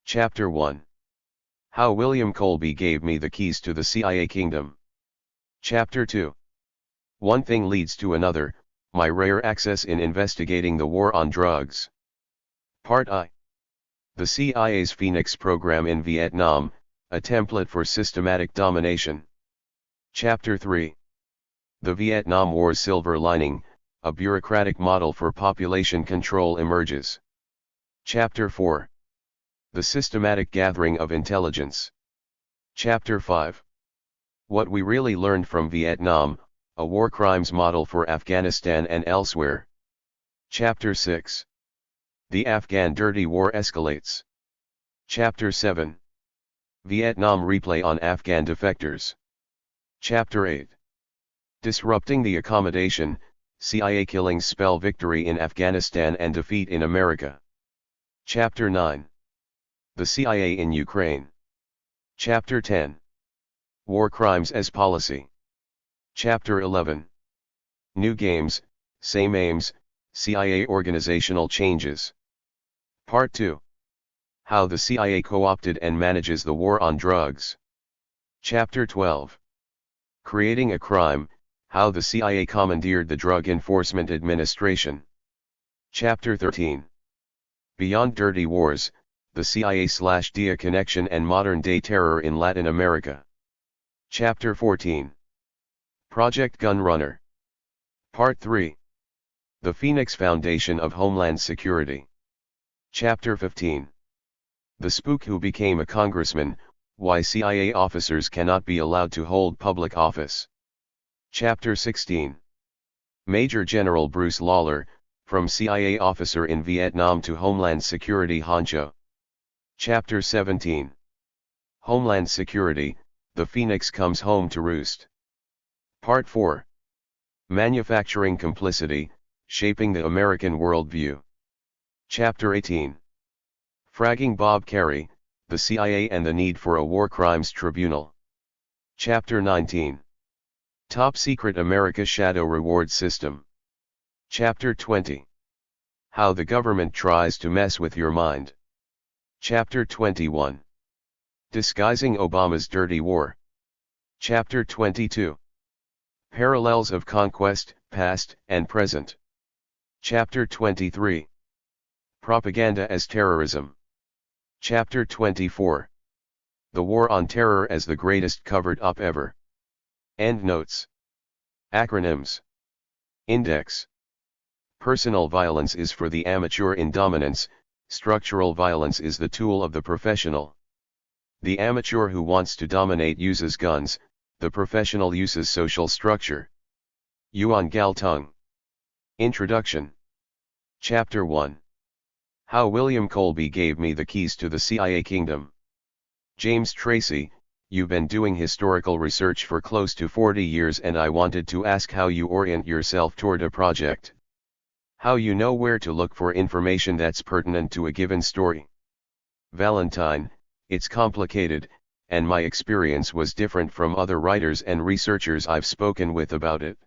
Chapter 1. How William Colby Gave Me the Keys to the CIA Kingdom. Chapter 2. One thing leads to another, my rare access in investigating the war on drugs. Part I. The CIA's Phoenix program in Vietnam, a template for systematic domination. Chapter 3. The Vietnam War's silver lining, a bureaucratic model for population control emerges. Chapter 4. The systematic gathering of intelligence. Chapter 5. What we really learned from Vietnam, a war crimes model for Afghanistan and elsewhere. Chapter 6. The Afghan dirty war escalates. Chapter 7. Vietnam replay on Afghan defectors. Chapter 8. Disrupting the accommodation, CIA killings spell victory in Afghanistan and defeat in America. Chapter 9. The CIA in Ukraine. Chapter 10. War crimes as policy. Chapter 11. New games, same aims, CIA organizational changes. Part 2. How the CIA co-opted and manages the war on drugs. Chapter 12. Creating a crime, how the CIA commandeered the Drug Enforcement Administration. Chapter 13. Beyond dirty wars, the CIA/DIA connection and modern-day terror in Latin America. Chapter 14. Project Gunrunner. Part 3. The Phoenix Foundation of Homeland Security. Chapter 15. The spook who became a congressman, why CIA officers cannot be allowed to hold public office. Chapter 16. Major General Bruce Lawler, from CIA officer in Vietnam to Homeland Security honcho. Chapter 17. Homeland Security, the Phoenix comes home to roost. Part 4. Manufacturing complicity, shaping the American worldview. Chapter 18. Fragging Bob Kerrey, the CIA and the need for a war crimes tribunal. Chapter 19. Top secret America shadow reward system. Chapter 20. How the government tries to mess with your mind. Chapter 21. Disguising Obama's dirty war. Chapter 22. Parallels of conquest, past and present. Chapter 23. Propaganda as terrorism. Chapter 24. The war on terror as the greatest covered up ever. Endnotes. Acronyms. Index. Personal violence is for the amateur in dominance, structural violence is the tool of the professional. The amateur who wants to dominate uses guns, the professional uses social structure. Yuan Galtung. Introduction. Chapter 1. How William Colby Gave Me the Keys to the CIA Kingdom. James Tracy, you've been doing historical research for close to 40 years and I wanted to ask how you orient yourself toward a project. How you know where to look for information that's pertinent to a given story. Valentine, it's complicated, and my experience was different from other writers and researchers I've spoken with about it.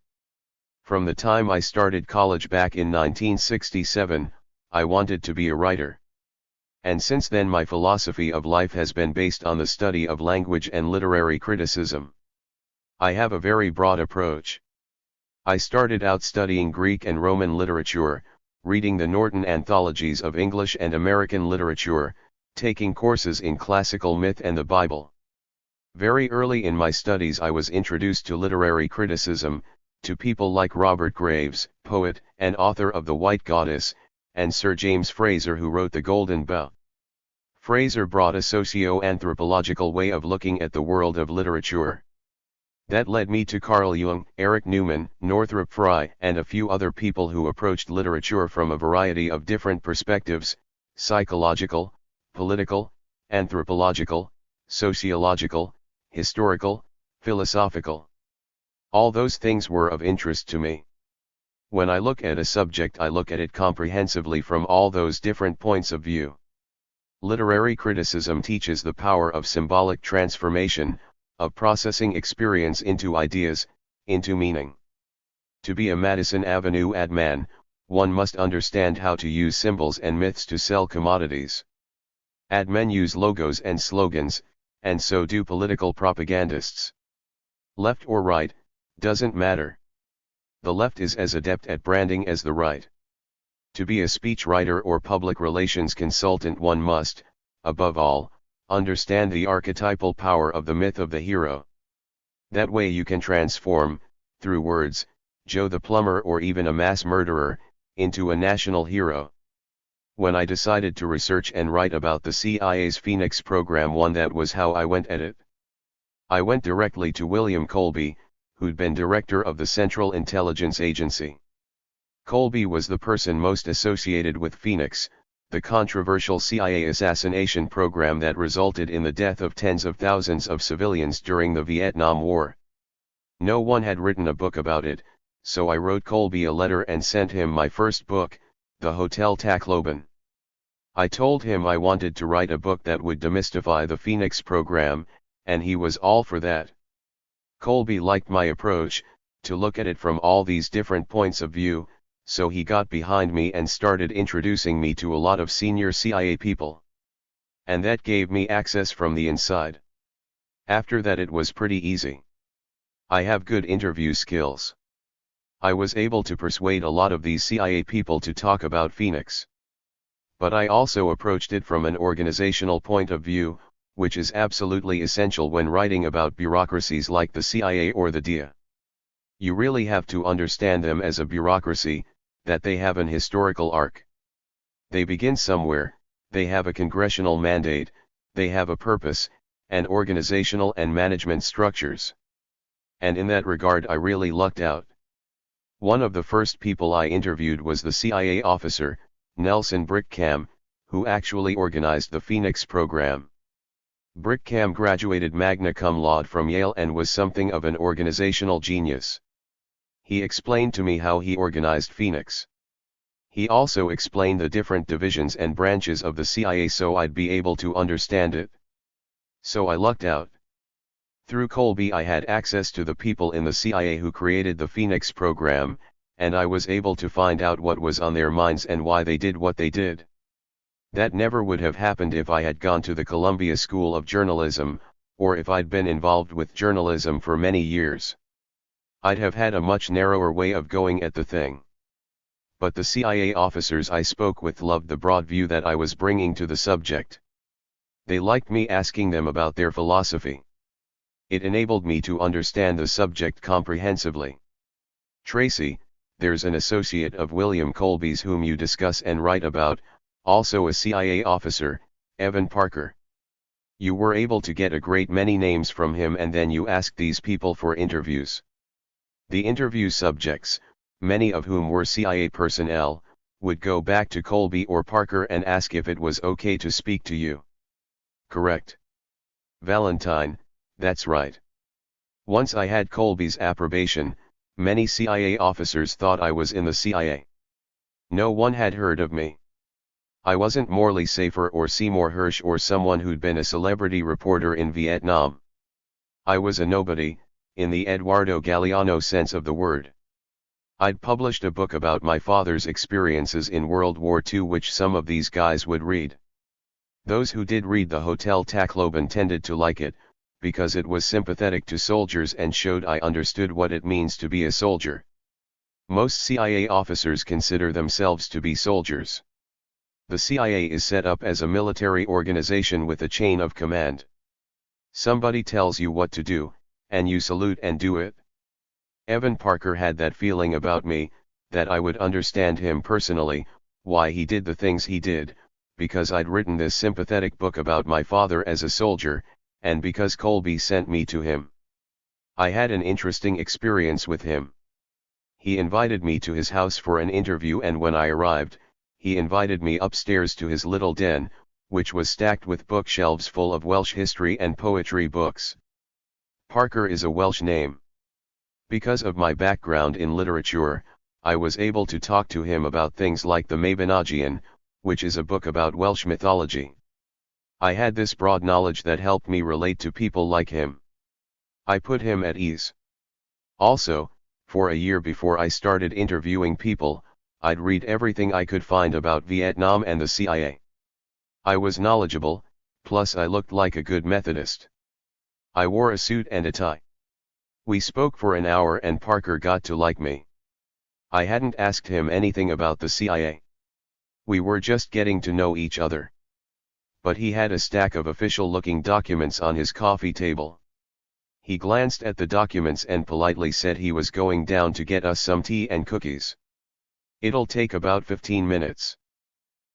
From the time I started college back in 1967, I wanted to be a writer. And since then my philosophy of life has been based on the study of language and literary criticism. I have a very broad approach. I started out studying Greek and Roman literature, reading the Norton anthologies of English and American literature, taking courses in classical myth and the Bible. Very early in my studies I was introduced to literary criticism, to people like Robert Graves, poet and author of The White Goddess, and Sir James Fraser who wrote The Golden Bough. Fraser brought a socio-anthropological way of looking at the world of literature. That led me to Carl Jung, Eric Newman, Northrop Frye and a few other people who approached literature from a variety of different perspectives, psychological, political, anthropological, sociological, historical, philosophical. All those things were of interest to me. When I look at a subject I look at it comprehensively from all those different points of view. Literary criticism teaches the power of symbolic transformation, of processing experience into ideas, into meaning. To be a Madison Avenue ad man, one must understand how to use symbols and myths to sell commodities. Admen use logos and slogans, and so do political propagandists. Left or right, doesn't matter. The left is as adept at branding as the right. To be a speechwriter or public relations consultant, one must, above all, understand the archetypal power of the myth of the hero. That way you can transform, through words, Joe the plumber or even a mass murderer, into a national hero. When I decided to research and write about the CIA's Phoenix program, that was how I went at it. I went directly to William Colby, who'd been director of the Central Intelligence Agency. Colby was the person most associated with Phoenix, the controversial CIA assassination program that resulted in the death of tens of thousands of civilians during the Vietnam War. No one had written a book about it, so I wrote Colby a letter and sent him my first book, The Hotel Tacloban. I told him I wanted to write a book that would demystify the Phoenix program, and he was all for that. Colby liked my approach, to look at it from all these different points of view, so he got behind me and started introducing me to a lot of senior CIA people. And that gave me access from the inside. After that it was pretty easy. I have good interview skills. I was able to persuade a lot of these CIA people to talk about Phoenix. But I also approached it from an organizational point of view, which is absolutely essential when writing about bureaucracies like the CIA or the DIA. You really have to understand them as a bureaucracy, that they have an historical arc. They begin somewhere, they have a congressional mandate, they have a purpose, and organizational and management structures. And in that regard I really lucked out. One of the first people I interviewed was the CIA officer, Nelson Brickham, who actually organized the Phoenix program. Brickham graduated magna cum laude from Yale and was something of an organizational genius. He explained to me how he organized Phoenix. He also explained the different divisions and branches of the CIA so I'd be able to understand it. So I lucked out. Through Colby I had access to the people in the CIA who created the Phoenix program, and I was able to find out what was on their minds and why they did what they did. That never would have happened if I had gone to the Columbia School of Journalism, or if I'd been involved with journalism for many years. I'd have had a much narrower way of going at the thing. But the CIA officers I spoke with loved the broad view that I was bringing to the subject. They liked me asking them about their philosophy. It enabled me to understand the subject comprehensively. Tracy, there's an associate of William Colby's whom you discuss and write about, also a CIA officer, Evan Parker. You were able to get a great many names from him and then you asked these people for interviews. The interview subjects, many of whom were CIA personnel, would go back to Colby or Parker and ask if it was okay to speak to you. Correct. Valentine, that's right. Once I had Colby's approbation, many CIA officers thought I was in the CIA. No one had heard of me. I wasn't Morley Safer or Seymour Hersh or someone who'd been a celebrity reporter in Vietnam. I was a nobody, in the Eduardo Galeano sense of the word. I'd published a book about my father's experiences in World War II which some of these guys would read. Those who did read the Hotel Tacloban tended to like it, because it was sympathetic to soldiers and showed I understood what it means to be a soldier. Most CIA officers consider themselves to be soldiers. The CIA is set up as a military organization with a chain of command. Somebody tells you what to do, and you salute and do it. Evan Parker had that feeling about me, that I would understand him personally, why he did the things he did, because I'd written this sympathetic book about my father as a soldier, and because Colby sent me to him. I had an interesting experience with him. He invited me to his house for an interview and when I arrived, he invited me upstairs to his little den, which was stacked with bookshelves full of Welsh history and poetry books. Parker is a Welsh name. Because of my background in literature, I was able to talk to him about things like the Mabinogion, which is a book about Welsh mythology. I had this broad knowledge that helped me relate to people like him. I put him at ease. Also, for a year before I started interviewing people, I'd read everything I could find about Vietnam and the CIA. I was knowledgeable, plus I looked like a good Methodist. I wore a suit and a tie. We spoke for an hour and Parker got to like me. I hadn't asked him anything about the CIA. We were just getting to know each other. But he had a stack of official-looking documents on his coffee table. He glanced at the documents and politely said he was going down to get us some tea and cookies. It'll take about 15 minutes.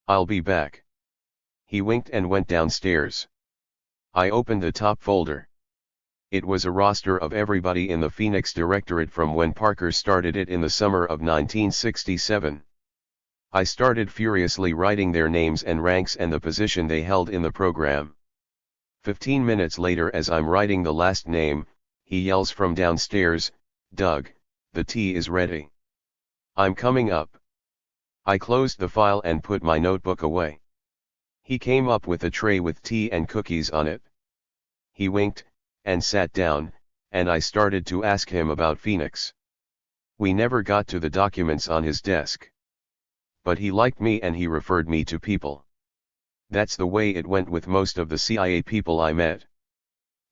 I'll be back. He winked and went downstairs. I opened the top folder. It was a roster of everybody in the Phoenix Directorate from when Parker started it in the summer of 1967. I started furiously writing their names and ranks and the position they held in the program. 15 minutes later, as I'm writing the last name, he yells from downstairs, "Doug, the tea is ready. I'm coming up." I closed the file and put my notebook away. He came up with a tray with tea and cookies on it. He winked, and sat down, and I started to ask him about Phoenix. We never got to the documents on his desk. But he liked me and he referred me to people. That's the way it went with most of the CIA people I met.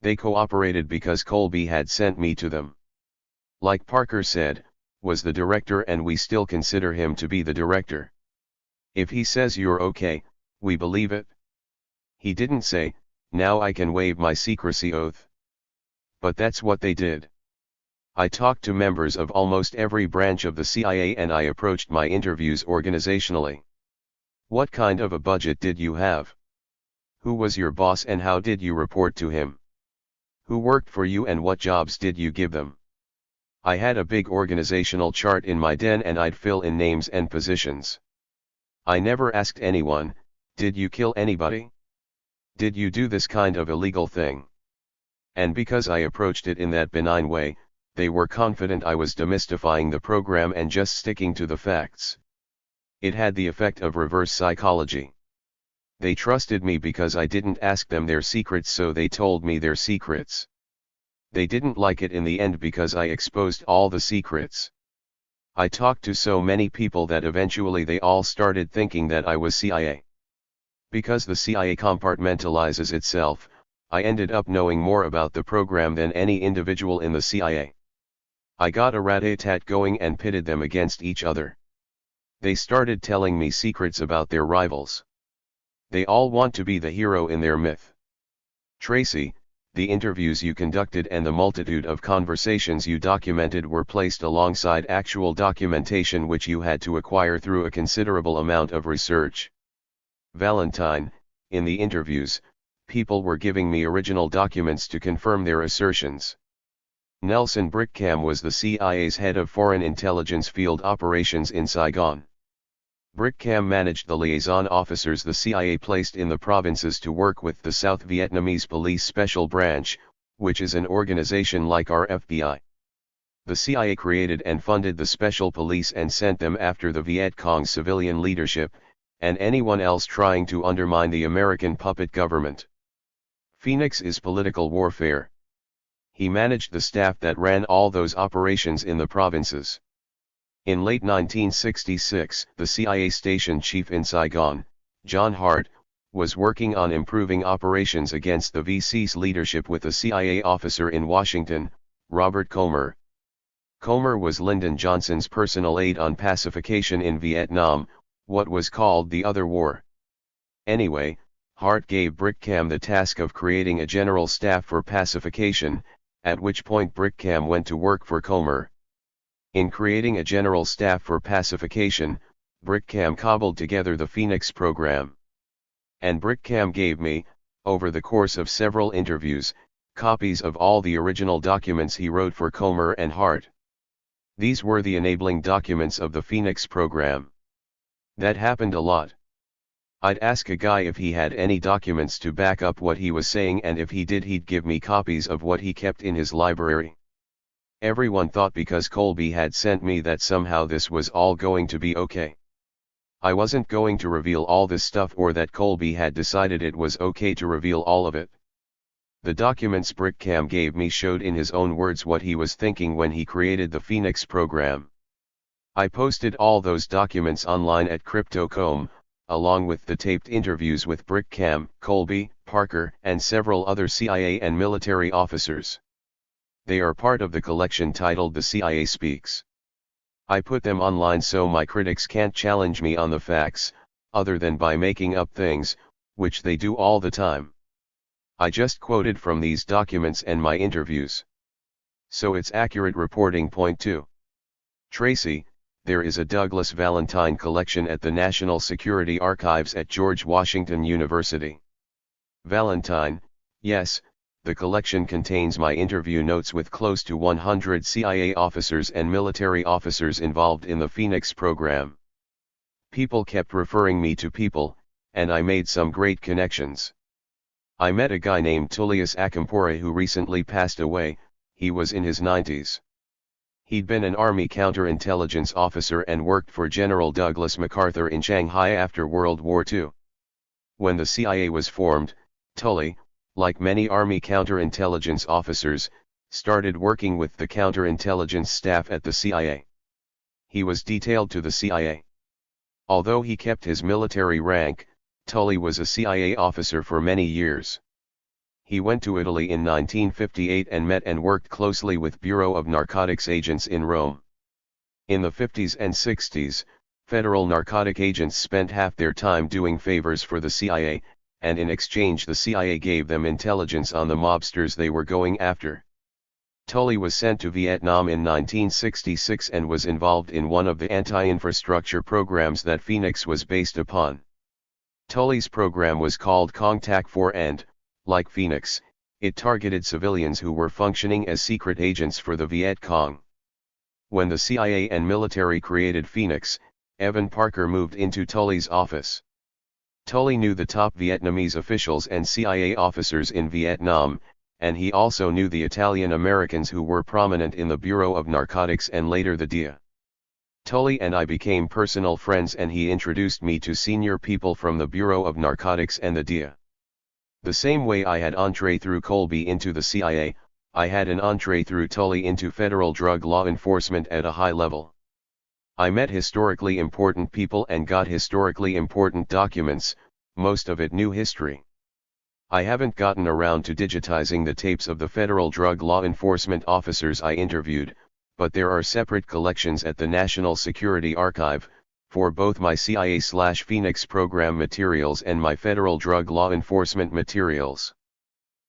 They cooperated because Colby had sent me to them. Like Parker said, was the director, and we still consider him to be the director. If he says you're okay, we believe it. He didn't say, "Now I can waive my secrecy oath." But that's what they did. I talked to members of almost every branch of the CIA and I approached my interviews organizationally. What kind of a budget did you have? Who was your boss and how did you report to him? Who worked for you and what jobs did you give them? I had a big organizational chart in my den and I'd fill in names and positions. I never asked anyone, "Did you kill anybody? Did you do this kind of illegal thing?" And because I approached it in that benign way, they were confident I was demystifying the program and just sticking to the facts. It had the effect of reverse psychology. They trusted me because I didn't ask them their secrets, so they told me their secrets. They didn't like it in the end because I exposed all the secrets. I talked to so many people that eventually they all started thinking that I was CIA. Because the CIA compartmentalizes itself, I ended up knowing more about the program than any individual in the CIA. I got a rat-a-tat going and pitted them against each other. They started telling me secrets about their rivals. They all want to be the hero in their myth. Tracy, the interviews you conducted and the multitude of conversations you documented were placed alongside actual documentation which you had to acquire through a considerable amount of research. Valentine, in the interviews, people were giving me original documents to confirm their assertions. Nelson Brickham was the CIA's head of foreign intelligence field operations in Saigon. Brickham managed the liaison officers the CIA placed in the provinces to work with the South Vietnamese Police Special Branch, which is an organization like our FBI. The CIA created and funded the Special Police and sent them after the Viet Cong's civilian leadership, and anyone else trying to undermine the American puppet government. Phoenix is political warfare. He managed the staff that ran all those operations in the provinces. In late 1966, the CIA station chief in Saigon, John Hart, was working on improving operations against the VC's leadership with a CIA officer in Washington, Robert Comer. Comer was Lyndon Johnson's personal aide on pacification in Vietnam, what was called the Other War. Anyway, Hart gave Brickham the task of creating a general staff for pacification, at which point Brickham went to work for Comer. In creating a general staff for pacification, Brickham cobbled together the Phoenix program. And Brickham gave me, over the course of several interviews, copies of all the original documents he wrote for Comer and Hart. These were the enabling documents of the Phoenix program. That happened a lot. I'd ask a guy if he had any documents to back up what he was saying, and if he did, he'd give me copies of what he kept in his library. Everyone thought because Colby had sent me that somehow this was all going to be okay. I wasn't going to reveal all this stuff, or that Colby had decided it was okay to reveal all of it. The documents Brickham gave me showed in his own words what he was thinking when he created the Phoenix program. I posted all those documents online at Crypto.com, along with the taped interviews with Brigham, Colby, Parker, and several other CIA and military officers. They are part of the collection titled The CIA Speaks. I put them online so my critics can't challenge me on the facts, other than by making up things, which they do all the time. I just quoted from these documents and my interviews. So it's accurate reporting. Point 2. Tracy, there is a Douglas Valentine collection at the National Security Archives at George Washington University. Valentine, yes, the collection contains my interview notes with close to 100 CIA officers and military officers involved in the Phoenix program. People kept referring me to people, and I made some great connections. I met a guy named Tullius Acampora who recently passed away. He was in his 90s. He'd been an Army counterintelligence officer and worked for General Douglas MacArthur in Shanghai after World War II. When the CIA was formed, Tully, like many Army counterintelligence officers, started working with the counterintelligence staff at the CIA. He was detailed to the CIA. Although he kept his military rank, Tully was a CIA officer for many years. He went to Italy in 1958 and met and worked closely with Bureau of Narcotics agents in Rome. In the 50s and 60s, federal narcotic agents spent half their time doing favors for the CIA, and in exchange the CIA gave them intelligence on the mobsters they were going after. Tully was sent to Vietnam in 1966 and was involved in one of the anti-infrastructure programs that Phoenix was based upon. Tully's program was called Contact 4 and, like Phoenix, it targeted civilians who were functioning as secret agents for the Viet Cong. When the CIA and military created Phoenix, Evan Parker moved into Tully's office. Tully knew the top Vietnamese officials and CIA officers in Vietnam, and he also knew the Italian Americans who were prominent in the Bureau of Narcotics and later the DIA. Tully and I became personal friends and he introduced me to senior people from the Bureau of Narcotics and the DIA. The same way I had entree through Colby into the CIA, I had an entree through Tully into federal drug law enforcement at a high level. I met historically important people and got historically important documents, most of it new history. I haven't gotten around to digitizing the tapes of the federal drug law enforcement officers I interviewed, but there are separate collections at the National Security Archive, for both my CIA/Phoenix program materials and my federal drug law enforcement materials.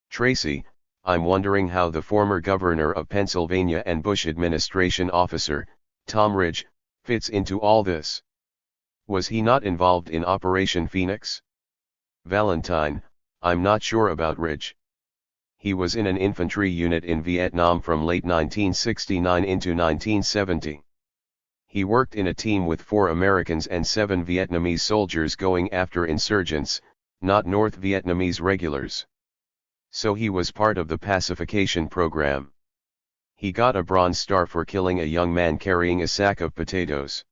Tracy, I'm wondering how the former governor of Pennsylvania and Bush administration officer, Tom Ridge, fits into all this. Was he not involved in Operation Phoenix? Valentine, I'm not sure about Ridge. He was in an infantry unit in Vietnam from late 1969 into 1970. He worked in a team with 4 Americans and 7 Vietnamese soldiers going after insurgents, not North Vietnamese regulars. So he was part of the pacification program. He got a Bronze Star for killing a young man carrying a sack of potatoes.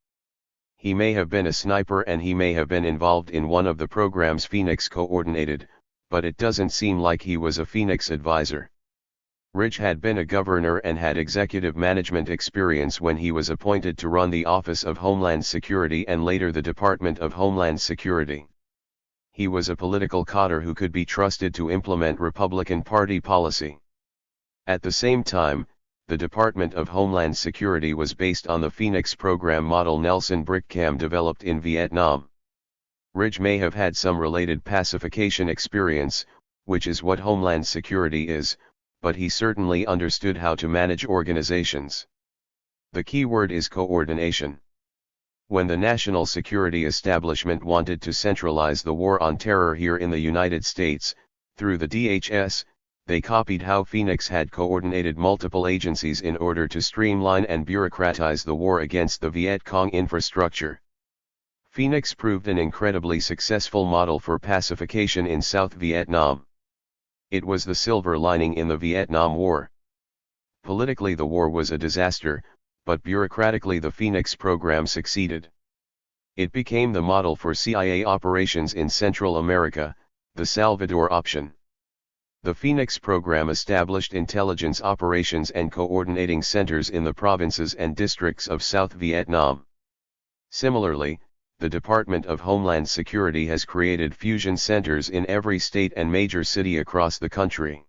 He may have been a sniper and he may have been involved in one of the programs Phoenix coordinated, but it doesn't seem like he was a Phoenix advisor. Ridge had been a governor and had executive management experience when he was appointed to run the Office of Homeland Security and later the Department of Homeland Security. He was a political coder who could be trusted to implement Republican Party policy. At the same time, the Department of Homeland Security was based on the Phoenix program model Nelson Brigham developed in Vietnam. Ridge may have had some related pacification experience, which is what Homeland Security is, but he certainly understood how to manage organizations. The key word is coordination. When the national security establishment wanted to centralize the war on terror here in the United States, through the DHS, they copied how Phoenix had coordinated multiple agencies in order to streamline and bureaucratize the war against the Viet Cong infrastructure. Phoenix proved an incredibly successful model for pacification in South Vietnam. It was the silver lining in the Vietnam War. Politically the war was a disaster, but bureaucratically the Phoenix program succeeded. It became the model for CIA operations in Central America, the Salvador option. The Phoenix program established intelligence operations and coordinating centers in the provinces and districts of South Vietnam. Similarly, the Department of Homeland Security has created fusion centers in every state and major city across the country.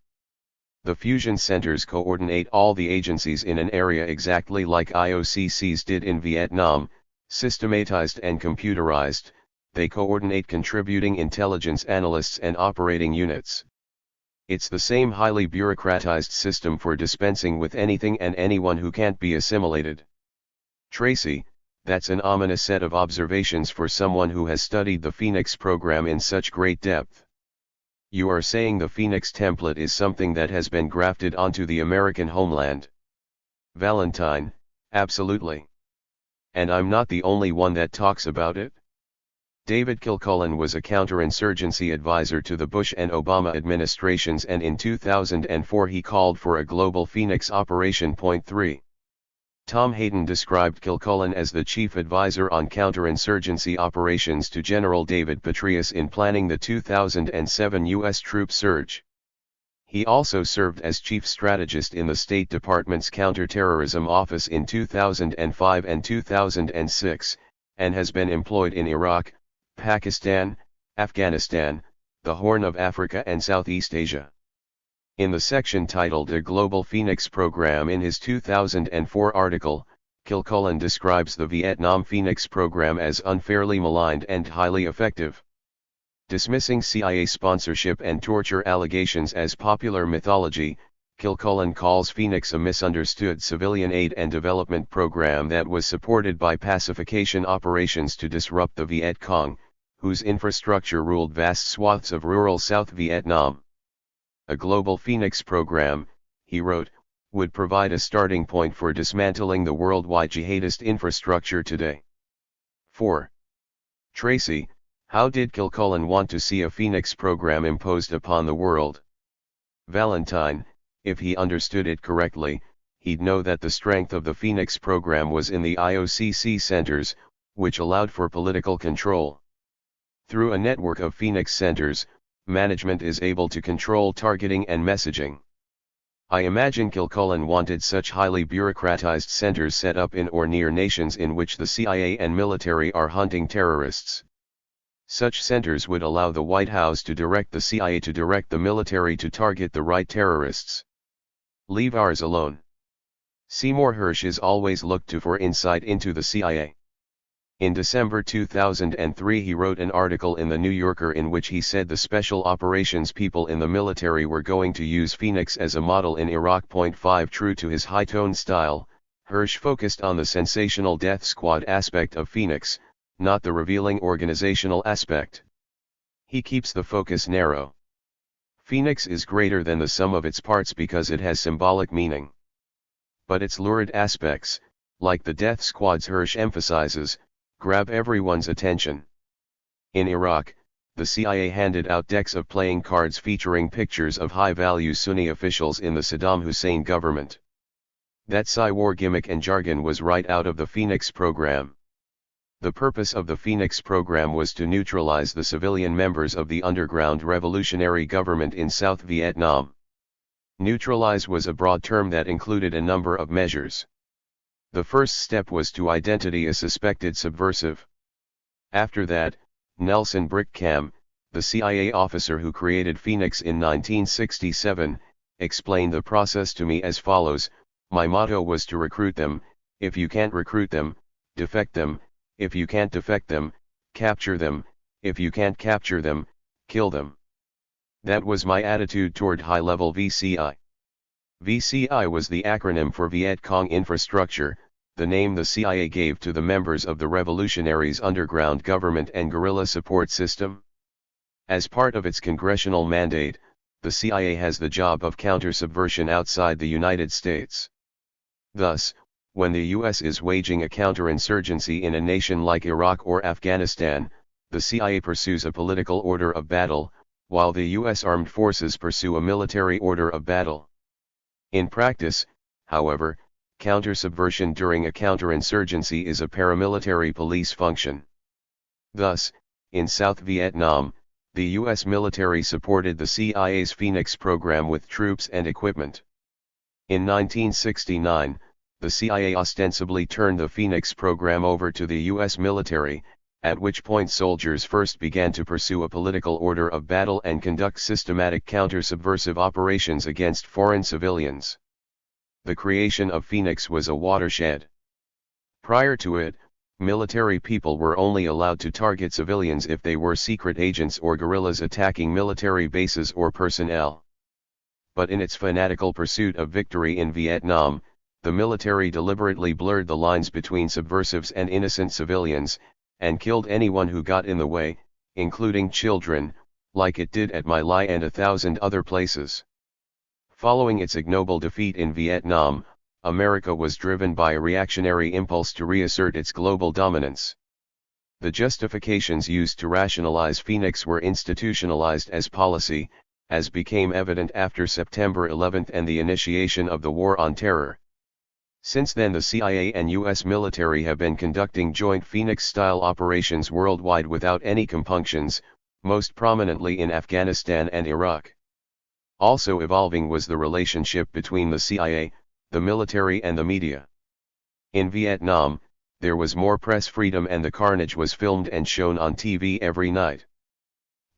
The fusion centers coordinate all the agencies in an area exactly like IOCCs did in Vietnam, systematized and computerized. They coordinate contributing intelligence analysts and operating units. It's the same highly bureaucratized system for dispensing with anything and anyone who can't be assimilated. Tracy, that's an ominous set of observations for someone who has studied the Phoenix program in such great depth. You are saying the Phoenix template is something that has been grafted onto the American homeland? Valentine, absolutely. And I'm not the only one that talks about it. David Kilcullen was a counterinsurgency advisor to the Bush and Obama administrations, and in 2004 he called for a global Phoenix Operation. Point 3. Tom Hayden described Kilcullen as the chief advisor on counterinsurgency operations to General David Petraeus in planning the 2007 U.S. troop surge. He also served as chief strategist in the State Department's Counterterrorism Office in 2005 and 2006, and has been employed in Iraq, Pakistan, Afghanistan, the Horn of Africa and Southeast Asia. In the section titled A Global Phoenix Program in his 2004 article, Kilcullen describes the Vietnam Phoenix program as unfairly maligned and highly effective. Dismissing CIA sponsorship and torture allegations as popular mythology, Kilcullen calls Phoenix a misunderstood civilian aid and development program that was supported by pacification operations to disrupt the Viet Cong, whose infrastructure ruled vast swaths of rural South Vietnam. A global Phoenix program, he wrote, would provide a starting point for dismantling the worldwide jihadist infrastructure today. 4. Tracy, how did Kilcullen want to see a Phoenix program imposed upon the world? Valentine, if he understood it correctly, he'd know that the strength of the Phoenix program was in the IOCC centers, which allowed for political control. Through a network of Phoenix centers, management is able to control targeting and messaging. I imagine Kilcullen wanted such highly bureaucratized centers set up in or near nations in which the CIA and military are hunting terrorists. Such centers would allow the White House to direct the CIA to direct the military to target the right terrorists. Leave ours alone. Seymour Hersh is always looked to for insight into the CIA. In December 2003 he wrote an article in The New Yorker in which he said the special operations people in the military were going to use Phoenix as a model in Iraq. 5 True to his high-toned style, Hersh focused on the sensational death squad aspect of Phoenix, not the revealing organizational aspect. He keeps the focus narrow. Phoenix is greater than the sum of its parts because it has symbolic meaning. But its lurid aspects, like the death squads Hersh emphasizes, grab everyone's attention. In Iraq, the CIA handed out decks of playing cards featuring pictures of high-value Sunni officials in the Saddam Hussein government. That Psy-war gimmick and jargon was right out of the Phoenix program. The purpose of the Phoenix program was to neutralize the civilian members of the underground revolutionary government in South Vietnam. Neutralize was a broad term that included a number of measures. The first step was to identify a suspected subversive. After that, Nelson Brickham, the CIA officer who created Phoenix in 1967, explained the process to me as follows: my motto was to recruit them, if you can't recruit them, defect them, if you can't defect them, capture them, if you can't capture them, kill them. That was my attitude toward high-level VCI. VCI was the acronym for Viet Cong Infrastructure, the name the CIA gave to the members of the revolutionaries' underground government and guerrilla support system. As part of its congressional mandate, the CIA has the job of counter-subversion outside the United States. Thus, when the US is waging a counterinsurgency in a nation like Iraq or Afghanistan, the CIA pursues a political order of battle, while the US armed forces pursue a military order of battle. In practice, however, counter-subversion during a counterinsurgency is a paramilitary police function. Thus, in South Vietnam, the US military supported the CIA's Phoenix program with troops and equipment. In 1969, the CIA ostensibly turned the Phoenix program over to the US military, at which point soldiers first began to pursue a political order of battle and conduct systematic counter-subversive operations against foreign civilians. The creation of Phoenix was a watershed. Prior to it, military people were only allowed to target civilians if they were secret agents or guerrillas attacking military bases or personnel. But in its fanatical pursuit of victory in Vietnam, the military deliberately blurred the lines between subversives and innocent civilians, and killed anyone who got in the way, including children, like it did at My Lai and 1,000 other places. Following its ignoble defeat in Vietnam, America was driven by a reactionary impulse to reassert its global dominance. The justifications used to rationalize Phoenix were institutionalized as policy, as became evident after September 11 and the initiation of the War on Terror. Since then, the CIA and U.S. military have been conducting joint Phoenix-style operations worldwide without any compunctions, most prominently in Afghanistan and Iraq. Also evolving was the relationship between the CIA, the military and the media. In Vietnam, there was more press freedom and the carnage was filmed and shown on TV every night.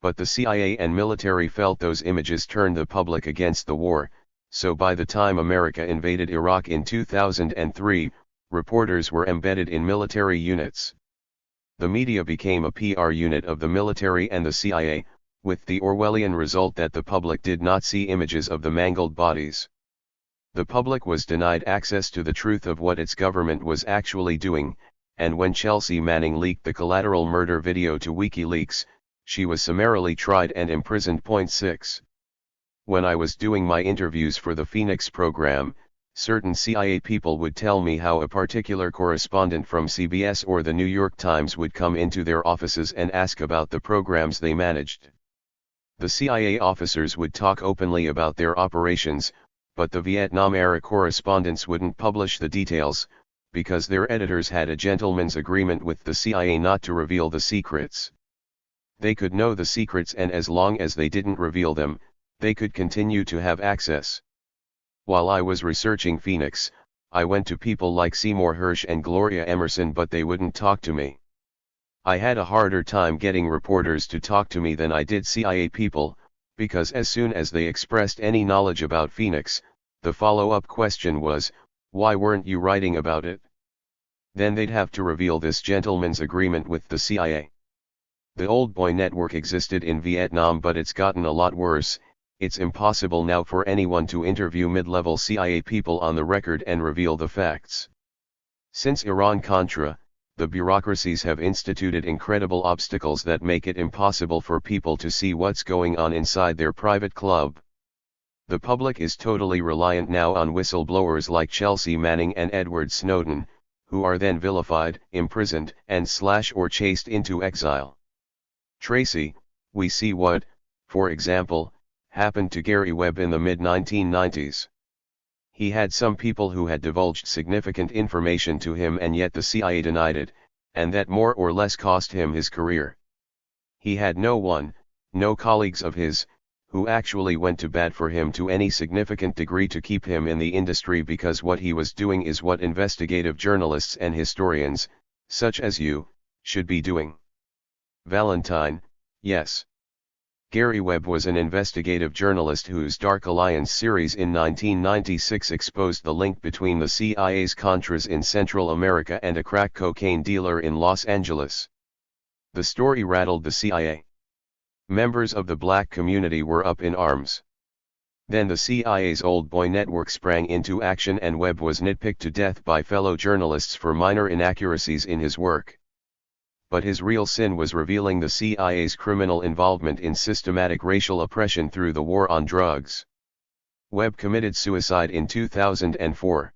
But the CIA and military felt those images turned the public against the war, so by the time America invaded Iraq in 2003, reporters were embedded in military units. The media became a PR unit of the military and the CIA, with the Orwellian result that the public did not see images of the mangled bodies. The public was denied access to the truth of what its government was actually doing, and when Chelsea Manning leaked the collateral murder video to WikiLeaks, she was summarily tried and imprisoned. 6. When I was doing my interviews for the Phoenix program, certain CIA people would tell me how a particular correspondent from CBS or the New York Times would come into their offices and ask about the programs they managed. The CIA officers would talk openly about their operations, but the Vietnam-era correspondents wouldn't publish the details, because their editors had a gentleman's agreement with the CIA not to reveal the secrets. They could know the secrets, and as long as they didn't reveal them, they could continue to have access. While I was researching Phoenix, I went to people like Seymour Hersh and Gloria Emerson, but they wouldn't talk to me. I had a harder time getting reporters to talk to me than I did CIA people, because as soon as they expressed any knowledge about Phoenix, the follow-up question was, why weren't you writing about it? Then they'd have to reveal this gentleman's agreement with the CIA. The old boy network existed in Vietnam, but it's gotten a lot worse. It's impossible now for anyone to interview mid-level CIA people on the record and reveal the facts. Since Iran-Contra, the bureaucracies have instituted incredible obstacles that make it impossible for people to see what's going on inside their private club. The public is totally reliant now on whistleblowers like Chelsea Manning and Edward Snowden, who are then vilified, imprisoned, and or chased into exile. Tracy, we see what, for example, happened to Gary Webb in the mid-1990s. He had some people who had divulged significant information to him, and yet the CIA denied it, and that more or less cost him his career. He had no colleagues of his, who actually went to bat for him to any significant degree to keep him in the industry, because what he was doing is what investigative journalists and historians, such as you, should be doing. Valentine, yes. Gary Webb was an investigative journalist whose Dark Alliance series in 1996 exposed the link between the CIA's Contras in Central America and a crack cocaine dealer in Los Angeles. The story rattled the CIA. Members of the black community were up in arms. Then the CIA's old boy network sprang into action, and Webb was nitpicked to death by fellow journalists for minor inaccuracies in his work. But his real sin was revealing the CIA's criminal involvement in systematic racial oppression through the war on drugs. Webb committed suicide in 2004.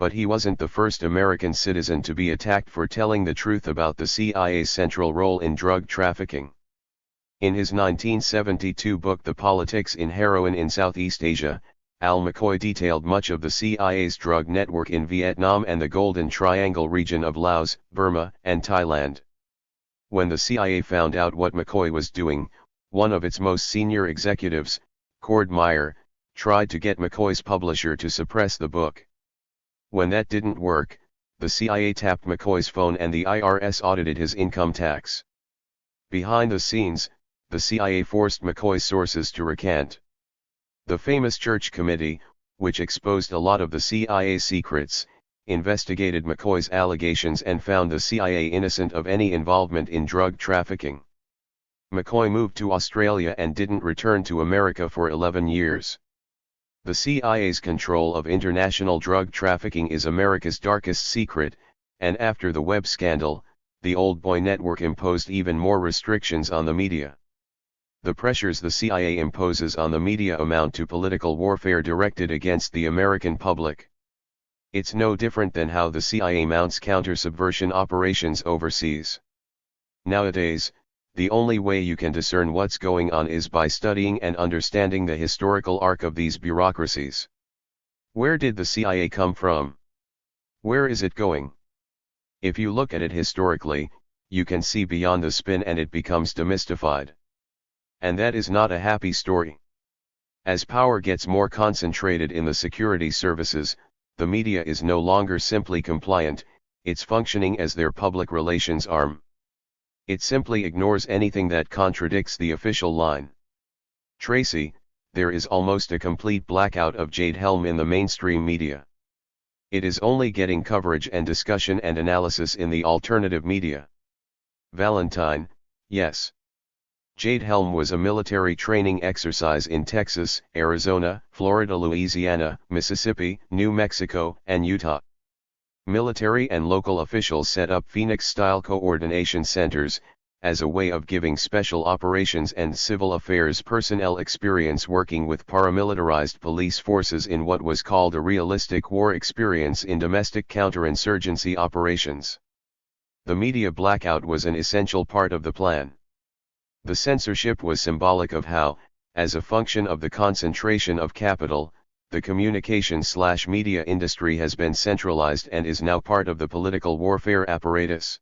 But he wasn't the first American citizen to be attacked for telling the truth about the CIA's central role in drug trafficking. In his 1972 book The Politics in Heroin in Southeast Asia, Al McCoy detailed much of the CIA's drug network in Vietnam and the Golden Triangle region of Laos, Burma, and Thailand. When the CIA found out what McCoy was doing, one of its most senior executives, Cord Meyer, tried to get McCoy's publisher to suppress the book. When that didn't work, the CIA tapped McCoy's phone and the IRS audited his income tax. Behind the scenes, the CIA forced McCoy's sources to recant. The famous Church Committee, which exposed a lot of the CIA's secrets, investigated McCoy's allegations and found the CIA innocent of any involvement in drug trafficking. McCoy moved to Australia and didn't return to America for 11 years. The CIA's control of international drug trafficking is America's darkest secret, and after the Webb scandal, the Old Boy Network imposed even more restrictions on the media. The pressures the CIA imposes on the media amount to political warfare directed against the American public. It's no different than how the CIA mounts counter-subversion operations overseas. Nowadays, the only way you can discern what's going on is by studying and understanding the historical arc of these bureaucracies. Where did the CIA come from? Where is it going? If you look at it historically, you can see beyond the spin and it becomes demystified. And that is not a happy story. As power gets more concentrated in the security services, the media is no longer simply compliant, it's functioning as their public relations arm. It simply ignores anything that contradicts the official line. Tracy, there is almost a complete blackout of Jade Helm in the mainstream media. It is only getting coverage and discussion and analysis in the alternative media. Valentine, yes. Jade Helm was a military training exercise in Texas, Arizona, Florida, Louisiana, Mississippi, New Mexico, and Utah. Military and local officials set up Phoenix-style coordination centers, as a way of giving special operations and civil affairs personnel experience working with paramilitarized police forces in what was called a realistic war experience in domestic counterinsurgency operations. The media blackout was an essential part of the plan. The censorship was symbolic of how, as a function of the concentration of capital, the communications/media industry has been centralized and is now part of the political warfare apparatus.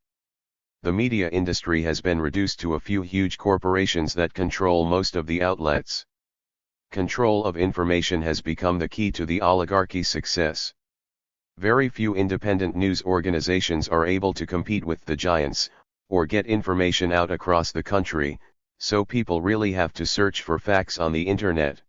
The media industry has been reduced to a few huge corporations that control most of the outlets. Control of information has become the key to the oligarchy's success. Very few independent news organizations are able to compete with the giants, or get information out across the country, so people really have to search for facts on the internet.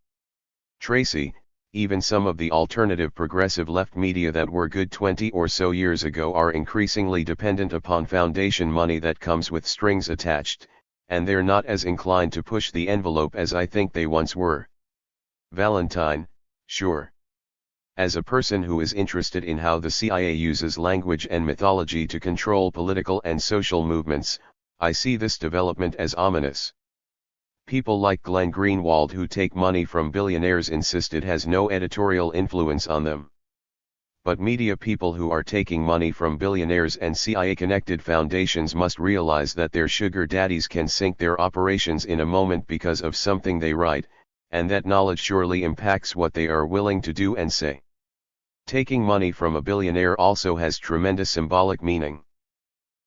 Tracy, even some of the alternative progressive left media that were good 20 or so years ago are increasingly dependent upon foundation money that comes with strings attached, and they're not as inclined to push the envelope as I think they once were. Valentine, sure. As a person who is interested in how the CIA uses language and mythology to control political and social movements, I see this development as ominous. People like Glenn Greenwald who take money from billionaires insist it has no editorial influence on them. But media people who are taking money from billionaires and CIA-connected foundations must realize that their sugar daddies can sink their operations in a moment because of something they write, and that knowledge surely impacts what they are willing to do and say. Taking money from a billionaire also has tremendous symbolic meaning.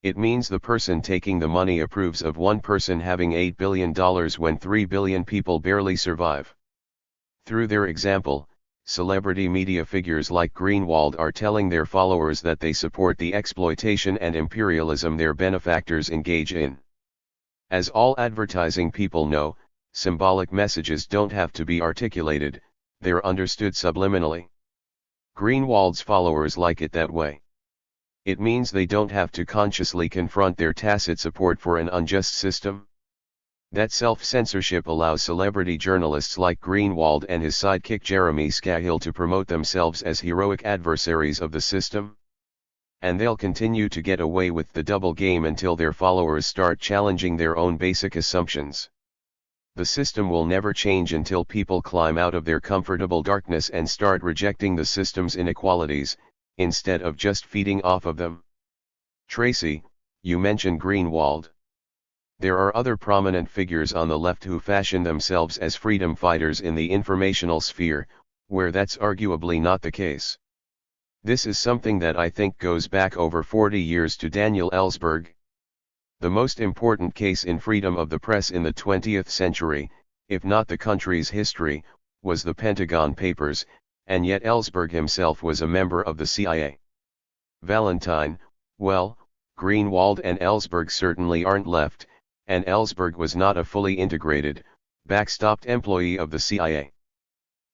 It means the person taking the money approves of one person having $8 billion when 3 billion people barely survive. Through their example, celebrity media figures like Greenwald are telling their followers that they support the exploitation and imperialism their benefactors engage in. As all advertising people know, symbolic messages don't have to be articulated, they're understood subliminally. Greenwald's followers like it that way. It means they don't have to consciously confront their tacit support for an unjust system. That self-censorship allows celebrity journalists like Greenwald and his sidekick Jeremy Scahill to promote themselves as heroic adversaries of the system. And they'll continue to get away with the double game until their followers start challenging their own basic assumptions. The system will never change until people climb out of their comfortable darkness and start rejecting the system's inequalities, instead of just feeding off of them. Tracy, you mentioned Greenwald. There are other prominent figures on the left who fashion themselves as freedom fighters in the informational sphere, where that's arguably not the case. This is something that I think goes back over 40 years to Daniel Ellsberg. The most important case in freedom of the press in the 20th century, if not the country's history, was the Pentagon Papers, and yet Ellsberg himself was a member of the CIA. Valentine, well, Greenwald and Ellsberg certainly aren't left, and Ellsberg was not a fully integrated, backstopped employee of the CIA.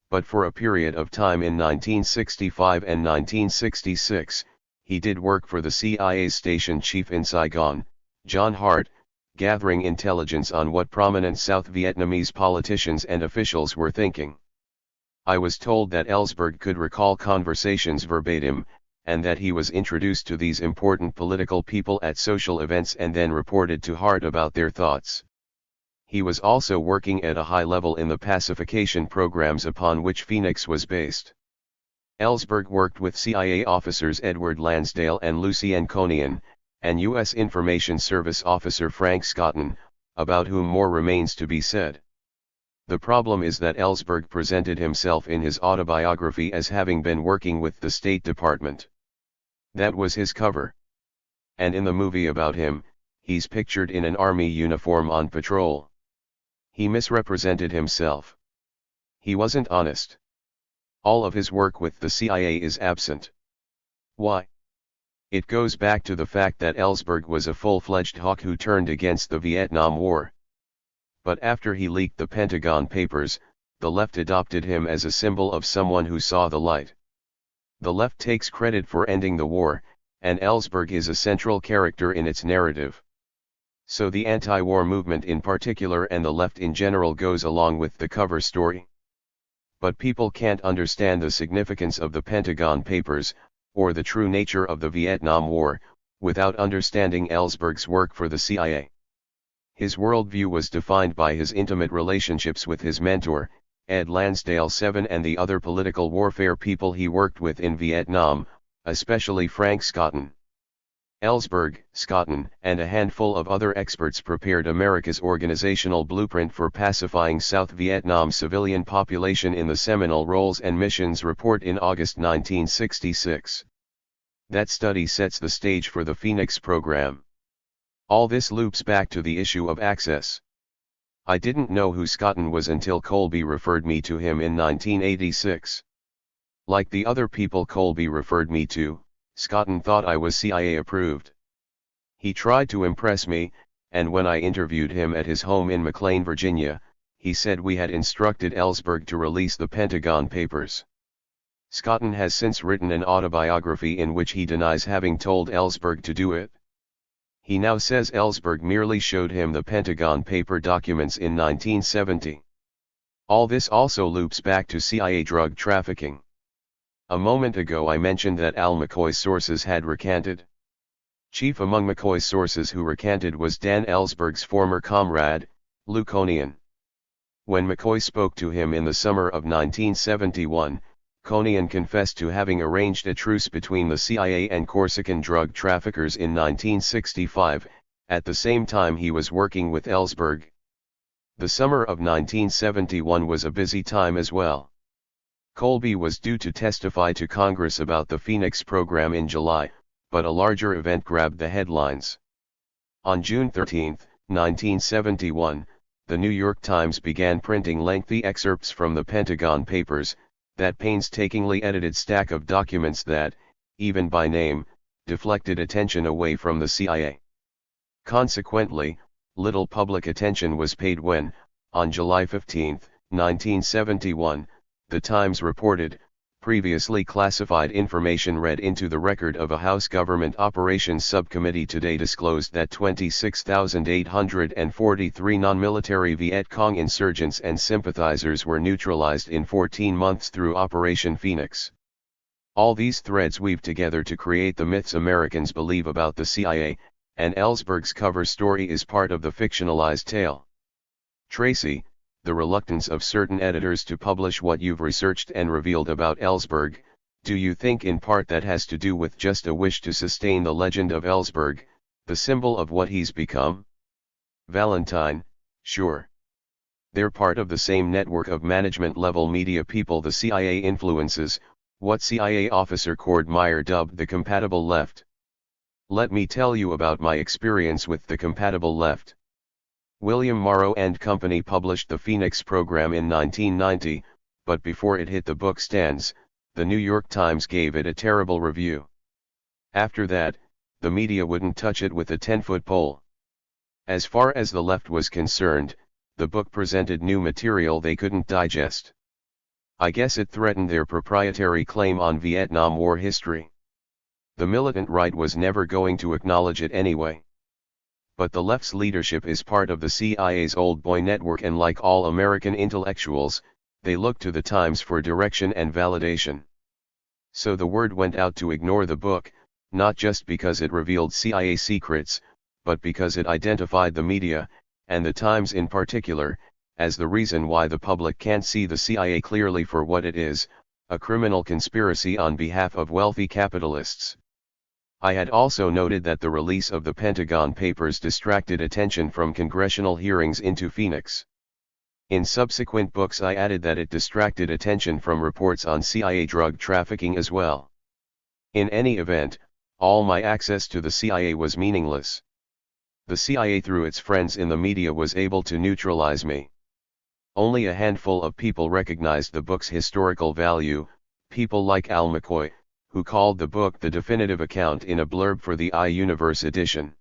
But for a period of time in 1965 and 1966, he did work for the CIA's station chief in Saigon, John Hart, gathering intelligence on what prominent South Vietnamese politicians and officials were thinking. I was told that Ellsberg could recall conversations verbatim, and that he was introduced to these important political people at social events and then reported to Hart about their thoughts. He was also working at a high level in the pacification programs upon which Phoenix was based. Ellsberg worked with CIA officers Edward Lansdale and Lucien Conian, and U.S. Information Service officer Frank Scotton, about whom more remains to be said. The problem is that Ellsberg presented himself in his autobiography as having been working with the State Department. That was his cover. And in the movie about him, he's pictured in an army uniform on patrol. He misrepresented himself. He wasn't honest. All of his work with the CIA is absent. Why? It goes back to the fact that Ellsberg was a full-fledged hawk who turned against the Vietnam War. But after he leaked the Pentagon Papers, the left adopted him as a symbol of someone who saw the light. The left takes credit for ending the war, and Ellsberg is a central character in its narrative. So the anti-war movement in particular and the left in general goes along with the cover story. But people can't understand the significance of the Pentagon Papers, or the true nature of the Vietnam War, without understanding Ellsberg's work for the CIA. His worldview was defined by his intimate relationships with his mentor, Ed Lansdale VII, and the other political warfare people he worked with in Vietnam, especially Frank Scotton. Ellsberg, Scotton, and a handful of other experts prepared America's organizational blueprint for pacifying South Vietnam civilian population in the seminal Roles and Missions Report in August 1966. That study sets the stage for the Phoenix program. All this loops back to the issue of access. I didn't know who Scotton was until Colby referred me to him in 1986. Like the other people Colby referred me to, Scotton thought I was CIA approved. He tried to impress me, and when I interviewed him at his home in McLean, Virginia, he said we had instructed Ellsberg to release the Pentagon Papers. Scotton has since written an autobiography in which he denies having told Ellsberg to do it. He now says Ellsberg merely showed him the Pentagon paper documents in 1970. All this also loops back to CIA drug trafficking. A moment ago I mentioned that Al McCoy's sources had recanted. Chief among McCoy's sources who recanted was Dan Ellsberg's former comrade, Lou Conian. When McCoy spoke to him in the summer of 1971, Conian confessed to having arranged a truce between the CIA and Corsican drug traffickers in 1965, at the same time he was working with Ellsberg. The summer of 1971 was a busy time as well. Colby was due to testify to Congress about the Phoenix program in July, but a larger event grabbed the headlines. On June 13, 1971, the New York Times began printing lengthy excerpts from the Pentagon Papers, that painstakingly edited stack of documents that, even by name, deflected attention away from the CIA. Consequently, little public attention was paid when, on July 15, 1971, the Times reported, previously classified information read into the record of a House Government Operations Subcommittee today disclosed that 26,843 non-military Viet Cong insurgents and sympathizers were neutralized in 14 months through Operation Phoenix. All these threads weave together to create the myths Americans believe about the CIA, and Ellsberg's cover story is part of the fictionalized tale. Tracy, the reluctance of certain editors to publish what you've researched and revealed about Ellsberg, do you think in part that has to do with just a wish to sustain the legend of Ellsberg, the symbol of what he's become? Valentine, sure. They're part of the same network of management-level media people the CIA influences, what CIA officer Cord Meyer dubbed the compatible left. Let me tell you about my experience with the compatible left. William Morrow and Company published the Phoenix program in 1990, but before it hit the book stands, the New York Times gave it a terrible review. After that, the media wouldn't touch it with a 10-foot pole. As far as the left was concerned, the book presented new material they couldn't digest. I guess it threatened their proprietary claim on Vietnam War history. The militant right was never going to acknowledge it anyway. But the left's leadership is part of the CIA's old boy network, and like all American intellectuals, they look to the Times for direction and validation. So the word went out to ignore the book, not just because it revealed CIA secrets, but because it identified the media, and the Times in particular, as the reason why the public can't see the CIA clearly for what it is, a criminal conspiracy on behalf of wealthy capitalists. I had also noted that the release of the Pentagon Papers distracted attention from congressional hearings into Phoenix. In subsequent books I added that it distracted attention from reports on CIA drug trafficking as well. In any event, all my access to the CIA was meaningless. The CIA through its friends in the media was able to neutralize me. Only a handful of people recognized the book's historical value, people like Al McCoy, who called the book the definitive account in a blurb for the iUniverse edition.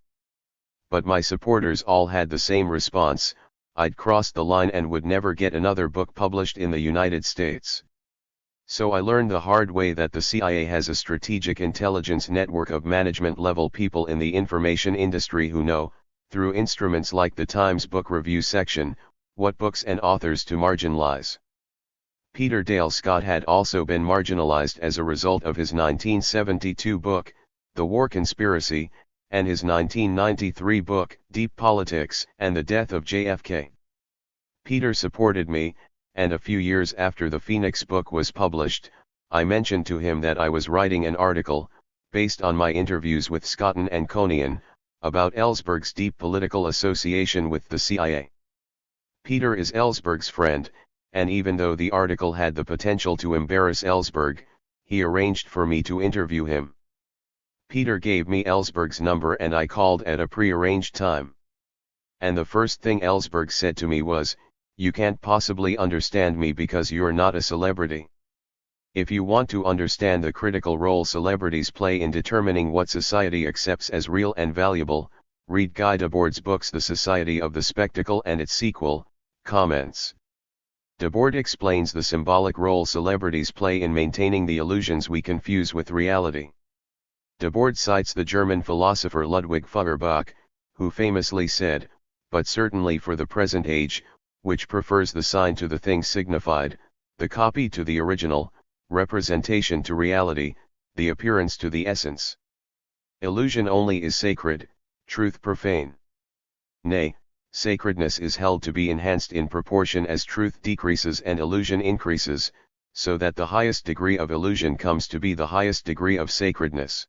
But my supporters all had the same response: I'd crossed the line and would never get another book published in the United States. So I learned the hard way that the CIA has a strategic intelligence network of management-level people in the information industry who know, through instruments like the Times Book Review section, what books and authors to marginalize. Peter Dale Scott had also been marginalized as a result of his 1972 book, The War Conspiracy, and his 1993 book, Deep Politics and the Death of JFK. Peter supported me, and a few years after the Phoenix book was published, I mentioned to him that I was writing an article, based on my interviews with Scotton and Conian, about Ellsberg's deep political association with the CIA. Peter is Ellsberg's friend, and even though the article had the potential to embarrass Ellsberg, he arranged for me to interview him. Peter gave me Ellsberg's number and I called at a pre-arranged time. And the first thing Ellsberg said to me was, "You can't possibly understand me because you're not a celebrity. If you want to understand the critical role celebrities play in determining what society accepts as real and valuable, read Guy Debord's books The Society of the Spectacle and its sequel, Comments." Debord explains the symbolic role celebrities play in maintaining the illusions we confuse with reality. Debord cites the German philosopher Ludwig Feuerbach, who famously said, "But certainly for the present age, which prefers the sign to the thing signified, the copy to the original, representation to reality, the appearance to the essence. Illusion only is sacred, truth profane. Nay, sacredness is held to be enhanced in proportion as truth decreases and illusion increases, so that the highest degree of illusion comes to be the highest degree of sacredness."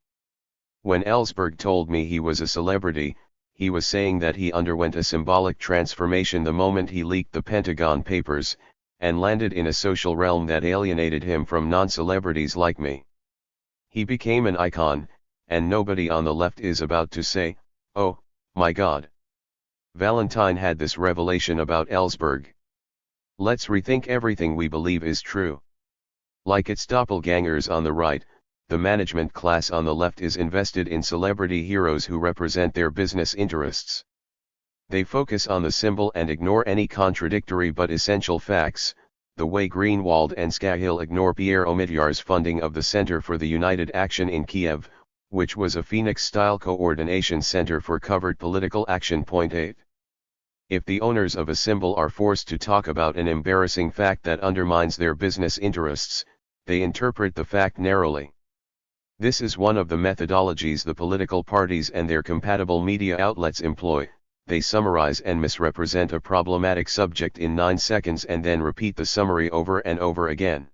When Ellsberg told me he was a celebrity, he was saying that he underwent a symbolic transformation the moment he leaked the Pentagon Papers, and landed in a social realm that alienated him from non-celebrities like me. He became an icon, and nobody on the left is about to say, "Oh, my God." Valentine had this revelation about Ellsberg. Let's rethink everything we believe is true. Like its doppelgangers on the right, the management class on the left is invested in celebrity heroes who represent their business interests. They focus on the symbol and ignore any contradictory but essential facts, the way Greenwald and Scahill ignore Pierre Omidyar's funding of the Center for the United Action in Kiev, which was a Phoenix-style coordination center for covert political action. Point 8. If the owners of a symbol are forced to talk about an embarrassing fact that undermines their business interests, they interpret the fact narrowly. This is one of the methodologies the political parties and their compatible media outlets employ. They summarize and misrepresent a problematic subject in 9 seconds and then repeat the summary over and over again.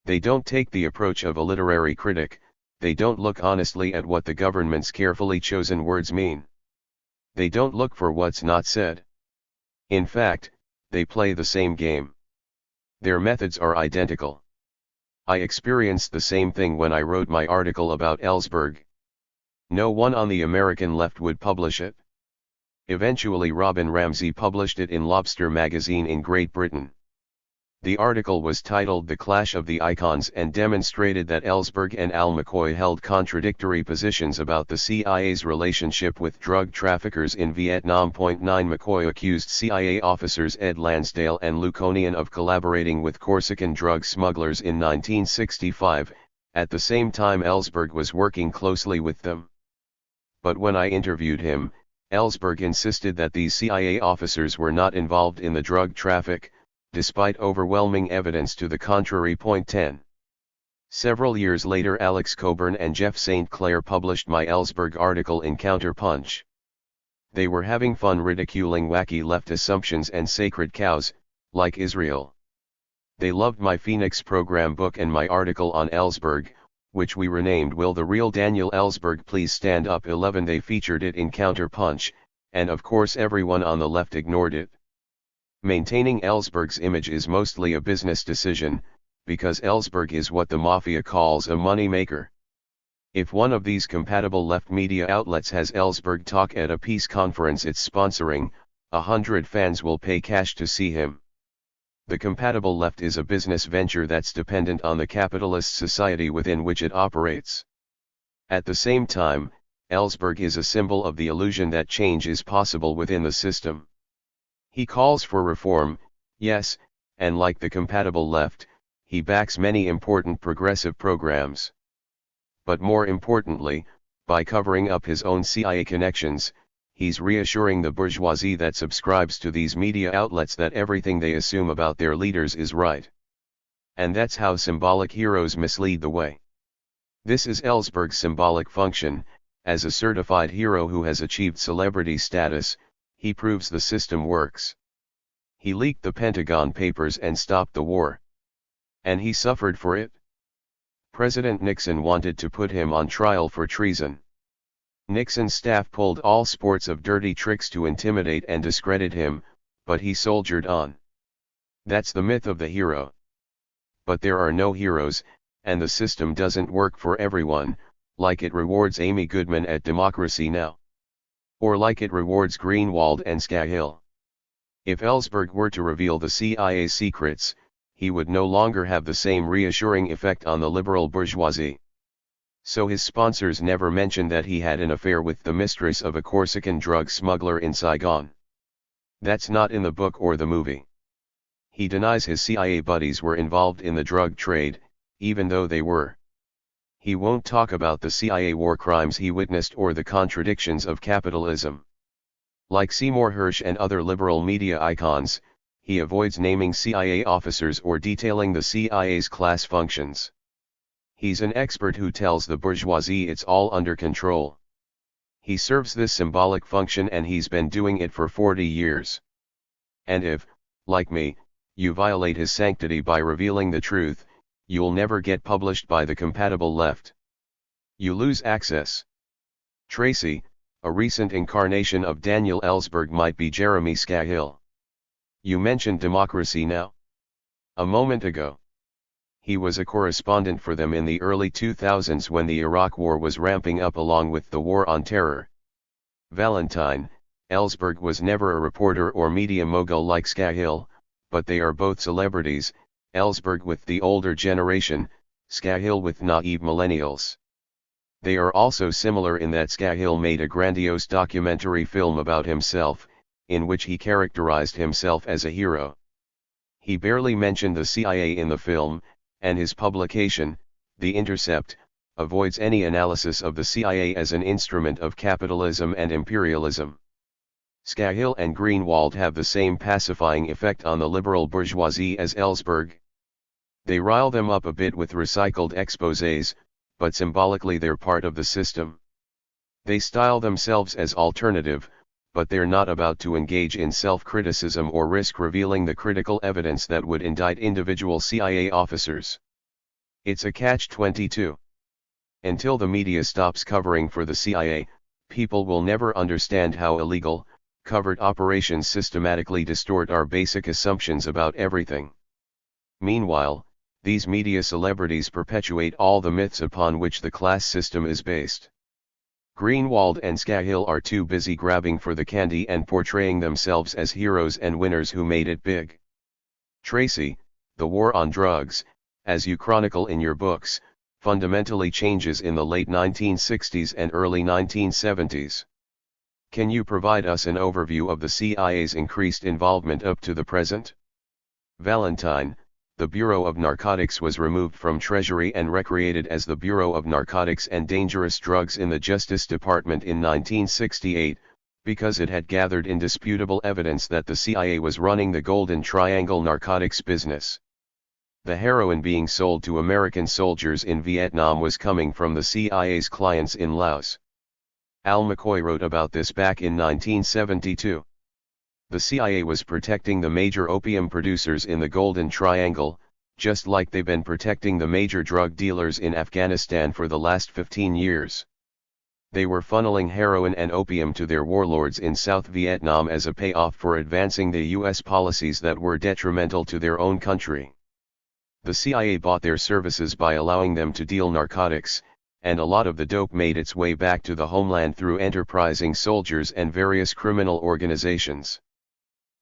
They don't take the approach of a literary critic. They don't look honestly at what the government's carefully chosen words mean. They don't look for what's not said. In fact, they play the same game. Their methods are identical. I experienced the same thing when I wrote my article about Ellsberg. No one on the American left would publish it. Eventually Robin Ramsey published it in Lobster magazine in Great Britain. The article was titled "The Clash of the Icons" and demonstrated that Ellsberg and Al-McCoy held contradictory positions about the CIA's relationship with drug traffickers in Vietnam. 9 McCoy accused CIA officers Ed Lansdale and Luconian of collaborating with Corsican drug smugglers in 1965, at the same time Ellsberg was working closely with them. But when I interviewed him, Ellsberg insisted that these CIA officers were not involved in the drug traffic, despite overwhelming evidence to the contrary. 10. Several years later Alex Coburn and Jeff St. Clair published my Ellsberg article in Counterpunch. They were having fun ridiculing wacky left assumptions and sacred cows, like Israel. They loved my Phoenix program book and my article on Ellsberg, which we renamed "Will the Real Daniel Ellsberg Please Stand Up?" 11. They featured it in Counterpunch, and of course everyone on the left ignored it. Maintaining Ellsberg's image is mostly a business decision, because Ellsberg is what the mafia calls a money maker. If one of these compatible left media outlets has Ellsberg talk at a peace conference it's sponsoring, 100 fans will pay cash to see him. The compatible left is a business venture that's dependent on the capitalist society within which it operates. At the same time, Ellsberg is a symbol of the illusion that change is possible within the system. He calls for reform, yes, and like the compatible left, he backs many important progressive programs. But more importantly, by covering up his own CIA connections, he's reassuring the bourgeoisie that subscribes to these media outlets that everything they assume about their leaders is right. And that's how symbolic heroes mislead the way. This is Ellsberg's symbolic function. As a certified hero who has achieved celebrity status, he proves the system works. He leaked the Pentagon Papers and stopped the war. And he suffered for it. President Nixon wanted to put him on trial for treason. Nixon's staff pulled all sorts of dirty tricks to intimidate and discredit him, but he soldiered on. That's the myth of the hero. But there are no heroes, and the system doesn't work for everyone, like it rewards Amy Goodman at Democracy Now! Or like it rewards Greenwald and Scahill. If Ellsberg were to reveal the CIA secrets, he would no longer have the same reassuring effect on the liberal bourgeoisie. So his sponsors never mentioned that he had an affair with the mistress of a Corsican drug smuggler in Saigon. That's not in the book or the movie. He denies his CIA buddies were involved in the drug trade, even though they were. He won't talk about the CIA war crimes he witnessed or the contradictions of capitalism. Like Seymour Hersh and other liberal media icons, he avoids naming CIA officers or detailing the CIA's class functions. He's an expert who tells the bourgeoisie it's all under control. He serves this symbolic function and he's been doing it for 40 years. And if, like me, you violate his sanctity by revealing the truth, you'll never get published by the compatible left. You lose access. Tracy, a recent incarnation of Daniel Ellsberg might be Jeremy Scahill. You mentioned Democracy Now! A moment ago. He was a correspondent for them in the early 2000s when the Iraq War was ramping up along with the War on Terror. Valentine, Ellsberg was never a reporter or media mogul like Scahill, but they are both celebrities, Ellsberg with the older generation, Scahill with naive millennials. They are also similar in that Scahill made a grandiose documentary film about himself, in which he characterized himself as a hero. He barely mentioned the CIA in the film, and his publication, The Intercept, avoids any analysis of the CIA as an instrument of capitalism and imperialism. Scahill and Greenwald have the same pacifying effect on the liberal bourgeoisie as Ellsberg. They rile them up a bit with recycled exposés, but symbolically they're part of the system. They style themselves as alternative, but they're not about to engage in self-criticism or risk revealing the critical evidence that would indict individual CIA officers. It's a catch-22. Until the media stops covering for the CIA, people will never understand how illegal, covert operations systematically distort our basic assumptions about everything. Meanwhile, these media celebrities perpetuate all the myths upon which the class system is based. Greenwald and Scahill are too busy grabbing for the candy and portraying themselves as heroes and winners who made it big. Tracy, The war on drugs, as you chronicle in your books, fundamentally changes in the late 1960s and early 1970s. Can you provide us an overview of the CIA's increased involvement up to the present? Valentine, the Bureau of Narcotics was removed from Treasury and recreated as the Bureau of Narcotics and Dangerous Drugs in the Justice Department in 1968, because it had gathered indisputable evidence that the CIA was running the Golden Triangle narcotics business. The heroin being sold to American soldiers in Vietnam was coming from the CIA's clients in Laos. Al McCoy wrote about this back in 1972. The CIA was protecting the major opium producers in the Golden Triangle, just like they've been protecting the major drug dealers in Afghanistan for the last 15 years. They were funneling heroin and opium to their warlords in South Vietnam as a payoff for advancing the U.S. policies that were detrimental to their own country. The CIA bought their services by allowing them to deal narcotics, and a lot of the dope made its way back to the homeland through enterprising soldiers and various criminal organizations.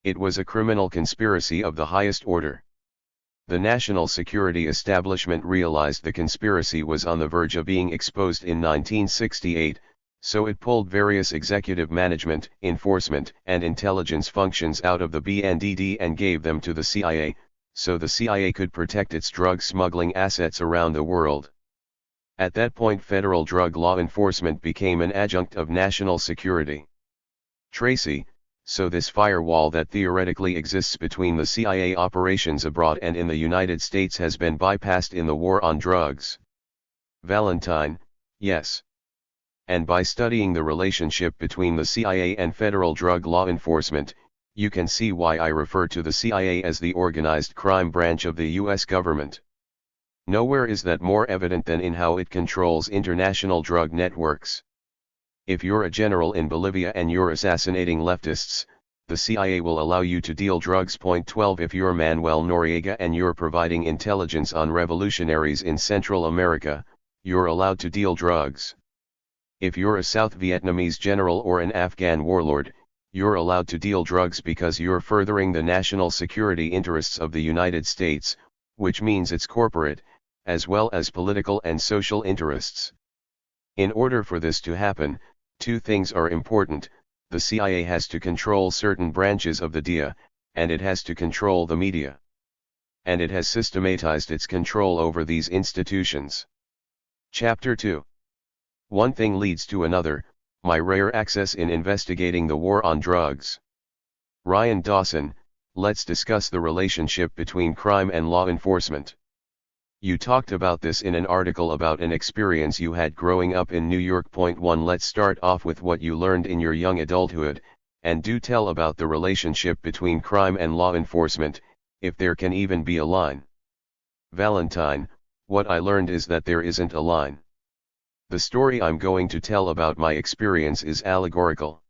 It was a criminal conspiracy of the highest order. The national security establishment realized the conspiracy was on the verge of being exposed in 1968, so it pulled various executive management, enforcement, and intelligence functions out of the BNDD and gave them to the CIA, so the CIA could protect its drug smuggling assets around the world. At that point, federal drug law enforcement became an adjunct of national security. Tracy, so this firewall that theoretically exists between the CIA operations abroad and in the United States has been bypassed in the war on drugs. Valentine, yes. And by studying the relationship between the CIA and federal drug law enforcement, you can see why I refer to the CIA as the organized crime branch of the US government. Nowhere is that more evident than in how it controls international drug networks. If you're a general in Bolivia and you're assassinating leftists, the CIA will allow you to deal drugs. 12 If you're Manuel Noriega and you're providing intelligence on revolutionaries in Central America, you're allowed to deal drugs. If you're a South Vietnamese general or an Afghan warlord, you're allowed to deal drugs because you're furthering the national security interests of the United States, which means its corporate, as well as political and social interests. In order for this to happen, two things are important: the CIA has to control certain branches of the DIA, and it has to control the media. And it has systematized its control over these institutions. Chapter 2. One thing leads to another, my rare access in investigating the war on drugs. Ryan Dawson, let's discuss the relationship between crime and law enforcement. You talked about this in an article about an experience you had growing up in New York. 1 Let's start off with what you learned in your young adulthood, and do tell about the relationship between crime and law enforcement, if there can even be a line. Valentine, what I learned is that there isn't a line. The story I'm going to tell about my experience is allegorical.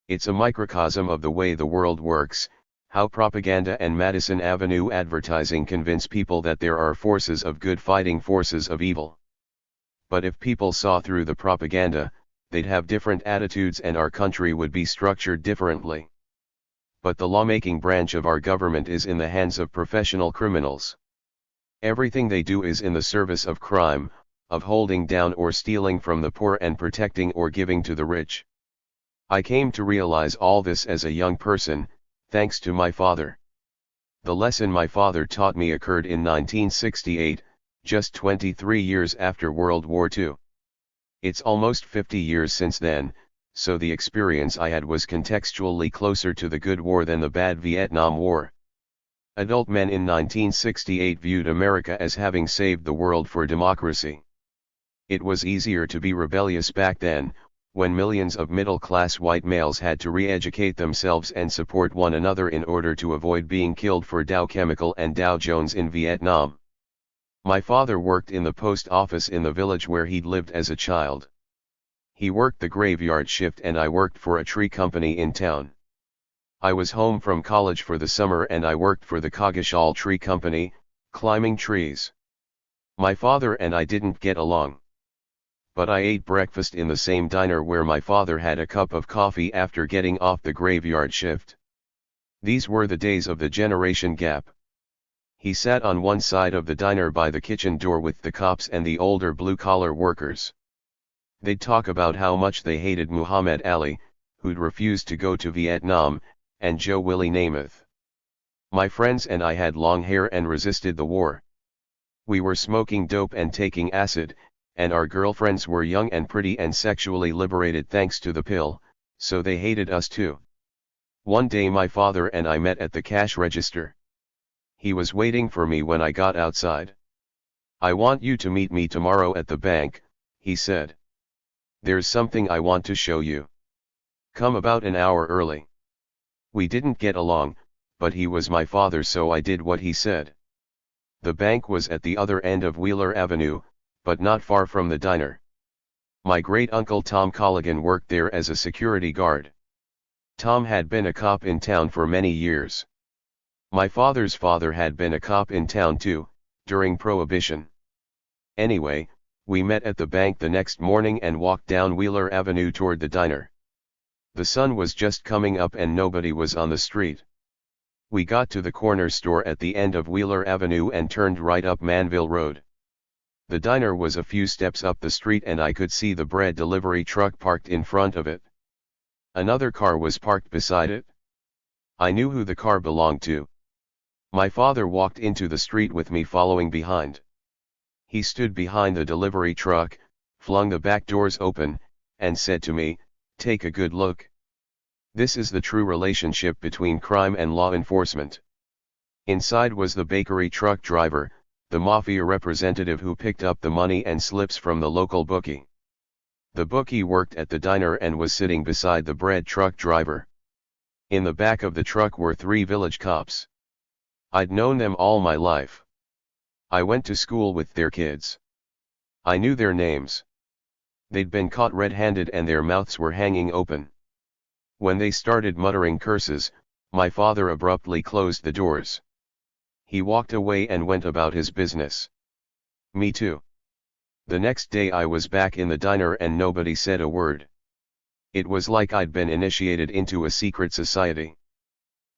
It's a microcosm of the way the world works, how propaganda and Madison Avenue advertising convince people that there are forces of good fighting forces of evil. But if people saw through the propaganda, they'd have different attitudes and our country would be structured differently. But the lawmaking branch of our government is in the hands of professional criminals. Everything they do is in the service of crime, of holding down or stealing from the poor and protecting or giving to the rich. I came to realize all this as a young person, thanks to my father. The lesson my father taught me occurred in 1968, just 23 years after World War II. It's almost 50 years since then, so the experience I had was contextually closer to the good war than the bad Vietnam War. Adult men in 1968 viewed America as having saved the world for democracy. It was easier to be rebellious back then, when millions of middle-class white males had to re-educate themselves and support one another in order to avoid being killed for Dow Chemical and Dow Jones in Vietnam. My father worked in the post office in the village where he'd lived as a child. He worked the graveyard shift and I worked for a tree company in town. I was home from college for the summer and I worked for the Coggeshall Tree Company, climbing trees. My father and I didn't get along. But I ate breakfast in the same diner where my father had a cup of coffee after getting off the graveyard shift. These were the days of the generation gap. He sat on one side of the diner by the kitchen door with the cops and the older blue-collar workers. They'd talk about how much they hated Muhammad Ali, who'd refused to go to Vietnam, and Joe Willie Namath. My friends and I had long hair and resisted the war. We were smoking dope and taking acid, and our girlfriends were young and pretty and sexually liberated thanks to the pill, so they hated us too. One day my father and I met at the cash register. He was waiting for me when I got outside. "I want you to meet me tomorrow at the bank," he said. "There's something I want to show you. Come about an hour early." We didn't get along, but he was my father, so I did what he said. The bank was at the other end of Wheeler Avenue, but not far from the diner. My great-uncle Tom Colligan worked there as a security guard. Tom had been a cop in town for many years. My father's father had been a cop in town too, during Prohibition. Anyway, we met at the bank the next morning and walked down Wheeler Avenue toward the diner. The sun was just coming up and nobody was on the street. We got to the corner store at the end of Wheeler Avenue and turned right up Manville Road. The diner was a few steps up the street and I could see the bread delivery truck parked in front of it. Another car was parked beside it. I knew who the car belonged to. My father walked into the street with me following behind. He stood behind the delivery truck, flung the back doors open, and said to me, "Take a good look. This is the true relationship between crime and law enforcement." Inside was the bakery truck driver, the mafia representative who picked up the money and slips from the local bookie. The bookie worked at the diner and was sitting beside the bread truck driver. In the back of the truck were 3 village cops. I'd known them all my life. I went to school with their kids. I knew their names. They'd been caught red-handed and their mouths were hanging open. When they started muttering curses, my father abruptly closed the doors. He walked away and went about his business. Me too. The next day I was back in the diner and nobody said a word. It was like I'd been initiated into a secret society.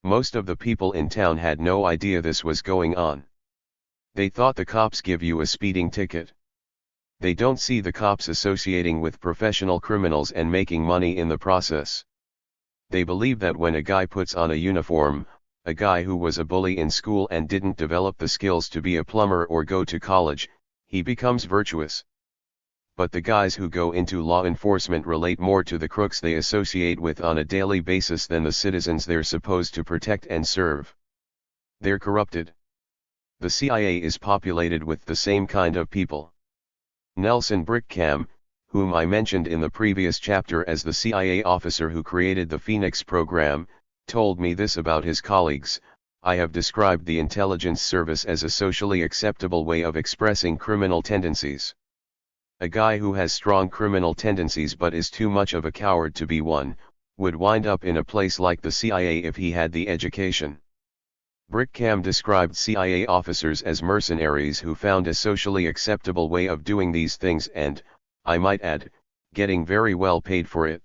Most of the people in town had no idea this was going on. They thought the cops give you a speeding ticket. They don't see the cops associating with professional criminals and making money in the process. They believe that when a guy puts on a uniform, a guy who was a bully in school and didn't develop the skills to be a plumber or go to college, he becomes virtuous. But the guys who go into law enforcement relate more to the crooks they associate with on a daily basis than the citizens they're supposed to protect and serve. They're corrupted. The CIA is populated with the same kind of people. Nelson Brickham, whom I mentioned in the previous chapter as the CIA officer who created the Phoenix program, told me this about his colleagues. "I have described the intelligence service as a socially acceptable way of expressing criminal tendencies. A guy who has strong criminal tendencies but is too much of a coward to be one, would wind up in a place like the CIA if he had the education." Brickham described CIA officers as mercenaries who found a socially acceptable way of doing these things and, I might add, getting very well paid for it.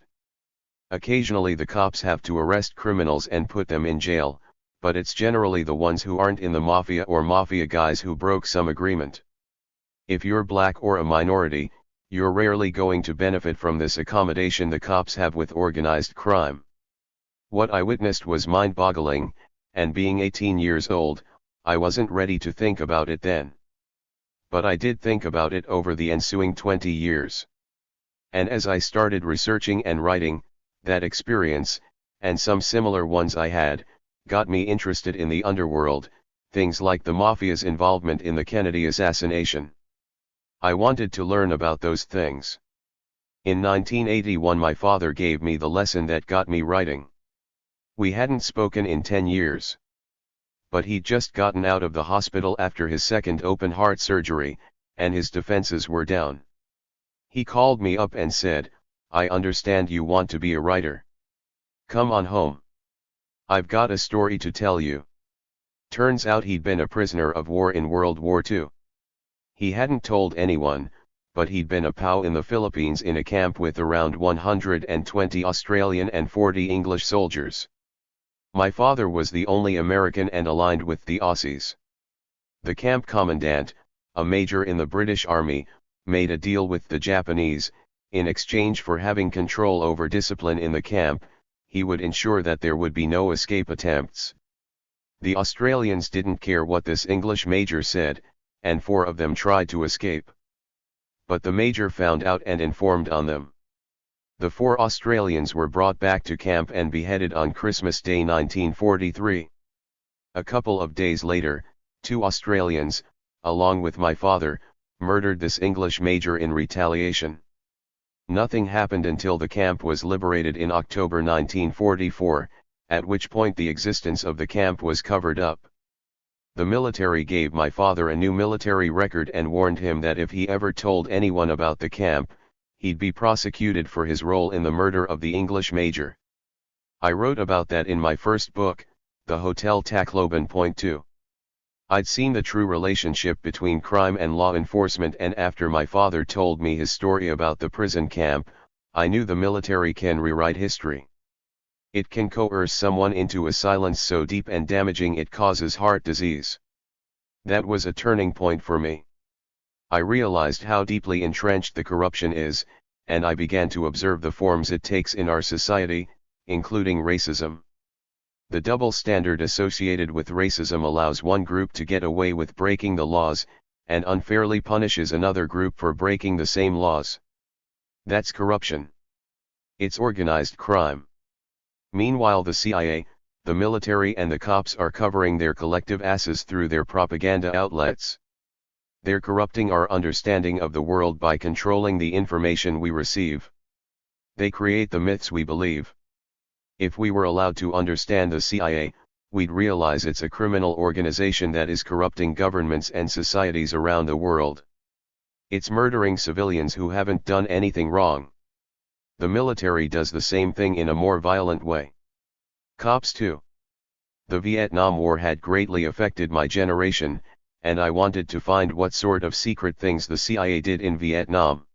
Occasionally the cops have to arrest criminals and put them in jail, but it's generally the ones who aren't in the mafia or mafia guys who broke some agreement. If you're black or a minority, you're rarely going to benefit from this accommodation the cops have with organized crime. What I witnessed was mind-boggling, and being 18 years old, I wasn't ready to think about it then. But I did think about it over the ensuing 20 years. And as I started researching and writing, that experience, and some similar ones I had, got me interested in the underworld, things like the mafia's involvement in the Kennedy assassination. I wanted to learn about those things. In 1981 my father gave me the lesson that got me writing. We hadn't spoken in 10 years. But he'd just gotten out of the hospital after his second open heart surgery, and his defenses were down. He called me up and said, "I understand you want to be a writer. Come on home. I've got a story to tell you." Turns out he'd been a prisoner of war in World War II. He hadn't told anyone, but he'd been a POW in the Philippines in a camp with around 120 Australian and 40 English soldiers. My father was the only American and aligned with the Aussies. The camp commandant, a major in the British Army, made a deal with the Japanese. In exchange for having control over discipline in the camp, he would ensure that there would be no escape attempts. The Australians didn't care what this English major said, and 4 of them tried to escape. But the major found out and informed on them. The 4 Australians were brought back to camp and beheaded on Christmas Day 1943. A couple of days later, 2 Australians, along with my father, murdered this English major in retaliation. Nothing happened until the camp was liberated in October 1944, at which point the existence of the camp was covered up. The military gave my father a new military record and warned him that if he ever told anyone about the camp, he'd be prosecuted for his role in the murder of the English major. I wrote about that in my first book, The Hotel Tacloban. Point 2. I'd seen the true relationship between crime and law enforcement, and after my father told me his story about the prison camp, I knew the military can rewrite history. It can coerce someone into a silence so deep and damaging it causes heart disease. That was a turning point for me. I realized how deeply entrenched the corruption is, and I began to observe the forms it takes in our society, including racism. The double standard associated with racism allows one group to get away with breaking the laws, and unfairly punishes another group for breaking the same laws. That's corruption. It's organized crime. Meanwhile, the CIA, the military and the cops are covering their collective asses through their propaganda outlets. They're corrupting our understanding of the world by controlling the information we receive. They create the myths we believe. If we were allowed to understand the CIA, we'd realize it's a criminal organization that is corrupting governments and societies around the world. It's murdering civilians who haven't done anything wrong. The military does the same thing in a more violent way. Cops too. The Vietnam War had greatly affected my generation, and I wanted to find what sort of secret things the CIA did in Vietnam.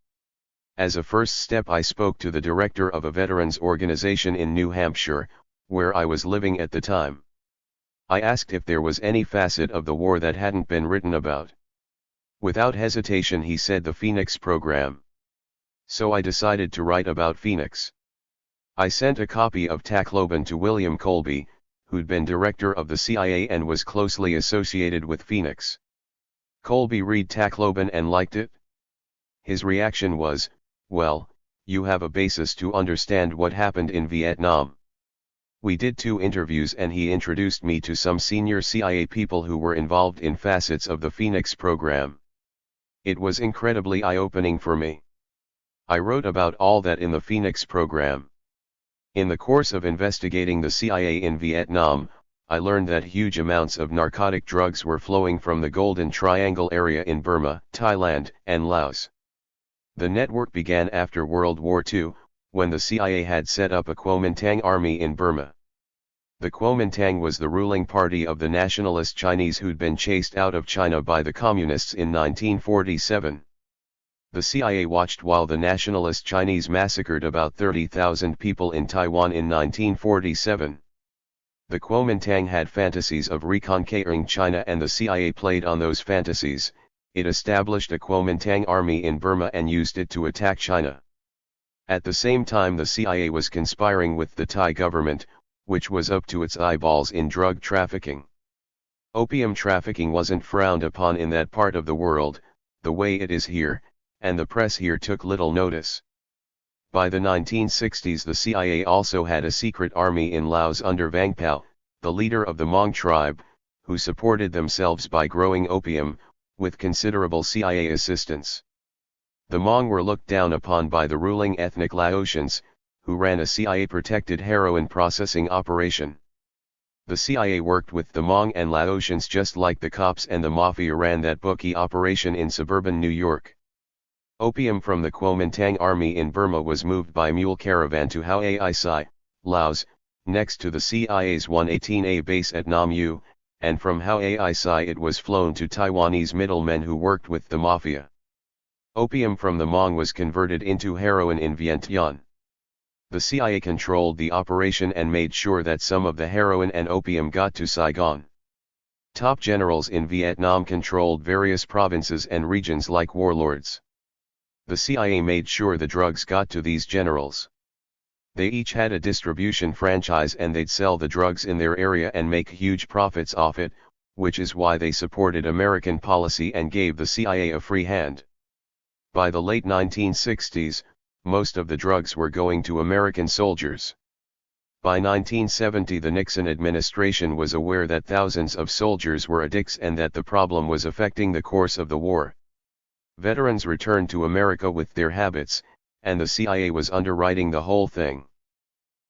As a first step, I spoke to the director of a veterans organization in New Hampshire, where I was living at the time. I asked if there was any facet of the war that hadn't been written about. Without hesitation, he said the Phoenix program. So I decided to write about Phoenix. I sent a copy of Tacloban to William Colby, who'd been director of the CIA and was closely associated with Phoenix. Colby read Tacloban and liked it. His reaction was, "Well, you have a basis to understand what happened in Vietnam." We did 2 interviews and he introduced me to some senior CIA people who were involved in facets of the Phoenix program. It was incredibly eye-opening for me. I wrote about all that in the Phoenix program. In the course of investigating the CIA in Vietnam, I learned that huge amounts of narcotic drugs were flowing from the Golden Triangle area in Burma, Thailand, and Laos. The network began after World War II, when the CIA had set up a Kuomintang army in Burma. The Kuomintang was the ruling party of the nationalist Chinese who'd been chased out of China by the communists in 1947. The CIA watched while the nationalist Chinese massacred about 30,000 people in Taiwan in 1947. The Kuomintang had fantasies of reconquering China and the CIA played on those fantasies. It established a Kuomintang army in Burma and used it to attack China. At the same time, the CIA was conspiring with the Thai government, which was up to its eyeballs in drug trafficking. Opium trafficking wasn't frowned upon in that part of the world, the way it is here, and the press here took little notice. By the 1960s, the CIA also had a secret army in Laos under Vang Pao, the leader of the Hmong tribe, who supported themselves by growing opium, with considerable CIA assistance. The Hmong were looked down upon by the ruling ethnic Laotians, who ran a CIA-protected heroin processing operation. The CIA worked with the Hmong and Laotians just like the cops and the mafia ran that bookie operation in suburban New York. Opium from the Kuomintang army in Burma was moved by mule caravan to Hua Sai, Laos, next to the CIA's 118A base at Nam U, and from Hua Sai it was flown to Taiwanese middlemen who worked with the mafia. Opium from the Hmong was converted into heroin in Vientiane. The CIA controlled the operation and made sure that some of the heroin and opium got to Saigon. Top generals in Vietnam controlled various provinces and regions like warlords. The CIA made sure the drugs got to these generals. They each had a distribution franchise and they'd sell the drugs in their area and make huge profits off it, which is why they supported American policy and gave the CIA a free hand. By the late 1960s, most of the drugs were going to American soldiers. By 1970 the Nixon administration was aware that thousands of soldiers were addicts and that the problem was affecting the course of the war. Veterans returned to America with their habits, and the CIA was underwriting the whole thing.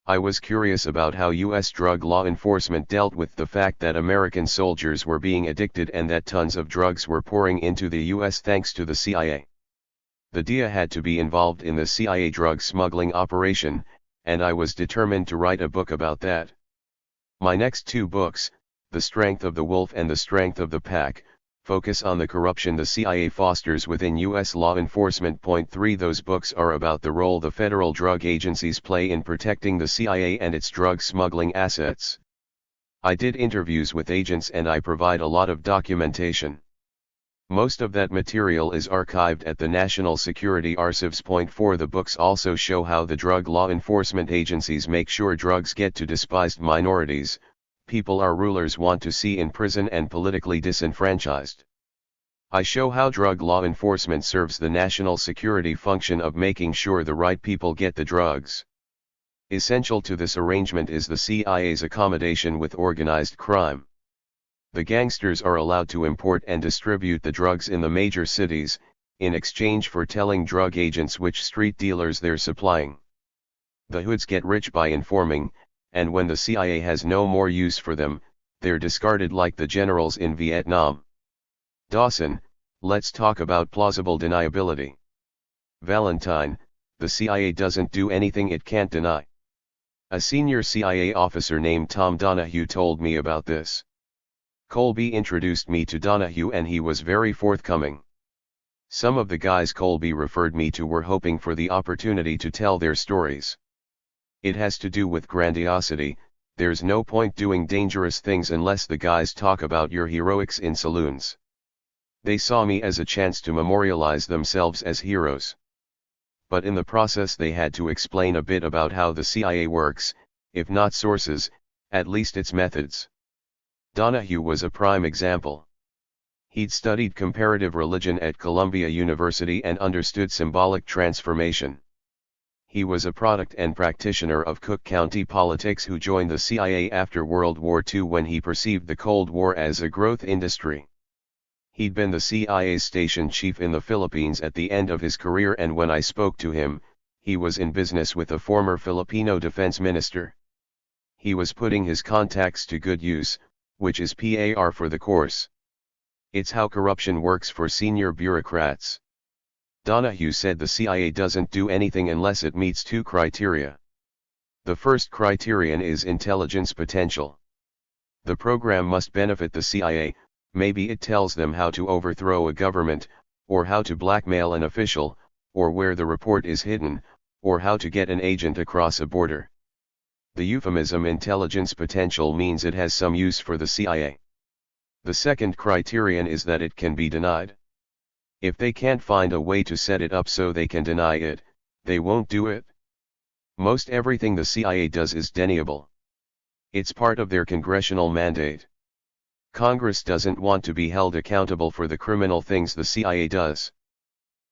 I was curious about how U.S. drug law enforcement dealt with the fact that American soldiers were being addicted and that tons of drugs were pouring into the U.S. thanks to the CIA. The DEA had to be involved in the CIA drug smuggling operation, and I was determined to write a book about that. My next two books, The Strength of the Wolf and The Strength of the Pack, focus on the corruption the CIA fosters within U.S. law enforcement. Point 3 Those books are about the role the federal drug agencies play in protecting the CIA and its drug smuggling assets. I did interviews with agents and I provide a lot of documentation. Most of that material is archived at the National Security Archives. Point 4 The books also show how the drug law enforcement agencies make sure drugs get to despised minorities, people our rulers want to see in prison and politically disenfranchised. I show how drug law enforcement serves the national security function of making sure the right people get the drugs. Essential to this arrangement is the CIA's accommodation with organized crime. The gangsters are allowed to import and distribute the drugs in the major cities, in exchange for telling drug agents which street dealers they're supplying. The hoods get rich by informing, and when the CIA has no more use for them, they're discarded like the generals in Vietnam. Dawson, let's talk about plausible deniability. Valentine, the CIA doesn't do anything it can't deny. A senior CIA officer named Tom Donahue told me about this. Colby introduced me to Donahue and he was very forthcoming. Some of the guys Colby referred me to were hoping for the opportunity to tell their stories. It has to do with grandiosity. There's no point doing dangerous things unless the guys talk about your heroics in saloons. They saw me as a chance to memorialize themselves as heroes. But in the process they had to explain a bit about how the CIA works, if not sources, at least its methods. Donahue was a prime example. He'd studied comparative religion at Columbia University and understood symbolic transformation. He was a product and practitioner of Cook County politics who joined the CIA after World War II when he perceived the Cold War as a growth industry. He'd been the CIA's station chief in the Philippines at the end of his career, and when I spoke to him, he was in business with a former Filipino defense minister. He was putting his contacts to good use, which is PAR for the course. It's how corruption works for senior bureaucrats. Donahue said the CIA doesn't do anything unless it meets two criteria. The first criterion is intelligence potential. The program must benefit the CIA, maybe it tells them how to overthrow a government, or how to blackmail an official, or where the report is hidden, or how to get an agent across a border. The euphemism intelligence potential means it has some use for the CIA. The second criterion is that it can be denied. If they can't find a way to set it up so they can deny it, they won't do it. Most everything the CIA does is deniable. It's part of their congressional mandate. Congress doesn't want to be held accountable for the criminal things the CIA does.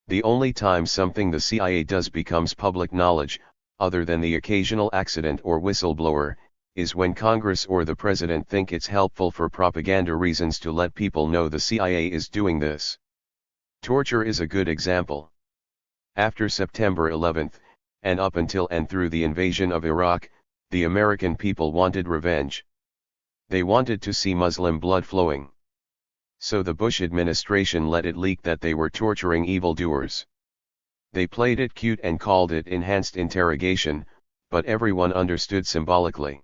The only time something the CIA does becomes public knowledge, other than the occasional accident or whistleblower, is when Congress or the President think it's helpful for propaganda reasons to let people know the CIA is doing this. Torture is a good example. After September 11, and up until and through the invasion of Iraq, the American people wanted revenge. They wanted to see Muslim blood flowing. So the Bush administration let it leak that they were torturing evildoers. They played it cute and called it enhanced interrogation, but everyone understood symbolically.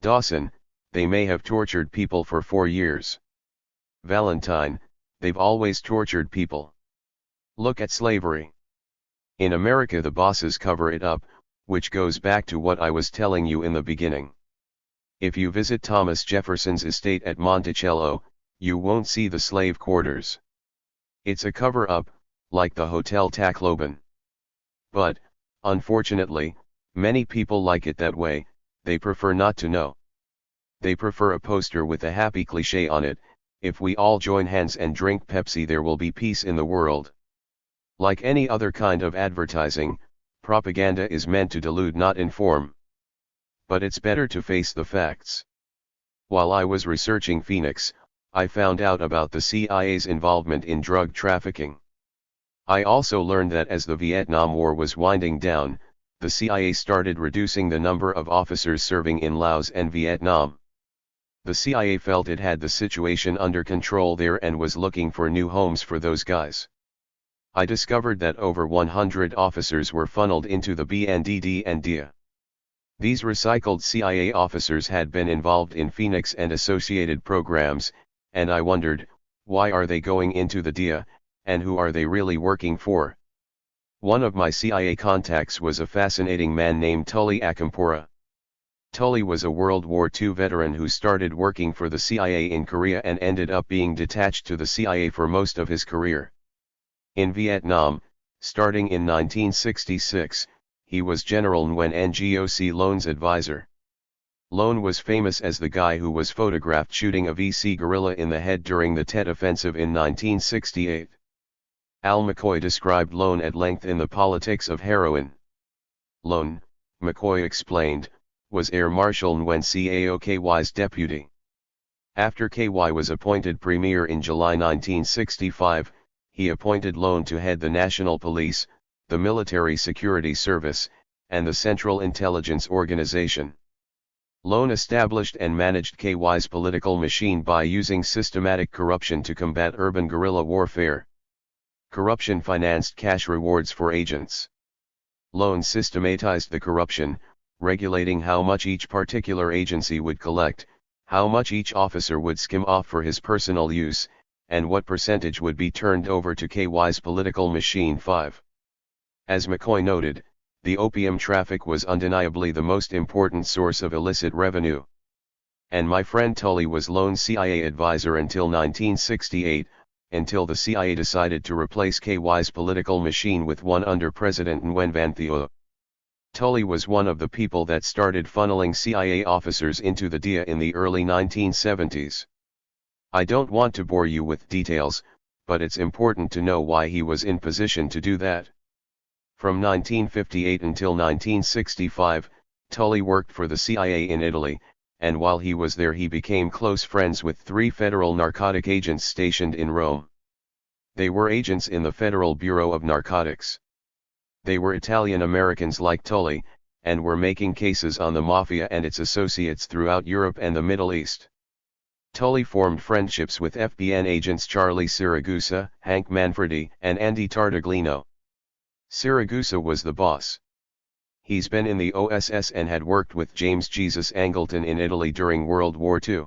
Dawson, they may have tortured people for 4 years. Valentine, they've always tortured people. Look at slavery. In America the bosses cover it up, which goes back to what I was telling you in the beginning. If you visit Thomas Jefferson's estate at Monticello, you won't see the slave quarters. It's a cover-up, like the Hotel Tacloban. But, unfortunately, many people like it that way. They prefer not to know. They prefer a poster with a happy cliché on it: if we all join hands and drink Pepsi, there will be peace in the world. Like any other kind of advertising, propaganda is meant to delude, not inform. But it's better to face the facts. While I was researching Phoenix, I found out about the CIA's involvement in drug trafficking. I also learned that as the Vietnam War was winding down, the CIA started reducing the number of officers serving in Laos and Vietnam. The CIA felt it had the situation under control there and was looking for new homes for those guys. I discovered that over 100 officers were funneled into the BNDD and DIA. These recycled CIA officers had been involved in Phoenix and associated programs, and I wondered, why are they going into the DIA, and who are they really working for? One of my CIA contacts was a fascinating man named Tully Akampora. Tully was a World War II veteran who started working for the CIA in Korea and ended up being detached to the CIA for most of his career. In Vietnam, starting in 1966, he was General Nguyen Ngoc Loan's advisor. Loan was famous as the guy who was photographed shooting a VC guerrilla in the head during the Tet Offensive in 1968. Al McCoy described Loan at length in The Politics of Heroin. Loan, McCoy explained, was Air Marshal Nguyen Caok's deputy. After KY was appointed premier in July 1965, he appointed Loan to head the National Police, the Military Security Service, and the Central Intelligence Organization. Loan established and managed KY's political machine by using systematic corruption to combat urban guerrilla warfare. Corruption financed cash rewards for agents. Loan systematized the corruption, regulating how much each particular agency would collect, how much each officer would skim off for his personal use, and what percentage would be turned over to KY's political machine. 5. As McCoy noted, the opium traffic was undeniably the most important source of illicit revenue. And my friend Tully was Loan's CIA advisor until 1968, until the CIA decided to replace KY's political machine with one under President Nguyen Van Thieu. Tully was one of the people that started funneling CIA officers into the DIA in the early 1970s. I don't want to bore you with details, but it's important to know why he was in position to do that. From 1958 until 1965, Tully worked for the CIA in Italy, and while he was there he became close friends with 3 federal narcotic agents stationed in Rome. They were agents in the Federal Bureau of Narcotics. They were Italian Americans like Tully, and were making cases on the Mafia and its associates throughout Europe and the Middle East. Tully formed friendships with FBN agents Charlie Siragusa, Hank Manfredi, and Andy Tartaglino. Siragusa was the boss. He's been in the OSS and had worked with James Jesus Angleton in Italy during World War II.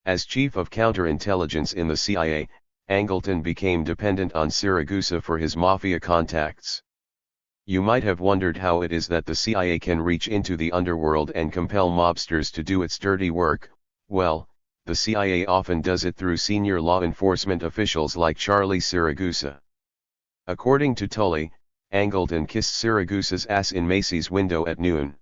As chief of counterintelligence in the CIA, Angleton became dependent on Siragusa for his Mafia contacts. You might have wondered how it is that the CIA can reach into the underworld and compel mobsters to do its dirty work. Well, the CIA often does it through senior law enforcement officials like Charlie Siragusa. According to Tully, Angleton kissed Siragusa's ass in Macy's window at noon.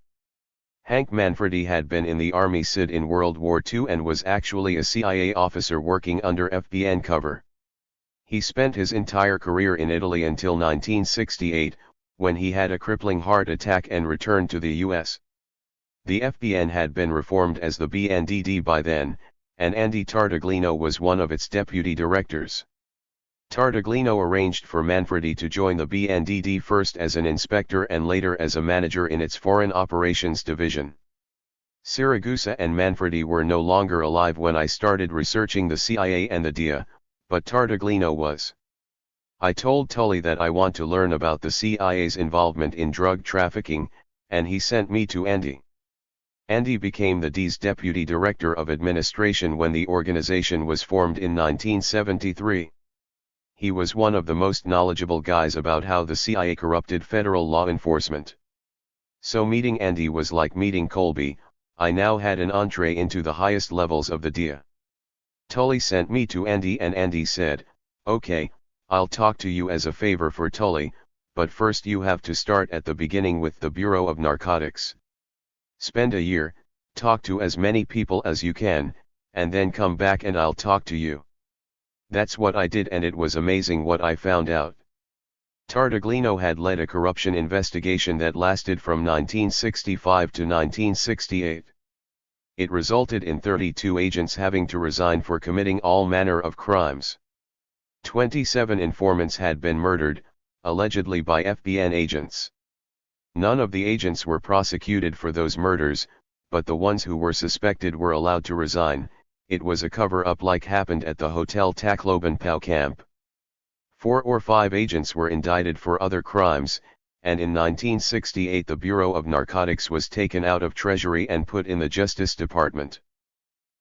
Hank Manfredi had been in the Army SID in World War II and was actually a CIA officer working under FBN cover. He spent his entire career in Italy until 1968, when he had a crippling heart attack and returned to the US. The FBN had been reformed as the BNDD by then, and Andy Tartaglino was one of its deputy directors. Tartaglino arranged for Manfredi to join the BNDD first as an inspector and later as a manager in its Foreign Operations Division. Siragusa and Manfredi were no longer alive when I started researching the CIA and the DIA, but Tartaglino was. I told Tully that I want to learn about the CIA's involvement in drug trafficking, and he sent me to Andy. Andy became the DIA's deputy director of administration when the organization was formed in 1973. He was one of the most knowledgeable guys about how the CIA corrupted federal law enforcement. So meeting Andy was like meeting Colby. I now had an entree into the highest levels of the DIA. Tully sent me to Andy and Andy said, "Okay, I'll talk to you as a favor for Tully, but first you have to start at the beginning with the Bureau of Narcotics. Spend a year, talk to as many people as you can, and then come back and I'll talk to you." That's what I did, and it was amazing what I found out. Tartaglino had led a corruption investigation that lasted from 1965 to 1968. It resulted in 32 agents having to resign for committing all manner of crimes. 27 informants had been murdered, allegedly by FBN agents. None of the agents were prosecuted for those murders, but the ones who were suspected were allowed to resign. It was a cover-up like happened at the Hotel Tacloban Pau camp. 4 or 5 agents were indicted for other crimes, and in 1968 the Bureau of Narcotics was taken out of Treasury and put in the Justice Department.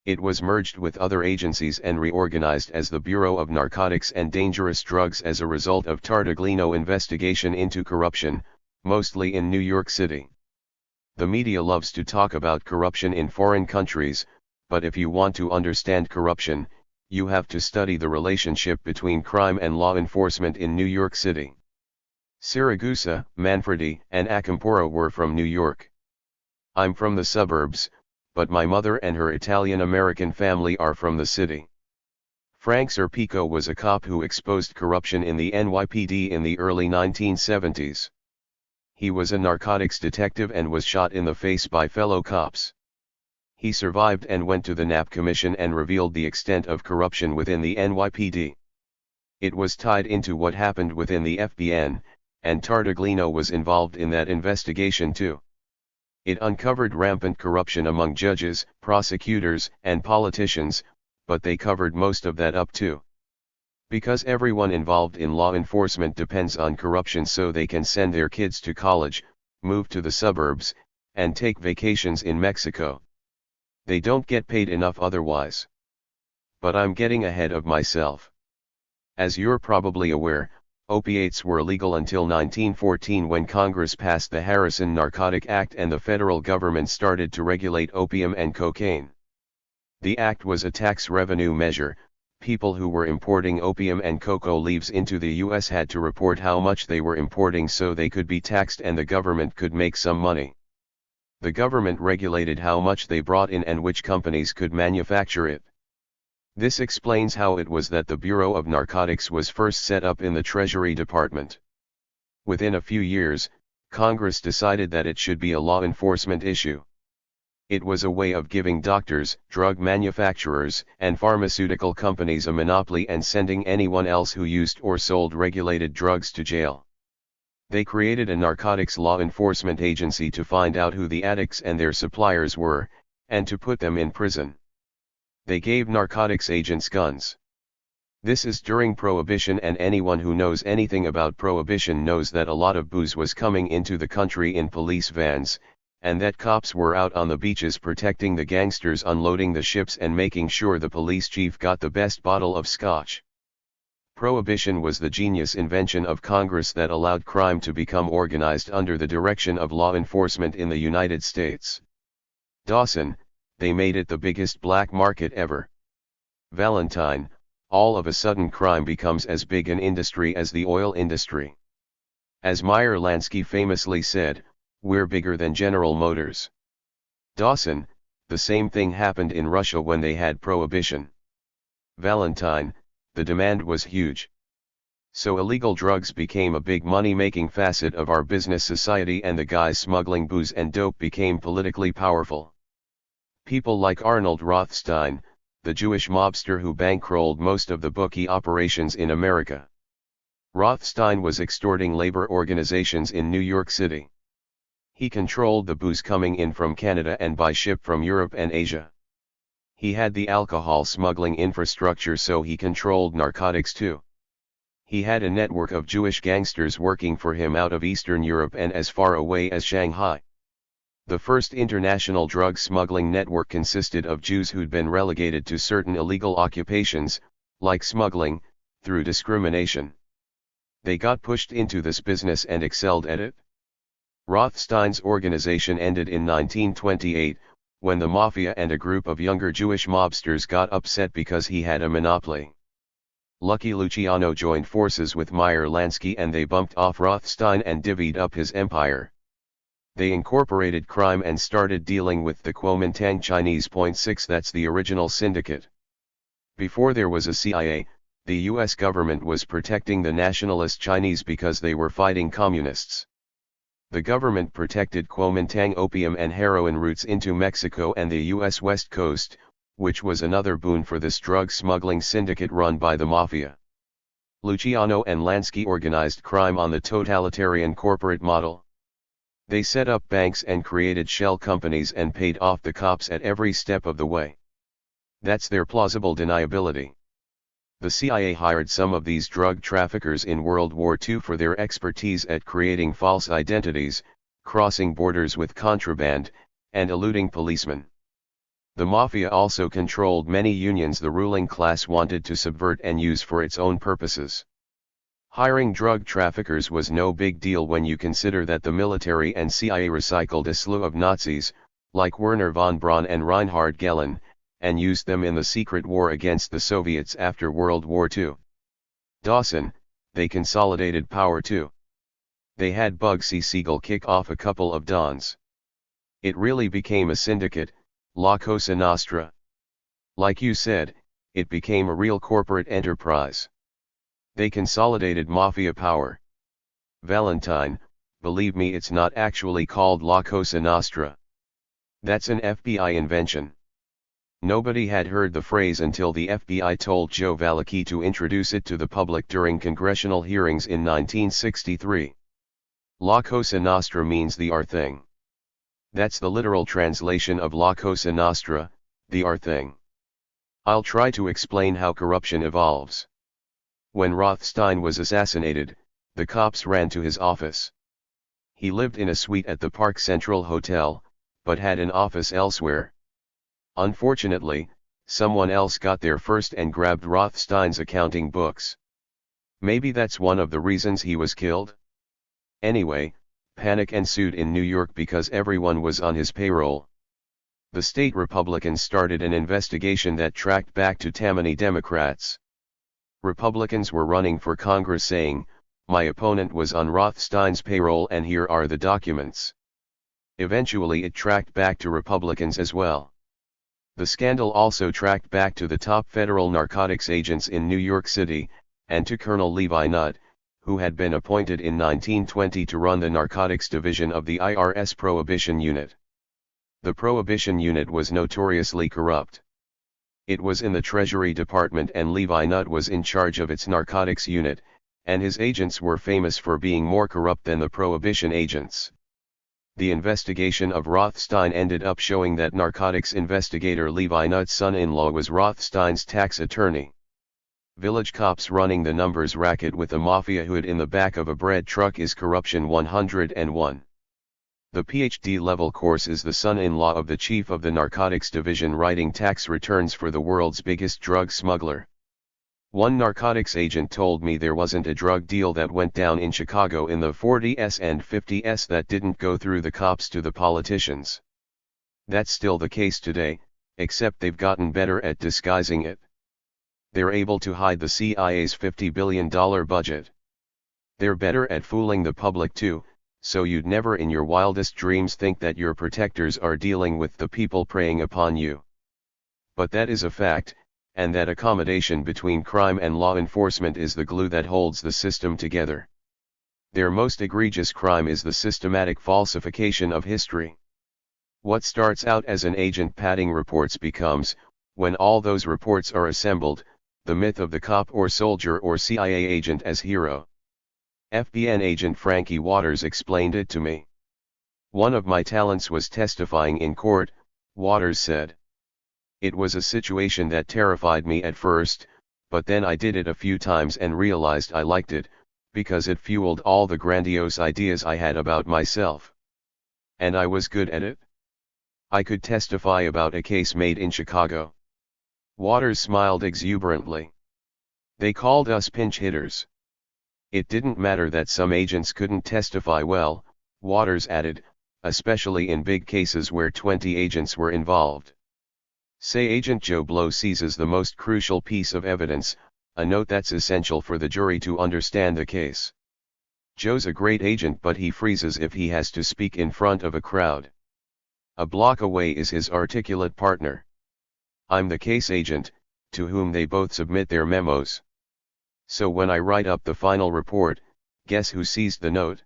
It was merged with other agencies and reorganized as the Bureau of Narcotics and Dangerous Drugs as a result of Tartaglino investigation into corruption, mostly in New York City. The media loves to talk about corruption in foreign countries, but if you want to understand corruption, you have to study the relationship between crime and law enforcement in New York City. Siragusa, Manfredi, and Acampora were from New York. I'm from the suburbs, but my mother and her Italian-American family are from the city. Frank Serpico was a cop who exposed corruption in the NYPD in the early 1970s. He was a narcotics detective and was shot in the face by fellow cops. He survived and went to the Knapp Commission and revealed the extent of corruption within the NYPD. It was tied into what happened within the FBN, and Tartaglino was involved in that investigation too. It uncovered rampant corruption among judges, prosecutors, and politicians, but they covered most of that up too. Because everyone involved in law enforcement depends on corruption so they can send their kids to college, move to the suburbs, and take vacations in Mexico. They don't get paid enough otherwise. But I'm getting ahead of myself. As you're probably aware, opiates were legal until 1914 when Congress passed the Harrison Narcotic Act and the federal government started to regulate opium and cocaine. The act was a tax revenue measure. People who were importing opium and cocoa leaves into the U.S. had to report how much they were importing so they could be taxed and the government could make some money. The government regulated how much they brought in and which companies could manufacture it. This explains how it was that the Bureau of Narcotics was first set up in the Treasury Department. Within a few years, Congress decided that it should be a law enforcement issue. It was a way of giving doctors, drug manufacturers, and pharmaceutical companies a monopoly and sending anyone else who used or sold regulated drugs to jail. They created a narcotics law enforcement agency to find out who the addicts and their suppliers were, and to put them in prison. They gave narcotics agents guns. This is during Prohibition, and anyone who knows anything about Prohibition knows that a lot of booze was coming into the country in police vans, and that cops were out on the beaches protecting the gangsters unloading the ships and making sure the police chief got the best bottle of scotch. Prohibition was the genius invention of Congress that allowed crime to become organized under the direction of law enforcement in the United States. Dawson, they made it the biggest black market ever. Valentine, all of a sudden crime becomes as big an industry as the oil industry. As Meyer Lansky famously said, we're bigger than General Motors. Dawson, the same thing happened in Russia when they had Prohibition. Valentine, the demand was huge. So illegal drugs became a big money-making facet of our business society, and the guys smuggling booze and dope became politically powerful. People like Arnold Rothstein, the Jewish mobster who bankrolled most of the bookie operations in America. Rothstein was extorting labor organizations in New York City. He controlled the booze coming in from Canada and by ship from Europe and Asia. He had the alcohol smuggling infrastructure, so he controlled narcotics too. He had a network of Jewish gangsters working for him out of Eastern Europe and as far away as Shanghai. The first international drug smuggling network consisted of Jews who'd been relegated to certain illegal occupations, like smuggling, through discrimination. They got pushed into this business and excelled at it. Rothstein's organization ended in 1928, when the mafia and a group of younger Jewish mobsters got upset because he had a monopoly. Lucky Luciano joined forces with Meyer Lansky and they bumped off Rothstein and divvied up his empire. They incorporated crime and started dealing with the Kuomintang Chinese .6, that's the original syndicate. Before there was a CIA, the US government was protecting the nationalist Chinese because they were fighting communists. The government protected Kuomintang opium and heroin routes into Mexico and the US West Coast, which was another boon for this drug smuggling syndicate run by the mafia. Luciano and Lansky organized crime on the totalitarian corporate model. They set up banks and created shell companies and paid off the cops at every step of the way. That's their plausible deniability. The CIA hired some of these drug traffickers in World War II for their expertise at creating false identities, crossing borders with contraband, and eluding policemen. The mafia also controlled many unions the ruling class wanted to subvert and use for its own purposes. Hiring drug traffickers was no big deal when you consider that the military and CIA recycled a slew of Nazis, like Werner von Braun and Reinhard Gehlen, and used them in the secret war against the Soviets after World War II. Dawson, they consolidated power too. They had Bugsy Siegel kick off a couple of dons. It really became a syndicate, La Cosa Nostra. Like you said, it became a real corporate enterprise. They consolidated mafia power. Valentine, believe me, it's not actually called La Cosa Nostra. That's an FBI invention. Nobody had heard the phrase until the FBI told Joe Valicki to introduce it to the public during congressional hearings in 1963. La Cosa Nostra means the our thing. That's the literal translation of La Cosa Nostra, the our thing. I'll try to explain how corruption evolves. When Rothstein was assassinated, the cops ran to his office. He lived in a suite at the Park Central Hotel, but had an office elsewhere. Unfortunately, someone else got there first and grabbed Rothstein's accounting books. Maybe that's one of the reasons he was killed? Anyway, panic ensued in New York because everyone was on his payroll. The state Republicans started an investigation that tracked back to Tammany Democrats. Republicans were running for Congress saying, "My opponent was on Rothstein's payroll and here are the documents." Eventually it tracked back to Republicans as well. The scandal also tracked back to the top federal narcotics agents in New York City, and to Colonel Levi Nutt, who had been appointed in 1920 to run the narcotics division of the IRS Prohibition Unit. The Prohibition Unit was notoriously corrupt. It was in the Treasury Department and Levi Nutt was in charge of its narcotics unit, and his agents were famous for being more corrupt than the Prohibition agents. The investigation of Rothstein ended up showing that narcotics investigator Levi Nutt's son-in-law was Rothstein's tax attorney. Village cops running the numbers racket with a mafia hood in the back of a bread truck is corruption 101. The PhD level course is the son-in-law of the chief of the narcotics division writing tax returns for the world's biggest drug smuggler. One narcotics agent told me there wasn't a drug deal that went down in Chicago in the 40s and 50s that didn't go through the cops to the politicians. That's still the case today, except they've gotten better at disguising it. They're able to hide the CIA's $50 billion budget. They're better at fooling the public too, so you'd never in your wildest dreams think that your protectors are dealing with the people preying upon you. But that is a fact, and that accommodation between crime and law enforcement is the glue that holds the system together. Their most egregious crime is the systematic falsification of history. What starts out as an agent padding reports becomes, when all those reports are assembled, the myth of the cop or soldier or CIA agent as hero. FBN agent Frankie Waters explained it to me. "One of my talents was testifying in court," Waters said. "It was a situation that terrified me at first, but then I did it a few times and realized I liked it, because it fueled all the grandiose ideas I had about myself. And I was good at it. I could testify about a case made in Chicago." Waters smiled exuberantly. "They called us pinch hitters. It didn't matter that some agents couldn't testify well," Waters added, especially in big cases where 20 agents were involved. Say Agent Joe Blow seizes the most crucial piece of evidence, a note that's essential for the jury to understand the case. Joe's a great agent, but he freezes if he has to speak in front of a crowd. A block away is his articulate partner. I'm the case agent, to whom they both submit their memos. So when I write up the final report, guess who seized the note?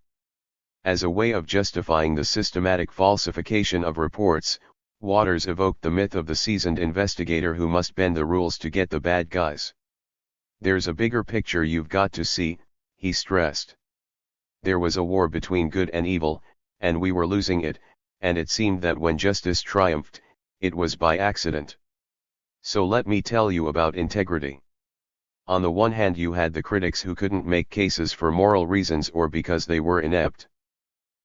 As a way of justifying the systematic falsification of reports, Waters evoked the myth of the seasoned investigator who must bend the rules to get the bad guys. There's a bigger picture you've got to see, he stressed. There was a war between good and evil, and we were losing it, and it seemed that when justice triumphed, it was by accident. So let me tell you about integrity. On the one hand, you had the critics who couldn't make cases for moral reasons or because they were inept.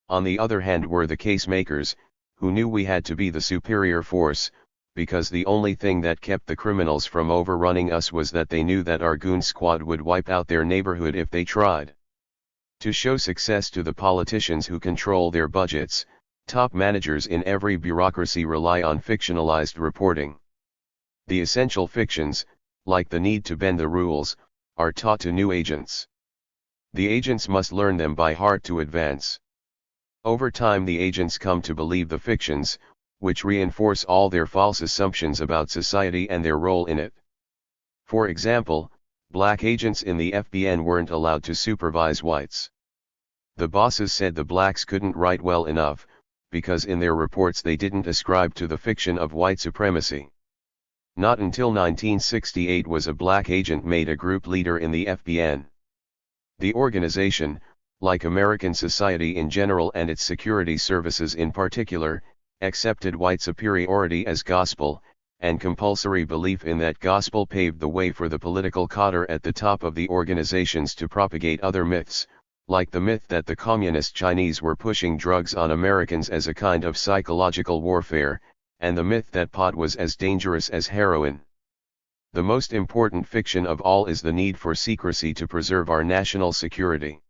On the other hand were the case makers, who knew we had to be the superior force, because the only thing that kept the criminals from overrunning us was that they knew that our goon squad would wipe out their neighborhood if they tried. To show success to the politicians who control their budgets, top managers in every bureaucracy rely on fictionalized reporting. The essential fictions, like the need to bend the rules, are taught to new agents. The agents must learn them by heart to advance. Over time the agents come to believe the fictions, which reinforce all their false assumptions about society and their role in it. For example, black agents in the FBN weren't allowed to supervise whites. The bosses said the blacks couldn't write well enough, because in their reports they didn't ascribe to the fiction of white supremacy. Not until 1968 was a black agent made a group leader in the FBN. The organization, like American society in general and its security services in particular, accepted white superiority as gospel, and compulsory belief in that gospel paved the way for the political cadre at the top of the organizations to propagate other myths, like the myth that the communist Chinese were pushing drugs on Americans as a kind of psychological warfare, and the myth that pot was as dangerous as heroin. The most important fiction of all is the need for secrecy to preserve our national security.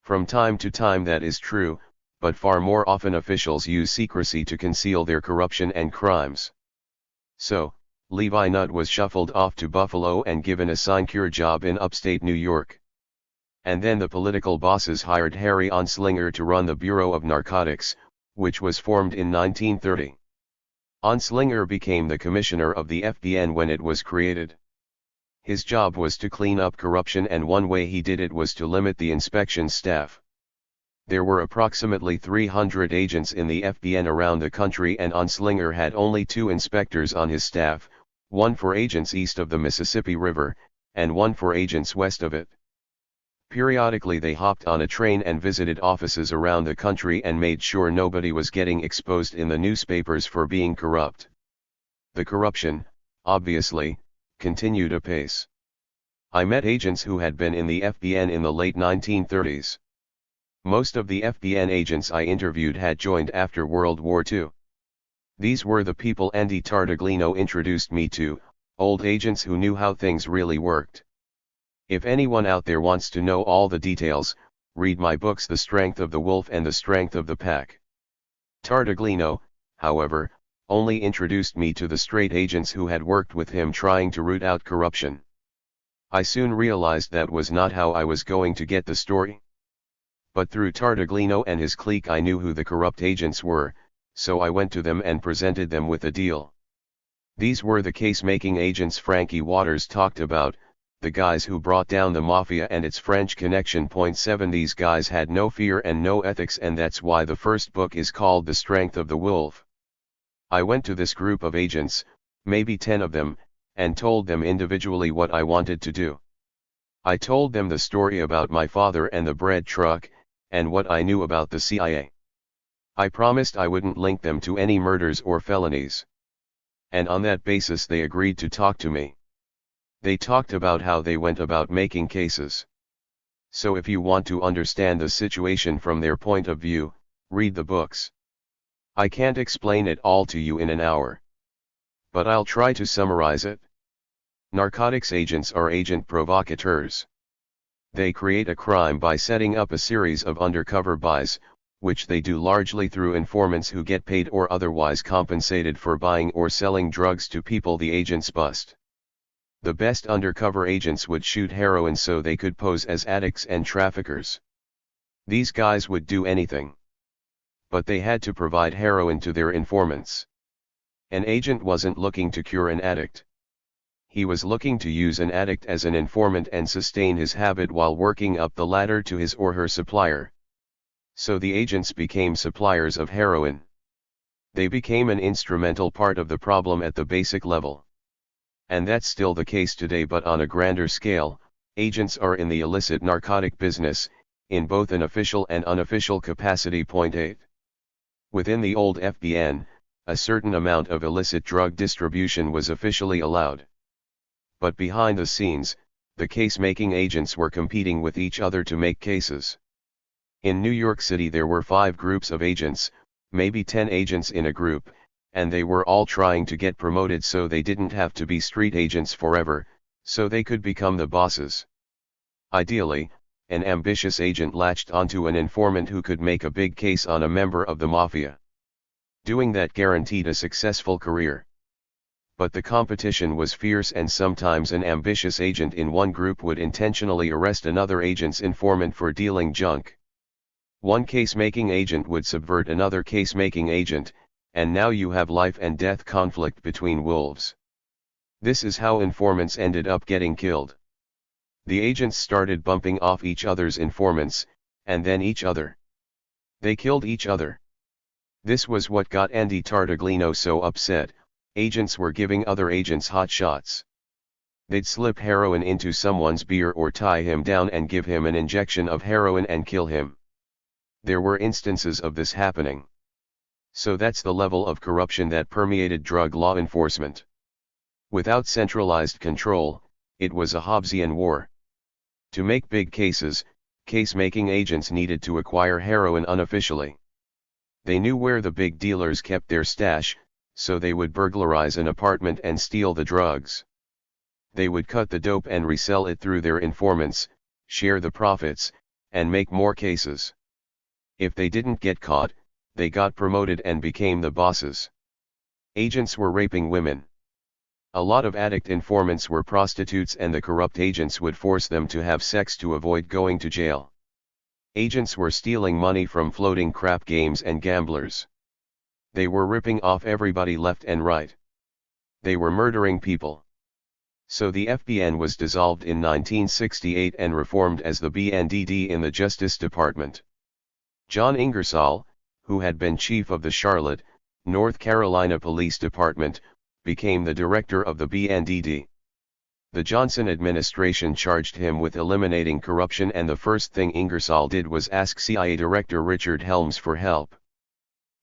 From time to time that is true, but far more often officials use secrecy to conceal their corruption and crimes. So, Levi Nutt was shuffled off to Buffalo and given a sinecure job in upstate New York. And then the political bosses hired Harry Anslinger to run the Bureau of Narcotics, which was formed in 1930. Anslinger became the commissioner of the FBN when it was created. His job was to clean up corruption, and one way he did it was to limit the inspection staff. There were approximately 300 agents in the FBN around the country, and Anslinger had only 2 inspectors on his staff, one for agents east of the Mississippi River, and one for agents west of it. Periodically they hopped on a train and visited offices around the country and made sure nobody was getting exposed in the newspapers for being corrupt. The corruption, obviously, continued apace. I met agents who had been in the FBN in the late 1930s. Most of the FBN agents I interviewed had joined after World War II. These were the people Andy Tartaglino introduced me to, old agents who knew how things really worked. If anyone out there wants to know all the details, read my books The Strength of the Wolf and The Strength of the Pack. Tartaglino, however, only introduced me to the straight agents who had worked with him trying to root out corruption. I soon realized that was not how I was going to get the story. But through Tartaglino and his clique I knew who the corrupt agents were, so I went to them and presented them with a deal. These were the case-making agents Frankie Waters talked about, the guys who brought down the mafia and its French connection. 7 These guys had no fear and no ethics, and that's why the first book is called The Strength of the Wolf. I went to this group of agents, maybe 10 of them, and told them individually what I wanted to do. I told them the story about my father and the bread truck, and what I knew about the CIA. I promised I wouldn't link them to any murders or felonies. And on that basis they agreed to talk to me. They talked about how they went about making cases. So if you want to understand the situation from their point of view, read the books. I can't explain it all to you in an hour. But I'll try to summarize it. Narcotics agents are agent provocateurs. They create a crime by setting up a series of undercover buys, which they do largely through informants who get paid or otherwise compensated for buying or selling drugs to people the agents bust. The best undercover agents would shoot heroin so they could pose as addicts and traffickers. These guys would do anything. But they had to provide heroin to their informants. An agent wasn't looking to cure an addict. He was looking to use an addict as an informant and sustain his habit while working up the ladder to his or her supplier. So the agents became suppliers of heroin. They became an instrumental part of the problem at the basic level. And that's still the case today, but on a grander scale, agents are in the illicit narcotic business, in both an official and unofficial capacity. Point 8. Within the old FBN, a certain amount of illicit drug distribution was officially allowed. But behind the scenes, the case-making agents were competing with each other to make cases. In New York City there were 5 groups of agents, maybe 10 agents in a group, and they were all trying to get promoted so they didn't have to be street agents forever, so they could become the bosses. Ideally, an ambitious agent latched onto an informant who could make a big case on a member of the mafia. Doing that guaranteed a successful career. But the competition was fierce, and sometimes an ambitious agent in one group would intentionally arrest another agent's informant for dealing junk. One case-making agent would subvert another case-making agent, and now you have life and death conflict between wolves. This is how informants ended up getting killed. The agents started bumping off each other's informants, and then each other. They killed each other. This was what got Andy Tartaglino so upset. Agents were giving other agents hot shots. They'd slip heroin into someone's beer or tie him down and give him an injection of heroin and kill him. There were instances of this happening. So that's the level of corruption that permeated drug law enforcement. Without centralized control, it was a Hobbesian war. To make big cases, case-making agents needed to acquire heroin unofficially. They knew where the big dealers kept their stash, so they would burglarize an apartment and steal the drugs. They would cut the dope and resell it through their informants, share the profits, and make more cases. If they didn't get caught, they got promoted and became the bosses. Agents were raping women. A lot of addict informants were prostitutes, and the corrupt agents would force them to have sex to avoid going to jail. Agents were stealing money from floating crap games and gamblers. They were ripping off everybody left and right. They were murdering people. So the FBN was dissolved in 1968 and reformed as the BNDD in the Justice Department. John Ingersoll, who had been chief of the Charlotte, North Carolina Police Department, became the director of the BNDD. The Johnson administration charged him with eliminating corruption, and the first thing Ingersoll did was ask CIA Director Richard Helms for help.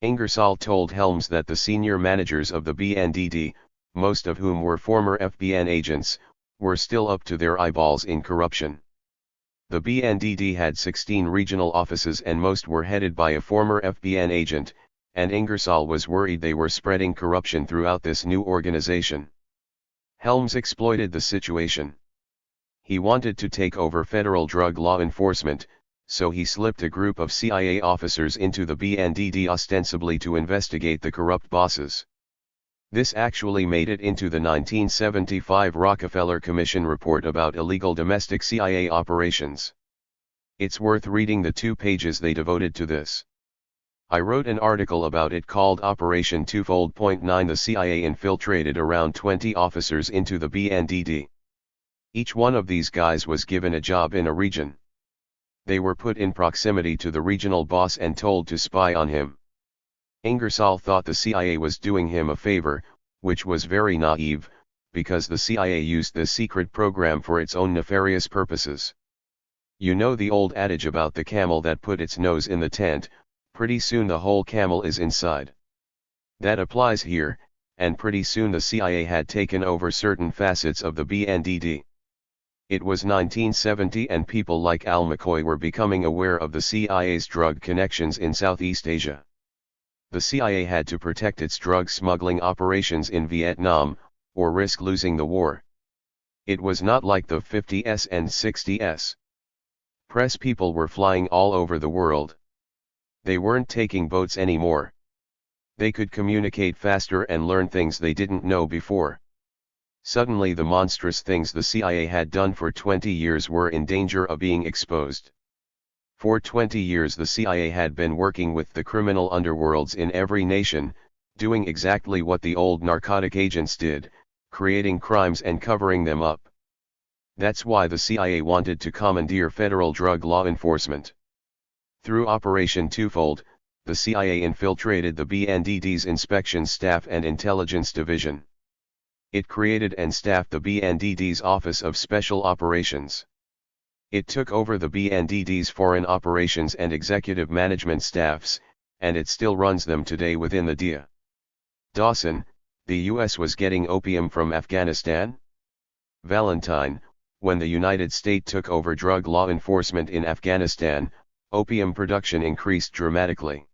Ingersoll told Helms that the senior managers of the BNDD, most of whom were former FBN agents, were still up to their eyeballs in corruption. The BNDD had 16 regional offices and most were headed by a former FBN agent, and Ingersoll was worried they were spreading corruption throughout this new organization. Helms exploited the situation. He wanted to take over federal drug law enforcement, so he slipped a group of CIA officers into the BNDD ostensibly to investigate the corrupt bosses. This actually made it into the 1975 Rockefeller Commission report about illegal domestic CIA operations. It's worth reading the 2 pages they devoted to this. I wrote an article about it called Operation Twofold. 9 The CIA infiltrated around 20 officers into the BNDD. Each one of these guys was given a job in a region. They were put in proximity to the regional boss and told to spy on him. Ingersoll thought the CIA was doing him a favor, which was very naive, because the CIA used this secret program for its own nefarious purposes. You know the old adage about the camel that put its nose in the tent, pretty soon the whole camel is inside. That applies here, and pretty soon the CIA had taken over certain facets of the BNDD. It was 1970 and people like Al McCoy were becoming aware of the CIA's drug connections in Southeast Asia. The CIA had to protect its drug smuggling operations in Vietnam, or risk losing the war. It was not like the 50s and 60s. Press people were flying all over the world. They weren't taking boats anymore. They could communicate faster and learn things they didn't know before. Suddenly the monstrous things the CIA had done for 20 years were in danger of being exposed. For 20 years the CIA had been working with the criminal underworlds in every nation, doing exactly what the old narcotic agents did, creating crimes and covering them up. That's why the CIA wanted to commandeer federal drug law enforcement. Through Operation Twofold, the CIA infiltrated the BNDD's inspection staff and intelligence division. It created and staffed the BNDD's Office of Special Operations. It took over the BNDD's foreign operations and executive management staffs, and it still runs them today within the DIA. Dawson, the US was getting opium from Afghanistan? Valentine, when the United States took over drug law enforcement in Afghanistan, opium production increased dramatically.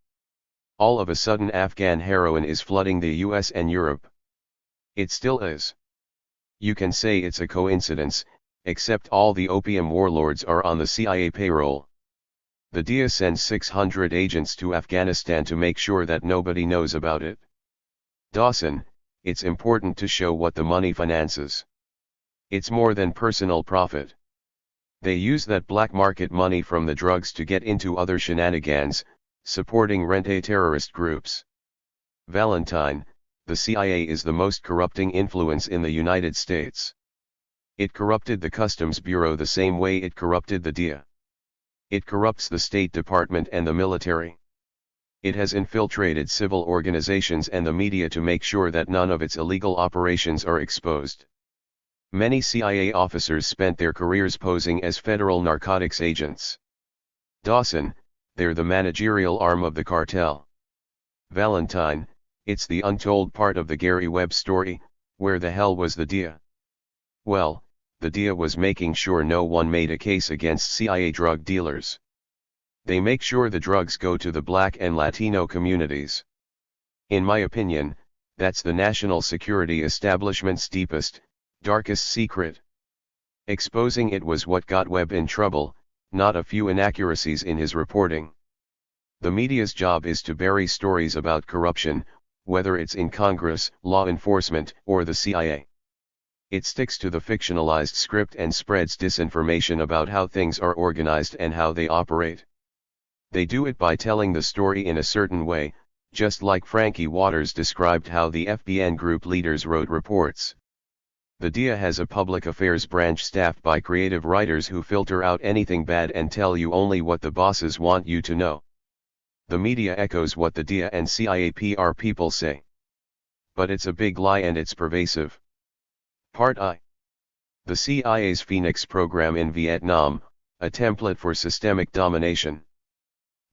All of a sudden Afghan heroin is flooding the US and Europe. It still is. You can say it's a coincidence, except all the opium warlords are on the CIA payroll. The DIA sends 600 agents to Afghanistan to make sure that nobody knows about it. Dawson, it's important to show what the money finances. It's more than personal profit. They use that black market money from the drugs to get into other shenanigans, supporting rente terrorist groups. Valentine, the CIA is the most corrupting influence in the United States. It corrupted the Customs Bureau the same way it corrupted the DIA. It corrupts the State Department and the military. It has infiltrated civil organizations and the media to make sure that none of its illegal operations are exposed. Many CIA officers spent their careers posing as federal narcotics agents. Dawson, they're the managerial arm of the cartel. Valentine, it's the untold part of the Gary Webb story. Where the hell was the DIA? Well, the DIA was making sure no one made a case against CIA drug dealers. They make sure the drugs go to the Black and Latino communities. In my opinion, that's the national security establishment's deepest, darkest secret. Exposing it was what got Webb in trouble, not a few inaccuracies in his reporting. The media's job is to bury stories about corruption, whether it's in Congress, law enforcement, or the CIA. It sticks to the fictionalized script and spreads disinformation about how things are organized and how they operate. They do it by telling the story in a certain way, just like Frankie Waters described how the FBN group leaders wrote reports. The DIA has a public affairs branch staffed by creative writers who filter out anything bad and tell you only what the bosses want you to know. The media echoes what the DIA and CIA PR people say. But it's a big lie and it's pervasive. Part I. The CIA's Phoenix program in Vietnam, a template for systemic domination.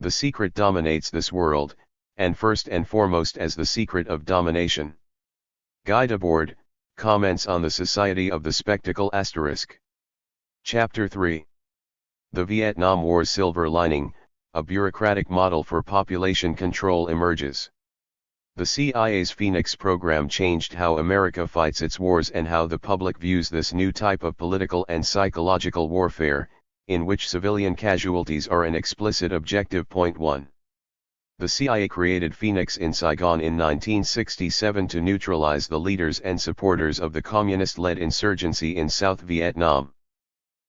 The secret dominates this world, and first and foremost as the secret of domination. Guide aboard, comments on the Society of the Spectacle *. Chapter 3. The Vietnam War's silver lining, a bureaucratic model for population control emerges. The CIA's Phoenix program changed how America fights its wars and how the public views this new type of political and psychological warfare, in which civilian casualties are an explicit objective. Point 1. The CIA created Phoenix in Saigon in 1967 to neutralize the leaders and supporters of the communist-led insurgency in South Vietnam.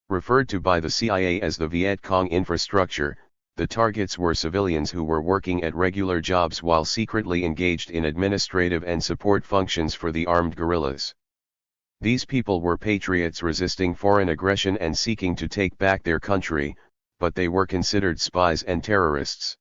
Referred to by the CIA as the Viet Cong infrastructure, the targets were civilians who were working at regular jobs while secretly engaged in administrative and support functions for the armed guerrillas. These people were patriots resisting foreign aggression and seeking to take back their country, but they were considered spies and terrorists.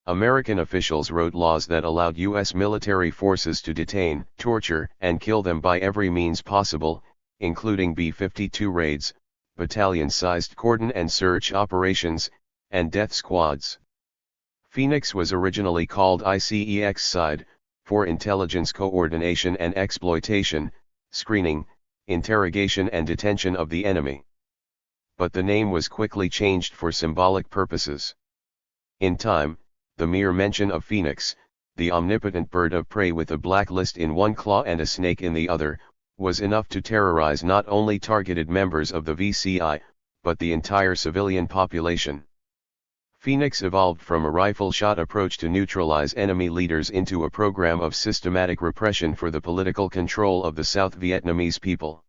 American officials wrote laws that allowed U.S. military forces to detain, torture, and kill them by every means possible, including B-52 raids, battalion-sized cordon and search operations, and death squads. Phoenix was originally called ICEX-SIDE, for Intelligence Coordination and Exploitation, Screening, Interrogation and Detention of the Enemy. But the name was quickly changed for symbolic purposes. In time, the mere mention of Phoenix, the omnipotent bird of prey with a black list in one claw and a snake in the other, was enough to terrorize not only targeted members of the VCI, but the entire civilian population. Phoenix evolved from a rifle-shot approach to neutralize enemy leaders into a program of systematic repression for the political control of the South Vietnamese people.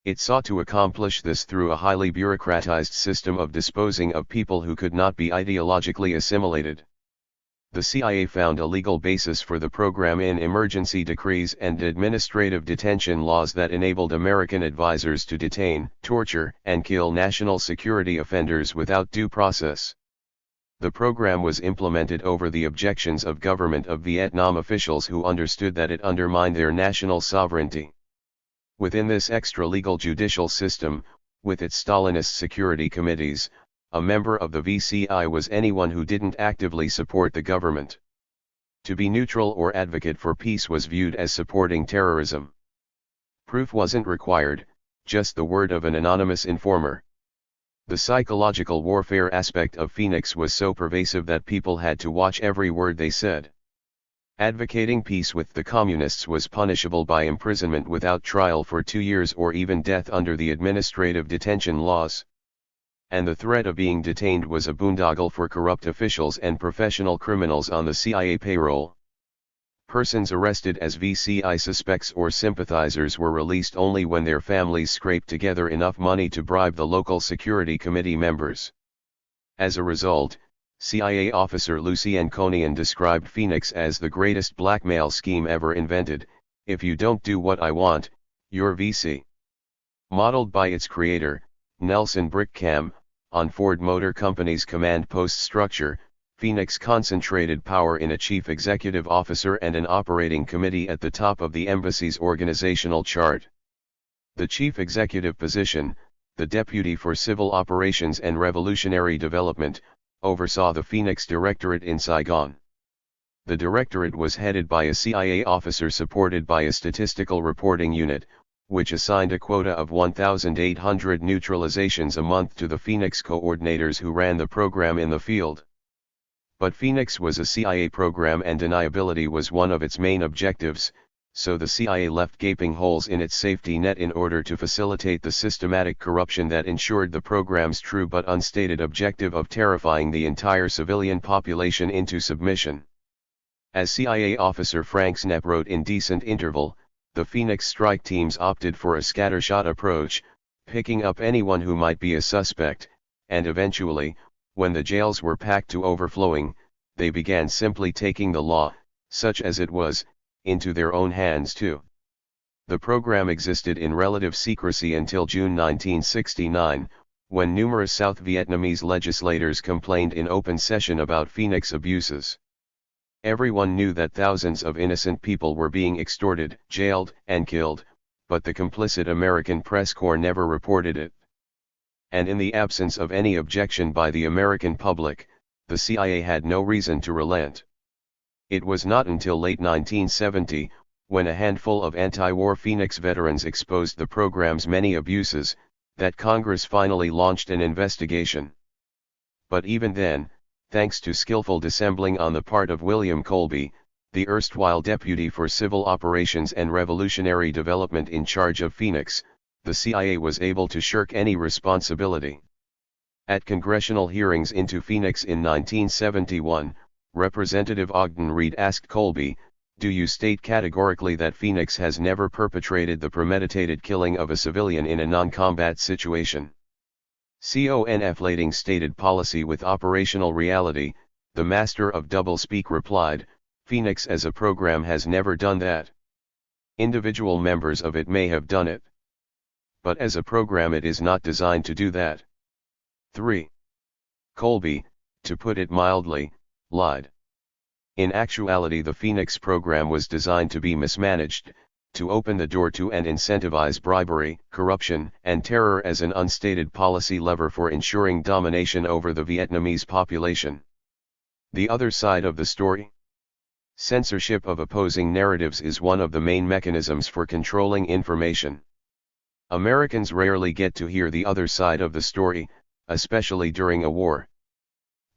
It sought to accomplish this through a highly bureaucratized system of disposing of people who could not be ideologically assimilated. The CIA found a legal basis for the program in emergency decrees and administrative detention laws that enabled American advisors to detain, torture, and kill national security offenders without due process. The program was implemented over the objections of government of Vietnam officials who understood that it undermined their national sovereignty. Within this extra-legal judicial system, with its Stalinist security committees, a member of the VCI was anyone who didn't actively support the government. To be neutral or advocate for peace was viewed as supporting terrorism. Proof wasn't required, just the word of an anonymous informer. The psychological warfare aspect of Phoenix was so pervasive that people had to watch every word they said. Advocating peace with the communists was punishable by imprisonment without trial for 2 years or even death under the administrative detention laws. And the threat of being detained was a boondoggle for corrupt officials and professional criminals on the CIA payroll. Persons arrested as VCI suspects or sympathizers were released only when their families scraped together enough money to bribe the local security committee members. As a result, CIA officer Lucien Conian described Phoenix as the greatest blackmail scheme ever invented. If you don't do what I want, you're VC. Modeled by its creator, Nelson Brickham, on Ford Motor Company's command post structure, Phoenix concentrated power in a chief executive officer and an operating committee at the top of the embassy's organizational chart. The chief executive position, the Deputy for Civil Operations and Revolutionary Development, oversaw the Phoenix Directorate in Saigon. The directorate was headed by a CIA officer supported by a statistical reporting unit, which assigned a quota of 1,800 neutralizations a month to the Phoenix coordinators who ran the program in the field. But Phoenix was a CIA program and deniability was one of its main objectives, so the CIA left gaping holes in its safety net in order to facilitate the systematic corruption that ensured the program's true but unstated objective of terrifying the entire civilian population into submission. As CIA officer Frank Snapp wrote in Decent Interval, the Phoenix strike teams opted for a scattershot approach, picking up anyone who might be a suspect, and eventually, when the jails were packed to overflowing, they began simply taking the law, such as it was, into their own hands too. The program existed in relative secrecy until June 1969, when numerous South Vietnamese legislators complained in open session about Phoenix abuses. Everyone knew that thousands of innocent people were being extorted, jailed, and killed, but the complicit American press corps never reported it. And in the absence of any objection by the American public, the CIA had no reason to relent. It was not until late 1970, when a handful of anti-war Phoenix veterans exposed the program's many abuses, that Congress finally launched an investigation. But even then, thanks to skillful dissembling on the part of William Colby, the erstwhile Deputy for Civil Operations and Revolutionary Development in charge of Phoenix, the CIA was able to shirk any responsibility. At congressional hearings into Phoenix in 1971, Representative Ogden Reed asked Colby, "Do you state categorically that Phoenix has never perpetrated the premeditated killing of a civilian in a non-combat situation?" Conflating stated policy with operational reality, the master of doublespeak replied, "Phoenix as a program has never done that. Individual members of it may have done it. But as a program it is not designed to do that." 3. Colby, to put it mildly, lied. In actuality the Phoenix program was designed to be mismanaged, to open the door to and incentivize bribery, corruption, and terror as an unstated policy lever for ensuring domination over the Vietnamese population. The other side of the story? Censorship of opposing narratives is one of the main mechanisms for controlling information. Americans rarely get to hear the other side of the story, especially during a war.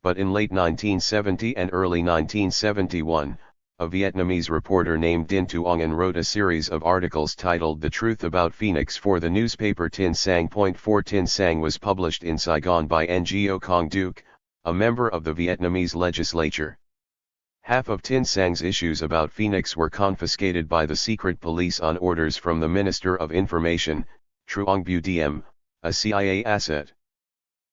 But in late 1970 and early 1971, a Vietnamese reporter named Dinh Tuong wrote a series of articles titled "The Truth About Phoenix" for the newspaper Tin Sang. Tin Sang was published in Saigon by Ngo Kong Duc, a member of the Vietnamese legislature. Half of Tin Sang's issues about Phoenix were confiscated by the secret police on orders from the Minister of Information, Truong Bu Diem, a CIA asset.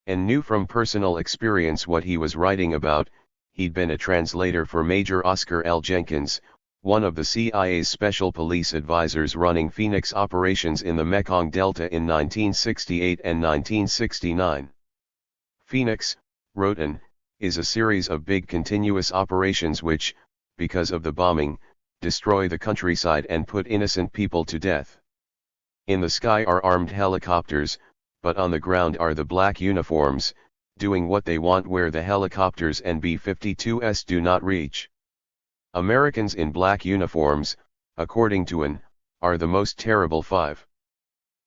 And knew from personal experience what he was writing about. He'd been a translator for Major Oscar L. Jenkins, one of the CIA's special police advisors running Phoenix operations in the Mekong Delta in 1968 and 1969. Phoenix, wrote An, is a series of big continuous operations which, because of the bombing, destroy the countryside and put innocent people to death. In the sky are armed helicopters, but on the ground are the black uniforms, doing what they want where the helicopters and B-52s do not reach. Americans in black uniforms, according to An, are the most terrible 5.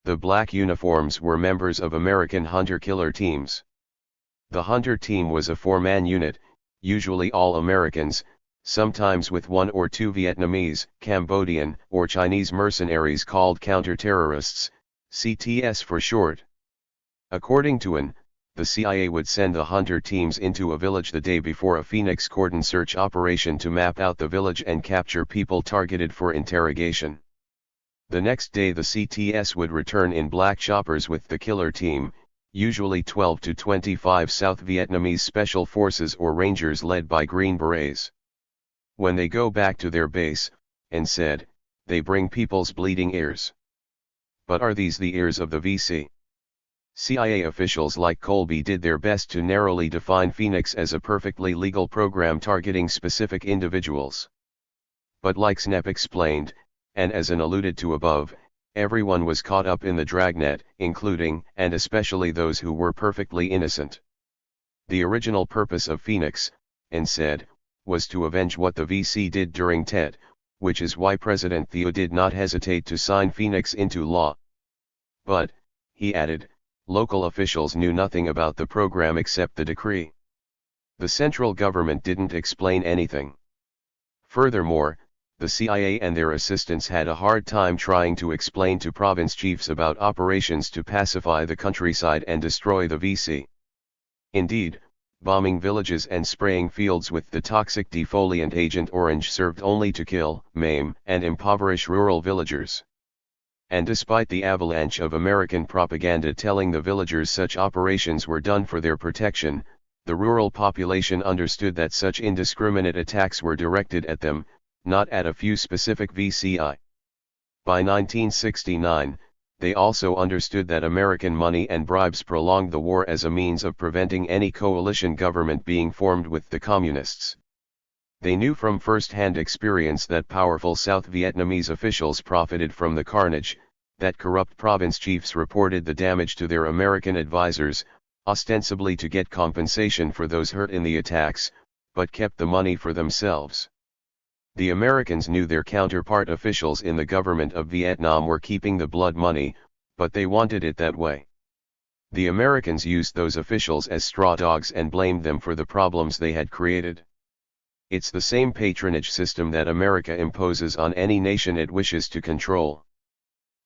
The black uniforms were members of American hunter-killer teams. The hunter team was a 4-man unit, usually all Americans, sometimes with 1 or 2 Vietnamese, Cambodian, or Chinese mercenaries called counter-terrorists, CTS for short. According to An, the CIA would send the hunter teams into a village the day before a Phoenix cordon search operation to map out the village and capture people targeted for interrogation. The next day the CTS would return in black choppers with the killer team, usually 12 to 25 South Vietnamese Special Forces or Rangers led by Green Berets. When they go back to their base, An said, they bring people's bleeding ears. But are these the ears of the VC? CIA officials like Colby did their best to narrowly define Phoenix as a perfectly legal program targeting specific individuals. But like Snep explained, and as An alluded to above, everyone was caught up in the dragnet, including, and especially those who were perfectly innocent. The original purpose of Phoenix, An said, was to avenge what the VC did during Tet, which is why President Thieu did not hesitate to sign Phoenix into law. But, he added, local officials knew nothing about the program except the decree. The central government didn't explain anything. Furthermore, the CIA and their assistants had a hard time trying to explain to province chiefs about operations to pacify the countryside and destroy the VC. Indeed, bombing villages and spraying fields with the toxic defoliant agent orange served only to kill, maim, and impoverish rural villagers. And despite the avalanche of American propaganda telling the villagers such operations were done for their protection, the rural population understood that such indiscriminate attacks were directed at them, not at a few specific VCI. By 1969, they also understood that American money and bribes prolonged the war as a means of preventing any coalition government being formed with the communists. They knew from first-hand experience that powerful South Vietnamese officials profited from the carnage, that corrupt province chiefs reported the damage to their American advisors, ostensibly to get compensation for those hurt in the attacks, but kept the money for themselves. The Americans knew their counterpart officials in the government of Vietnam were keeping the blood money, but they wanted it that way. The Americans used those officials as straw dogs and blamed them for the problems they had created. It's the same patronage system that America imposes on any nation it wishes to control.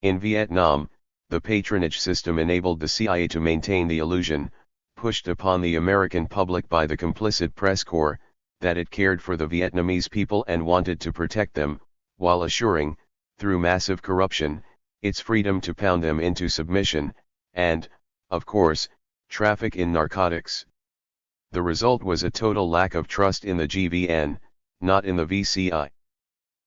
In Vietnam, the patronage system enabled the CIA to maintain the illusion, pushed upon the American public by the complicit press corps, that it cared for the Vietnamese people and wanted to protect them, while assuring, through massive corruption, its freedom to pound them into submission, and, of course, traffic in narcotics. The result was a total lack of trust in the GVN, not in the VCI.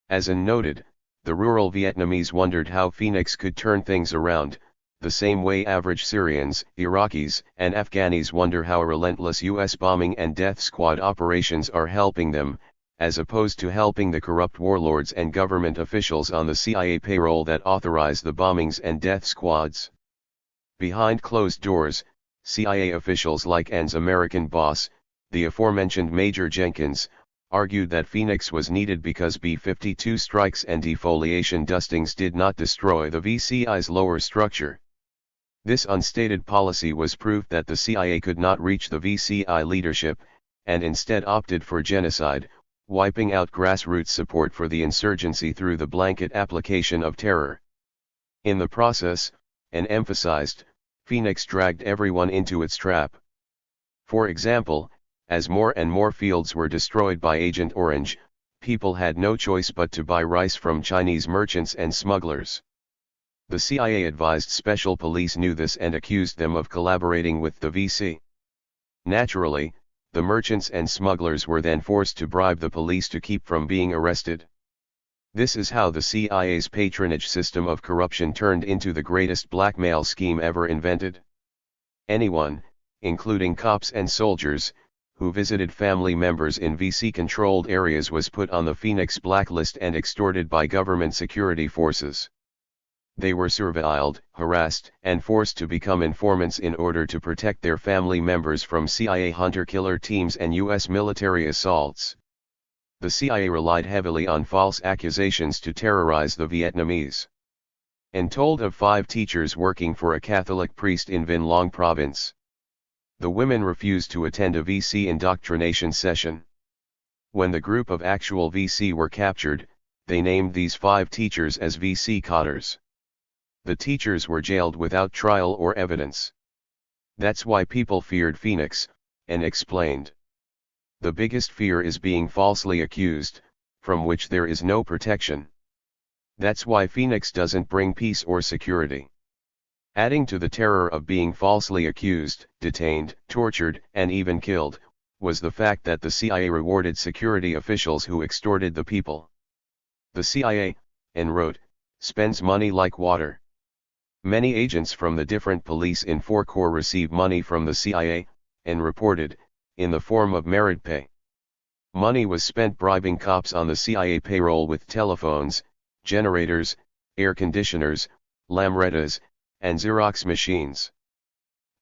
As An noted, the rural Vietnamese wondered how Phoenix could turn things around, the same way average Syrians, Iraqis, and Afghanis wonder how relentless US bombing and death squad operations are helping them, as opposed to helping the corrupt warlords and government officials on the CIA payroll that authorize the bombings and death squads. Behind closed doors, CIA officials like An's American boss, the aforementioned Major Jenkins, argued that Phoenix was needed because B-52 strikes and defoliation dustings did not destroy the VCI's lower structure. This unstated policy was proof that the CIA could not reach the VCI leadership, and instead opted for genocide, wiping out grassroots support for the insurgency through the blanket application of terror. In the process, An emphasized, Phoenix dragged everyone into its trap. For example, As more and more fields were destroyed by Agent Orange, people had no choice but to buy rice from Chinese merchants and smugglers. The CIA advised special police knew this and accused them of collaborating with the VC. Naturally, the merchants and smugglers were then forced to bribe the police to keep from being arrested. This is how the CIA's patronage system of corruption turned into the greatest blackmail scheme ever invented. Anyone, including cops and soldiers, who visited family members in VC-controlled areas was put on the Phoenix blacklist and extorted by government security forces. They were surveilled, harassed, and forced to become informants in order to protect their family members from CIA hunter-killer teams and U.S. military assaults. The CIA relied heavily on false accusations to terrorize the Vietnamese. And told of 5 teachers working for a Catholic priest in Vinh Long province. The women refused to attend a VC indoctrination session. When the group of actual VC were captured, they named these 5 teachers as VC cotters. The teachers were jailed without trial or evidence. That's why people feared Phoenix, and explained. The biggest fear is being falsely accused, from which there is no protection. That's why Phoenix doesn't bring peace or security. Adding to the terror of being falsely accused, detained, tortured, and even killed, was the fact that the CIA rewarded security officials who extorted the people. The CIA, en route, spends money like water. Many agents from the different police in 4 corps receive money from the CIA, and reported, in the form of merit pay. Money was spent bribing cops on the CIA payroll with telephones, generators, air conditioners, lamrettas, and Xerox machines.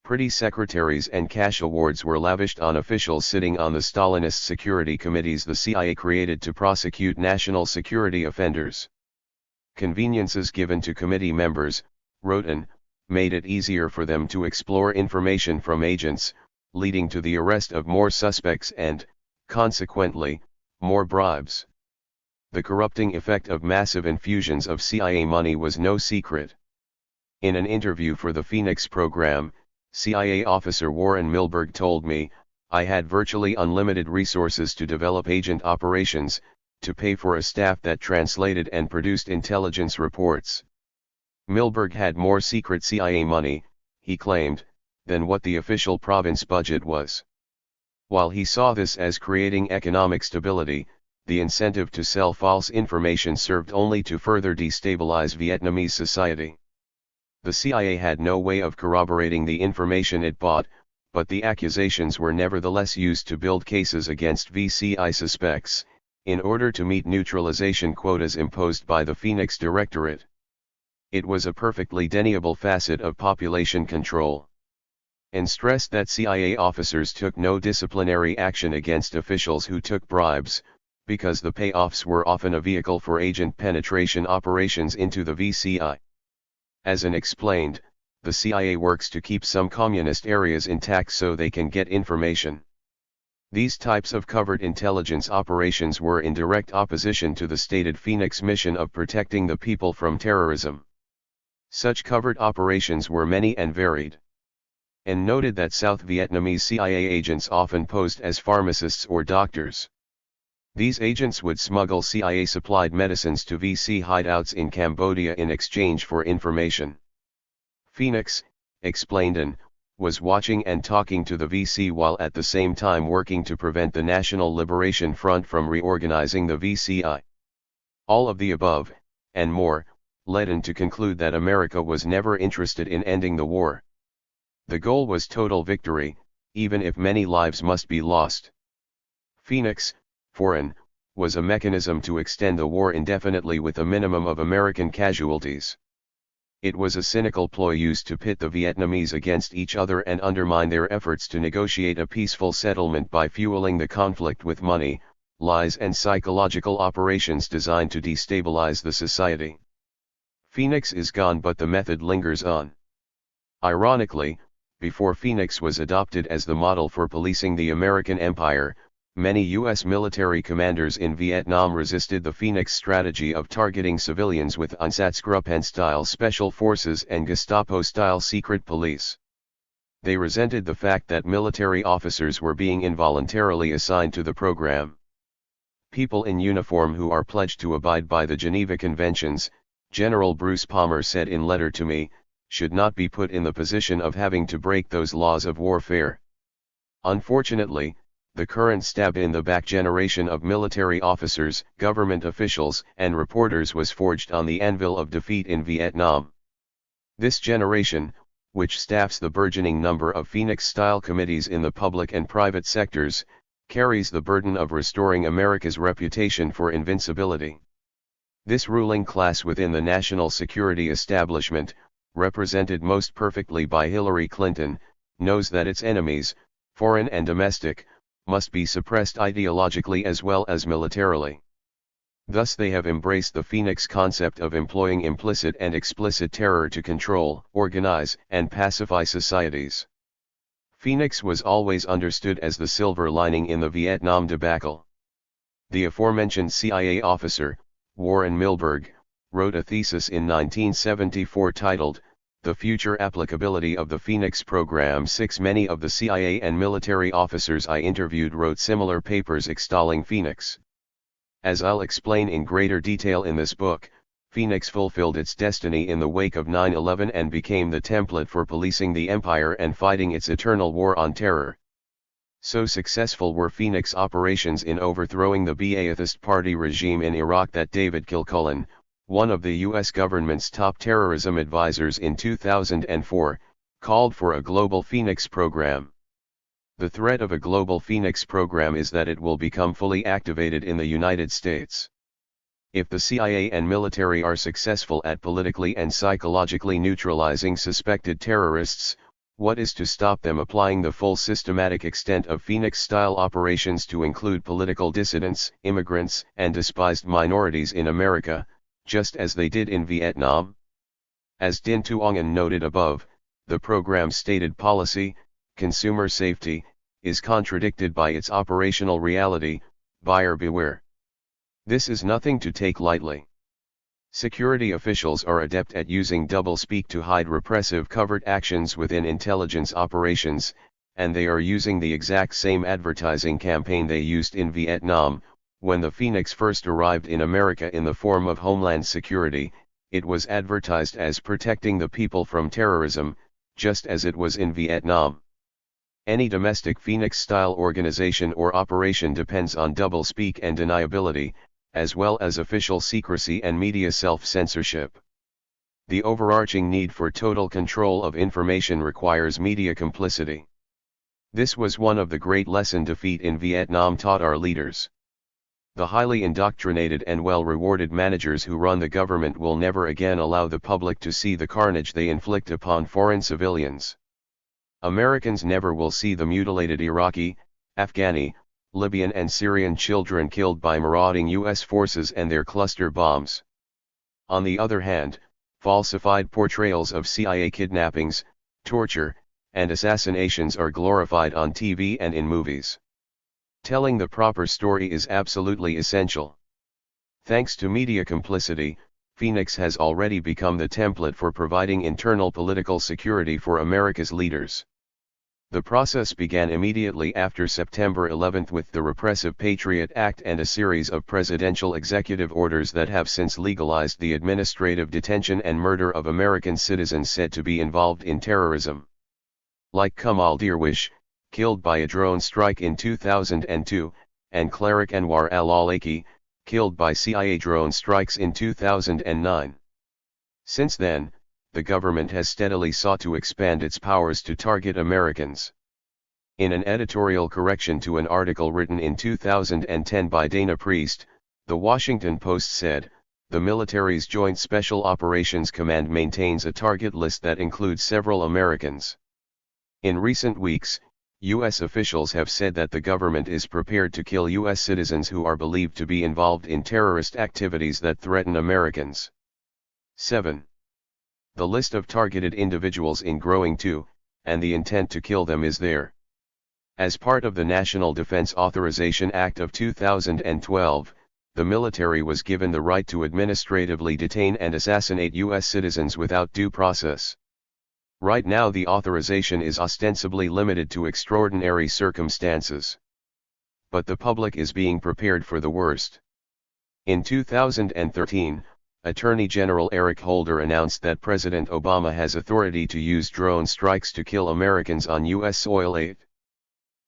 Pretty secretaries and cash awards were lavished on officials sitting on the Stalinist security committees the CIA created to prosecute national security offenders. Conveniences given to committee members, Roten, made it easier for them to explore information from agents, leading to the arrest of more suspects and, consequently, more bribes. The corrupting effect of massive infusions of CIA money was no secret. In an interview for the Phoenix program, CIA officer Warren Milberg told me, I had virtually unlimited resources to develop agent operations, to pay for a staff that translated and produced intelligence reports. Milberg had more secret CIA money, he claimed, than what the official province budget was. While he saw this as creating economic stability, the incentive to sell false information served only to further destabilize Vietnamese society. The CIA had no way of corroborating the information it bought, but the accusations were nevertheless used to build cases against VCI suspects, in order to meet neutralization quotas imposed by the Phoenix Directorate. It was a perfectly deniable facet of population control. And stressed that CIA officers took no disciplinary action against officials who took bribes, because the payoffs were often a vehicle for agent penetration operations into the VCI. As an explained, the CIA works to keep some communist areas intact so they can get information. These types of covert intelligence operations were in direct opposition to the stated Phoenix mission of protecting the people from terrorism. Such covert operations were many and varied. And noted that South Vietnamese CIA agents often posed as pharmacists or doctors. These agents would smuggle CIA-supplied medicines to VC hideouts in Cambodia in exchange for information. Phoenix, explained an, was watching and talking to the VC while at the same time working to prevent the National Liberation Front from reorganizing the VCI. All of the above, and more, led an to conclude that America was never interested in ending the war. The goal was total victory, even if many lives must be lost. Phoenix, for an, was a mechanism to extend the war indefinitely with a minimum of American casualties. It was a cynical ploy used to pit the Vietnamese against each other and undermine their efforts to negotiate a peaceful settlement by fueling the conflict with money, lies and psychological operations designed to destabilize the society. Phoenix is gone, but the method lingers on. Ironically, before Phoenix was adopted as the model for policing the American empire, many U.S. military commanders in Vietnam resisted the Phoenix strategy of targeting civilians with Einsatzgruppen-style special forces and Gestapo-style secret police. They resented the fact that military officers were being involuntarily assigned to the program. People in uniform who are pledged to abide by the Geneva Conventions, General Bruce Palmer said in letter to me, should not be put in the position of having to break those laws of warfare. Unfortunately, the current stab-in-the-back generation of military officers, government officials, and reporters was forged on the anvil of defeat in Vietnam. This generation, which staffs the burgeoning number of Phoenix-style committees in the public and private sectors, carries the burden of restoring America's reputation for invincibility. This ruling class within the national security establishment, represented most perfectly by Hillary Clinton, knows that its enemies, foreign and domestic, must be suppressed ideologically as well as militarily. Thus they have embraced the Phoenix concept of employing implicit and explicit terror to control, organize, and pacify societies. Phoenix was always understood as the silver lining in the Vietnam debacle. The aforementioned CIA officer, Warren Milberg, wrote a thesis in 1974 titled, The Future Applicability of the Phoenix Program. Many of the CIA and military officers I interviewed wrote similar papers extolling Phoenix. As I'll explain in greater detail in this book, Phoenix fulfilled its destiny in the wake of 9/11 and became the template for policing the empire and fighting its eternal war on terror. So successful were Phoenix operations in overthrowing the Ba'athist Party regime in Iraq that David Kilcullen, one of the U.S. government's top terrorism advisors in 2004, called for a global Phoenix program. The threat of a global Phoenix program is that it will become fully activated in the United States. If the CIA and military are successful at politically and psychologically neutralizing suspected terrorists, what is to stop them applying the full systematic extent of Phoenix-style operations to include political dissidents, immigrants, and despised minorities in America, just as they did in Vietnam? As Din Tuongan noted above, the program's stated policy, consumer safety, is contradicted by its operational reality, buyer beware. This is nothing to take lightly. Security officials are adept at using doublespeak to hide repressive covert actions within intelligence operations, and they are using the exact same advertising campaign they used in Vietnam. When the Phoenix first arrived in America in the form of Homeland Security, it was advertised as protecting the people from terrorism, just as it was in Vietnam. Any domestic Phoenix-style organization or operation depends on doublespeak and deniability, as well as official secrecy and media self-censorship. The overarching need for total control of information requires media complicity. This was one of the great lessons defeat in Vietnam taught our leaders. The highly indoctrinated and well-rewarded managers who run the government will never again allow the public to see the carnage they inflict upon foreign civilians. Americans never will see the mutilated Iraqi, Afghani, Libyan and Syrian children killed by marauding U.S. forces and their cluster bombs. On the other hand, falsified portrayals of CIA kidnappings, torture, and assassinations are glorified on TV and in movies. Telling the proper story is absolutely essential. Thanks to media complicity, Phoenix has already become the template for providing internal political security for America's leaders. The process began immediately after September 11 with the repressive Patriot Act and a series of presidential executive orders that have since legalized the administrative detention and murder of American citizens said to be involved in terrorism. Like Kamal Darwish, killed by a drone strike in 2002, and cleric Anwar al-Awlaki, killed by CIA drone strikes in 2009. Since then, the government has steadily sought to expand its powers to target Americans. In an editorial correction to an article written in 2010 by Dana Priest, The Washington Post said, "The military's Joint Special Operations Command maintains a target list that includes several Americans." In recent weeks, U.S. officials have said that the government is prepared to kill U.S. citizens who are believed to be involved in terrorist activities that threaten Americans. 7. The list of targeted individuals is growing too, and the intent to kill them is there. As part of the National Defense Authorization Act of 2012, the military was given the right to administratively detain and assassinate U.S. citizens without due process. Right now the authorization is ostensibly limited to extraordinary circumstances. But the public is being prepared for the worst. In 2013, Attorney General Eric Holder announced that President Obama has authority to use drone strikes to kill Americans on U.S. soil.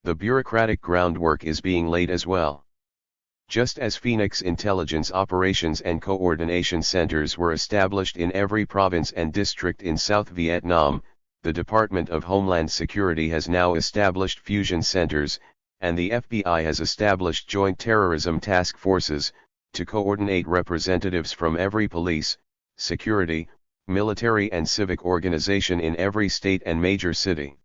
The bureaucratic groundwork is being laid as well. Just as Phoenix Intelligence Operations and Coordination Centers were established in every province and district in South Vietnam, the Department of Homeland Security has now established fusion centers, and the FBI has established joint terrorism task forces, to coordinate representatives from every police, security, military and civic organization in every state and major city.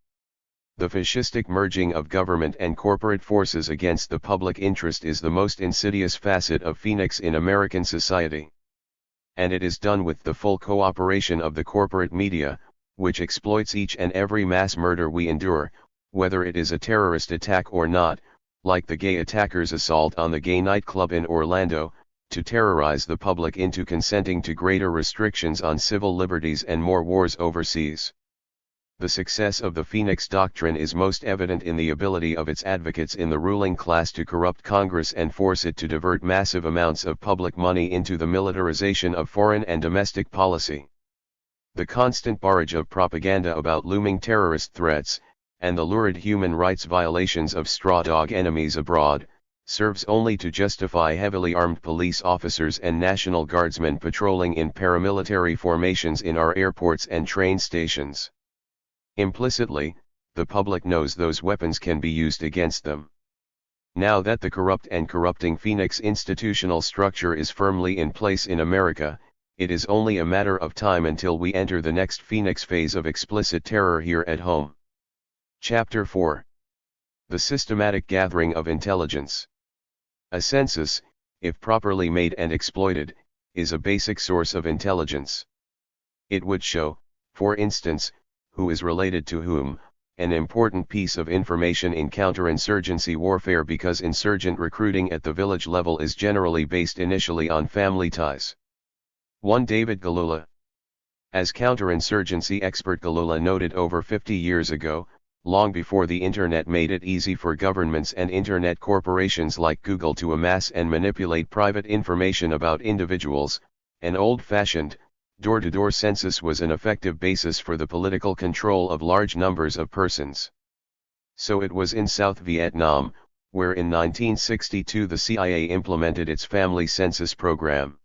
The fascistic merging of government and corporate forces against the public interest is the most insidious facet of Phoenix in American society. And it is done with the full cooperation of the corporate media, which exploits each and every mass murder we endure, whether it is a terrorist attack or not, like the gay attackers' assault on the gay nightclub in Orlando, to terrorize the public into consenting to greater restrictions on civil liberties and more wars overseas. The success of the Phoenix Doctrine is most evident in the ability of its advocates in the ruling class to corrupt Congress and force it to divert massive amounts of public money into the militarization of foreign and domestic policy. The constant barrage of propaganda about looming terrorist threats, and the lurid human rights violations of straw dog enemies abroad, serves only to justify heavily armed police officers and National Guardsmen patrolling in paramilitary formations in our airports and train stations. Implicitly, the public knows those weapons can be used against them. Now that the corrupt and corrupting Phoenix institutional structure is firmly in place in America, it is only a matter of time until we enter the next Phoenix phase of explicit terror here at home. Chapter 4. The Systematic Gathering of Intelligence. A census, if properly made and exploited, is a basic source of intelligence. It would show, for instance, who is related to whom, an important piece of information in counterinsurgency warfare because insurgent recruiting at the village level is generally based initially on family ties. 1 David Galula. As counterinsurgency expert Galula noted over 50 years ago, long before the Internet made it easy for governments and Internet corporations like Google to amass and manipulate private information about individuals, an old-fashioned, door-to-door census was an effective basis for the political control of large numbers of persons. So it was in South Vietnam, where in 1962 the CIA implemented its family census program.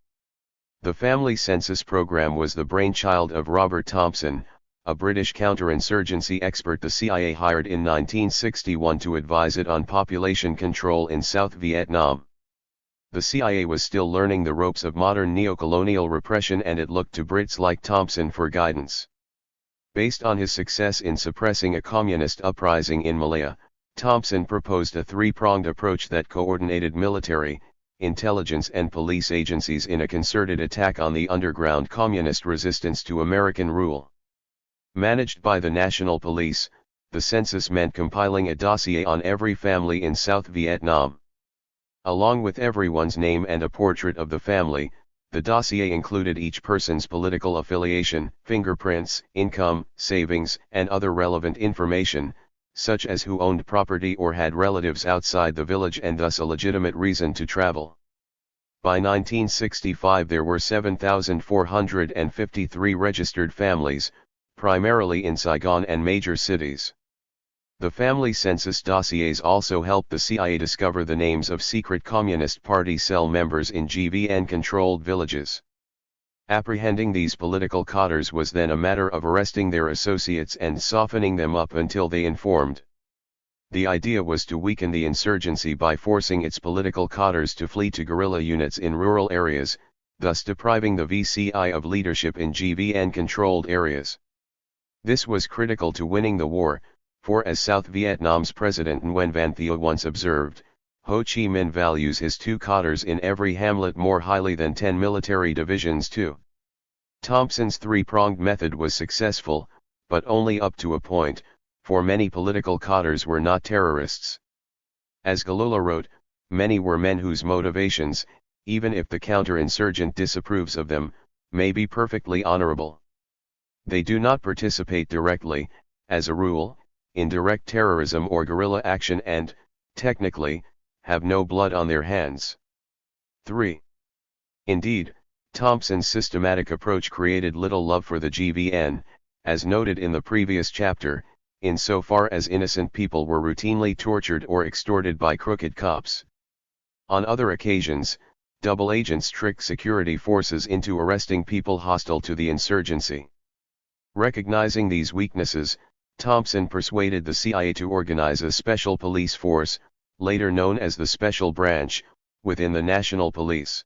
The family census program was the brainchild of Robert Thompson, a British counterinsurgency expert the CIA hired in 1961 to advise it on population control in South Vietnam. The CIA was still learning the ropes of modern neocolonial repression and it looked to Brits like Thompson for guidance. Based on his success in suppressing a communist uprising in Malaya, Thompson proposed a three-pronged approach that coordinated military, intelligence and police agencies in a concerted attack on the underground communist resistance to American rule. Managed by the National Police, the census meant compiling a dossier on every family in South Vietnam. Along with everyone's name and a portrait of the family, the dossier included each person's political affiliation, fingerprints, income, savings, and other relevant information, such as who owned property or had relatives outside the village and thus a legitimate reason to travel. By 1965 there were 7,453 registered families, primarily in Saigon and major cities. The family census dossiers also helped the CIA discover the names of secret Communist Party cell members in GVN-controlled villages. Apprehending these political codders was then a matter of arresting their associates and softening them up until they informed. The idea was to weaken the insurgency by forcing its political codders to flee to guerrilla units in rural areas, thus depriving the VCI of leadership in GVN-controlled areas. This was critical to winning the war, for as South Vietnam's President Nguyen Van Thieu once observed, Ho Chi Minh values his two codders in every hamlet more highly than 10 military divisions too. Thompson's three-pronged method was successful, but only up to a point, for many political codders were not terrorists. As Galula wrote, many were men whose motivations, even if the counterinsurgent disapproves of them, may be perfectly honorable. They do not participate directly, as a rule, in direct terrorism or guerrilla action and, technically, have no blood on their hands. 3. Indeed, Thompson's systematic approach created little love for the GVN, as noted in the previous chapter, insofar as innocent people were routinely tortured or extorted by crooked cops. On other occasions, double agents tricked security forces into arresting people hostile to the insurgency. Recognizing these weaknesses, Thompson persuaded the CIA to organize a special police force, later known as the Special Branch, within the National Police.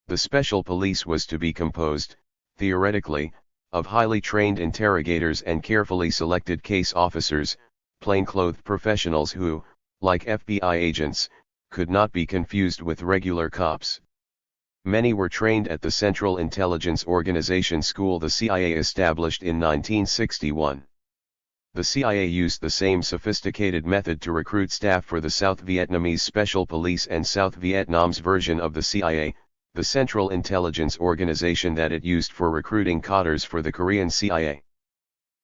The Special Police was to be composed, theoretically, of highly trained interrogators and carefully selected case officers, plainclothed professionals who, like FBI agents, could not be confused with regular cops. Many were trained at the Central Intelligence Organization School the CIA established in 1961. The CIA used the same sophisticated method to recruit staff for the South Vietnamese Special Police and South Vietnam's version of the CIA, the Central Intelligence Organization that it used for recruiting cadres for the Korean CIA.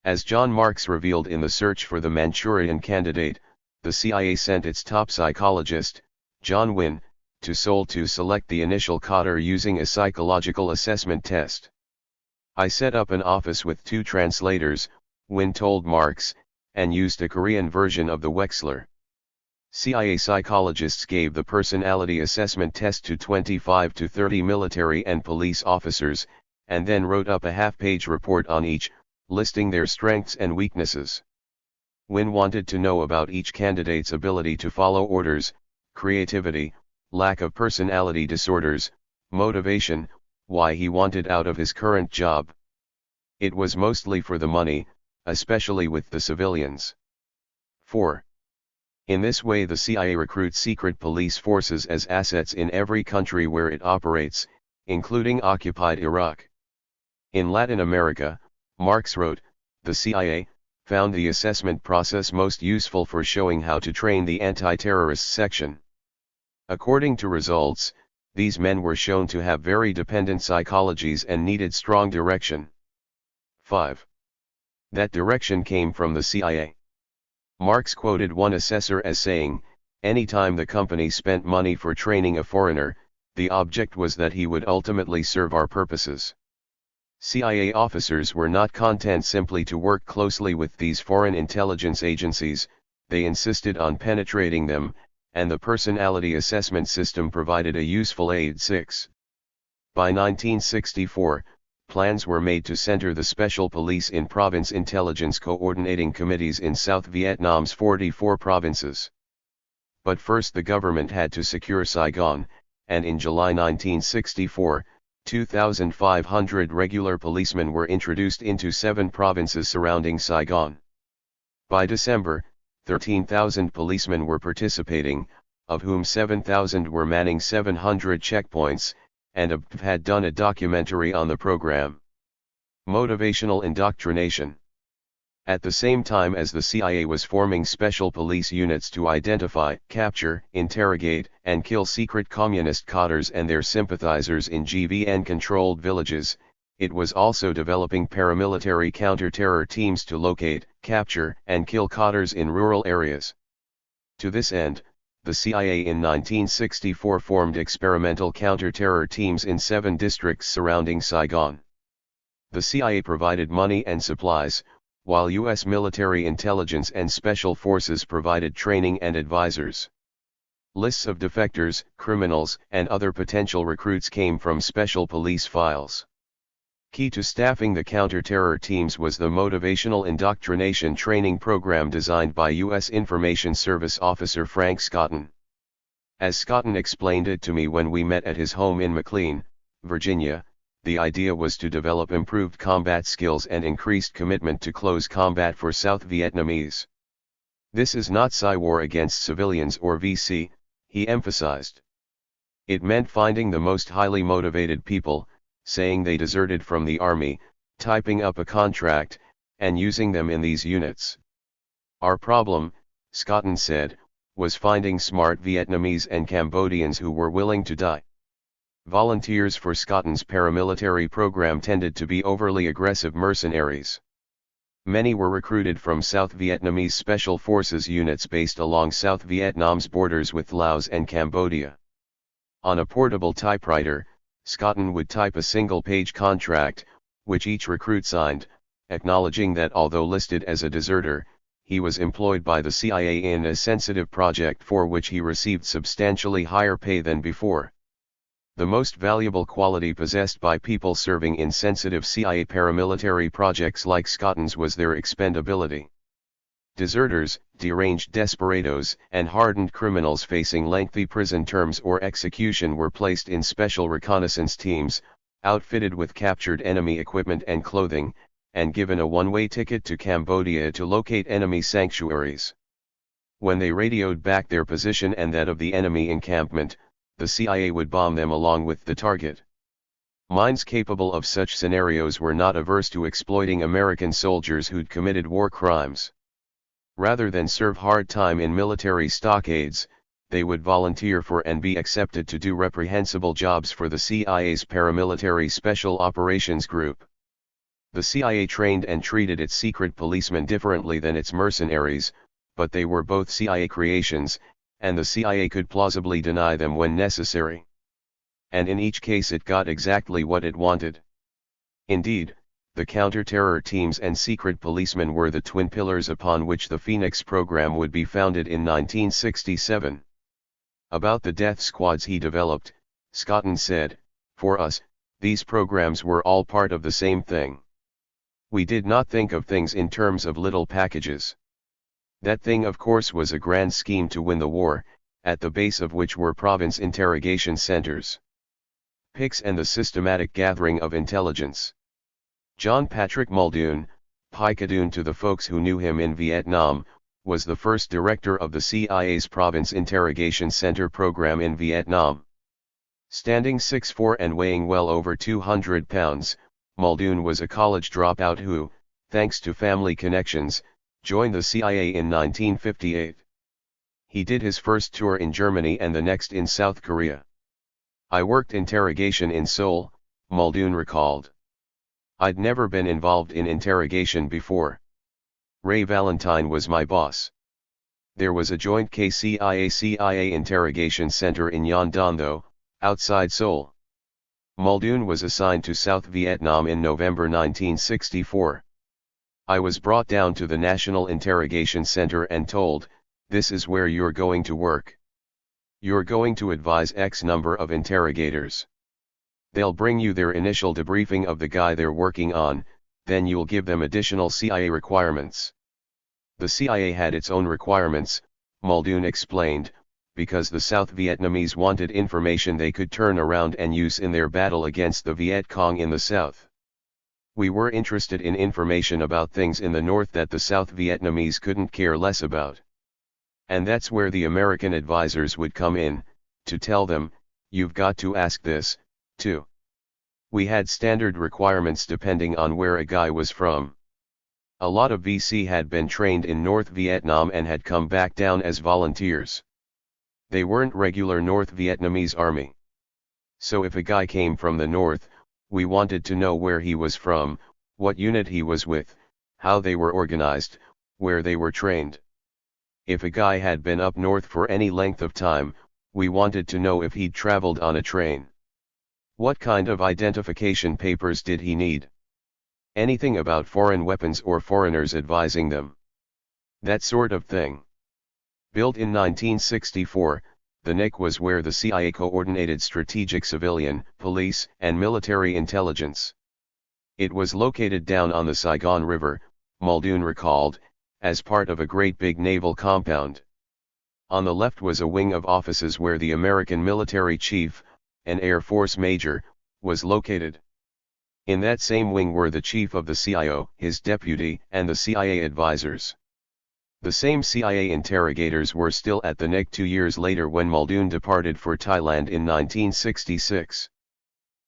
As John Marks revealed in The Search for the Manchurian Candidate, the CIA sent its top psychologist, John Wynne, to Seoul to select the initial cadre using a psychological assessment test. "I set up an office with 2 translators," Wynne told Marks, and used a Korean version of the Wechsler. CIA psychologists gave the personality assessment test to 25 to 30 military and police officers, and then wrote up a half-page report on each, listing their strengths and weaknesses. Wynne wanted to know about each candidate's ability to follow orders, creativity, lack of personality disorders, motivation, why he wanted out of his current job. It was mostly for the money, especially with the civilians. 4. In this way the CIA recruits secret police forces as assets in every country where it operates, including occupied Iraq. In Latin America, Marks wrote, the CIA found the assessment process most useful for showing how to train the anti-terrorist section. According to results, these men were shown to have very dependent psychologies and needed strong direction. 5. That direction came from the CIA. Marks quoted one assessor as saying, "Anytime the company spent money for training a foreigner, the object was that he would ultimately serve our purposes." CIA officers were not content simply to work closely with these foreign intelligence agencies, they insisted on penetrating them, and the personality assessment system provided a useful aid. 6. By 1964, plans were made to center the special police in province intelligence coordinating committees in South Vietnam's 44 provinces. But first the government had to secure Saigon, and in July 1964, 2,500 regular policemen were introduced into 7 provinces surrounding Saigon. By December, 13,000 policemen were participating, of whom 7,000 were manning 700 checkpoints, and ABP had done a documentary on the program. Motivational indoctrination. At the same time as the CIA was forming special police units to identify, capture, interrogate, and kill secret communist cadres and their sympathizers in GVN-controlled villages, it was also developing paramilitary counter-terror teams to locate, capture, and kill cadres in rural areas. To this end, the CIA in 1964 formed experimental counter-terror teams in 7 districts surrounding Saigon. The CIA provided money and supplies, while U.S. military intelligence and special forces provided training and advisors. Lists of defectors, criminals, and other potential recruits came from special police files. Key to staffing the counter-terror teams was the motivational indoctrination training program designed by U.S. Information Service officer Frank Scotton. As Scotton explained it to me when we met at his home in McLean, Virginia, the idea was to develop improved combat skills and increased commitment to close combat for South Vietnamese. This is not Psy-war against civilians or VC, he emphasized. It meant finding the most highly motivated people, saying they deserted from the army, typing up a contract, and using them in these units. Our problem, Scotton said, was finding smart Vietnamese and Cambodians who were willing to die. Volunteers for Scotland's paramilitary program tended to be overly aggressive mercenaries. Many were recruited from South Vietnamese Special Forces units based along South Vietnam's borders with Laos and Cambodia. On a portable typewriter, Scotland would type a single-page contract, which each recruit signed, acknowledging that although listed as a deserter, he was employed by the CIA in a sensitive project for which he received substantially higher pay than before. The most valuable quality possessed by people serving in sensitive CIA paramilitary projects like Scotland's was their expendability. Deserters, deranged desperados, and hardened criminals facing lengthy prison terms or execution were placed in special reconnaissance teams, outfitted with captured enemy equipment and clothing, and given a one-way ticket to Cambodia to locate enemy sanctuaries. When they radioed back their position and that of the enemy encampment, the CIA would bomb them along with the target. Minds capable of such scenarios were not averse to exploiting American soldiers who'd committed war crimes. Rather than serve hard time in military stockades, they would volunteer for and be accepted to do reprehensible jobs for the CIA's paramilitary Special Operations Group. The CIA trained and treated its secret policemen differently than its mercenaries, but they were both CIA creations, and the CIA could plausibly deny them when necessary. And in each case it got exactly what it wanted. Indeed, the counter-terror teams and secret policemen were the twin pillars upon which the Phoenix program would be founded in 1967. About the death squads he developed, Scotland said, "For us, these programs were all part of the same thing. We did not think of things in terms of little packages. That thing of course was a grand scheme to win the war, at the base of which were province interrogation centers, PICs, and the systematic gathering of intelligence." John Patrick Muldoon, Picadune to the folks who knew him in Vietnam, was the first director of the CIA's Province Interrogation Center program in Vietnam. Standing 6'4" and weighing well over 200 pounds, Muldoon was a college dropout who, thanks to family connections, joined the CIA in 1958. He did his first tour in Germany and the next in South Korea. "I worked interrogation in Seoul," Muldoon recalled. "I'd never been involved in interrogation before. Ray Valentine was my boss. There was a joint KCIA-CIA interrogation center in Yangon though, outside Seoul." Muldoon was assigned to South Vietnam in November 1964. "I was brought down to the National Interrogation Center and told, 'This is where you're going to work. You're going to advise X number of interrogators. They'll bring you their initial debriefing of the guy they're working on, then you'll give them additional CIA requirements.'" The CIA had its own requirements, Muldoon explained, because the South Vietnamese wanted information they could turn around and use in their battle against the Viet Cong in the South. "We were interested in information about things in the North that the South Vietnamese couldn't care less about. And that's where the American advisors would come in, to tell them, 'You've got to ask this, too.' We had standard requirements depending on where a guy was from. A lot of VC had been trained in North Vietnam and had come back down as volunteers. They weren't regular North Vietnamese army. So if a guy came from the North, we wanted to know where he was from, what unit he was with, how they were organized, where they were trained. If a guy had been up north for any length of time, we wanted to know if he'd traveled on a train. What kind of identification papers did he need? Anything about foreign weapons or foreigners advising them. That sort of thing." Built in 1964, the NIC was where the CIA coordinated strategic civilian, police, and military intelligence. It was located down on the Saigon River, Muldoon recalled, as part of a great big naval compound. On the left was a wing of offices where the American military chief, an Air Force major, was located. In that same wing were the chief of the CIO, his deputy, and the CIA advisors. The same CIA interrogators were still at the NIC 2 years later when Muldoon departed for Thailand in 1966.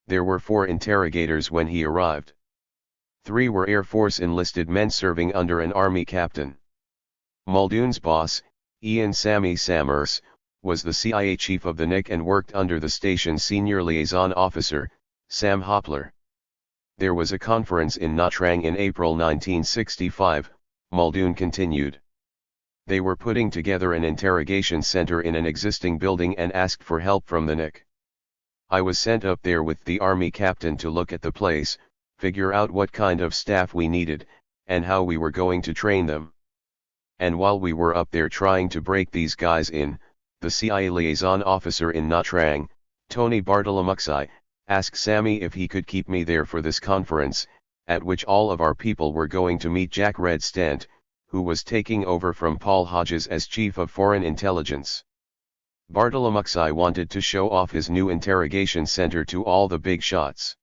There were 4 interrogators when he arrived. 3 were Air Force enlisted men serving under an Army captain. Muldoon's boss, Ian Sammy Samers, was the CIA chief of the NIC and worked under the station's senior liaison officer, Sam Hoppler. There was a conference in Nha Trang in April 1965, Muldoon continued. They were putting together an interrogation center in an existing building and asked for help from the NIC. I was sent up there with the army captain to look at the place, figure out what kind of staff we needed, and how we were going to train them. And while we were up there trying to break these guys in, the CIA liaison officer in Nha Trang, Tony Bartolomucci, asked Sammy if he could keep me there for this conference, at which all of our people were going to meet Jack Red Stent, who was taking over from Paul Hodges as Chief of Foreign Intelligence. Bartolomucci wanted to show off his new interrogation center to all the big shots.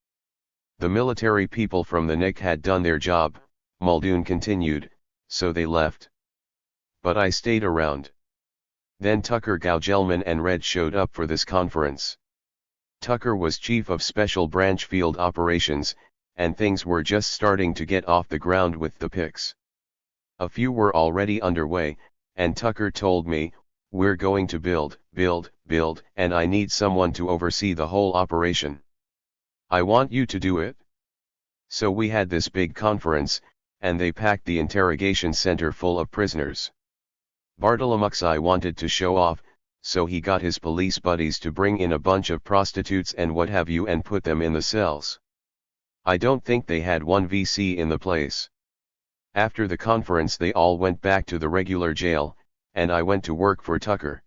The military people from the NIC had done their job, Muldoon continued, so they left. But I stayed around. Then Tucker Gaugelman and Red showed up for this conference. Tucker was Chief of Special Branch Field Operations, and things were just starting to get off the ground with the PICs. A few were already underway, and Tucker told me, "We're going to build, and I need someone to oversee the whole operation. I want you to do it." So we had this big conference, and they packed the interrogation center full of prisoners. Bartolomucci wanted to show off, so he got his police buddies to bring in a bunch of prostitutes and what have you and put them in the cells. I don't think they had one VC in the place. After the conference they all went back to the regular jail, and I went to work for Tucker.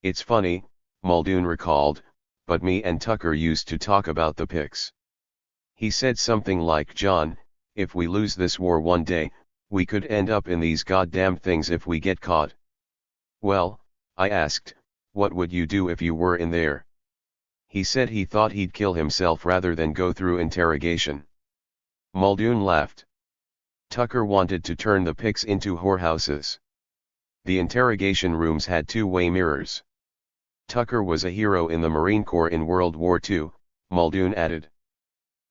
It's funny, Muldoon recalled, but me and Tucker used to talk about the PICs. He said something like, "John, if we lose this war one day, we could end up in these goddamn things if we get caught." Well, I asked, "What would you do if you were in there?" He said he thought he'd kill himself rather than go through interrogation. Muldoon laughed. Tucker wanted to turn the PICs into whorehouses. The interrogation rooms had two-way mirrors. Tucker was a hero in the Marine Corps in World War II, Muldoon added.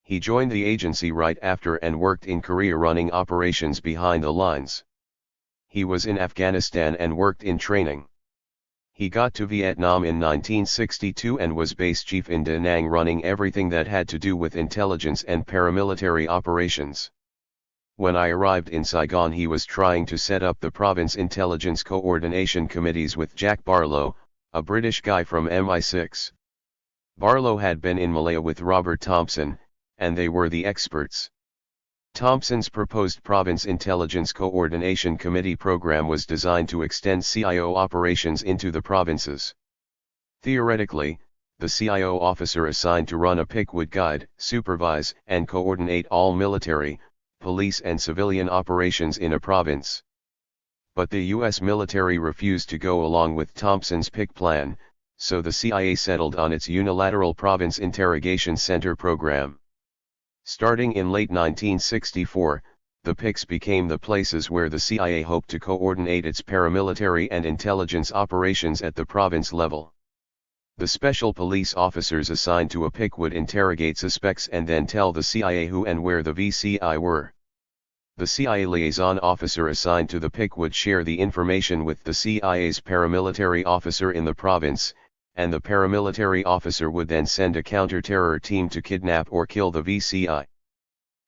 He joined the agency right after and worked in Korea running operations behind the lines. He was in Afghanistan and worked in training. He got to Vietnam in 1962 and was base chief in Da Nang running everything that had to do with intelligence and paramilitary operations. When I arrived in Saigon he was trying to set up the Province Intelligence Coordination Committees with Jack Barlow, a British guy from MI6. Barlow had been in Malaya with Robert Thompson, and they were the experts. Thompson's proposed Province Intelligence Coordination Committee program was designed to extend CIO operations into the provinces. Theoretically, the CIO officer assigned to run a PIC would guide, supervise, and coordinate all military, police and civilian operations in a province. But the U.S. military refused to go along with Thompson's PIC plan, so the CIA settled on its unilateral Province Interrogation Center program. Starting in late 1964, the PICs became the places where the CIA hoped to coordinate its paramilitary and intelligence operations at the province level. The special police officers assigned to a PIC would interrogate suspects and then tell the CIA who and where the VCI were. The CIA liaison officer assigned to the PIC would share the information with the CIA's paramilitary officer in the province, and the paramilitary officer would then send a counter-terror team to kidnap or kill the VCI.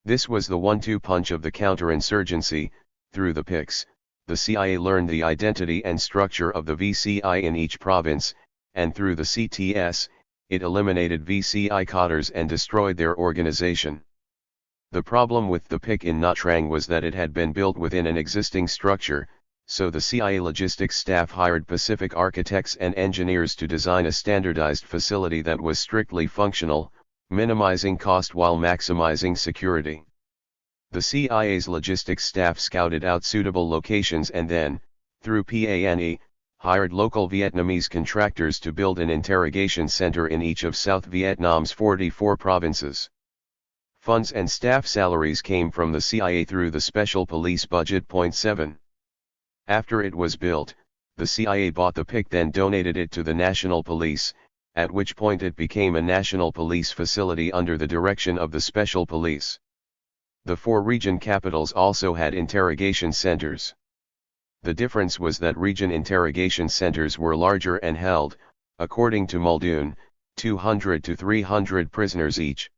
This was the one-two punch of the counterinsurgency. Through the PICs, the CIA learned the identity and structure of the VCI in each province, and through the CTS, it eliminated VCI codders and destroyed their organization. The problem with the PIC in Nha Trang was that it had been built within an existing structure, so the CIA logistics staff hired Pacific architects and engineers to design a standardized facility that was strictly functional, minimizing cost while maximizing security. The CIA's logistics staff scouted out suitable locations and then, through PANE, hired local Vietnamese contractors to build an interrogation center in each of South Vietnam's 44 provinces. Funds and staff salaries came from the CIA through the Special Police Budget. 7. After it was built, the CIA bought the PIC, then donated it to the National Police, at which point it became a national police facility under the direction of the Special Police. The 4 region capitals also had interrogation centers. The difference was that region interrogation centers were larger and held, according to Muldoon, 200 to 300 prisoners each.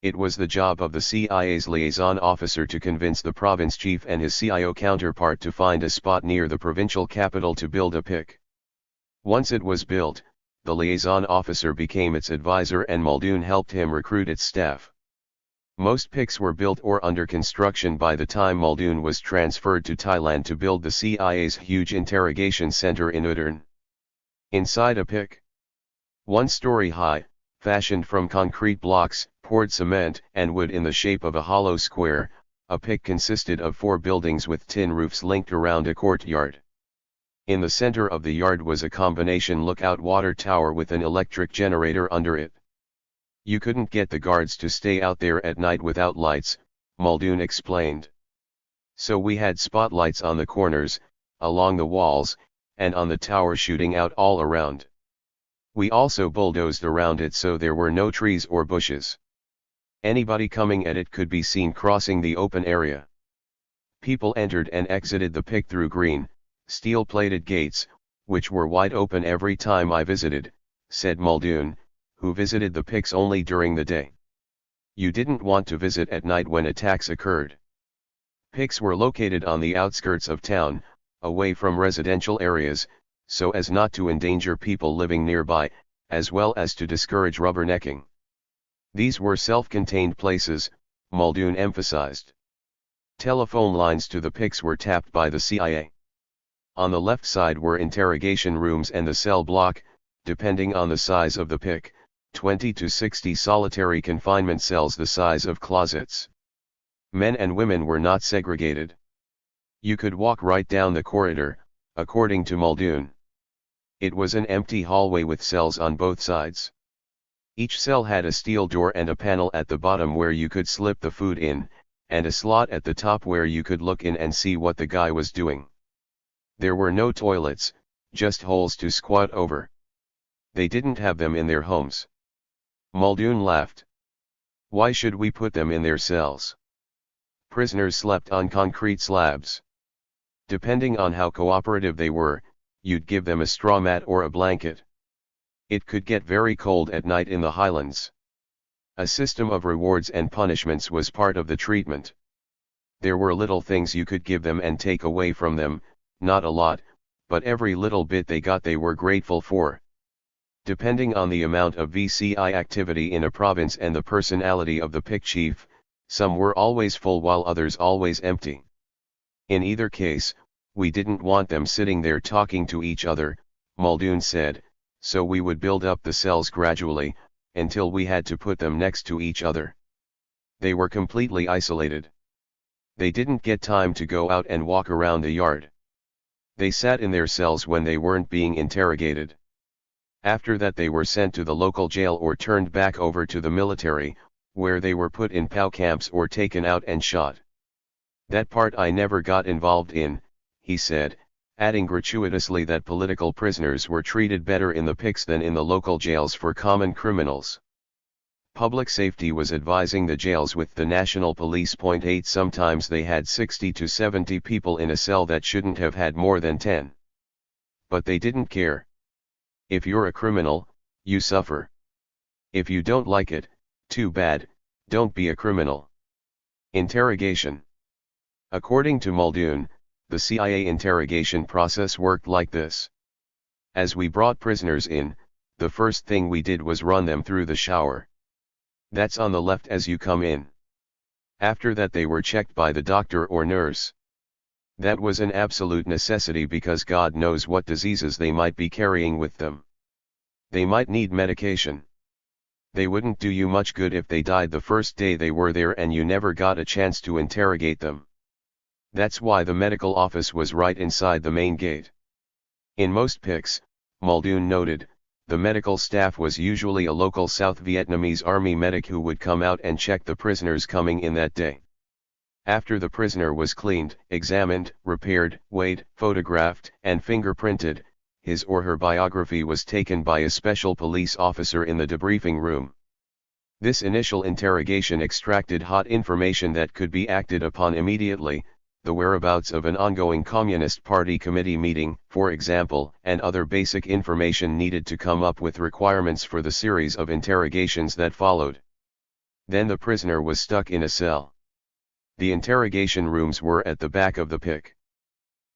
It was the job of the CIA's liaison officer to convince the province chief and his CIO counterpart to find a spot near the provincial capital to build a PIC. Once it was built, the liaison officer became its advisor and Muldoon helped him recruit its staff. Most PICs were built or under construction by the time Muldoon was transferred to Thailand to build the CIA's huge interrogation center in Udon. Inside a PIC, 1-story high, fashioned from concrete blocks, poured cement and wood in the shape of a hollow square, a PIC consisted of 4 buildings with tin roofs linked around a courtyard. In the center of the yard was a combination lookout water tower with an electric generator under it. You couldn't get the guards to stay out there at night without lights, Muldoon explained. So we had spotlights on the corners, along the walls, and on the tower shooting out all around. We also bulldozed around it so there were no trees or bushes. Anybody coming at it could be seen crossing the open area. People entered and exited the PIC through green, steel-plated gates, which were wide open every time I visited, said Muldoon, who visited the PICs only during the day. You didn't want to visit at night when attacks occurred. PICs were located on the outskirts of town, away from residential areas, so as not to endanger people living nearby, as well as to discourage rubbernecking. These were self-contained places, Muldoon emphasized. Telephone lines to the PICs were tapped by the CIA. On the left side were interrogation rooms and the cell block, depending on the size of the PIC, 20 to 60 solitary confinement cells the size of closets. Men and women were not segregated. You could walk right down the corridor, according to Muldoon. It was an empty hallway with cells on both sides. Each cell had a steel door and a panel at the bottom where you could slip the food in, and a slot at the top where you could look in and see what the guy was doing. There were no toilets, just holes to squat over. They didn't have them in their homes. Muldoon laughed. Why should we put them in their cells? Prisoners slept on concrete slabs. Depending on how cooperative they were, you'd give them a straw mat or a blanket. It could get very cold at night in the highlands. A system of rewards and punishments was part of the treatment. There were little things you could give them and take away from them, not a lot, but every little bit they got they were grateful for. Depending on the amount of VCI activity in a province and the personality of the PIC chief, some were always full while others always empty. In either case, we didn't want them sitting there talking to each other, Muldoon said, so we would build up the cells gradually, until we had to put them next to each other. They were completely isolated. They didn't get time to go out and walk around the yard. They sat in their cells when they weren't being interrogated. After that they were sent to the local jail or turned back over to the military, where they were put in POW camps or taken out and shot. That part I never got involved in, he said, adding gratuitously that political prisoners were treated better in the PICs than in the local jails for common criminals. Public Safety was advising the jails with the National Police. 8 Sometimes they had 60 to 70 people in a cell that shouldn't have had more than 10. But they didn't care. If you're a criminal, you suffer. If you don't like it, too bad, don't be a criminal. Interrogation. According to Muldoon, the CIA interrogation process worked like this. As we brought prisoners in, the first thing we did was run them through the shower. That's on the left as you come in. After that they were checked by the doctor or nurse. That was an absolute necessity because God knows what diseases they might be carrying with them. They might need medication. They wouldn't do you much good if they died the first day they were there and you never got a chance to interrogate them. That's why the medical office was right inside the main gate. In most PICs, Muldoon noted, the medical staff was usually a local South Vietnamese army medic who would come out and check the prisoners coming in that day. After the prisoner was cleaned, examined, repaired, weighed, photographed, and fingerprinted, his or her biography was taken by a special police officer in the debriefing room. This initial interrogation extracted hot information that could be acted upon immediately, the whereabouts of an ongoing Communist Party committee meeting, for example, and other basic information needed to come up with requirements for the series of interrogations that followed. Then the prisoner was stuck in a cell. The interrogation rooms were at the back of the PIC.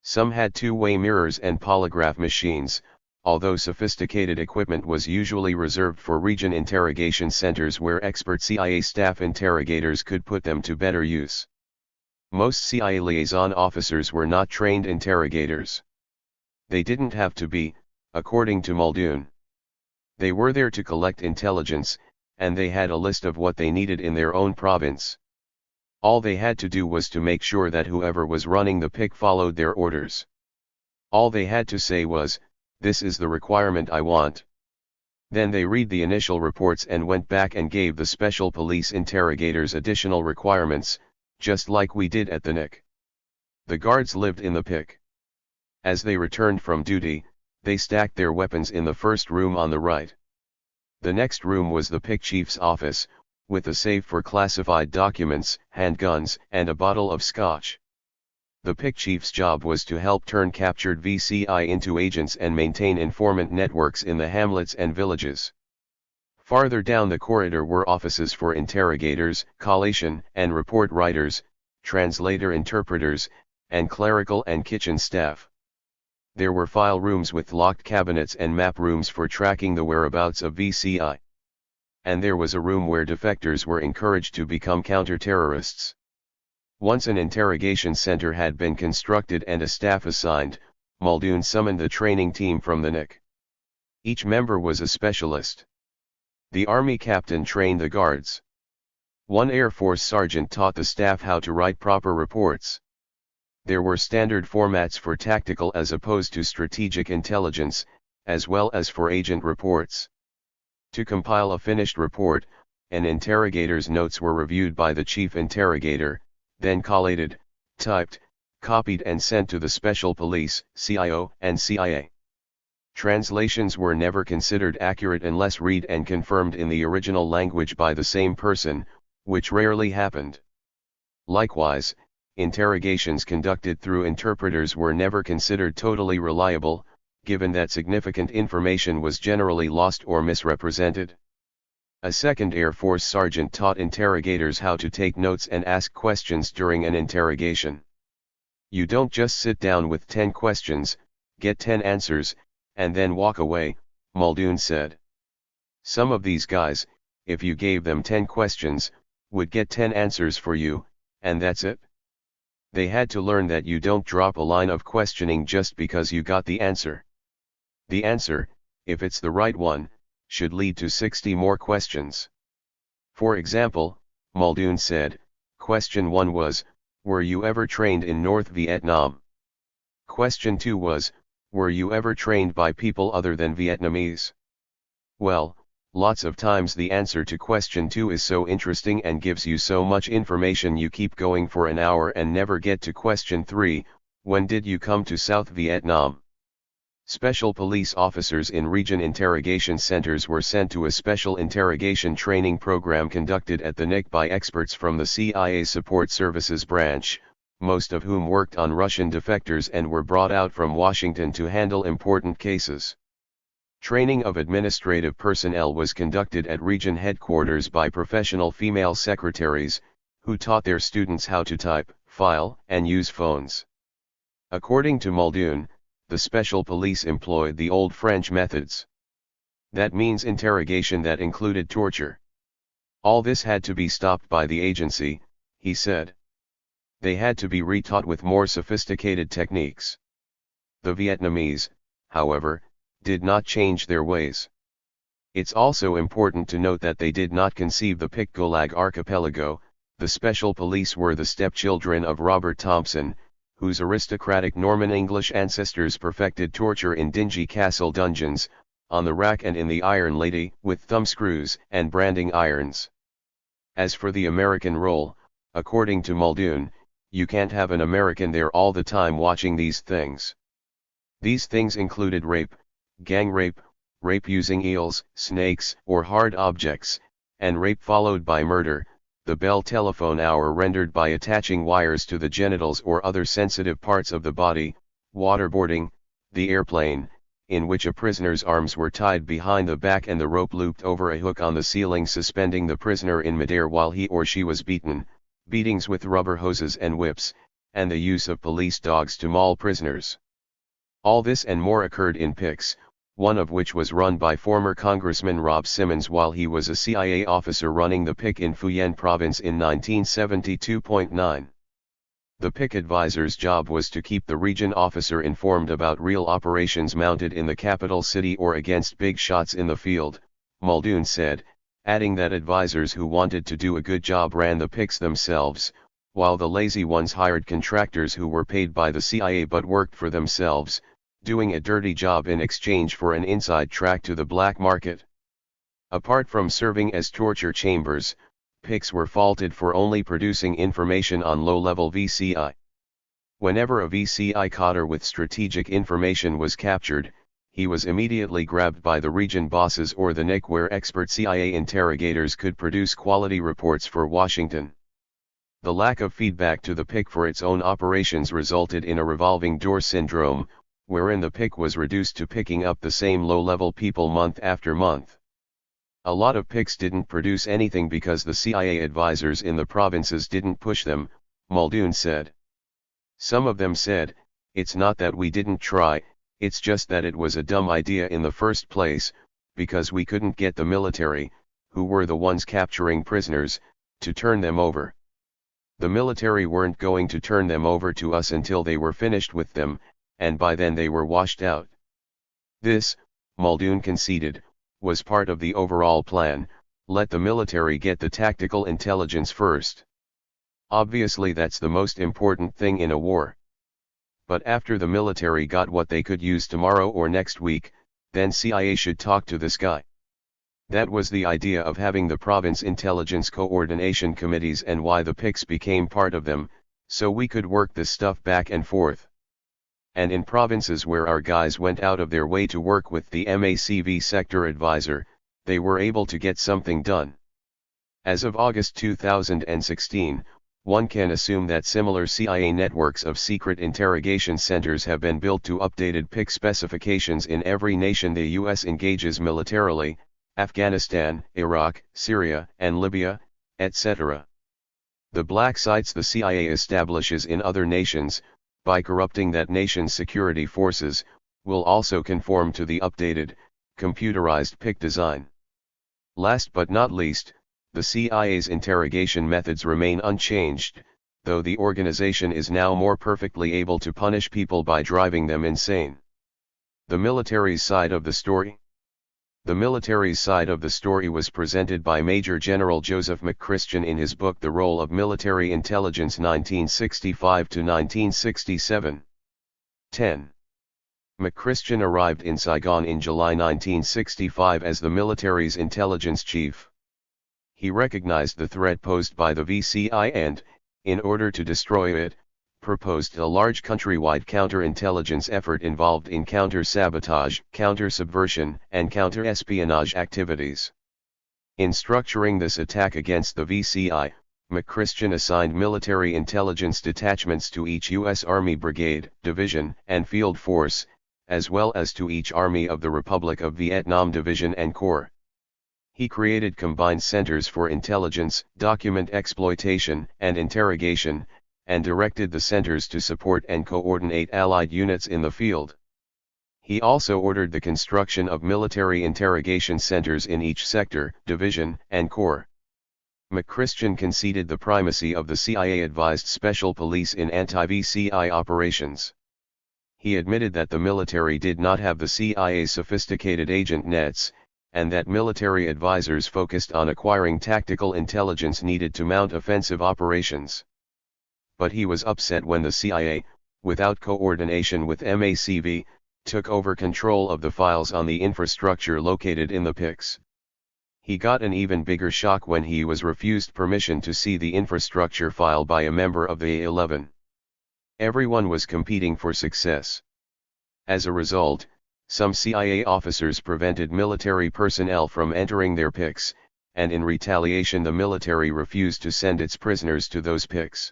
Some had two-way mirrors and polygraph machines, although sophisticated equipment was usually reserved for region interrogation centers where expert CIA staff interrogators could put them to better use. Most CIA liaison officers were not trained interrogators. They didn't have to be, according to Muldoon. They were there to collect intelligence, and they had a list of what they needed in their own province. All they had to do was to make sure that whoever was running the PIC followed their orders. All they had to say was, "This is the requirement I want." Then they read the initial reports and went back and gave the special police interrogators additional requirements, just like we did at the NIC. The guards lived in the PIC. As they returned from duty, they stacked their weapons in the first room on the right. The next room was the PIC chief's office, with a safe for classified documents, handguns, and a bottle of scotch. The PIC chief's job was to help turn captured VCI into agents and maintain informant networks in the hamlets and villages. Farther down the corridor were offices for interrogators, collation and report writers, translator-interpreters, and clerical and kitchen staff. There were file rooms with locked cabinets and map rooms for tracking the whereabouts of VCI. And there was a room where defectors were encouraged to become counter-terrorists. Once an interrogation center had been constructed and a staff assigned, Muldoon summoned the training team from the NIC. Each member was a specialist. The Army captain trained the guards. One Air Force sergeant taught the staff how to write proper reports. There were standard formats for tactical as opposed to strategic intelligence, as well as for agent reports. To compile a finished report, an interrogator's notes were reviewed by the chief interrogator, then collated, typed, copied and sent to the special police, CIO, and CIA. Translations were never considered accurate unless read and confirmed in the original language by the same person, which rarely happened. Likewise, interrogations conducted through interpreters were never considered totally reliable, given that significant information was generally lost or misrepresented. A second Air Force sergeant taught interrogators how to take notes and ask questions during an interrogation. You don't just sit down with 10 questions, get 10 answers, and then walk away, Muldoon said. Some of these guys, if you gave them 10 questions, would get 10 answers for you, and that's it. They had to learn that you don't drop a line of questioning just because you got the answer. The answer, if it's the right one, should lead to 60 more questions. For example, Muldoon said, question 1 was, were you ever trained in North Vietnam? Question 2 was, were you ever trained by people other than Vietnamese? Well, lots of times the answer to question 2 is so interesting and gives you so much information you keep going for an hour and never get to question 3, when did you come to South Vietnam? Special police officers in region interrogation centers were sent to a special interrogation training program conducted at the NIC by experts from the CIA Support Services branch, most of whom worked on Russian defectors and were brought out from Washington to handle important cases. Training of administrative personnel was conducted at region headquarters by professional female secretaries, who taught their students how to type, file, and use phones. According to Muldoon, the special police employed the old French methods. That means interrogation that included torture. All this had to be stopped by the agency, he said. They had to be retaught with more sophisticated techniques. The Vietnamese, however, did not change their ways. It's also important to note that they did not conceive the PIC Gulag archipelago. The special police were the stepchildren of Robert Thompson, whose aristocratic Norman English ancestors perfected torture in dingy castle dungeons, on the rack and in the Iron Lady, with thumbscrews and branding irons. As for the American role, according to Muldoon, you can't have an American there all the time watching these things. These things included rape, gang rape, rape using eels, snakes, or hard objects, and rape followed by murder, the Bell telephone hour rendered by attaching wires to the genitals or other sensitive parts of the body, waterboarding, the airplane, in which a prisoner's arms were tied behind the back and the rope looped over a hook on the ceiling suspending the prisoner in midair while he or she was beaten, beatings with rubber hoses and whips, and the use of police dogs to maul prisoners. All this and more occurred in PICs, one of which was run by former Congressman Rob Simmons while he was a CIA officer running the PIC in Fujian province in 1972.9. The PIC advisor's job was to keep the region officer informed about real operations mounted in the capital city or against big shots in the field, Muldoon said, adding that advisors who wanted to do a good job ran the PICs themselves, while the lazy ones hired contractors who were paid by the CIA but worked for themselves, doing a dirty job in exchange for an inside track to the black market. Apart from serving as torture chambers, PICs were faulted for only producing information on low-level VCI. Whenever a VCI coder with strategic information was captured, he was immediately grabbed by the region bosses or the NIC where expert CIA interrogators could produce quality reports for Washington. The lack of feedback to the PIC for its own operations resulted in a revolving door syndrome, wherein the PIC was reduced to picking up the same low-level people month after month. A lot of PICs didn't produce anything because the CIA advisors in the provinces didn't push them, Muldoon said. Some of them said, "It's not that we didn't try, it's just that it was a dumb idea in the first place, because we couldn't get the military, who were the ones capturing prisoners, to turn them over. The military weren't going to turn them over to us until they were finished with them, and by then they were washed out." This, Muldoon conceded, was part of the overall plan: let the military get the tactical intelligence first. Obviously that's the most important thing in a war. But after the military got what they could use tomorrow or next week, then CIA should talk to this guy. That was the idea of having the province intelligence coordination committees and why the PICs became part of them, so we could work this stuff back and forth. And in provinces where our guys went out of their way to work with the MACV sector advisor, they were able to get something done. As of August 2016, one can assume that similar CIA networks of secret interrogation centers have been built to updated PIC specifications in every nation the US engages militarily: Afghanistan, Iraq, Syria, and Libya, etc. The black sites the CIA establishes in other nations, by corrupting that nation's security forces, will also conform to the updated, computerized PIC design. Last but not least, the CIA's interrogation methods remain unchanged, though the organization is now more perfectly able to punish people by driving them insane. The military's side of the story? The military's side of the story was presented by Major General Joseph McChristian in his book The Role of Military Intelligence 1965 to 1967. 10. McChristian arrived in Saigon in July 1965 as the military's intelligence chief. He recognized the threat posed by the VCI and, in order to destroy it, proposed a large countrywide counterintelligence effort involved in counter-sabotage, counter-subversion, and counter-espionage activities. In structuring this attack against the VCI, McChristian assigned military intelligence detachments to each U.S. Army brigade, division, and field force, as well as to each Army of the Republic of Vietnam division and corps. He created combined centers for intelligence, document exploitation, and interrogation, and directed the centers to support and coordinate Allied units in the field. He also ordered the construction of military interrogation centers in each sector, division, and corps. McChristian conceded the primacy of the CIA-advised special police in anti-VCI operations. He admitted that the military did not have the CIA's sophisticated agent nets, and that military advisors focused on acquiring tactical intelligence needed to mount offensive operations. But he was upset when the CIA, without coordination with MACV, took over control of the files on the infrastructure located in the PICs. He got an even bigger shock when he was refused permission to see the infrastructure file by a member of the A11. Everyone was competing for success. As a result, some CIA officers prevented military personnel from entering their PICs, and in retaliation the military refused to send its prisoners to those PICs.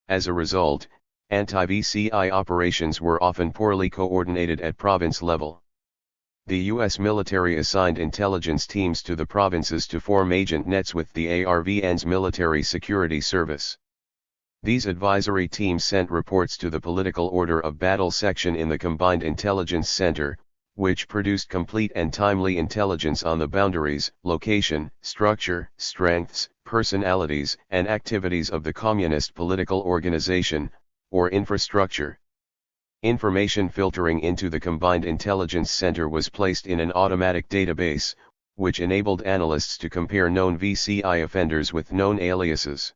As a result, anti-VCI operations were often poorly coordinated at province level. The U.S. military assigned intelligence teams to the provinces to form agent nets with the ARVN's Military Security Service. These advisory teams sent reports to the Political Order of Battle section in the Combined Intelligence Center, which produced complete and timely intelligence on the boundaries, location, structure, strengths, personalities, and activities of the communist political organization, or infrastructure. Information filtering into the Combined Intelligence Center was placed in an automatic database, which enabled analysts to compare known VCI offenders with known aliases.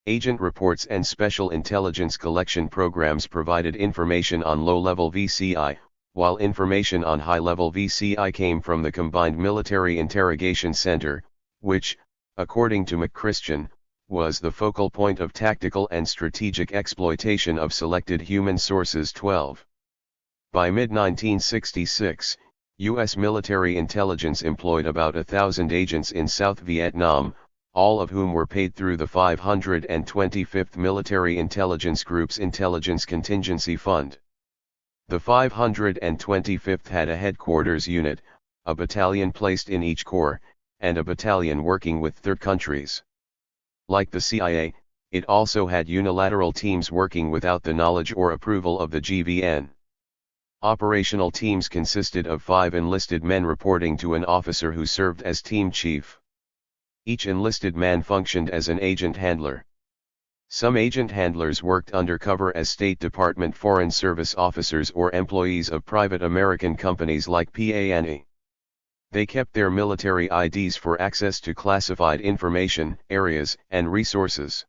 Agent reports and special intelligence collection programs provided information on low-level VCI, while information on high-level VCI came from the Combined Military Interrogation Center, which, according to McChristian, was the focal point of tactical and strategic exploitation of selected human sources. 12. By mid-1966, U.S. military intelligence employed about 1,000 agents in South Vietnam, all of whom were paid through the 525th Military Intelligence Group's Intelligence Contingency Fund. The 525th had a headquarters unit, a battalion placed in each corps, and a battalion working with third countries. Like the CIA, it also had unilateral teams working without the knowledge or approval of the GVN. Operational teams consisted of 5 enlisted men reporting to an officer who served as team chief. Each enlisted man functioned as an agent handler. Some agent handlers worked undercover as State Department Foreign Service officers or employees of private American companies like PANE. They kept their military IDs for access to classified information, areas, and resources.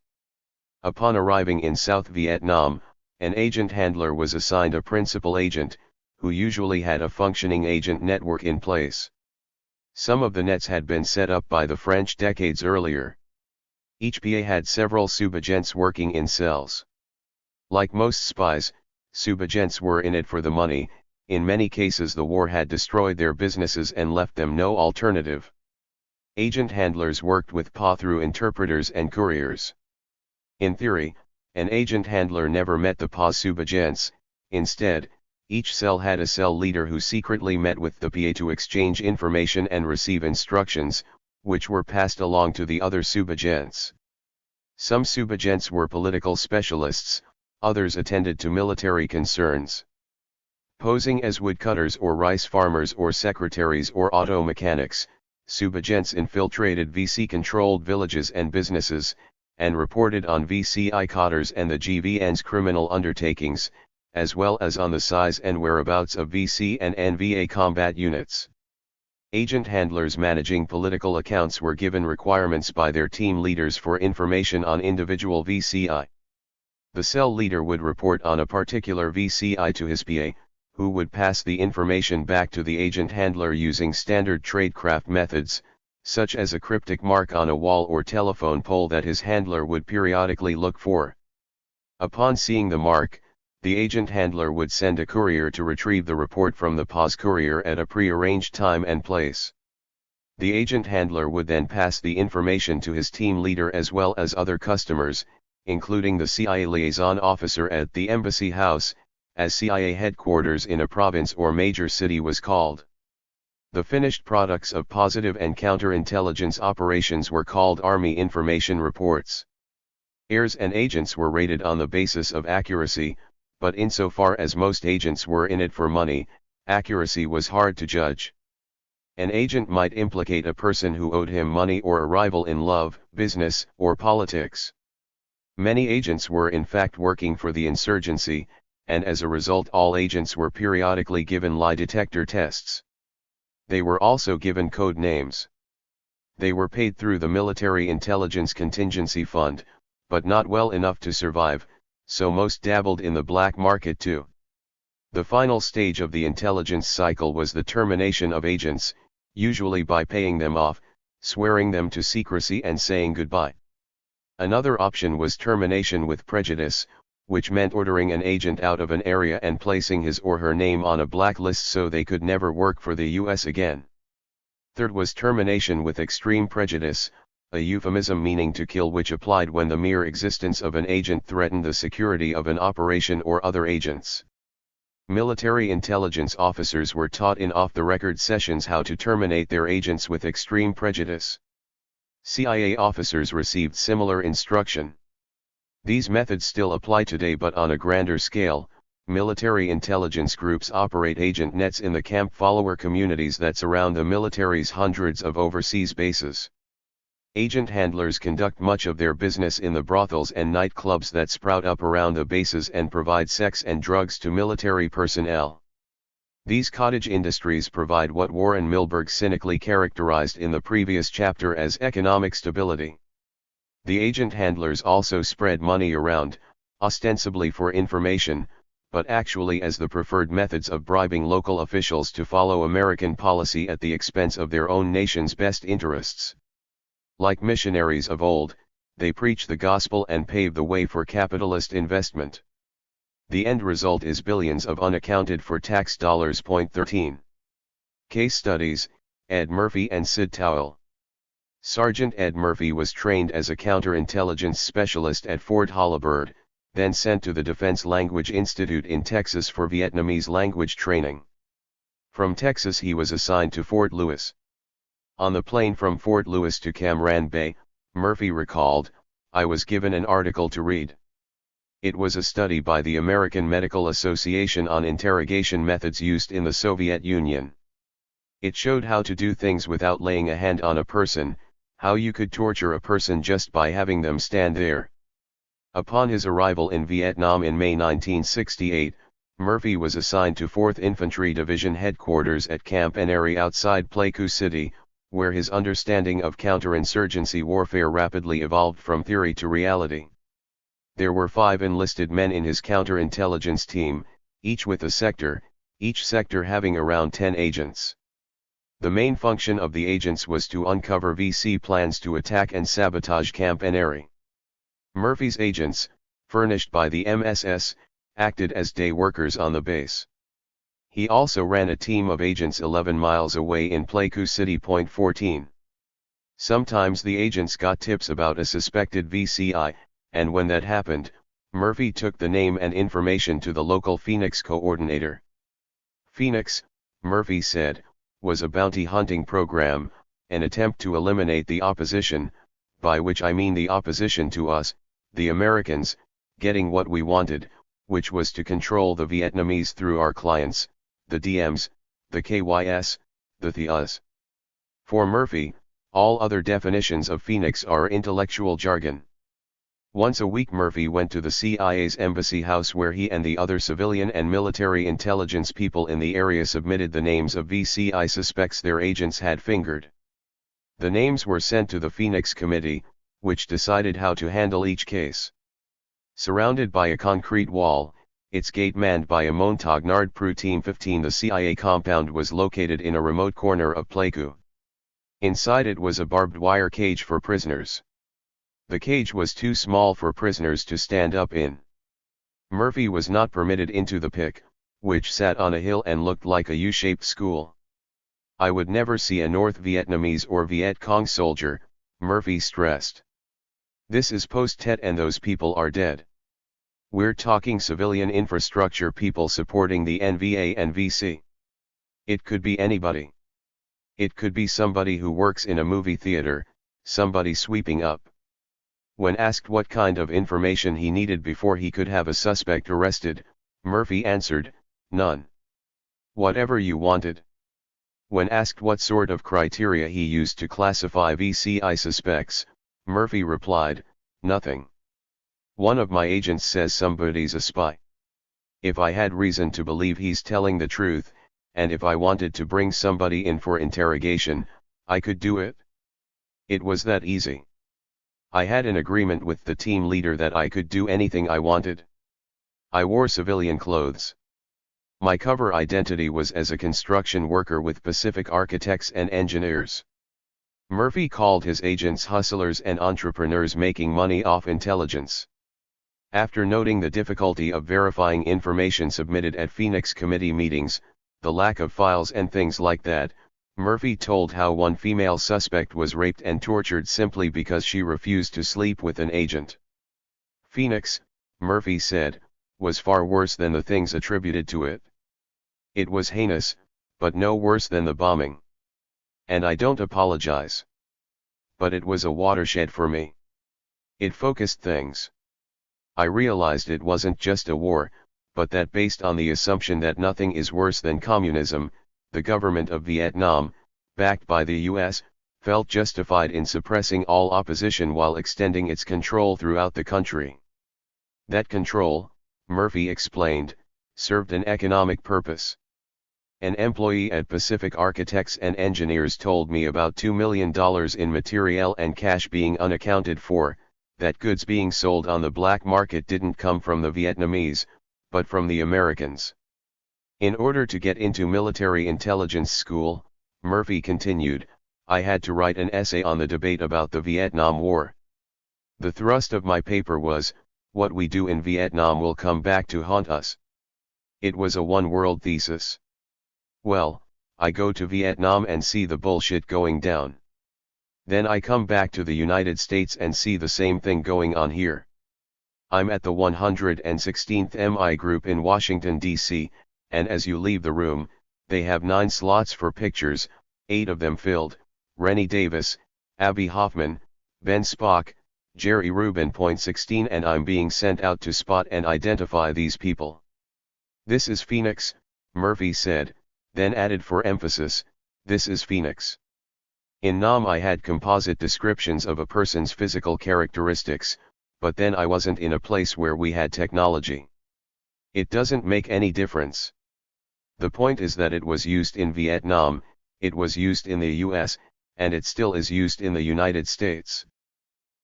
Upon arriving in South Vietnam, an agent handler was assigned a principal agent, who usually had a functioning agent network in place. Some of the nets had been set up by the French decades earlier. Each PA had several subagents working in cells. Like most spies, subagents were in it for the money. In many cases the war had destroyed their businesses and left them no alternative. Agent handlers worked with PA through interpreters and couriers. In theory, an agent handler never met the PA subagents. Instead, each cell had a cell leader who secretly met with the PA to exchange information and receive instructions, which were passed along to the other subagents. Some subagents were political specialists, others attended to military concerns. Posing as woodcutters or rice farmers or secretaries or auto mechanics, subagents infiltrated VC-controlled villages and businesses, and reported on VCI cotters and the GVN's criminal undertakings, as well as on the size and whereabouts of VC and NVA combat units. Agent handlers managing political accounts were given requirements by their team leaders for information on individual VCI. The cell leader would report on a particular VCI to his PA, who would pass the information back to the agent handler using standard tradecraft methods, such as a cryptic mark on a wall or telephone pole that his handler would periodically look for. Upon seeing the mark, the agent handler would send a courier to retrieve the report from the PA's courier at a pre-arranged time and place. The agent handler would then pass the information to his team leader as well as other customers, including the CIA liaison officer at the embassy house, as CIA headquarters in a province or major city was called. The finished products of positive and counterintelligence operations were called Army Information Reports. Heirs and agents were rated on the basis of accuracy, but insofar as most agents were in it for money, accuracy was hard to judge. An agent might implicate a person who owed him money or a rival in love, business, or politics. Many agents were in fact working for the insurgency, and as a result all agents were periodically given lie detector tests. They were also given code names. They were paid through the Military Intelligence Contingency Fund, but not well enough to survive, so most dabbled in the black market too. The final stage of the intelligence cycle was the termination of agents, usually by paying them off, swearing them to secrecy and saying goodbye. Another option was termination with prejudice, which meant ordering an agent out of an area and placing his or her name on a blacklist so they could never work for the U.S. again. Third was termination with extreme prejudice, a euphemism meaning to kill which applied when the mere existence of an agent threatened the security of an operation or other agents. Military intelligence officers were taught in off-the-record sessions how to terminate their agents with extreme prejudice. CIA officers received similar instruction. These methods still apply today, but on a grander scale. Military intelligence groups operate agent nets in the camp follower communities that surround the military's hundreds of overseas bases. Agent handlers conduct much of their business in the brothels and nightclubs that sprout up around the bases and provide sex and drugs to military personnel. These cottage industries provide what Warren Milberg cynically characterized in the previous chapter as economic stability. The agent handlers also spread money around, ostensibly for information, but actually as the preferred methods of bribing local officials to follow American policy at the expense of their own nation's best interests. Like missionaries of old, they preach the gospel and pave the way for capitalist investment. The end result is billions of unaccounted for tax dollars. 13. Case studies: Ed Murphy and Sid Towell. Sergeant Ed Murphy was trained as a counterintelligence specialist at Fort Holabird, then sent to the Defense Language Institute in Texas for Vietnamese language training. From Texas he was assigned to Fort Lewis. On the plane from Fort Lewis to Cam Ranh Bay, Murphy recalled, "I was given an article to read. It was a study by the American Medical Association on interrogation methods used in the Soviet Union. It showed how to do things without laying a hand on a person, how you could torture a person just by having them stand there." Upon his arrival in Vietnam in May 1968, Murphy was assigned to 4th Infantry Division headquarters at Camp Enary outside Pleiku City, where his understanding of counterinsurgency warfare rapidly evolved from theory to reality. There were 5 enlisted men in his counterintelligence team, each with a sector, each sector having around 10 agents. The main function of the agents was to uncover VC plans to attack and sabotage Camp Enary. Murphy's agents, furnished by the MSS, acted as day workers on the base. He also ran a team of agents 11 miles away in Pleiku City. 14. Sometimes the agents got tips about a suspected VCI, and when that happened, Murphy took the name and information to the local Phoenix coordinator. Phoenix, Murphy said, was a bounty hunting program, an attempt to eliminate the opposition, by which I mean the opposition to us, the Americans, getting what we wanted, which was to control the Vietnamese through our clients, the DMs, the KYS, the THIAs. For Murphy, all other definitions of Phoenix are intellectual jargon. Once a week Murphy went to the CIA's embassy house where he and the other civilian and military intelligence people in the area submitted the names of VCI suspects their agents had fingered. The names were sent to the Phoenix Committee, which decided how to handle each case. Surrounded by a concrete wall, its gate manned by a Montagnard Pru Team 15, the CIA compound was located in a remote corner of Pleiku. Inside it was a barbed wire cage for prisoners. The cage was too small for prisoners to stand up in. Murphy was not permitted into the pick, which sat on a hill and looked like a U-shaped school. "I would never see a North Vietnamese or Viet Cong soldier," Murphy stressed. "This is post-Tet and those people are dead. We're talking civilian infrastructure people supporting the NVA and VC. It could be anybody. It could be somebody who works in a movie theater, somebody sweeping up." When asked what kind of information he needed before he could have a suspect arrested, Murphy answered, "None. Whatever you wanted." When asked what sort of criteria he used to classify VCI suspects, Murphy replied, "Nothing. One of my agents says somebody's a spy. If I had reason to believe he's telling the truth, and if I wanted to bring somebody in for interrogation, I could do it. It was that easy. I had an agreement with the team leader that I could do anything I wanted. I wore civilian clothes. My cover identity was as a construction worker with Pacific Architects and Engineers." Murphy called his agents hustlers and entrepreneurs making money off intelligence. After noting the difficulty of verifying information submitted at Phoenix committee meetings, the lack of files and things like that, Murphy told how one female suspect was raped and tortured simply because she refused to sleep with an agent. Phoenix, Murphy said, was far worse than the things attributed to it. It was heinous, but no worse than the bombing. And I don't apologize. But it was a watershed for me. It focused things. I realized it wasn't just a war, but that based on the assumption that nothing is worse than communism, the government of Vietnam, backed by the US, felt justified in suppressing all opposition while extending its control throughout the country. That control, Murphy explained, served an economic purpose. An employee at Pacific Architects and Engineers told me about $2 million in material and cash being unaccounted for, that goods being sold on the black market didn't come from the Vietnamese, but from the Americans. In order to get into military intelligence school, Murphy continued, I had to write an essay on the debate about the Vietnam War. The thrust of my paper was, what we do in Vietnam will come back to haunt us. It was a one-world thesis. Well, I go to Vietnam and see the bullshit going down. Then I come back to the United States and see the same thing going on here. I'm at the 116th MI group in Washington, D.C., and as you leave the room, they have 9 slots for pictures, 8 of them filled, Rennie Davis, Abby Hoffman, Ben Spock, Jerry Rubin. 16 and I'm being sent out to spot and identify these people. This is Phoenix, Murphy said, then added for emphasis, this is Phoenix. In Nam I had composite descriptions of a person's physical characteristics, but then I wasn't in a place where we had technology. It doesn't make any difference. The point is that it was used in Vietnam, it was used in the US, and it still is used in the United States.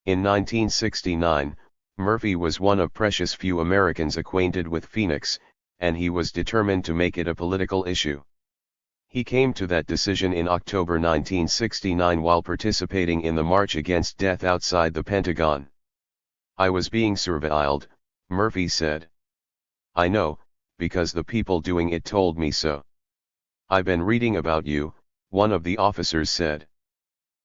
In 1969, Murphy was one of precious few Americans acquainted with Phoenix, and he was determined to make it a political issue. He came to that decision in October 1969 while participating in the March Against Death outside the Pentagon. I was being surveilled, Murphy said. I know, because the people doing it told me so. I've been reading about you, one of the officers said.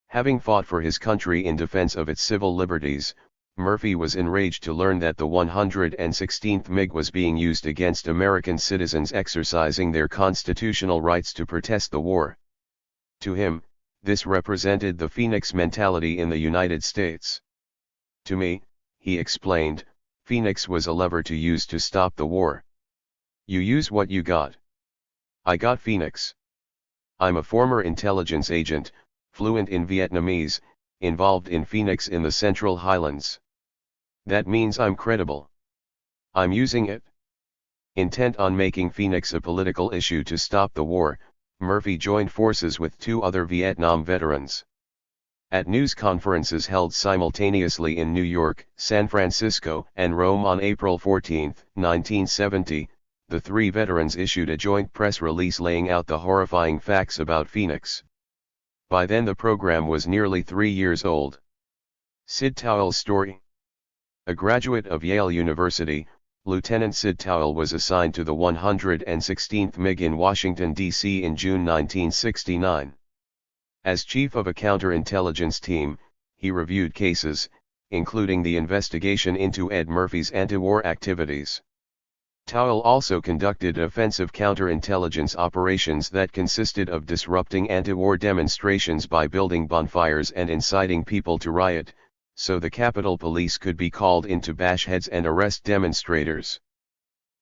Having fought for his country in defense of its civil liberties, Murphy was enraged to learn that the 116th MiG was being used against American citizens exercising their constitutional rights to protest the war. To him, this represented the Phoenix mentality in the United States. To me, he explained, Phoenix was a lever to use to stop the war. You use what you got. I got Phoenix. I'm a former intelligence agent, fluent in Vietnamese, involved in Phoenix in the Central Highlands. That means I'm credible. I'm using it. Intent on making Phoenix a political issue to stop the war, Murphy joined forces with 2 other Vietnam veterans. At news conferences held simultaneously in New York, San Francisco, and Rome on April 14, 1970, the 3 veterans issued a joint press release laying out the horrifying facts about Phoenix. By then the program was nearly 3 years old. Sid Towell's story. A graduate of Yale University, Lieutenant Sid Towell was assigned to the 116th MiG in Washington, D.C. in June 1969. As chief of a counterintelligence team, he reviewed cases, including the investigation into Ed Murphy's anti-war activities. Towell also conducted offensive counterintelligence operations that consisted of disrupting anti-war demonstrations by building bonfires and inciting people to riot, so the Capitol Police could be called in to bash heads and arrest demonstrators.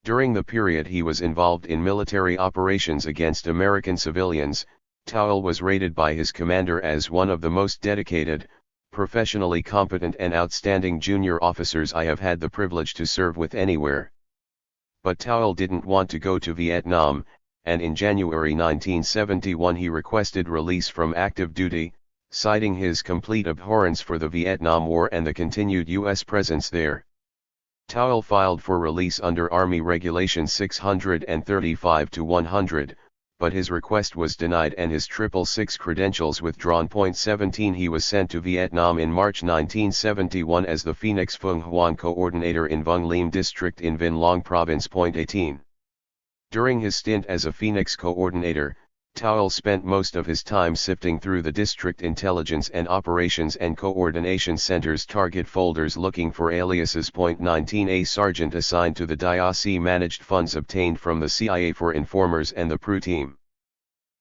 During the period he was involved in military operations against American civilians, Towell was rated by his commander as one of the most dedicated, professionally competent and outstanding junior officers I have had the privilege to serve with anywhere. But Towell didn't want to go to Vietnam, and in January 1971 he requested release from active duty, citing his complete abhorrence for the Vietnam War and the continued U.S. presence there. Towell filed for release under Army Regulation 635-100, but his request was denied and his 666 credentials withdrawn. 17 He was sent to Vietnam in March 1971 as the Phoenix Phuong Hoan Coordinator in Vung Lim District in Vinh Long Province. 18 During his stint as a Phoenix Coordinator, Towel spent most of his time sifting through the district intelligence and operations and coordination center's target folders looking for aliases. 19 A sergeant assigned to the diocese managed funds obtained from the CIA for informers and the PRU team.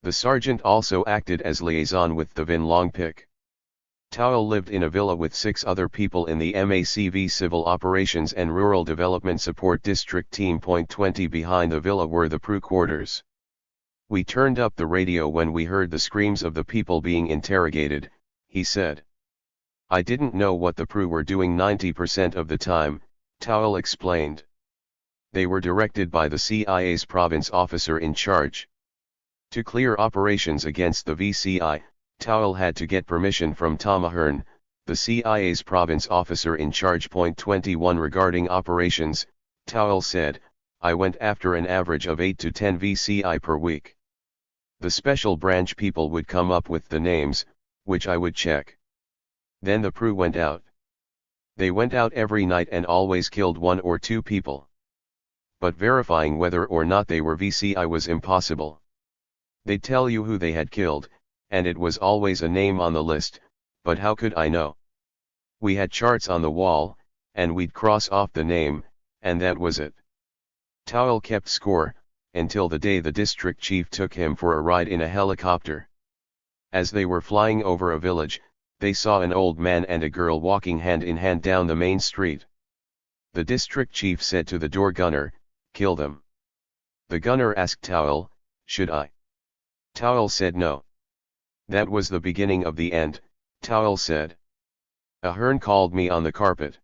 The sergeant also acted as liaison with the Vin Long Pick. Towel lived in a villa with 6 other people in the MACV Civil Operations and Rural Development Support District Team. 20 Behind the villa were the PRU quarters. We turned up the radio when we heard the screams of the people being interrogated, he said. I didn't know what the PRU were doing 90% of the time, Towel explained. They were directed by the CIA's province officer in charge. To clear operations against the VCI, Towel had to get permission from Tom Ahern, the CIA's province officer in charge. 21 Regarding operations, Towel said, I went after an average of 8 to 10 VCI per week. The special branch people would come up with the names, which I would check. Then the PRU went out. They went out every night and always killed 1 or 2 people. But verifying whether or not they were VCI was impossible. They'd tell you who they had killed, and it was always a name on the list, but how could I know? We had charts on the wall, and we'd cross off the name, and that was it. Towel kept score, until the day the district chief took him for a ride in a helicopter. As they were flying over a village, they saw an old man and a girl walking hand in hand down the main street. The district chief said to the door gunner, kill them. The gunner asked Towel, should I? Towel said no. That was the beginning of the end, Towel said. Ahern called me on the carpet.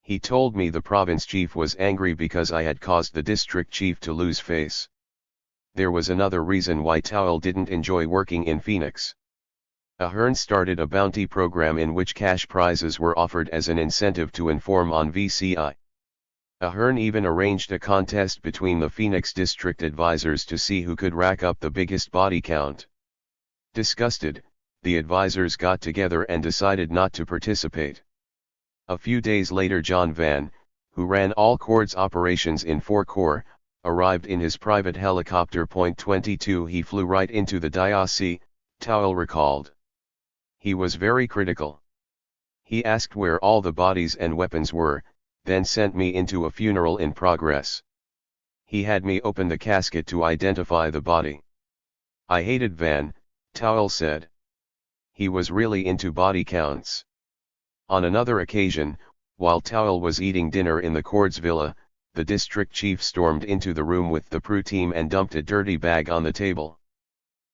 He told me the province chief was angry because I had caused the district chief to lose face. There was another reason why Towel didn't enjoy working in Phoenix. Ahern started a bounty program in which cash prizes were offered as an incentive to inform on VCI. Ahern even arranged a contest between the Phoenix district advisors to see who could rack up the biggest body count. Disgusted, the advisors got together and decided not to participate. A few days later John Van, who ran all Corps operations in 4 Corps, arrived in his private helicopter. 22 He flew right into the diocese, Towel recalled. He was very critical. He asked where all the bodies and weapons were, then sent me into a funeral in progress. He had me open the casket to identify the body. I hated Van, Towel said. He was really into body counts. On another occasion, while Towel was eating dinner in the Cords villa, the district chief stormed into the room with the PRU team and dumped a dirty bag on the table.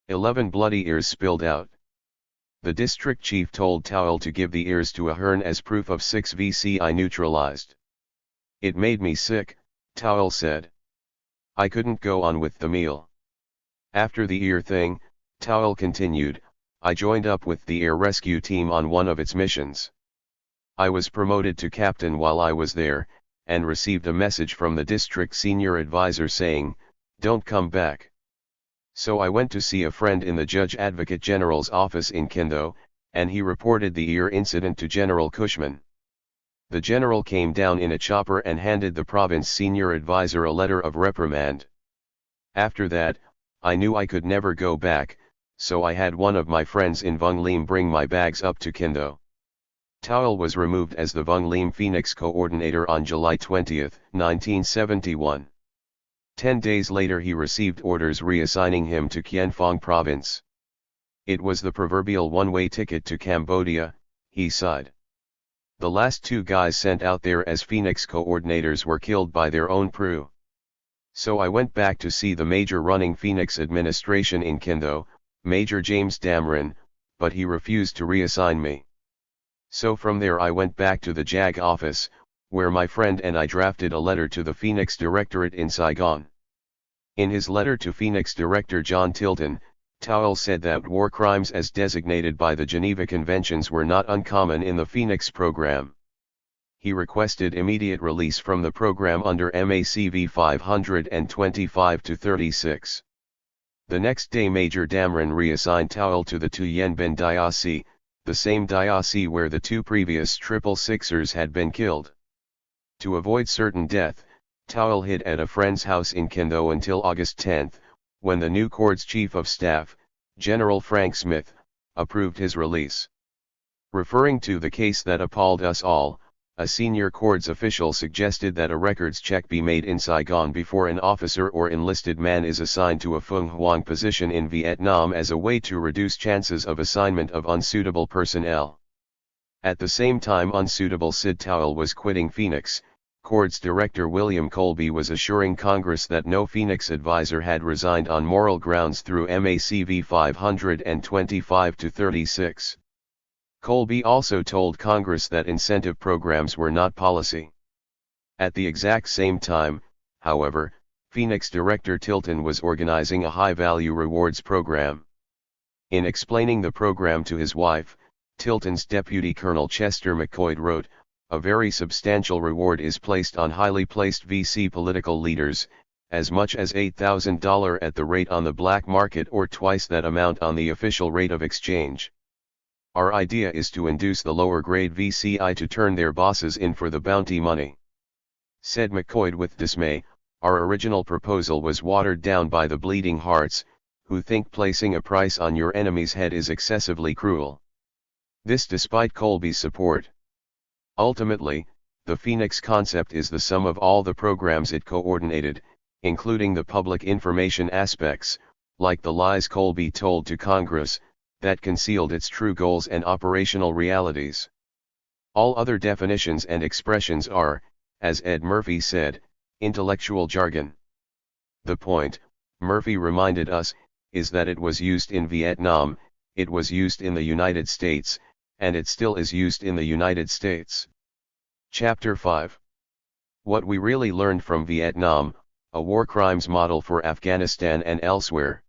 11 bloody ears spilled out. The district chief told Towel to give the ears to Ahern as proof of 6 VCI neutralized. It made me sick, Towel said. I couldn't go on with the meal. After the ear thing, Towel continued, I joined up with the air rescue team on one of its missions. I was promoted to captain while I was there, and received a message from the district senior advisor saying, don't come back. So I went to see a friend in the Judge Advocate General's office in Kindo, and he reported the ear incident to General Cushman. The general came down in a chopper and handed the province senior advisor a letter of reprimand. After that, I knew I could never go back, so I had one of my friends in Vung Lim bring my bags up to Kindo. Towel was removed as the Vung Lim Phoenix coordinator on July 20, 1971. 10 days later he received orders reassigning him to Kien Phong province. It was the proverbial one-way ticket to Cambodia, he sighed. The last 2 guys sent out there as Phoenix coordinators were killed by their own PRU. So I went back to see the major running Phoenix administration in Kindo, Major James Dameron, but he refused to reassign me. So from there I went back to the JAG office, where my friend and I drafted a letter to the Phoenix Directorate in Saigon. In his letter to Phoenix Director John Tilton, Towel said that war crimes as designated by the Geneva Conventions were not uncommon in the Phoenix program. He requested immediate release from the program under MACV 525-36. The next day Major Dameron reassigned Towel to the Thuyen Bin diocese, the same diocese where the 2 previous 666ers had been killed. To avoid certain death, Towel hid at a friend's house in Kindo until August 10, when the new Corps' Chief of Staff, General Frank Smith, approved his release. Referring to the case that appalled us all, a senior Corps official suggested that a records check be made in Saigon before an officer or enlisted man is assigned to a Phung Hoang position in Vietnam as a way to reduce chances of assignment of unsuitable personnel. At the same time unsuitable Sid Towell was quitting Phoenix, Corps Director William Colby was assuring Congress that no Phoenix advisor had resigned on moral grounds through MACV 525-36. Colby also told Congress that incentive programs were not policy. At the exact same time, however, Phoenix Director Tilton was organizing a high-value rewards program. In explaining the program to his wife, Tilton's Deputy Colonel Chester McCoy wrote, "A very substantial reward is placed on highly placed VC political leaders, as much as $8,000 at the rate on the black market or twice that amount on the official rate of exchange. Our idea is to induce the lower grade VCI to turn their bosses in for the bounty money," said McCoy with dismay. "Our original proposal was watered down by the bleeding hearts, who think placing a price on your enemy's head is excessively cruel." This despite Colby's support. Ultimately, the Phoenix concept is the sum of all the programs it coordinated, including the public information aspects, like the lies Colby told to Congress, that concealed its true goals and operational realities. All other definitions and expressions are, as Ed Murphy said, intellectual jargon. The point, Murphy reminded us, is that it was used in Vietnam, it was used in the United States, and it still is used in the United States. Chapter 5. What we really learned from Vietnam, a war crimes model for Afghanistan and elsewhere.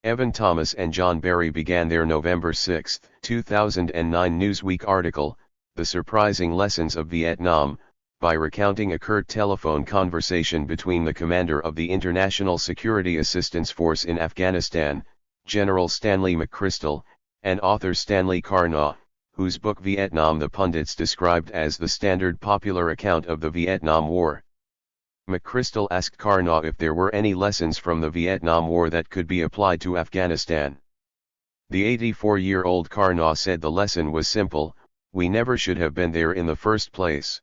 Evan Thomas and John Barry began their November 6, 2009 Newsweek article, "The Surprising Lessons of Vietnam," by recounting a curt telephone conversation between the commander of the International Security Assistance Force in Afghanistan, General Stanley McChrystal, and author Stanley Carnaugh, whose book Vietnam the Pundits described as the standard popular account of the Vietnam War. McChrystal asked Carnaugh if there were any lessons from the Vietnam War that could be applied to Afghanistan. The 84-year-old Carnaugh said the lesson was simple: we never should have been there in the first place.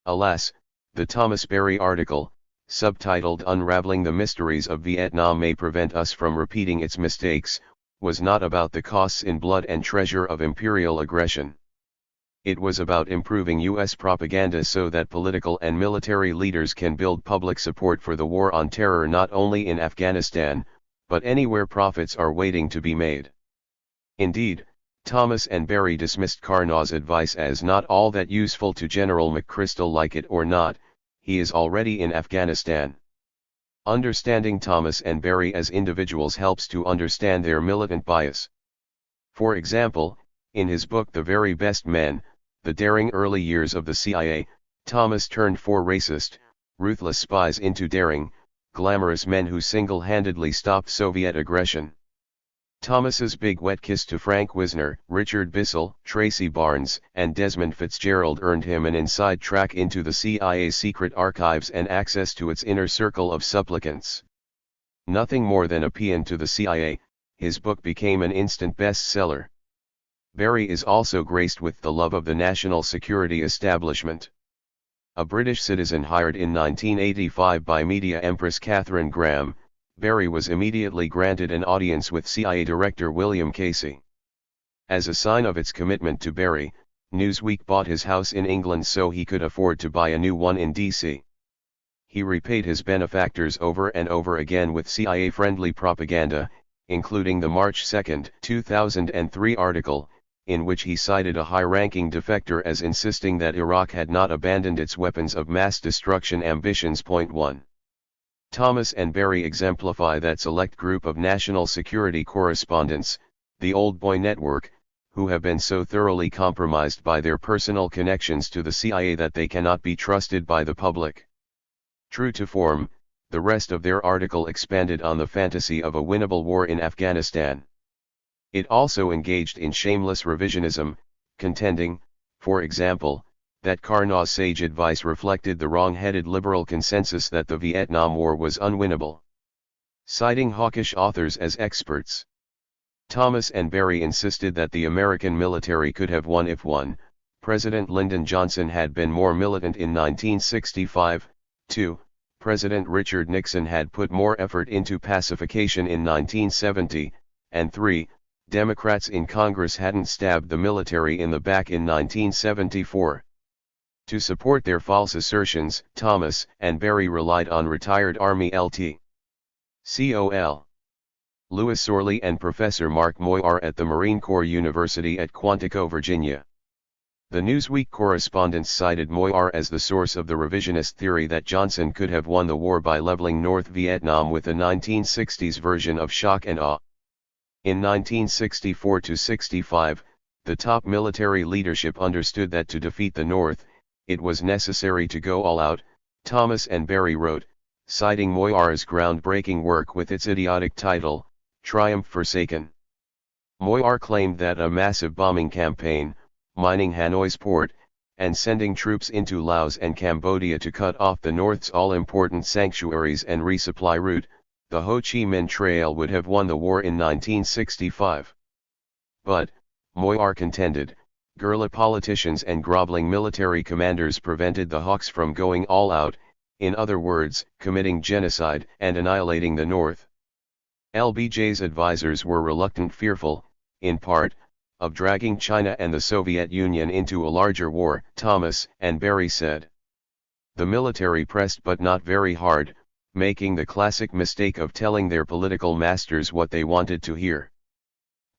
Alas, the Thomas Barry article, subtitled "Unraveling the Mysteries of Vietnam May Prevent Us from Repeating Its Mistakes," was not about the costs in blood and treasure of imperial aggression. It was about improving U.S. propaganda so that political and military leaders can build public support for the war on terror not only in Afghanistan, but anywhere profits are waiting to be made. Indeed, Thomas and Barry dismissed Carnaugh's advice as not all that useful to General McChrystal. Like it or not, he is already in Afghanistan. Understanding Thomas and Barry as individuals helps to understand their militant bias. For example, in his book The Very Best Men, The Daring Early Years of the CIA, Thomas turned four racist, ruthless spies into daring, glamorous men who single-handedly stopped Soviet aggression. Thomas's big wet kiss to Frank Wisner, Richard Bissell, Tracy Barnes, and Desmond Fitzgerald earned him an inside track into the CIA's secret archives and access to its inner circle of supplicants. Nothing more than a paean to the CIA, his book became an instant bestseller. Barry is also graced with the love of the national security establishment. A British citizen hired in 1985 by media empress Catherine Graham, Barry was immediately granted an audience with CIA Director William Casey. As a sign of its commitment to Barry, Newsweek bought his house in England so he could afford to buy a new one in D.C. He repaid his benefactors over and over again with CIA-friendly propaganda, including the March 2, 2003 article, in which he cited a high-ranking defector as insisting that Iraq had not abandoned its weapons of mass destruction ambitions. 1. Thomas and Barry exemplify that select group of national security correspondents, the Old Boy Network, who have been so thoroughly compromised by their personal connections to the CIA that they cannot be trusted by the public. True to form, the rest of their article expanded on the fantasy of a winnable war in Afghanistan. It also engaged in shameless revisionism, contending, for example, that Carnaugh's sage advice reflected the wrong-headed liberal consensus that the Vietnam War was unwinnable. Citing hawkish authors as experts, Thomas and Berry insisted that the American military could have won if President Lyndon Johnson had been more militant in 1965, 2. President Richard Nixon had put more effort into pacification in 1970, and 3. Democrats in Congress hadn't stabbed the military in the back in 1974. To support their false assertions, Thomas and Berry relied on retired Army Lt. Col. Louis Sorley and Professor Mark Moyar at the Marine Corps University at Quantico, Virginia. The Newsweek correspondents cited Moyar as the source of the revisionist theory that Johnson could have won the war by leveling North Vietnam with the 1960s version of shock and awe. In 1964-65, the top military leadership understood that to defeat the North, it was necessary to go all out, Thomas and Berry wrote, citing Moyar's groundbreaking work with its idiotic title, Triumph Forsaken. Moyar claimed that a massive bombing campaign, mining Hanoi's port, and sending troops into Laos and Cambodia to cut off the North's all-important sanctuaries and resupply route, the Ho Chi Minh Trail, would have won the war in 1965. But, Moyar contended, guerrilla politicians and groveling military commanders prevented the Hawks from going all out, in other words, committing genocide and annihilating the North. LBJ's advisors were reluctant, fearful, in part, of dragging China and the Soviet Union into a larger war, Thomas and Berry said. The military pressed but not very hard, making the classic mistake of telling their political masters what they wanted to hear.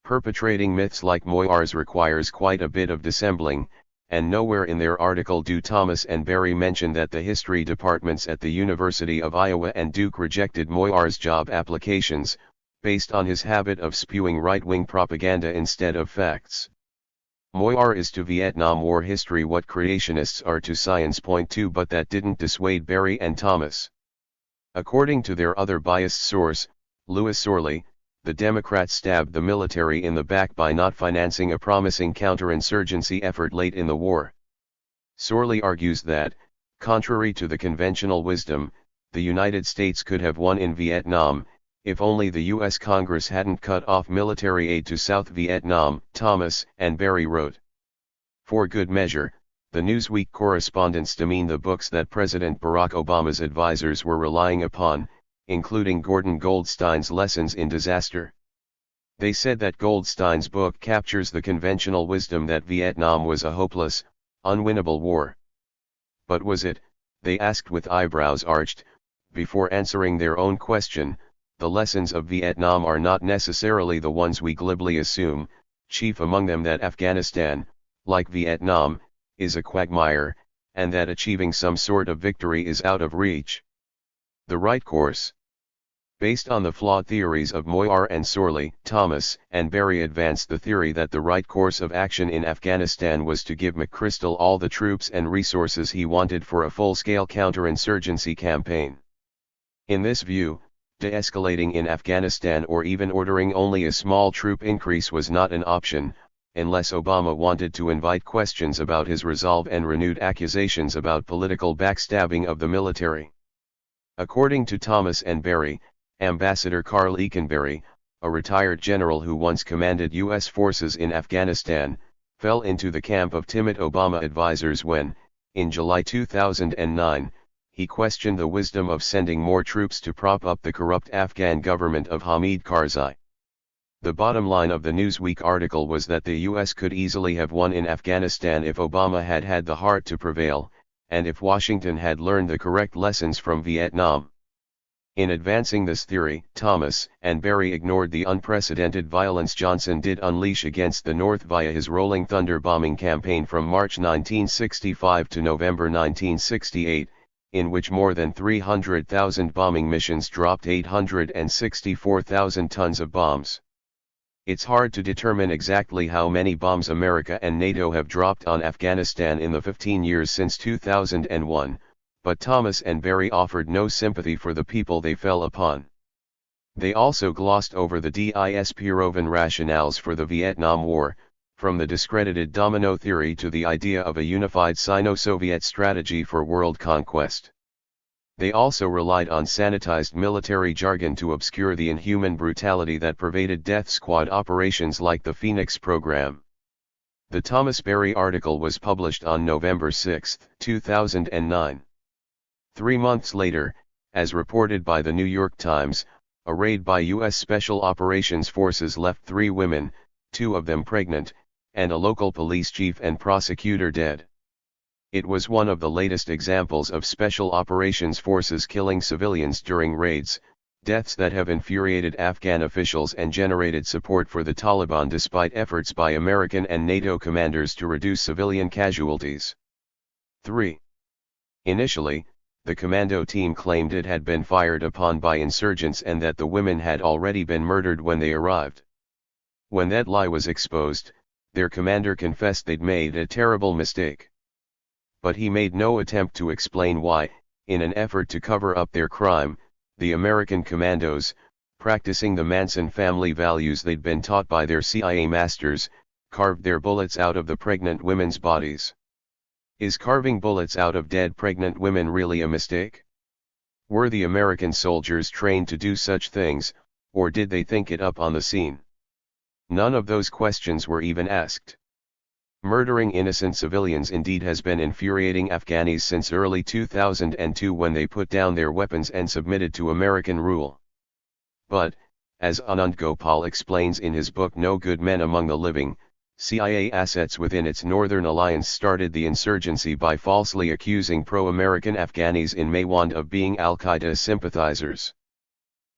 Perpetrating myths like Moyar's requires quite a bit of dissembling, and nowhere in their article do Thomas and Berry mention that the history departments at the University of Iowa and Duke rejected Moyar's job applications, based on his habit of spewing right-wing propaganda instead of facts. Moyar is to Vietnam War history what creationists are to science. Point 2. But that didn't dissuade Berry and Thomas. According to their other biased source, Louis Sorley, the Democrats stabbed the military in the back by not financing a promising counterinsurgency effort late in the war. Sorley argues that, contrary to the conventional wisdom, the United States could have won in Vietnam, if only the U.S. Congress hadn't cut off military aid to South Vietnam, Thomas and Berry wrote. For good measure, the Newsweek correspondents demean the books that President Barack Obama's advisors were relying upon, including Gordon Goldstein's Lessons in Disaster. They said that Goldstein's book captures the conventional wisdom that Vietnam was a hopeless, unwinnable war. But was it, they asked with eyebrows arched, before answering their own question. The lessons of Vietnam are not necessarily the ones we glibly assume, chief among them that Afghanistan, like Vietnam, is a quagmire, and that achieving some sort of victory is out of reach. The right course. Based on the flawed theories of Moyar and Sorley, Thomas and Berry advanced the theory that the right course of action in Afghanistan was to give McChrystal all the troops and resources he wanted for a full-scale counterinsurgency campaign. In this view, de-escalating in Afghanistan or even ordering only a small troop increase was not an option, unless Obama wanted to invite questions about his resolve and renewed accusations about political backstabbing of the military. According to Thomas and Berry, Ambassador Carl Eikenberry, a retired general who once commanded U.S. forces in Afghanistan, fell into the camp of timid Obama advisors when, in July 2009, he questioned the wisdom of sending more troops to prop up the corrupt Afghan government of Hamid Karzai. The bottom line of the Newsweek article was that the U.S. could easily have won in Afghanistan if Obama had had the heart to prevail, and if Washington had learned the correct lessons from Vietnam. In advancing this theory, Thomas and Berry ignored the unprecedented violence Johnson did unleash against the North via his Rolling Thunder bombing campaign from March 1965 to November 1968, in which more than 300,000 bombing missions dropped 864,000 tons of bombs. It's hard to determine exactly how many bombs America and NATO have dropped on Afghanistan in the 15 years since 2001, but Thomas and Berry offered no sympathy for the people they fell upon. They also glossed over the disproven rationales for the Vietnam War, from the discredited domino theory to the idea of a unified Sino-Soviet strategy for world conquest. They also relied on sanitized military jargon to obscure the inhuman brutality that pervaded death squad operations like the Phoenix program. The Thomas Berry article was published on November 6, 2009. 3 months later, as reported by the New York Times, a raid by U.S. Special Operations Forces left 3 women, 2 of them pregnant, and a local police chief and prosecutor dead. It was one of the latest examples of Special Operations Forces killing civilians during raids, deaths that have infuriated Afghan officials and generated support for the Taliban despite efforts by American and NATO commanders to reduce civilian casualties. 3. Initially, the commando team claimed it had been fired upon by insurgents and that the women had already been murdered when they arrived. When that lie was exposed, their commander confessed they'd made a terrible mistake. But he made no attempt to explain why, in an effort to cover up their crime, the American commandos, practicing the Manson family values they'd been taught by their CIA masters, carved their bullets out of the pregnant women's bodies. Is carving bullets out of dead pregnant women really a mistake? Were the American soldiers trained to do such things, or did they think it up on the scene? None of those questions were even asked. Murdering innocent civilians indeed has been infuriating Afghanis since early 2002 when they put down their weapons and submitted to American rule. But, as Anand Gopal explains in his book No Good Men Among the Living, CIA assets within its Northern Alliance started the insurgency by falsely accusing pro-American Afghanis in Maiwand of being al-Qaeda sympathizers.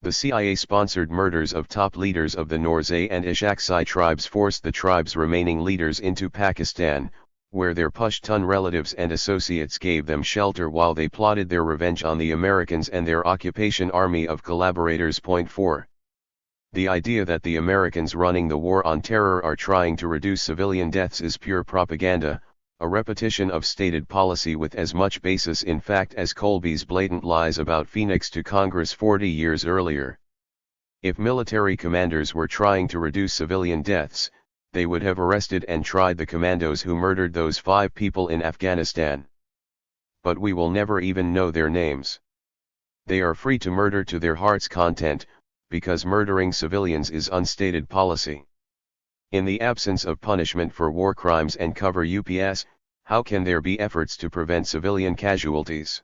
The CIA-sponsored murders of top leaders of the Norzai and Ishaqi tribes forced the tribes' remaining leaders into Pakistan, where their Pashtun relatives and associates gave them shelter while they plotted their revenge on the Americans and their occupation army of collaborators. 4. The idea that the Americans running the war on terror are trying to reduce civilian deaths is pure propaganda, a repetition of stated policy with as much basis in fact as Colby's blatant lies about Phoenix to Congress 40 years earlier. If military commanders were trying to reduce civilian deaths, they would have arrested and tried the commandos who murdered those 5 people in Afghanistan. But we will never even know their names. They are free to murder to their heart's content, because murdering civilians is unstated policy. In the absence of punishment for war crimes and cover UPS, how can there be efforts to prevent civilian casualties?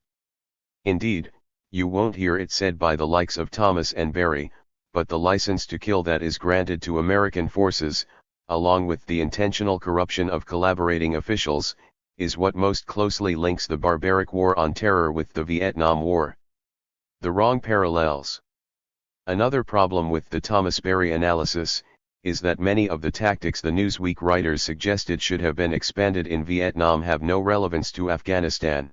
Indeed, you won't hear it said by the likes of Thomas and Berry, but the license to kill that is granted to American forces, along with the intentional corruption of collaborating officials, is what most closely links the barbaric war on terror with the Vietnam War. The wrong parallels. Another problem with the Thomas Berry analysis is that many of the tactics the Newsweek writers suggested should have been expanded in Vietnam have no relevance to Afghanistan.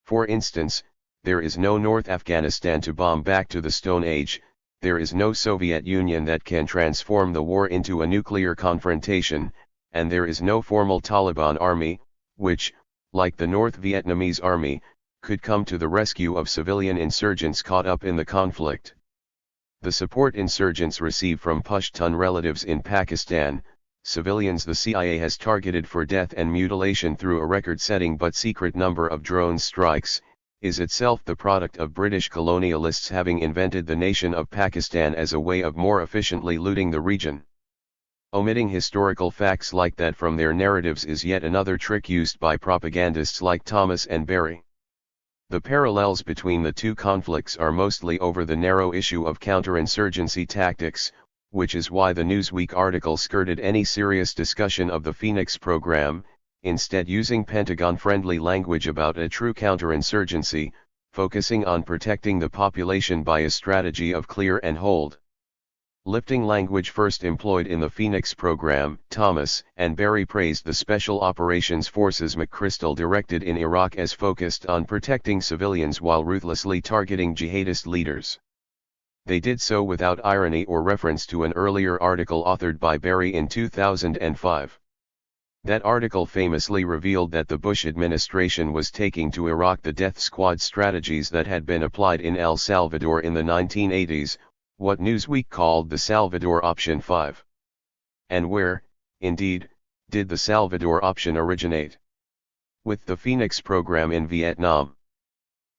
For instance, there is no North Afghanistan to bomb back to the Stone Age, there is no Soviet Union that can transform the war into a nuclear confrontation, and there is no formal Taliban army, which, like the North Vietnamese army, could come to the rescue of civilian insurgents caught up in the conflict. The support insurgents receive from Pashtun relatives in Pakistan, civilians the CIA has targeted for death and mutilation through a record-setting but secret number of drone strikes, is itself the product of British colonialists having invented the nation of Pakistan as a way of more efficiently looting the region. Omitting historical facts like that from their narratives is yet another trick used by propagandists like Thomas and Berry. The parallels between the two conflicts are mostly over the narrow issue of counterinsurgency tactics, which is why the Newsweek article skirted any serious discussion of the Phoenix program, instead using Pentagon-friendly language about a true counterinsurgency, focusing on protecting the population by a strategy of clear and hold. Lifting language first employed in the Phoenix program, Thomas and Berry praised the Special Operations Forces McChrystal directed in Iraq as focused on protecting civilians while ruthlessly targeting jihadist leaders. They did so without irony or reference to an earlier article authored by Berry in 2005. That article famously revealed that the Bush administration was taking to Iraq the death squad strategies that had been applied in El Salvador in the 1980s, what Newsweek called the Salvador Option 5. And where, indeed, did the Salvador Option originate? With the Phoenix program in Vietnam.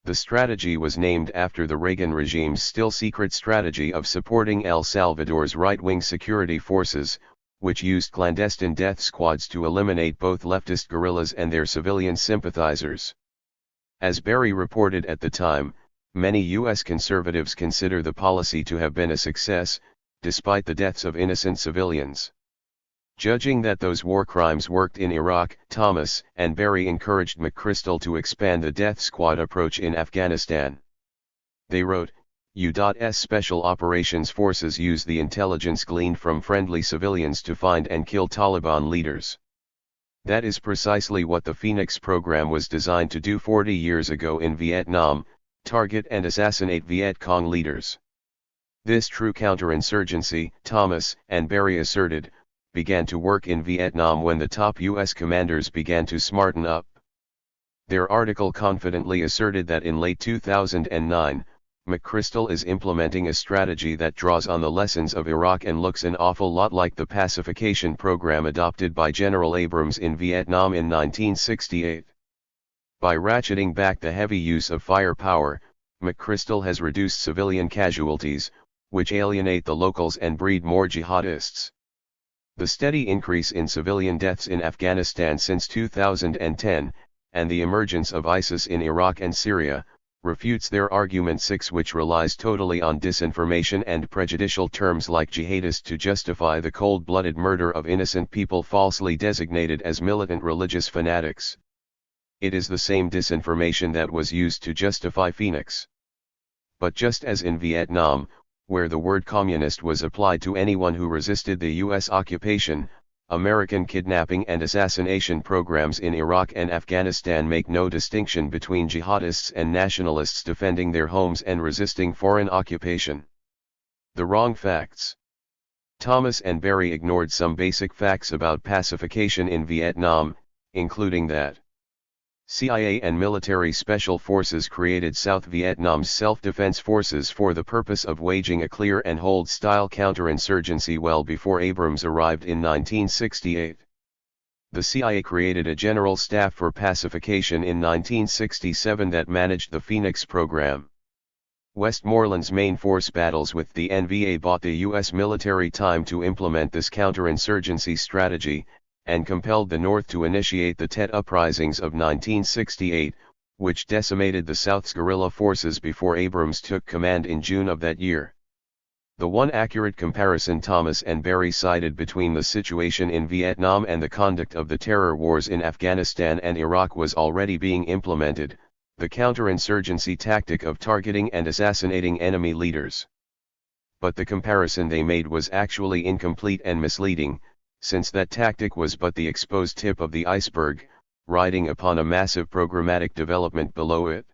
The strategy was named after the Reagan regime's still-secret strategy of supporting El Salvador's right-wing security forces, which used clandestine death squads to eliminate both leftist guerrillas and their civilian sympathizers. As Berry reported at the time, many U.S. conservatives consider the policy to have been a success, despite the deaths of innocent civilians. Judging that those war crimes worked in Iraq, Thomas and Berry encouraged McChrystal to expand the death squad approach in Afghanistan. They wrote, U.S. Special Operations Forces use the intelligence gleaned from friendly civilians to find and kill Taliban leaders. That is precisely what the Phoenix program was designed to do 40 years ago in Vietnam, target and assassinate Viet Cong leaders. This true counterinsurgency, Thomas and Berry asserted, began to work in Vietnam when the top U.S. commanders began to smarten up. Their article confidently asserted that in late 2009, McChrystal is implementing a strategy that draws on the lessons of Iraq and looks an awful lot like the pacification program adopted by General Abrams in Vietnam in 1968. By ratcheting back the heavy use of firepower, McChrystal has reduced civilian casualties, which alienate the locals and breed more jihadists. The steady increase in civilian deaths in Afghanistan since 2010, and the emergence of ISIS in Iraq and Syria, refutes their argument 6, which relies totally on disinformation and prejudicial terms like jihadist to justify the cold-blooded murder of innocent people falsely designated as militant religious fanatics. It is the same disinformation that was used to justify Phoenix. But just as in Vietnam, where the word communist was applied to anyone who resisted the U.S. occupation, American kidnapping and assassination programs in Iraq and Afghanistan make no distinction between jihadists and nationalists defending their homes and resisting foreign occupation. The wrong facts. Thomas and Berry ignored some basic facts about pacification in Vietnam, including that CIA and military special forces created South Vietnam's self-defense forces for the purpose of waging a clear and hold-style counterinsurgency well before Abrams arrived in 1968. The CIA created a General Staff for Pacification in 1967 that managed the Phoenix program. Westmoreland's main force battles with the NVA bought the U.S. military time to implement this counterinsurgency strategy, and compelled the North to initiate the Tet uprisings of 1968, which decimated the South's guerrilla forces before Abrams took command in June of that year. The one accurate comparison Thomas and Berry cited between the situation in Vietnam and the conduct of the terror wars in Afghanistan and Iraq was already being implemented, the counterinsurgency tactic of targeting and assassinating enemy leaders. But the comparison they made was actually incomplete and misleading, since that tactic was but the exposed tip of the iceberg, riding upon a massive programmatic development below it.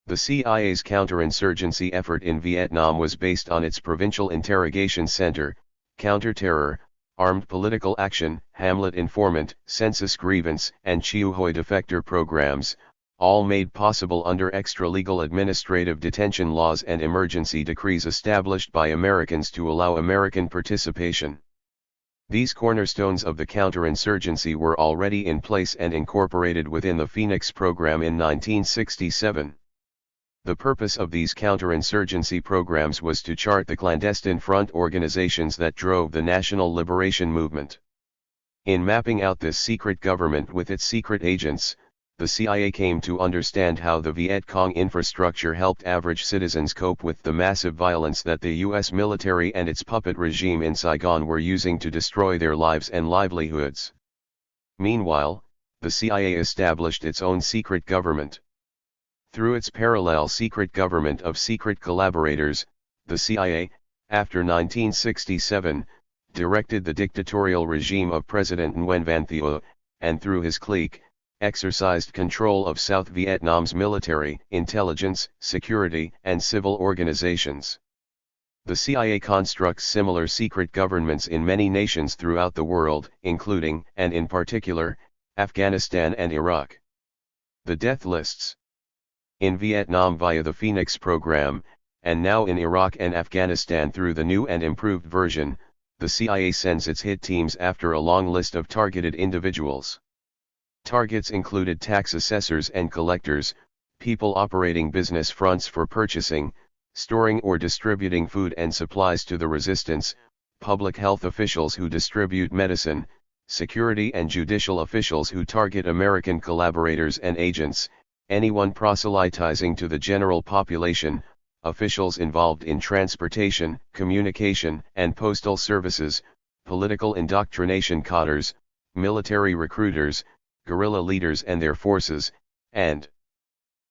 The CIA's counterinsurgency effort in Vietnam was based on its Provincial Interrogation Center, Counter-Terror, Armed Political Action, Hamlet Informant, Census Grievance, and Chiu Hoi Defector programs, all made possible under extra-legal administrative detention laws and emergency decrees established by Americans to allow American participation. These cornerstones of the counterinsurgency were already in place and incorporated within the Phoenix program in 1967. The purpose of these counterinsurgency programs was to chart the clandestine front organizations that drove the National Liberation Movement. In mapping out this secret government with its secret agents, the CIA came to understand how the Viet Cong infrastructure helped average citizens cope with the massive violence that the U.S. military and its puppet regime in Saigon were using to destroy their lives and livelihoods. Meanwhile, the CIA established its own secret government. Through its parallel secret government of secret collaborators, the CIA, after 1967, directed the dictatorial regime of President Nguyen Van Thieu, and through his clique, exercised control of South Vietnam's military, intelligence, security, and civil organizations. The CIA constructs similar secret governments in many nations throughout the world, including, and in particular, Afghanistan and Iraq. The death lists. In Vietnam via the Phoenix program, and now in Iraq and Afghanistan through the new and improved version, the CIA sends its hit teams after a long list of targeted individuals. Targets included tax assessors and collectors, people operating business fronts for purchasing, storing or distributing food and supplies to the resistance, public health officials who distribute medicine, security and judicial officials who target American collaborators and agents, anyone proselytizing to the general population, officials involved in transportation, communication, and postal services, political indoctrination cadres, military recruiters, guerrilla leaders and their forces, and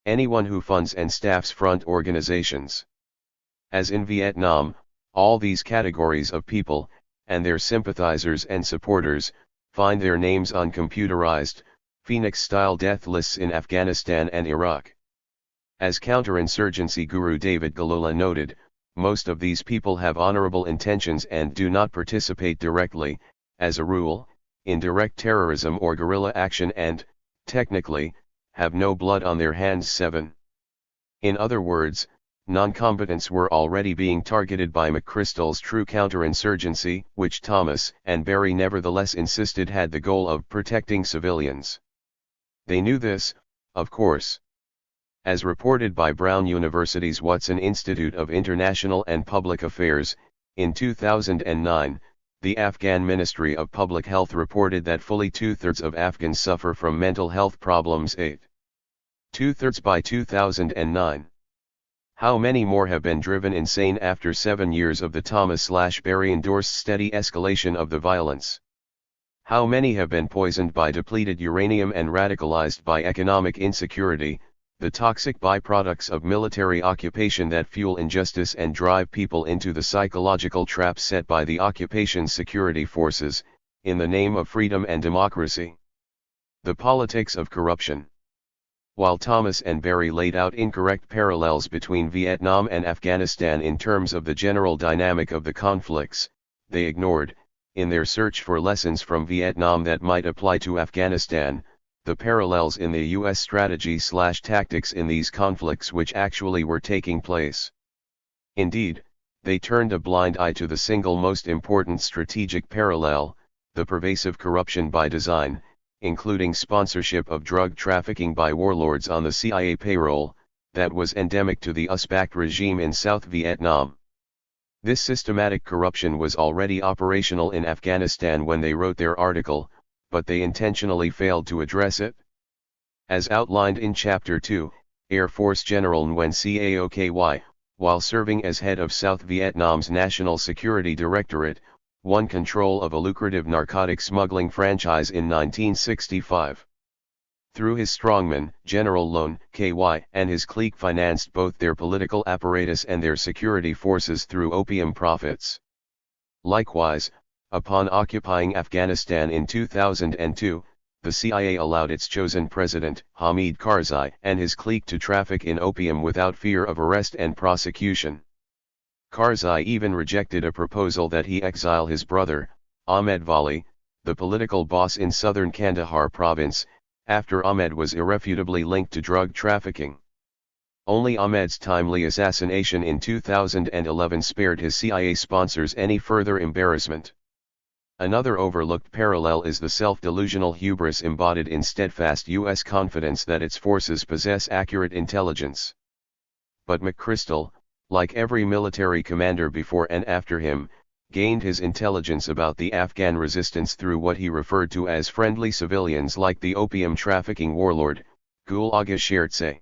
anyone who funds and staffs front organizations. As in Vietnam, all these categories of people, and their sympathizers and supporters, find their names on computerized, Phoenix-style death lists in Afghanistan and Iraq. As counterinsurgency guru David Galula noted, most of these people have honorable intentions and do not participate directly, as a rule, in direct terrorism or guerrilla action and, technically, have no blood on their hands. 7. In other words, non-combatants were already being targeted by McChrystal's true counterinsurgency, which Thomas and Barry nevertheless insisted had the goal of protecting civilians. They knew this, of course. As reported by Brown University's Watson Institute of International and Public Affairs, in 2009, the Afghan Ministry of Public Health reported that fully 2/3 of Afghans suffer from mental health problems. 2/3 by 2009. How many more have been driven insane after 7 years of the Thomas/Barry endorsed steady escalation of the violence? How many have been poisoned by depleted uranium and radicalized by economic insecurity, the toxic byproducts of military occupation that fuel injustice and drive people into the psychological trap set by the occupation's security forces, in the name of freedom and democracy? The politics of corruption. While Thomas and Barry laid out incorrect parallels between Vietnam and Afghanistan in terms of the general dynamic of the conflicts, they ignored, in their search for lessons from Vietnam that might apply to Afghanistan, the parallels in the U.S. strategy/tactics in these conflicts which actually were taking place. Indeed, they turned a blind eye to the single most important strategic parallel, the pervasive corruption by design, including sponsorship of drug trafficking by warlords on the CIA payroll, that was endemic to the US-backed regime in South Vietnam. This systematic corruption was already operational in Afghanistan when they wrote their article, but they intentionally failed to address it. As outlined in Chapter 2, Air Force General Nguyen Caoky, while serving as head of South Vietnam's National Security Directorate, won control of a lucrative narcotic smuggling franchise in 1965. Through his strongman, General Lon KY, and his clique financed both their political apparatus and their security forces through opium profits. Likewise, upon occupying Afghanistan in 2002, the CIA allowed its chosen president, Hamid Karzai, and his clique to traffic in opium without fear of arrest and prosecution. Karzai even rejected a proposal that he exile his brother, Ahmed Vali, the political boss in southern Kandahar province, after Ahmed was irrefutably linked to drug trafficking. Only Ahmed's timely assassination in 2011 spared his CIA sponsors any further embarrassment. Another overlooked parallel is the self-delusional hubris embodied in steadfast U.S. confidence that its forces possess accurate intelligence. But McChrystal, like every military commander before and after him, gained his intelligence about the Afghan resistance through what he referred to as friendly civilians like the opium trafficking warlord, Gul Agha Shertse.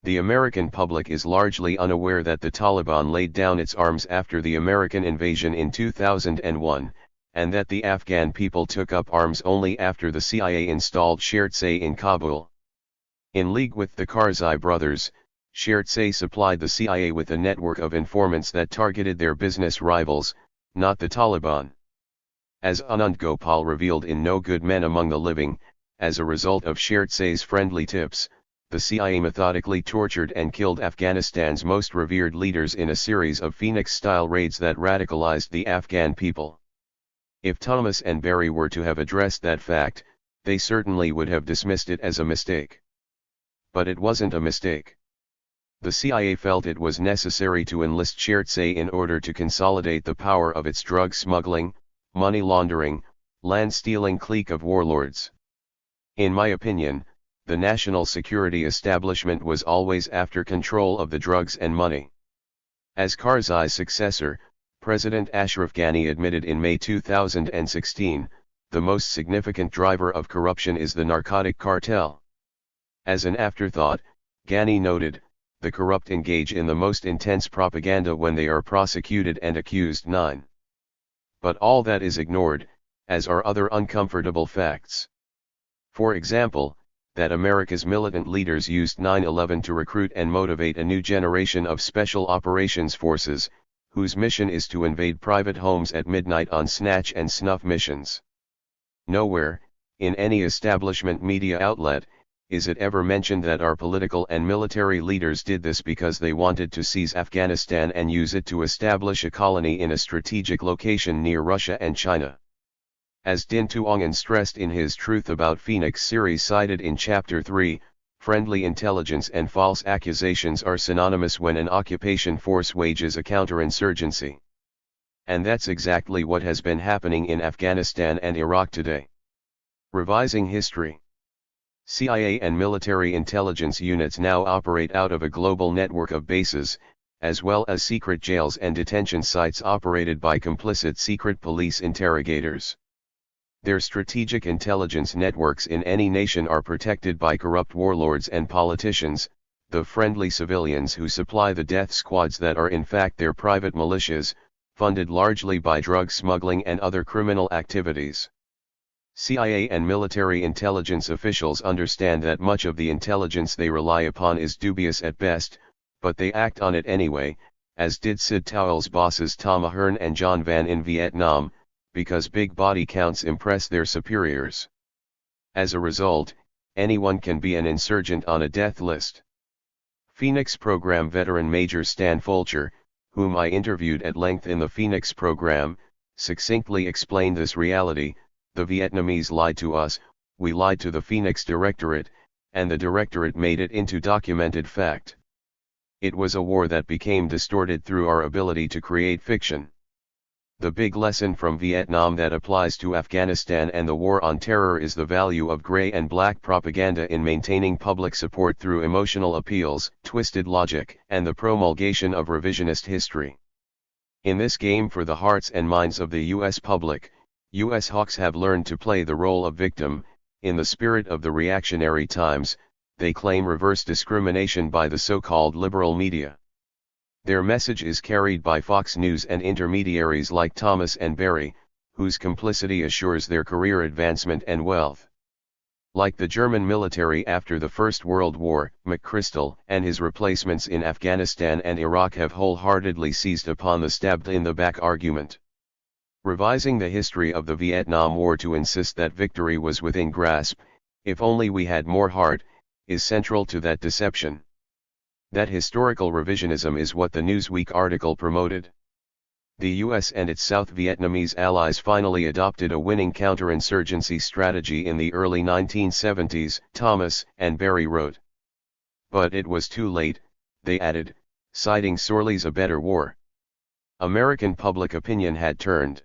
The American public is largely unaware that the Taliban laid down its arms after the American invasion in 2001, and that the Afghan people took up arms only after the CIA installed Shertse in Kabul. In league with the Karzai brothers, Shertse supplied the CIA with a network of informants that targeted their business rivals, not the Taliban. As Anand Gopal revealed in No Good Men Among the Living, as a result of Shertse's friendly tips, the CIA methodically tortured and killed Afghanistan's most revered leaders in a series of Phoenix-style raids that radicalized the Afghan people. If Thomas and Barry were to have addressed that fact, they certainly would have dismissed it as a mistake. But it wasn't a mistake. The CIA felt it was necessary to enlist Shertse in order to consolidate the power of its drug smuggling, money laundering, land-stealing clique of warlords. In my opinion, the national security establishment was always after control of the drugs and money. As Karzai's successor, President Ashraf Ghani admitted in May 2016, the most significant driver of corruption is the narcotic cartel. As an afterthought, Ghani noted, the corrupt engage in the most intense propaganda when they are prosecuted and accused. 9. But all that is ignored, as are other uncomfortable facts. For example, that America's militant leaders used 9/11 to recruit and motivate a new generation of special operations forces, whose mission is to invade private homes at midnight on snatch and snuff missions. Nowhere, in any establishment media outlet, is it ever mentioned that our political and military leaders did this because they wanted to seize Afghanistan and use it to establish a colony in a strategic location near Russia and China. As Din Tuongan stressed in his Truth About Phoenix series cited in Chapter 3, friendly intelligence and false accusations are synonymous when an occupation force wages a counterinsurgency. And that's exactly what has been happening in Afghanistan and Iraq today. Revising history. CIA and military intelligence units now operate out of a global network of bases, as well as secret jails and detention sites operated by complicit secret police interrogators. Their strategic intelligence networks in any nation are protected by corrupt warlords and politicians, the friendly civilians who supply the death squads that are in fact their private militias, funded largely by drug smuggling and other criminal activities. CIA and military intelligence officials understand that much of the intelligence they rely upon is dubious at best, but they act on it anyway, as did Sid Towell's bosses Tom Ahern and John Van in Vietnam, because big body counts impress their superiors. As a result, anyone can be an insurgent on a death list. Phoenix program veteran Major Stan Fulcher, whom I interviewed at length in the Phoenix program, succinctly explained this reality: the Vietnamese lied to us, we lied to the Phoenix Directorate, and the Directorate made it into documented fact. It was a war that became distorted through our ability to create fiction. The big lesson from Vietnam that applies to Afghanistan and the war on terror is the value of gray and black propaganda in maintaining public support through emotional appeals, twisted logic, and the promulgation of revisionist history. In this game for the hearts and minds of the U.S. public, U.S. hawks have learned to play the role of victim. In the spirit of the reactionary times, they claim reverse discrimination by the so-called liberal media. Their message is carried by Fox News and intermediaries like Thomas and Barry, whose complicity assures their career advancement and wealth. Like the German military after the First World War, McChrystal and his replacements in Afghanistan and Iraq have wholeheartedly seized upon the stabbed-in-the-back argument. Revising the history of the Vietnam War to insist that victory was within grasp, if only we had more heart, is central to that deception. That historical revisionism is what the Newsweek article promoted. The US and its South Vietnamese allies finally adopted a winning counterinsurgency strategy in the early 1970s, Thomas and Barry wrote. But it was too late, they added, citing Sorley's A Better War. American public opinion had turned.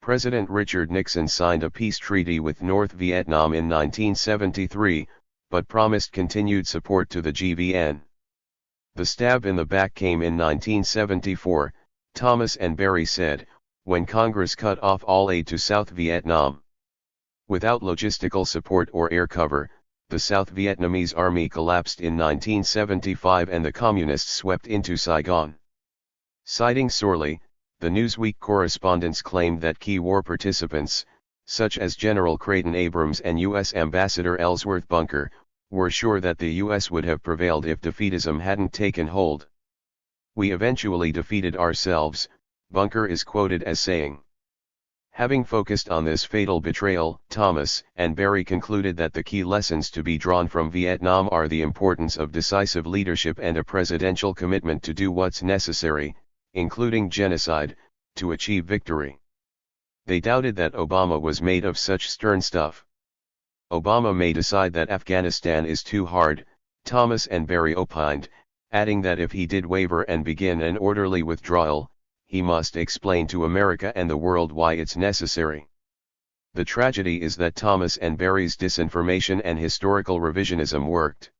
President Richard Nixon signed a peace treaty with North Vietnam in 1973, but promised continued support to the GVN. The stab in the back came in 1974, Thomas and Barry said, when Congress cut off all aid to South Vietnam. Without logistical support or air cover, the South Vietnamese army collapsed in 1975 and the Communists swept into Saigon. Citing Sorley, the Newsweek correspondents claimed that key war participants, such as General Creighton Abrams and U.S. Ambassador Ellsworth Bunker, were sure that the U.S. would have prevailed if defeatism hadn't taken hold. We eventually defeated ourselves, Bunker is quoted as saying. Having focused on this fatal betrayal, Thomas and Barry concluded that the key lessons to be drawn from Vietnam are the importance of decisive leadership and a presidential commitment to do what's necessary, including genocide, to achieve victory. They doubted that Obama was made of such stern stuff. Obama may decide that Afghanistan is too hard, Thomas and Barry opined, adding that if he did waver and begin an orderly withdrawal, he must explain to America and the world why it's necessary. The tragedy is that Thomas and Barry's disinformation and historical revisionism worked.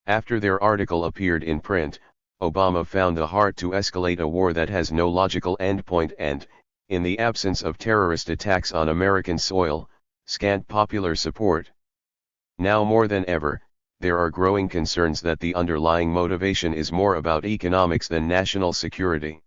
After their article appeared in print, Obama found the heart to escalate a war that has no logical endpoint and, in the absence of terrorist attacks on American soil, scant popular support. Now more than ever, there are growing concerns that the underlying motivation is more about economics than national security.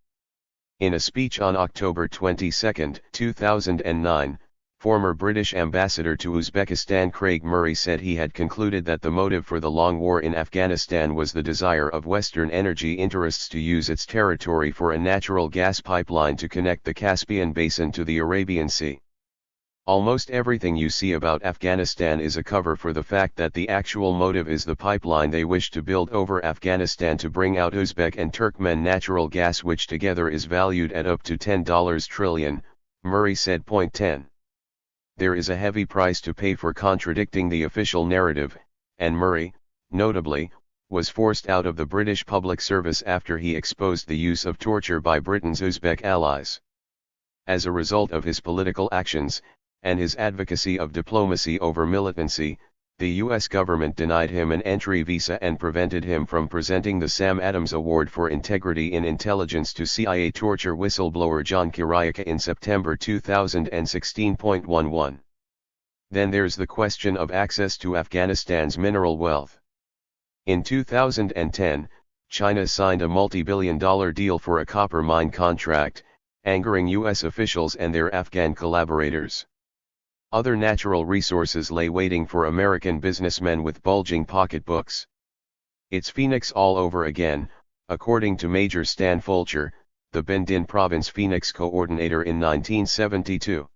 In a speech on October 22, 2009, former British ambassador to Uzbekistan Craig Murray said he had concluded that the motive for the long war in Afghanistan was the desire of Western energy interests to use its territory for a natural gas pipeline to connect the Caspian Basin to the Arabian Sea. Almost everything you see about Afghanistan is a cover for the fact that the actual motive is the pipeline they wish to build over Afghanistan to bring out Uzbek and Turkmen natural gas, which together is valued at up to $10 trillion, Murray said. Point 10. There is a heavy price to pay for contradicting the official narrative, and Murray, notably, was forced out of the British public service after he exposed the use of torture by Britain's Uzbek allies. As a result of his political actions, and his advocacy of diplomacy over militancy, the U.S. government denied him an entry visa and prevented him from presenting the Sam Adams Award for Integrity in Intelligence to CIA torture whistleblower John Kiriakou in September 2016.11. Then there's the question of access to Afghanistan's mineral wealth. In 2010, China signed a multi-billion-dollar deal for a copper mine contract, angering U.S. officials and their Afghan collaborators. Other natural resources lay waiting for American businessmen with bulging pocketbooks. It's Phoenix all over again, according to Major Stan Fulcher, the Ben Din Province Phoenix coordinator in 1972.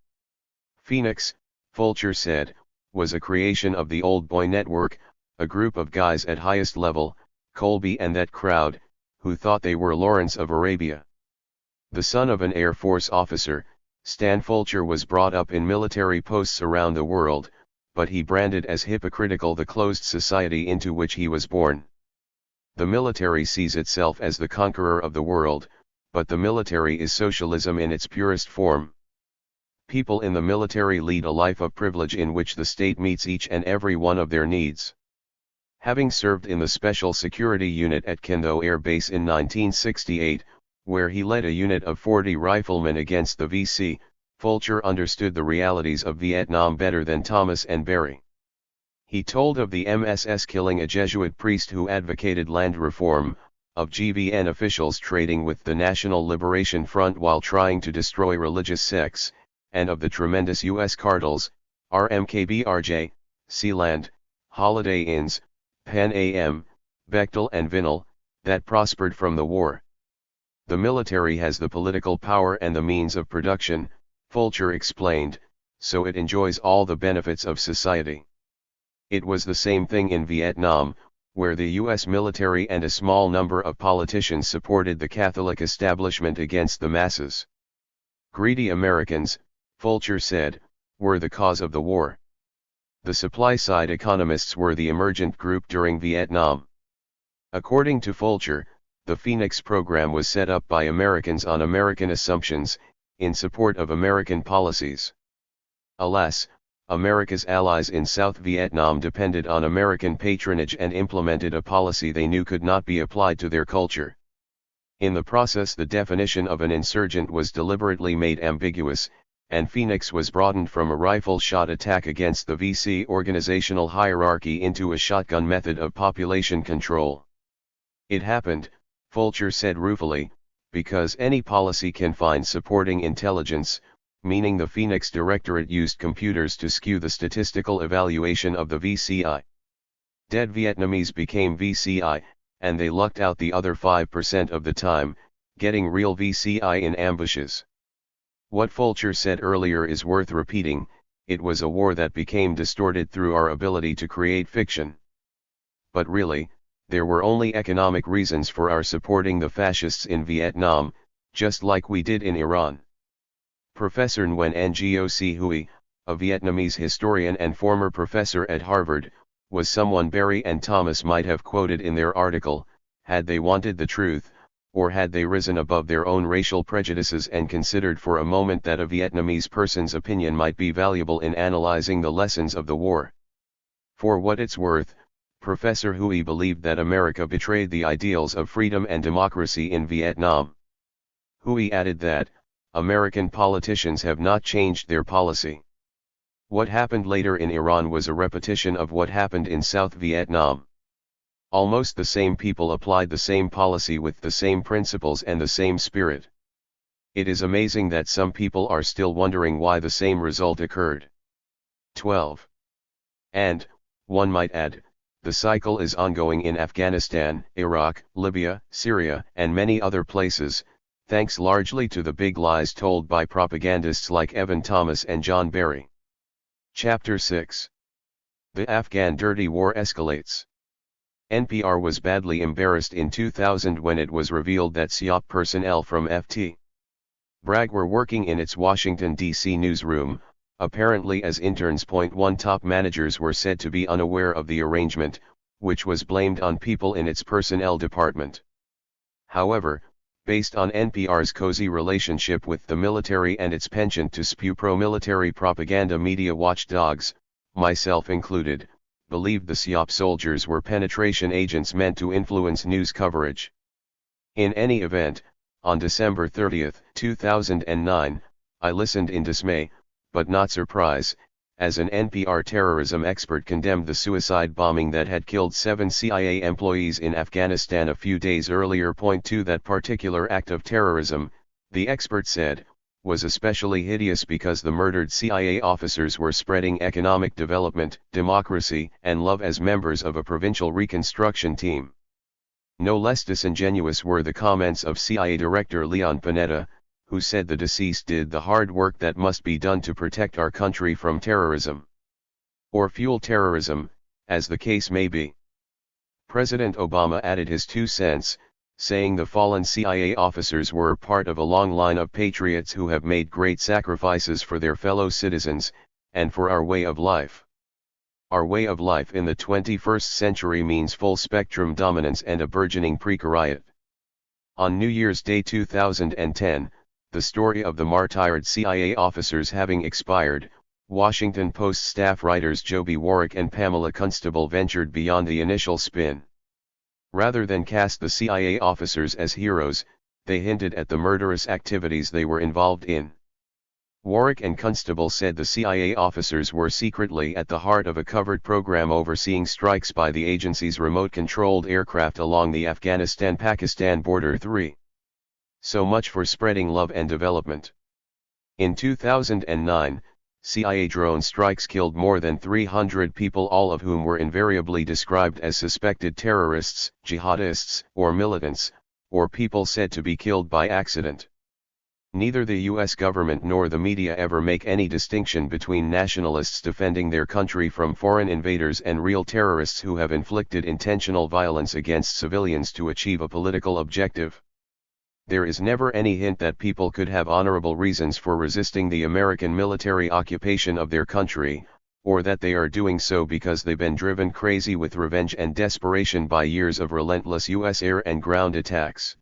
Phoenix, Fulcher said, was a creation of the Old Boy Network, a group of guys at highest level, Colby and that crowd, who thought they were Lawrence of Arabia. The son of an Air Force officer, Stan Fulcher was brought up in military posts around the world, but he branded as hypocritical the closed society into which he was born. The military sees itself as the conqueror of the world, but the military is socialism in its purest form. People in the military lead a life of privilege in which the state meets each and every one of their needs. Having served in the Special Security Unit at Kendo Air Base in 1968, where he led a unit of 40 riflemen against the VC, Fulcher understood the realities of Vietnam better than Thomas and Barry. He told of the MSS killing a Jesuit priest who advocated land reform, of GVN officials trading with the National Liberation Front while trying to destroy religious sects, and of the tremendous U.S. cartels, RMKBRJ, Sealand, Holiday Inns, Pan Am, Bechtel and Vinyl, that prospered from the war. The military has the political power and the means of production, Fulcher explained, so it enjoys all the benefits of society. It was the same thing in Vietnam, where the U.S. military and a small number of politicians supported the Catholic establishment against the masses. Greedy Americans, Fulcher said, were the cause of the war. The supply-side economists were the emergent group during Vietnam. According to Fulcher, the Phoenix program was set up by Americans on American assumptions, in support of American policies. Alas, America's allies in South Vietnam depended on American patronage and implemented a policy they knew could not be applied to their culture. In the process, the definition of an insurgent was deliberately made ambiguous, and Phoenix was broadened from a rifle-shot attack against the VC organizational hierarchy into a shotgun method of population control. It happened, Fulcher said ruefully, because any policy can find supporting intelligence, meaning the Phoenix Directorate used computers to skew the statistical evaluation of the VCI. Dead Vietnamese became VCI, and they lucked out the other 5% of the time, getting real VCI in ambushes. What Fulcher said earlier is worth repeating: it was a war that became distorted through our ability to create fiction. But really, there were only economic reasons for our supporting the fascists in Vietnam, just like we did in Iran. Professor Nguyen Ngoc Huy, a Vietnamese historian and former professor at Harvard, was someone Barry and Thomas might have quoted in their article, had they wanted the truth, or had they risen above their own racial prejudices and considered for a moment that a Vietnamese person's opinion might be valuable in analyzing the lessons of the war? For what it's worth, Professor Hui believed that America betrayed the ideals of freedom and democracy in Vietnam. Hui added that, American politicians have not changed their policy. What happened later in Iran was a repetition of what happened in South Vietnam. Almost the same people applied the same policy with the same principles and the same spirit. It is amazing that some people are still wondering why the same result occurred. 12. And, one might add, the cycle is ongoing in Afghanistan, Iraq, Libya, Syria, and many other places, thanks largely to the big lies told by propagandists like Evan Thomas and John Barry. Chapter 6. The Afghan Dirty War Escalates. NPR was badly embarrassed in 2000 when it was revealed that SIOP personnel from Ft. Bragg were working in its Washington, D.C. newsroom, apparently as interns. One top managers were said to be unaware of the arrangement, which was blamed on people in its personnel department. However, based on NPR's cozy relationship with the military and its penchant to spew pro-military propaganda, media watchdogs, myself included, believed the SIOP soldiers were penetration agents meant to influence news coverage. In any event, on December 30, 2009, I listened in dismay, but not surprise, as an NPR terrorism expert condemned the suicide bombing that had killed 7 CIA employees in Afghanistan a few days earlier. 2 That particular act of terrorism, the expert said, was especially hideous because the murdered CIA officers were spreading economic development, democracy, and love as members of a provincial reconstruction team. No less disingenuous were the comments of CIA Director Leon Panetta, who said the deceased did the hard work that must be done to protect our country from terrorism. Or fuel terrorism, as the case may be. President Obama added his 2 cents, saying the fallen CIA officers were part of a long line of patriots who have made great sacrifices for their fellow citizens, and for our way of life. Our way of life in the 21st century means full-spectrum dominance and a burgeoning precariat. On New Year's Day 2010, the story of the martyred CIA officers having expired, Washington Post staff writers Joby Warwick and Pamela Constable ventured beyond the initial spin. Rather than cast the CIA officers as heroes, they hinted at the murderous activities they were involved in. Warwick and Constable said the CIA officers were secretly at the heart of a covert program overseeing strikes by the agency's remote-controlled aircraft along the Afghanistan-Pakistan border. 3. So much for spreading love and development. In 2009, CIA drone strikes killed more than 300 people, all of whom were invariably described as suspected terrorists, jihadists, or militants, or people said to be killed by accident. Neither the US government nor the media ever make any distinction between nationalists defending their country from foreign invaders and real terrorists who have inflicted intentional violence against civilians to achieve a political objective. There is never any hint that people could have honorable reasons for resisting the American military occupation of their country, or that they are doing so because they've been driven crazy with revenge and desperation by years of relentless US air and ground attacks.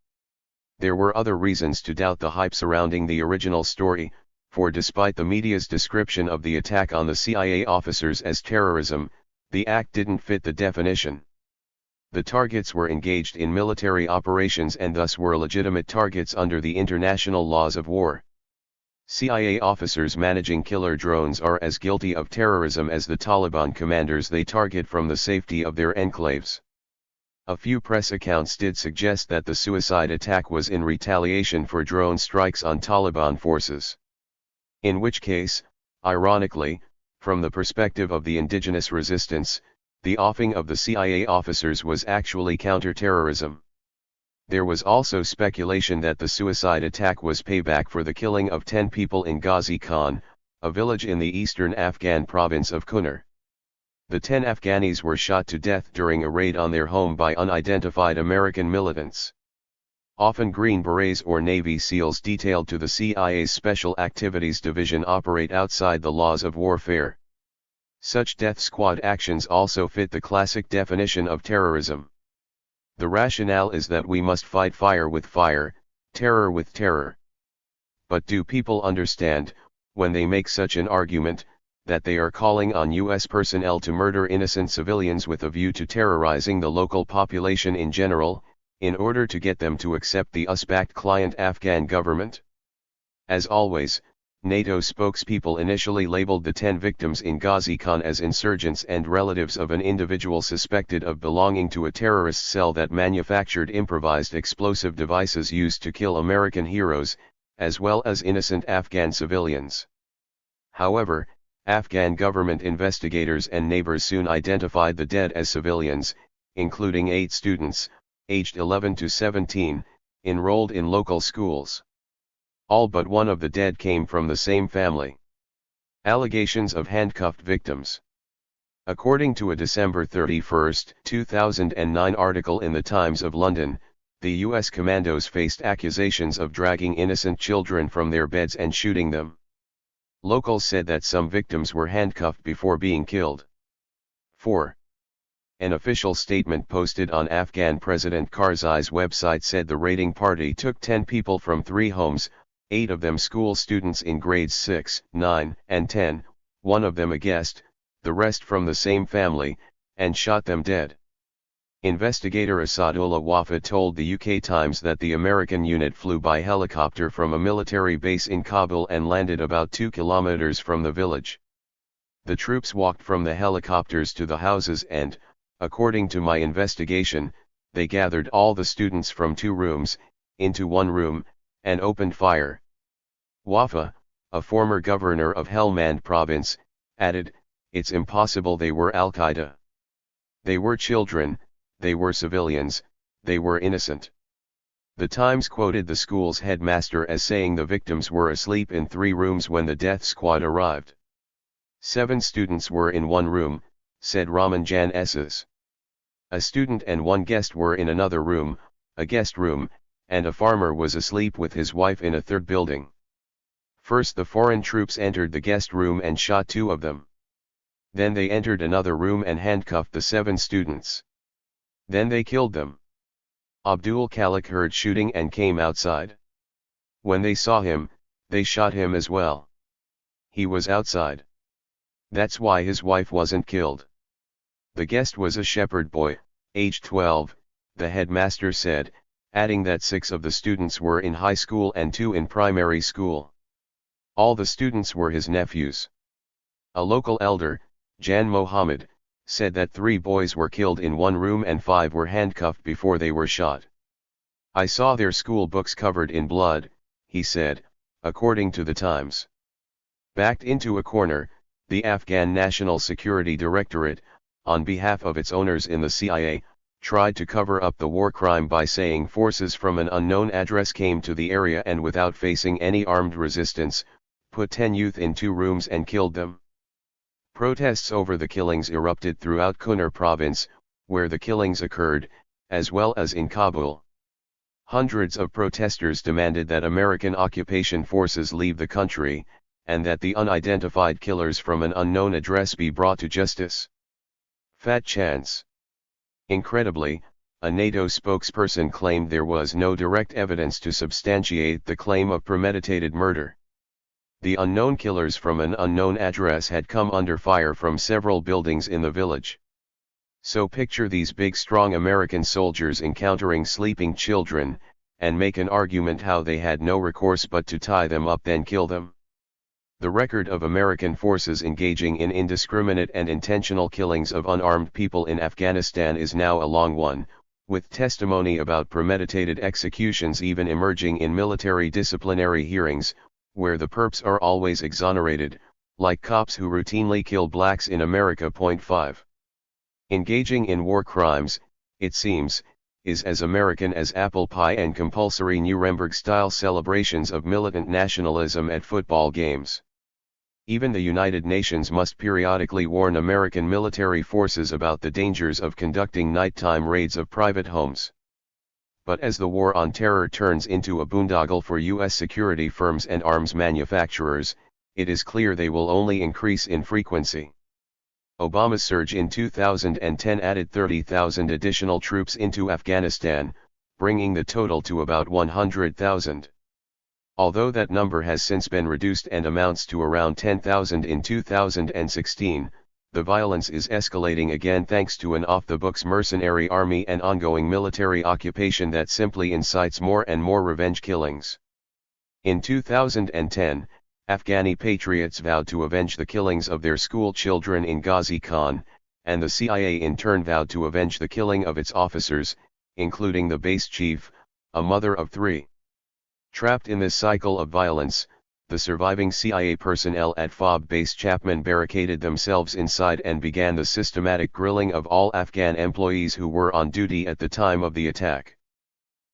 There were other reasons to doubt the hype surrounding the original story, for despite the media's description of the attack on the CIA officers as terrorism, the act didn't fit the definition. The targets were engaged in military operations and thus were legitimate targets under the international laws of war. CIA officers managing killer drones are as guilty of terrorism as the Taliban commanders they target from the safety of their enclaves. A few press accounts did suggest that the suicide attack was in retaliation for drone strikes on Taliban forces. In which case, ironically, from the perspective of the indigenous resistance, the offing of the CIA officers was actually counterterrorism. There was also speculation that the suicide attack was payback for the killing of 10 people in Ghazi Khan, a village in the eastern Afghan province of Kunar. The 10 Afghanis were shot to death during a raid on their home by unidentified American militants. Often Green Berets or Navy SEALs detailed to the CIA's Special Activities Division operate outside the laws of warfare. Such death squad actions also fit the classic definition of terrorism. The rationale is that we must fight fire with fire, terror with terror. But do people understand, when they make such an argument, that they are calling on US personnel to murder innocent civilians with a view to terrorizing the local population in general, in order to get them to accept the US-backed client Afghan government? As always, NATO spokespeople initially labeled the 10 victims in Ghazi Khan as insurgents and relatives of an individual suspected of belonging to a terrorist cell that manufactured improvised explosive devices used to kill American heroes, as well as innocent Afghan civilians. However, Afghan government investigators and neighbors soon identified the dead as civilians, including 8 students, aged 11 to 17, enrolled in local schools. All but one of the dead came from the same family. Allegations of handcuffed victims. According to a December 31, 2009 article in the Times of London, the US commandos faced accusations of dragging innocent children from their beds and shooting them. Locals said that some victims were handcuffed before being killed. 4. An official statement posted on Afghan President Karzai's website said the raiding party took 10 people from 3 homes, 8 of them school students in grades 6, 9, and 10, one of them a guest, the rest from the same family, and shot them dead. Investigator Asadullah Wafa told the UK Times that the American unit flew by helicopter from a military base in Kabul and landed about 2 kilometers from the village. The troops walked from the helicopters to the houses and, according to my investigation, they gathered all the students from 2 rooms, into one room, and opened fire. Wafa, a former governor of Helmand province, added, "It's impossible they were Al-Qaeda. They were children, they were civilians, they were innocent." The Times quoted the school's headmaster as saying the victims were asleep in 3 rooms when the death squad arrived. 7 students were in one room, said Ramanjan Esses. A student and 1 guest were in another room, a guest room, and a farmer was asleep with his wife in a third building. First the foreign troops entered the guest room and shot 2 of them. Then they entered another room and handcuffed the 7 students. Then they killed them. Abdul Khalik heard shooting and came outside. When they saw him, they shot him as well. He was outside. That's why his wife wasn't killed. The guest was a shepherd boy, aged 12, the headmaster said, adding that 6 of the students were in high school and 2 in primary school. All the students were his nephews. A local elder, Jan Mohammed, said that 3 boys were killed in one room and 5 were handcuffed before they were shot. "I saw their school books covered in blood," he said, according to the Times. Backed into a corner, the Afghan National Security Directorate, on behalf of its owners in the CIA, tried to cover up the war crime by saying forces from an unknown address came to the area and without facing any armed resistance, put 10 youth in 2 rooms and killed them. Protests over the killings erupted throughout Kunar province, where the killings occurred, as well as in Kabul. Hundreds of protesters demanded that American occupation forces leave the country, and that the unidentified killers from an unknown address be brought to justice. Fat chance. Incredibly, a NATO spokesperson claimed there was no direct evidence to substantiate the claim of premeditated murder. The unknown killers from an unknown address had come under fire from several buildings in the village. So picture these big strong American soldiers encountering sleeping children, and make an argument how they had no recourse but to tie them up then kill them. The record of American forces engaging in indiscriminate and intentional killings of unarmed people in Afghanistan is now a long one, with testimony about premeditated executions even emerging in military disciplinary hearings, where the perps are always exonerated, like cops who routinely kill blacks in America. 5. Engaging in war crimes, it seems, is as American as apple pie and compulsory Nuremberg-style celebrations of militant nationalism at football games. Even the United Nations must periodically warn American military forces about the dangers of conducting nighttime raids of private homes. But as the war on terror turns into a boondoggle for U.S. security firms and arms manufacturers, it is clear they will only increase in frequency. Obama's surge in 2010 added 30,000 additional troops into Afghanistan, bringing the total to about 100,000. Although that number has since been reduced and amounts to around 10,000 in 2016, the violence is escalating again thanks to an off-the-books mercenary army and ongoing military occupation that simply incites more and more revenge killings. In 2010, Afghani patriots vowed to avenge the killings of their school children in Ghazi Khan, and the CIA in turn vowed to avenge the killing of its officers, including the base chief, a mother of three. Trapped in this cycle of violence, the surviving CIA personnel at FOB base Chapman barricaded themselves inside and began the systematic grilling of all Afghan employees who were on duty at the time of the attack.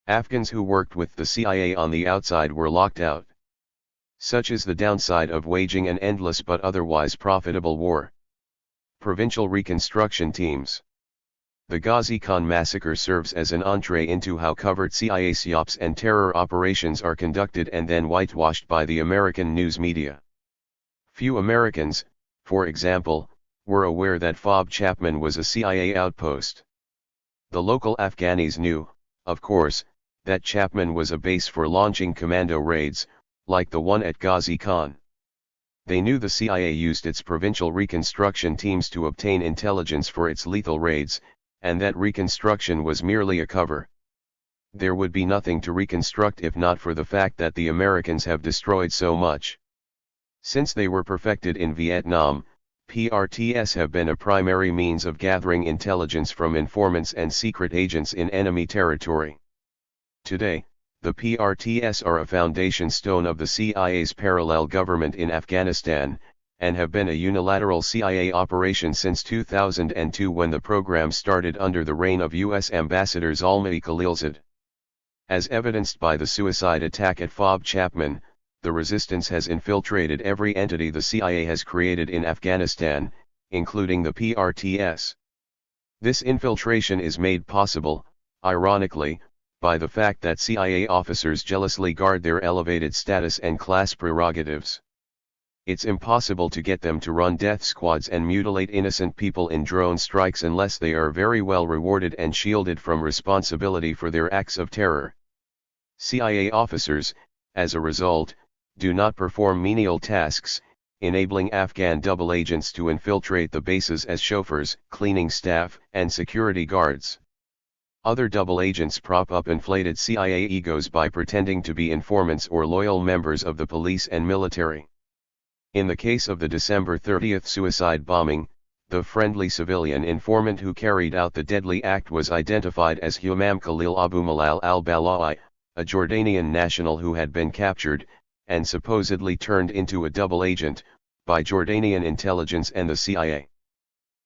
Afghans who worked with the CIA on the outside were locked out. Such is the downside of waging an endless but otherwise profitable war. Provincial reconstruction teams. The Ghazi Khan massacre serves as an entree into how covert CIA psyops and terror operations are conducted and then whitewashed by the American news media. Few Americans, for example, were aware that FOB Chapman was a CIA outpost. The local Afghanis knew, of course, that Chapman was a base for launching commando raids, like the one at Ghazi Khan. They knew the CIA used its provincial reconstruction teams to obtain intelligence for its lethal raids, and that reconstruction was merely a cover. There would be nothing to reconstruct if not for the fact that the Americans have destroyed so much. Since they were perfected in Vietnam, PRTs have been a primary means of gathering intelligence from informants and secret agents in enemy territory. Today, the PRTs are a foundation stone of the CIA's parallel government in Afghanistan, and have been a unilateral CIA operation since 2002 when the program started under the reign of U.S. Ambassador Zalmay Khalilzad. As evidenced by the suicide attack at FOB Chapman, the resistance has infiltrated every entity the CIA has created in Afghanistan, including the PRTs. This infiltration is made possible, ironically, by the fact that CIA officers jealously guard their elevated status and class prerogatives. It's impossible to get them to run death squads and mutilate innocent people in drone strikes unless they are very well rewarded and shielded from responsibility for their acts of terror. CIA officers, as a result, do not perform menial tasks, enabling Afghan double agents to infiltrate the bases as chauffeurs, cleaning staff, and security guards. Other double agents prop up inflated CIA egos by pretending to be informants or loyal members of the police and military. In the case of the December 30 suicide bombing, the friendly civilian informant who carried out the deadly act was identified as Humam Khalil Abu Malal al-Balawi, a Jordanian national who had been captured, and supposedly turned into a double agent, by Jordanian intelligence and the CIA.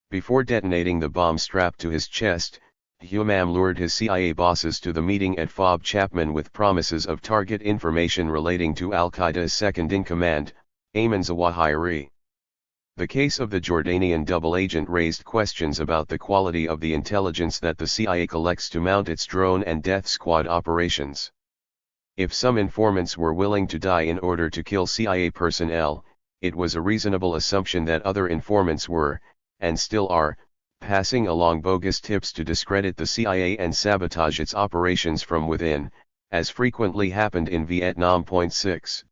Before detonating the bomb strapped to his chest, Humam lured his CIA bosses to the meeting at FOB Chapman with promises of target information relating to Al-Qaeda's second-in-command, Ayman Zawahiri. The case of the Jordanian double agent raised questions about the quality of the intelligence that the CIA collects to mount its drone and death squad operations. If some informants were willing to die in order to kill CIA personnel, it was a reasonable assumption that other informants were, and still are, passing along bogus tips to discredit the CIA and sabotage its operations from within, as frequently happened in Vietnam. 6.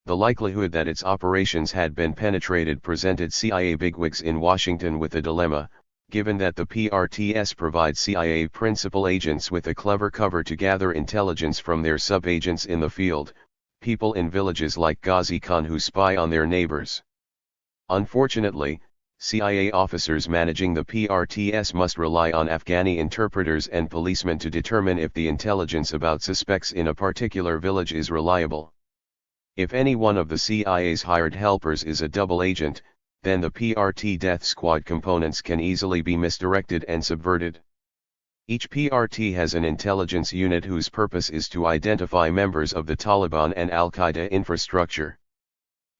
The likelihood that its operations had been penetrated presented CIA bigwigs in Washington with a dilemma, given that the PRTs provide CIA principal agents with a clever cover to gather intelligence from their sub-agents in the field, people in villages like Ghazi Khan who spy on their neighbors. Unfortunately, CIA officers managing the PRTs must rely on Afghani interpreters and policemen to determine if the intelligence about suspects in a particular village is reliable. If any one of the CIA's hired helpers is a double agent, then the PRT death squad components can easily be misdirected and subverted. Each PRT has an intelligence unit whose purpose is to identify members of the Taliban and Al-Qaeda infrastructure.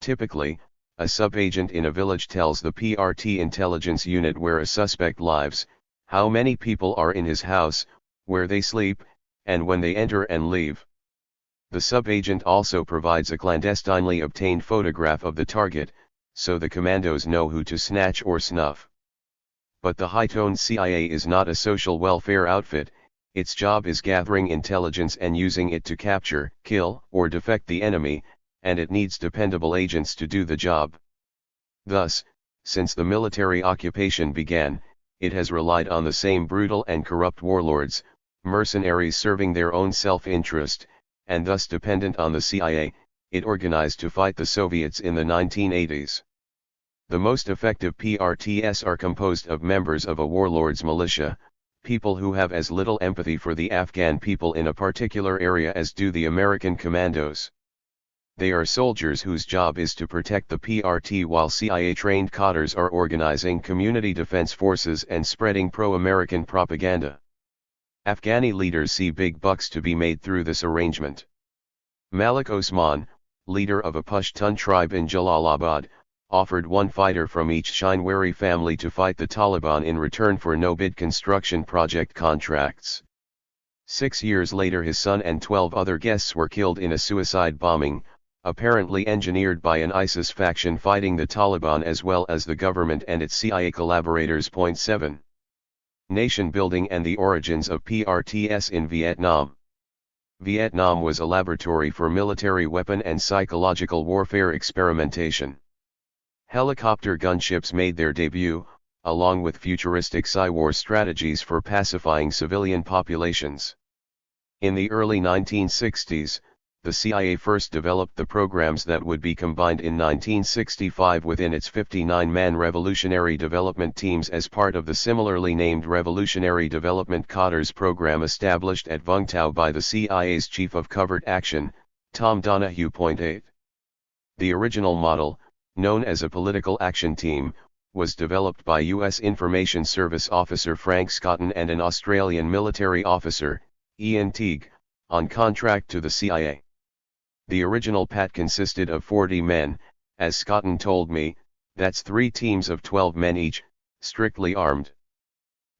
Typically, a sub-agent in a village tells the PRT intelligence unit where a suspect lives, how many people are in his house, where they sleep, and when they enter and leave. The sub-agent also provides a clandestinely obtained photograph of the target, so the commandos know who to snatch or snuff. But the high-toned CIA is not a social welfare outfit. Its job is gathering intelligence and using it to capture, kill, or defect the enemy, and it needs dependable agents to do the job. Thus, since the military occupation began, it has relied on the same brutal and corrupt warlords, mercenaries serving their own self-interest, and thus dependent on the CIA, it organized to fight the Soviets in the 1980s. The most effective PRTs are composed of members of a warlord's militia, people who have as little empathy for the Afghan people in a particular area as do the American commandos. They are soldiers whose job is to protect the PRT while CIA-trained cadres are organizing community defense forces and spreading pro-American propaganda. Afghani leaders see big bucks to be made through this arrangement. Malik Osman, leader of a Pashtun tribe in Jalalabad, offered one fighter from each Shinwari family to fight the Taliban in return for no-bid construction project contracts. 6 years later his son and 12 other guests were killed in a suicide bombing, apparently engineered by an ISIS faction fighting the Taliban as well as the government and its CIA collaborators. 7. Nation building and the origins of PRTs in Vietnam. Vietnam was a laboratory for military weapon and psychological warfare experimentation. Helicopter gunships made their debut, along with futuristic Psy-war strategies for pacifying civilian populations. In the early 1960s, the CIA first developed the programs that would be combined in 1965 within its 59-man Revolutionary Development Teams as part of the similarly named Revolutionary Development Cadres program established at Vung Tau by the CIA's Chief of Covert Action, Tom Donahue. 8. The original model, known as a Political Action Team, was developed by U.S. Information Service Officer Frank Scotton and an Australian military officer, Ian Teague, on contract to the CIA. The original PAT consisted of 40 men, as Scotton told me, that's 3 teams of 12 men each, strictly armed.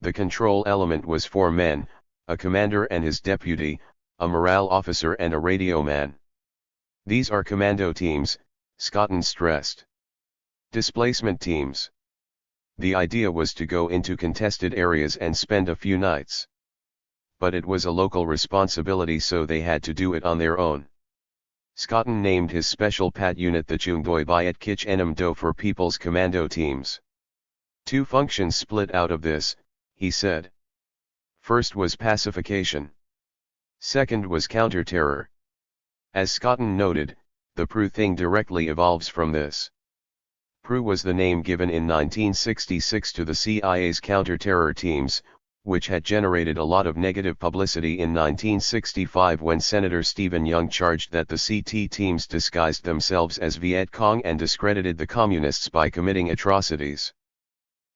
The control element was 4 men, a commander and his deputy, a morale officer and a radio man. These are commando teams, Scotton stressed. Displacement teams. The idea was to go into contested areas and spend a few nights. But it was a local responsibility, so they had to do it on their own. Scotton named his special PAT unit the Chung Doi Biat Kich Enam Do for People's Commando Teams. 2 functions split out of this, he said. First was pacification. Second was counter-terror. As Scotton noted, the PRU thing directly evolves from this. PRU was the name given in 1966 to the CIA's counter-terror teams, which had generated a lot of negative publicity in 1965 when Senator Stephen Young charged that the CT teams disguised themselves as Viet Cong and discredited the communists by committing atrocities.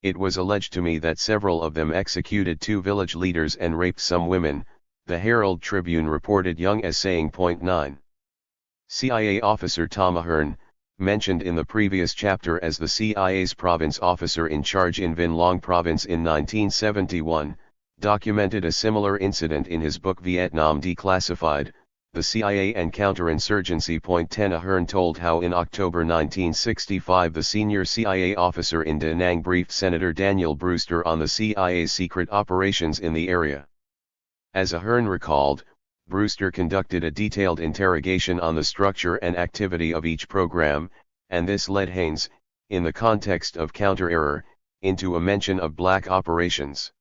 It was alleged to me that several of them executed 2 village leaders and raped some women, the Herald Tribune reported Young as saying. 9. CIA officer Tom Ahern, mentioned in the previous chapter as the CIA's province officer in charge in Vinh Long province in 1971, documented a similar incident in his book Vietnam Declassified, The CIA and Counterinsurgency. 10 Ahern told how in October 1965 the senior CIA officer in Da Nang briefed Senator Daniel Brewster on the CIA's secret operations in the area. As Ahern recalled, Brewster conducted a detailed interrogation on the structure and activity of each program, and this led Haynes, in the context of counter-error, into a mention of black operations.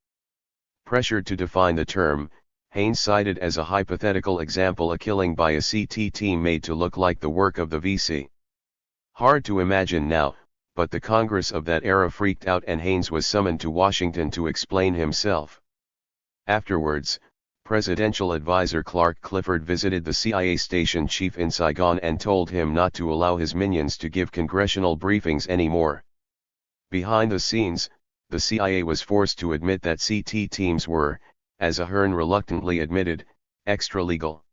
Pressured to define the term, Haynes cited as a hypothetical example a killing by a CT team made to look like the work of the VC. Hard to imagine now, but the Congress of that era freaked out and Haynes was summoned to Washington to explain himself. Afterwards, Presidential advisor Clark Clifford visited the CIA station chief in Saigon and told him not to allow his minions to give congressional briefings anymore. Behind the scenes, the CIA was forced to admit that CT teams were, as Ahern reluctantly admitted, extra-legal.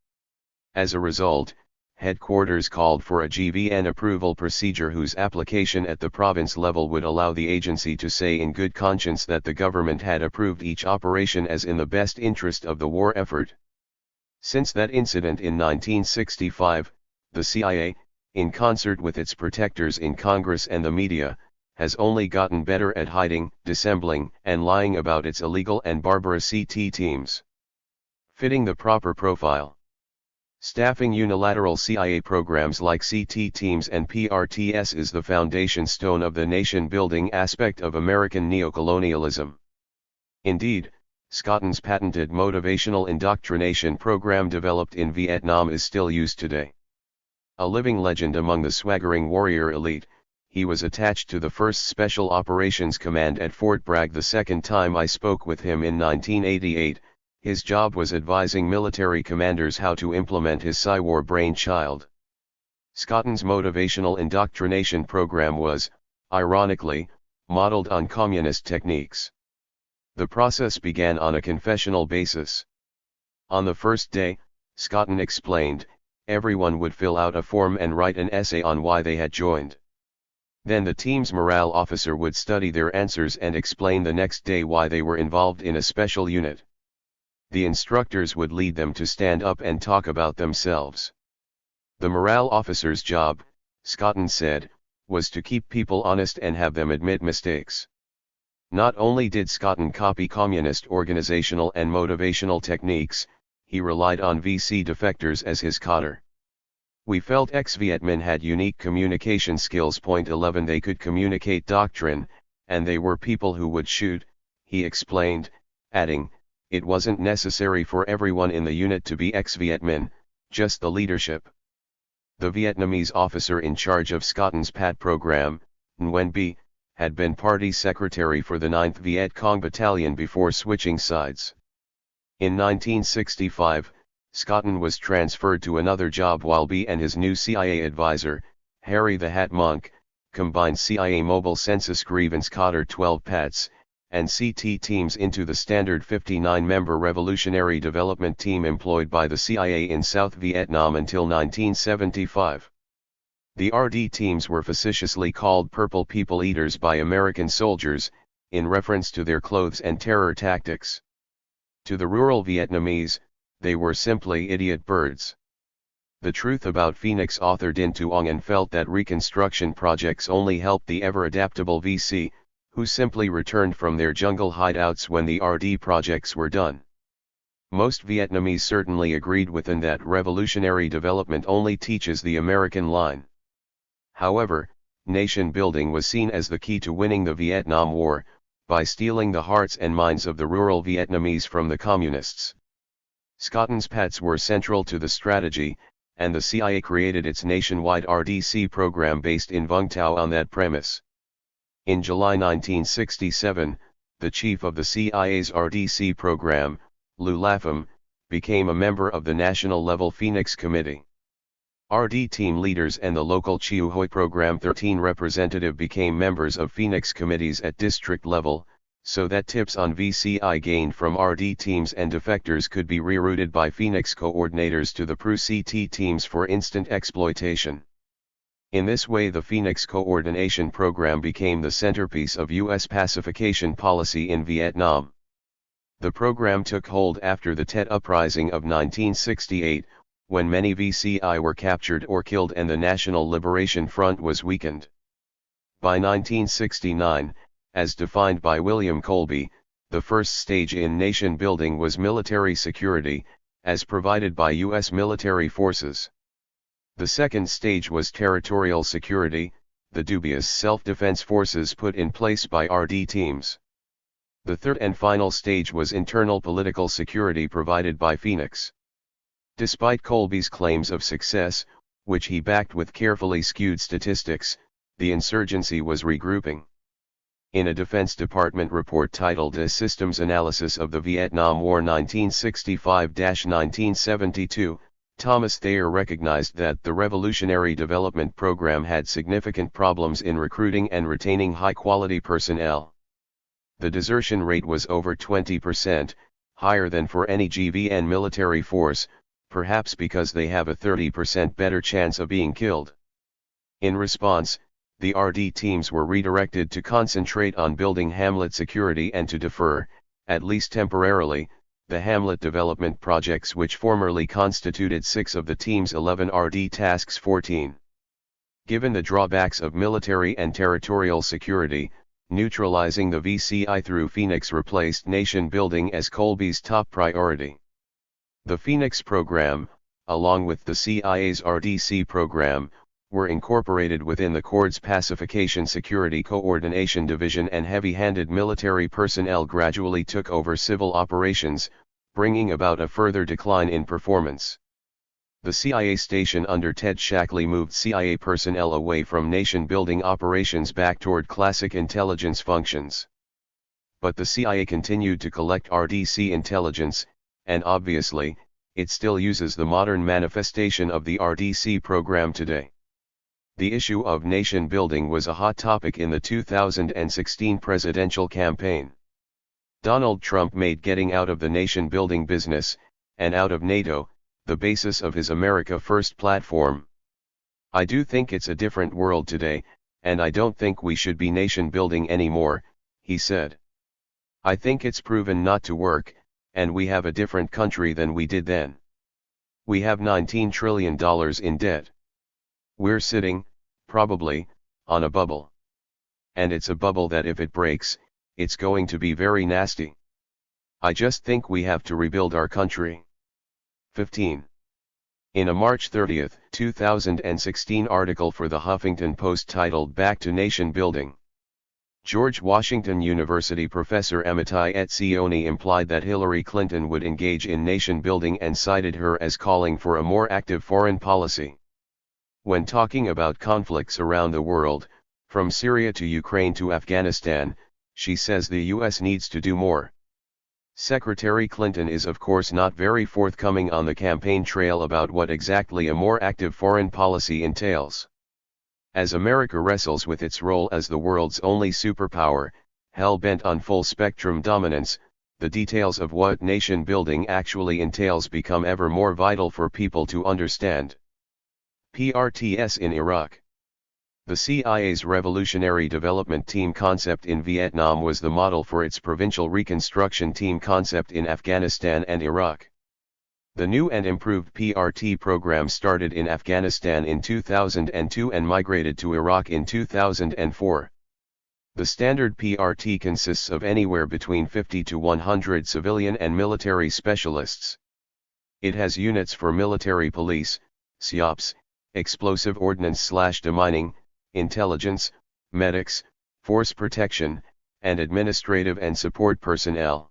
As a result, headquarters called for a GVN approval procedure whose application at the province level would allow the agency to say in good conscience that the government had approved each operation as in the best interest of the war effort. Since that incident in 1965, the CIA, in concert with its protectors in Congress and the media, has only gotten better at hiding, dissembling, and lying about its illegal and barbarous CT teams. Fitting the proper profile. Staffing unilateral CIA programs like CT teams and PRTS is the foundation stone of the nation-building aspect of American neocolonialism. Indeed, Scotton's patented motivational indoctrination program developed in Vietnam is still used today. A living legend among the swaggering warrior elite, he was attached to the 1st Special Operations Command at Fort Bragg. The second time I spoke with him in 1988, his job was advising military commanders how to implement his Psy-War brainchild. Scotton's motivational indoctrination program was, ironically, modeled on communist techniques. The process began on a confessional basis. On the first day, Scotton explained, everyone would fill out a form and write an essay on why they had joined. Then the team's morale officer would study their answers and explain the next day why they were involved in a special unit. The instructors would lead them to stand up and talk about themselves. The morale officer's job, Scotton said, was to keep people honest and have them admit mistakes. Not only did Scotton copy communist organizational and motivational techniques, he relied on VC defectors as his coder. We felt ex-Vietmen had unique communication skills. Point 11 They could communicate doctrine, and they were people who would shoot, he explained, adding, it wasn't necessary for everyone in the unit to be ex-Vietmen, just the leadership. The Vietnamese officer in charge of Scotton's PAT program, Nguyen B, had been party secretary for the 9th Viet Cong Battalion before switching sides. In 1965, Scotton was transferred to another job while B and his new CIA advisor, Harry the Hat Monk, combined CIA Mobile Census Grievance Coder 12 PATs, and CT teams into the standard 59-member Revolutionary Development Team employed by the CIA in South Vietnam until 1975. The RD teams were facetiously called Purple People Eaters by American soldiers, in reference to their clothes and terror tactics. To the rural Vietnamese, they were simply idiot birds. The Truth About Phoenix author Dinh Tuong felt that reconstruction projects only helped the ever-adaptable VC, who simply returned from their jungle hideouts when the RD projects were done. Most Vietnamese certainly agreed with him that revolutionary development only teaches the American line. However, nation building was seen as the key to winning the Vietnam War, by stealing the hearts and minds of the rural Vietnamese from the communists. Scotton's PATs were central to the strategy, and the CIA created its nationwide RDC program based in Vung Tau on that premise. In July 1967, the chief of the CIA's RDC program, Lou Lapham, became a member of the national-level Phoenix Committee. RD team leaders and the local Chiu Hoi Program 13 representative became members of Phoenix committees at district level, so that tips on VCI gained from RD teams and defectors could be rerouted by Phoenix coordinators to the PRU-CT teams for instant exploitation. In this way the Phoenix Coordination Program became the centerpiece of U.S. pacification policy in Vietnam. The program took hold after the Tet Uprising of 1968, when many VCI were captured or killed and the National Liberation Front was weakened. By 1969, as defined by William Colby, the first stage in nation building was military security, as provided by U.S. military forces. The second stage was territorial security, the dubious self-defense forces put in place by RD teams. The third and final stage was internal political security provided by Phoenix. Despite Colby's claims of success, which he backed with carefully skewed statistics, the insurgency was regrouping. In a Defense Department report titled A Systems Analysis of the Vietnam War 1965-1972, Thomas Thayer recognized that the Revolutionary Development Program had significant problems in recruiting and retaining high-quality personnel. The desertion rate was over 20%, higher than for any GVN military force, perhaps because they have a 30% better chance of being killed. In response, the RD teams were redirected to concentrate on building hamlet security and to defer, at least temporarily, the hamlet development projects which formerly constituted 6 of the team's 11 RD tasks. 14. Given the drawbacks of military and territorial security, neutralizing the VCI through Phoenix replaced nation building as Colby's top priority. The Phoenix program, along with the CIA's RDC program, were incorporated within the Corps' Pacification Security Coordination Division, and heavy-handed military personnel gradually took over civil operations, bringing about a further decline in performance. The CIA station under Ted Shackley moved CIA personnel away from nation-building operations back toward classic intelligence functions. But the CIA continued to collect RDC intelligence, and obviously, it still uses the modern manifestation of the RDC program today. The issue of nation-building was a hot topic in the 2016 presidential campaign. Donald Trump made getting out of the nation-building business, and out of NATO, the basis of his America First platform. I do think it's a different world today, and I don't think we should be nation-building anymore, he said. I think it's proven not to work, and we have a different country than we did then. We have $19 trillion in debt. We're sitting, probably, on a bubble. And it's a bubble that if it breaks, it's going to be very nasty. I just think we have to rebuild our country. 15. In a March 30, 2016 article for the Huffington Post titled Back to Nation Building, George Washington University professor Amitai Etzioni implied that Hillary Clinton would engage in nation building and cited her as calling for a more active foreign policy. When talking about conflicts around the world, from Syria to Ukraine to Afghanistan, she says the US needs to do more. Secretary Clinton is of course not very forthcoming on the campaign trail about what exactly a more active foreign policy entails. As America wrestles with its role as the world's only superpower, hell-bent on full-spectrum dominance, the details of what nation building actually entails become ever more vital for people to understand. PRTS in Iraq. The CIA's Revolutionary Development Team concept in Vietnam was the model for its Provincial Reconstruction Team concept in Afghanistan and Iraq. The new and improved PRT program started in Afghanistan in 2002 and migrated to Iraq in 2004. The standard PRT consists of anywhere between 50 to 100 civilian and military specialists. It has units for military police, SEOPs, explosive ordnance/demining, intelligence, medics, force protection, and administrative and support personnel.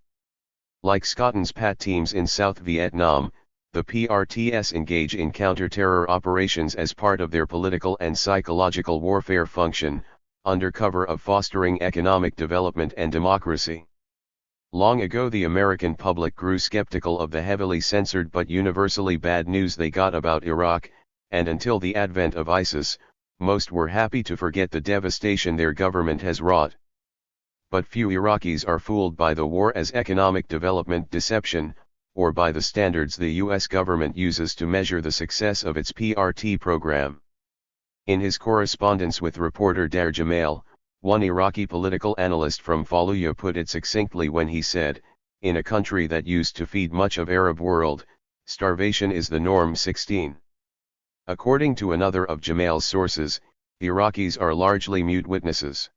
Like Scotland's PAT teams in South Vietnam, the PRTS engage in counter-terror operations as part of their political and psychological warfare function, under cover of fostering economic development and democracy. Long ago the American public grew skeptical of the heavily censored but universally bad news they got about Iraq, and until the advent of ISIS, most were happy to forget the devastation their government has wrought. But few Iraqis are fooled by the war as economic development deception, or by the standards the US government uses to measure the success of its PRT program. In his correspondence with reporter Dar Jamal, one Iraqi political analyst from Fallujah put it succinctly when he said, "In a country that used to feed much of Arab world, starvation is the norm." 16. According to another of Jamal's sources, Iraqis are largely mute witnesses.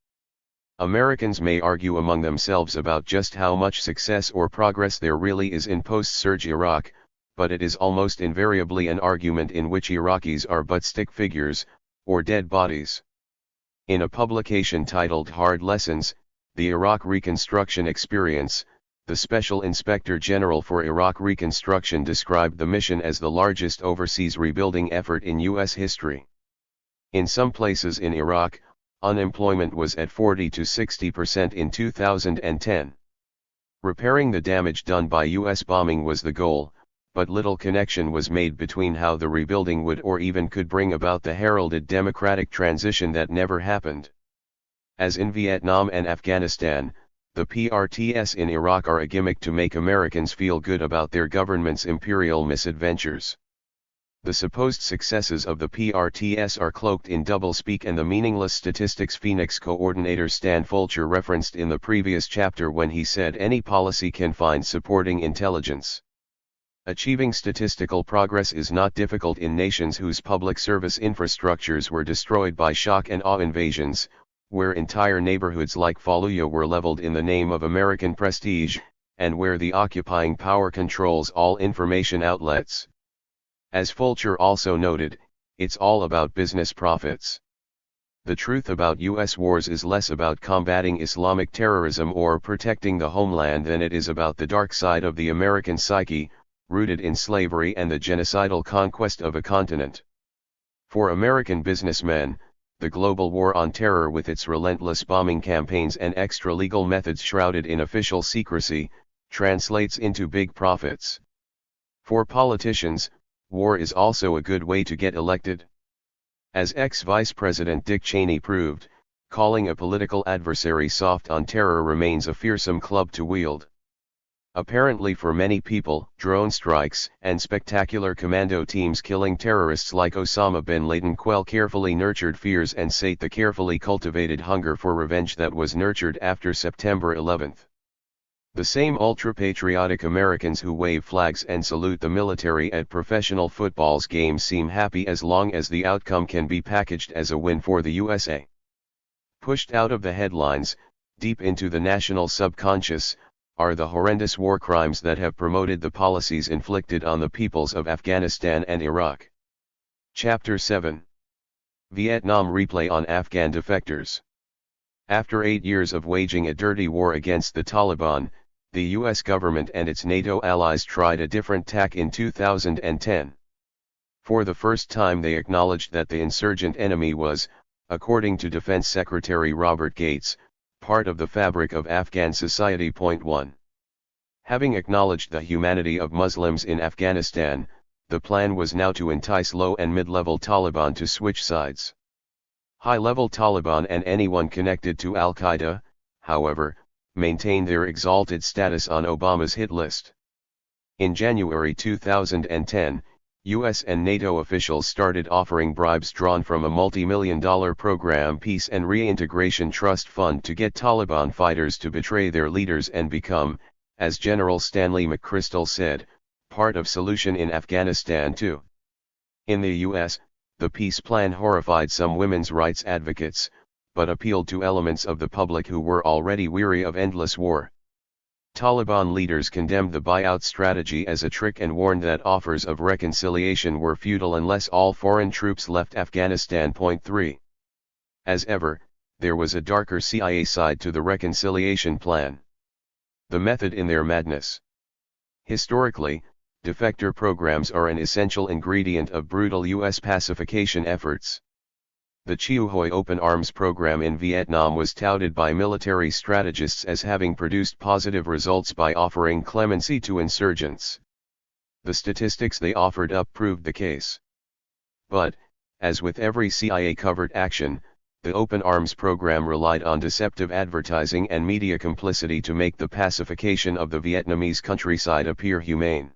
Americans may argue among themselves about just how much success or progress there really is in post-surge Iraq, but it is almost invariably an argument in which Iraqis are but stick figures, or dead bodies. In a publication titled Hard Lessons, The Iraq Reconstruction Experience, the Special Inspector General for Iraq Reconstruction described the mission as the largest overseas rebuilding effort in U.S. history. In some places in Iraq, unemployment was at 40 to 60% in 2010. Repairing the damage done by U.S. bombing was the goal, but little connection was made between how the rebuilding would or even could bring about the heralded democratic transition that never happened. As in Vietnam and Afghanistan, the PRTS in Iraq are a gimmick to make Americans feel good about their government's imperial misadventures. The supposed successes of the PRTS are cloaked in doublespeak and the meaningless statistics Phoenix coordinator Stan Fulcher referenced in the previous chapter when he said any policy can find supporting intelligence. Achieving statistical progress is not difficult in nations whose public service infrastructures were destroyed by shock and awe invasions, where entire neighborhoods like Fallujah were leveled in the name of American prestige, and where the occupying power controls all information outlets. As Fulcher also noted, it's all about business profits. The truth about US wars is less about combating Islamic terrorism or protecting the homeland than it is about the dark side of the American psyche, rooted in slavery and the genocidal conquest of a continent. For American businessmen, the global war on terror with its relentless bombing campaigns and extra-legal methods shrouded in official secrecy, translates into big profits. For politicians, war is also a good way to get elected. As ex-Vice President Dick Cheney proved, calling a political adversary soft on terror remains a fearsome club to wield. Apparently for many people, drone strikes and spectacular commando teams killing terrorists like Osama bin Laden quell carefully nurtured fears and sate the carefully cultivated hunger for revenge that was nurtured after September 11. The same ultra-patriotic Americans who wave flags and salute the military at professional football's games seem happy as long as the outcome can be packaged as a win for the USA. Pushed out of the headlines, deep into the national subconscious, are the horrendous war crimes that have promoted the policies inflicted on the peoples of Afghanistan and Iraq. Chapter 7. Vietnam Replay on Afghan Defectors. After 8 years of waging a dirty war against the Taliban, the US government and its NATO allies tried a different tack in 2010. For the first time they acknowledged that the insurgent enemy was, according to Defense Secretary Robert Gates, part of the fabric of Afghan society. 1. Having acknowledged the humanity of Muslims in Afghanistan, the plan was now to entice low and mid-level Taliban to switch sides. High-level Taliban and anyone connected to Al-Qaeda, however, maintained their exalted status on Obama's hit list. In January 2010, US and NATO officials started offering bribes drawn from a multi-million-dollar program Peace and Reintegration Trust Fund to get Taliban fighters to betray their leaders and become, as General Stanley McChrystal said, part of solution in Afghanistan too. In the US, the peace plan horrified some women's rights advocates, but appealed to elements of the public who were already weary of endless war. Taliban leaders condemned the buyout strategy as a trick and warned that offers of reconciliation were futile unless all foreign troops left Afghanistan. 3. As ever, there was a darker CIA side to the reconciliation plan. The method in their madness. Historically, defector programs are an essential ingredient of brutal US pacification efforts. The Chiu Hoi Open Arms program in Vietnam was touted by military strategists as having produced positive results by offering clemency to insurgents. The statistics they offered up proved the case. But, as with every CIA-covered action, the Open Arms program relied on deceptive advertising and media complicity to make the pacification of the Vietnamese countryside appear humane.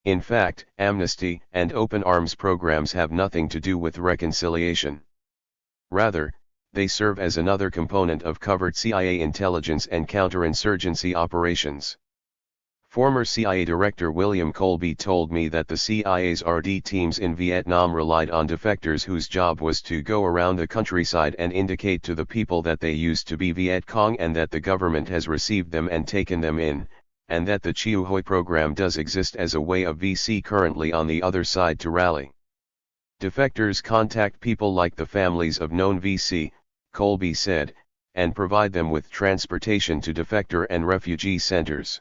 In fact, amnesty and open arms programs have nothing to do with reconciliation. Rather, they serve as another component of covert CIA intelligence and counterinsurgency operations. Former CIA Director William Colby told me that the CIA's RD teams in Vietnam relied on defectors whose job was to go around the countryside and indicate to the people that they used to be Viet Cong and that the government has received them and taken them in, and that the Chiu Hoi program does exist as a way of VC currently on the other side to rally. Defectors contact people like the families of known VC, Colby said, and provide them with transportation to defector and refugee centers.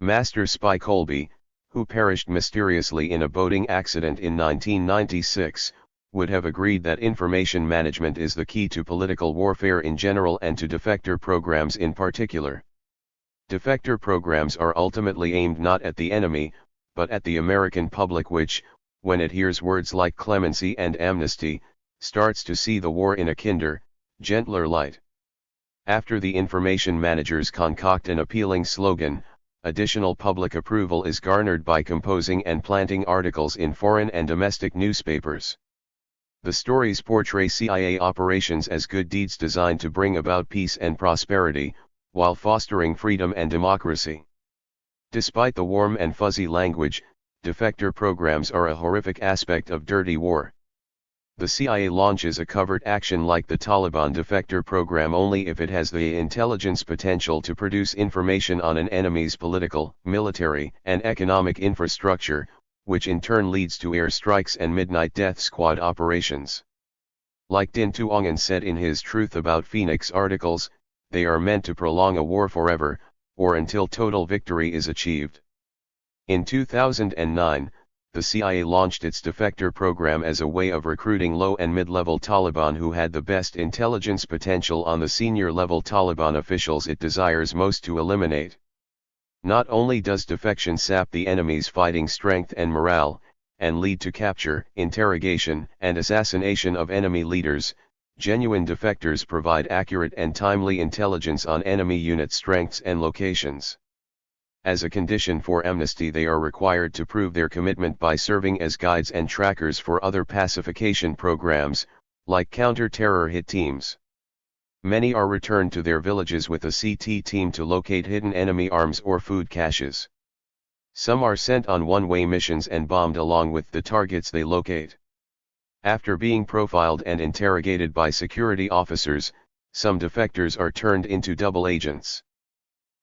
Master Spy Colby, who perished mysteriously in a boating accident in 1996, would have agreed that information management is the key to political warfare in general and to defector programs in particular. Defector programs are ultimately aimed not at the enemy, but at the American public which, when it hears words like clemency and amnesty, starts to see the war in a kinder, gentler light. After the information managers concoct an appealing slogan, additional public approval is garnered by composing and planting articles in foreign and domestic newspapers. The stories portray CIA operations as good deeds designed to bring about peace and prosperity, while fostering freedom and democracy. Despite the warm and fuzzy language, defector programs are a horrific aspect of dirty war. The CIA launches a covert action like the Taliban defector program only if it has the intelligence potential to produce information on an enemy's political, military, and economic infrastructure, which in turn leads to airstrikes and midnight death squad operations. Like Din Tuongan said in his Truth About Phoenix articles, they are meant to prolong a war forever, or until total victory is achieved. In 2009, the CIA launched its defector program as a way of recruiting low and mid-level Taliban who had the best intelligence potential on the senior-level Taliban officials it desires most to eliminate. Not only does defection sap the enemy's fighting strength and morale, and lead to capture, interrogation, and assassination of enemy leaders, genuine defectors provide accurate and timely intelligence on enemy unit strengths and locations. As a condition for amnesty, they are required to prove their commitment by serving as guides and trackers for other pacification programs, like counter-terror hit teams. Many are returned to their villages with a CT team to locate hidden enemy arms or food caches. Some are sent on one-way missions and bombed along with the targets they locate. After being profiled and interrogated by security officers, some defectors are turned into double agents.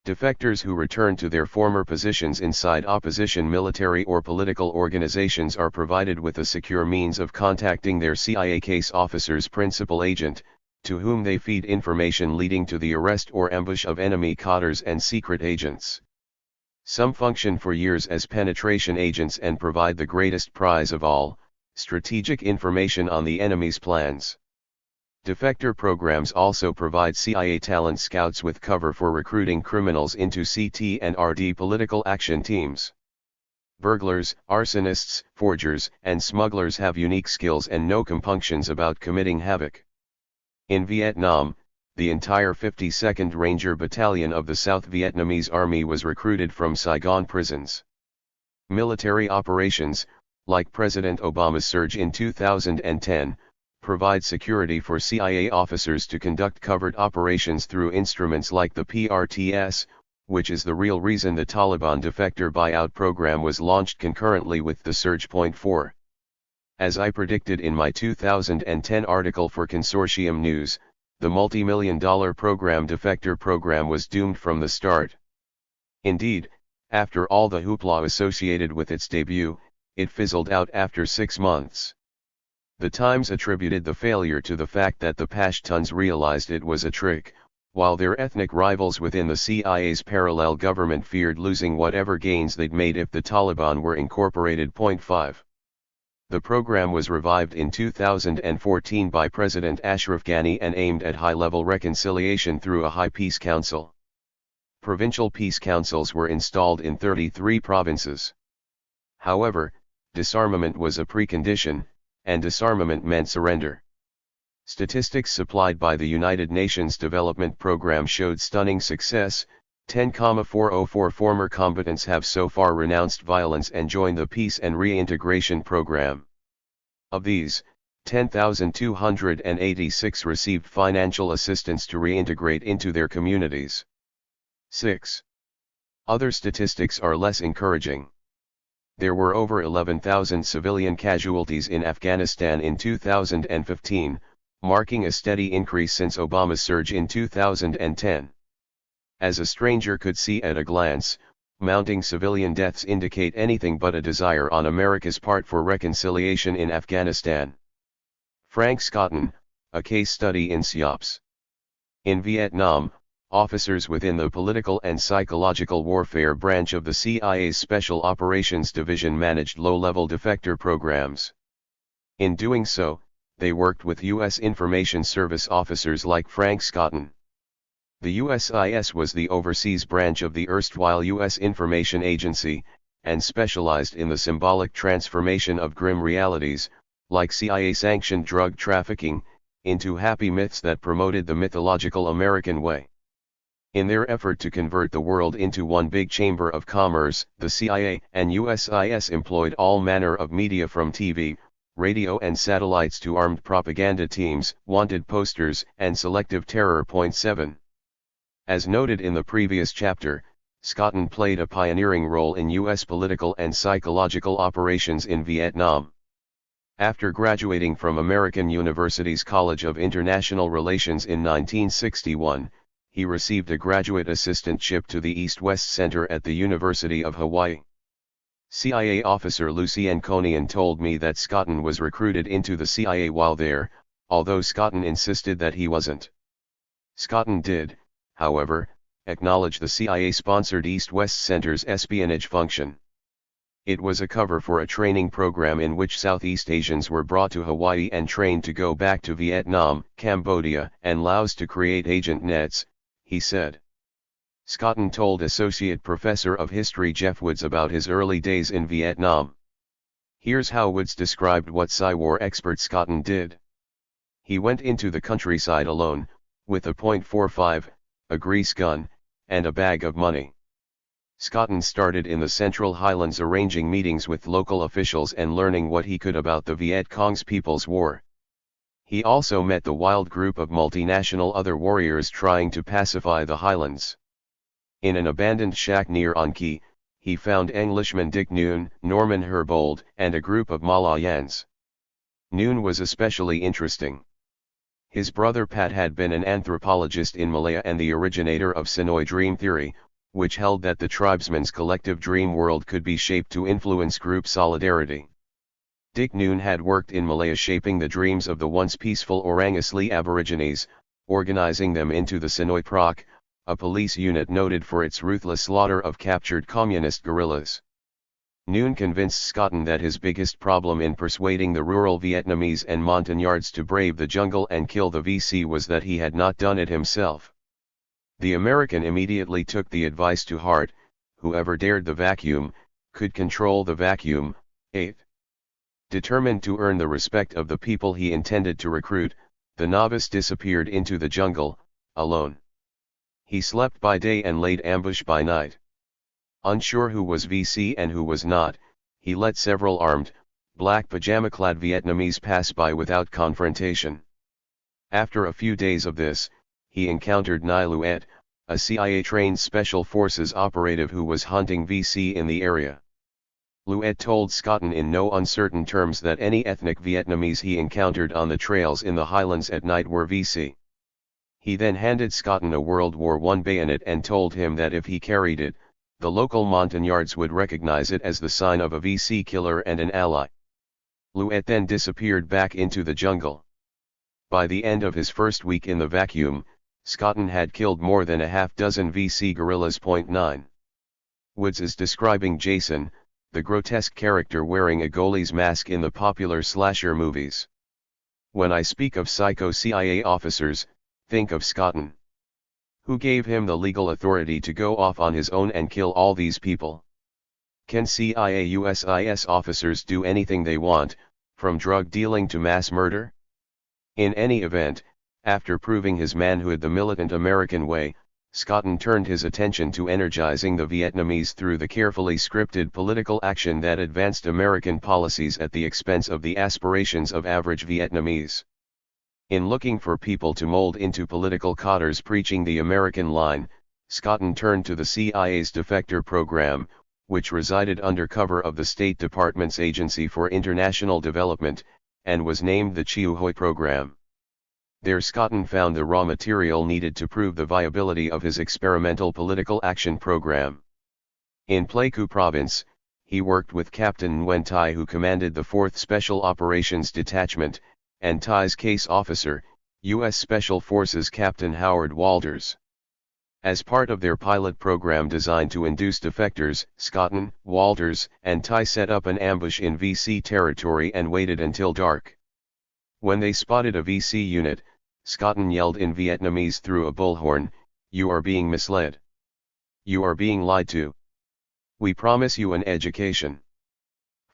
Defectors who return to their former positions inside opposition military or political organizations are provided with a secure means of contacting their CIA case officer's principal agent, to whom they feed information leading to the arrest or ambush of enemy cadres and secret agents. Some function for years as penetration agents and provide the greatest prize of all, strategic information on the enemy's plans. Defector programs also provide CIA talent scouts with cover for recruiting criminals into CT and RD political action teams. Burglars, arsonists, forgers, and smugglers have unique skills and no compunctions about committing havoc. In Vietnam, the entire 52nd Ranger Battalion of the South Vietnamese Army was recruited from Saigon prisons. Military operations, like President Obama's surge in 2010, provide security for CIA officers to conduct covert operations through instruments like the PRTS, which is the real reason the Taliban defector buyout program was launched concurrently with the Surge. 4. As I predicted in my 2010 article for Consortium News, the multi-million-dollar program defector program was doomed from the start. Indeed, after all the hoopla associated with its debut, it fizzled out after 6 months. The Times attributed the failure to the fact that the Pashtuns realized it was a trick, while their ethnic rivals within the CIA's parallel government feared losing whatever gains they'd made if the Taliban were incorporated. 5. The program was revived in 2014 by President Ashraf Ghani and aimed at high-level reconciliation through a high peace council. Provincial peace councils were installed in 33 provinces. However, disarmament was a precondition, and disarmament meant surrender. Statistics supplied by the United Nations Development Programme showed stunning success. 10,404 former combatants have so far renounced violence and joined the Peace and Reintegration Program. Of these, 10,286 received financial assistance to reintegrate into their communities. 6. Other statistics are less encouraging. There were over 11,000 civilian casualties in Afghanistan in 2015, marking a steady increase since Obama's surge in 2010. As a stranger could see at a glance, mounting civilian deaths indicate anything but a desire on America's part for reconciliation in Afghanistan. Frank Scotton, a case study in SIOPS. In Vietnam, officers within the Political and Psychological Warfare branch of the CIA's Special Operations Division managed low-level defector programs. In doing so, they worked with U.S. Information Service officers like Frank Scotton. The USIS was the overseas branch of the erstwhile U.S. Information Agency, and specialized in the symbolic transformation of grim realities, like CIA-sanctioned drug trafficking, into happy myths that promoted the mythological American way. In their effort to convert the world into one big chamber of commerce, the CIA and USIS employed all manner of media from TV, radio and satellites to armed propaganda teams, wanted posters, and selective terror. 7. As noted in the previous chapter, Scotton played a pioneering role in U.S. political and psychological operations in Vietnam. After graduating from American University's College of International Relations in 1961, he received a graduate assistantship to the East-West Center at the University of Hawaii. CIA officer Lucien Conian told me that Scotton was recruited into the CIA while there, although Scotton insisted that he wasn't. Scotton did, however, acknowledge the CIA-sponsored East-West Center's espionage function. It was a cover for a training program in which Southeast Asians were brought to Hawaii and trained to go back to Vietnam, Cambodia, and Laos to create agent nets, he said. Scotton told Associate Professor of History Jeff Woods about his early days in Vietnam. Here's how Woods described what Psy-War expert Scotton did. He went into the countryside alone, with a .45, a grease gun, and a bag of money. Scotton started in the Central Highlands arranging meetings with local officials and learning what he could about the Viet Cong's People's War. He also met the wild group of multinational other warriors trying to pacify the Highlands. In an abandoned shack near An Key, he found Englishman Dick Noon, Norman Herbold, and a group of Malayans. Noon was especially interesting. His brother Pat had been an anthropologist in Malaya and the originator of Sonoy dream theory, which held that the tribesmen's collective dream world could be shaped to influence group solidarity. Dick Noon had worked in Malaya shaping the dreams of the once peaceful Orang Asli Aborigines, organizing them into the Sonoy Proc, a police unit noted for its ruthless slaughter of captured communist guerrillas. Noon convinced Scotton that his biggest problem in persuading the rural Vietnamese and Montagnards to brave the jungle and kill the VC was that he had not done it himself. The American immediately took the advice to heart: whoever dared the vacuum, could control the vacuum. 8. Determined to earn the respect of the people he intended to recruit, the novice disappeared into the jungle, alone. He slept by day and laid ambush by night. Unsure who was VC and who was not, he let several armed, black pajama-clad Vietnamese pass by without confrontation. After a few days of this, he encountered Nai Luet, a CIA-trained Special Forces operative who was hunting VC in the area. Luet told Scotton in no uncertain terms that any ethnic Vietnamese he encountered on the trails in the highlands at night were VC. He then handed Scotton a World War I bayonet and told him that if he carried it, the local Montagnards would recognize it as the sign of a VC killer and an ally. Luet then disappeared back into the jungle. By the end of his first week in the vacuum, Scotton had killed more than a half-dozen VC guerrillas. 9. Woods is describing Jason, the grotesque character wearing a goalie's mask in the popular slasher movies. When I speak of psycho CIA officers, think of Scotton. Who gave him the legal authority to go off on his own and kill all these people? Can CIA USIS officers do anything they want, from drug dealing to mass murder? In any event, after proving his manhood the militant American way, Scotton turned his attention to energizing the Vietnamese through the carefully scripted political action that advanced American policies at the expense of the aspirations of average Vietnamese. In looking for people to mold into political codders preaching the American line, Scotton turned to the CIA's defector program, which resided under cover of the State Department's Agency for International Development, and was named the Chiu Hoi program. There Scotton found the raw material needed to prove the viability of his experimental political action program. In Pleiku Province, he worked with Captain Nguyen Tai, who commanded the 4th Special Operations Detachment, and Thai's case officer, U.S. Special Forces Captain Howard Walters. As part of their pilot program designed to induce defectors, Scotton, Walters, and Thai set up an ambush in VC territory and waited until dark. When they spotted a VC unit, Scotton yelled in Vietnamese through a bullhorn, "You are being misled. You are being lied to. We promise you an education."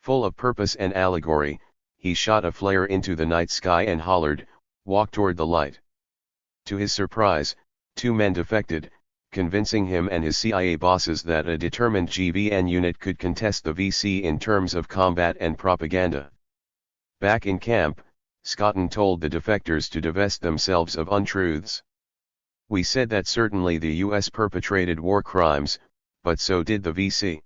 Full of purpose and allegory, he shot a flare into the night sky and hollered, "Walk toward the light." To his surprise, 2 men defected, convincing him and his CIA bosses that a determined GVN unit could contest the VC in terms of combat and propaganda. Back in camp, Scotton told the defectors to divest themselves of untruths. "We said that certainly the US perpetrated war crimes, but so did the VC.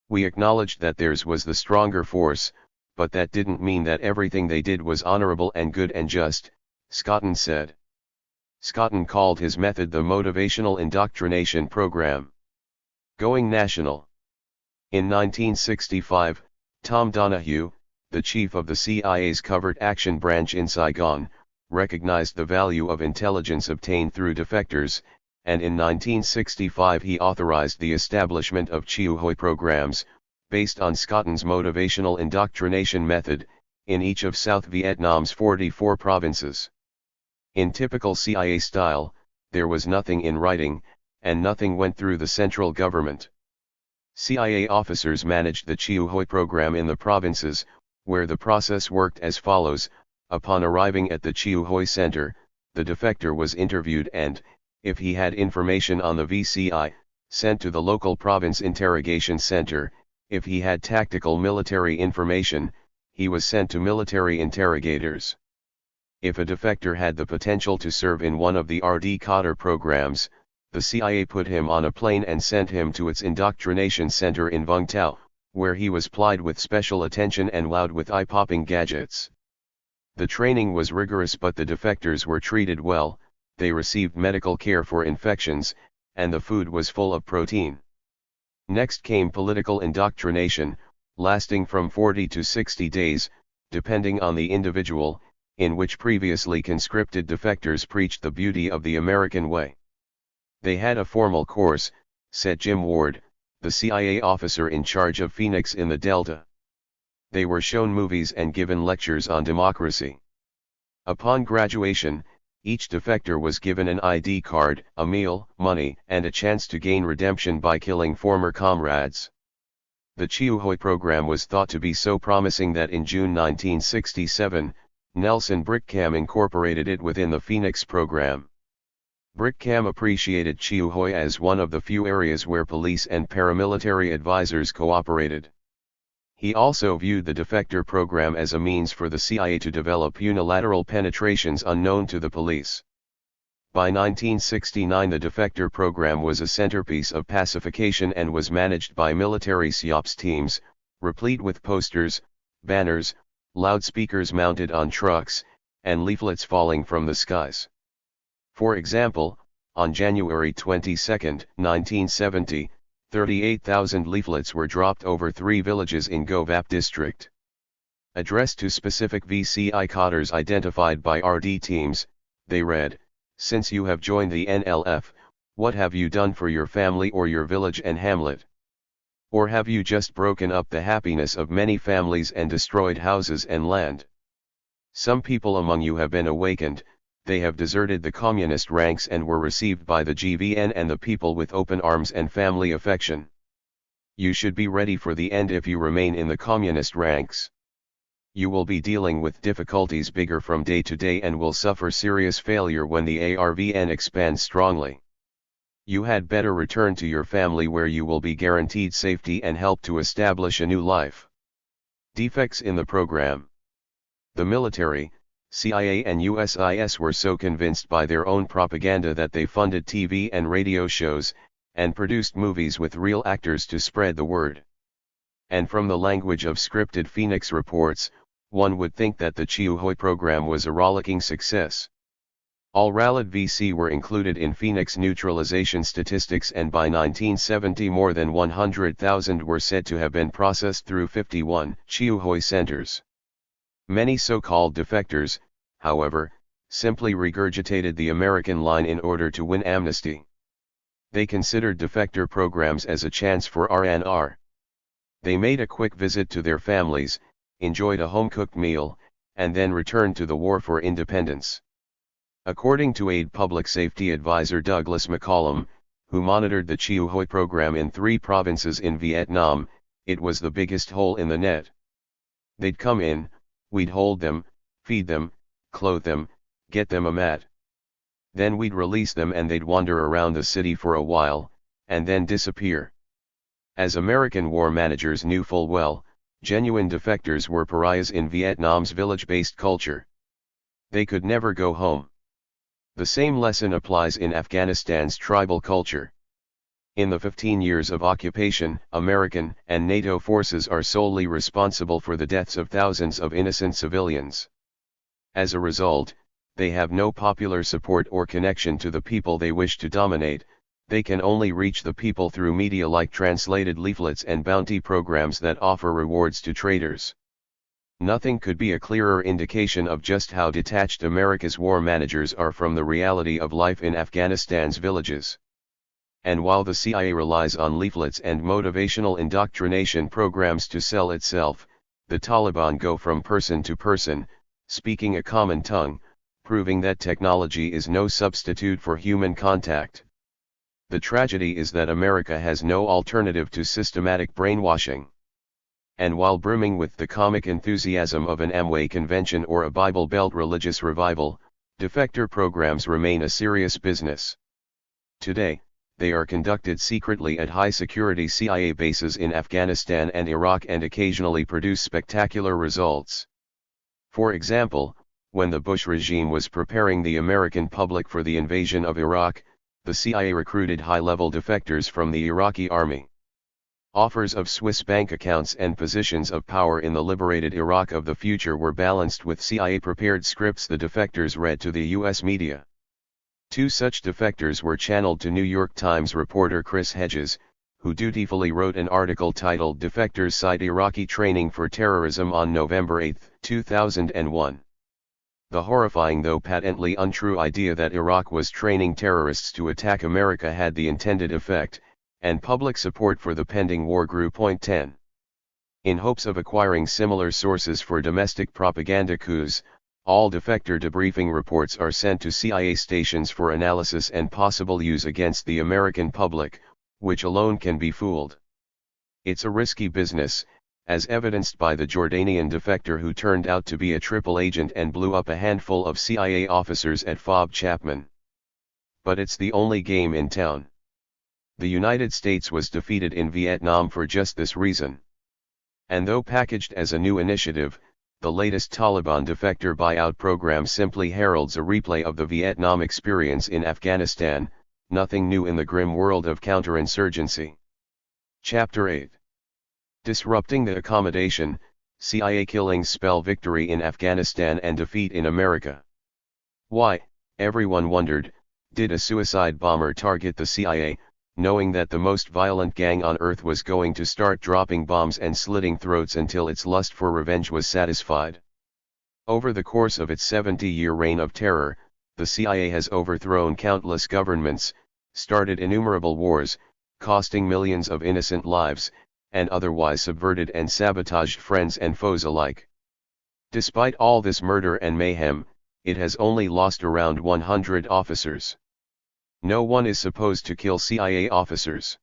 We acknowledged that theirs was the stronger force, but that didn't mean that everything they did was honorable and good and just, Scotton said. Scotton called his method the motivational indoctrination program. Going national. In 1965, Tom Donahue, the chief of the CIA's Covert Action Branch in Saigon, recognized the value of intelligence obtained through defectors, and in 1965 he authorized the establishment of Chiu-Hoi programs, based on Scotton's motivational indoctrination method, in each of South Vietnam's 44 provinces. In typical CIA style, there was nothing in writing, and nothing went through the central government. CIA officers managed the Chiu-Hoi program in the provinces, where the process worked as follows: upon arriving at the Chiu-Hoi center, the defector was interviewed and, if he had information on the VCI, sent to the local province interrogation center. If he had tactical military information, he was sent to military interrogators. If a defector had the potential to serve in one of the RD Cotter programs, the CIA put him on a plane and sent him to its indoctrination center in Vung Tau, where he was plied with special attention and wowed with eye-popping gadgets. The training was rigorous, but the defectors were treated well, they received medical care for infections, and the food was full of protein. Next came political indoctrination, lasting from 40 to 60 days, depending on the individual, in which previously conscripted defectors preached the beauty of the American way. They had a formal course, said Jim Ward, the CIA officer in charge of Phoenix in the Delta. They were shown movies and given lectures on democracy. Upon graduation, each defector was given an ID card, a meal, money, and a chance to gain redemption by killing former comrades. The Chiu-Hoi program was thought to be so promising that in June 1967, Nelson Brickham incorporated it within the Phoenix program. Brickham appreciated Chiu-Hoi as one of the few areas where police and paramilitary advisors cooperated. He also viewed the defector program as a means for the CIA to develop unilateral penetrations unknown to the police. By 1969 the defector program was a centerpiece of pacification and was managed by military SIOPS teams, replete with posters, banners, loudspeakers mounted on trucks, and leaflets falling from the skies. For example, on January 22, 1970, 38,000 leaflets were dropped over 3 villages in Govap district. Addressed to specific VCI cotters identified by RD teams, they read, "Since you have joined the NLF, what have you done for your family or your village and hamlet? Or have you just broken up the happiness of many families and destroyed houses and land? Some people among you have been awakened, they have deserted the communist ranks and were received by the GVN and the people with open arms and family affection. You should be ready for the end if you remain in the communist ranks. You will be dealing with difficulties bigger from day to day and will suffer serious failure when the ARVN expands strongly. You had better return to your family where you will be guaranteed safety and help to establish a new life." Defects in the program. The military, CIA and USIS were so convinced by their own propaganda that they funded TV and radio shows, and produced movies with real actors to spread the word. And from the language of scripted Phoenix reports, one would think that the Chiu-Hoi program was a rollicking success. All Rallied VC were included in Phoenix neutralization statistics, and by 1970 more than 100,000 were said to have been processed through 51 Chiu-Hoi centers. Many so-called defectors, however, simply regurgitated the American line in order to win amnesty. They considered defector programs as a chance for R&R. They made a quick visit to their families, enjoyed a home-cooked meal, and then returned to the war for independence. According to aide public safety advisor Douglas McCollum, who monitored the Chiu-Hoi program in 3 provinces in Vietnam, it was the biggest hole in the net. They'd come in, we'd hold them, feed them, clothe them, get them a mat. Then we'd release them and they'd wander around the city for a while, and then disappear. As American war managers knew full well, genuine defectors were pariahs in Vietnam's village-based culture. They could never go home. The same lesson applies in Afghanistan's tribal culture. In the 15 years of occupation, American and NATO forces are solely responsible for the deaths of thousands of innocent civilians. As a result, they have no popular support or connection to the people they wish to dominate. They can only reach the people through media like translated leaflets and bounty programs that offer rewards to traitors. Nothing could be a clearer indication of just how detached America's war managers are from the reality of life in Afghanistan's villages. And while the CIA relies on leaflets and motivational indoctrination programs to sell itself, the Taliban go from person to person, speaking a common tongue, proving that technology is no substitute for human contact. The tragedy is that America has no alternative to systematic brainwashing. And while brimming with the comic enthusiasm of an Amway convention or a Bible Belt religious revival, defector programs remain a serious business. Today, they are conducted secretly at high-security CIA bases in Afghanistan and Iraq and occasionally produce spectacular results. For example, when the Bush regime was preparing the American public for the invasion of Iraq, the CIA recruited high-level defectors from the Iraqi army. Offers of Swiss bank accounts and positions of power in the liberated Iraq of the future were balanced with CIA-prepared scripts the defectors read to the U.S. media. 2 such defectors were channeled to New York Times reporter Chris Hedges, who dutifully wrote an article titled "Defectors Cite Iraqi Training for Terrorism" on November 8, 2001. The horrifying though patently untrue idea that Iraq was training terrorists to attack America had the intended effect, and public support for the pending war grew. 10. In hopes of acquiring similar sources for domestic propaganda coups, all defector debriefing reports are sent to CIA stations for analysis and possible use against the American public, which alone can be fooled. It's a risky business, as evidenced by the Jordanian defector who turned out to be a triple agent and blew up a handful of CIA officers at FOB Chapman. But it's the only game in town. The United States was defeated in Vietnam for just this reason. And though packaged as a new initiative, the latest Taliban defector buyout program simply heralds a replay of the Vietnam experience in Afghanistan, nothing new in the grim world of counterinsurgency. Chapter 8. Disrupting the Accommodation, CIA Killings Spell Victory in Afghanistan and Defeat in America. Why, everyone wondered, did a suicide bomber target the CIA, knowing that the most violent gang on earth was going to start dropping bombs and slitting throats until its lust for revenge was satisfied? Over the course of its 70-year reign of terror, the CIA has overthrown countless governments, started innumerable wars, costing millions of innocent lives, and otherwise subverted and sabotaged friends and foes alike. Despite all this murder and mayhem, it has only lost around 100 officers. No one is supposed to kill CIA officers.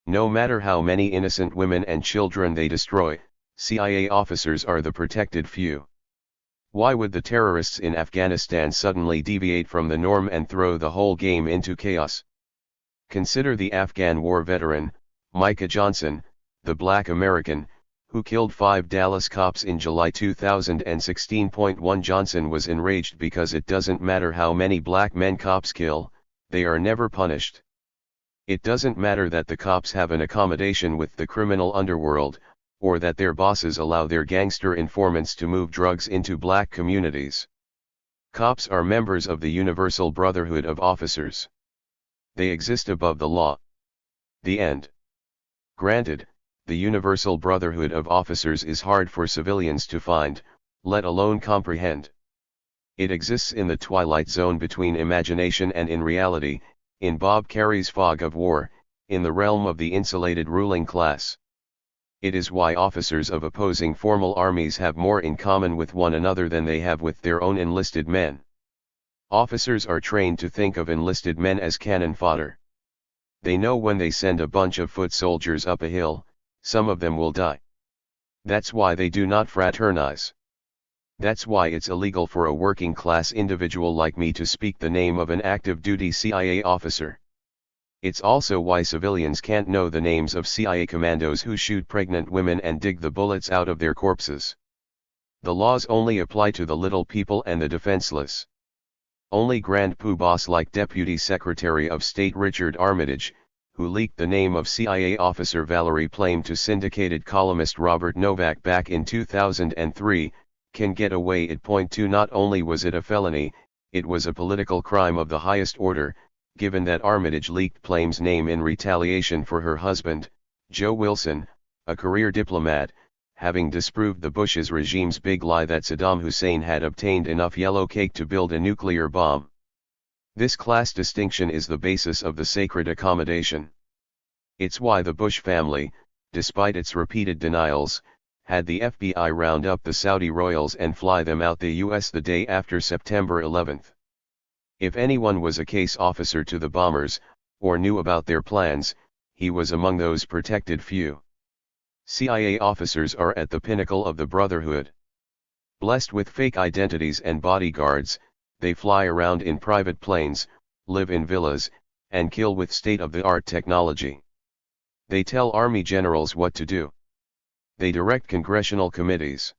No matter how many innocent women and children they destroy, CIA officers are the protected few. Why would the terrorists in Afghanistan suddenly deviate from the norm and throw the whole game into chaos? Consider the Afghan war veteran, Micah Johnson, the black American, who killed 5 Dallas cops in July 2016. 1 Johnson was enraged because it doesn't matter how many black men cops kill, they are never punished. It doesn't matter that the cops have an accommodation with the criminal underworld, or that their bosses allow their gangster informants to move drugs into black communities. Cops are members of the Universal Brotherhood of Officers. They exist above the law. The end. Granted, the Universal Brotherhood of Officers is hard for civilians to find, let alone comprehend. It exists in the twilight zone between imagination and in reality, in Bob Carey's fog of war, in the realm of the insulated ruling class. It is why officers of opposing formal armies have more in common with one another than they have with their own enlisted men. Officers are trained to think of enlisted men as cannon fodder. They know when they send a bunch of foot soldiers up a hill, some of them will die. That's why they do not fraternize. That's why it's illegal for a working-class individual like me to speak the name of an active-duty CIA officer. It's also why civilians can't know the names of CIA commandos who shoot pregnant women and dig the bullets out of their corpses. The laws only apply to the little people and the defenseless. Only Grand Poobahs like Deputy Secretary of State Richard Armitage, who leaked the name of CIA officer Valerie Plame to syndicated columnist Robert Novak back in 2003, can get away at point 2. Not only was it a felony, it was a political crime of the highest order, given that Armitage leaked Plame's name in retaliation for her husband, Joe Wilson, a career diplomat, having disproved the Bush's regime's big lie that Saddam Hussein had obtained enough yellow cake to build a nuclear bomb. This class distinction is the basis of the sacred accommodation. It's why the Bush family, despite its repeated denials, had the FBI round up the Saudi royals and fly them out the US the day after September 11. If anyone was a case officer to the bombers, or knew about their plans, he was among those protected few. CIA officers are at the pinnacle of the brotherhood. Blessed with fake identities and bodyguards, they fly around in private planes, live in villas, and kill with state-of-the-art technology. They tell army generals what to do. They direct congressional committees.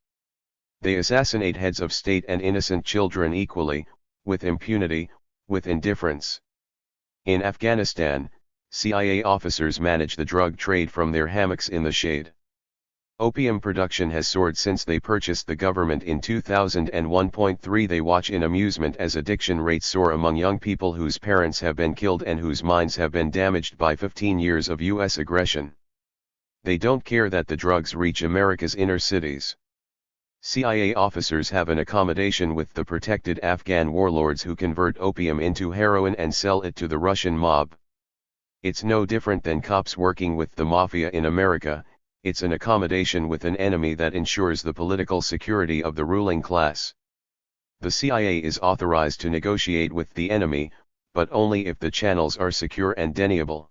They assassinate heads of state and innocent children equally, with impunity, with indifference. In Afghanistan, CIA officers manage the drug trade from their hammocks in the shade. Opium production has soared since they purchased the government in 2001.3. They watch in amusement as addiction rates soar among young people whose parents have been killed and whose minds have been damaged by 15 years of US aggression. They don't care that the drugs reach America's inner cities. CIA officers have an accommodation with the protected Afghan warlords who convert opium into heroin and sell it to the Russian mob. It's no different than cops working with the mafia in America. It's an accommodation with an enemy that ensures the political security of the ruling class. The CIA is authorized to negotiate with the enemy, but only if the channels are secure and deniable.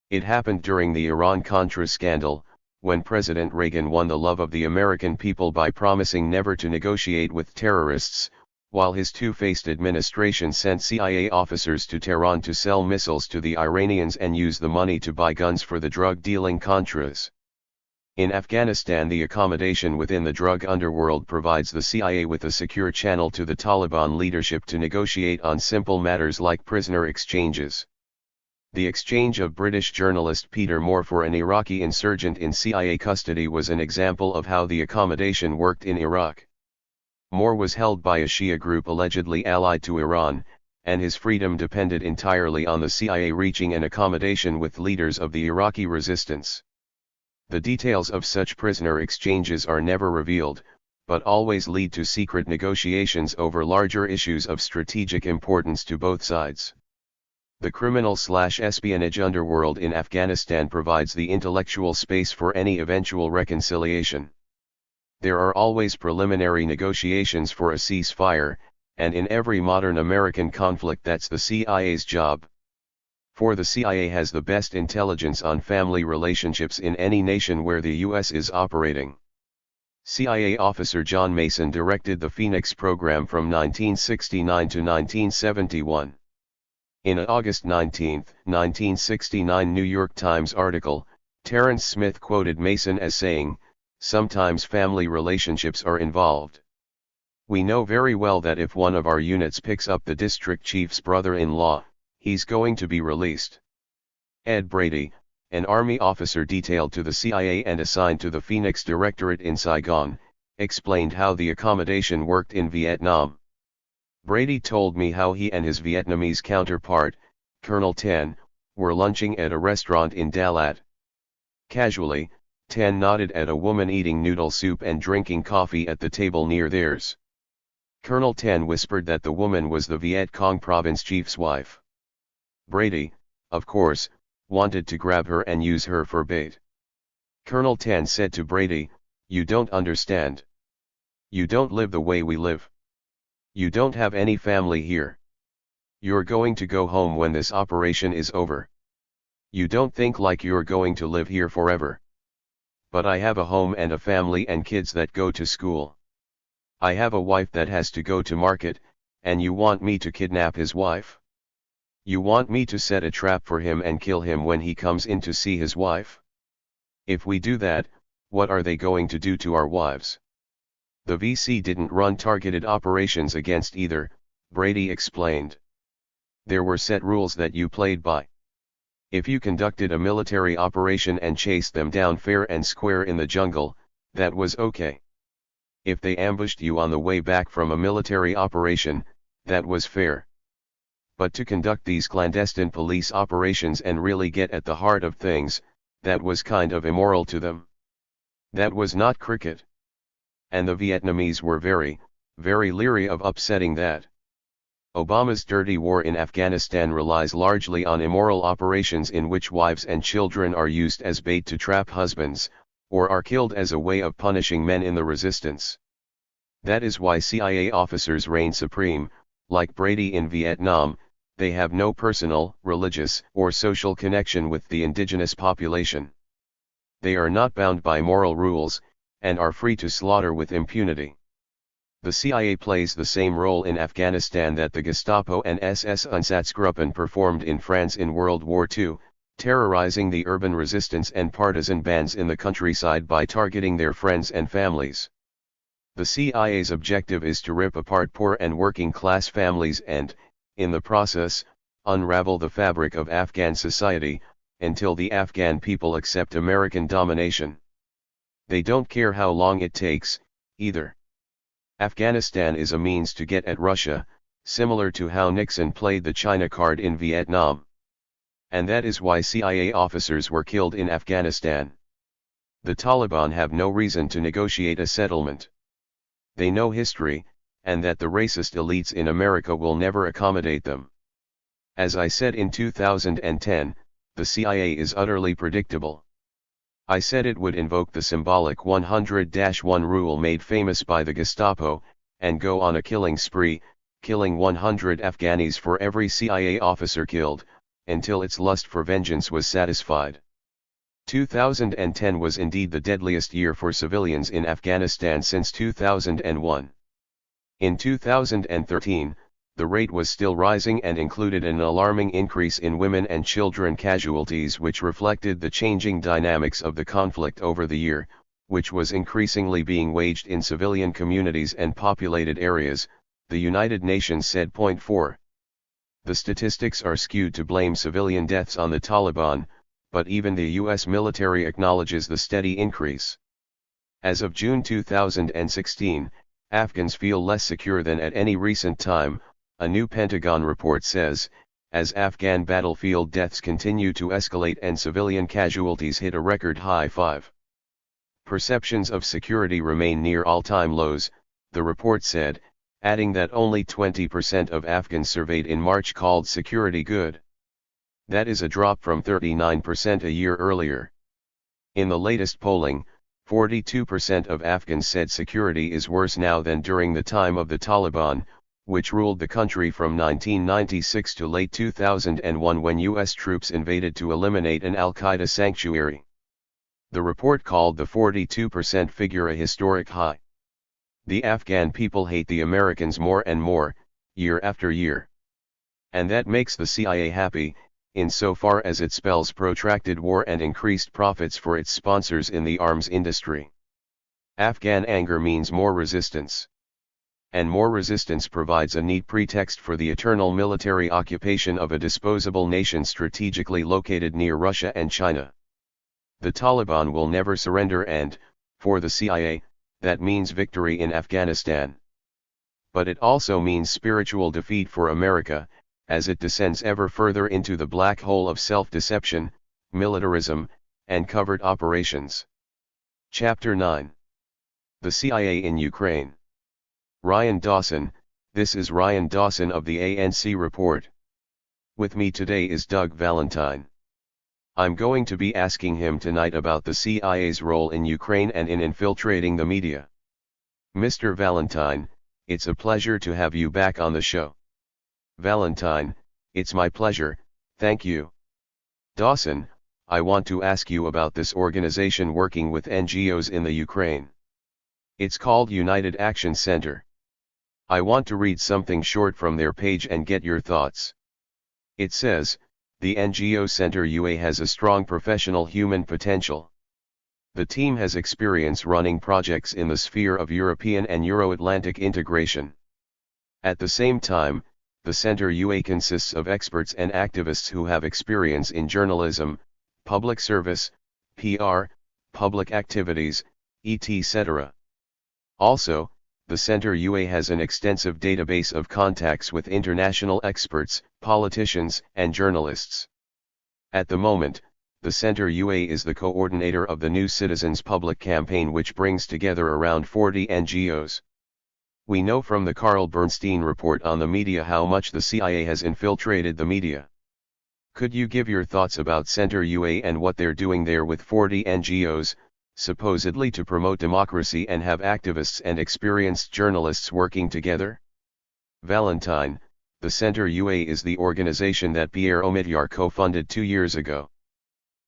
It happened during the Iran-Contra scandal, when President Reagan won the love of the American people by promising never to negotiate with terrorists, while his two-faced administration sent CIA officers to Tehran to sell missiles to the Iranians and use the money to buy guns for the drug-dealing Contras. In Afghanistan, the accommodation within the drug underworld provides the CIA with a secure channel to the Taliban leadership to negotiate on simple matters like prisoner exchanges. The exchange of British journalist Peter Moore for an Iraqi insurgent in CIA custody was an example of how the accommodation worked in Iraq. Moore was held by a Shia group allegedly allied to Iran, and his freedom depended entirely on the CIA reaching an accommodation with leaders of the Iraqi resistance. The details of such prisoner exchanges are never revealed, but always lead to secret negotiations over larger issues of strategic importance to both sides. The criminal/espionage underworld in Afghanistan provides the intellectual space for any eventual reconciliation. There are always preliminary negotiations for a ceasefire, and in every modern American conflict that's the CIA's job. For the CIA has the best intelligence on family relationships in any nation where the US is operating. CIA officer John Mason directed the Phoenix program from 1969 to 1971. In an August 19, 1969 New York Times article, Terrence Smith quoted Mason as saying, "Sometimes family relationships are involved. We know very well that if one of our units picks up the district chief's brother-in-law, he's going to be released." Ed Brady, an Army officer detailed to the CIA and assigned to the Phoenix Directorate in Saigon, explained how the accommodation worked in Vietnam. Brady told me how he and his Vietnamese counterpart, Colonel Tan, were lunching at a restaurant in Dalat. Casually, Tan nodded at a woman eating noodle soup and drinking coffee at the table near theirs. Colonel Tan whispered that the woman was the Viet Cong province chief's wife. Brady, of course, wanted to grab her and use her for bait. Colonel Tan said to Brady, "You don't understand. You don't live the way we live. You don't have any family here. You're going to go home when this operation is over. You don't think like you're going to live here forever. But I have a home and a family and kids that go to school. I have a wife that has to go to market, and you want me to kidnap his wife? You want me to set a trap for him and kill him when he comes in to see his wife? If we do that, what are they going to do to our wives?" The VC didn't run targeted operations against either, Brady explained. There were set rules that you played by. If you conducted a military operation and chased them down fair and square in the jungle, that was okay. If they ambushed you on the way back from a military operation, that was fair. But to conduct these clandestine police operations and really get at the heart of things, that was kind of immoral to them. That was not cricket. And the Vietnamese were very, very leery of upsetting that. Obama's dirty war in Afghanistan relies largely on immoral operations in which wives and children are used as bait to trap husbands, or are killed as a way of punishing men in the resistance. That is why CIA officers reign supreme. Like Brady in Vietnam, they have no personal, religious, or social connection with the indigenous population. They are not bound by moral rules, and are free to slaughter with impunity. The CIA plays the same role in Afghanistan that the Gestapo and SS Einsatzgruppen performed in France in World War II, terrorizing the urban resistance and partisan bands in the countryside by targeting their friends and families. The CIA's objective is to rip apart poor and working-class families and, in the process, unravel the fabric of Afghan society, until the Afghan people accept American domination. They don't care how long it takes, either. Afghanistan is a means to get at Russia, similar to how Nixon played the China card in Vietnam. And that is why CIA officers were killed in Afghanistan. The Taliban have no reason to negotiate a settlement. They know history, and that the racist elites in America will never accommodate them. As I said in 2010, the CIA is utterly predictable. I said it would invoke the symbolic 100-1 rule made famous by the Gestapo, and go on a killing spree, killing 100 Afghanis for every CIA officer killed, until its lust for vengeance was satisfied. 2010 was indeed the deadliest year for civilians in Afghanistan since 2001. In 2013, the rate was still rising and included an alarming increase in women and children casualties, which reflected the changing dynamics of the conflict over the year, which was increasingly being waged in civilian communities and populated areas, the United Nations said. 4. The statistics are skewed to blame civilian deaths on the Taliban, but even the U.S. military acknowledges the steady increase. As of June 2016, Afghans feel less secure than at any recent time, a new Pentagon report says, as Afghan battlefield deaths continue to escalate and civilian casualties hit a record high. 5. Perceptions of security remain near all-time lows, the report said, adding that only 20% of Afghans surveyed in March called security good. That is a drop from 39% a year earlier. In the latest polling, 42% of Afghans said security is worse now than during the time of the Taliban, which ruled the country from 1996 to late 2001 when U.S. troops invaded to eliminate an al-Qaeda sanctuary. The report called the 42% figure a historic high. The Afghan people hate the Americans more and more, year after year. And that makes the CIA happy, insofar as it spells protracted war and increased profits for its sponsors in the arms industry. Afghan anger means more resistance. And more resistance provides a neat pretext for the eternal military occupation of a disposable nation strategically located near Russia and China. The Taliban will never surrender and, for the CIA, that means victory in Afghanistan. But it also means spiritual defeat for America, as it descends ever further into the black hole of self-deception, militarism, and covert operations. Chapter 9. The CIA in Ukraine. Ryan Dawson, this is Ryan Dawson of the ANC Report. With me today is Doug Valentine. I'm going to be asking him tonight about the CIA's role in Ukraine and in infiltrating the media. Mr. Valentine, it's a pleasure to have you back on the show. Valentine, it's my pleasure, thank you. Dawson, I want to ask you about this organization working with NGOs in the Ukraine. It's called United Action Center. I want to read something short from their page and get your thoughts. It says, the NGO Center UA has a strong professional human potential. The team has experience running projects in the sphere of European and Euro-Atlantic integration. At the same time, the Center UA consists of experts and activists who have experience in journalism, public service, PR, public activities, etc. Also, the Center UA has an extensive database of contacts with international experts, politicians, and journalists. At the moment, the Center UA is the coordinator of the New Citizens Public Campaign, which brings together around 40 NGOs. We know from the Carl Bernstein report on the media how much the CIA has infiltrated the media. Could you give your thoughts about Center UA and what they're doing there with 40 NGOs, supposedly to promote democracy and have activists and experienced journalists working together? Valentine, the Center UA is the organization that Pierre Omidyar co-funded 2 years ago.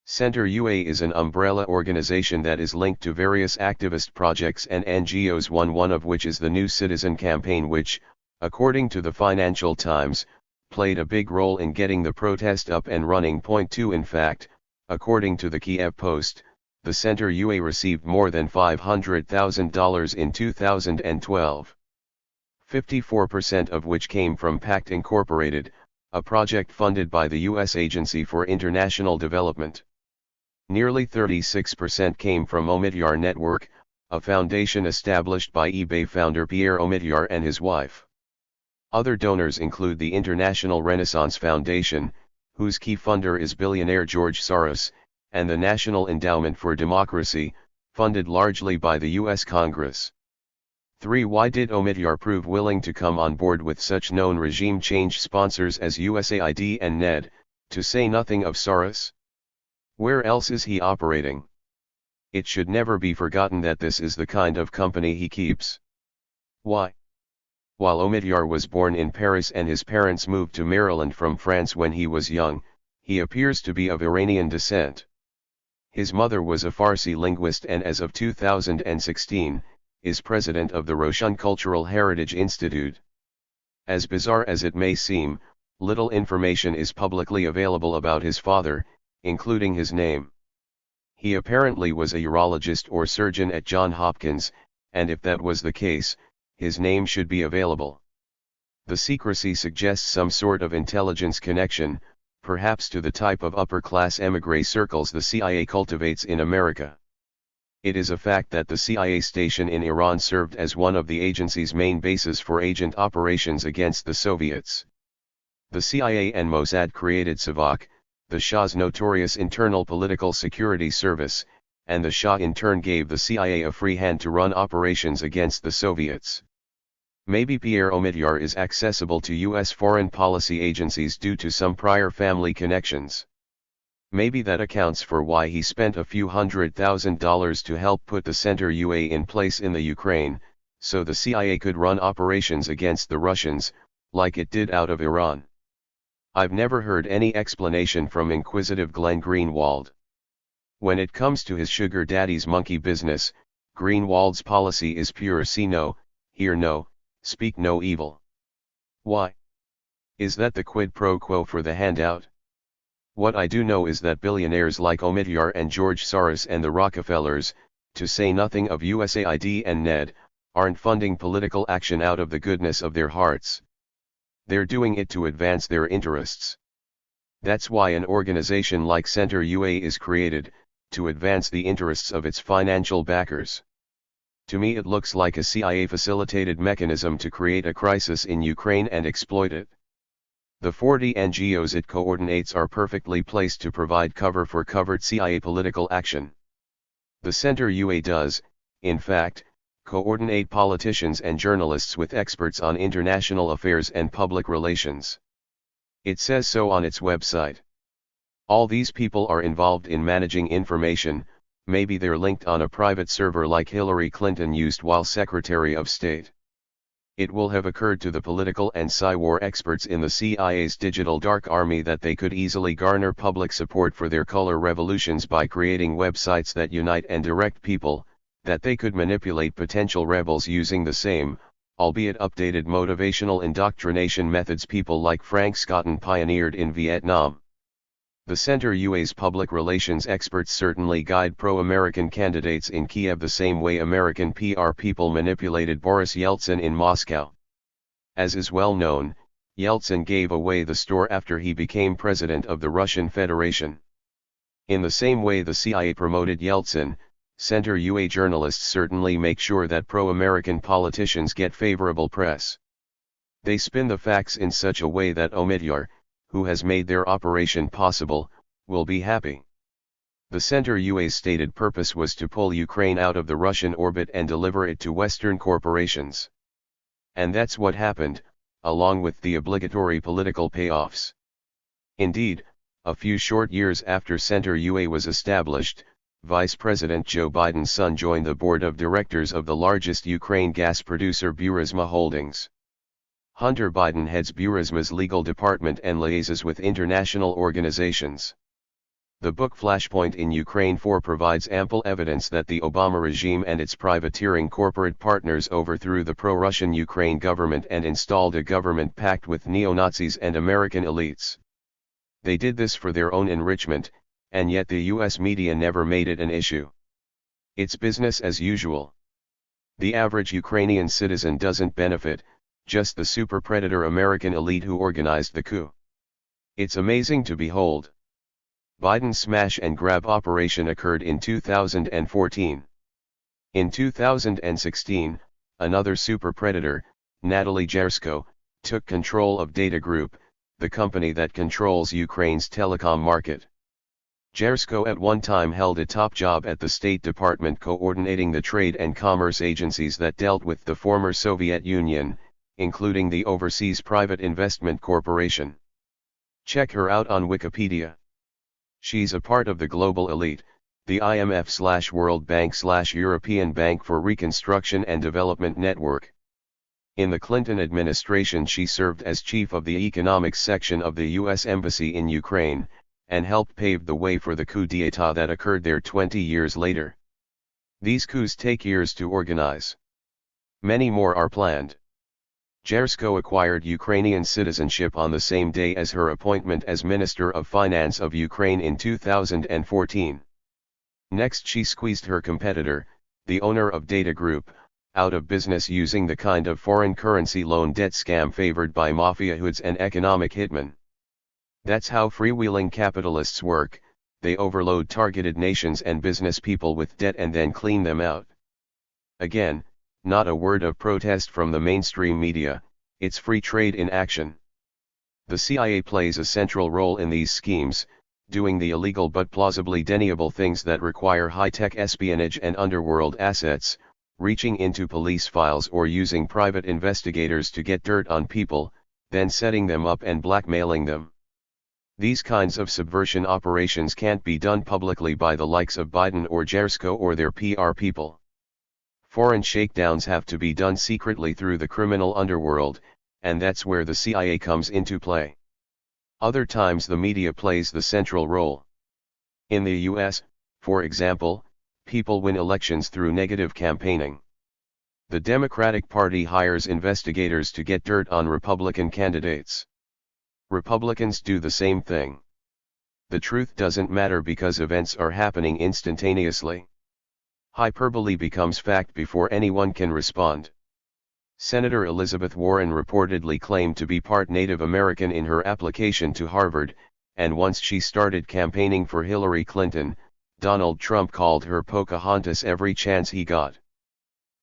Center UA is an umbrella organization that is linked to various activist projects and NGOs, one of which is the New Citizen Campaign, which, according to the Financial Times, played a big role in getting the protest up and running. Point 2 In fact, according to the Kiev Post, the Center UA received more than $500,000 in 2012. 54% of which came from PACT Incorporated, a project funded by the U.S. Agency for International Development. Nearly 36% came from Omidyar Network, a foundation established by eBay founder Pierre Omidyar and his wife. Other donors include the International Renaissance Foundation, whose key funder is billionaire George Soros, and the National Endowment for Democracy, funded largely by the U.S. Congress. 3. Why did Omidyar prove willing to come on board with such known regime change sponsors as USAID and NED, to say nothing of Soros? Where else is he operating? It should never be forgotten that this is the kind of company he keeps. Why? While Omidyar was born in Paris and his parents moved to Maryland from France when he was young, he appears to be of Iranian descent. His mother was a Farsi linguist and as of 2016, is president of the Roshan Cultural Heritage Institute. As bizarre as it may seem, little information is publicly available about his father, including his name. He apparently was a urologist or surgeon at Johns Hopkins, and if that was the case, his name should be available. The secrecy suggests some sort of intelligence connection, perhaps to the type of upper-class émigré circles the CIA cultivates in America. It is a fact that the CIA station in Iran served as one of the agency's main bases for agent operations against the Soviets. The CIA and Mossad created SAVAK, the Shah's notorious internal political security service, and the Shah in turn gave the CIA a free hand to run operations against the Soviets. Maybe Pierre Omidyar is accessible to U.S. foreign policy agencies due to some prior family connections. Maybe that accounts for why he spent a few $100,000 to help put the Center UA in place in the Ukraine, so the CIA could run operations against the Russians, like it did out of Iran. I've never heard any explanation from inquisitive Glenn Greenwald. When it comes to his sugar daddy's monkey business, Greenwald's policy is pure see no, hear no, speak no evil. Why? Is that the quid pro quo for the handout? What I do know is that billionaires like Omidyar and George Soros and the Rockefellers, to say nothing of USAID and NED, aren't funding political action out of the goodness of their hearts. They're doing it to advance their interests. That's why an organization like Center UA is created, to advance the interests of its financial backers. To me it looks like a CIA-facilitated mechanism to create a crisis in Ukraine and exploit it. The 40 NGOs it coordinates are perfectly placed to provide cover for covert CIA political action. The Center UA does, in fact, coordinate politicians and journalists with experts on international affairs and public relations. It says so on its website. All these people are involved in managing information, maybe they're linked on a private server like Hillary Clinton used while Secretary of State. It will have occurred to the political and psy-war experts in the CIA's digital dark army that they could easily garner public support for their color revolutions by creating websites that unite and direct people, that they could manipulate potential rebels using the same, albeit updated motivational indoctrination methods people like Frank Scotton pioneered in Vietnam. The Center UA's public relations experts certainly guide pro-American candidates in Kiev the same way American PR people manipulated Boris Yeltsin in Moscow. As is well known, Yeltsin gave away the store after he became president of the Russian Federation. In the same way the CIA promoted Yeltsin, Center UA journalists certainly make sure that pro-American politicians get favorable press. They spin the facts in such a way that Omidyar, who has made their operation possible, will be happy. The Center UA's stated purpose was to pull Ukraine out of the Russian orbit and deliver it to Western corporations. And that's what happened, along with the obligatory political payoffs. Indeed, a few short years after Center UA was established, Vice President Joe Biden's son joined the board of directors of the largest Ukraine gas producer Burisma Holdings. Hunter Biden heads Burisma's legal department and liaises with international organizations. The book Flashpoint in Ukraine 4 provides ample evidence that the Obama regime and its privateering corporate partners overthrew the pro-Russian Ukraine government and installed a government packed with neo-Nazis and American elites. They did this for their own enrichment, and yet the US media never made it an issue. It's business as usual. The average Ukrainian citizen doesn't benefit, just the super predator American elite who organized the coup. It's amazing to behold. Biden's smash and grab operation occurred in 2014. In 2016, another super predator, Natalie Jersko, took control of Data Group, the company that controls Ukraine's telecom market. Jersko at one time held a top job at the State Department coordinating the trade and commerce agencies that dealt with the former Soviet Union, including the Overseas Private Investment Corporation. Check her out on Wikipedia. She's a part of the global elite, the IMF/World Bank/European Bank for Reconstruction and Development Network. In the Clinton administration she served as chief of the economics section of the U.S. Embassy in Ukraine, and helped pave the way for the coup d'état that occurred there 20 years later. These coups take years to organize. Many more are planned. Jersko acquired Ukrainian citizenship on the same day as her appointment as Minister of Finance of Ukraine in 2014. Next she squeezed her competitor, the owner of Data Group, out of business using the kind of foreign currency loan debt scam favored by mafia hoods and economic hitmen. That's how freewheeling capitalists work, they overload targeted nations and business people with debt and then clean them out. Again, not a word of protest from the mainstream media, it's free trade in action. The CIA plays a central role in these schemes, doing the illegal but plausibly deniable things that require high-tech espionage and underworld assets, reaching into police files or using private investigators to get dirt on people, then setting them up and blackmailing them. These kinds of subversion operations can't be done publicly by the likes of Biden or Jersko or their PR people. Foreign shakedowns have to be done secretly through the criminal underworld, and that's where the CIA comes into play. Other times the media plays the central role. In the US, for example, people win elections through negative campaigning. The Democratic Party hires investigators to get dirt on Republican candidates. Republicans do the same thing. The truth doesn't matter because events are happening instantaneously. Hyperbole becomes fact before anyone can respond. Senator Elizabeth Warren reportedly claimed to be part Native American in her application to Harvard, and once she started campaigning for Hillary Clinton, Donald Trump called her Pocahontas every chance he got.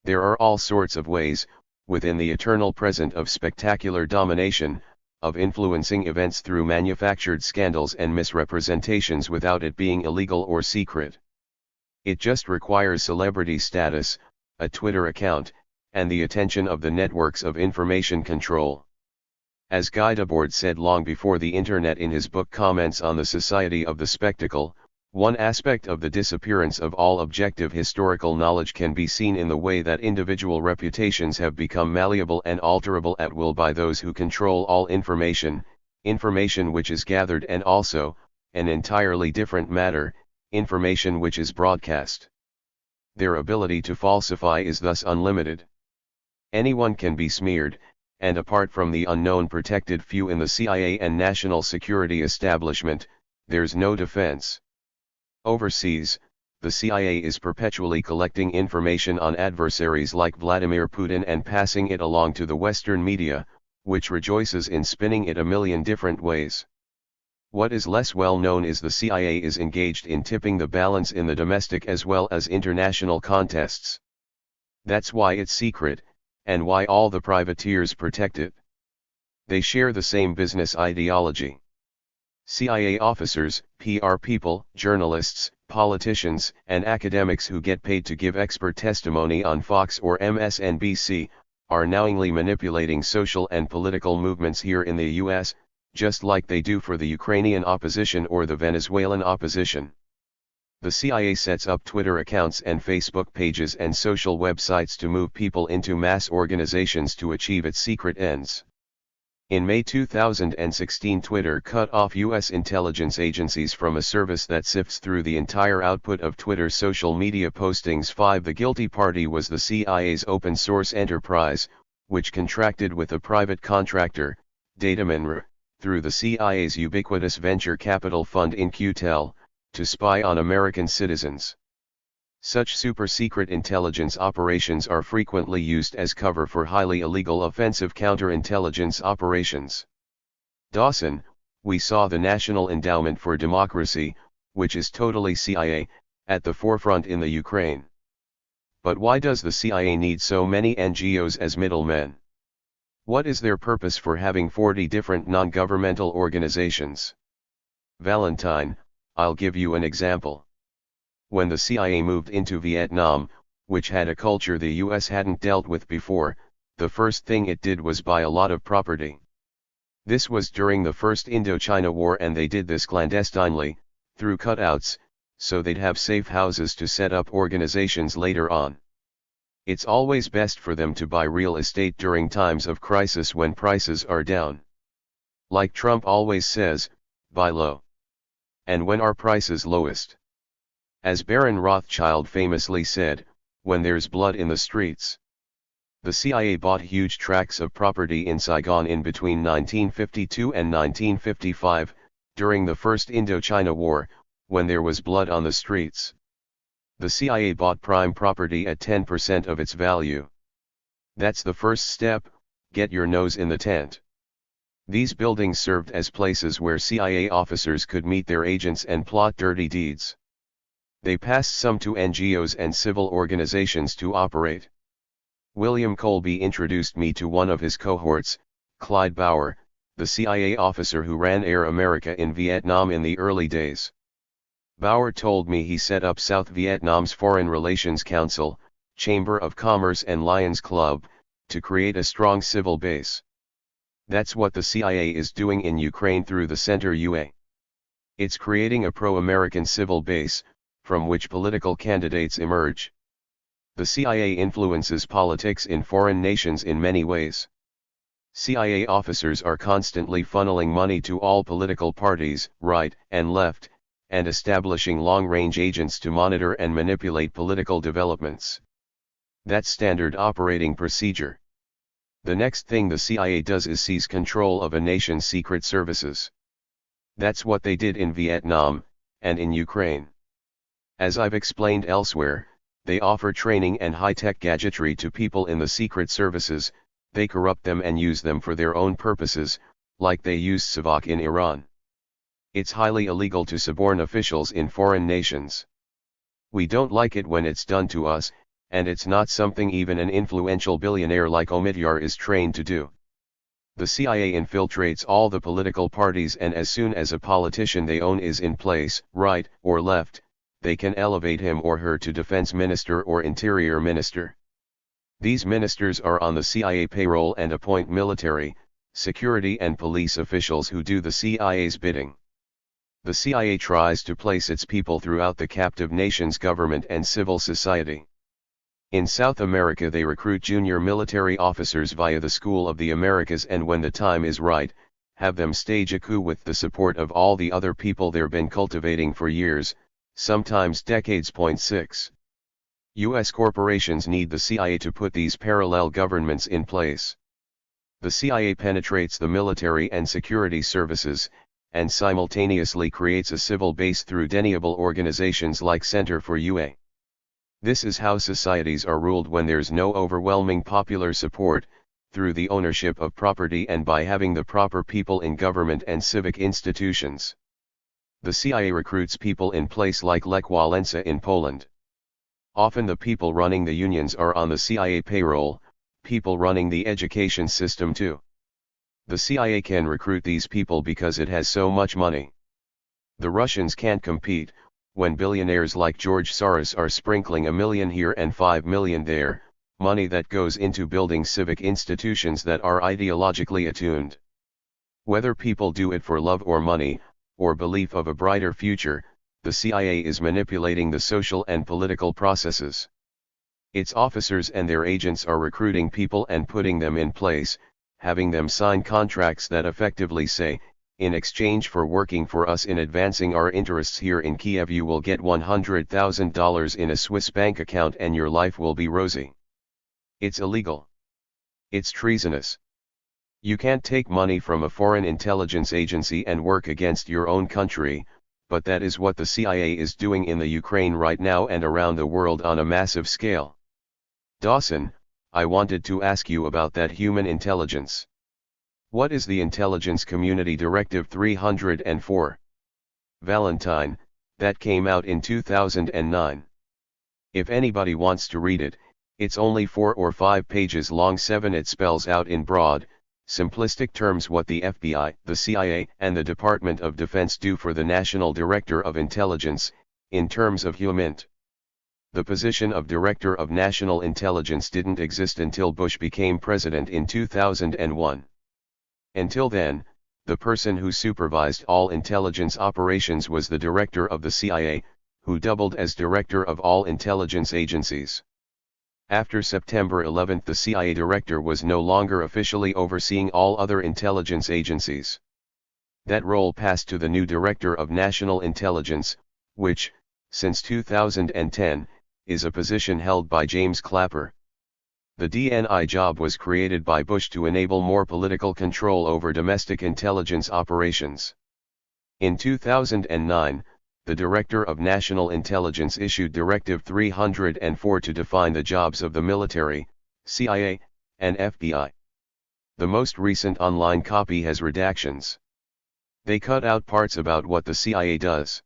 There are all sorts of ways, within the eternal present of spectacular domination, of influencing events through manufactured scandals and misrepresentations without it being illegal or secret. It just requires celebrity status, a Twitter account, and the attention of the networks of information control. As Guy Debord said long before the internet in his book Comments on the Society of the Spectacle, one aspect of the disappearance of all objective historical knowledge can be seen in the way that individual reputations have become malleable and alterable at will by those who control all information, information which is gathered and also, an entirely different matter, information which is broadcast. Their ability to falsify is thus unlimited. Anyone can be smeared, and apart from the unknown protected few in the CIA and national security establishment, there's no defense. Overseas, the CIA is perpetually collecting information on adversaries like Vladimir Putin and passing it along to the Western media, which rejoices in spinning it a million different ways. What is less well known is the CIA is engaged in tipping the balance in the domestic as well as international contests. That's why it's secret, and why all the privateers protect it. They share the same business ideology. CIA officers, PR people, journalists, politicians, and academics who get paid to give expert testimony on Fox or MSNBC, are knowingly manipulating social and political movements here in the US, just like they do for the Ukrainian opposition or the Venezuelan opposition. The CIA sets up Twitter accounts and Facebook pages and social websites to move people into mass organizations to achieve its secret ends. In May 2016, Twitter cut off U.S. intelligence agencies from a service that sifts through the entire output of Twitter's social media postings. 5. The guilty party was the CIA's open source enterprise, which contracted with a private contractor, Dataminr, through the CIA's ubiquitous venture capital fund In-Q-Tel, to spy on American citizens. Such super-secret intelligence operations are frequently used as cover for highly illegal offensive counterintelligence operations. Dawson, we saw the National Endowment for Democracy, which is totally CIA, at the forefront in the Ukraine. But why does the CIA need so many NGOs as middlemen? What is their purpose for having 40 different non-governmental organizations? Valentine, I'll give you an example. When the CIA moved into Vietnam, which had a culture the US hadn't dealt with before, the first thing it did was buy a lot of property. This was during the First Indochina War, and they did this clandestinely, through cutouts, so they'd have safe houses to set up organizations later on. It's always best for them to buy real estate during times of crisis when prices are down. Like Trump always says, buy low. And when are prices lowest? As Baron Rothschild famously said, when there's blood in the streets. The CIA bought huge tracts of property in Saigon in between 1952 and 1955, during the First Indochina War, when there was blood on the streets. The CIA bought prime property at 10% of its value. That's the first step, get your nose in the tent. These buildings served as places where CIA officers could meet their agents and plot dirty deeds. They passed some to NGOs and civil organizations to operate. William Colby introduced me to one of his cohorts, Clyde Bauer, the CIA officer who ran Air America in Vietnam in the early days. Bauer told me he set up South Vietnam's Foreign Relations Council, Chamber of Commerce and Lions Club, to create a strong civil base. That's what the CIA is doing in Ukraine through the Center UA. It's creating a pro-American civil base, from which political candidates emerge. The CIA influences politics in foreign nations in many ways. CIA officers are constantly funneling money to all political parties, right and left, and establishing long-range agents to monitor and manipulate political developments. That's standard operating procedure. The next thing the CIA does is seize control of a nation's secret services. That's what they did in Vietnam, and in Ukraine. As I've explained elsewhere, they offer training and high-tech gadgetry to people in the secret services, they corrupt them and use them for their own purposes, like they used Savak in Iran. It's highly illegal to suborn officials in foreign nations. We don't like it when it's done to us, and it's not something even an influential billionaire like Omidyar is trained to do. The CIA infiltrates all the political parties, and as soon as a politician they own is in place, right or left, they can elevate him or her to defense minister or interior minister. These ministers are on the CIA payroll and appoint military, security and police officials who do the CIA's bidding. The CIA tries to place its people throughout the captive nation's government and civil society. In South America they recruit junior military officers via the School of the Americas, and when the time is right, have them stage a coup with the support of all the other people they've been cultivating for years, sometimes decades. 6. U.S. corporations need the CIA to put these parallel governments in place. The CIA penetrates the military and security services, and simultaneously creates a civil base through deniable organizations like Center for UA. This is how societies are ruled when there's no overwhelming popular support, through the ownership of property and by having the proper people in government and civic institutions. The CIA recruits people in place like Lech Walesa in Poland. Often the people running the unions are on the CIA payroll, people running the education system too. The CIA can recruit these people because it has so much money. The Russians can't compete, when billionaires like George Soros are sprinkling $1 million here and $5 million there, money that goes into building civic institutions that are ideologically attuned. Whether people do it for love or money, or belief of a brighter future, the CIA is manipulating the social and political processes. Its officers and their agents are recruiting people and putting them in place, having them sign contracts that effectively say, in exchange for working for us in advancing our interests here in Kiev, you will get $100,000 in a Swiss bank account and your life will be rosy. It's illegal. It's treasonous. You can't take money from a foreign intelligence agency and work against your own country, but that is what the CIA is doing in the Ukraine right now and around the world on a massive scale. Dawson, I wanted to ask you about that human intelligence. What is the Intelligence Community Directive 304? Valentine, that came out in 2009. If anybody wants to read it, it's only 4 or 5 pages long. 7 It spells out in broad, simplistic terms what the FBI, the CIA, and the Department of Defense do for the National Director of Intelligence, in terms of HUMINT. The position of Director of National Intelligence didn't exist until Bush became president in 2001. Until then, the person who supervised all intelligence operations was the Director of the CIA, who doubled as Director of all intelligence agencies. After September 11, the CIA Director was no longer officially overseeing all other intelligence agencies. That role passed to the new Director of National Intelligence, which, since 2010, is a position held by James Clapper. The DNI job was created by Bush to enable more political control over domestic intelligence operations. In 2009, the Director of National Intelligence issued Directive 304 to define the jobs of the military, CIA, and FBI. The most recent online copy has redactions. They cut out parts about what the CIA does.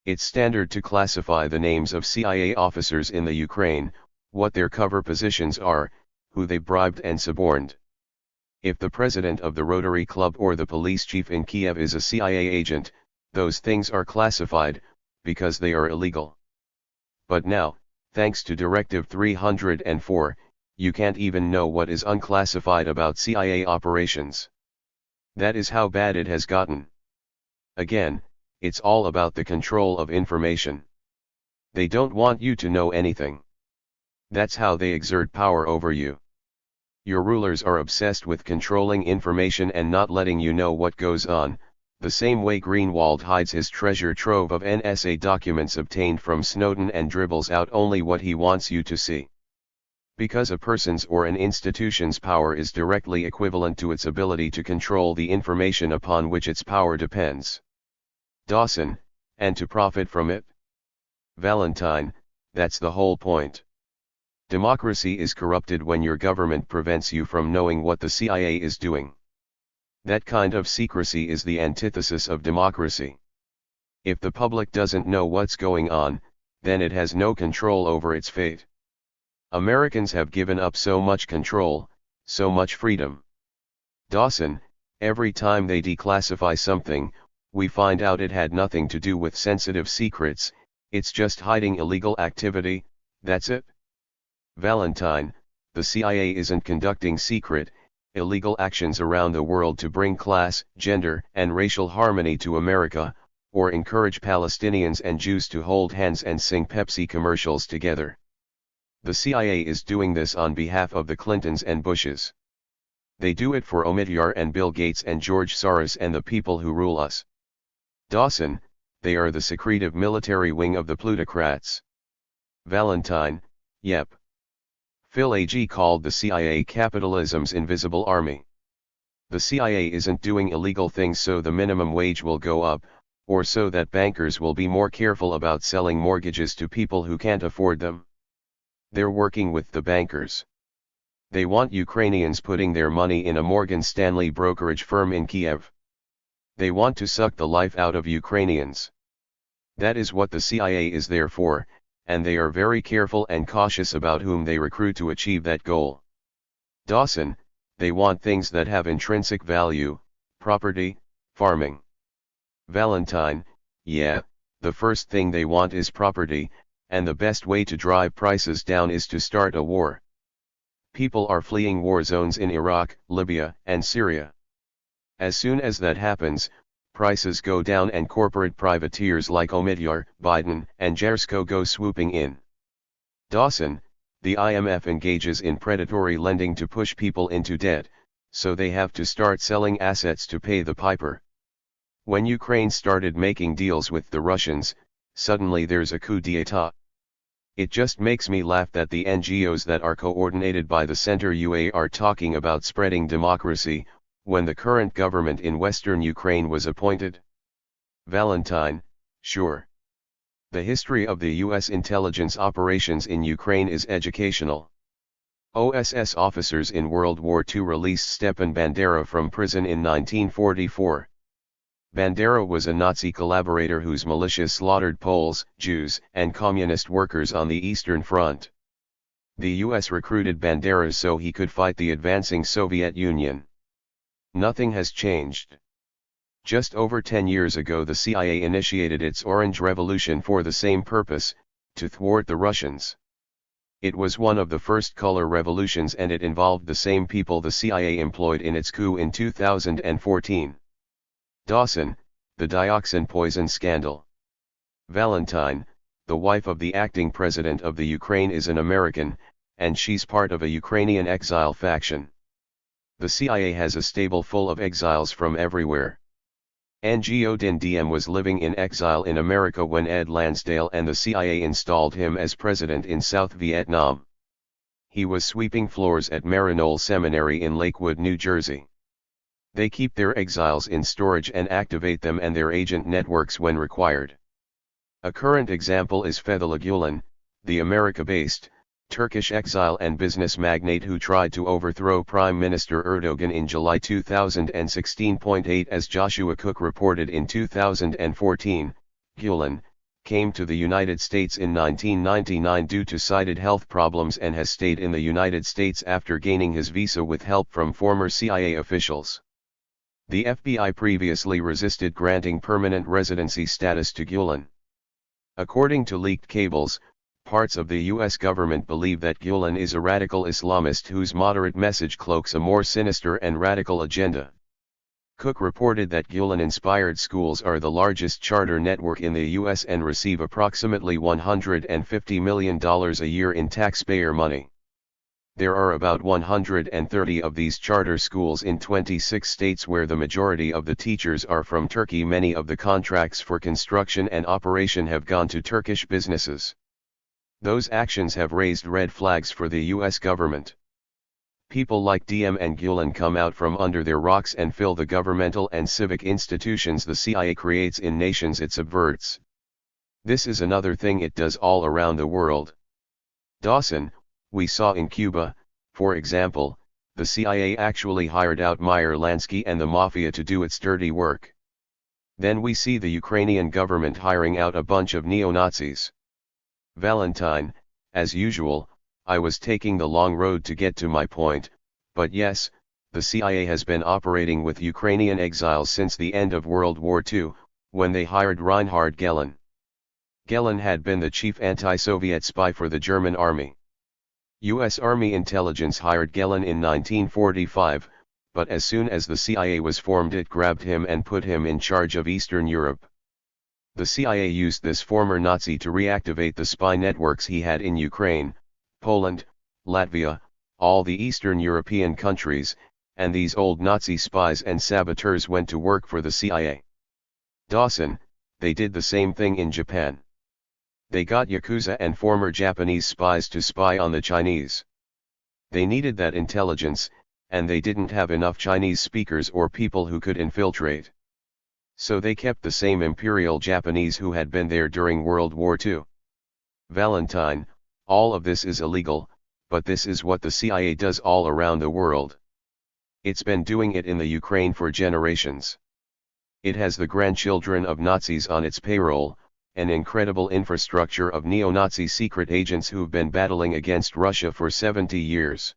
It's standard to classify the names of CIA officers in the Ukraine, what their cover positions are, who they bribed and suborned. If the president of the Rotary Club or the police chief in Kiev is a CIA agent, those things are classified, because they are illegal. But now, thanks to Directive 304, you can't even know what is unclassified about CIA operations. That is how bad it has gotten. Again, it's all about the control of information. They don't want you to know anything. That's how they exert power over you. Your rulers are obsessed with controlling information and not letting you know what goes on, the same way Greenwald hides his treasure trove of NSA documents obtained from Snowden and dribbles out only what he wants you to see. Because a person's or an institution's power is directly equivalent to its ability to control the information upon which its power depends. Dawson, and to profit from it? Valentine, that's the whole point. Democracy is corrupted when your government prevents you from knowing what the CIA is doing. That kind of secrecy is the antithesis of democracy. If the public doesn't know what's going on, then it has no control over its fate. Americans have given up so much control, so much freedom. Dawson, every time they declassify something, we find out it had nothing to do with sensitive secrets, it's just hiding illegal activity, that's it. Valentine, the CIA isn't conducting secret, illegal actions around the world to bring class, gender, and racial harmony to America, or encourage Palestinians and Jews to hold hands and sing Pepsi commercials together. The CIA is doing this on behalf of the Clintons and Bushes. They do it for Omidyar and Bill Gates and George Soros and the people who rule us. Dawson, they are the secretive military wing of the plutocrats. Valentine, yep. Phil Agee called the CIA capitalism's invisible army. The CIA isn't doing illegal things so the minimum wage will go up, or so that bankers will be more careful about selling mortgages to people who can't afford them. They're working with the bankers. They want Ukrainians putting their money in a Morgan Stanley brokerage firm in Kiev. They want to suck the life out of Ukrainians. That is what the CIA is there for, and they are very careful and cautious about whom they recruit to achieve that goal. Dawson, they want things that have intrinsic value, property, farming. Valentine, yeah, the first thing they want is property, and the best way to drive prices down is to start a war. People are fleeing war zones in Iraq, Libya, and Syria. As soon as that happens, prices go down and corporate privateers like Omidyar, Biden, and Jersko go swooping in. Dawson, the IMF engages in predatory lending to push people into debt, so they have to start selling assets to pay the piper. When Ukraine started making deals with the Russians, suddenly there's a coup d'état. It just makes me laugh that the NGOs that are coordinated by the Center UA are talking about spreading democracy, when the current government in western Ukraine was appointed. Valentine, sure. The history of the US intelligence operations in Ukraine is educational. OSS officers in World War II released Stepan Bandera from prison in 1944. Bandera was a Nazi collaborator whose militia slaughtered Poles, Jews, and communist workers on the Eastern Front. The US recruited Bandera so he could fight the advancing Soviet Union. Nothing has changed. Just over 10 years ago the CIA initiated its Orange Revolution for the same purpose, to thwart the Russians. It was one of the first color revolutions and it involved the same people the CIA employed in its coup in 2014. Dawson, the dioxin poison scandal. Valentine, the wife of the acting president of the Ukraine is an American, and she's part of a Ukrainian exile faction. The CIA has a stable full of exiles from everywhere. Ngo Dinh Diem was living in exile in America when Ed Lansdale and the CIA installed him as president in South Vietnam. He was sweeping floors at Maryknoll Seminary in Lakewood, New Jersey. They keep their exiles in storage and activate them and their agent networks when required. A current example is Fethullah Gulen, the America-based, Turkish exile and business magnate who tried to overthrow Prime Minister Erdogan in July 2016. 8 As Joshua Cook reported in 2014, Gulen came to the United States in 1999 due to cited health problems and has stayed in the United States after gaining his visa with help from former CIA officials. The FBI previously resisted granting permanent residency status to Gulen. According to leaked cables, parts of the US government believe that Gulen is a radical Islamist whose moderate message cloaks a more sinister and radical agenda. Cook reported that Gulen-inspired schools are the largest charter network in the US and receive approximately $150 million a year in taxpayer money. There are about 130 of these charter schools in 26 states where the majority of the teachers are from Turkey. Many of the contracts for construction and operation have gone to Turkish businesses. Those actions have raised red flags for the US government. People like Diem and Gulen come out from under their rocks and fill the governmental and civic institutions the CIA creates in nations it subverts. This is another thing it does all around the world. Dawson, we saw in Cuba, for example, the CIA actually hired out Meyer Lansky and the Mafia to do its dirty work. Then we see the Ukrainian government hiring out a bunch of neo-Nazis. Valentine, as usual, I was taking the long road to get to my point, but yes, the CIA has been operating with Ukrainian exiles since the end of World War II, when they hired Reinhard Gehlen. Gehlen had been the chief anti-Soviet spy for the German army. U.S. Army intelligence hired Gehlen in 1945, but as soon as the CIA was formed it grabbed him and put him in charge of Eastern Europe. The CIA used this former Nazi to reactivate the spy networks he had in Ukraine, Poland, Latvia, all the Eastern European countries, and these old Nazi spies and saboteurs went to work for the CIA. Dawson, they did the same thing in Japan. They got Yakuza and former Japanese spies to spy on the Chinese. They needed that intelligence, and they didn't have enough Chinese speakers or people who could infiltrate. So they kept the same Imperial Japanese who had been there during World War II. Valentine, all of this is illegal, but this is what the CIA does all around the world. It's been doing it in the Ukraine for generations. It has the grandchildren of Nazis on its payroll, an incredible infrastructure of neo-Nazi secret agents who've been battling against Russia for 70 years.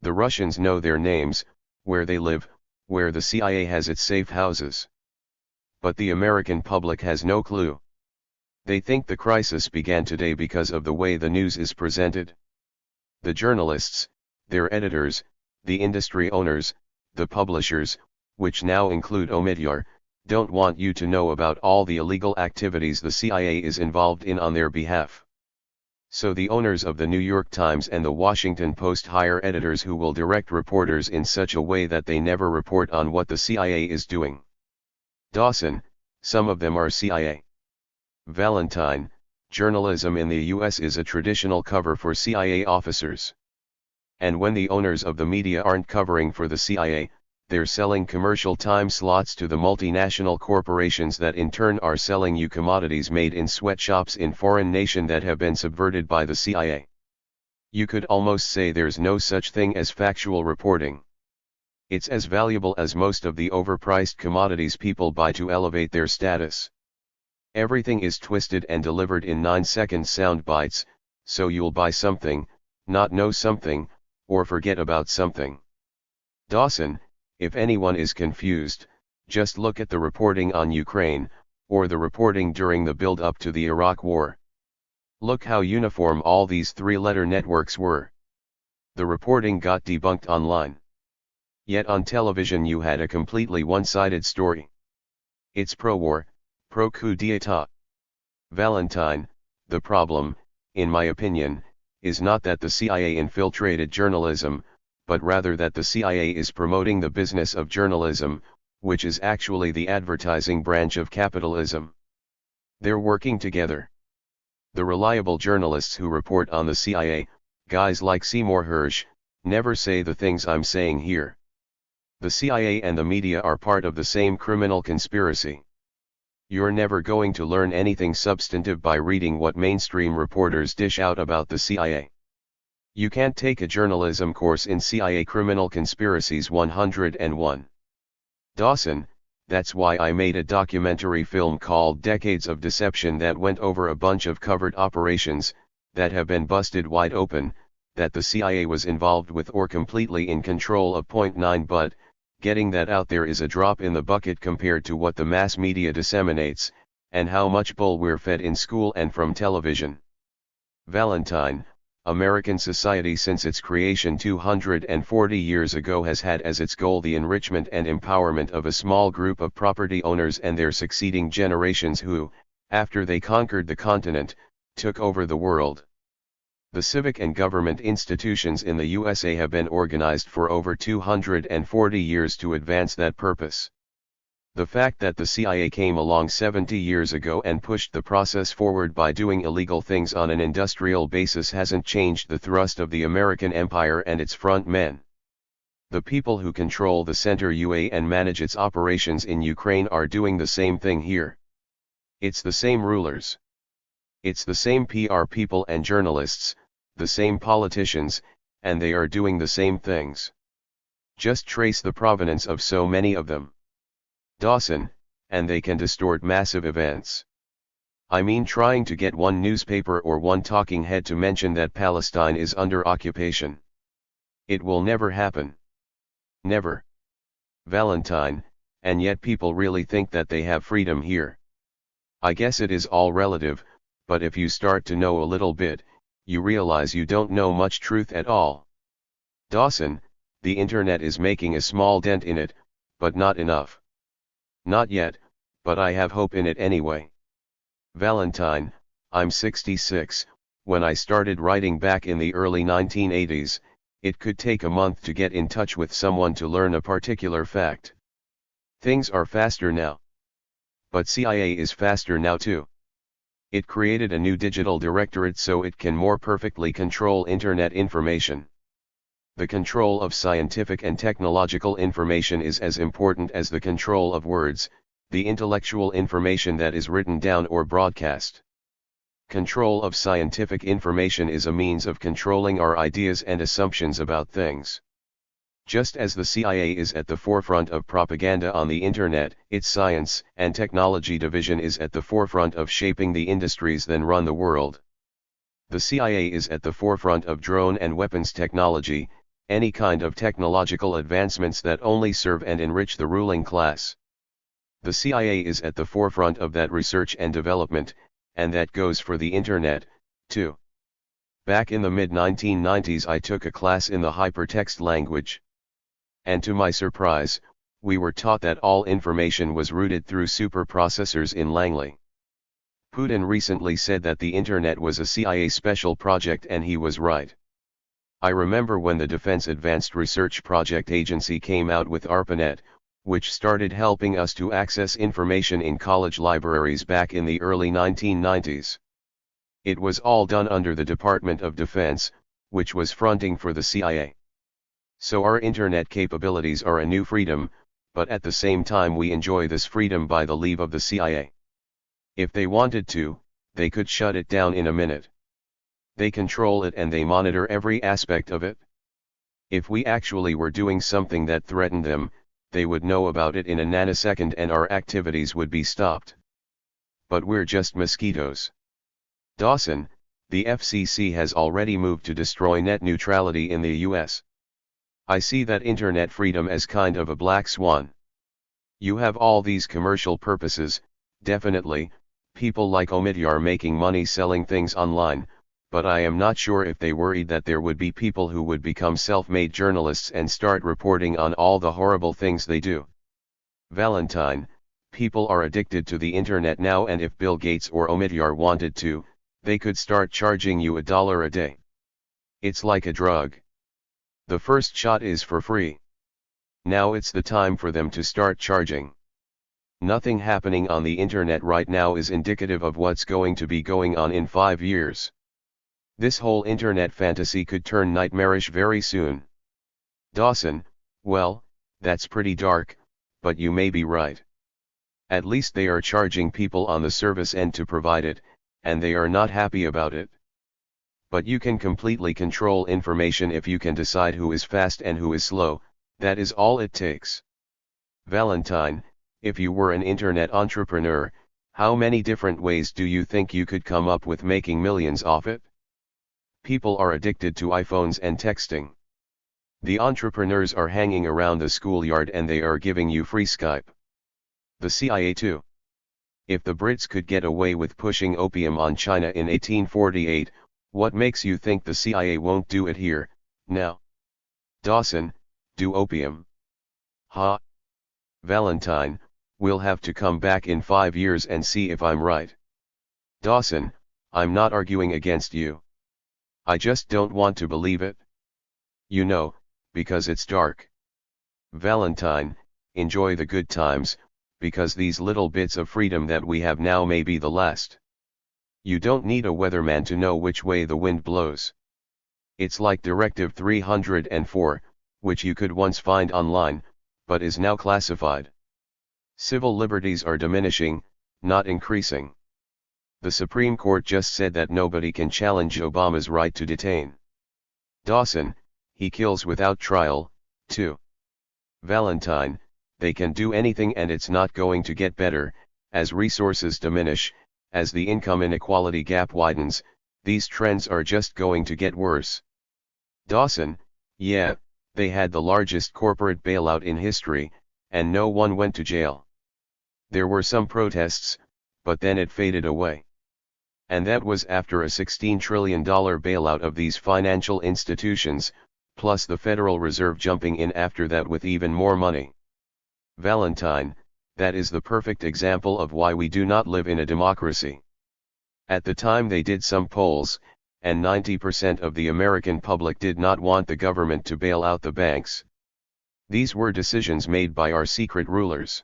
The Russians know their names, where they live, where the CIA has its safe houses. But the American public has no clue. They think the crisis began today because of the way the news is presented. The journalists, their editors, the industry owners, the publishers, which now include Omidyar, don't want you to know about all the illegal activities the CIA is involved in on their behalf. So the owners of the New York Times and the Washington Post hire editors who will direct reporters in such a way that they never report on what the CIA is doing. Dawson, some of them are CIA. Valentine, journalism in the US is a traditional cover for CIA officers. And when the owners of the media aren't covering for the CIA, they're selling commercial time slots to the multinational corporations that in turn are selling you commodities made in sweatshops in foreign nations that have been subverted by the CIA. You could almost say there's no such thing as factual reporting. It's as valuable as most of the overpriced commodities people buy to elevate their status. Everything is twisted and delivered in 9-second sound bites, so you'll buy something, not know something, or forget about something. Dawson, if anyone is confused, just look at the reporting on Ukraine, or the reporting during the build-up to the Iraq War. Look how uniform all these three-letter networks were. The reporting got debunked online. Yet on television you had a completely one-sided story. It's pro-war, pro-coup d'état. Valentine, the problem, in my opinion, is not that the CIA infiltrated journalism, but rather that the CIA is promoting the business of journalism, which is actually the advertising branch of capitalism. They're working together. The reliable journalists who report on the CIA, guys like Seymour Hersh, never say the things I'm saying here. The CIA and the media are part of the same criminal conspiracy. You're never going to learn anything substantive by reading what mainstream reporters dish out about the CIA. You can't take a journalism course in CIA Criminal Conspiracies 101. Dawson, that's why I made a documentary film called Decades of Deception that went over a bunch of covert operations, that have been busted wide open, that the CIA was involved with or completely in control of. 9 But, getting that out there is a drop in the bucket compared to what the mass media disseminates, and how much bull we're fed in school and from television. Valentine, American society since its creation 240 years ago has had as its goal the enrichment and empowerment of a small group of property owners and their succeeding generations who, after they conquered the continent, took over the world. The civic and government institutions in the USA have been organized for over 240 years to advance that purpose. The fact that the CIA came along 70 years ago and pushed the process forward by doing illegal things on an industrial basis hasn't changed the thrust of the American empire and its front men. The people who control the center UA and manage its operations in Ukraine are doing the same thing here. It's the same rulers. It's the same PR people and journalists, the same politicians, and they are doing the same things. Just trace the provenance of so many of them. Dawson, and they can distort massive events. I mean trying to get one newspaper or one talking head to mention that Palestine is under occupation. It will never happen. Never. Valentine, and yet people really think that they have freedom here. I guess it is all relative, but if you start to know a little bit, you realize you don't know much truth at all. Dawson, the internet is making a small dent in it, but not enough. Not yet, but I have hope in it anyway. Valentine, I'm 66, when I started writing back in the early 1980s, it could take a month to get in touch with someone to learn a particular fact. Things are faster now. But CIA is faster now too. It created a new digital directorate so it can more perfectly control internet information. The control of scientific and technological information is as important as the control of words, the intellectual information that is written down or broadcast. Control of scientific information is a means of controlling our ideas and assumptions about things. Just as the CIA is at the forefront of propaganda on the internet, its science and technology division is at the forefront of shaping the industries that run the world. The CIA is at the forefront of drone and weapons technology, any kind of technological advancements that only serve and enrich the ruling class. The CIA is at the forefront of that research and development, and that goes for the internet, too. Back in the mid-1990s I took a class in the hypertext language. And to my surprise, we were taught that all information was routed through superprocessors in Langley. Putin recently said that the internet was a CIA special project, and he was right. I remember when the Defense Advanced Research Project Agency came out with ARPANET, which started helping us to access information in college libraries back in the early 1990s. It was all done under the Department of Defense, which was fronting for the CIA. So our internet capabilities are a new freedom, but at the same time we enjoy this freedom by the leave of the CIA. If they wanted to, they could shut it down in a minute. They control it and they monitor every aspect of it. If we actually were doing something that threatened them, they would know about it in a nanosecond and our activities would be stopped. But we're just mosquitoes. Dawson, the FCC has already moved to destroy net neutrality in the US. I see that internet freedom as kind of a black swan. You have all these commercial purposes, definitely, people like Omidyar making money selling things online, but I am not sure if they worried that there would be people who would become self-made journalists and start reporting on all the horrible things they do. Valentine, people are addicted to the internet now, and if Bill Gates or Omidyar wanted to, they could start charging you $1 a day. It's like a drug. The first shot is for free. Now it's the time for them to start charging. Nothing happening on the internet right now is indicative of what's going to be going on in 5 years. This whole internet fantasy could turn nightmarish very soon. Dawson, well, that's pretty dark, but you may be right. At least they are charging people on the service end to provide it, and they are not happy about it. But you can completely control information if you can decide who is fast and who is slow, that is all it takes. Valentine, if you were an internet entrepreneur, how many different ways do you think you could come up with making millions off it? People are addicted to iPhones and texting. The entrepreneurs are hanging around the schoolyard and they are giving you free Skype. The CIA too. If the Brits could get away with pushing opium on China in 1848, what makes you think the CIA won't do it here, now? Dawson, do opium. Ha! Valentine, we'll have to come back in 5 years and see if I'm right. Dawson, I'm not arguing against you. I just don't want to believe it. You know, because it's dark. Valentine, enjoy the good times, because these little bits of freedom that we have now may be the last. You don't need a weatherman to know which way the wind blows. It's like Directive 304, which you could once find online, but is now classified. Civil liberties are diminishing, not increasing. The Supreme Court just said that nobody can challenge Obama's right to detain. Dawson, he kills without trial, too. Valentine, they can do anything and it's not going to get better, as resources diminish, as the income inequality gap widens, these trends are just going to get worse. Dawson, yeah, they had the largest corporate bailout in history, and no one went to jail. There were some protests, but then it faded away. And that was after a $16 trillion bailout of these financial institutions, plus the Federal Reserve jumping in after that with even more money. Valentine, that is the perfect example of why we do not live in a democracy. At the time they did some polls, and 90% of the American public did not want the government to bail out the banks. These were decisions made by our secret rulers.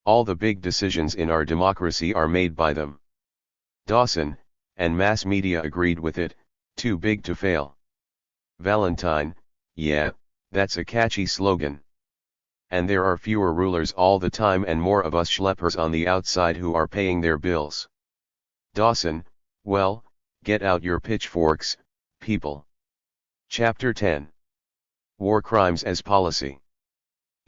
All the big decisions in our democracy are made by them. Dawson, and mass media agreed with it, too big to fail. Valentine, yeah, that's a catchy slogan. And there are fewer rulers all the time and more of us schleppers on the outside who are paying their bills. Dawson, Well, get out your pitchforks, people. Chapter 10. War Crimes as Policy.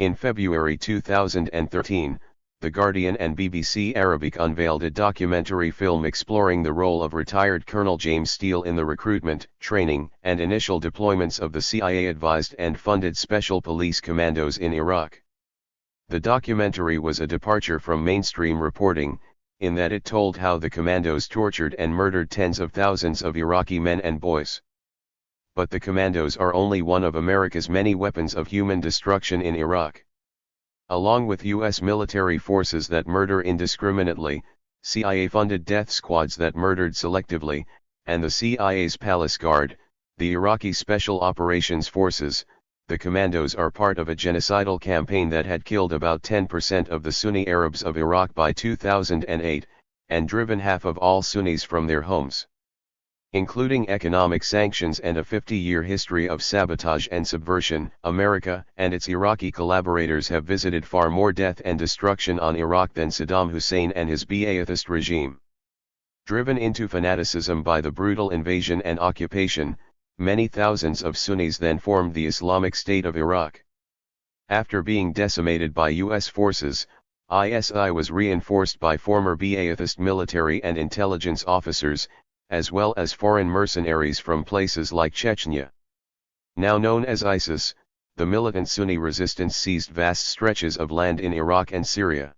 In February 2013, The Guardian and BBC Arabic unveiled a documentary film exploring the role of retired Colonel James Steele in the recruitment, training, and initial deployments of the CIA-advised and funded Special Police Commandos in Iraq. The documentary was a departure from mainstream reporting, in that it told how the commandos tortured and murdered tens of thousands of Iraqi men and boys. But the commandos are only one of America's many weapons of human destruction in Iraq. Along with U.S. military forces that murder indiscriminately, CIA-funded death squads that murdered selectively, and the CIA's Palace Guard, the Iraqi Special Operations Forces, the commandos are part of a genocidal campaign that had killed about 10% of the Sunni Arabs of Iraq by 2008, and driven half of all Sunnis from their homes. Including economic sanctions and a 50-year history of sabotage and subversion, America and its Iraqi collaborators have visited far more death and destruction on Iraq than Saddam Hussein and his Ba'athist regime. Driven into fanaticism by the brutal invasion and occupation, many thousands of Sunnis then formed the Islamic State of Iraq. After being decimated by U.S. forces, ISI was reinforced by former Ba'athist military and intelligence officers, as well as foreign mercenaries from places like Chechnya. Now known as ISIS, the militant Sunni resistance seized vast stretches of land in Iraq and Syria.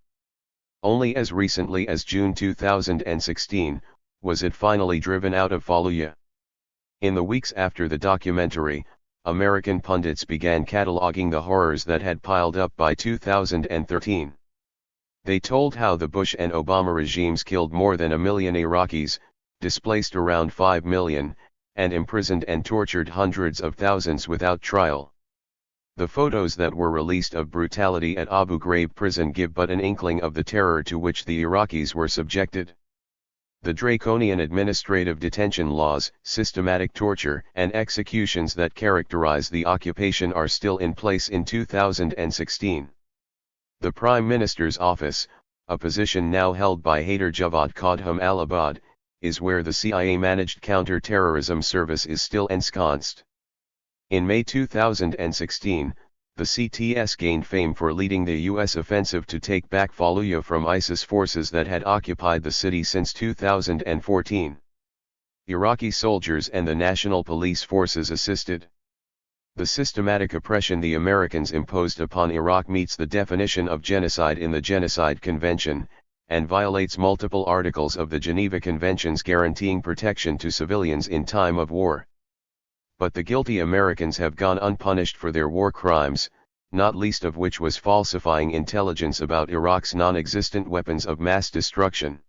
Only as recently as June 2016, was it finally driven out of Fallujah. In the weeks after the documentary, American pundits began cataloging the horrors that had piled up by 2013. They told how the Bush and Obama regimes killed more than 1 million Iraqis, displaced around 5 million, and imprisoned and tortured hundreds of thousands without trial. The photos that were released of brutality at Abu Ghraib prison give but an inkling of the terror to which the Iraqis were subjected. The draconian administrative detention laws, systematic torture, and executions that characterize the occupation are still in place in 2016. The Prime Minister's office, a position now held by Haider Javad Qadham al-Abad, is where the CIA-managed counter-terrorism service is still ensconced. In May 2016, the CTS gained fame for leading the U.S. offensive to take back Fallujah from ISIS forces that had occupied the city since 2014. Iraqi soldiers and the National Police Forces assisted. The systematic oppression the Americans imposed upon Iraq meets the definition of genocide in the Genocide Convention, and violates multiple articles of the Geneva Conventions guaranteeing protection to civilians in time of war. But the guilty Americans have gone unpunished for their war crimes, not least of which was falsifying intelligence about Iraq's non-existent weapons of mass destruction.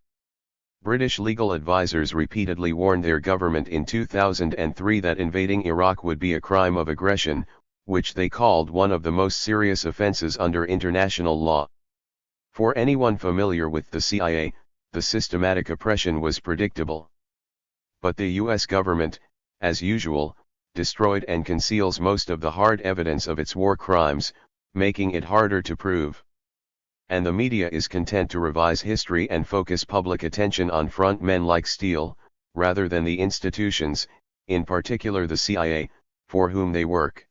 British legal advisors repeatedly warned their government in 2003 that invading Iraq would be a crime of aggression, which they called one of the most serious offenses under international law. For anyone familiar with the CIA, the systematic oppression was predictable. But the U.S. government, as usual, destroyed and conceals most of the hard evidence of its war crimes, making it harder to prove. And the media is content to revise history and focus public attention on front men like Steele, rather than the institutions, in particular the CIA, for whom they work.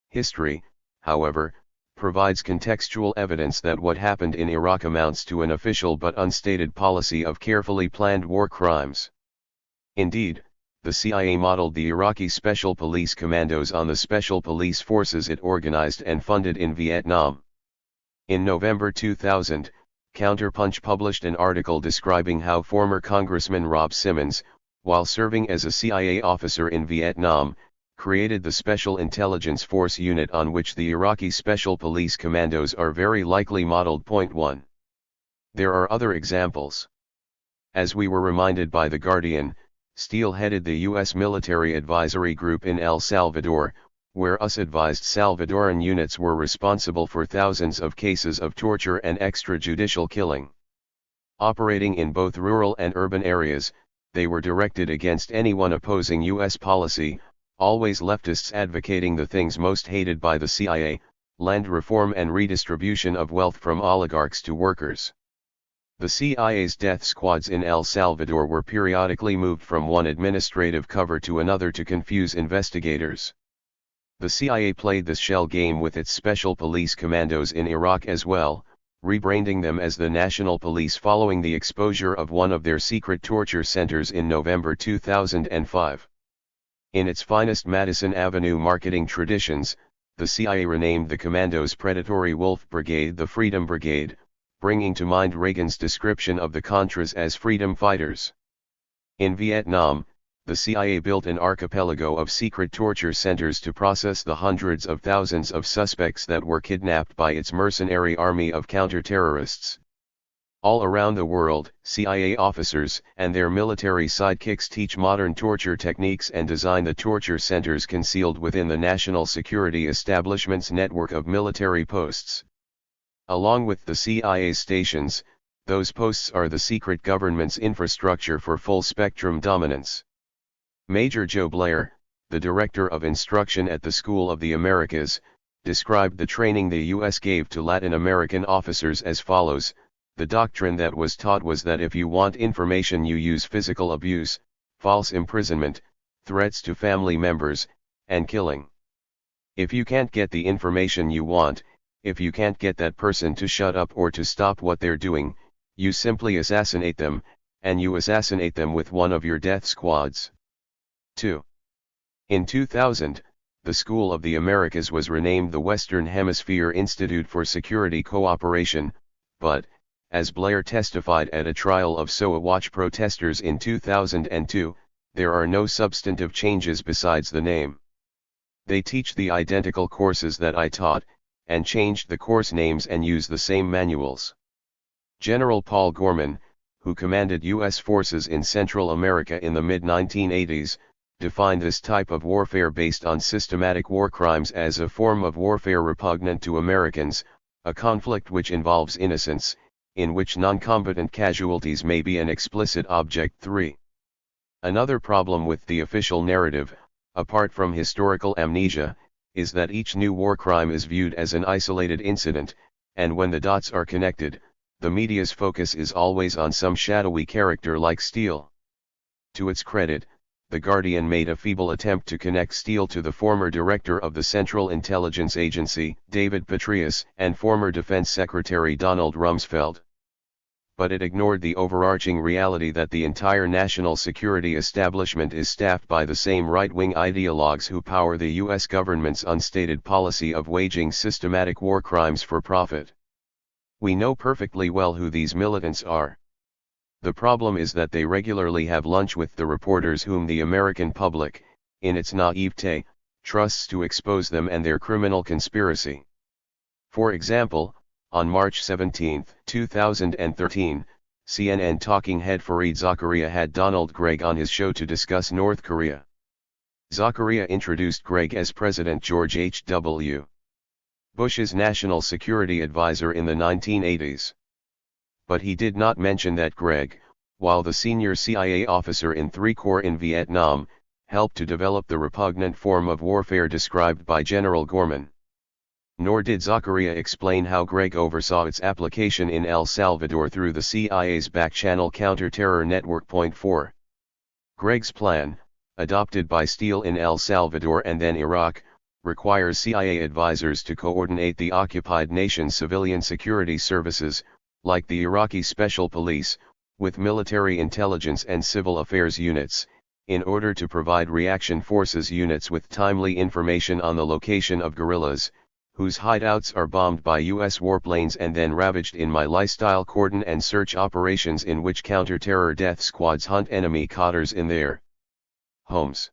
History, however, provides contextual evidence that what happened in Iraq amounts to an official but unstated policy of carefully planned war crimes. Indeed, the CIA modeled the Iraqi Special Police Commandos on the special police forces it organized and funded in Vietnam. In November 2000, Counterpunch published an article describing how former Congressman Rob Simmons, while serving as a CIA officer in Vietnam, created the Special Intelligence Force unit on which the Iraqi Special Police Commandos are very likely modeled. 1. There are other examples. As we were reminded by The Guardian, Steele headed the U.S. Military Advisory Group in El Salvador, where US-advised Salvadoran units were responsible for thousands of cases of torture and extrajudicial killing. Operating in both rural and urban areas, they were directed against anyone opposing U.S. policy, always leftists advocating the things most hated by the CIA, land reform and redistribution of wealth from oligarchs to workers. The CIA's death squads in El Salvador were periodically moved from one administrative cover to another to confuse investigators. The CIA played this shell game with its special police commandos in Iraq as well, rebranding them as the National Police following the exposure of one of their secret torture centers in November 2005. In its finest Madison Avenue marketing traditions, the CIA renamed the commandos' predatory Wolf Brigade the Freedom Brigade, bringing to mind Reagan's description of the Contras as freedom fighters. In Vietnam, the CIA built an archipelago of secret torture centers to process the hundreds of thousands of suspects that were kidnapped by its mercenary army of counter-terrorists. All around the world, CIA officers and their military sidekicks teach modern torture techniques and design the torture centers concealed within the national security establishment's network of military posts. Along with the CIA's stations, those posts are the secret government's infrastructure for full-spectrum dominance. Major Joe Blair, the director of instruction at the School of the Americas, described the training the U.S. gave to Latin American officers as follows: the doctrine that was taught was that if you want information you use physical abuse, false imprisonment, threats to family members, and killing. If you can't get the information you want, if you can't get that person to shut up or to stop what they're doing, you simply assassinate them, and you assassinate them with one of your death squads. 2. In 2000, the School of the Americas was renamed the Western Hemisphere Institute for Security Cooperation, but, as Blair testified at a trial of SOA Watch protesters in 2002, there are no substantive changes besides the name. They teach the identical courses that I taught, and changed the course names and use the same manuals. General Paul Gorman, who commanded U.S. forces in Central America in the mid-1980s, defined this type of warfare based on systematic war crimes as a form of warfare repugnant to Americans, a conflict which involves innocents, in which non-combatant casualties may be an explicit object. 3. Another problem with the official narrative, apart from historical amnesia, is that each new war crime is viewed as an isolated incident, and when the dots are connected, the media's focus is always on some shadowy character like Steele. To its credit, The Guardian made a feeble attempt to connect Steele to the former director of the Central Intelligence Agency, David Petraeus, and former Defense Secretary Donald Rumsfeld. But it ignored the overarching reality that the entire national security establishment is staffed by the same right-wing ideologues who power the U.S. government's unstated policy of waging systematic war crimes for profit. We know perfectly well who these militants are. The problem is that they regularly have lunch with the reporters whom the American public, in its naivete, trusts to expose them and their criminal conspiracy. For example, on March 17, 2013, CNN talking head Fareed Zakaria had Donald Gregg on his show to discuss North Korea. Zakaria introduced Gregg as President George H.W. Bush's national security advisor in the 1980s. But he did not mention that Gregg, while the senior CIA officer in 3 Corps in Vietnam, helped to develop the repugnant form of warfare described by General Gorman. Nor did Zakaria explain how Gregg oversaw its application in El Salvador through the CIA's back-channel counter-terror network. 4. Gregg's plan, adopted by Steele in El Salvador and then Iraq, requires CIA advisors to coordinate the occupied nation's civilian security services, like the Iraqi Special Police, with military intelligence and civil affairs units, in order to provide reaction forces units with timely information on the location of guerrillas, whose hideouts are bombed by U.S. warplanes and then ravaged in my-style cordon and search operations in which counter-terror death squads hunt enemy cotters in their homes.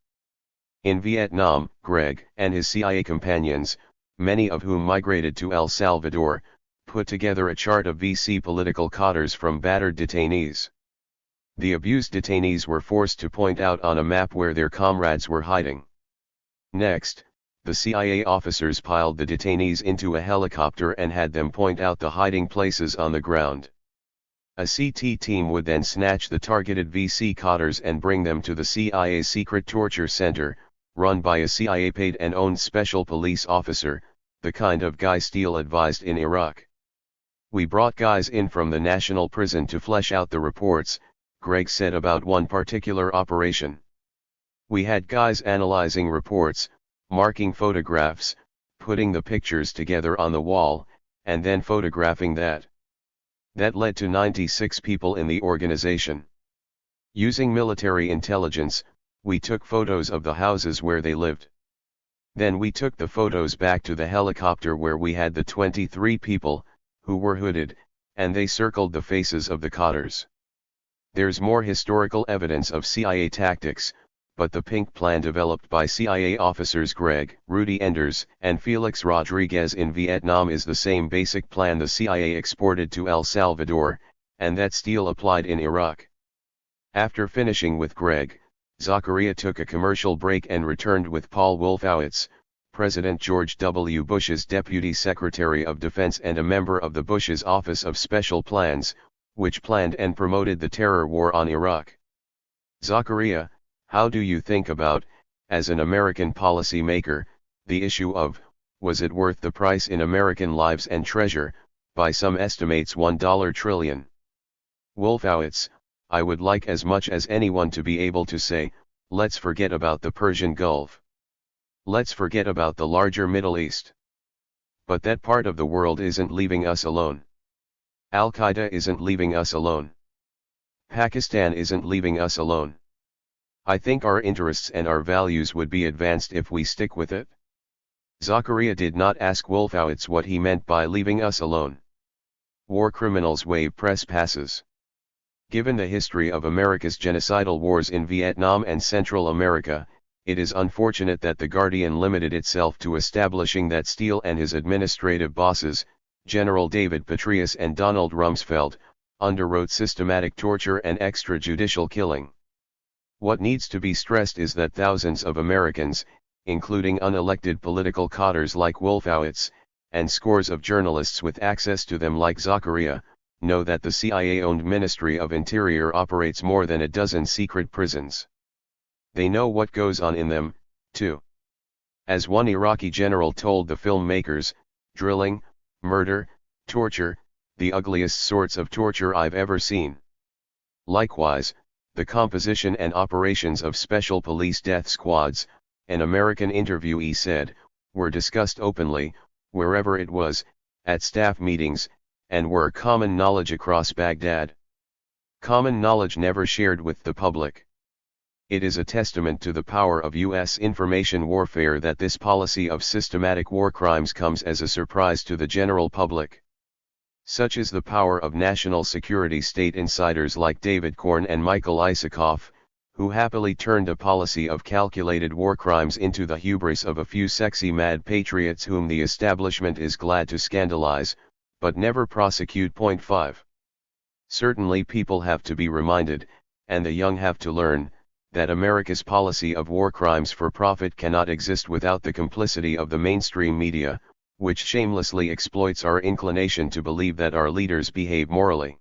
In Vietnam, Gregg and his CIA companions, many of whom migrated to El Salvador, put together a chart of VC political cotters from battered detainees. The abused detainees were forced to point out on a map where their comrades were hiding. Next, the CIA officers piled the detainees into a helicopter and had them point out the hiding places on the ground. A CT team would then snatch the targeted VC cotters and bring them to the CIA's secret torture center, run by a CIA-paid and owned special police officer, the kind of guy Steele advised in Iraq. We brought guys in from the national prison to flesh out the reports, Greg said about one particular operation. We had guys analyzing reports, marking photographs, putting the pictures together on the wall, and then photographing that. That led to 96 people in the organization. Using military intelligence, we took photos of the houses where they lived. Then we took the photos back to the helicopter where we had the 23 people, who were hooded, and they circled the faces of the cotters. There's more historical evidence of CIA tactics, but the pink plan developed by CIA officers Greg, Rudy Enders, and Felix Rodriguez in Vietnam is the same basic plan the CIA exported to El Salvador, and that still applied in Iraq. After finishing with Greg, Zachariah took a commercial break and returned with Paul Wolfowitz, President George W. Bush's Deputy Secretary of Defense and a member of the Bush's Office of Special Plans, which planned and promoted the terror war on Iraq. Zachariah, how do you think about, as an American policy maker, the issue of, was it worth the price in American lives and treasure, by some estimates $1 trillion? Wolfowitz, I would like as much as anyone to be able to say, let's forget about the Persian Gulf. Let's forget about the larger Middle East. But that part of the world isn't leaving us alone. Al-Qaeda isn't leaving us alone. Pakistan isn't leaving us alone. I think our interests and our values would be advanced if we stick with it. Zachariah did not ask Wolfowitz what he meant by leaving us alone. War criminals waive press passes. Given the history of America's genocidal wars in Vietnam and Central America, it is unfortunate that The Guardian limited itself to establishing that Steele and his administrative bosses, General David Petraeus and Donald Rumsfeld, underwrote systematic torture and extrajudicial killing. What needs to be stressed is that thousands of Americans, including unelected political cotters like Wolfowitz, and scores of journalists with access to them like Zachariah, know that the CIA-owned Ministry of Interior operates more than a dozen secret prisons. They know what goes on in them, too. As one Iraqi general told the filmmakers, drilling, murder, torture, the ugliest sorts of torture I've ever seen. Likewise, the composition and operations of special police death squads, an American interviewee said, were discussed openly, wherever it was, at staff meetings, and were common knowledge across Baghdad. Common knowledge never shared with the public. It is a testament to the power of U.S. information warfare that this policy of systematic war crimes comes as a surprise to the general public. Such is the power of national security state insiders like David Korn and Michael Isakoff, who happily turned a policy of calculated war crimes into the hubris of a few sexy mad patriots whom the establishment is glad to scandalize, but never prosecute. 5. Certainly people have to be reminded, and the young have to learn, that America's policy of war crimes for profit cannot exist without the complicity of the mainstream media, which shamelessly exploits our inclination to believe that our leaders behave morally.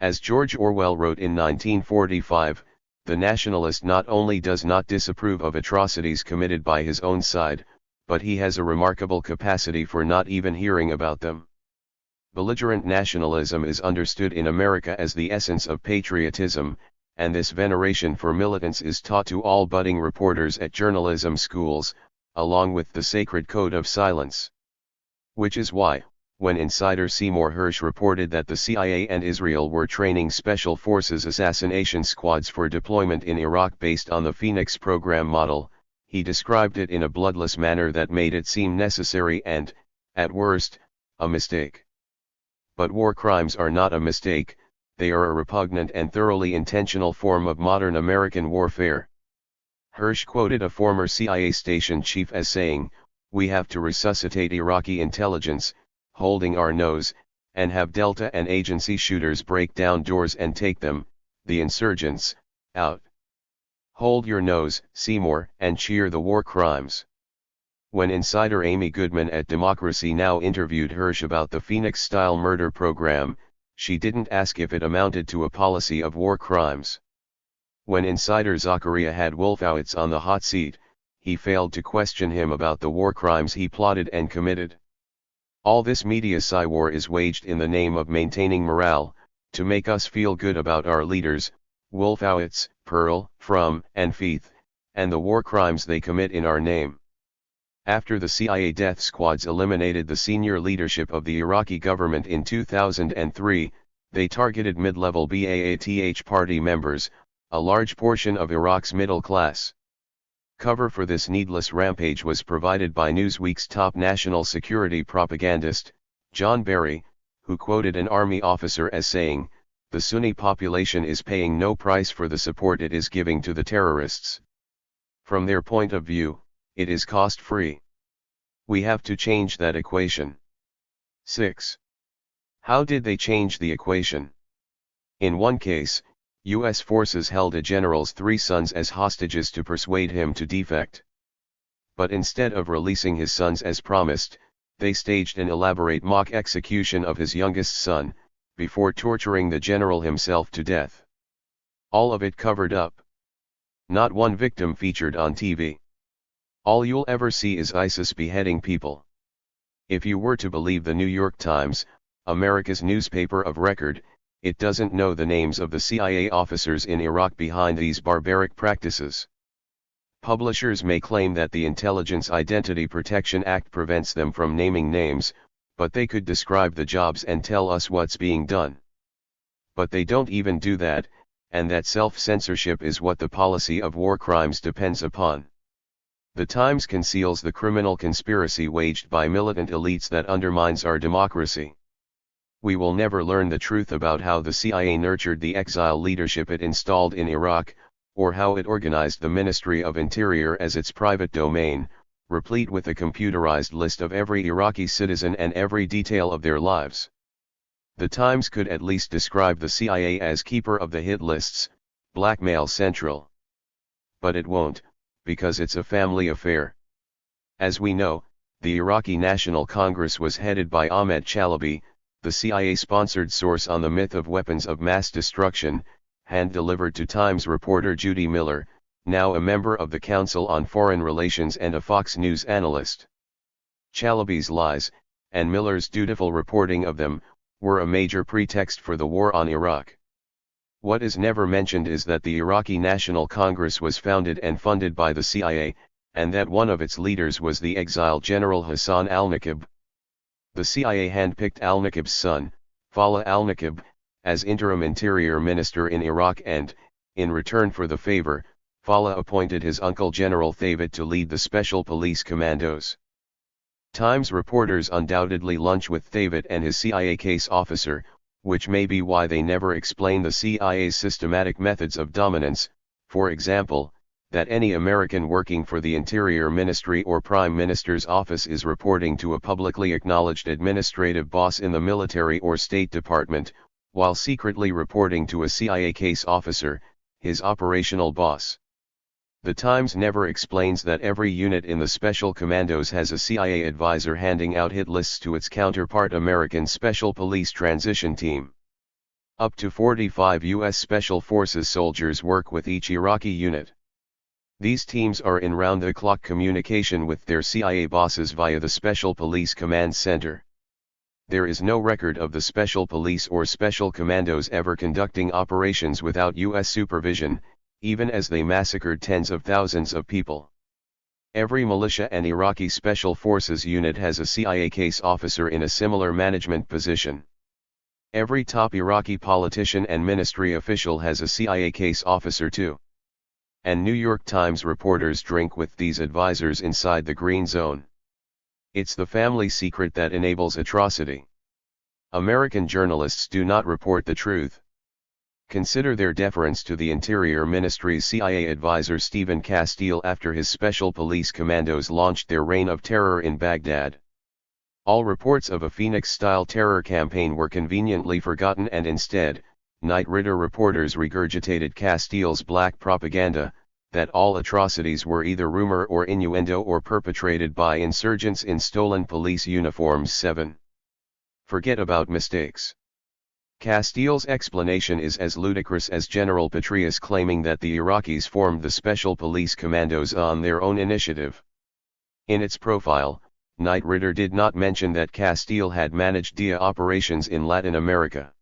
As George Orwell wrote in 1945, the nationalist not only does not disapprove of atrocities committed by his own side, but he has a remarkable capacity for not even hearing about them. Belligerent nationalism is understood in America as the essence of patriotism, and this veneration for militants is taught to all budding reporters at journalism schools, along with the sacred code of silence. Which is why, when insider Seymour Hersh reported that the CIA and Israel were training Special Forces assassination squads for deployment in Iraq based on the Phoenix program model, he described it in a bloodless manner that made it seem necessary and, at worst, a mistake. But war crimes are not a mistake, they are a repugnant and thoroughly intentional form of modern American warfare. Hersh quoted a former CIA station chief as saying, "We have to resuscitate Iraqi intelligence, holding our nose, and have Delta and agency shooters break down doors and take them, the insurgents, out. Hold your nose, Seymour, and cheer the war crimes." When insider Amy Goodman at Democracy Now! Interviewed Hersh about the Phoenix-style murder program, she didn't ask if it amounted to a policy of war crimes. When insider Zachariah had Wolfowitz on the hot seat, he failed to question him about the war crimes he plotted and committed. All this media psy-war is waged in the name of maintaining morale, to make us feel good about our leaders, Wolfowitz, Pearl, Frum, and Feith, and the war crimes they commit in our name. After the CIA death squads eliminated the senior leadership of the Iraqi government in 2003, they targeted mid-level Ba'ath Party members, a large portion of Iraq's middle class. Cover for this needless rampage was provided by Newsweek's top national security propagandist, John Barry, who quoted an army officer as saying, "The Sunni population is paying no price for the support it is giving to the terrorists. From their point of view, it is cost-free. We have to change that equation." 6. How did they change the equation? In one case, U.S. forces held a general's 3 sons as hostages to persuade him to defect. But instead of releasing his sons as promised, they staged an elaborate mock execution of his youngest son, before torturing the general himself to death. All of it covered up. Not one victim featured on TV. All you'll ever see is ISIS beheading people. If you were to believe the New York Times, America's newspaper of record, it doesn't know the names of the CIA officers in Iraq behind these barbaric practices. Publishers may claim that the Intelligence Identity Protection Act prevents them from naming names, but they could describe the jobs and tell us what's being done. But they don't even do that, and that self-censorship is what the policy of war crimes depends upon. The Times conceals the criminal conspiracy waged by militant elites that undermines our democracy. We will never learn the truth about how the CIA nurtured the exile leadership it installed in Iraq, or how it organized the Ministry of Interior as its private domain, replete with a computerized list of every Iraqi citizen and every detail of their lives. The Times could at least describe the CIA as keeper of the hit lists, blackmail central. But it won't, because it's a family affair. As we know, the Iraqi National Congress was headed by Ahmed Chalabi, the CIA-sponsored source on the myth of weapons of mass destruction, hand-delivered to Times reporter Judy Miller, now a member of the Council on Foreign Relations and a Fox News analyst. Chalabi's lies, and Miller's dutiful reporting of them, were a major pretext for the war on Iraq. What is never mentioned is that the Iraqi National Congress was founded and funded by the CIA, and that one of its leaders was the exiled General Hassan al-Naqib. The CIA handpicked al-Naqib's son, Fallah al-Naqib, as interim interior minister in Iraq and, in return for the favor, Fallah appointed his uncle General Thavid to lead the Special Police Commandos. Times reporters undoubtedly lunch with Thavid and his CIA case officer, which may be why they never explain the CIA's systematic methods of dominance, for example, that any American working for the Interior Ministry or Prime Minister's office is reporting to a publicly acknowledged administrative boss in the military or State Department, while secretly reporting to a CIA case officer, his operational boss. The Times never explains that every unit in the Special Commandos has a CIA advisor handing out hit lists to its counterpart American Special Police Transition Team. Up to 45 U.S. Special Forces soldiers work with each Iraqi unit. These teams are in round-the-clock communication with their CIA bosses via the Special Police Command Center. There is no record of the Special Police or Special Commandos ever conducting operations without U.S. supervision, even as they massacred tens of thousands of people. Every militia and Iraqi Special Forces unit has a CIA case officer in a similar management position. Every top Iraqi politician and ministry official has a CIA case officer too. And New York Times reporters drink with these advisors inside the green zone. It's the family secret that enables atrocity. American journalists do not report the truth. Consider their deference to the Interior Ministry's CIA advisor Stephen Castile after his Special Police Commandos launched their reign of terror in Baghdad. All reports of a Phoenix-style terror campaign were conveniently forgotten, and instead, Knight Ridder reporters regurgitated Castile's black propaganda, that all atrocities were either rumor or innuendo or perpetrated by insurgents in stolen police uniforms. 7. Forget about mistakes. Castile's explanation is as ludicrous as General Petraeus claiming that the Iraqis formed the Special Police Commandos on their own initiative. In its profile, Knight Ridder did not mention that Castile had managed DIA operations in Latin America.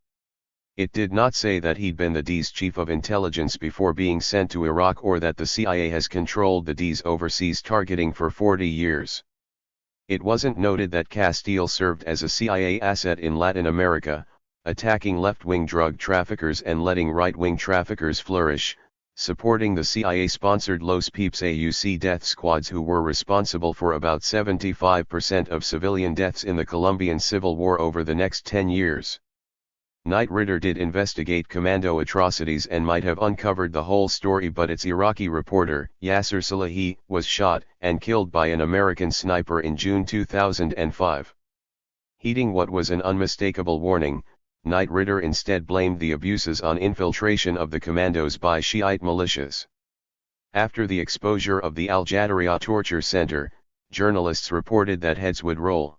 It did not say that he'd been the DIA's chief of intelligence before being sent to Iraq, or that the CIA has controlled the DIA's overseas targeting for 40 years. It wasn't noted that Castile served as a CIA asset in Latin America, attacking left-wing drug traffickers and letting right-wing traffickers flourish, supporting the CIA-sponsored Los Peeps AUC death squads, who were responsible for about 75% of civilian deaths in the Colombian Civil War over the next 10 years. Knight Ridder did investigate commando atrocities and might have uncovered the whole story, but its Iraqi reporter, Yasser Salahi, was shot and killed by an American sniper in June 2005. Heeding what was an unmistakable warning, Knight Ridder instead blamed the abuses on infiltration of the commandos by Shiite militias. After the exposure of the Al-Jadariya torture center, journalists reported that heads would roll.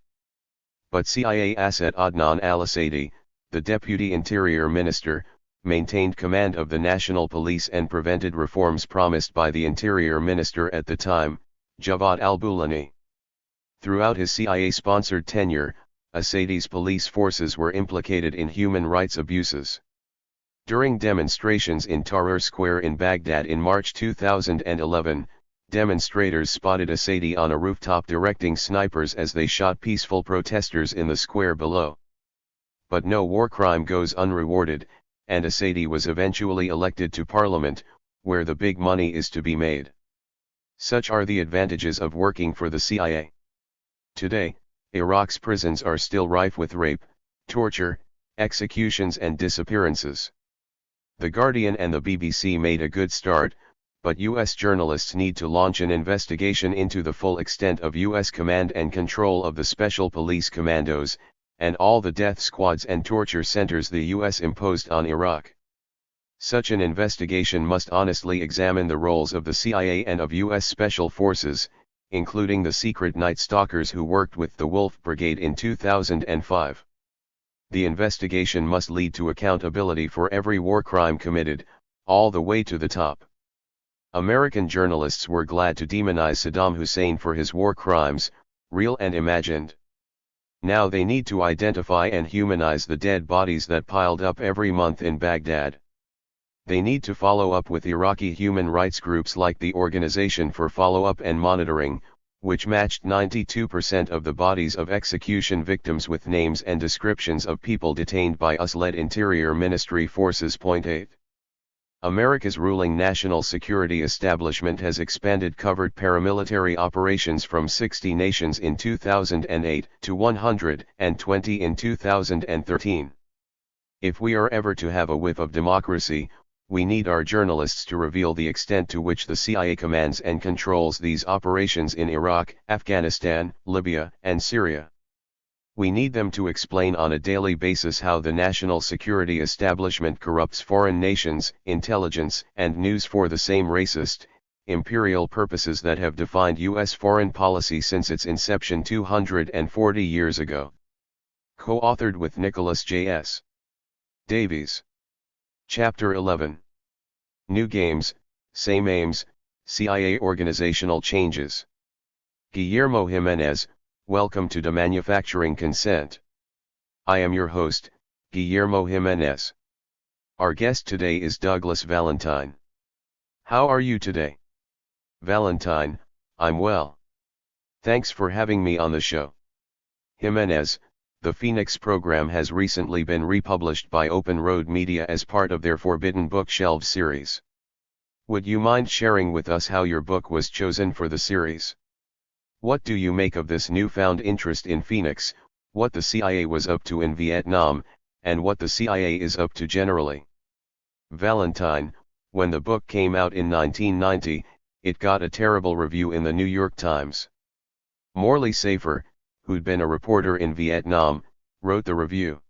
But CIA asset Adnan al-Asadi, the deputy interior minister, maintained command of the national police and prevented reforms promised by the interior minister at the time, Javad al-Bulani. Throughout his CIA-sponsored tenure, Asadi's police forces were implicated in human rights abuses. During demonstrations in Tahrir Square in Baghdad in March 2011, demonstrators spotted Asadi on a rooftop directing snipers as they shot peaceful protesters in the square below. But no war crime goes unrewarded, and Asadi was eventually elected to parliament, where the big money is to be made. Such are the advantages of working for the CIA. Today, Iraq's prisons are still rife with rape, torture, executions and disappearances. The Guardian and the BBC made a good start, but US journalists need to launch an investigation into the full extent of US command and control of the Special Police Commandos, and all the death squads and torture centers the US imposed on Iraq. Such an investigation must honestly examine the roles of the CIA and of US Special Forces, including the secret Night Stalkers who worked with the Wolf Brigade in 2005. The investigation must lead to accountability for every war crime committed, all the way to the top. American journalists were glad to demonize Saddam Hussein for his war crimes, real and imagined. Now they need to identify and humanize the dead bodies that piled up every month in Baghdad. They need to follow up with Iraqi human rights groups like the Organization for Follow-up and Monitoring, which matched 92% of the bodies of execution victims with names and descriptions of people detained by US-led Interior Ministry forces. 8. America's ruling national security establishment has expanded covert paramilitary operations from 60 nations in 2008 to 120 in 2013. If we are ever to have a whiff of democracy, we need our journalists to reveal the extent to which the CIA commands and controls these operations in Iraq, Afghanistan, Libya, and Syria. We need them to explain on a daily basis how the national security establishment corrupts foreign nations, intelligence, and news for the same racist, imperial purposes that have defined U.S. foreign policy since its inception 240 years ago. Co-authored with Nicholas J.S. Davies. Chapter 11. New Games, Same Aims, CIA Organizational Changes. Guillermo Jimenez, welcome to Demanufacturing Consent. I am your host, Guillermo Jimenez. Our guest today is Douglas Valentine. How are you today? Valentine, I'm well. Thanks for having me on the show. Jimenez, the Phoenix program has recently been republished by Open Road Media as part of their Forbidden Bookshelves series. Would you mind sharing with us how your book was chosen for the series? What do you make of this newfound interest in Phoenix, what the CIA was up to in Vietnam, and what the CIA is up to generally? Valentine, when the book came out in 1990, it got a terrible review in the New York Times. Morley Safer, who'd been a reporter in Vietnam, wrote the review.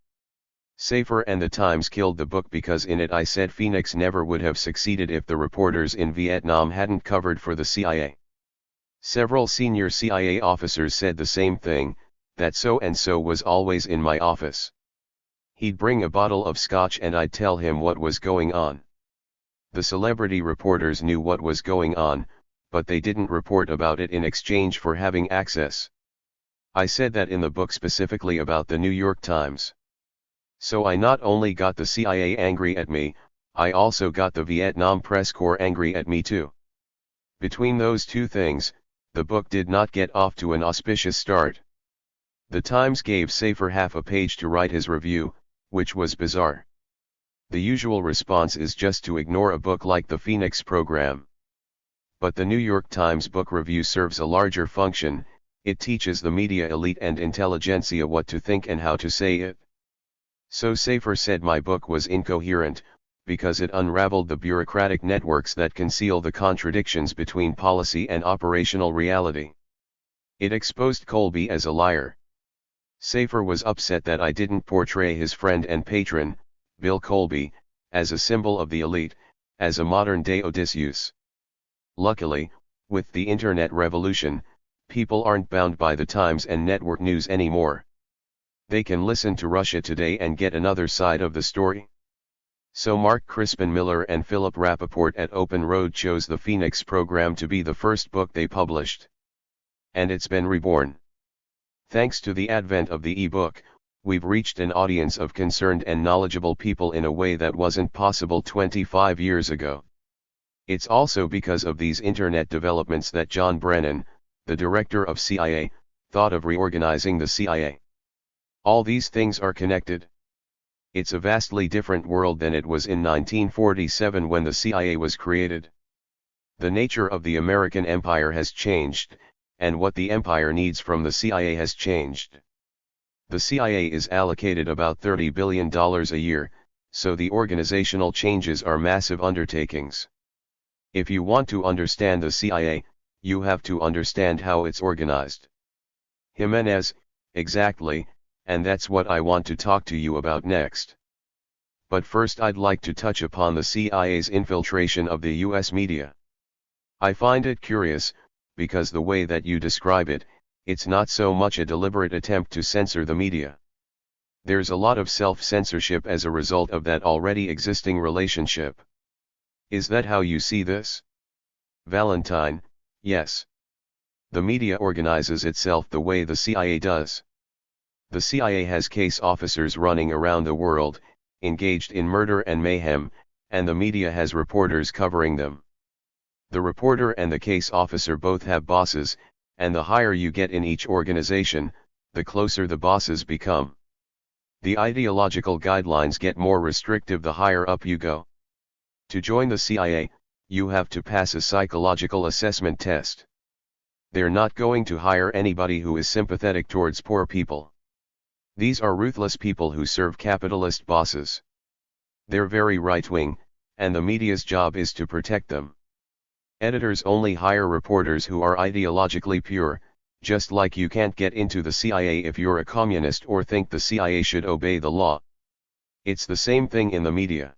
Safer and the Times killed the book because in it I said Phoenix never would have succeeded if the reporters in Vietnam hadn't covered for the CIA. Several senior CIA officers said the same thing, that so-and-so was always in my office. He'd bring a bottle of scotch and I'd tell him what was going on. The celebrity reporters knew what was going on, but they didn't report about it in exchange for having access. I said that in the book specifically about the New York Times. So I not only got the CIA angry at me, I also got the Vietnam Press Corps angry at me too. Between those two things, the book did not get off to an auspicious start. The Times gave Safer half a page to write his review, which was bizarre. The usual response is just to ignore a book like the Phoenix Program. But the New York Times book review serves a larger function. It teaches the media elite and intelligentsia what to think and how to say it. So Safer said my book was incoherent, because it unraveled the bureaucratic networks that conceal the contradictions between policy and operational reality. It exposed Colby as a liar. Safer was upset that I didn't portray his friend and patron, Bill Colby, as a symbol of the elite, as a modern-day Odysseus. Luckily, with the internet revolution, people aren't bound by the Times and network news anymore. They can listen to Russia Today and get another side of the story. So Mark Crispin Miller and Philip Rappaport at Open Road chose the Phoenix Program to be the first book they published. And it's been reborn. Thanks to the advent of the e-book, we've reached an audience of concerned and knowledgeable people in a way that wasn't possible 25 years ago. It's also because of these internet developments that John Brennan, the director of CIA, thought of reorganizing the CIA. All these things are connected. It's a vastly different world than it was in 1947 when the CIA was created. The nature of the American empire has changed, and what the empire needs from the CIA has changed. The CIA is allocated about $30 billion a year, so the organizational changes are massive undertakings. If you want to understand the CIA, you have to understand how it's organized. Jimenez, exactly, and that's what I want to talk to you about next. But first I'd like to touch upon the CIA's infiltration of the US media. I find it curious, because the way that you describe it, it's not so much a deliberate attempt to censor the media. There's a lot of self-censorship as a result of that already existing relationship. Is that how you see this? Valentine, yes. The media organizes itself the way the CIA does. The CIA has case officers running around the world, engaged in murder and mayhem, and the media has reporters covering them. The reporter and the case officer both have bosses, and the higher you get in each organization, the closer the bosses become. The ideological guidelines get more restrictive the higher up you go. To join the CIA, you have to pass a psychological assessment test. They're not going to hire anybody who is sympathetic towards poor people. These are ruthless people who serve capitalist bosses. They're very right-wing, and the media's job is to protect them. Editors only hire reporters who are ideologically pure, just like you can't get into the CIA if you're a communist or think the CIA should obey the law. It's the same thing in the media.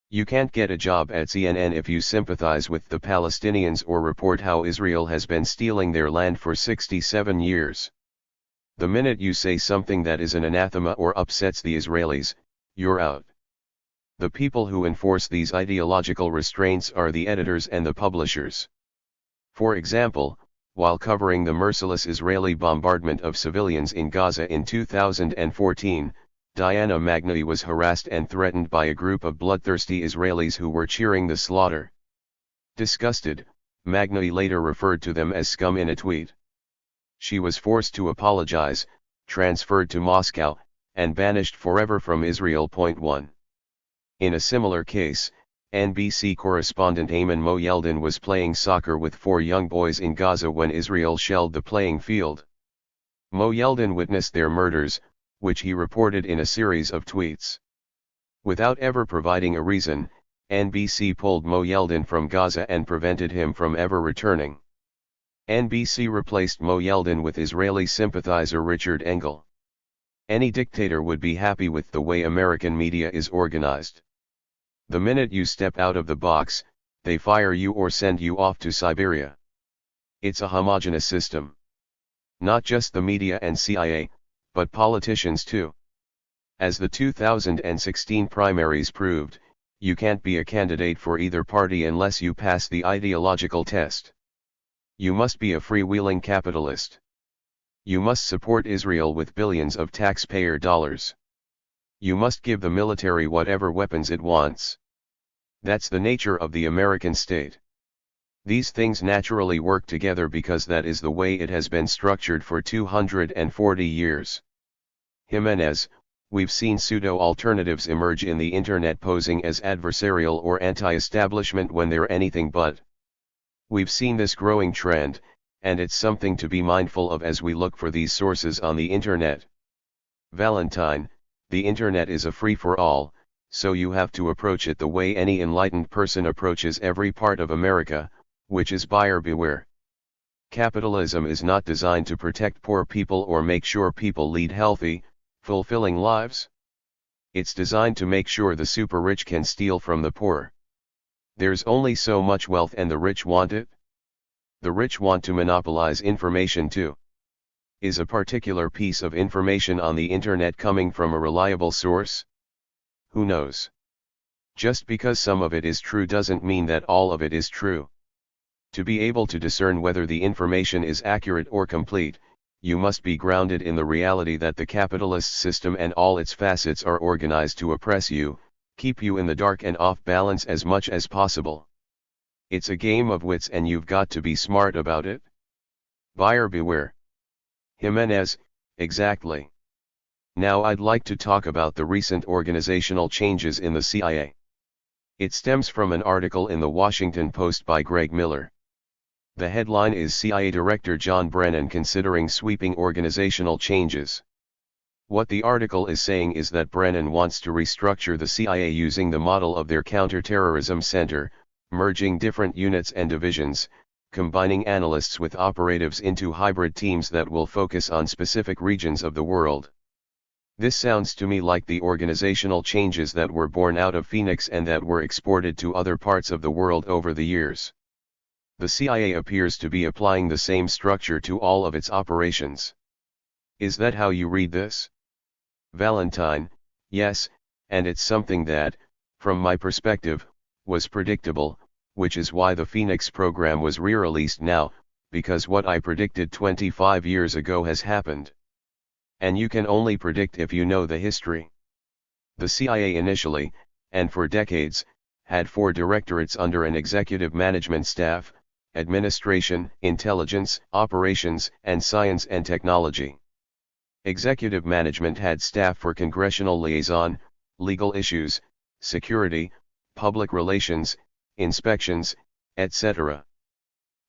You can't get a job at CNN if you sympathize with the Palestinians or report how Israel has been stealing their land for 67 years. The minute you say something that is an anathema or upsets the Israelis, you're out. The people who enforce these ideological restraints are the editors and the publishers. For example, while covering the merciless Israeli bombardment of civilians in Gaza in 2014, Diana Magnay was harassed and threatened by a group of bloodthirsty Israelis who were cheering the slaughter. Disgusted, Magnay later referred to them as scum in a tweet. She was forced to apologize, transferred to Moscow, and banished forever from Israel. 1. In a similar case, NBC correspondent Ayman Moyeldin was playing soccer with 4 young boys in Gaza when Israel shelled the playing field. Moyeldin witnessed their murders, which he reported in a series of tweets. Without ever providing a reason, NBC pulled Moyeldin from Gaza and prevented him from ever returning. NBC replaced Moyeldin with Israeli sympathizer Richard Engel. Any dictator would be happy with the way American media is organized. The minute you step out of the box, they fire you or send you off to Siberia. It's a homogeneous system. Not just the media and CIA, but politicians too. As the 2016 primaries proved, you can't be a candidate for either party unless you pass the ideological test. You must be a freewheeling capitalist. You must support Israel with billions of taxpayer dollars. You must give the military whatever weapons it wants. That's the nature of the American state. These things naturally work together because that is the way it has been structured for 240 years. Jimenez, we've seen pseudo-alternatives emerge in the internet posing as adversarial or anti-establishment when they're anything but. We've seen this growing trend, and it's something to be mindful of as we look for these sources on the internet. Valentine, the internet is a free-for-all, so you have to approach it the way any enlightened person approaches every part of America, which is buyer beware. Capitalism is not designed to protect poor people or make sure people lead healthy, fulfilling lives. It's designed to make sure the super rich can steal from the poor. There's only so much wealth and the rich want it. The rich want to monopolize information too. Is a particular piece of information on the internet coming from a reliable source? Who knows? Just because some of it is true doesn't mean that all of it is true. To be able to discern whether the information is accurate or complete, you must be grounded in the reality that the capitalist system and all its facets are organized to oppress you, keep you in the dark and off balance as much as possible. It's a game of wits and you've got to be smart about it. Buyer beware. Jimenez, exactly. Now I'd like to talk about the recent organizational changes in the CIA. It stems from an article in the Washington Post by Greg Miller. The headline is CIA Director John Brennan considering sweeping organizational changes. What the article is saying is that Brennan wants to restructure the CIA using the model of their counterterrorism center, merging different units and divisions, combining analysts with operatives into hybrid teams that will focus on specific regions of the world. This sounds to me like the organizational changes that were born out of Phoenix and that were exported to other parts of the world over the years. The CIA appears to be applying the same structure to all of its operations. Is that how you read this? Valentine, yes, and it's something that, from my perspective, was predictable, which is why the Phoenix program was re-released now, because what I predicted 25 years ago has happened. And you can only predict if you know the history. The CIA initially, and for decades, had 4 directorates under an executive management staff: administration, intelligence, operations, and science and technology. Executive management had staff for congressional liaison, legal issues, security, public relations, inspections, etc.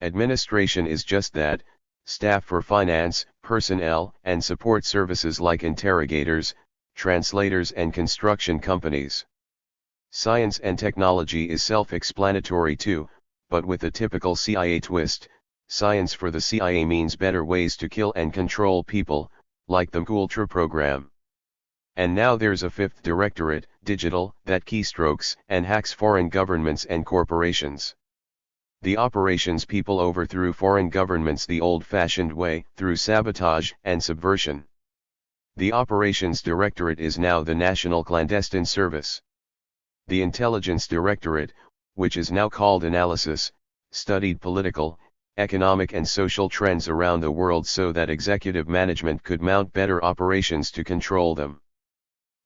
Administration is just that, staff for finance, personnel, and support services like interrogators, translators and construction companies. Science and technology is self-explanatory too, but with a typical CIA twist. Science for the CIA means better ways to kill and control people, like the Ultra program. And now there's a 5th directorate, digital, that keystrokes and hacks foreign governments and corporations. The operations people overthrew foreign governments the old-fashioned way, through sabotage and subversion. The operations directorate is now the National Clandestine Service. The intelligence directorate, which is now called analysis, studied political, economic and social trends around the world so that executive management could mount better operations to control them.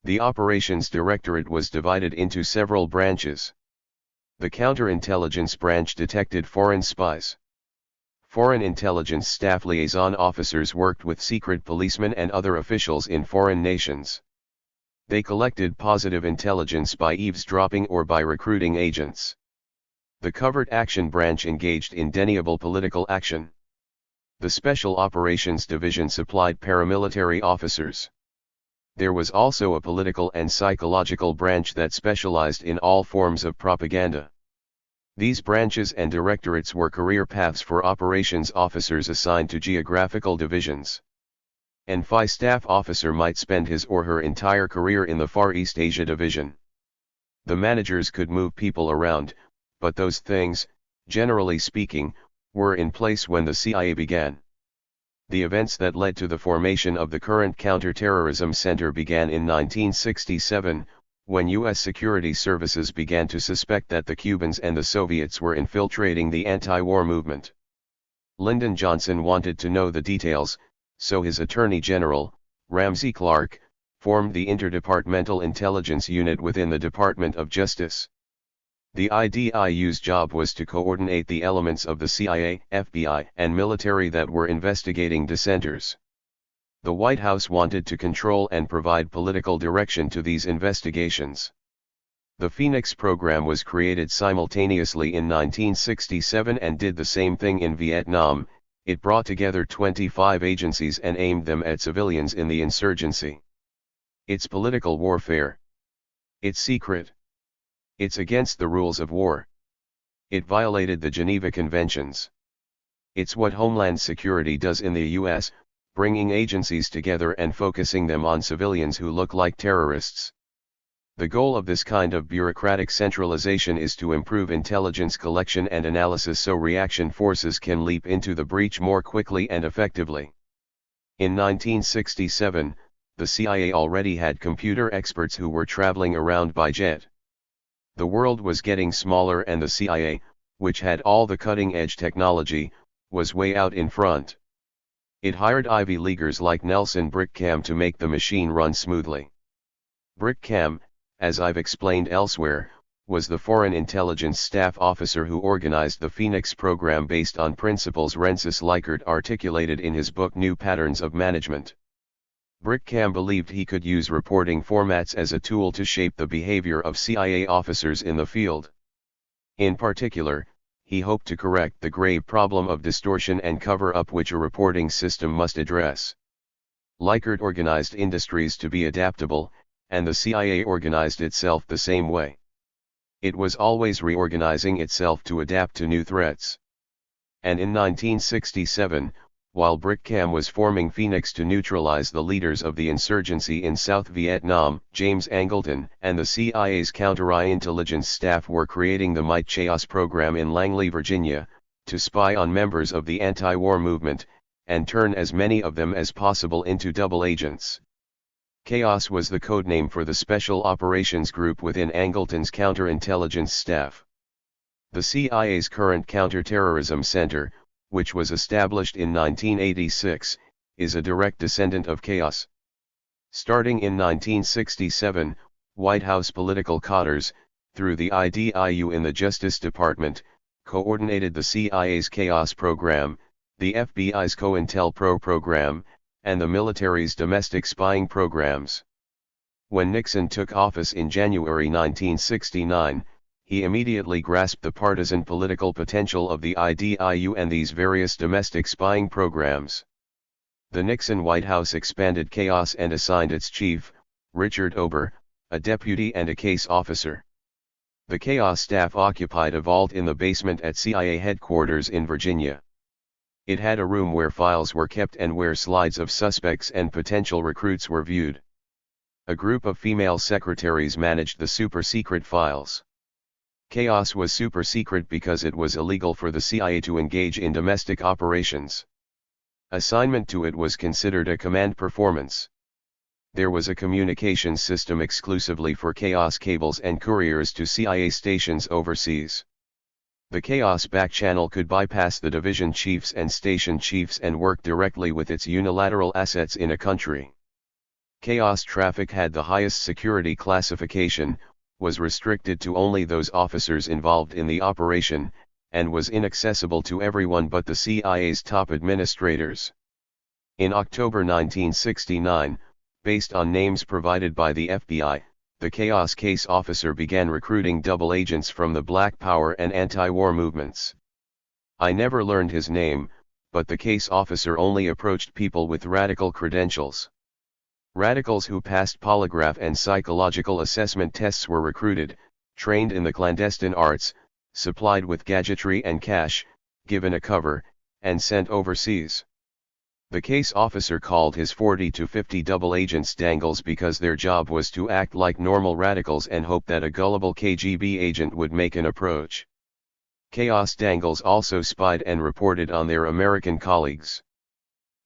The operations directorate was divided into several branches. The counterintelligence branch detected foreign spies. Foreign intelligence staff liaison officers worked with secret policemen and other officials in foreign nations. They collected positive intelligence by eavesdropping or by recruiting agents. The covert action branch engaged in deniable political action. The Special Operations Division supplied paramilitary officers. There was also a political and psychological branch that specialized in all forms of propaganda. These branches and directorates were career paths for operations officers assigned to geographical divisions. An FI staff officer might spend his or her entire career in the Far East Asia division. The managers could move people around, but those things, generally speaking, were in place when the CIA began. The events that led to the formation of the current Counterterrorism Center began in 1967, when U.S. security services began to suspect that the Cubans and the Soviets were infiltrating the anti-war movement. Lyndon Johnson wanted to know the details, So his Attorney General, Ramsey Clark, formed the Interdepartmental Intelligence Unit within the Department of Justice. The IDIU's job was to coordinate the elements of the CIA, FBI, and military that were investigating dissenters. The White House wanted to control and provide political direction to these investigations. The Phoenix program was created simultaneously in 1967 and did the same thing in Vietnam. It brought together 25 agencies and aimed them at civilians in the insurgency. It's political warfare. It's secret. It's against the rules of war. It violated the Geneva Conventions. It's what Homeland Security does in the US, bringing agencies together and focusing them on civilians who look like terrorists. The goal of this kind of bureaucratic centralization is to improve intelligence collection and analysis so reaction forces can leap into the breach more quickly and effectively. In 1967, the CIA already had computer experts who were traveling around by jet. The world was getting smaller and the CIA, which had all the cutting-edge technology, was way out in front. It hired Ivy Leaguers like Nelson Brickham to make the machine run smoothly. Brickham, as I've explained elsewhere, was the Foreign Intelligence Staff Officer who organized the Phoenix program based on principles Rensis Likert articulated in his book New Patterns of Management. Brickham believed he could use reporting formats as a tool to shape the behavior of CIA officers in the field. In particular, he hoped to correct the grave problem of distortion and cover-up which a reporting system must address. Likert organized industries to be adaptable, and the CIA organized itself the same way. It was always reorganizing itself to adapt to new threats. And in 1967, while Brickham was forming Phoenix to neutralize the leaders of the insurgency in South Vietnam, James Angleton and the CIA's counterintelligence staff were creating the MITE Chaos program in Langley, Virginia, to spy on members of the anti-war movement, and turn as many of them as possible into double agents. Chaos was the codename for the Special Operations Group within Angleton's counterintelligence staff. The CIA's current Counterterrorism Center, which was established in 1986, is a direct descendant of Chaos. Starting in 1967, White House political cadres, through the IDIU in the Justice Department, coordinated the CIA's Chaos program, the FBI's COINTELPRO program, and the military's domestic spying programs. When Nixon took office in January 1969, he immediately grasped the partisan political potential of the IDIU and these various domestic spying programs. The Nixon White House expanded Chaos and assigned its chief, Richard Ober, a deputy and a case officer. The Chaos staff occupied a vault in the basement at CIA headquarters in Virginia. It had a room where files were kept and where slides of suspects and potential recruits were viewed. A group of female secretaries managed the super-secret files. Chaos was super-secret because it was illegal for the CIA to engage in domestic operations. Assignment to it was considered a command performance. There was a communications system exclusively for Chaos cables and couriers to CIA stations overseas. The Chaos backchannel could bypass the division chiefs and station chiefs and work directly with its unilateral assets in a country. Chaos traffic had the highest security classification, was restricted to only those officers involved in the operation, and was inaccessible to everyone but the CIA's top administrators. In October 1969, based on names provided by the FBI, the Chaos case officer began recruiting double agents from the Black Power and anti-war movements. I never learned his name, but the case officer only approached people with radical credentials. Radicals who passed polygraph and psychological assessment tests were recruited, trained in the clandestine arts, supplied with gadgetry and cash, given a cover, and sent overseas. The case officer called his 40 to 50 double agents dangles because their job was to act like normal radicals and hope that a gullible KGB agent would make an approach. Chaos dangles also spied and reported on their American colleagues.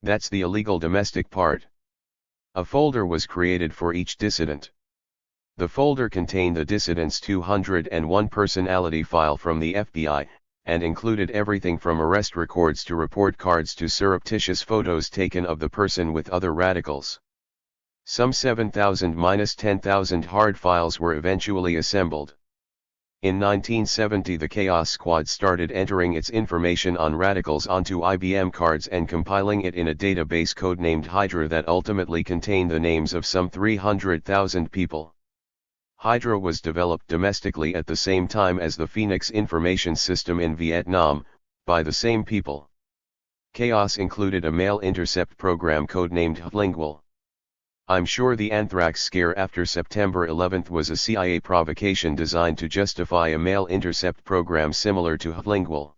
That's the illegal domestic part. A folder was created for each dissident. The folder contained the dissident's 201 personality file from the FBI, and included everything from arrest records to report cards to surreptitious photos taken of the person with other radicals. Some 7,000–10,000 hard files were eventually assembled. In 1970 the Chaos Squad started entering its information on radicals onto IBM cards and compiling it in a database codenamed Hydra that ultimately contained the names of some 300,000 people. Hydra was developed domestically at the same time as the Phoenix information system in Vietnam, by the same people. Chaos included a mail intercept program codenamed THIRD-WORLDISM. I'm sure the anthrax scare after September 11 was a CIA provocation designed to justify a mail intercept program similar to THIRD-WORLDISM.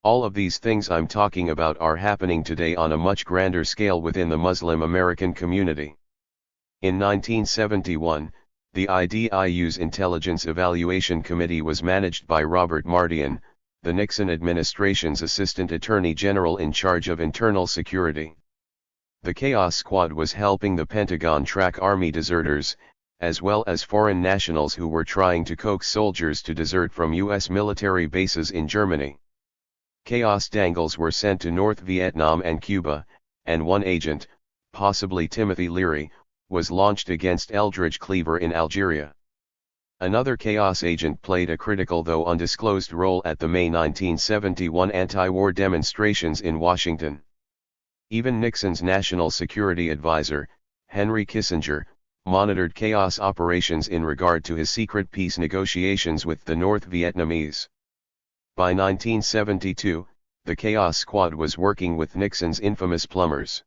All of these things I'm talking about are happening today on a much grander scale within the Muslim American community. In 1971, the IDIU's Intelligence Evaluation Committee was managed by Robert Mardian, the Nixon administration's Assistant Attorney General in charge of internal security. The Chaos Squad was helping the Pentagon track Army deserters, as well as foreign nationals who were trying to coax soldiers to desert from U.S. military bases in Germany. Chaos dangles were sent to North Vietnam and Cuba, and one agent, possibly Timothy Leary, was launched against Eldridge Cleaver in Algeria. Another Chaos agent played a critical though undisclosed role at the May 1971 anti-war demonstrations in Washington. Even Nixon's national security advisor, Henry Kissinger, monitored Chaos operations in regard to his secret peace negotiations with the North Vietnamese. By 1972, the Chaos Squad was working with Nixon's infamous plumbers.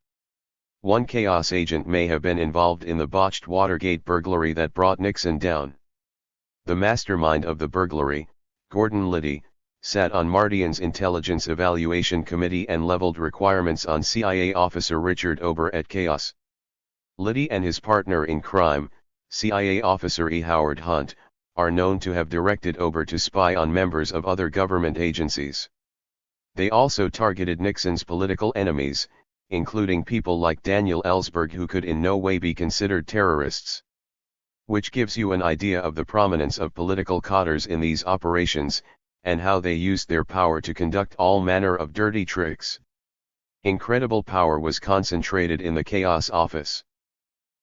One Chaos agent may have been involved in the botched Watergate burglary that brought Nixon down. The mastermind of the burglary, Gordon Liddy, sat on Mardian's Intelligence Evaluation Committee and leveled requirements on CIA officer Richard Ober at Chaos. Liddy and his partner in crime, CIA officer E. Howard Hunt, are known to have directed Ober to spy on members of other government agencies. They also targeted Nixon's political enemies, including people like Daniel Ellsberg, who could in no way be considered terrorists. Which gives you an idea of the prominence of political codders in these operations, and how they used their power to conduct all manner of dirty tricks. Incredible power was concentrated in the Chaos office.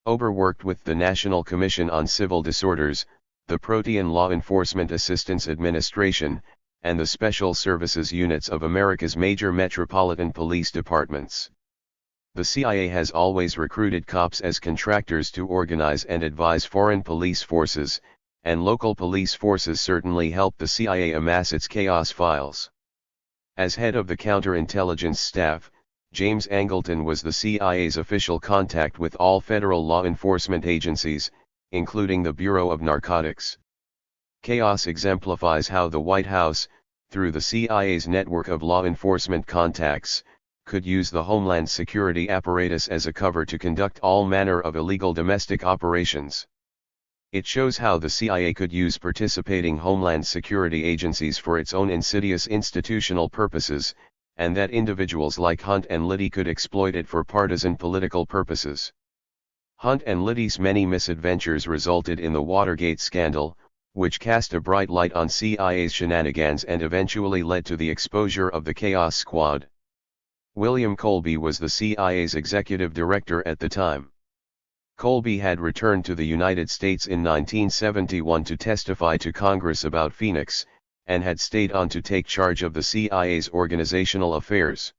Ober worked with the National Commission on Civil Disorders, the Protean Law Enforcement Assistance Administration, and the Special Services units of America's major metropolitan police departments. The CIA has always recruited cops as contractors to organize and advise foreign police forces, and local police forces certainly helped the CIA amass its Chaos files. As head of the counterintelligence staff, James Angleton was the CIA's official contact with all federal law enforcement agencies, including the Bureau of Narcotics. Chaos exemplifies how the White House, through the CIA's network of law enforcement contacts, could use the Homeland Security apparatus as a cover to conduct all manner of illegal domestic operations. It shows how the CIA could use participating Homeland Security agencies for its own insidious institutional purposes, and that individuals like Hunt and Liddy could exploit it for partisan political purposes. Hunt and Liddy's many misadventures resulted in the Watergate scandal, which cast a bright light on CIA's shenanigans and eventually led to the exposure of the Chaos Squad. William Colby was the CIA's executive director at the time. Colby had returned to the United States in 1971 to testify to Congress about Phoenix, and had stayed on to take charge of the CIA's organizational affairs.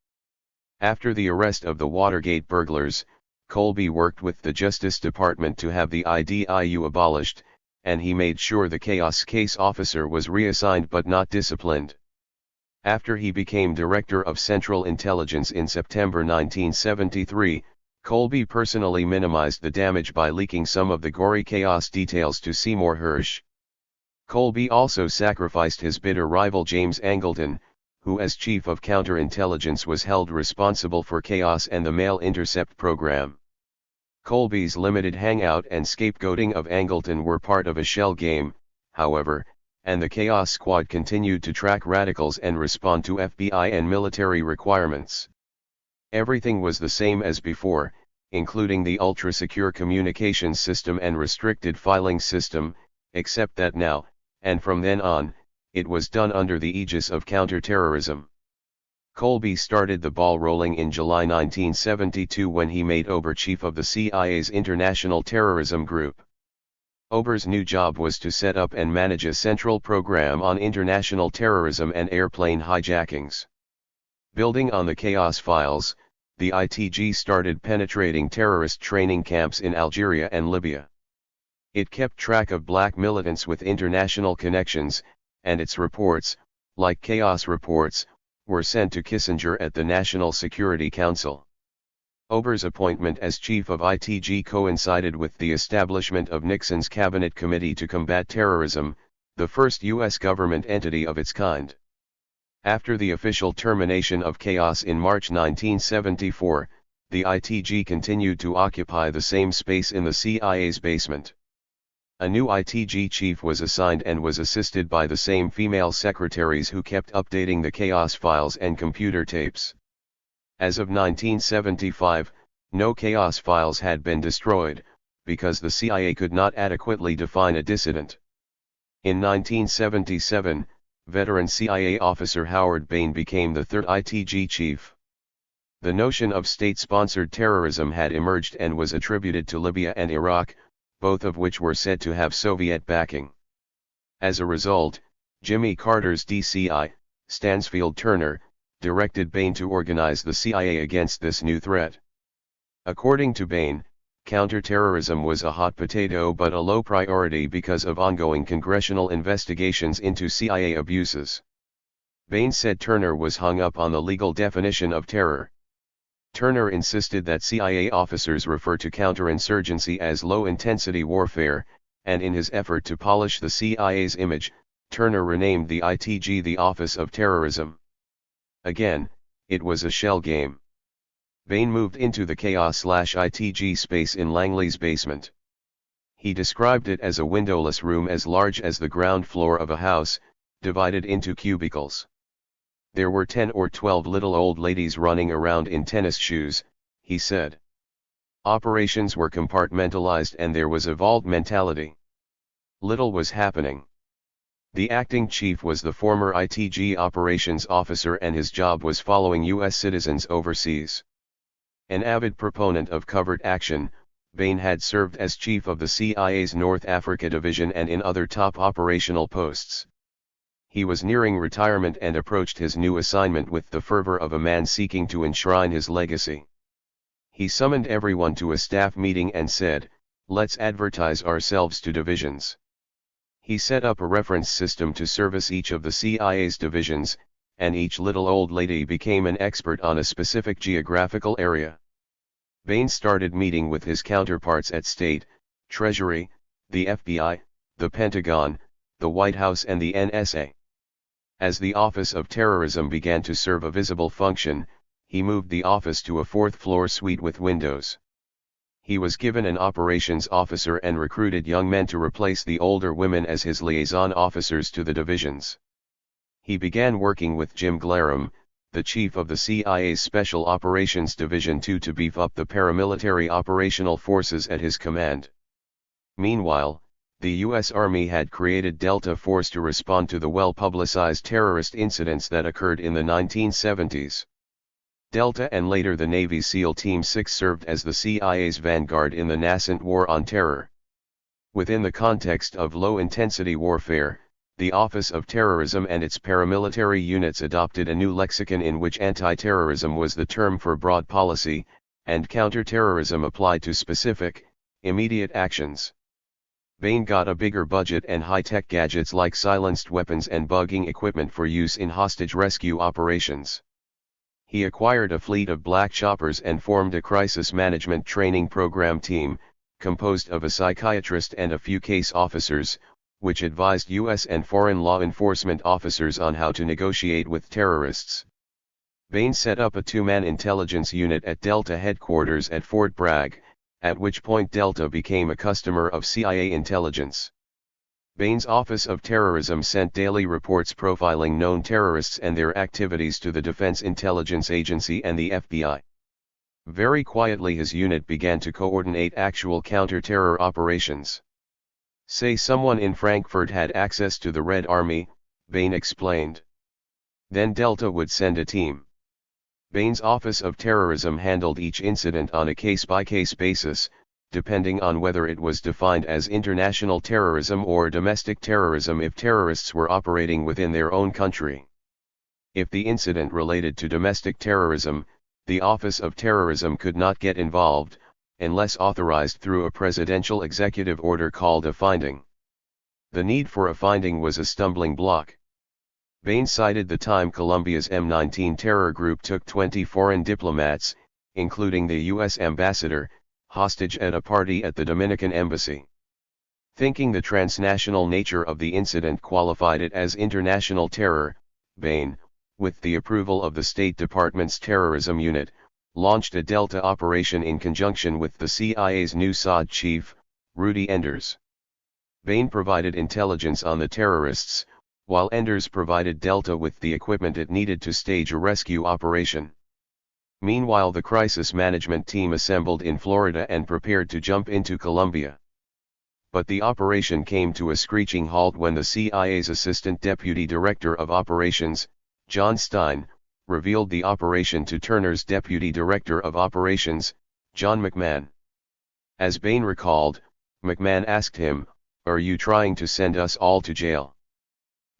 After the arrest of the Watergate burglars, Colby worked with the Justice Department to have the IDIU abolished, and he made sure the Chaos case officer was reassigned but not disciplined. After he became Director of Central Intelligence in September 1973, Colby personally minimized the damage by leaking some of the gory Chaos details to Seymour Hersh. Colby also sacrificed his bitter rival James Angleton, who as Chief of Counterintelligence was held responsible for Chaos and the mail intercept program. Colby's limited hangout and scapegoating of Angleton were part of a shell game, however, and the Chaos Squad continued to track radicals and respond to FBI and military requirements. Everything was the same as before, including the ultra-secure communications system and restricted filing system, except that now, and from then on, it was done under the aegis of counterterrorism. Colby started the ball rolling in July 1972 when he made Ober chief of the CIA's International Terrorism Group. Ober's new job was to set up and manage a central program on international terrorism and airplane hijackings. Building on the chaos files, the ITG started penetrating terrorist training camps in Algeria and Libya. It kept track of black militants with international connections, and its reports, like chaos reports, were sent to Kissinger at the National Security Council. Ober's appointment as chief of ITG coincided with the establishment of Nixon's Cabinet Committee to Combat Terrorism, the first U.S. government entity of its kind. After the official termination of chaos in March 1974, the ITG continued to occupy the same space in the CIA's basement. A new ITG chief was assigned and was assisted by the same female secretaries who kept updating the chaos files and computer tapes. As of 1975, no chaos files had been destroyed, because the CIA could not adequately define a dissident. In 1977, veteran CIA officer Howard Bain became the third ITG chief. The notion of state-sponsored terrorism had emerged and was attributed to Libya and Iraq, both of which were said to have Soviet backing. As a result, Jimmy Carter's DCI, Stansfield Turner, directed Bain to organize the CIA against this new threat. According to Bain, counterterrorism was a hot potato but a low priority because of ongoing congressional investigations into CIA abuses. Bain said Turner was hung up on the legal definition of terror. Turner insisted that CIA officers refer to counterinsurgency as low-intensity warfare, and in his effort to polish the CIA's image, Turner renamed the ITG the Office of Terrorism. Again, it was a shell game. Bain moved into the chaos/ITG space in Langley's basement. He described it as a windowless room as large as the ground floor of a house, divided into cubicles. There were 10 or 12 little old ladies running around in tennis shoes, he said. Operations were compartmentalized and there was a vault mentality. Little was happening. The acting chief was the former ITG operations officer and his job was following U.S. citizens overseas. An avid proponent of covert action, Bain had served as chief of the CIA's North Africa Division and in other top operational posts. He was nearing retirement and approached his new assignment with the fervor of a man seeking to enshrine his legacy. He summoned everyone to a staff meeting and said, "Let's advertise ourselves to divisions." He set up a reference system to service each of the CIA's divisions, and each little old lady became an expert on a specific geographical area. Bain started meeting with his counterparts at State, Treasury, the FBI, the Pentagon, the White House and the NSA. As the Office of Terrorism began to serve a visible function, he moved the office to a fourth-floor suite with windows. He was given an operations officer and recruited young men to replace the older women as his liaison officers to the divisions. He began working with Jim Glarum, the chief of the CIA's Special Operations Division II, to beef up the paramilitary operational forces at his command. Meanwhile, the U.S. Army had created Delta Force to respond to the well-publicized terrorist incidents that occurred in the 1970s. Delta and later the Navy SEAL Team 6 served as the CIA's vanguard in the nascent war on terror. Within the context of low-intensity warfare, the Office of Terrorism and its paramilitary units adopted a new lexicon in which anti-terrorism was the term for broad policy, and counterterrorism applied to specific, immediate actions. Bain got a bigger budget and high-tech gadgets like silenced weapons and bugging equipment for use in hostage rescue operations. He acquired a fleet of black choppers and formed a crisis management training program team, composed of a psychiatrist and a few case officers, which advised U.S. and foreign law enforcement officers on how to negotiate with terrorists. Bain set up a two-man intelligence unit at Delta headquarters at Fort Bragg, at which point Delta became a customer of CIA intelligence. Bain's Office of Terrorism sent daily reports profiling known terrorists and their activities to the Defense Intelligence Agency and the FBI. Very quietly his unit began to coordinate actual counter-terror operations. Say someone in Frankfurt had access to the Red Army, Bain explained. Then Delta would send a team. Bain's Office of Terrorism handled each incident on a case-by-case basis, depending on whether it was defined as international terrorism or domestic terrorism if terrorists were operating within their own country. If the incident related to domestic terrorism, the Office of Terrorism could not get involved, unless authorized through a presidential executive order called a finding. The need for a finding was a stumbling block. Bain cited the time Colombia's M19 terror group took 20 foreign diplomats, including the U.S. ambassador, hostage at a party at the Dominican embassy. Thinking the transnational nature of the incident qualified it as international terror, Bain, with the approval of the State Department's terrorism unit, launched a Delta operation in conjunction with the CIA's new SOD chief, Rudy Enders. Bain provided intelligence on the terrorists, while Enders provided Delta with the equipment it needed to stage a rescue operation. Meanwhile, the crisis management team assembled in Florida and prepared to jump into Colombia. But the operation came to a screeching halt when the CIA's Assistant Deputy Director of Operations, John Stein, revealed the operation to Turner's Deputy Director of Operations, John McMahon. As Bain recalled, McMahon asked him, "Are you trying to send us all to jail?"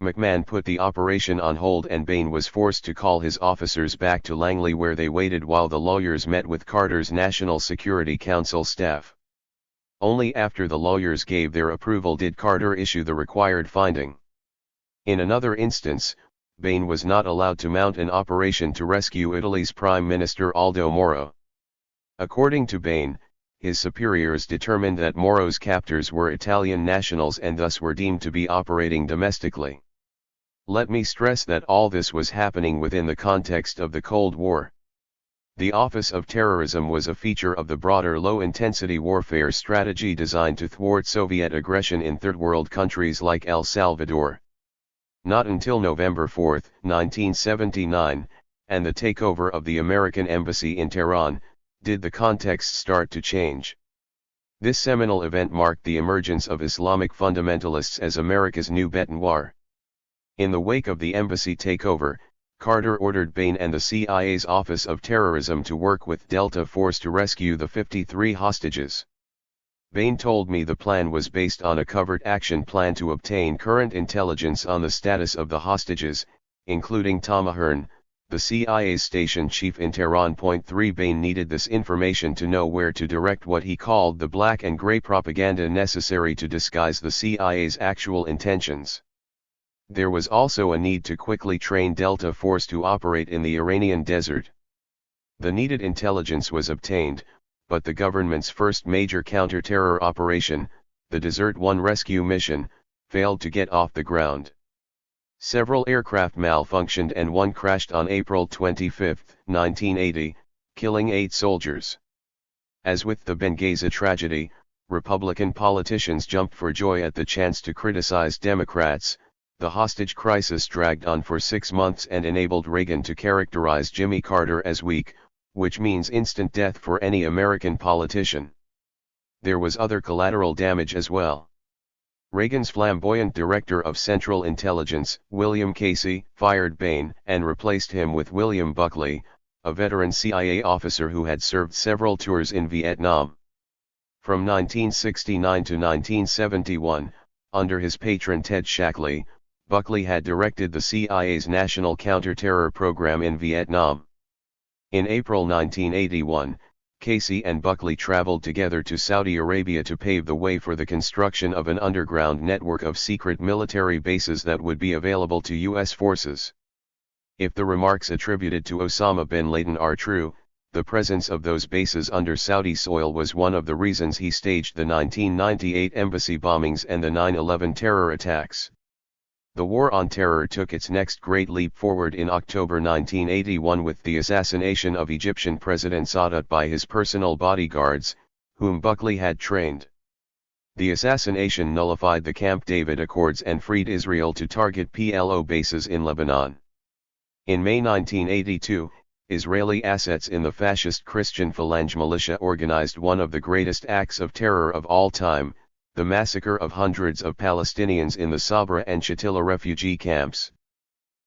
McMahon put the operation on hold and Bain was forced to call his officers back to Langley, where they waited while the lawyers met with Carter's National Security Council staff. Only after the lawyers gave their approval did Carter issue the required finding. In another instance, Bain was not allowed to mount an operation to rescue Italy's Prime Minister Aldo Moro. According to Bain, his superiors determined that Moro's captors were Italian nationals and thus were deemed to be operating domestically. Let me stress that all this was happening within the context of the Cold War. The Office of Terrorism was a feature of the broader low-intensity warfare strategy designed to thwart Soviet aggression in Third World countries like El Salvador. Not until November 4, 1979, and the takeover of the American embassy in Tehran, did the context start to change. This seminal event marked the emergence of Islamic fundamentalists as America's new bête noire. In the wake of the embassy takeover, Carter ordered Bain and the CIA's Office of Terrorism to work with Delta Force to rescue the 53 hostages. Bain told me the plan was based on a covert action plan to obtain current intelligence on the status of the hostages, including Tom Ahern, the CIA's station chief in Tehran. 3 Bain needed this information to know where to direct what he called the black and gray propaganda necessary to disguise the CIA's actual intentions. There was also a need to quickly train Delta Force to operate in the Iranian desert. The needed intelligence was obtained, but the government's first major counter-terror operation, the Desert One rescue mission, failed to get off the ground. Several aircraft malfunctioned and one crashed on April 25, 1980, killing 8 soldiers. As with the Benghazi tragedy, Republican politicians jumped for joy at the chance to criticize Democrats. The hostage crisis dragged on for 6 months and enabled Reagan to characterize Jimmy Carter as weak, which means instant death for any American politician. There was other collateral damage as well. Reagan's flamboyant director of Central Intelligence, William Casey, fired Bain and replaced him with William Buckley, a veteran CIA officer who had served several tours in Vietnam. From 1969 to 1971, under his patron Ted Shackley, Buckley had directed the CIA's National Counter-Terror Program in Vietnam. In April 1981, Casey and Buckley traveled together to Saudi Arabia to pave the way for the construction of an underground network of secret military bases that would be available to U.S. forces. If the remarks attributed to Osama bin Laden are true, the presence of those bases under Saudi soil was one of the reasons he staged the 1998 embassy bombings and the 9/11 terror attacks. The War on Terror took its next great leap forward in October 1981 with the assassination of Egyptian President Sadat by his personal bodyguards, whom Buckley had trained. The assassination nullified the Camp David Accords and freed Israel to target PLO bases in Lebanon. In May 1982, Israeli assets in the fascist Christian Phalange militia organized one of the greatest acts of terror of all time, the massacre of hundreds of Palestinians in the Sabra and Shatila refugee camps.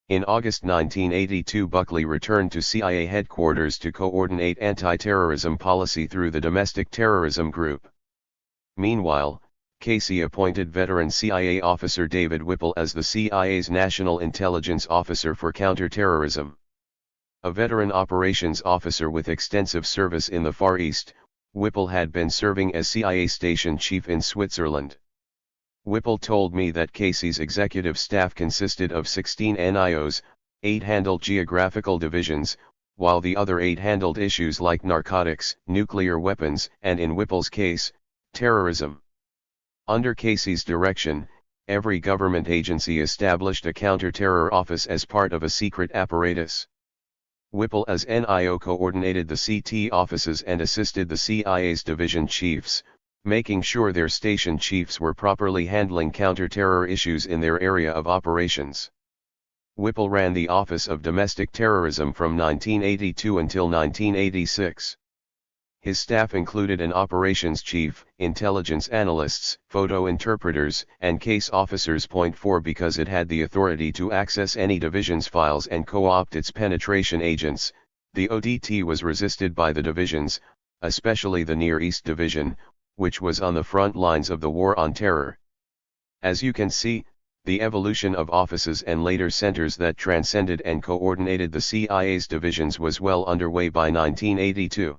In August 1982, Buckley returned to CIA headquarters to coordinate anti-terrorism policy through the Domestic Terrorism Group. Meanwhile, Casey appointed veteran CIA officer David Whipple as the CIA's National Intelligence Officer for Counterterrorism. A veteran operations officer with extensive service in the Far East, Whipple had been serving as CIA station chief in Switzerland. Whipple told me that Casey's executive staff consisted of 16 NIOs, 8 handled geographical divisions, while the other 8 handled issues like narcotics, nuclear weapons, and in Whipple's case, terrorism. Under Casey's direction, every government agency established a counter-terror office as part of a secret apparatus. Whipple as NIO coordinated the CT offices and assisted the CIA's division chiefs, making sure their station chiefs were properly handling counter-terror issues in their area of operations. Whipple ran the Office of Domestic Terrorism from 1982 until 1986. His staff included an operations chief, intelligence analysts, photo interpreters, and case officers. Point 4 Because it had the authority to access any division's files and co-opt its penetration agents, the ODT was resisted by the divisions, especially the Near East Division, which was on the front lines of the War on Terror. As you can see, the evolution of offices and later centers that transcended and coordinated the CIA's divisions was well underway by 1982.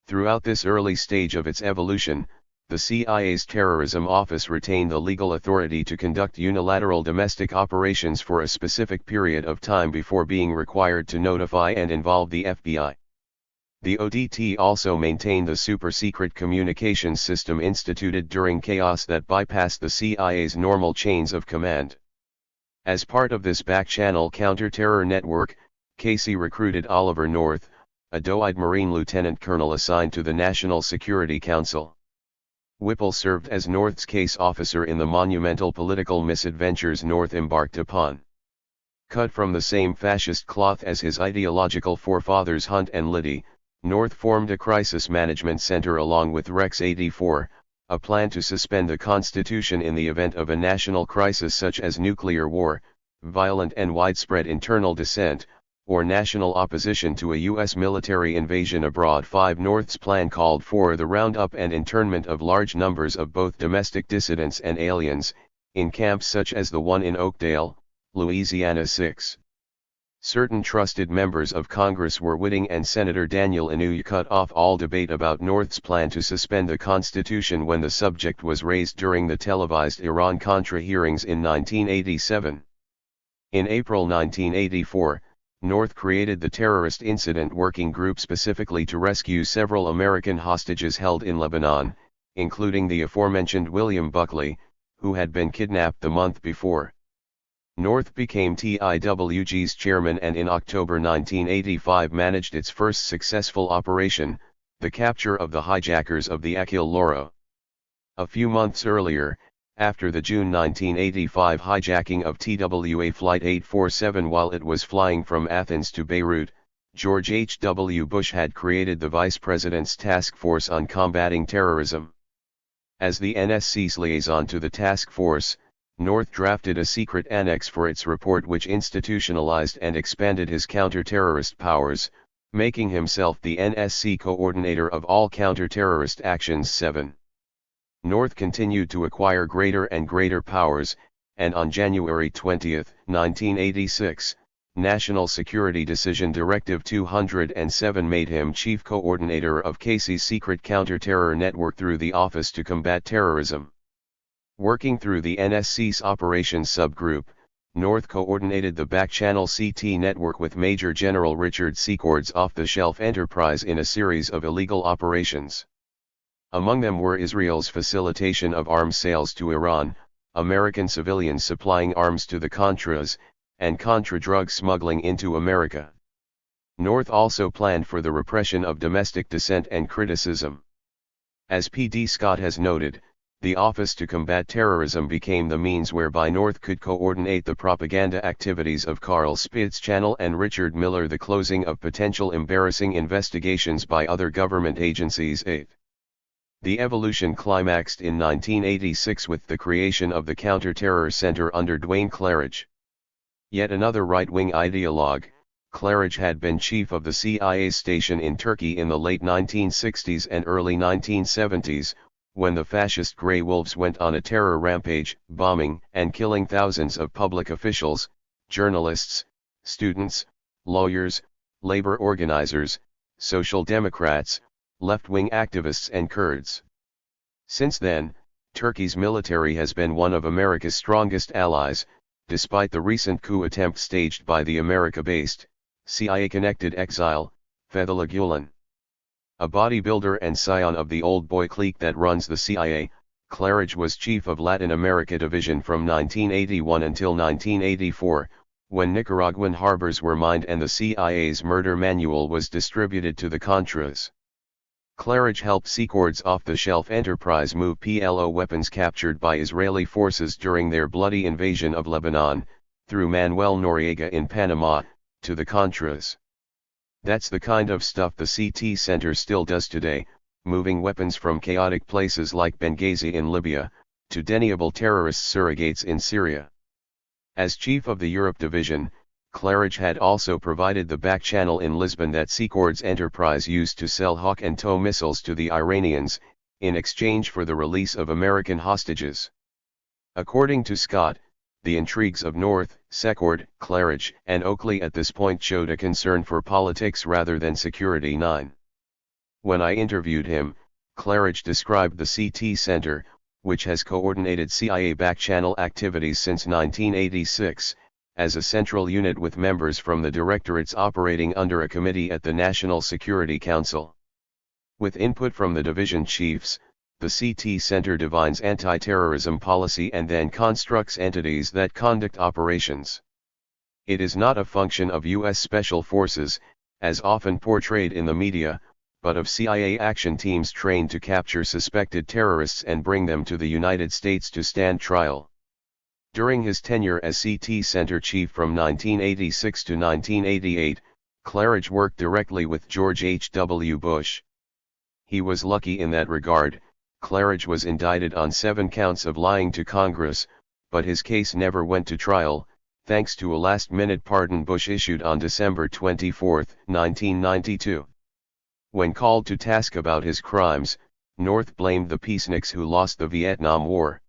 Throughout this early stage of its evolution, the CIA's Terrorism Office retained the legal authority to conduct unilateral domestic operations for a specific period of time before being required to notify and involve the FBI. The ODT also maintained the super-secret communications system instituted during chaos that bypassed the CIA's normal chains of command. As part of this back-channel counter-terror network, Casey recruited Oliver North, a doe-eyed Marine lieutenant colonel assigned to the National Security Council. Whipple served as North's case officer in the monumental political misadventures North embarked upon. Cut from the same fascist cloth as his ideological forefathers Hunt and Liddy, North formed a crisis management center along with Rex 84, a plan to suspend the Constitution in the event of a national crisis such as nuclear war, violent and widespread internal dissent, or national opposition to a U.S. military invasion abroad. 5 North's plan called for the roundup and internment of large numbers of both domestic dissidents and aliens, in camps such as the one in Oakdale, Louisiana. 6. Certain trusted members of Congress were Whitting and Senator Daniel Inouye cut off all debate about North's plan to suspend the Constitution when the subject was raised during the televised Iran-Contra hearings in 1987. In April 1984, North created the Terrorist Incident Working Group specifically to rescue several American hostages held in Lebanon, including the aforementioned William Buckley, who had been kidnapped the month before. North became TIWG's chairman and in October 1985 managed its first successful operation, the capture of the hijackers of the Achille Lauro. A few months earlier, after the June 1985 hijacking of TWA Flight 847 while it was flying from Athens to Beirut, George H.W. Bush had created the Vice President's Task Force on Combating Terrorism. As the NSC's liaison to the task force, North drafted a secret annex for its report which institutionalized and expanded his counter-terrorist powers, making himself the NSC coordinator of all counter-terrorist actions. 7. North continued to acquire greater and greater powers, and on January 20, 1986, National Security Decision Directive 207 made him chief coordinator of Casey's secret counter-terror network through the Office to Combat Terrorism. Working through the NSC's operations subgroup, North coordinated the back-channel CT network with Major General Richard Secord's off-the-shelf enterprise in a series of illegal operations. Among them were Israel's facilitation of arms sales to Iran, American civilians supplying arms to the Contras, and Contra drug smuggling into America. North also planned for the repression of domestic dissent and criticism. As P.D. Scott has noted, the Office to Combat Terrorism became the means whereby North could coordinate the propaganda activities of Carl Spitz Channel and Richard Miller, the closing of potential embarrassing investigations by other government agencies. 8. The evolution climaxed in 1986 with the creation of the Counter-Terror Center under Duane Claridge. Yet another right-wing ideologue, Claridge had been chief of the CIA station in Turkey in the late 1960s and early 1970s, when the fascist Grey Wolves went on a terror rampage, bombing and killing thousands of public officials, journalists, students, lawyers, labor organizers, social democrats, left-wing activists and Kurds. Since then, Turkey's military has been one of America's strongest allies, despite the recent coup attempt staged by the America-based, CIA-connected exile, Fethullah Gulen. A bodybuilder and scion of the old boy clique that runs the CIA, Claridge was chief of Latin America Division from 1981 until 1984, when Nicaraguan harbors were mined and the CIA's murder manual was distributed to the Contras. Claridge helped Secord's off-the-shelf enterprise move PLO weapons captured by Israeli forces during their bloody invasion of Lebanon, through Manuel Noriega in Panama, to the Contras. That's the kind of stuff the CT Center still does today, moving weapons from chaotic places like Benghazi in Libya, to deniable terrorist surrogates in Syria. As chief of the Europe Division, Claridge had also provided the back channel in Lisbon that Secord's enterprise used to sell Hawk and TOW missiles to the Iranians, in exchange for the release of American hostages. According to Scott, the intrigues of North, Secord, Claridge, and Oakley at this point showed a concern for politics rather than security. 9. When I interviewed him, Claridge described the CT Center, which has coordinated CIA back-channel activities since 1986, as a central unit with members from the directorates operating under a committee at the National Security Council. With input from the division chiefs, the CT Center defines anti-terrorism policy and then constructs entities that conduct operations. It is not a function of U.S. Special Forces, as often portrayed in the media, but of CIA action teams trained to capture suspected terrorists and bring them to the United States to stand trial. During his tenure as CT Center chief from 1986 to 1988, Claridge worked directly with George H.W. Bush. He was lucky in that regard. Claridge was indicted on 7 counts of lying to Congress, but his case never went to trial, thanks to a last-minute pardon Bush issued on December 24, 1992. When called to task about his crimes, North blamed the peaceniks who lost the Vietnam War.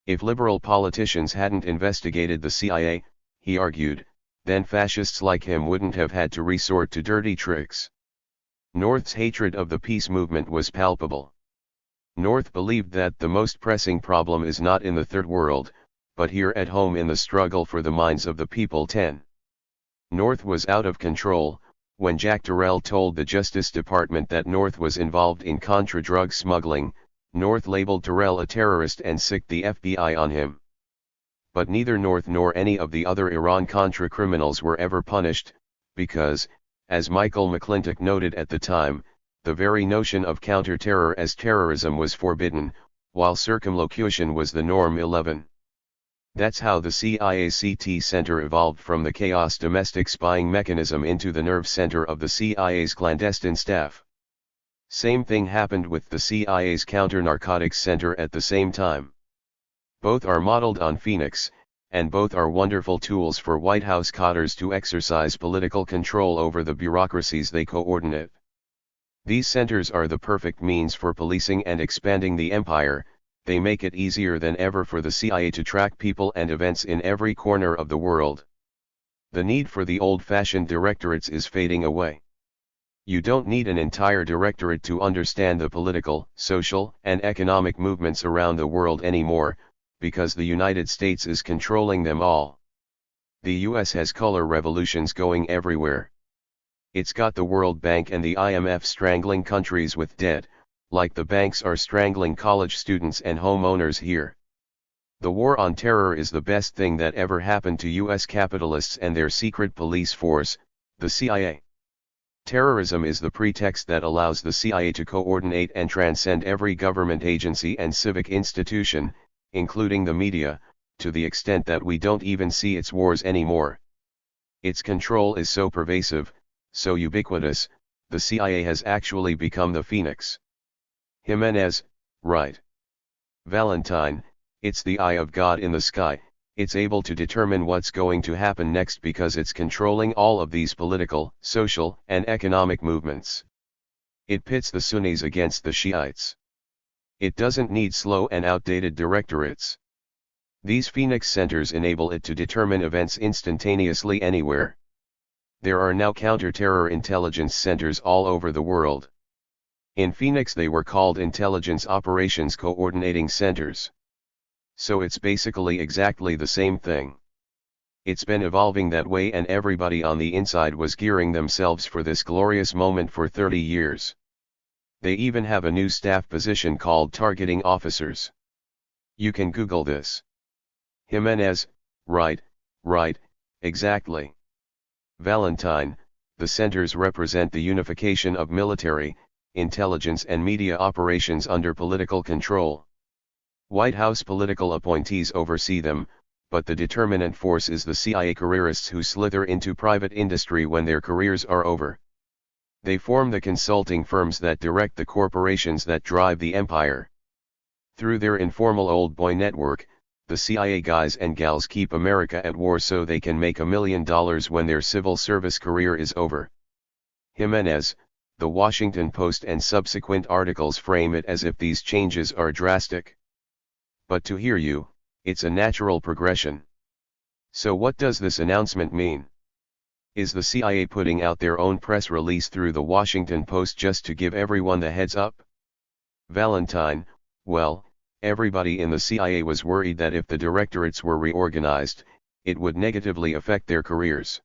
If liberal politicians hadn't investigated the CIA, he argued, then fascists like him wouldn't have had to resort to dirty tricks. North's hatred of the peace movement was palpable. North believed that the most pressing problem is not in the Third World, but here at home in the struggle for the minds of the people. 10. North was out of control. When Jack Durrell told the Justice Department that North was involved in Contra drug smuggling, North labeled Durrell a terrorist and sicked the FBI on him. But neither North nor any of the other Iran-Contra criminals were ever punished, because, as Michael McClintock noted at the time, the very notion of counter-terror as terrorism was forbidden, while circumlocution was the norm. 11. That's how the CIA's CT Center evolved from the chaos domestic spying mechanism into the nerve center of the CIA's clandestine staff. Same thing happened with the CIA's Counter-Narcotics Center at the same time. Both are modeled on Phoenix, and both are wonderful tools for White House codders to exercise political control over the bureaucracies they coordinate. These centers are the perfect means for policing and expanding the empire. They make it easier than ever for the CIA to track people and events in every corner of the world. The need for the old-fashioned directorates is fading away. You don't need an entire directorate to understand the political, social, and economic movements around the world anymore, because the United States is controlling them all. The US has color revolutions going everywhere. It's got the World Bank and the IMF strangling countries with debt, like the banks are strangling college students and homeowners here. The war on terror is the best thing that ever happened to US capitalists and their secret police force, the CIA. Terrorism is the pretext that allows the CIA to coordinate and transcend every government agency and civic institution, including the media, to the extent that we don't even see its wars anymore. Its control is so pervasive, so ubiquitous, the CIA has actually become the Phoenix. Jimenez, right. Valentine, it's the eye of God in the sky. It's able to determine what's going to happen next because it's controlling all of these political, social, and economic movements. It pits the Sunnis against the Shiites. It doesn't need slow and outdated directorates. These Phoenix centers enable it to determine events instantaneously anywhere. There are now counter-terror intelligence centers all over the world. In Phoenix they were called Intelligence Operations Coordinating Centers. So it's basically exactly the same thing. It's been evolving that way and everybody on the inside was gearing themselves for this glorious moment for 30 years. They even have a new staff position called Targeting Officers. You can Google this. Jimenez, right, exactly. Valentine, the centers represent the unification of military, intelligence and media operations under political control. White House political appointees oversee them, but the determinant force is the CIA careerists who slither into private industry when their careers are over. They form the consulting firms that direct the corporations that drive the empire. Through their informal old boy network, the CIA guys and gals keep America at war so they can make $1 million when their civil service career is over. Jimenez, the Washington Post and subsequent articles frame it as if these changes are drastic. But to hear you, it's a natural progression. So what does this announcement mean? Is the CIA putting out their own press release through the Washington Post just to give everyone the heads up? Valentine, well, everybody in the CIA was worried that if the directorates were reorganized, it would negatively affect their careers.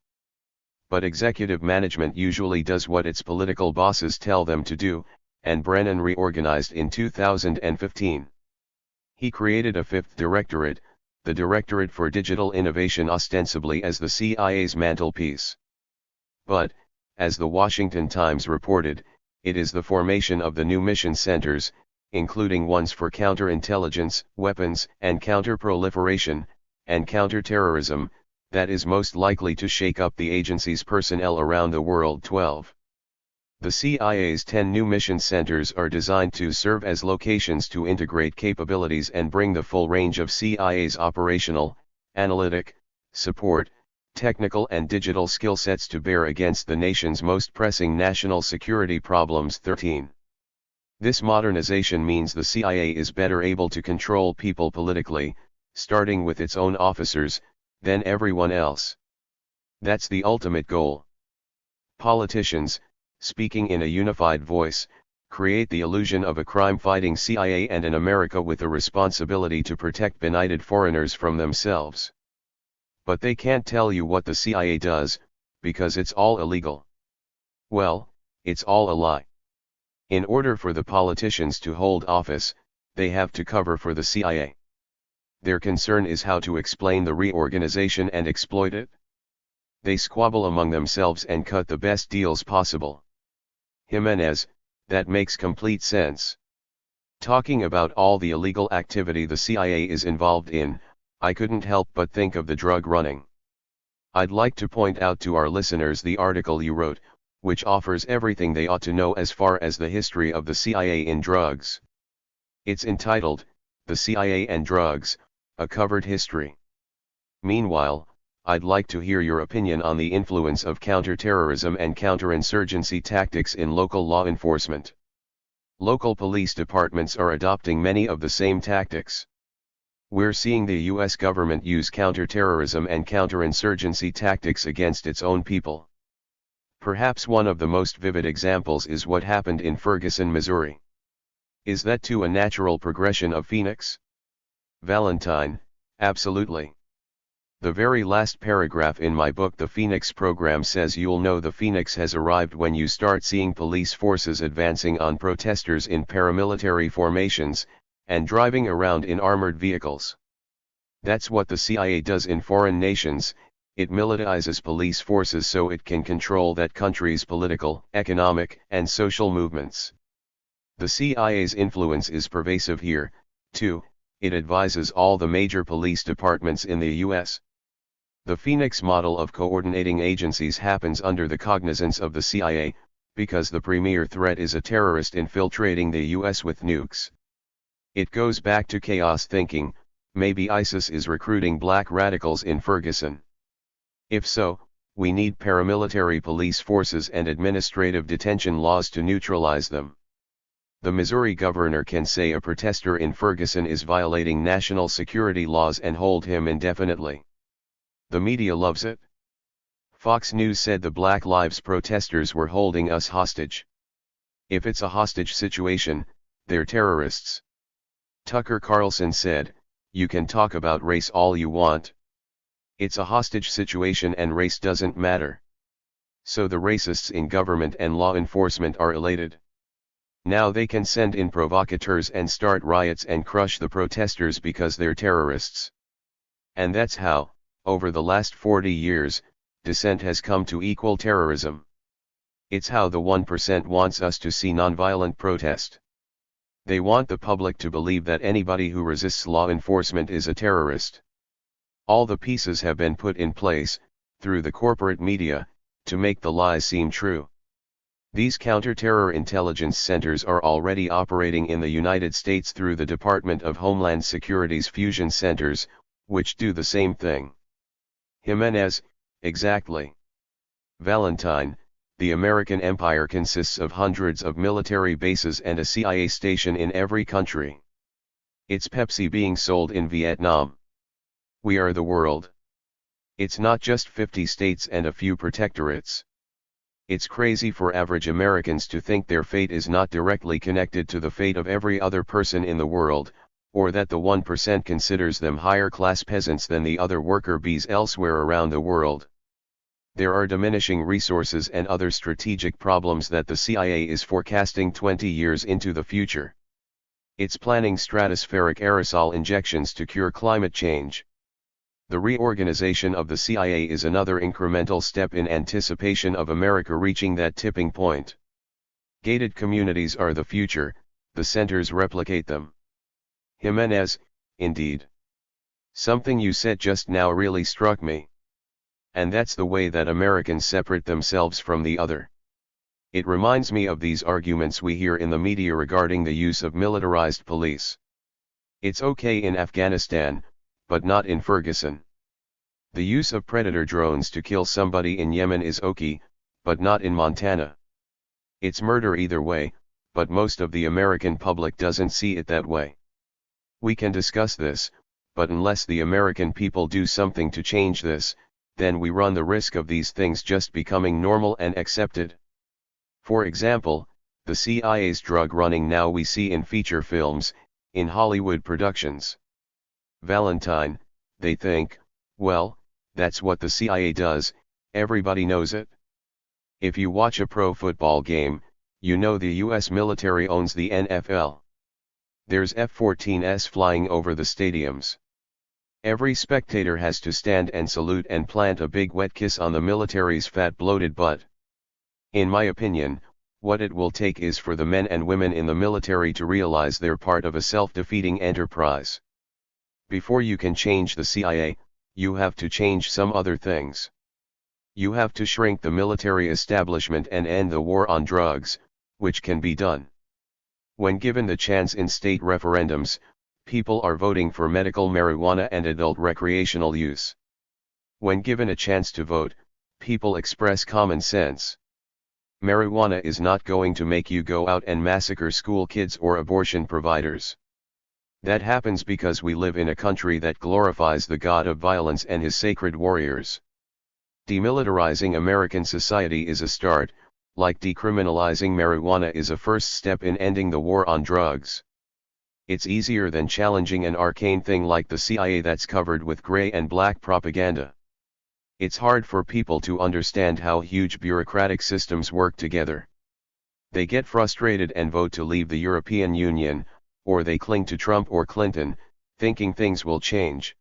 But executive management usually does what its political bosses tell them to do, and Brennan reorganized in 2015. He created a fifth directorate, the Directorate for Digital Innovation, ostensibly as the CIA's mantelpiece. But, as the Washington Times reported, it is the formation of the new mission centers, including ones for counterintelligence, weapons and counter-proliferation, and counter-terrorism, that is most likely to shake up the agency's personnel around the world. 12. The CIA's 10 new mission centers are designed to serve as locations to integrate capabilities and bring the full range of CIA's operational, analytic, support, technical and digital skill sets to bear against the nation's most pressing national security problems. 13. This modernization means the CIA is better able to control people politically, starting with its own officers, than everyone else. That's the ultimate goal. Politicians, speaking in a unified voice, create the illusion of a crime-fighting CIA and an America with a responsibility to protect benighted foreigners from themselves. But they can't tell you what the CIA does, because it's all illegal. Well, it's all a lie. In order for the politicians to hold office, they have to cover for the CIA. Their concern is how to explain the reorganization and exploit it. They squabble among themselves and cut the best deals possible. Jimenez, that makes complete sense. Talking about all the illegal activity the CIA is involved in, I couldn't help but think of the drug running. I'd like to point out to our listeners the article you wrote, which offers everything they ought to know as far as the history of the CIA in drugs. It's entitled, The CIA and Drugs, A Covered History. Meanwhile, I'd like to hear your opinion on the influence of counterterrorism and counterinsurgency tactics in local law enforcement. Local police departments are adopting many of the same tactics. We're seeing the US government use counterterrorism and counterinsurgency tactics against its own people. Perhaps one of the most vivid examples is what happened in Ferguson, Missouri. Is that too a natural progression of Phoenix? Valentine, absolutely. The very last paragraph in my book The Phoenix Program says you'll know the Phoenix has arrived when you start seeing police forces advancing on protesters in paramilitary formations, and driving around in armored vehicles. That's what the CIA does in foreign nations. It militarizes police forces so it can control that country's political, economic, and social movements. The CIA's influence is pervasive here, too. It advises all the major police departments in the US. The Phoenix model of coordinating agencies happens under the cognizance of the CIA, because the premier threat is a terrorist infiltrating the US with nukes. It goes back to chaos thinking. Maybe ISIS is recruiting black radicals in Ferguson. If so, we need paramilitary police forces and administrative detention laws to neutralize them. The Missouri governor can say a protester in Ferguson is violating national security laws and hold him indefinitely. The media loves it. Fox News said the Black Lives protesters were holding us hostage. If it's a hostage situation, they're terrorists. Tucker Carlson said, "You can talk about race all you want. It's a hostage situation and race doesn't matter." So the racists in government and law enforcement are elated. Now they can send in provocateurs and start riots and crush the protesters because they're terrorists. And that's how, over the last 40 years, dissent has come to equal terrorism. It's how the 1% wants us to see nonviolent protest. They want the public to believe that anybody who resists law enforcement is a terrorist. All the pieces have been put in place, through the corporate media, to make the lies seem true. These counter-terror intelligence centers are already operating in the United States through the Department of Homeland Security's fusion centers, which do the same thing. Jimenez, exactly. Valentine, the American empire consists of hundreds of military bases and a CIA station in every country. It's Pepsi being sold in Vietnam. We are the world. It's not just 50 states and a few protectorates. It's crazy for average Americans to think their fate is not directly connected to the fate of every other person in the world, or that the 1% considers them higher class peasants than the other worker bees elsewhere around the world. There are diminishing resources and other strategic problems that the CIA is forecasting 20 years into the future. It's planning stratospheric aerosol injections to cure climate change. The reorganization of the CIA is another incremental step in anticipation of America reaching that tipping point. Gated communities are the future, the centers replicate them. Jimenez, indeed. Something you said just now really struck me. And that's the way that Americans separate themselves from the other. It reminds me of these arguments we hear in the media regarding the use of militarized police. It's okay in Afghanistan, but not in Ferguson. The use of Predator drones to kill somebody in Yemen is okay, but not in Montana. It's murder either way, but most of the American public doesn't see it that way. We can discuss this, but unless the American people do something to change this, then we run the risk of these things just becoming normal and accepted. For example, the CIA's drug running now we see in feature films, in Hollywood productions. Valentine, they think, well, that's what the CIA does, everybody knows it. If you watch a pro football game, you know the US military owns the NFL. There's F-14s flying over the stadiums. Every spectator has to stand and salute and plant a big wet kiss on the military's fat bloated butt. In my opinion, what it will take is for the men and women in the military to realize they're part of a self-defeating enterprise. Before you can change the CIA, you have to change some other things. You have to shrink the military establishment and end the war on drugs, which can be done. When given the chance in state referendums, people are voting for medical marijuana and adult recreational use. When given a chance to vote, people express common sense. Marijuana is not going to make you go out and massacre school kids or abortion providers. That happens because we live in a country that glorifies the god of violence and his sacred warriors. Demilitarizing American society is a start, like decriminalizing marijuana is a first step in ending the war on drugs. It's easier than challenging an arcane thing like the CIA that's covered with gray and black propaganda. It's hard for people to understand how huge bureaucratic systems work together. They get frustrated and vote to leave the European Union, or they cling to Trump or Clinton, thinking things will change.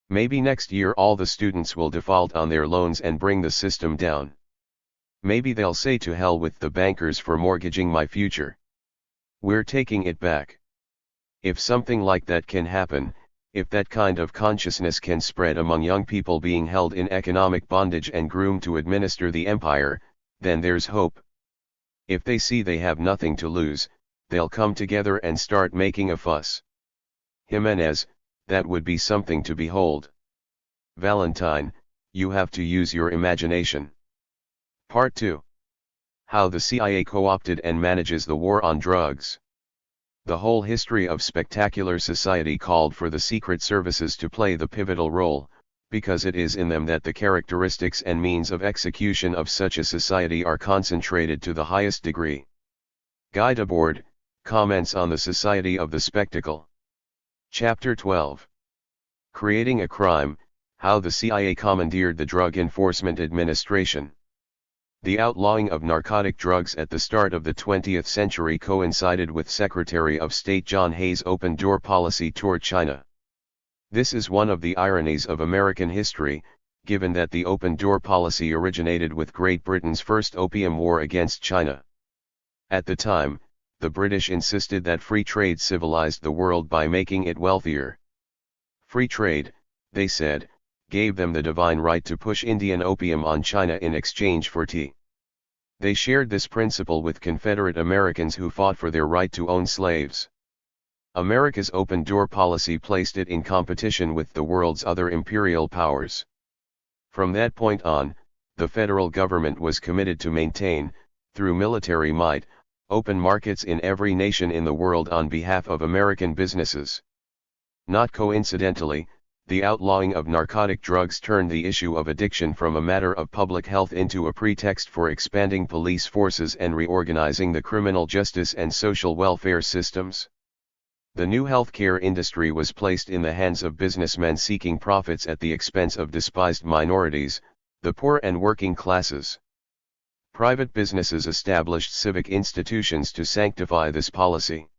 Maybe next year all the students will default on their loans and bring the system down. Maybe they'll say to hell with the bankers for mortgaging my future. We're taking it back. If something like that can happen, if that kind of consciousness can spread among young people being held in economic bondage and groomed to administer the empire, then there's hope. If they see they have nothing to lose, they'll come together and start making a fuss. Jimenez, that would be something to behold. Valentine, you have to use your imagination. Part 2. How the CIA co-opted and manages the war on drugs. The whole history of spectacular society called for the secret services to play the pivotal role, because it is in them that the characteristics and means of execution of such a society are concentrated to the highest degree. Guy Debord, Comments on the Society of the Spectacle. Chapter 12. Creating a Crime, How the CIA Commandeered the Drug Enforcement Administration. The outlawing of narcotic drugs at the start of the 20th century coincided with Secretary of State John Hay's open-door policy toward China. This is one of the ironies of American history, given that the open-door policy originated with Great Britain's first Opium War against China. At the time, the British insisted that free trade civilized the world by making it wealthier. Free trade, they said, gave them the divine right to push Indian opium on China in exchange for tea. They shared this principle with Confederate Americans who fought for their right to own slaves. America's open-door policy placed it in competition with the world's other imperial powers. From that point on, the federal government was committed to maintain, through military might, open markets in every nation in the world on behalf of American businesses. Not coincidentally, the outlawing of narcotic drugs turned the issue of addiction from a matter of public health into a pretext for expanding police forces and reorganizing the criminal justice and social welfare systems. The new healthcare industry was placed in the hands of businessmen seeking profits at the expense of despised minorities, the poor and working classes. Private businesses established civic institutions to sanctify this policy.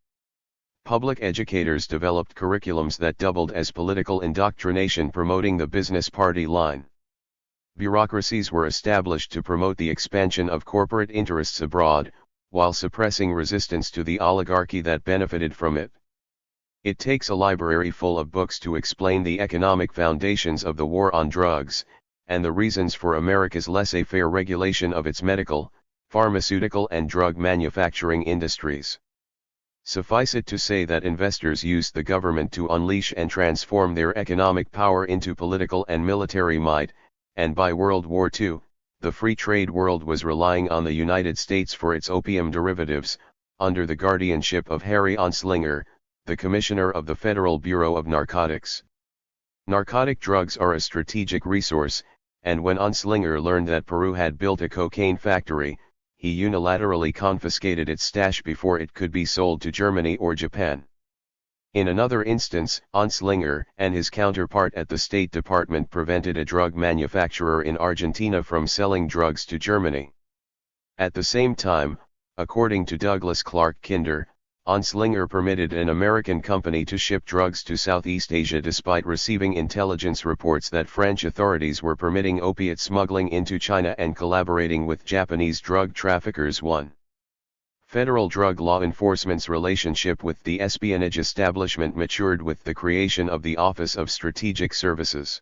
Public educators developed curriculums that doubled as political indoctrination, promoting the business party line. Bureaucracies were established to promote the expansion of corporate interests abroad, while suppressing resistance to the oligarchy that benefited from it. It takes a library full of books to explain the economic foundations of the war on drugs, and the reasons for America's laissez-faire regulation of its medical, pharmaceutical and drug manufacturing industries. Suffice it to say that investors used the government to unleash and transform their economic power into political and military might, and by World War II, the free trade world was relying on the United States for its opium derivatives, under the guardianship of Harry Anslinger, the Commissioner of the Federal Bureau of Narcotics. Narcotic drugs are a strategic resource, and when Anslinger learned that Peru had built a cocaine factory, he unilaterally confiscated its stash before it could be sold to Germany or Japan. In another instance, Anslinger and his counterpart at the State Department prevented a drug manufacturer in Argentina from selling drugs to Germany. At the same time, according to Douglas Clark Kinder, Anslinger permitted an American company to ship drugs to Southeast Asia despite receiving intelligence reports that French authorities were permitting opiate smuggling into China and collaborating with Japanese drug traffickers. 1. Federal drug law enforcement's relationship with the espionage establishment matured with the creation of the Office of Strategic Services.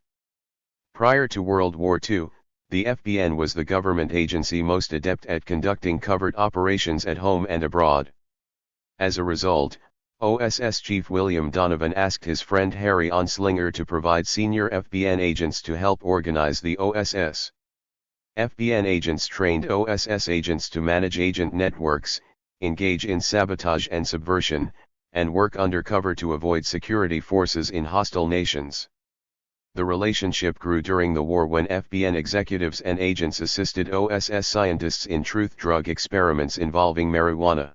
Prior to World War II, the FBN was the government agency most adept at conducting covert operations at home and abroad. As a result, OSS Chief William Donovan asked his friend Harry Anslinger to provide senior FBN agents to help organize the OSS. FBN agents trained OSS agents to manage agent networks, engage in sabotage and subversion, and work undercover to avoid security forces in hostile nations. The relationship grew during the war when FBN executives and agents assisted OSS scientists in truth drug experiments involving marijuana.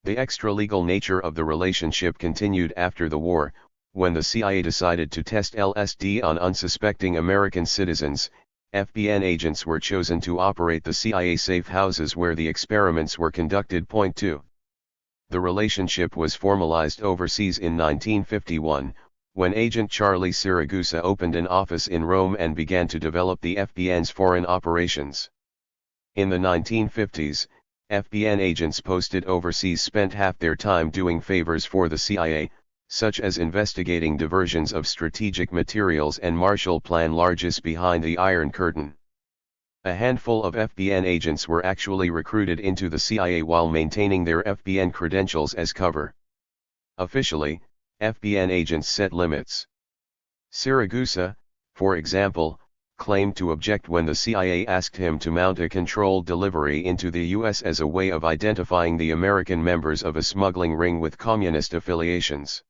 The extra-legal nature of the relationship continued after the war, when the CIA decided to test LSD on unsuspecting American citizens. FBN agents were chosen to operate the CIA safe houses where the experiments were conducted. 2. The relationship was formalized overseas in 1951, when agent Charlie Siragusa opened an office in Rome and began to develop the FBN's foreign operations. In the 1950s, FBN agents posted overseas spent half their time doing favors for the CIA, such as investigating diversions of strategic materials and Marshall Plan largesse behind the Iron Curtain. A handful of FBN agents were actually recruited into the CIA while maintaining their FBN credentials as cover. Officially, FBN agents set limits. Siragusa, for example, claimed to object when the CIA asked him to mount a controlled delivery into the US as a way of identifying the American members of a smuggling ring with communist affiliations.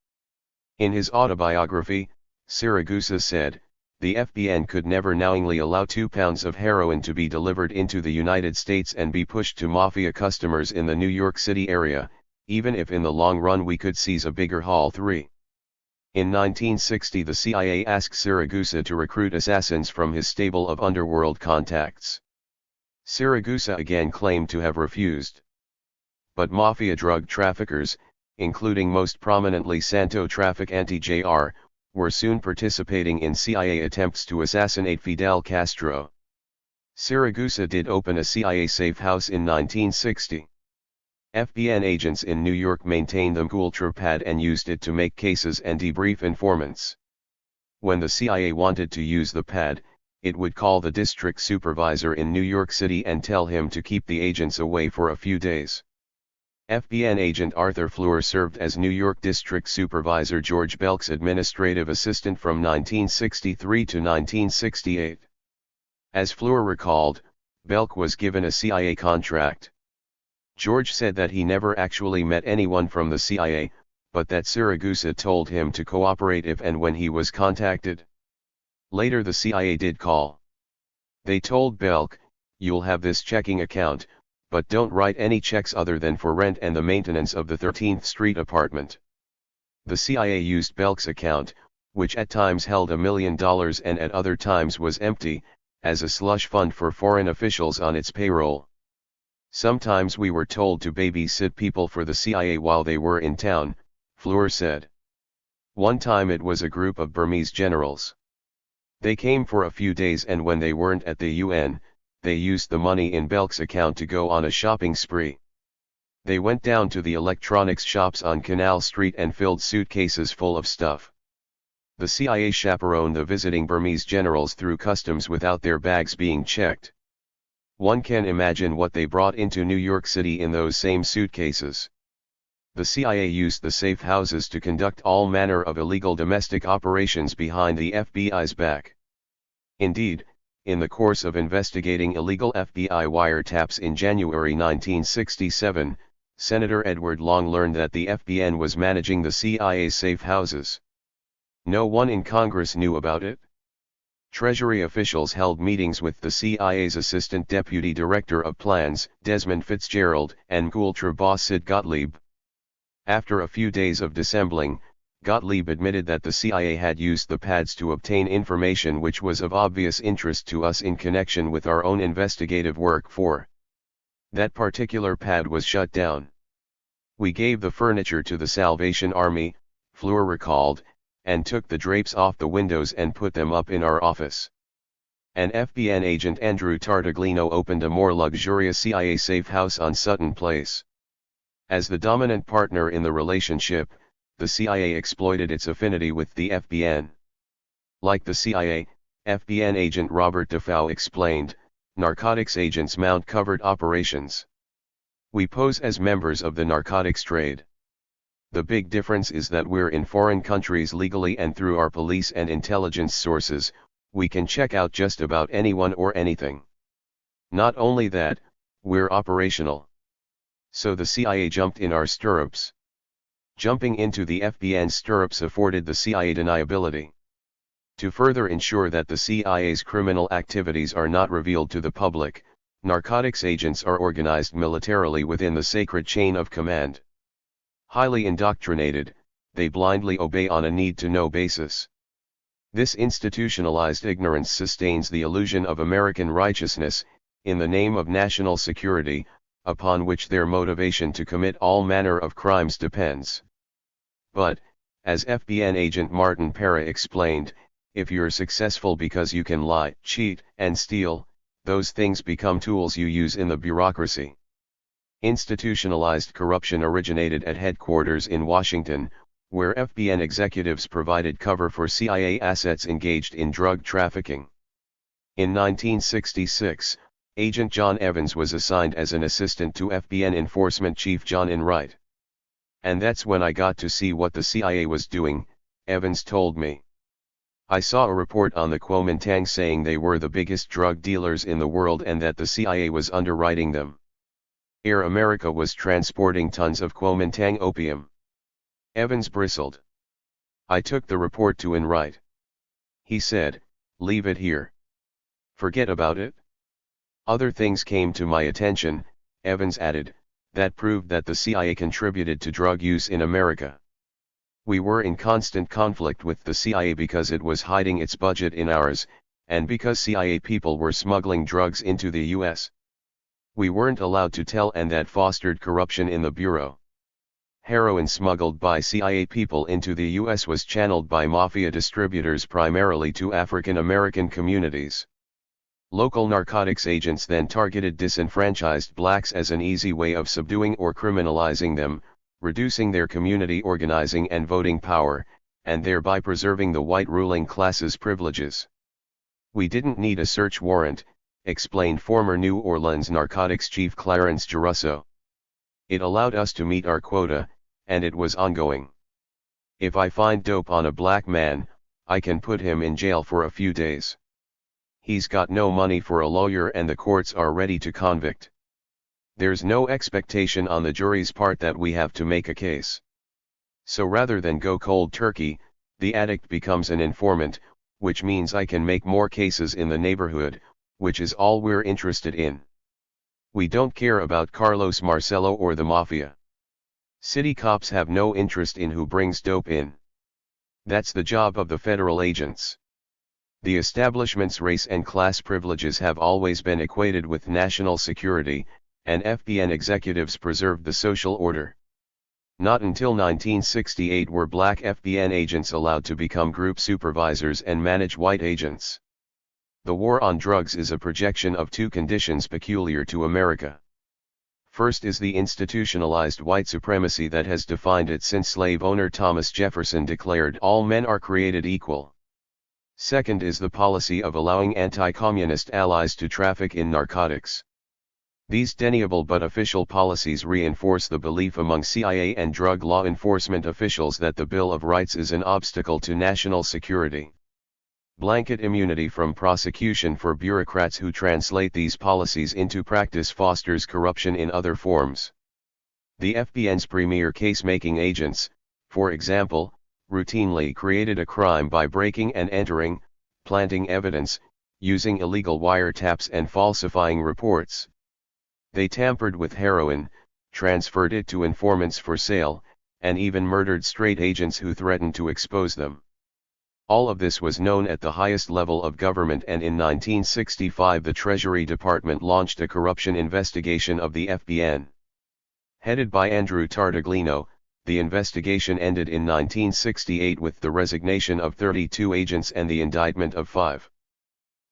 In his autobiography, Siragusa said, "The FBN could never knowingly allow 2 pounds of heroin to be delivered into the United States and be pushed to mafia customers in the New York City area, even if in the long run we could seize a bigger haul." 3. In 1960 the CIA asked Siragusa to recruit assassins from his stable of underworld contacts. Siragusa again claimed to have refused. But mafia drug traffickers, including most prominently Santo Traficante Jr., were soon participating in CIA attempts to assassinate Fidel Castro. Siragusa did open a CIA safe house in 1960. FBN agents in New York maintained the Gultra pad and used it to make cases and debrief informants. When the CIA wanted to use the pad, it would call the district supervisor in New York City and tell him to keep the agents away for a few days. FBN agent Arthur Fleur served as New York District Supervisor George Belk's administrative assistant from 1963 to 1968. As Fleur recalled, Belk was given a CIA contract. George said that he never actually met anyone from the CIA, but that Siragusa told him to cooperate if and when he was contacted. Later the CIA did call. They told Belk, "You'll have this checking account, but don't write any checks other than for rent and the maintenance of the 13th Street apartment." The CIA used Belk's account, which at times held $1 million and at other times was empty, as a slush fund for foreign officials on its payroll. "Sometimes we were told to babysit people for the CIA while they were in town," Fleur said. One time it was a group of Burmese generals. They came for a few days and when they weren't at the UN, they used the money in Belk's account to go on a shopping spree. They went down to the electronics shops on Canal Street and filled suitcases full of stuff. The CIA chaperoned the visiting Burmese generals through customs without their bags being checked. One can imagine what they brought into New York City in those same suitcases. The CIA used the safe houses to conduct all manner of illegal domestic operations behind the FBI's back. Indeed, in the course of investigating illegal FBI wiretaps in January 1967, Senator Edward Long learned that the FBN was managing the CIA's safe houses. No one in Congress knew about it. Treasury officials held meetings with the CIA's Assistant Deputy Director of Plans, Desmond Fitzgerald, and Gultra boss Sid Gottlieb. After a few days of dissembling, Gottlieb admitted that the CIA had used the pads to obtain information which was of obvious interest to us in connection with our own investigative work. For that particular pad was shut down. "We gave the furniture to the Salvation Army," Fleur recalled, "and took the drapes off the windows and put them up in our office." An FBN agent Andrew Tartaglino opened a more luxurious CIA safe house on Sutton Place. As the dominant partner in the relationship, the CIA exploited its affinity with the FBN. Like the CIA, FBN agent Robert Defoe explained, "Narcotics agents mount covert operations. We pose as members of the narcotics trade. The big difference is that we're in foreign countries legally and through our police and intelligence sources, we can check out just about anyone or anything. Not only that, we're operational. So the CIA jumped in our stirrups." Jumping into the FBN's stirrups afforded the CIA deniability. To further ensure that the CIA's criminal activities are not revealed to the public, narcotics agents are organized militarily within the sacred chain of command. Highly indoctrinated, they blindly obey on a need-to-know basis. This institutionalized ignorance sustains the illusion of American righteousness, in the name of national security, upon which their motivation to commit all manner of crimes depends. But, as FBN agent Martin Parra explained, if you're successful because you can lie, cheat, and steal, those things become tools you use in the bureaucracy. Institutionalized corruption originated at headquarters in Washington, where FBN executives provided cover for CIA assets engaged in drug trafficking. In 1966, Agent John Evans was assigned as an assistant to FBN Enforcement Chief John Enright. And that's when I got to see what the CIA was doing, Evans told me. I saw a report on the Kuomintang saying they were the biggest drug dealers in the world and that the CIA was underwriting them. Air America was transporting tons of Kuomintang opium. Evans bristled. I took the report to Enright. He said, "Leave it here. Forget about it." Other things came to my attention, Evans added, that proved that the CIA contributed to drug use in America. We were in constant conflict with the CIA because it was hiding its budget in ours, and because CIA people were smuggling drugs into the US. We weren't allowed to tell, and that fostered corruption in the Bureau. Heroin smuggled by CIA people into the US was channeled by mafia distributors primarily to African American communities. Local narcotics agents then targeted disenfranchised blacks as an easy way of subduing or criminalizing them, reducing their community organizing and voting power, and thereby preserving the white ruling class's privileges. We didn't need a search warrant, explained former New Orleans narcotics chief Clarence Girusso. It allowed us to meet our quota, and it was ongoing. If I find dope on a black man, I can put him in jail for a few days. He's got no money for a lawyer and the courts are ready to convict. There's no expectation on the jury's part that we have to make a case. So rather than go cold turkey, the addict becomes an informant, which means I can make more cases in the neighborhood, which is all we're interested in. We don't care about Carlos Marcello or the mafia. City cops have no interest in who brings dope in. That's the job of the federal agents. The establishment's race and class privileges have always been equated with national security, and FBN executives preserved the social order. Not until 1968 were black FBN agents allowed to become group supervisors and manage white agents. The war on drugs is a projection of two conditions peculiar to America. First is the institutionalized white supremacy that has defined it since slave owner Thomas Jefferson declared all men are created equal. Second is the policy of allowing anti-communist allies to traffic in narcotics. These deniable but official policies reinforce the belief among CIA and drug law enforcement officials that the Bill of Rights is an obstacle to national security. Blanket immunity from prosecution for bureaucrats who translate these policies into practice fosters corruption in other forms. The FBN's premier case-making agents, for example, routinely created a crime by breaking and entering, planting evidence, using illegal wiretaps and falsifying reports. They tampered with heroin, transferred it to informants for sale, and even murdered straight agents who threatened to expose them. All of this was known at the highest level of government, and in 1965 the Treasury Department launched a corruption investigation of the FBN. Headed by Andrew Tartaglino, the investigation ended in 1968 with the resignation of 32 agents and the indictment of 5.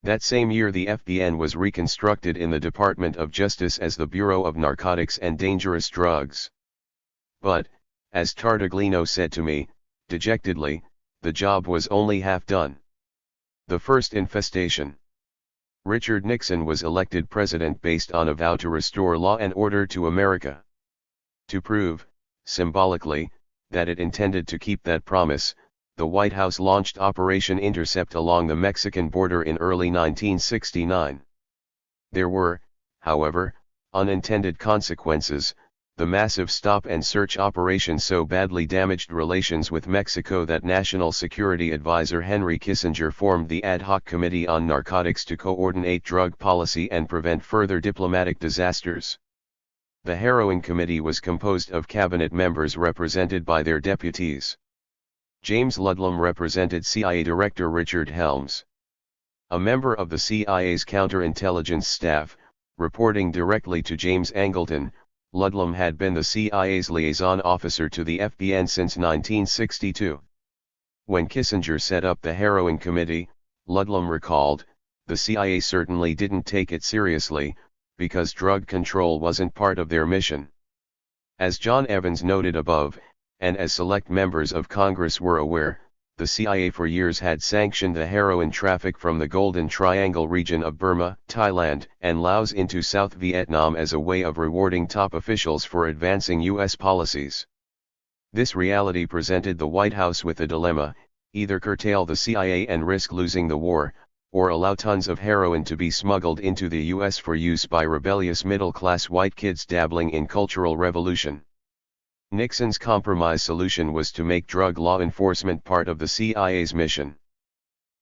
That same year the FBN was reconstructed in the Department of Justice as the Bureau of Narcotics and Dangerous Drugs. But, as Tartaglino said to me, dejectedly, the job was only half done. The first infestation. Richard Nixon was elected president based on a vow to restore law and order to America. To prove, symbolically, that it intended to keep that promise, the White House launched Operation Intercept along the Mexican border in early 1969. There were, however, unintended consequences. The massive stop and search operation so badly damaged relations with Mexico that National Security Advisor Henry Kissinger formed the Ad Hoc Committee on Narcotics to coordinate drug policy and prevent further diplomatic disasters. The Heroin Committee was composed of cabinet members represented by their deputies. James Ludlum represented CIA Director Richard Helms. A member of the CIA's counterintelligence staff, reporting directly to James Angleton, Ludlum had been the CIA's liaison officer to the FBN since 1962. When Kissinger set up the Heroin Committee, Ludlum recalled, the CIA certainly didn't take it seriously, because drug control wasn't part of their mission. As John Evans noted above, and as select members of Congress were aware, the CIA for years had sanctioned the heroin traffic from the Golden Triangle region of Burma, Thailand, and Laos into South Vietnam as a way of rewarding top officials for advancing U.S. policies. This reality presented the White House with a dilemma: either curtail the CIA and risk losing the war, or allow tons of heroin to be smuggled into the U.S. for use by rebellious middle-class white kids dabbling in cultural revolution. Nixon's compromise solution was to make drug law enforcement part of the CIA's mission.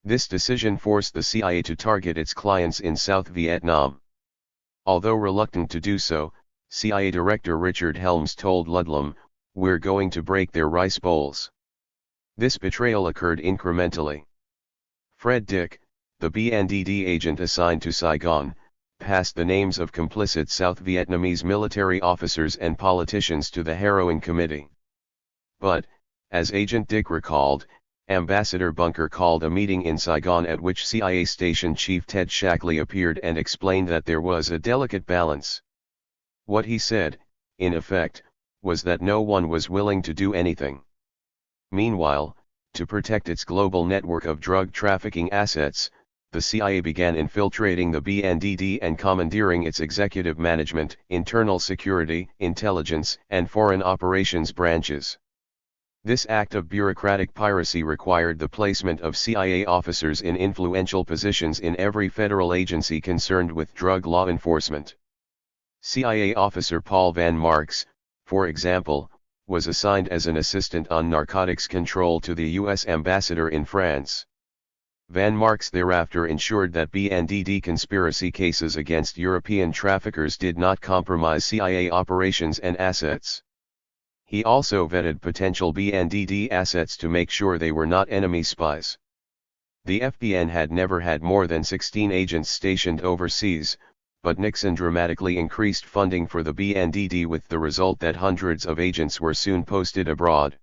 This decision forced the CIA to target its clients in South Vietnam. Although reluctant to do so, CIA Director Richard Helms told Ludlum, "We're going to break their rice bowls." This betrayal occurred incrementally. Fred Dick, the BNDD agent assigned to Saigon, passed the names of complicit South Vietnamese military officers and politicians to the Heroin Committee. But, as Agent Dick recalled, Ambassador Bunker called a meeting in Saigon at which CIA Station Chief Ted Shackley appeared and explained that there was a delicate balance. What he said, in effect, was that no one was willing to do anything. Meanwhile, to protect its global network of drug trafficking assets, the CIA began infiltrating the BNDD and commandeering its executive management, internal security, intelligence, and foreign operations branches. This act of bureaucratic piracy required the placement of CIA officers in influential positions in every federal agency concerned with drug law enforcement. CIA officer Paul Van Marks, for example, was assigned as an assistant on narcotics control to the U.S. ambassador in France. Van Marks thereafter ensured that BNDD conspiracy cases against European traffickers did not compromise CIA operations and assets. He also vetted potential BNDD assets to make sure they were not enemy spies. The FBN had never had more than 16 agents stationed overseas, but Nixon dramatically increased funding for the BNDD with the result that hundreds of agents were soon posted abroad.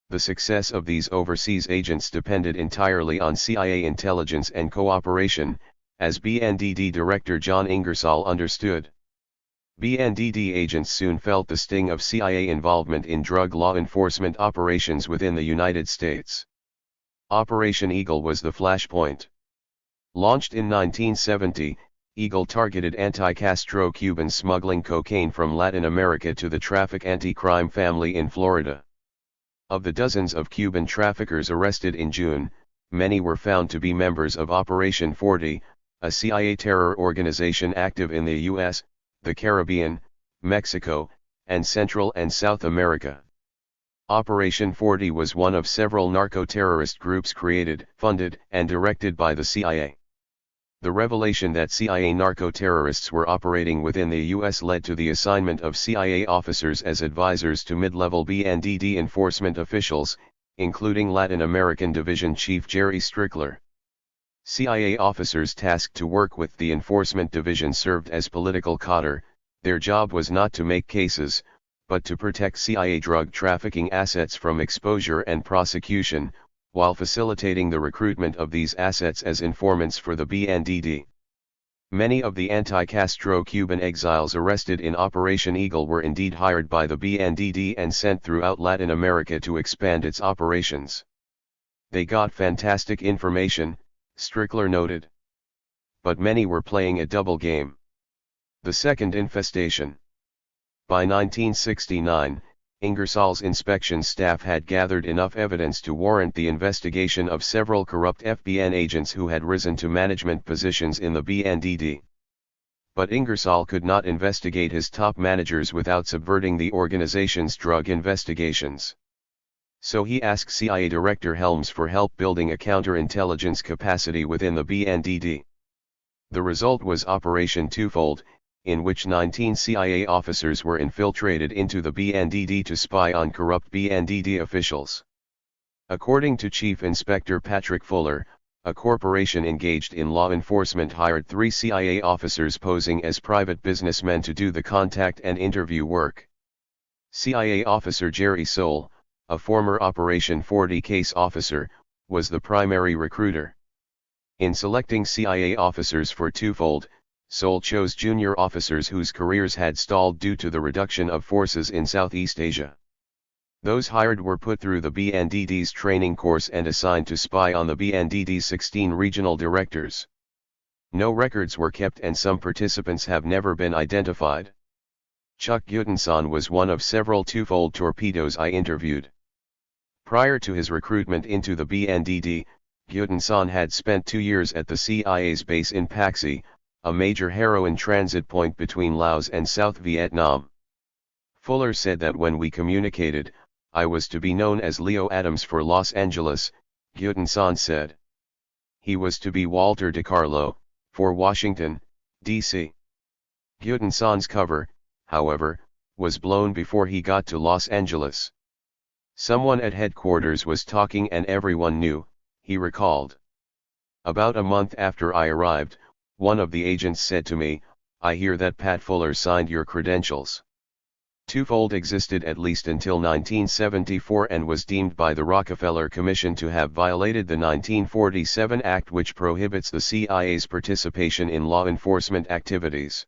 The success of these overseas agents depended entirely on CIA intelligence and cooperation, as BNDD Director John Ingersoll understood. BNDD agents soon felt the sting of CIA involvement in drug law enforcement operations within the United States. Operation Eagle was the flashpoint. Launched in 1970, Eagle targeted anti-Castro Cubans smuggling cocaine from Latin America to the traffic anti-crime family in Florida. Of the dozens of Cuban traffickers arrested in June, many were found to be members of Operation 40, a CIA terror organization active in the U.S., the Caribbean, Mexico, and Central and South America. Operation 40 was one of several narco-terrorist groups created, funded, and directed by the CIA. The revelation that CIA narco-terrorists were operating within the U.S. led to the assignment of CIA officers as advisors to mid-level BNDD enforcement officials, including Latin American Division Chief Jerry Strickler. CIA officers tasked to work with the Enforcement Division served as political cadre. Their job was not to make cases, but to protect CIA drug trafficking assets from exposure and prosecution, while facilitating the recruitment of these assets as informants for the BNDD. Many of the anti-Castro Cuban exiles arrested in Operation Eagle were indeed hired by the BNDD and sent throughout Latin America to expand its operations. They got fantastic information, Strickler noted. But many were playing a double game. The second infestation. By 1969, Ingersoll's inspection staff had gathered enough evidence to warrant the investigation of several corrupt FBN agents who had risen to management positions in the BNDD. But Ingersoll could not investigate his top managers without subverting the organization's drug investigations. So he asked CIA Director Helms for help building a counterintelligence capacity within the BNDD. The result was Operation Twofold, in which 19 CIA officers were infiltrated into the BNDD to spy on corrupt BNDD officials. According to Chief Inspector Patrick Fuller, a corporation engaged in law enforcement hired 3 CIA officers posing as private businessmen to do the contact and interview work. CIA officer Jerry Soule, a former Operation 40 case officer, was the primary recruiter. In selecting CIA officers for Twofold, Soule chose junior officers whose careers had stalled due to the reduction of forces in Southeast Asia. Those hired were put through the BNDD's training course and assigned to spy on the BNDD's 16 regional directors. No records were kept and some participants have never been identified. Chuck Guttenson was one of several twofold torpedoes I interviewed. Prior to his recruitment into the BNDD, Guttenson had spent 2 years at the CIA's base in Paxi, a major heroin transit point between Laos and South Vietnam. Fuller said that when we communicated, I was to be known as Leo Adams for Los Angeles, Guttenson said. He was to be Walter DiCarlo, for Washington, D.C. Guttenson's cover, however, was blown before he got to Los Angeles. Someone at headquarters was talking and everyone knew, he recalled. About a month after I arrived, one of the agents said to me, "I hear that Pat Fuller signed your credentials." Twofold existed at least until 1974 and was deemed by the Rockefeller Commission to have violated the 1947 Act, which prohibits the CIA's participation in law enforcement activities.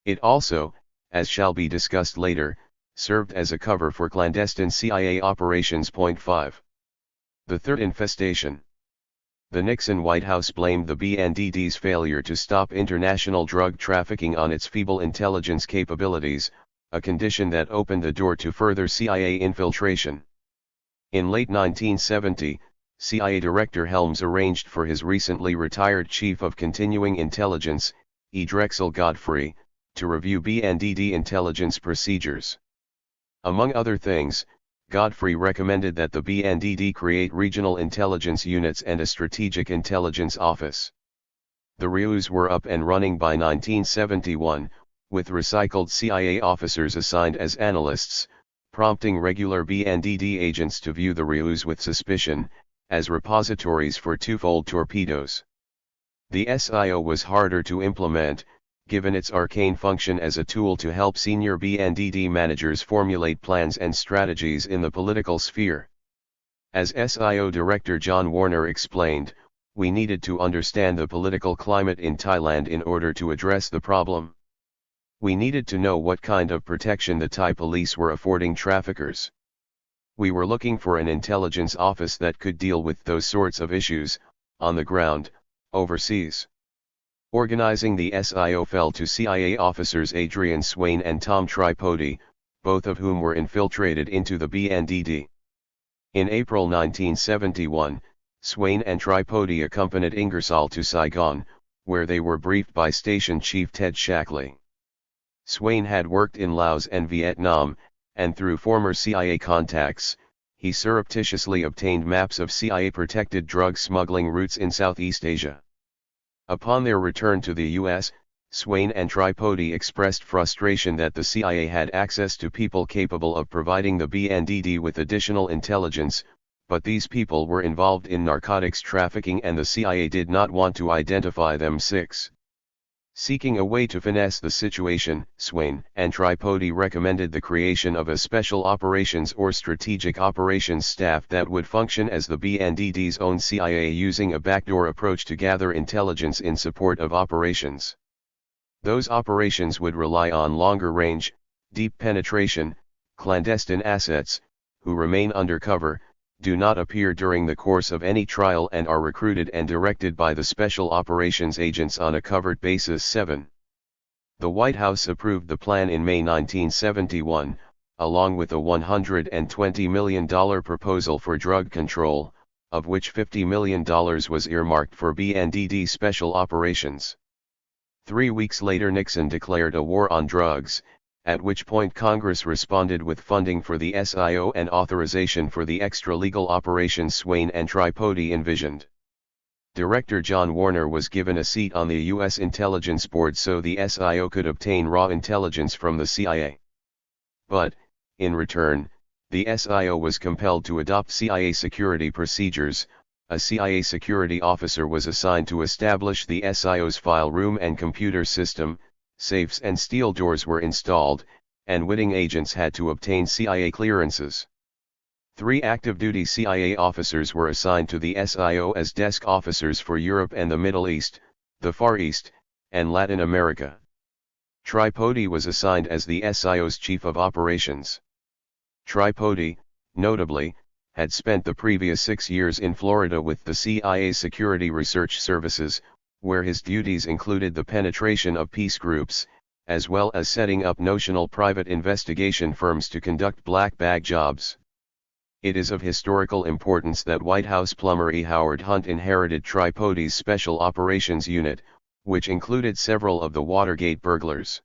It also, as shall be discussed later, served as a cover for clandestine CIA operations. 5. The third infestation. The Nixon White House blamed the BNDD's failure to stop international drug trafficking on its feeble intelligence capabilities, a condition that opened the door to further CIA infiltration. In late 1970, CIA Director Helms arranged for his recently retired Chief of Continuing Intelligence, E. Drexel Godfrey, to review BNDD intelligence procedures. Among other things, Godfrey recommended that the BNDD create regional intelligence units and a strategic intelligence office. The RIUs were up and running by 1971, with recycled CIA officers assigned as analysts, prompting regular BNDD agents to view the RIUs with suspicion, as repositories for twofold torpedoes. The SIO was harder to implement, given its arcane function as a tool to help senior BNDD managers formulate plans and strategies in the political sphere. As SIO Director John Warner explained, we needed to understand the political climate in Thailand in order to address the problem. We needed to know what kind of protection the Thai police were affording traffickers. We were looking for an intelligence office that could deal with those sorts of issues, on the ground, overseas. Organizing the SIO fell to CIA officers Adrian Swain and Tom Tripodi, both of whom were infiltrated into the BNDD. In April 1971, Swain and Tripodi accompanied Ingersoll to Saigon, where they were briefed by Station Chief Ted Shackley. Swain had worked in Laos and Vietnam, and through former CIA contacts, he surreptitiously obtained maps of CIA-protected drug smuggling routes in Southeast Asia. Upon their return to the U.S., Swain and Tripodi expressed frustration that the CIA had access to people capable of providing the BNDD with additional intelligence, but these people were involved in narcotics trafficking and the CIA did not want to identify them. 6. Seeking a way to finesse the situation, Swain and Tripodi recommended the creation of a Special Operations or Strategic Operations staff that would function as the BNDD's own CIA, using a backdoor approach to gather intelligence in support of operations. Those operations would rely on longer range, deep penetration, clandestine assets, who remain undercover, do not appear during the course of any trial and are recruited and directed by the Special Operations agents on a covert basis. 7. The White House approved the plan in May 1971, along with a $120 million proposal for drug control, of which $50 million was earmarked for BNDD special operations. 3 weeks later Nixon declared a war on drugs, at which point Congress responded with funding for the SIO and authorization for the extra-legal operations Swain and Tripodi envisioned. Director John Warner was given a seat on the U.S. Intelligence Board so the SIO could obtain raw intelligence from the CIA. But, in return, the SIO was compelled to adopt CIA security procedures. A CIA security officer was assigned to establish the SIO's file room and computer system. Safes and steel doors were installed, and witting agents had to obtain CIA clearances. 3 active-duty CIA officers were assigned to the SIO as desk officers for Europe and the Middle East, the Far East, and Latin America. Tripodi was assigned as the SIO's chief of operations. Tripodi, notably, had spent the previous 6 years in Florida with the CIA Security Research Services, where his duties included the penetration of peace groups, as well as setting up notional private investigation firms to conduct black bag jobs. It is of historical importance that White House plumber E. Howard Hunt inherited Tripode's Special Operations Unit, which included several of the Watergate burglars.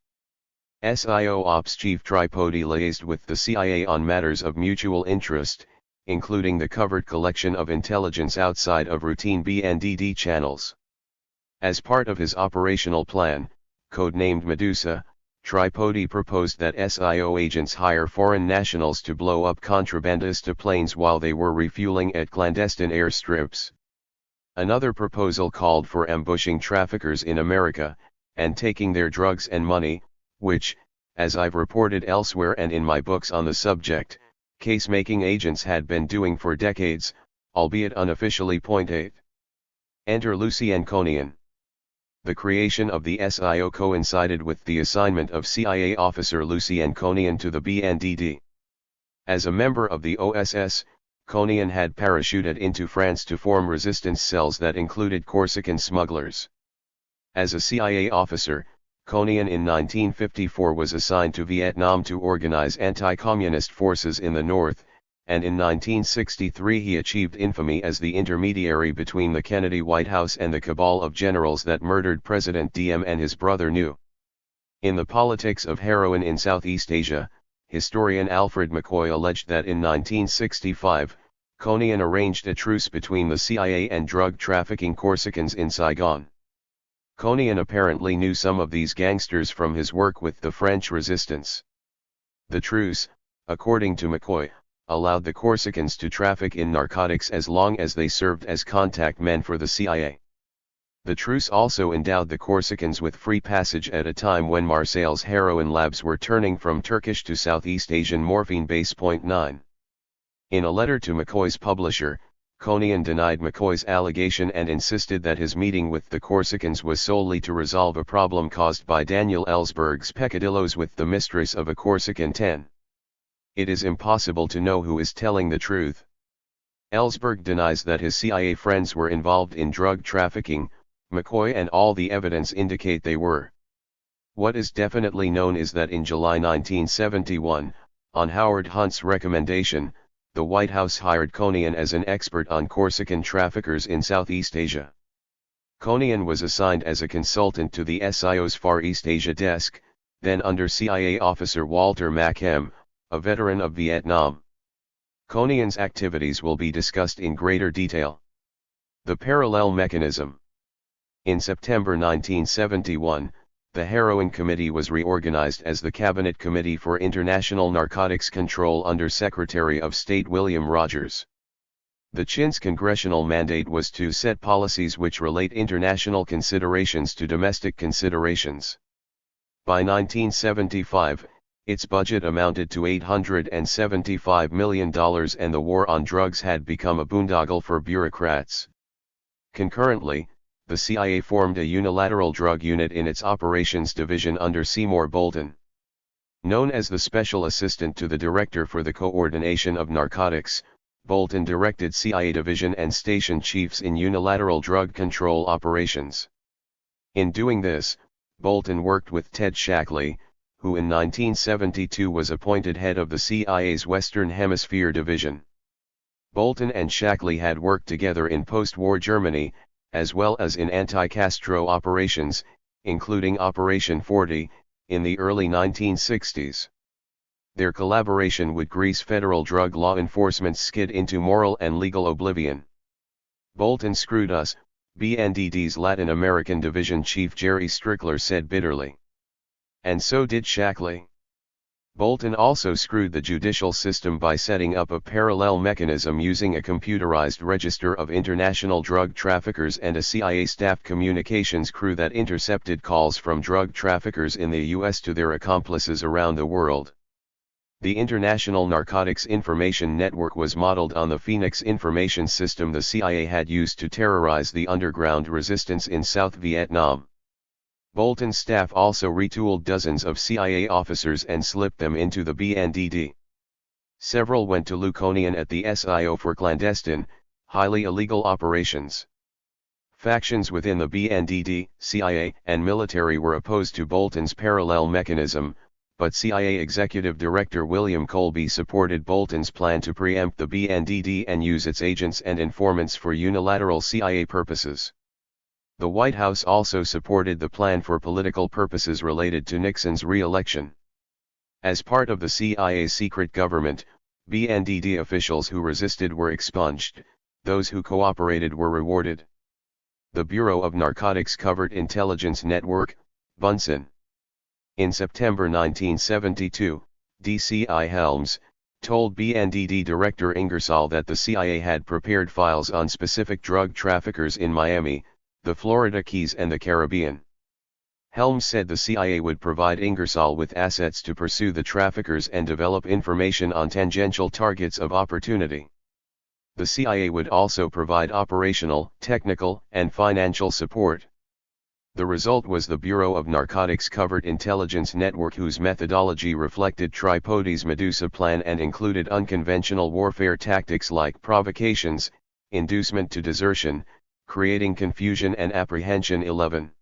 SIO Ops Chief Tripode liaised with the CIA on matters of mutual interest, including the covert collection of intelligence outside of routine BNDD channels. As part of his operational plan, codenamed Medusa, Tripode proposed that SIO agents hire foreign nationals to blow up contrabandist planes while they were refueling at clandestine airstrips. Another proposal called for ambushing traffickers in America, and taking their drugs and money, which, as I've reported elsewhere and in my books on the subject, case-making agents had been doing for decades, albeit unofficially. Point 8. Enter Lucien Konian. The creation of the SIO coincided with the assignment of CIA officer Lucien Konian to the BNDD. As a member of the OSS, Konian had parachuted into France to form resistance cells that included Corsican smugglers. As a CIA officer, Konian in 1954 was assigned to Vietnam to organize anti-communist forces in the north, and in 1963 he achieved infamy as the intermediary between the Kennedy White House and the cabal of generals that murdered President Diem and his brother New. In The Politics of Heroin in Southeast Asia, historian Alfred McCoy alleged that in 1965, Konian arranged a truce between the CIA and drug trafficking Corsicans in Saigon. Konian apparently knew some of these gangsters from his work with the French resistance. The truce, according to McCoy, allowed the Corsicans to traffic in narcotics as long as they served as contact men for the CIA. The truce also endowed the Corsicans with free passage at a time when Marseille's heroin labs were turning from Turkish to Southeast Asian morphine base. 9. In a letter to McCoy's publisher, Konian denied McCoy's allegation and insisted that his meeting with the Corsicans was solely to resolve a problem caused by Daniel Ellsberg's peccadillos with the mistress of a Corsican 10. It is impossible to know who is telling the truth. Ellsberg denies that his CIA friends were involved in drug trafficking, McCoy and all the evidence indicate they were. What is definitely known is that in July 1971, on Howard Hunt's recommendation, the White House hired Konian as an expert on Corsican traffickers in Southeast Asia. Konian was assigned as a consultant to the SIO's Far East Asia desk, then under CIA officer Walter Machem, a veteran of Vietnam. Konian's activities will be discussed in greater detail. The parallel mechanism. In September 1971, the Heroin Committee was reorganized as the Cabinet Committee for International Narcotics Control under Secretary of State William Rogers. The CHIN's congressional mandate was to set policies which relate international considerations to domestic considerations. By 1975, its budget amounted to $875 million and the war on drugs had become a boondoggle for bureaucrats. Concurrently, the CIA formed a unilateral drug unit in its operations division under Seymour Bolton. Known as the Special Assistant to the Director for the Coordination of Narcotics, Bolton directed CIA division and station chiefs in unilateral drug control operations. In doing this, Bolton worked with Ted Shackley, who in 1972 was appointed head of the CIA's Western Hemisphere Division. Bolton and Shackley had worked together in post-war Germany, as well as in anti-Castro operations, including Operation 40, in the early 1960s. Their collaboration would grease federal drug law enforcement's skid into moral and legal oblivion. Bolton screwed us, BNDD's Latin American Division Chief Jerry Strickler said bitterly. And so did Shackley. Bolton also screwed the judicial system by setting up a parallel mechanism using a computerized register of international drug traffickers and a CIA-staffed communications crew that intercepted calls from drug traffickers in the U.S. to their accomplices around the world. The International Narcotics Information Network was modeled on the Phoenix information system the CIA had used to terrorize the underground resistance in South Vietnam. Bolton's staff also retooled dozens of CIA officers and slipped them into the BNDD. Several went to Luconian at the SIO for clandestine, highly illegal operations. Factions within the BNDD, CIA, and military were opposed to Bolton's parallel mechanism, but CIA Executive Director William Colby supported Bolton's plan to preempt the BNDD and use its agents and informants for unilateral CIA purposes. The White House also supported the plan for political purposes related to Nixon's re-election. As part of the CIA's secret government, BNDD officials who resisted were expunged, those who cooperated were rewarded. The Bureau of Narcotics Covert Intelligence Network, Bunsen. In September 1972, DCI Helms told BNDD Director Ingersoll that the CIA had prepared files on specific drug traffickers in Miami, the Florida Keys and the Caribbean. Helms said the CIA would provide Ingersoll with assets to pursue the traffickers and develop information on tangential targets of opportunity. The CIA would also provide operational, technical, and financial support. The result was the Bureau of Narcotics Covert Intelligence Network, whose methodology reflected Tripode's Medusa plan and included unconventional warfare tactics like provocations, inducement to desertion, creating confusion and apprehension. 11.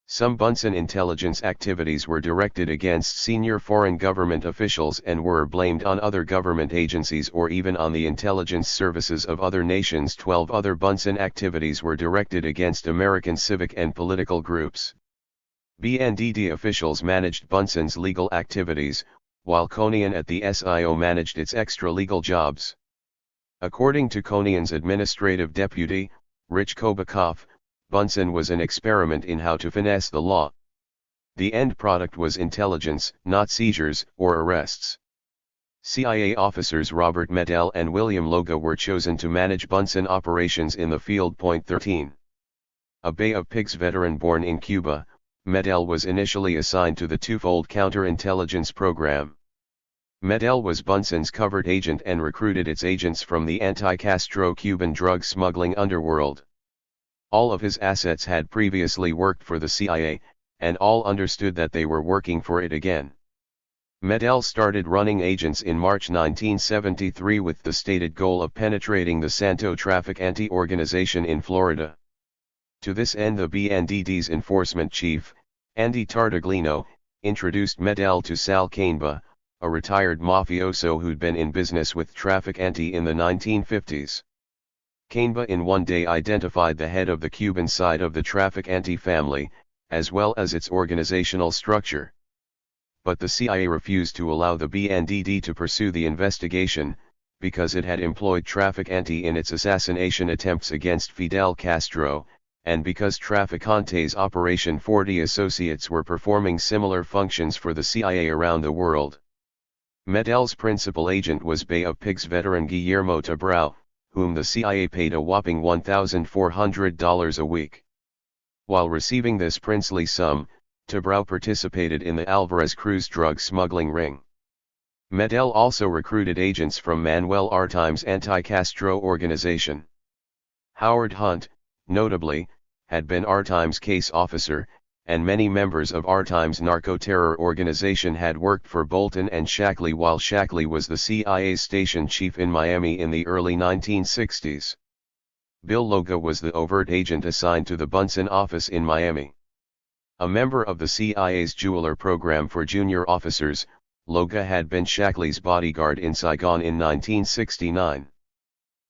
Some Bunsen intelligence activities were directed against senior foreign government officials and were blamed on other government agencies or even on the intelligence services of other nations. 12 other Bunsen activities were directed against American civic and political groups. BNDD officials managed Bunsen's legal activities, while Konian at the SIO managed its extra-legal jobs. According to Konian's administrative deputy, Rich Kobakov, Bunsen was an experiment in how to finesse the law. The end product was intelligence, not seizures or arrests. CIA officers Robert Medell and William Loga were chosen to manage Bunsen operations in the field. 13. A Bay of Pigs veteran born in Cuba, Medell was initially assigned to the twofold counterintelligence program. Medell was Bunsen's covert agent and recruited its agents from the anti-Castro Cuban drug smuggling underworld. All of his assets had previously worked for the CIA, and all understood that they were working for it again. Medell started running agents in March 1973 with the stated goal of penetrating the Santo Traficante organization in Florida. To this end, the BNDD's enforcement chief, Andy Tartaglino, introduced Medell to Sal Canba, a retired mafioso who'd been in business with Traficante in the 1950s. Canba in one day identified the head of the Cuban side of the Traficante family, as well as its organizational structure. But the CIA refused to allow the BNDD to pursue the investigation, because it had employed Traficante in its assassination attempts against Fidel Castro, and because Traficante's Operation 40 associates were performing similar functions for the CIA around the world. Medell's principal agent was Bay of Pigs veteran Guillermo Tabrao, whom the CIA paid a whopping $1,400 a week. While receiving this princely sum, Tabrao participated in the Alvarez Cruz drug smuggling ring. Medell also recruited agents from Manuel Artime's anti-Castro organization. Howard Hunt, notably, had been Artime's case officer, and many members of Artime's narco-terror organization had worked for Bolton and Shackley while Shackley was the CIA's station chief in Miami in the early 1960s. Bill Loga was the overt agent assigned to the Bunsen office in Miami. A member of the CIA's jeweler program for junior officers, Loga had been Shackley's bodyguard in Saigon in 1969.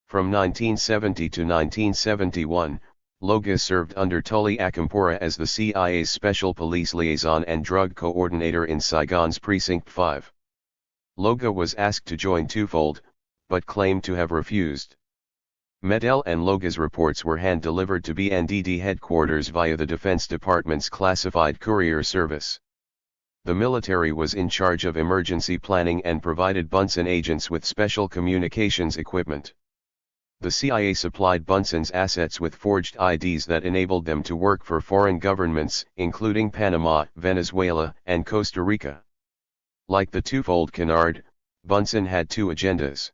From 1970 to 1971, Loga served under Tully Akampora as the CIA's special police liaison and drug coordinator in Saigon's Precinct 5. Loga was asked to join Twofold, but claimed to have refused. Medell and Loga's reports were hand-delivered to BNDD headquarters via the Defense Department's classified courier service. The military was in charge of emergency planning and provided Bunsen agents with special communications equipment. The CIA supplied Bunsen's assets with forged IDs that enabled them to work for foreign governments, including Panama, Venezuela, and Costa Rica. Like the twofold canard, Bunsen had two agendas.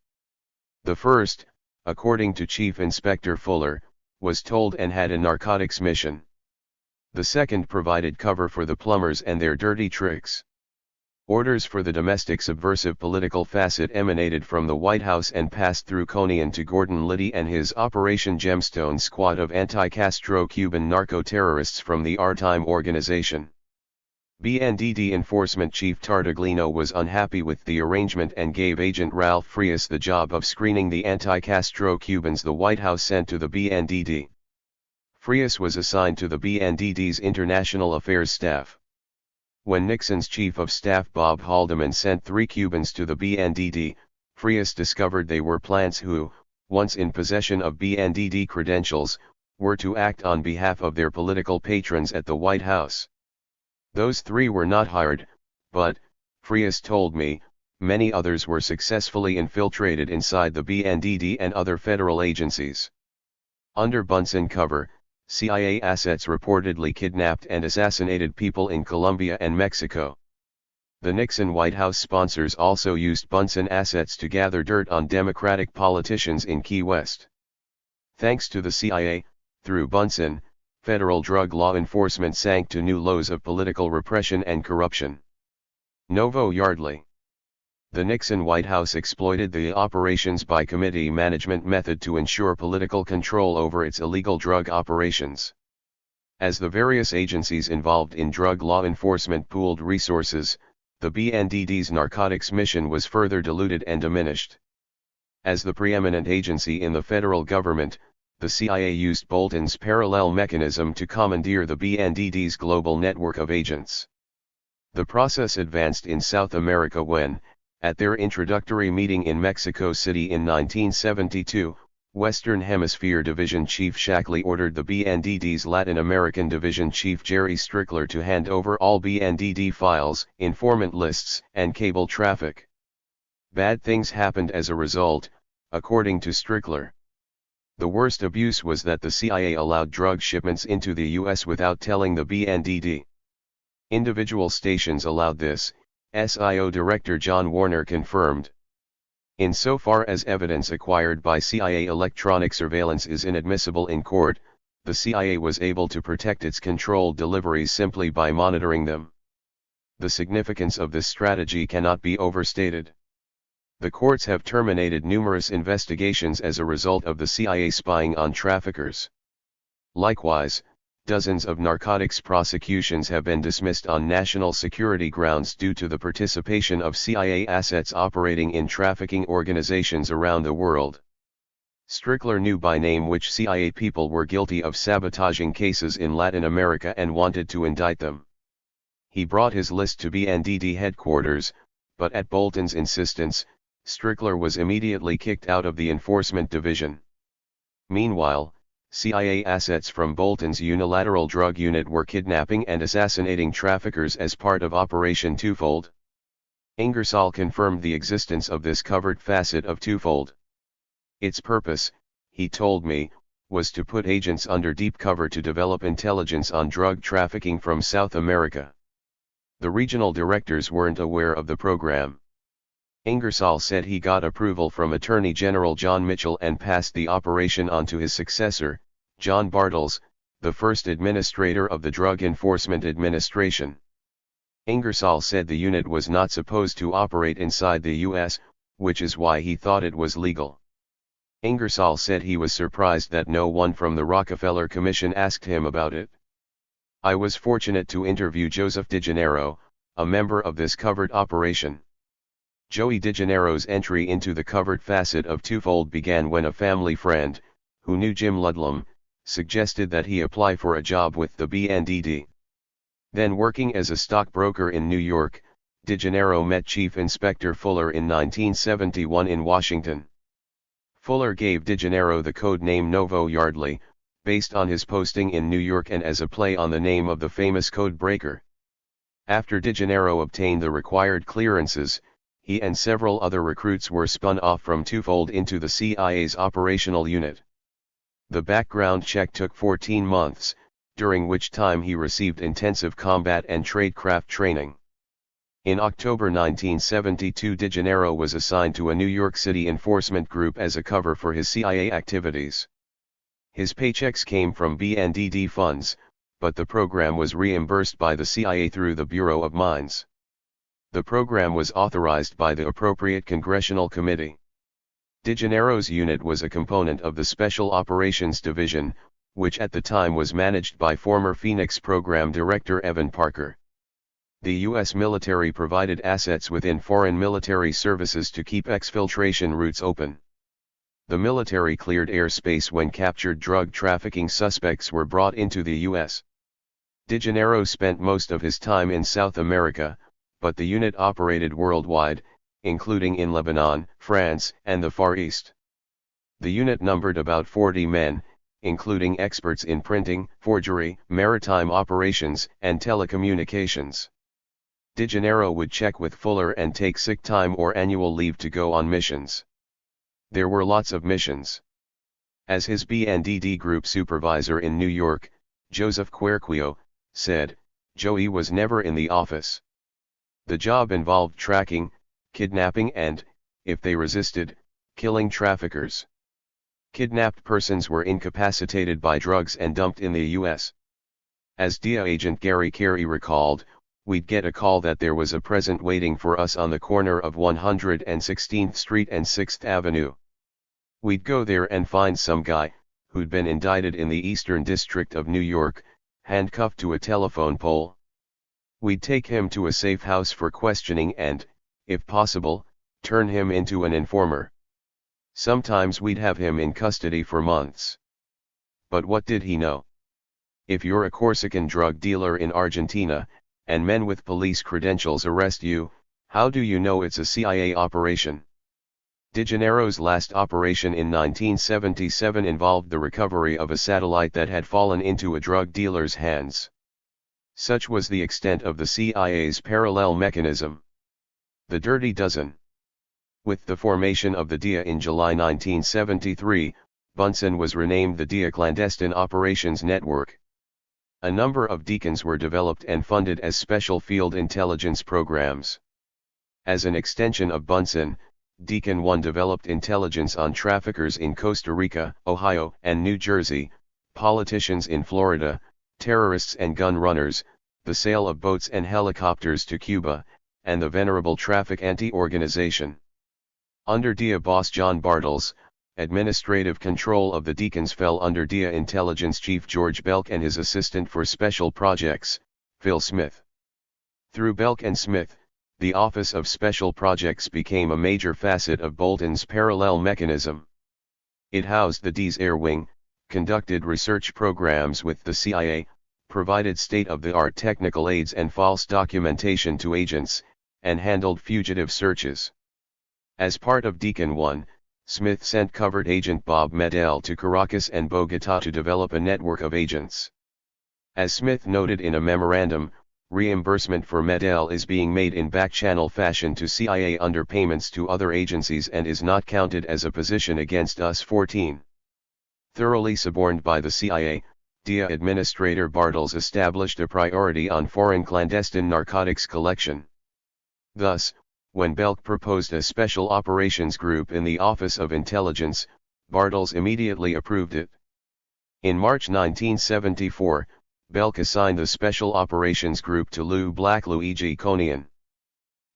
The first, according to Chief Inspector Fuller, was told and had a narcotics mission. The second provided cover for the plumbers and their dirty tricks. Orders for the domestic subversive political facet emanated from the White House and passed through Conean to Gordon Liddy and his Operation Gemstone squad of anti-Castro Cuban narco-terrorists from the R-Time organization. BNDD Enforcement Chief Tartaglino was unhappy with the arrangement and gave Agent Ralph Frias the job of screening the anti-Castro Cubans the White House sent to the BNDD. Frias was assigned to the BNDD's International Affairs staff. When Nixon's Chief of Staff Bob Haldeman sent 3 Cubans to the BNDD, Frias discovered they were plants who, once in possession of BNDD credentials, were to act on behalf of their political patrons at the White House. Those 3 were not hired, but, Frias told me, many others were successfully infiltrated inside the BNDD and other federal agencies. Under Bunsen cover, CIA assets reportedly kidnapped and assassinated people in Colombia and Mexico. The Nixon White House sponsors also used Bunsen assets to gather dirt on Democratic politicians in Key West. Thanks to the CIA, through Bunsen, federal drug law enforcement sank to new lows of political repression and corruption. Novo Yardley. The Nixon White House exploited the operations by committee management method to ensure political control over its illegal drug operations. As the various agencies involved in drug law enforcement pooled resources, the BNDD's narcotics mission was further diluted and diminished. As the preeminent agency in the federal government, the CIA used Bolton's parallel mechanism to commandeer the BNDD's global network of agents. The process advanced in South America when, at their introductory meeting in Mexico City in 1972, Western Hemisphere Division Chief Shackley ordered the BNDD's Latin American Division Chief Jerry Strickler to hand over all BNDD files, informant lists, and cable traffic. Bad things happened as a result, according to Strickler. The worst abuse was that the CIA allowed drug shipments into the U.S. without telling the BNDD. Individual stations allowed this, SIO Director John Warner confirmed. Insofar as evidence acquired by CIA electronic surveillance is inadmissible in court, the CIA was able to protect its controlled deliveries simply by monitoring them. The significance of this strategy cannot be overstated. The courts have terminated numerous investigations as a result of the CIA spying on traffickers. Likewise, dozens of narcotics prosecutions have been dismissed on national security grounds due to the participation of CIA assets operating in trafficking organizations around the world. Strickler knew by name which CIA people were guilty of sabotaging cases in Latin America and wanted to indict them. He brought his list to BNDD headquarters, but at Bolton's insistence, Strickler was immediately kicked out of the enforcement division. Meanwhile, CIA assets from Bolton's unilateral drug unit were kidnapping and assassinating traffickers as part of Operation Twofold. Ingersoll confirmed the existence of this covert facet of Twofold. Its purpose, he told me, was to put agents under deep cover to develop intelligence on drug trafficking from South America. The regional directors weren't aware of the program. Ingersoll said he got approval from Attorney General John Mitchell and passed the operation on to his successor, John Bartels, the first administrator of the Drug Enforcement Administration. Ingersoll said the unit was not supposed to operate inside the U.S., which is why he thought it was legal. Ingersoll said he was surprised that no one from the Rockefeller Commission asked him about it. I was fortunate to interview Joseph DeGennaro, a member of this covert operation. Joey DeGennaro's entry into the covert facet of Twofold began when a family friend, who knew Jim Ludlum, suggested that he apply for a job with the BNDD. Then working as a stockbroker in New York, DeGennaro met Chief Inspector Fuller in 1971 in Washington. Fuller gave DeGennaro the code name Novo Yardley, based on his posting in New York and as a play on the name of the famous code breaker. After DeGennaro obtained the required clearances, he and several other recruits were spun off from Twofold into the CIA's operational unit. The background check took 14 months, during which time he received intensive combat and tradecraft training. In October 1972, DeGennaro was assigned to a New York City enforcement group as a cover for his CIA activities. His paychecks came from BNDD funds, but the program was reimbursed by the CIA through the Bureau of Mines. The program was authorized by the appropriate congressional committee. DeGennaro's unit was a component of the Special Operations Division, which at the time was managed by former Phoenix Program Director Evan Parker. The U.S. military provided assets within foreign military services to keep exfiltration routes open. The military cleared airspace when captured drug trafficking suspects were brought into the U.S. DeGennaro spent most of his time in South America, but the unit operated worldwide, including in Lebanon, France, and the Far East. The unit numbered about 40 men, including experts in printing, forgery, maritime operations, and telecommunications. DeGennaro would check with Fuller and take sick time or annual leave to go on missions. There were lots of missions. As his BNDD group supervisor in New York, Joseph Querquio, said, Joey was never in the office. The job involved tracking, kidnapping and, if they resisted, killing traffickers. Kidnapped persons were incapacitated by drugs and dumped in the U.S. As DIA agent Gary Carey recalled, we'd get a call that there was a present waiting for us on the corner of 116th Street and 6th Avenue. We'd go there and find some guy, who'd been indicted in the Eastern District of New York, handcuffed to a telephone pole. We'd take him to a safe house for questioning and, if possible, turn him into an informer. Sometimes we'd have him in custody for months. But what did he know? If you're a Corsican drug dealer in Argentina, and men with police credentials arrest you, how do you know it's a CIA operation? DeGennaro's last operation in 1977 involved the recovery of a satellite that had fallen into a drug dealer's hands. Such was the extent of the CIA's parallel mechanism. The Dirty Dozen. With the formation of the DIA in July 1973, Bunsen was renamed the DIA Clandestine Operations Network. A number of deacons were developed and funded as special field intelligence programs. As an extension of Bunsen, Deacon 1 developed intelligence on traffickers in Costa Rica, Ohio, and New Jersey, politicians in Florida, terrorists and gun runners, the sale of boats and helicopters to Cuba, and the venerable Traffic Anti-Organization. Under DIA boss John Bartels, administrative control of the deacons fell under DIA Intelligence Chief George Belk and his assistant for special projects, Phil Smith. Through Belk and Smith, the Office of Special Projects became a major facet of Bolton's parallel mechanism. It housed the DIA's Air Wing, conducted research programs with the CIA, provided state-of-the-art technical aids and false documentation to agents, and handled fugitive searches. As part of Deacon 1, Smith sent covert agent Bob Medell to Caracas and Bogotá to develop a network of agents. As Smith noted in a memorandum, reimbursement for Medell is being made in back-channel fashion to CIA underpayments to other agencies and is not counted as a position against us. 14. Thoroughly suborned by the CIA, DIA Administrator Bartels established a priority on foreign clandestine narcotics collection. Thus, when Belk proposed a special operations group in the Office of Intelligence, Bartels immediately approved it. In March 1974, Belk assigned the Special Operations Group to Luigi Konian.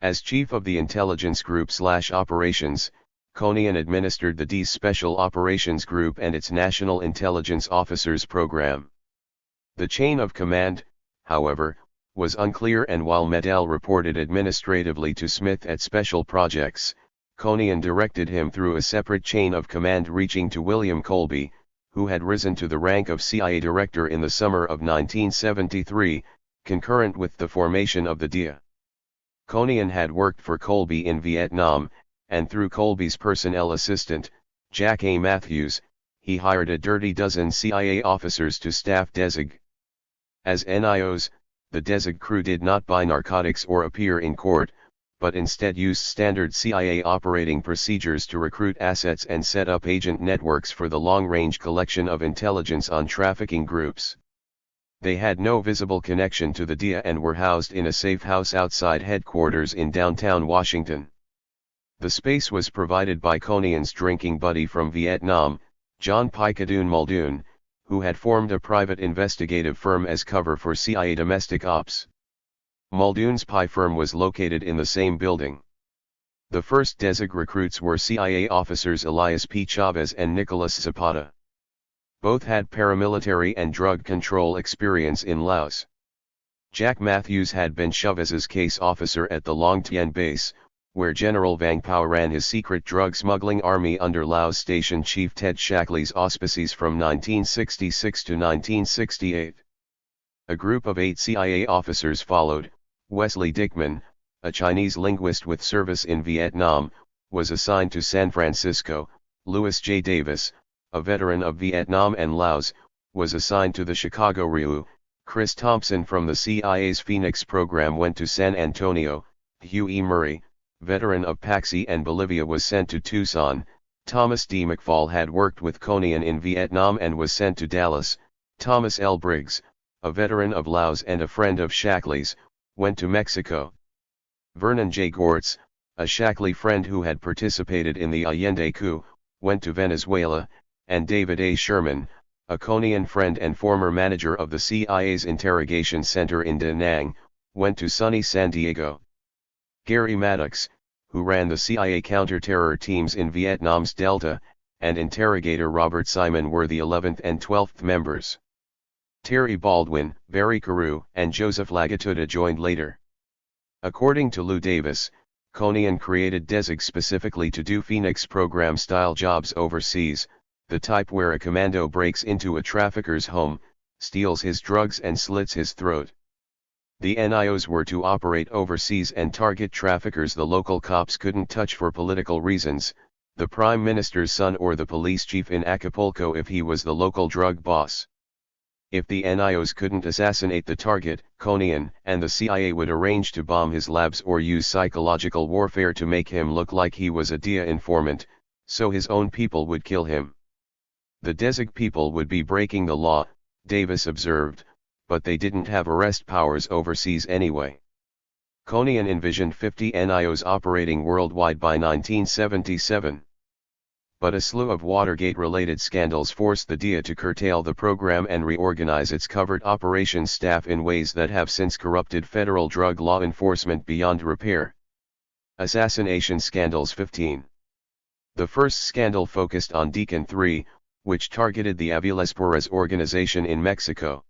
As chief of the Intelligence Group/Operations, Konian administered the DIA's Special Operations Group and its National Intelligence Officers Program. The chain of command, however, was unclear, and while Medell reported administratively to Smith at Special Projects, Konian directed him through a separate chain of command reaching to William Colby, who had risen to the rank of CIA Director in the summer of 1973, concurrent with the formation of the DIA. Konian had worked for Colby in Vietnam, and through Colby's personnel assistant, Jack A. Matthews, he hired a dirty dozen CIA officers to staff DESIG. As NIOs, the DESIG crew did not buy narcotics or appear in court, but instead used standard CIA operating procedures to recruit assets and set up agent networks for the long-range collection of intelligence on trafficking groups. They had no visible connection to the DIA and were housed in a safe house outside headquarters in downtown Washington. The space was provided by Konian's drinking buddy from Vietnam, John Picadune Muldoon, who had formed a private investigative firm as cover for CIA domestic ops. Muldoon's pie firm was located in the same building. The first DESIG recruits were CIA officers Elias P. Chavez and Nicolas Zapata. Both had paramilitary and drug control experience in Laos. Jack Matthews had been Chavez's case officer at the Long Tien base, where General Vang Pao ran his secret drug smuggling army under Laos Station Chief Ted Shackley's auspices from 1966 to 1968. A group of 8 CIA officers followed. Wesley Dickman, a Chinese linguist with service in Vietnam, was assigned to San Francisco. Louis J. Davis, a veteran of Vietnam and Laos, was assigned to the Chicago RIU. Chris Thompson from the CIA's Phoenix program went to San Antonio. Hugh E. Murray, veteran of Paxi and Bolivia, was sent to Tucson. Thomas D. McFall had worked with Konian in Vietnam and was sent to Dallas. Thomas L. Briggs, a veteran of Laos and a friend of Shackley's, went to Mexico. Vernon J. Gortz, a Shackley friend who had participated in the Allende coup, went to Venezuela, and David A. Sherman, a Konian friend and former manager of the CIA's interrogation center in Da Nang, went to sunny San Diego. Gary Maddox, who ran the CIA counter-terror teams in Vietnam's Delta, and interrogator Robert Simon were the 11th and 12th members. Terry Baldwin, Barry Carew, and Joseph Lagatuda joined later. According to Lou Davis, Konian created DESIG specifically to do Phoenix program-style jobs overseas, the type where a commando breaks into a trafficker's home, steals his drugs and slits his throat. The NIOs were to operate overseas and target traffickers the local cops couldn't touch for political reasons, the prime minister's son or the police chief in Acapulco if he was the local drug boss. If the NIOs couldn't assassinate the target, Konian and the CIA would arrange to bomb his labs or use psychological warfare to make him look like he was a DIA informant, so his own people would kill him. The DESIG people would be breaking the law, Davis observed, but they didn't have arrest powers overseas anyway. Konian envisioned 50 NIOs operating worldwide by 1977. But a slew of Watergate-related scandals forced the DIA to curtail the program and reorganize its covert operations staff in ways that have since corrupted federal drug law enforcement beyond repair. Assassination scandals 15. The first scandal focused on Deacon 3, which targeted the Aviles Perez organization in Mexico.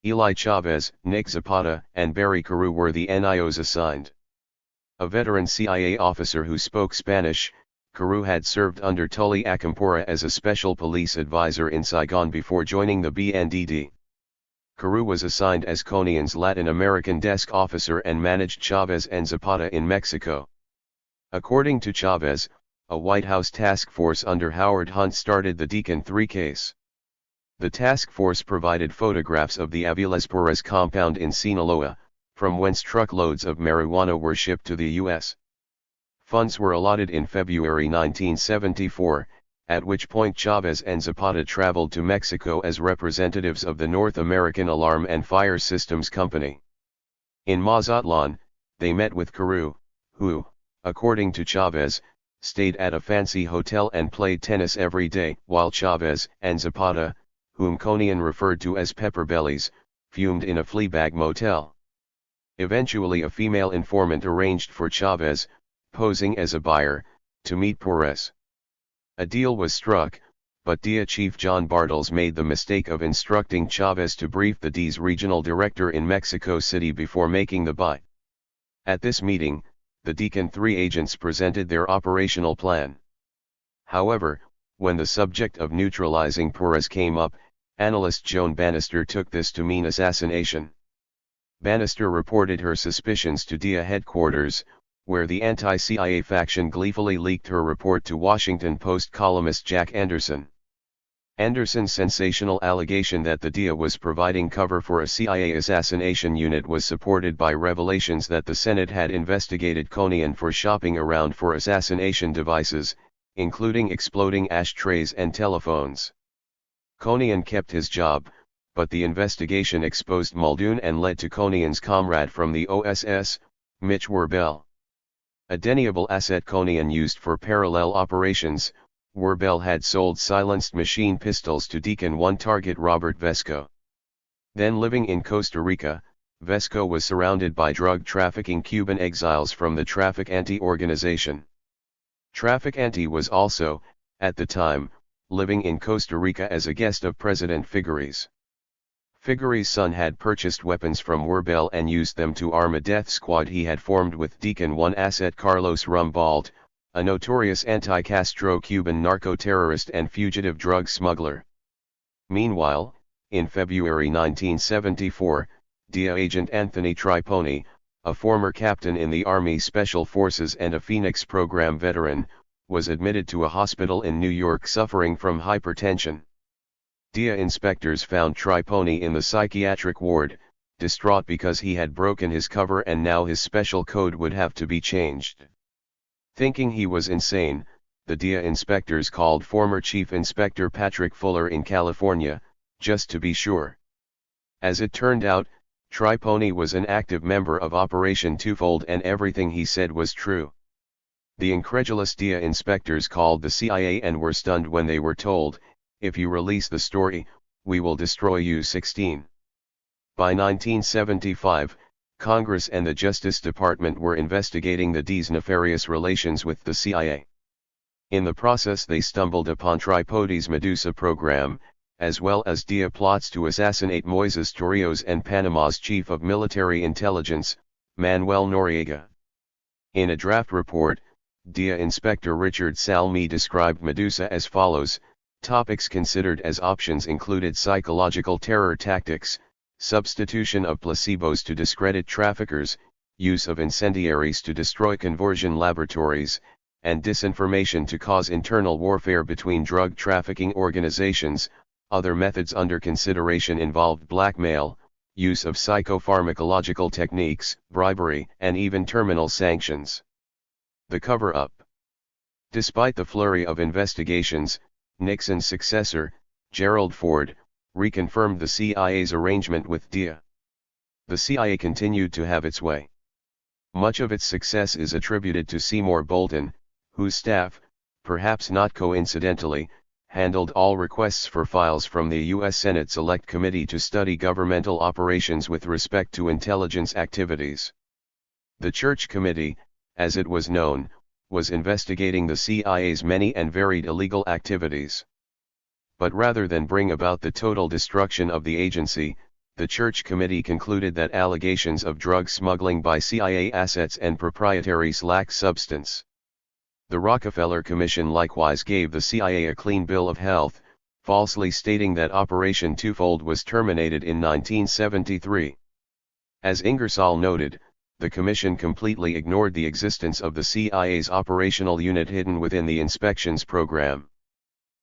Eli Chavez, Nick Zapata, and Barry Carew were the NIOs assigned. A veteran CIA officer who spoke Spanish, Carew had served under Tully Acampora as a special police advisor in Saigon before joining the BNDD. Carew was assigned as Konian's Latin American desk officer and managed Chavez and Zapata in Mexico. According to Chavez, a White House task force under Howard Hunt started the Deacon 3 case. The task force provided photographs of the Aviles Perez compound in Sinaloa, from whence truckloads of marijuana were shipped to the U.S. Funds were allotted in February 1974, at which point Chavez and Zapata traveled to Mexico as representatives of the North American Alarm and Fire Systems Company. In Mazatlan, they met with Carew, who, according to Chavez, stayed at a fancy hotel and played tennis every day, while Chavez and Zapata, whom Konian referred to as pepper bellies, fumed in a Fleabag motel. Eventually a female informant arranged for Chavez, posing as a buyer, to meet Perez. A deal was struck, but DIA Chief John Bartels made the mistake of instructing Chavez to brief the DIA's regional director in Mexico City before making the buy. At this meeting, the Deacon 3 agents presented their operational plan. However, when the subject of neutralizing Perez came up, analyst Joan Bannister took this to mean assassination. Bannister reported her suspicions to DIA headquarters, where the anti-CIA faction gleefully leaked her report to Washington Post columnist Jack Anderson. Anderson's sensational allegation that the DIA was providing cover for a CIA assassination unit was supported by revelations that the Senate had investigated Konian for shopping around for assassination devices, including exploding ashtrays and telephones. Konian kept his job, but the investigation exposed Muldoon and led to Konian's comrade from the OSS, Mitch Werbel. A deniable asset Konian used for parallel operations, Werbel had sold silenced machine pistols to Deacon 1 target Robert Vesco. Then living in Costa Rica, Vesco was surrounded by drug trafficking Cuban exiles from the Traficante organization. Traficante was also, at the time, living in Costa Rica as a guest of President Figueres. Figueres' son had purchased weapons from Werbel and used them to arm a death squad he had formed with Deacon 1 asset Carlos Rumbold, a notorious anti-Castro Cuban narco-terrorist and fugitive drug smuggler. Meanwhile, in February 1974, DIA agent Anthony Triponi, a former captain in the Army Special Forces and a Phoenix program veteran, was admitted to a hospital in New York suffering from hypertension. DIA inspectors found Triponi in the psychiatric ward, distraught because he had broken his cover and now his special code would have to be changed. Thinking he was insane, the DIA inspectors called former Chief Inspector Patrick Fuller in California, just to be sure. As it turned out, Triponi was an active member of Operation Twofold and everything he said was true. The incredulous DIA inspectors called the CIA and were stunned when they were told, "If you release the story, we will destroy you." 16. By 1975, Congress and the Justice Department were investigating the DIA's nefarious relations with the CIA. In the process they stumbled upon Tripodi's Medusa program, as well as DIA plots to assassinate Moises Torrijos and Panama's Chief of Military Intelligence, Manuel Noriega. In a draft report, DIA Inspector Richard Salmi described Medusa as follows: topics considered as options included psychological terror tactics, substitution of placebos to discredit traffickers, use of incendiaries to destroy conversion laboratories, and disinformation to cause internal warfare between drug trafficking organizations. Other methods under consideration involved blackmail, use of psychopharmacological techniques, bribery, and even terminal sanctions. The cover-up. Despite the flurry of investigations, Nixon's successor, Gerald Ford, reconfirmed the CIA's arrangement with DIA. The CIA continued to have its way. Much of its success is attributed to Seymour Bolton, whose staff, perhaps not coincidentally, handled all requests for files from the U.S. Senate Select Committee to study governmental operations with respect to intelligence activities. The Church Committee, as it was known, was investigating the CIA's many and varied illegal activities. But rather than bring about the total destruction of the agency, the Church Committee concluded that allegations of drug smuggling by CIA assets and proprietaries lack substance. The Rockefeller Commission likewise gave the CIA a clean bill of health, falsely stating that Operation Twofold was terminated in 1973. As Ingersoll noted, the Commission completely ignored the existence of the CIA's operational unit hidden within the inspections program.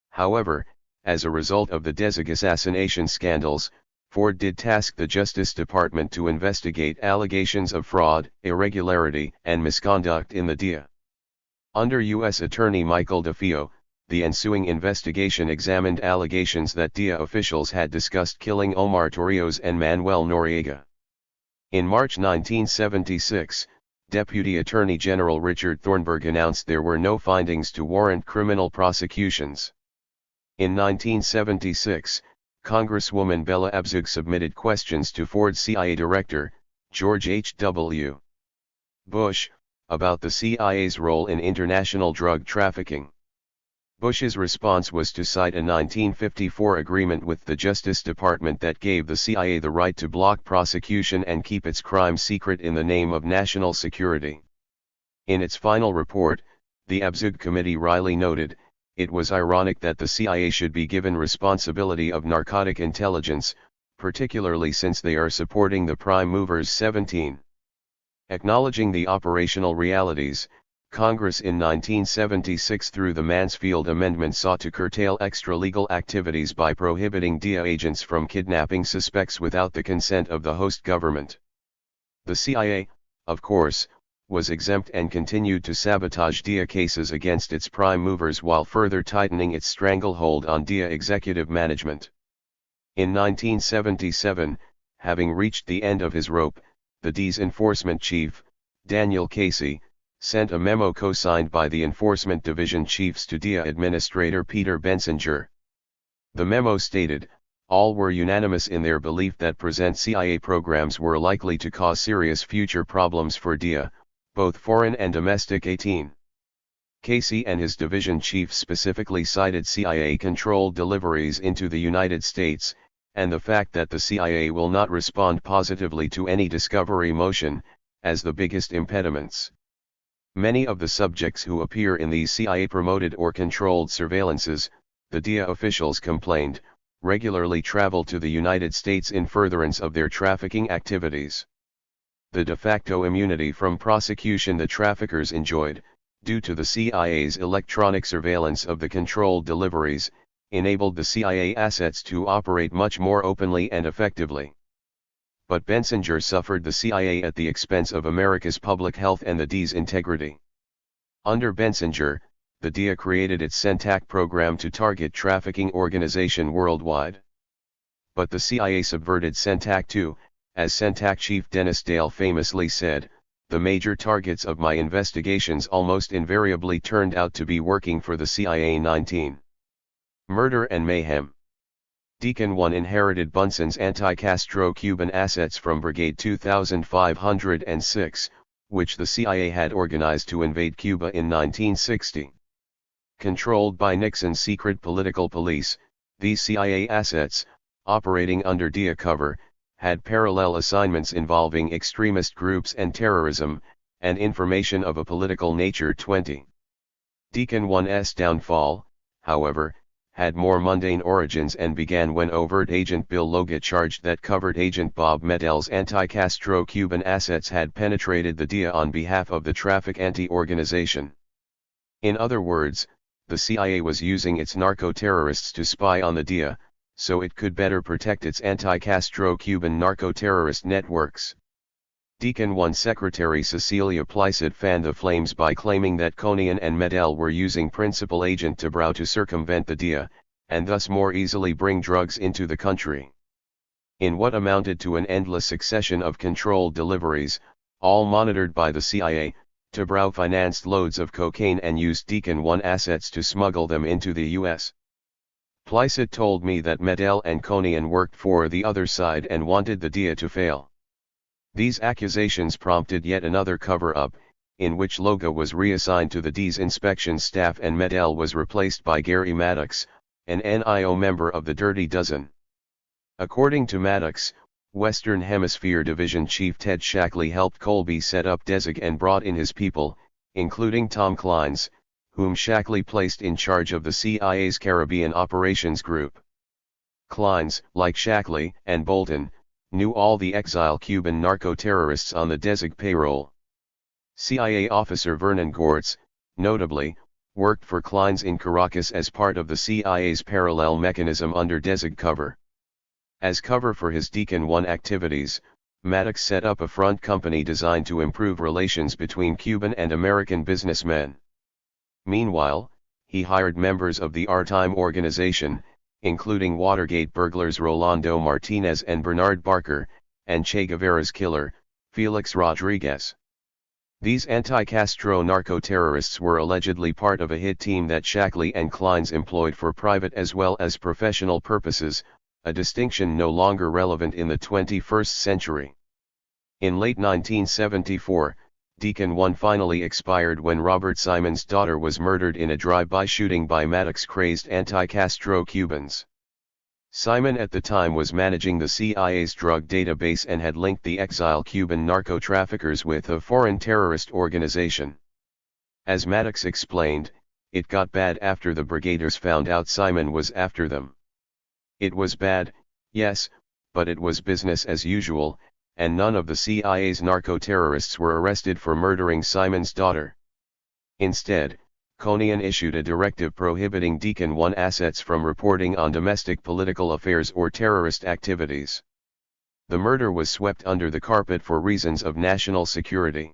However, as a result of the Deszig assassination scandals, Ford did task the Justice Department to investigate allegations of fraud, irregularity, and misconduct in the DIA. Under U.S. Attorney Michael DeFeo, the ensuing investigation examined allegations that DIA officials had discussed killing Omar Torrijos and Manuel Noriega. In March 1976, Deputy Attorney General Richard Thornburg announced there were no findings to warrant criminal prosecutions. In 1976, Congresswoman Bella Abzug submitted questions to Ford's CIA Director, George H.W. Bush, about the CIA's role in international drug trafficking. Bush's response was to cite a 1954 agreement with the Justice Department that gave the CIA the right to block prosecution and keep its crimes secret in the name of national security. In its final report, the Abzug Committee wryly noted, it was ironic that the CIA should be given responsibility of narcotic intelligence, particularly since they are supporting the prime movers. 17. Acknowledging the operational realities, Congress in 1976 through the Mansfield Amendment sought to curtail extra-legal activities by prohibiting DIA agents from kidnapping suspects without the consent of the host government. The CIA, of course, was exempt and continued to sabotage DIA cases against its prime movers while further tightening its stranglehold on DIA executive management. In 1977, having reached the end of his rope, the DIA's enforcement chief, Daniel Casey, sent a memo co-signed by the Enforcement Division chiefs to DIA Administrator Peter Bensinger. The memo stated, All were unanimous in their belief that present CIA programs were likely to cause serious future problems for DIA, both foreign and domestic. 18. Casey and his division chief specifically cited CIA-controlled deliveries into the United States, and the fact that the CIA will not respond positively to any discovery motion, as the biggest impediments. Many of the subjects who appear in these CIA-promoted or controlled surveillances, the DIA officials complained, regularly travel to the United States in furtherance of their trafficking activities. The de facto immunity from prosecution the traffickers enjoyed, due to the CIA's electronic surveillance of the controlled deliveries, enabled the CIA assets to operate much more openly and effectively. But Bensinger suffered the CIA at the expense of America's public health and the DIA's integrity. Under Bensinger, the DIA created its CENTAC program to target trafficking organization worldwide. But the CIA subverted CENTAC too, as CENTAC chief Dennis Dale famously said, "The major targets of my investigations almost invariably turned out to be working for the CIA." 19. Murder and mayhem. Deacon 1 inherited Bunsen's anti-Castro Cuban assets from Brigade 2506, which the CIA had organized to invade Cuba in 1960. Controlled by Nixon's secret political police, these CIA assets, operating under DIA cover, had parallel assignments involving extremist groups and terrorism, and information of a political nature. 20. Deacon 1's downfall, however, had more mundane origins and began when overt agent Bill Loga charged that covert agent Bob Medel's anti-Castro Cuban assets had penetrated the DIA on behalf of the Traffic Anti-Organization. In other words, the CIA was using its narco-terrorists to spy on the DIA, so it could better protect its anti-Castro Cuban narco-terrorist networks. Deacon 1 Secretary Cecilia Plicett fanned the flames by claiming that Konian and Medel were using Principal Agent Tabrao to circumvent the DIA, and thus more easily bring drugs into the country. In what amounted to an endless succession of controlled deliveries, all monitored by the CIA, Tabrao financed loads of cocaine and used Deacon 1 assets to smuggle them into the U.S. Plicett told me that Medel and Konian worked for the other side and wanted the DIA to fail. These accusations prompted yet another cover-up, in which Loga was reassigned to the DIA's inspection staff and Medel was replaced by Gary Maddox, an NIO member of the Dirty Dozen. According to Maddox, Western Hemisphere Division Chief Ted Shackley helped Colby set up DESIG and brought in his people, including Tom Clines, whom Shackley placed in charge of the CIA's Caribbean Operations Group. Clines, like Shackley and Bolton, knew all the exile Cuban narco-terrorists on the DESIG payroll. CIA officer Vernon Gortz, notably, worked for Clines in Caracas as part of the CIA's parallel mechanism under DESIG cover. As cover for his Deacon 1 activities, Maddox set up a front company designed to improve relations between Cuban and American businessmen. Meanwhile, he hired members of the R-Time organization, including Watergate burglars Rolando Martinez and Bernard Barker, and Che Guevara's killer, Felix Rodriguez. These anti-Castro narco-terrorists were allegedly part of a hit team that Shackley and Clines employed for private as well as professional purposes, a distinction no longer relevant in the 21st century. In late 1974, Deacon 1 finally expired when Robert Simon's daughter was murdered in a drive-by shooting by Maddox-crazed anti-Castro Cubans. Simon at the time was managing the CIA's drug database and had linked the exile Cuban narco-traffickers with a foreign terrorist organization. As Maddox explained, it got bad after the brigaders found out Simon was after them. It was bad, yes, but it was business as usual, and none of the CIA's narco-terrorists were arrested for murdering Simon's daughter. Instead, Konian issued a directive prohibiting Deacon 1 assets from reporting on domestic political affairs or terrorist activities. The murder was swept under the carpet for reasons of national security.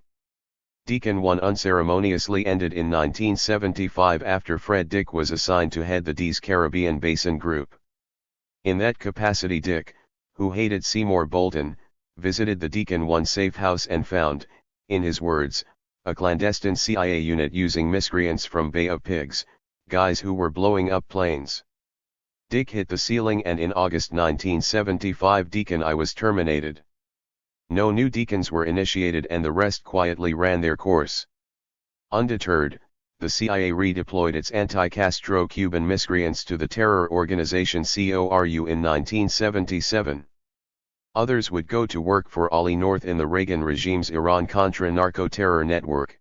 Deacon 1 unceremoniously ended in 1975 after Fred Dick was assigned to head the DIA's Caribbean Basin Group. In that capacity Dick, who hated Seymour Bolton, visited the Deacon 1 safe house and found, in his words, a clandestine CIA unit using miscreants from Bay of Pigs, guys who were blowing up planes. Dick hit the ceiling, and in August 1975 Deacon I was terminated. No new deacons were initiated, and the rest quietly ran their course. Undeterred, the CIA redeployed its anti-Castro Cuban miscreants to the terror organization CORU in 1977. Others would go to work for Ali North in the Reagan regime's Iran-Contra narco-terror network.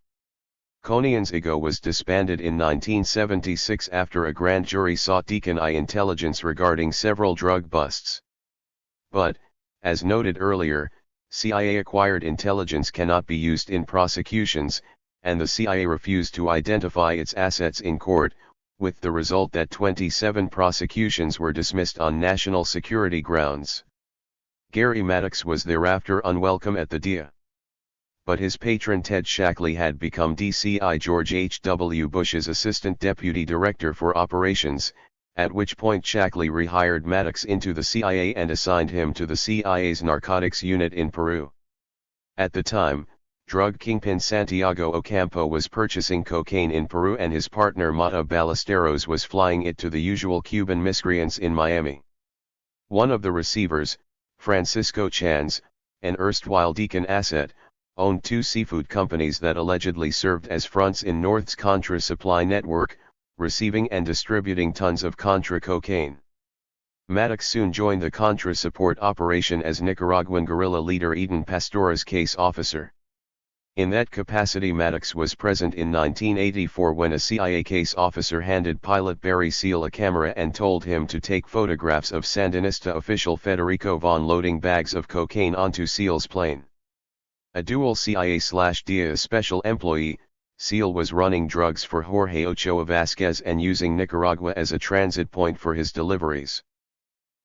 Konian's IGO was disbanded in 1976 after a grand jury sought Deacon I intelligence regarding several drug busts. But, as noted earlier, CIA-acquired intelligence cannot be used in prosecutions, and the CIA refused to identify its assets in court, with the result that 27 prosecutions were dismissed on national security grounds. Gary Maddox was thereafter unwelcome at the DIA. But his patron Ted Shackley had become DCI George H.W. Bush's Assistant Deputy Director for Operations, at which point Shackley rehired Maddox into the CIA and assigned him to the CIA's narcotics unit in Peru. At the time, drug kingpin Santiago Ocampo was purchasing cocaine in Peru, and his partner Mata Ballesteros was flying it to the usual Cuban miscreants in Miami. One of the receivers, Francisco Chanz, an erstwhile Deacon asset, owned two seafood companies that allegedly served as fronts in North's Contra supply network, receiving and distributing tons of Contra cocaine. Maddox soon joined the Contra support operation as Nicaraguan guerrilla leader Eden Pastora's case officer. In that capacity, Maddox was present in 1984 when a CIA case officer handed pilot Barry Seal a camera and told him to take photographs of Sandinista official Federico Von loading bags of cocaine onto Seal's plane. A dual CIA/DIA special employee, Seal was running drugs for Jorge Ochoa Vasquez and using Nicaragua as a transit point for his deliveries.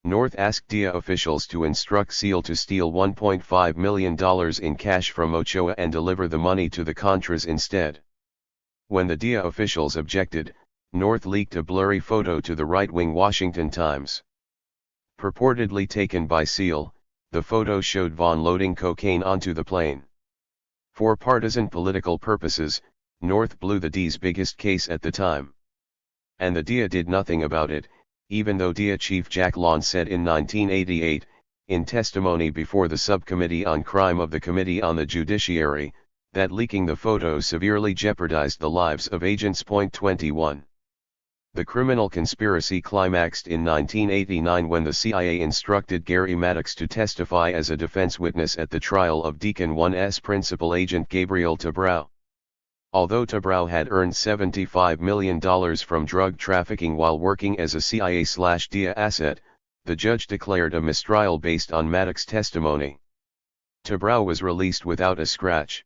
North asked DIA officials to instruct Seal to steal $1.5 million in cash from Ochoa and deliver the money to the Contras instead. When the DIA officials objected, North leaked a blurry photo to the right-wing Washington Times. Purportedly taken by Seal, the photo showed Von loading cocaine onto the plane. For partisan political purposes, North blew the DIA's biggest case at the time. And the DIA did nothing about it, even though DIA Chief Jack Lawn said in 1988, in testimony before the Subcommittee on Crime of the Committee on the Judiciary, that leaking the photo severely jeopardized the lives of agents. 21. The criminal conspiracy climaxed in 1989 when the CIA instructed Gary Maddox to testify as a defense witness at the trial of Deacon 1's principal agent Gabriel Tabrao. Although Tabrao had earned $75 million from drug trafficking while working as a CIA/DIA asset, the judge declared a mistrial based on Maddox's testimony. Tabrao was released without a scratch.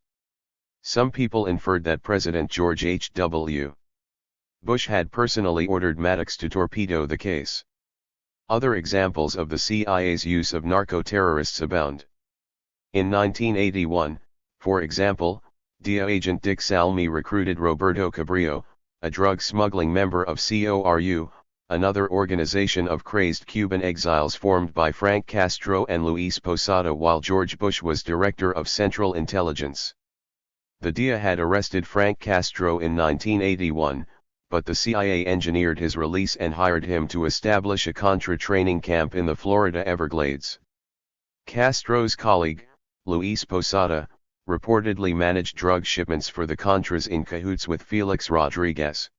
Some people inferred that President George H.W. Bush had personally ordered Maddox to torpedo the case. Other examples of the CIA's use of narco-terrorists abound. In 1981, for example, DIA agent Dick Salmi recruited Roberto Cabrillo, a drug smuggling member of CORU, another organization of crazed Cuban exiles formed by Frank Castro and Luis Posada while George Bush was director of Central Intelligence. The DIA had arrested Frank Castro in 1981, but the CIA engineered his release and hired him to establish a Contra training camp in the Florida Everglades. Castro's colleague, Luis Posada, reportedly managed drug shipments for the Contras in cahoots with Felix Rodriguez.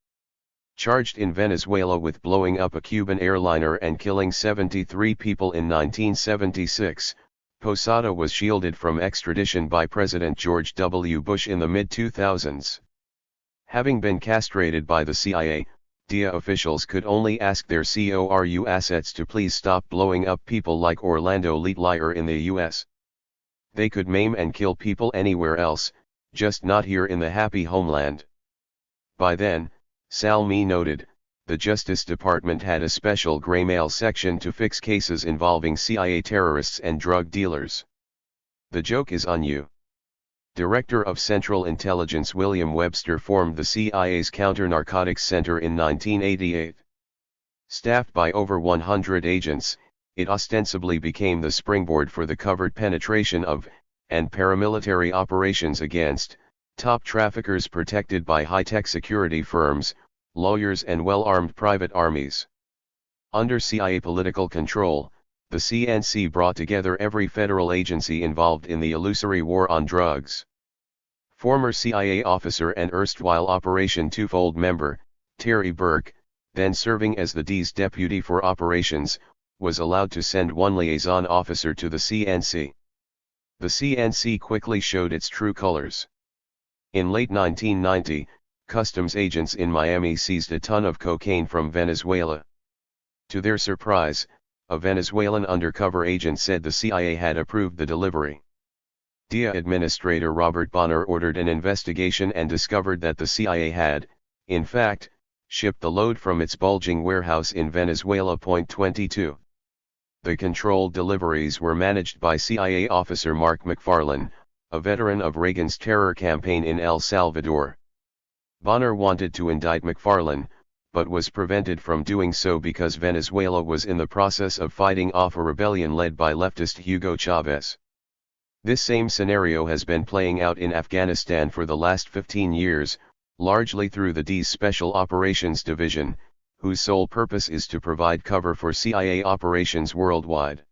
Charged in Venezuela with blowing up a Cuban airliner and killing 73 people in 1976, Posada was shielded from extradition by President George W. Bush in the mid-2000s. Having been castrated by the CIA, DIA officials could only ask their CORU assets to please stop blowing up people like Orlando Letelier in the U.S. They could maim and kill people anywhere else, just not here in the happy homeland. By then, Salmi noted, the Justice Department had a special gray mail section to fix cases involving CIA terrorists and drug dealers. The joke is on you. Director of Central Intelligence William Webster formed the CIA's Counter-Narcotics Center in 1988. Staffed by over 100 agents, it ostensibly became the springboard for the covert penetration of, and paramilitary operations against, top traffickers protected by high-tech security firms, lawyers and well-armed private armies. Under CIA political control, the CNC brought together every federal agency involved in the illusory war on drugs. Former CIA officer and erstwhile Operation Twofold member, Terry Burke, then serving as the D's deputy for operations, was allowed to send one liaison officer to the CNC. The CNC quickly showed its true colors. In late 1990, customs agents in Miami seized a ton of cocaine from Venezuela. To their surprise, a Venezuelan undercover agent said the CIA had approved the delivery. DEA Administrator Robert Bonner ordered an investigation and discovered that the CIA had, in fact, shipped the load from its bulging warehouse in Venezuela. 22. The controlled deliveries were managed by CIA officer Mark McFarlane, a veteran of Reagan's terror campaign in El Salvador. Bonner wanted to indict McFarlane, but was prevented from doing so because Venezuela was in the process of fighting off a rebellion led by leftist Hugo Chavez. This same scenario has been playing out in Afghanistan for the last 15 years, largely through the D's Special Operations Division, whose sole purpose is to provide cover for CIA operations worldwide.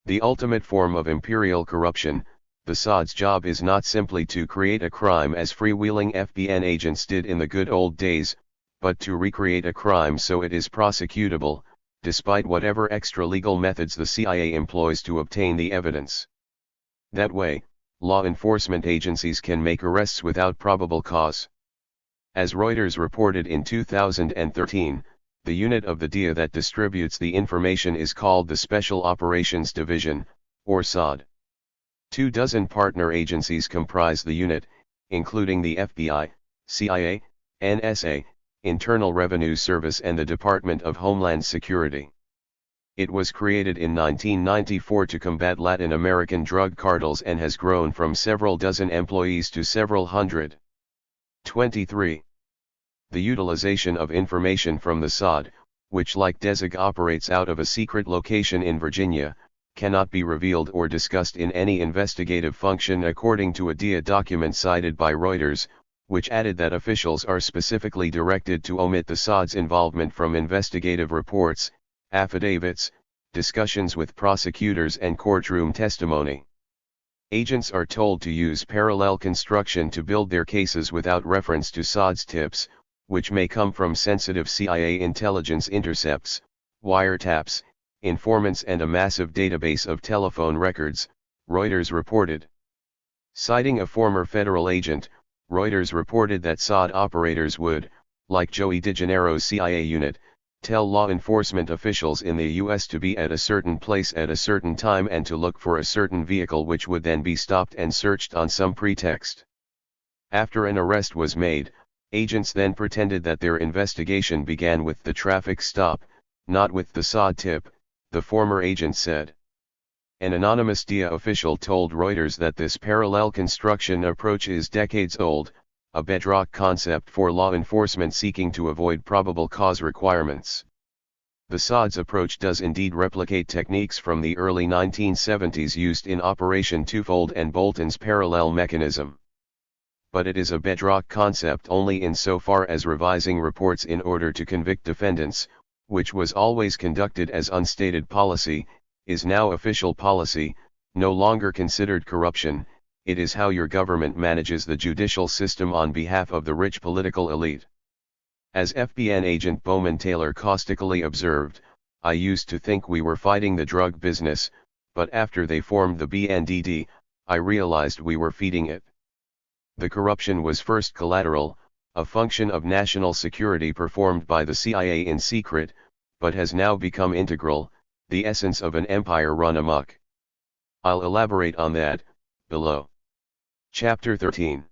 The ultimate form of imperial corruption, the SOD's job is not simply to create a crime as freewheeling FBN agents did in the good old days, but to recreate a crime so it is prosecutable, despite whatever extra-legal methods the CIA employs to obtain the evidence. That way, law enforcement agencies can make arrests without probable cause. As Reuters reported in 2013, the unit of the DEA that distributes the information is called the Special Operations Division, or SOD. 24 partner agencies comprise the unit, including the FBI, CIA, NSA, Internal Revenue Service and the Department of Homeland Security. It was created in 1994 to combat Latin American drug cartels and has grown from several dozen employees to several hundred. 23. The utilization of information from the SOD, which like DESIG operates out of a secret location in Virginia, cannot be revealed or discussed in any investigative function according to a DEA document cited by Reuters, which added that officials are specifically directed to omit the SOD's involvement from investigative reports, affidavits, discussions with prosecutors and courtroom testimony. Agents are told to use parallel construction to build their cases without reference to SOD's tips, which may come from sensitive CIA intelligence intercepts, wiretaps, informants and a massive database of telephone records, Reuters reported. Citing a former federal agent, Reuters reported that SOD operators would, like Joey DeGennaro's CIA unit, tell law enforcement officials in the U.S. to be at a certain place at a certain time and to look for a certain vehicle which would then be stopped and searched on some pretext. After an arrest was made, agents then pretended that their investigation began with the traffic stop, not with the SOD tip, the former agent said. An anonymous DEA official told Reuters that this parallel construction approach is decades old, a bedrock concept for law enforcement seeking to avoid probable cause requirements. The SOD's approach does indeed replicate techniques from the early 1970s used in Operation Twofold and Bolton's parallel mechanism. But it is a bedrock concept only insofar as revising reports in order to convict defendants, which was always conducted as unstated policy, is now official policy, no longer considered corruption. It is how your government manages the judicial system on behalf of the rich political elite. As FBN agent Bowman Taylor caustically observed, I used to think we were fighting the drug business, but after they formed the BNDD, I realized we were feeding it. The corruption was first collateral, a function of national security performed by the CIA in secret, but has now become integral, the essence of an empire run amok. I'll elaborate on that, below. Chapter 13.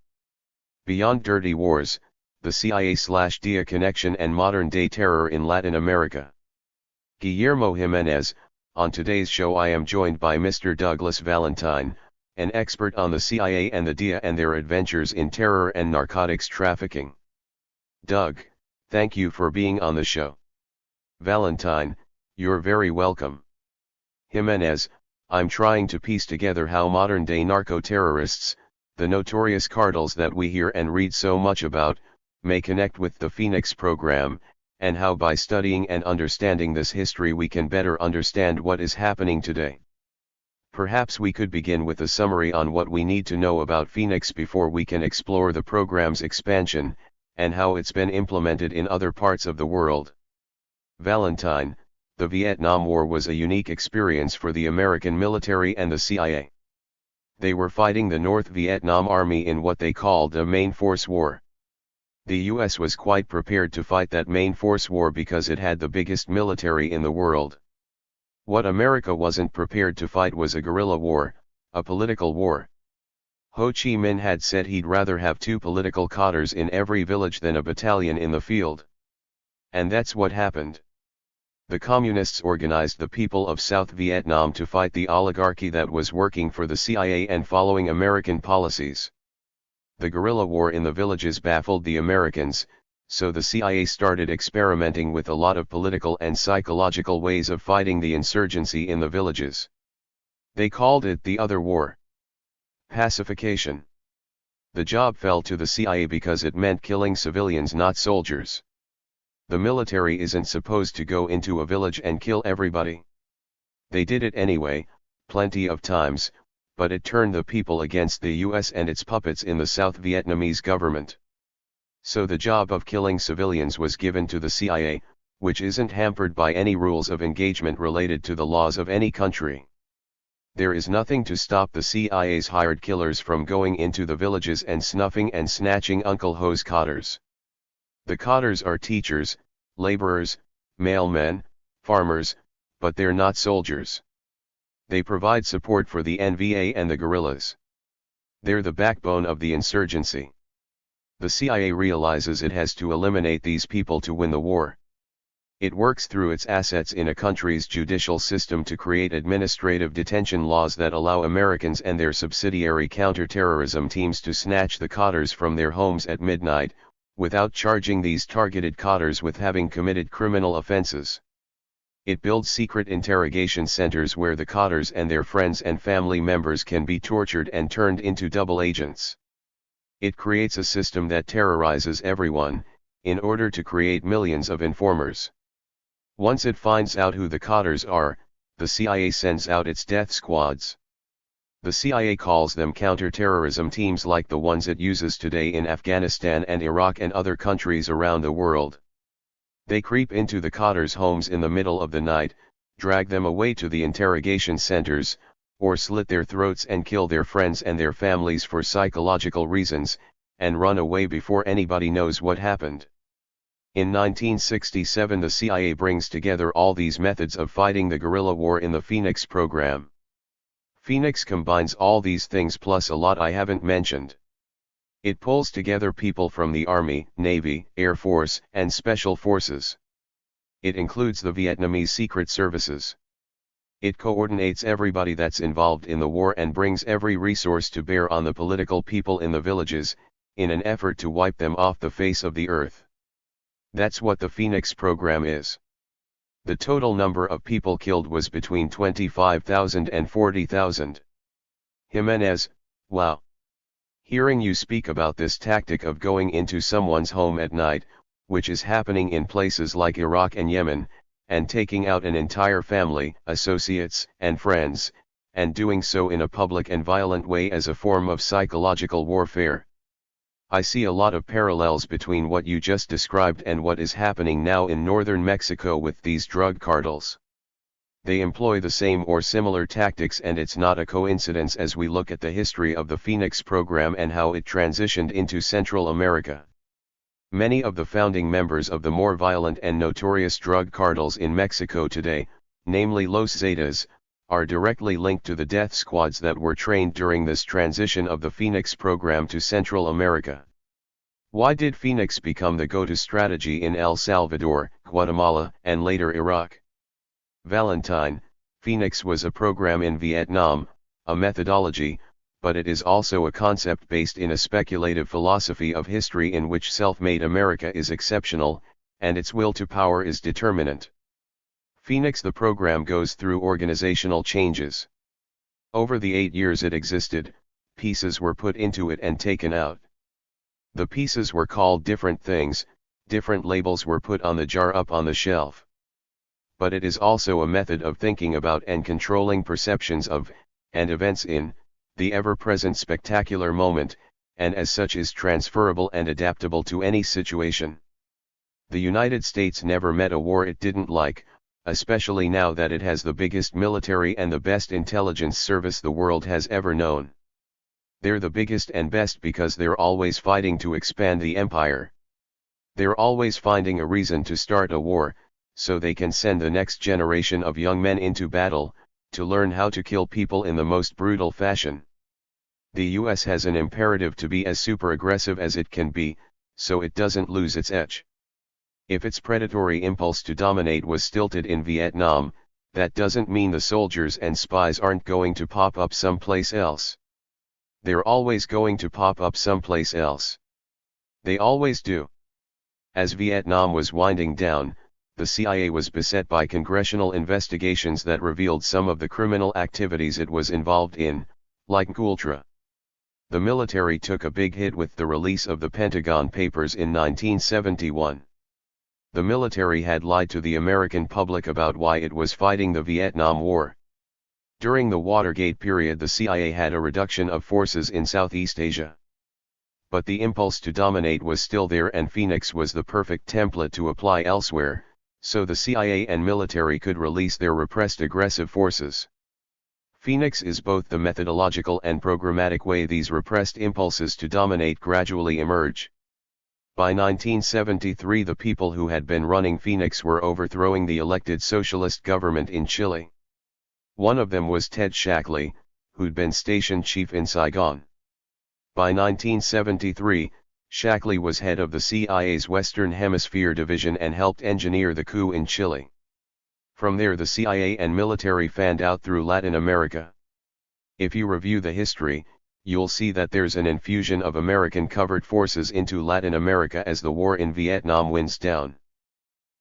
Beyond Dirty Wars, the CIA/DEA connection and modern-day terror in Latin America. Guillermo Jimenez. On today's show I am joined by Mr. Douglas Valentine, an expert on the CIA and the DEA and their adventures in terror and narcotics trafficking. Doug, thank you for being on the show. Valentine, you're very welcome. Jimenez, I'm trying to piece together how modern-day narco-terrorists, the notorious cartels that we hear and read so much about, may connect with the Phoenix program, and how by studying and understanding this history we can better understand what is happening today. Perhaps we could begin with a summary on what we need to know about Phoenix before we can explore the program's expansion, and how it's been implemented in other parts of the world. Valentine, the Vietnam War was a unique experience for the American military and the CIA. They were fighting the North Vietnam Army in what they called a main force war. The US was quite prepared to fight that main force war because it had the biggest military in the world. What America wasn't prepared to fight was a guerrilla war, a political war. Ho Chi Minh had said he'd rather have 2 political cotters in every village than a battalion in the field. And that's what happened. The Communists organized the people of South Vietnam to fight the oligarchy that was working for the CIA and following American policies. The guerrilla war in the villages baffled the Americans, so the CIA started experimenting with a lot of political and psychological ways of fighting the insurgency in the villages. They called it the other war. Pacification. The job fell to the CIA because it meant killing civilians, not soldiers. The military isn't supposed to go into a village and kill everybody. They did it anyway, plenty of times, but it turned the people against the US and its puppets in the South Vietnamese government. So the job of killing civilians was given to the CIA, which isn't hampered by any rules of engagement related to the laws of any country. There is nothing to stop the CIA's hired killers from going into the villages and snuffing and snatching Uncle Ho's cotters. The cotters are teachers, laborers, mailmen, farmers, but they're not soldiers. They provide support for the NVA and the guerrillas. They're the backbone of the insurgency. The CIA realizes it has to eliminate these people to win the war. It works through its assets in a country's judicial system to create administrative detention laws that allow Americans and their subsidiary counterterrorism teams to snatch the cotters from their homes at midnight, without charging these targeted cotters with having committed criminal offenses. It builds secret interrogation centers where the cotters and their friends and family members can be tortured and turned into double agents. It creates a system that terrorizes everyone, in order to create millions of informers. Once it finds out who the cotters are, the CIA sends out its death squads. The CIA calls them counterterrorism teams like the ones it uses today in Afghanistan and Iraq and other countries around the world. They creep into the cotters' homes in the middle of the night, drag them away to the interrogation centers, or slit their throats and kill their friends and their families for psychological reasons, and run away before anybody knows what happened. In 1967 the CIA brings together all these methods of fighting the guerrilla war in the Phoenix program. Phoenix combines all these things plus a lot I haven't mentioned. It pulls together people from the Army, Navy, Air Force, and Special Forces. It includes the Vietnamese Secret Services. It coordinates everybody that's involved in the war and brings every resource to bear on the political people in the villages, in an effort to wipe them off the face of the earth. That's what the Phoenix program is. The total number of people killed was between 25,000 and 40,000. Jimenez, wow. Hearing you speak about this tactic of going into someone's home at night, which is happening in places like Iraq and Yemen, and taking out an entire family, associates, and friends, and doing so in a public and violent way as a form of psychological warfare. I see a lot of parallels between what you just described and what is happening now in northern Mexico with these drug cartels. They employ the same or similar tactics, and it's not a coincidence as we look at the history of the Phoenix program and how it transitioned into Central America. Many of the founding members of the more violent and notorious drug cartels in Mexico today, namely Los Zetas, are directly linked to the death squads that were trained during this transition of the Phoenix program to Central America. Why did Phoenix become the go-to strategy in El Salvador, Guatemala, and later Iraq? Valentine, Phoenix was a program in Vietnam, a methodology, but it is also a concept based in a speculative philosophy of history in which self-made America is exceptional, and its will to power is determinant. Phoenix, the program, goes through organizational changes. Over the 8 years it existed, pieces were put into it and taken out. The pieces were called different things: Different labels were put on the jar up on the shelf. But it is also a method of thinking about and controlling perceptions of, and events in, the ever-present spectacular moment, and as such is transferable and adaptable to any situation. The United States never met a war it didn't like, especially now that it has the biggest military and the best intelligence service the world has ever known. They're the biggest and best because they're always fighting to expand the empire. They're always finding a reason to start a war, so they can send the next generation of young men into battle, to learn how to kill people in the most brutal fashion. The US has an imperative to be as super aggressive as it can be, so it doesn't lose its edge. If its predatory impulse to dominate was stilted in Vietnam, that doesn't mean the soldiers and spies aren't going to pop up someplace else. They're always going to pop up someplace else. They always do. As Vietnam was winding down, the CIA was beset by congressional investigations that revealed some of the criminal activities it was involved in, like Ultra. The military took a big hit with the release of the Pentagon Papers in 1971. The military had lied to the American public about why it was fighting the Vietnam War. During the Watergate period, the CIA had a reduction of forces in Southeast Asia. But the impulse to dominate was still there, and Phoenix was the perfect template to apply elsewhere, so the CIA and military could release their repressed aggressive forces. Phoenix is both the methodological and programmatic way these repressed impulses to dominate gradually emerge. By 1973, the people who had been running Phoenix were overthrowing the elected socialist government in Chile. One of them was Ted Shackley, who'd been station chief in Saigon. By 1973, Shackley was head of the CIA's Western Hemisphere Division and helped engineer the coup in Chile. From there, the CIA and military fanned out through Latin America. If you review the history, you'll see that there's an infusion of American covert forces into Latin America as the war in Vietnam winds down.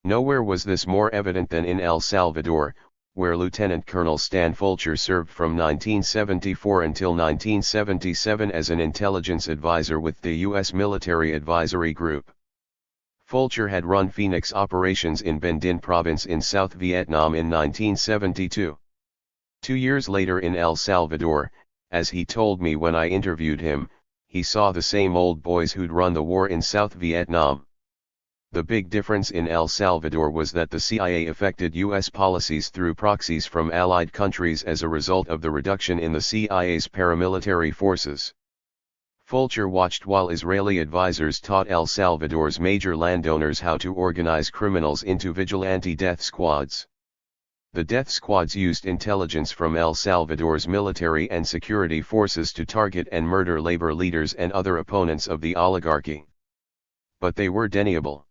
Nowhere was this more evident than in El Salvador, where Lieutenant Colonel Stan Fulcher served from 1974 until 1977 as an intelligence advisor with the U.S. Military Advisory Group. Fulcher had run Phoenix operations in Ben Din Province in South Vietnam in 1972. 2 years later in El Salvador, as he told me when I interviewed him, he saw the same old boys who'd run the war in South Vietnam. The big difference in El Salvador was that the CIA affected U.S. policies through proxies from allied countries as a result of the reduction in the CIA's paramilitary forces. Fulcher watched while Israeli advisors taught El Salvador's major landowners how to organize criminals into vigilante death squads. The death squads used intelligence from El Salvador's military and security forces to target and murder labor leaders and other opponents of the oligarchy. But they were deniable.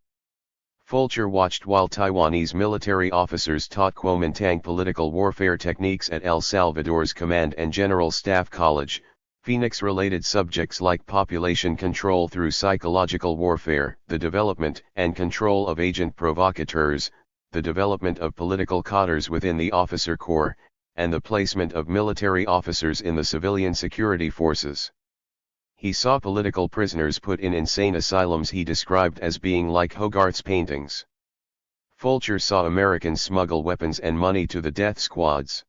Fulcher watched while Taiwanese military officers taught Kuomintang political warfare techniques at El Salvador's Command and General Staff College, Phoenix-related subjects like population control through psychological warfare, the development and control of agent provocateurs, the development of political cadres within the officer corps, and the placement of military officers in the civilian security forces. He saw political prisoners put in insane asylums he described as being like Hogarth's paintings. Fulcher saw Americans smuggle weapons and money to the death squads.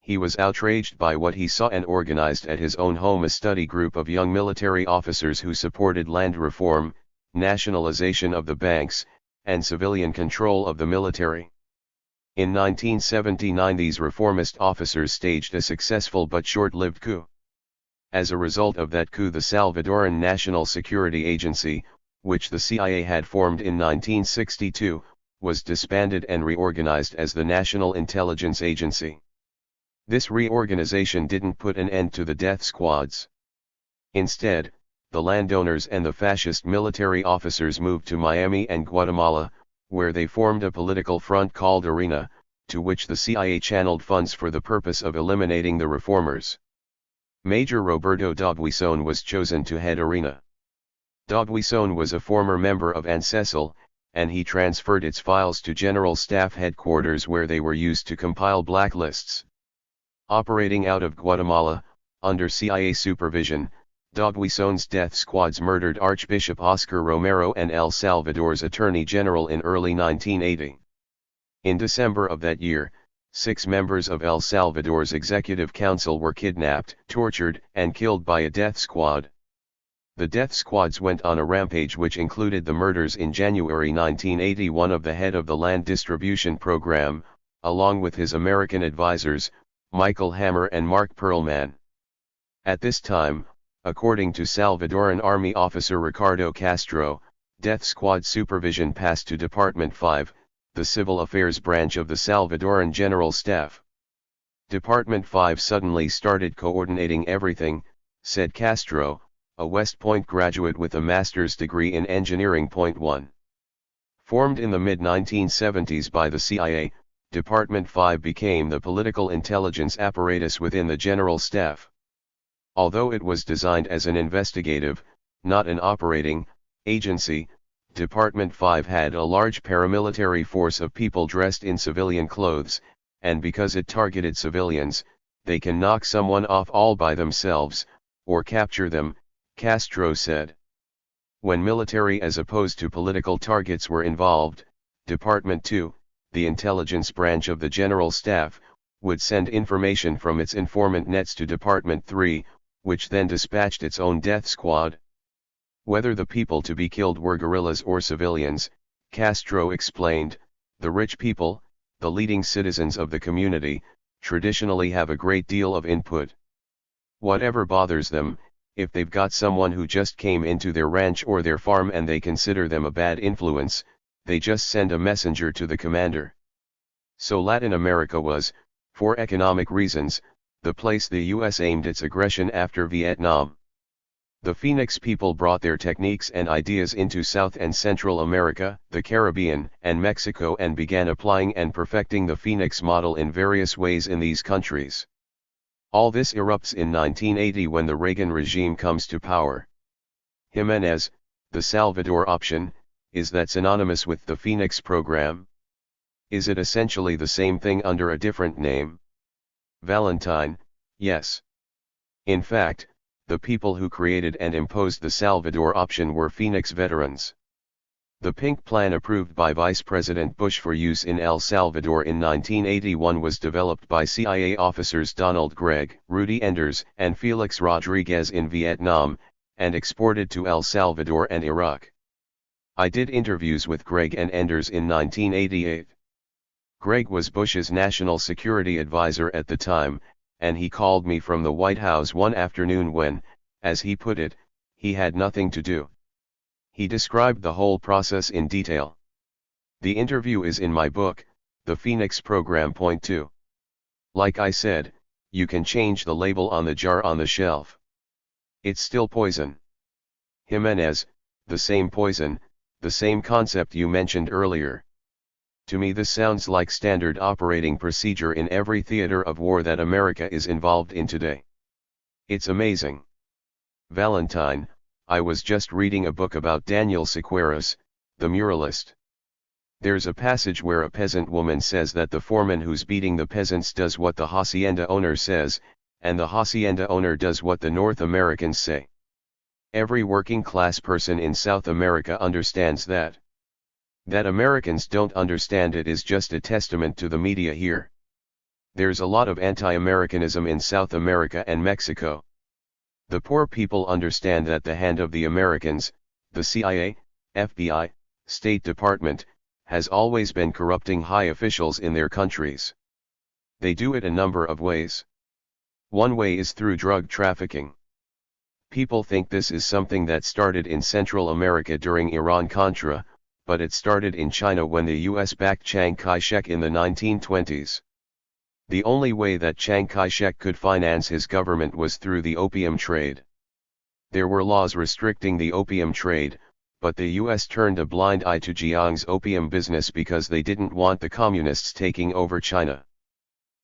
He was outraged by what he saw and organized at his own home a study group of young military officers who supported land reform, nationalization of the banks, and civilian control of the military. In 1979, these reformist officers staged a successful but short-lived coup. As a result of that coup, the Salvadoran National Security Agency, which the CIA had formed in 1962, was disbanded and reorganized as the National Intelligence Agency. This reorganization didn't put an end to the death squads. Instead, the landowners and the fascist military officers moved to Miami and Guatemala, where they formed a political front called ARENA, to which the CIA channeled funds for the purpose of eliminating the reformers. Major Roberto Dogwison was chosen to head ARENA. Dogwison was a former member of ANSESL, and he transferred its files to General Staff Headquarters where they were used to compile blacklists. Operating out of Guatemala, under CIA supervision, D'Aubuisson's death squads murdered Archbishop Oscar Romero and El Salvador's Attorney General in early 1980. In December of that year, 6 members of El Salvador's Executive Council were kidnapped, tortured, and killed by a death squad. The death squads went on a rampage which included the murders in January 1981 of the head of the land distribution program, along with his American advisors, Michael Hammer and Mark Perlman. At this time, according to Salvadoran Army officer Ricardo Castro, death squad supervision passed to Department 5, the Civil Affairs branch of the Salvadoran General Staff. Department 5 suddenly started coordinating everything, said Castro, a West Point graduate with a master's degree in engineering. 1. Formed in the mid-1970s by the CIA, Department 5 became the political intelligence apparatus within the General Staff. Although it was designed as an investigative, not an operating, agency, Department 5 had a large paramilitary force of people dressed in civilian clothes, and because it targeted civilians, they can knock someone off all by themselves, or capture them, Castro said. When military as opposed to political targets were involved, Department 2, the intelligence branch of the General Staff, would send information from its informant nets to Department 3, which then dispatched its own death squad. Whether the people to be killed were guerrillas or civilians, Castro explained, the rich people, the leading citizens of the community, traditionally have a great deal of input. Whatever bothers them, if they've got someone who just came into their ranch or their farm and they consider them a bad influence, they just send a messenger to the commander. So Latin America was, for economic reasons, the place the U.S. aimed its aggression after Vietnam. The Phoenix people brought their techniques and ideas into South and Central America, the Caribbean, and Mexico and began applying and perfecting the Phoenix model in various ways in these countries. All this erupts in 1980 when the Reagan regime comes to power. Jimenez, the Salvador option, is that synonymous with the Phoenix program? Is it essentially the same thing under a different name? Valentine, yes. In fact, the people who created and imposed the Salvador option were Phoenix veterans. The Pink Plan approved by Vice President Bush for use in El Salvador in 1981 was developed by CIA officers Donald Gregg, Rudy Enders, and Felix Rodriguez in Vietnam, and exported to El Salvador and Iraq. I did interviews with Gregg and Enders in 1988. Gregg was Bush's national security advisor at the time, and he called me from the White House one afternoon when, as he put it, he had nothing to do. He described the whole process in detail. The interview is in my book, The Phoenix Program. 2. Like I said, you can change the label on the jar on the shelf. It's still poison. Jimenez, the same poison, the same concept you mentioned earlier. To me this sounds like standard operating procedure in every theater of war that America is involved in today. It's amazing. Valentine, I was just reading a book about Daniel Sequeiros, the muralist. There's a passage where a peasant woman says that the foreman who's beating the peasants does what the hacienda owner says, and the hacienda owner does what the North Americans say. Every working class person in South America understands that. That Americans don't understand it is just a testament to the media here. There's a lot of anti-Americanism in South America and Mexico. The poor people understand that the hand of the Americans, the CIA, FBI, State Department, has always been corrupting high officials in their countries. They do it a number of ways. One way is through drug trafficking. People think this is something that started in Central America during Iran-Contra, but it started in China when the US backed Chiang Kai-shek in the 1920s. The only way that Chiang Kai-shek could finance his government was through the opium trade. There were laws restricting the opium trade, but the US turned a blind eye to Jiang's opium business because they didn't want the communists taking over China.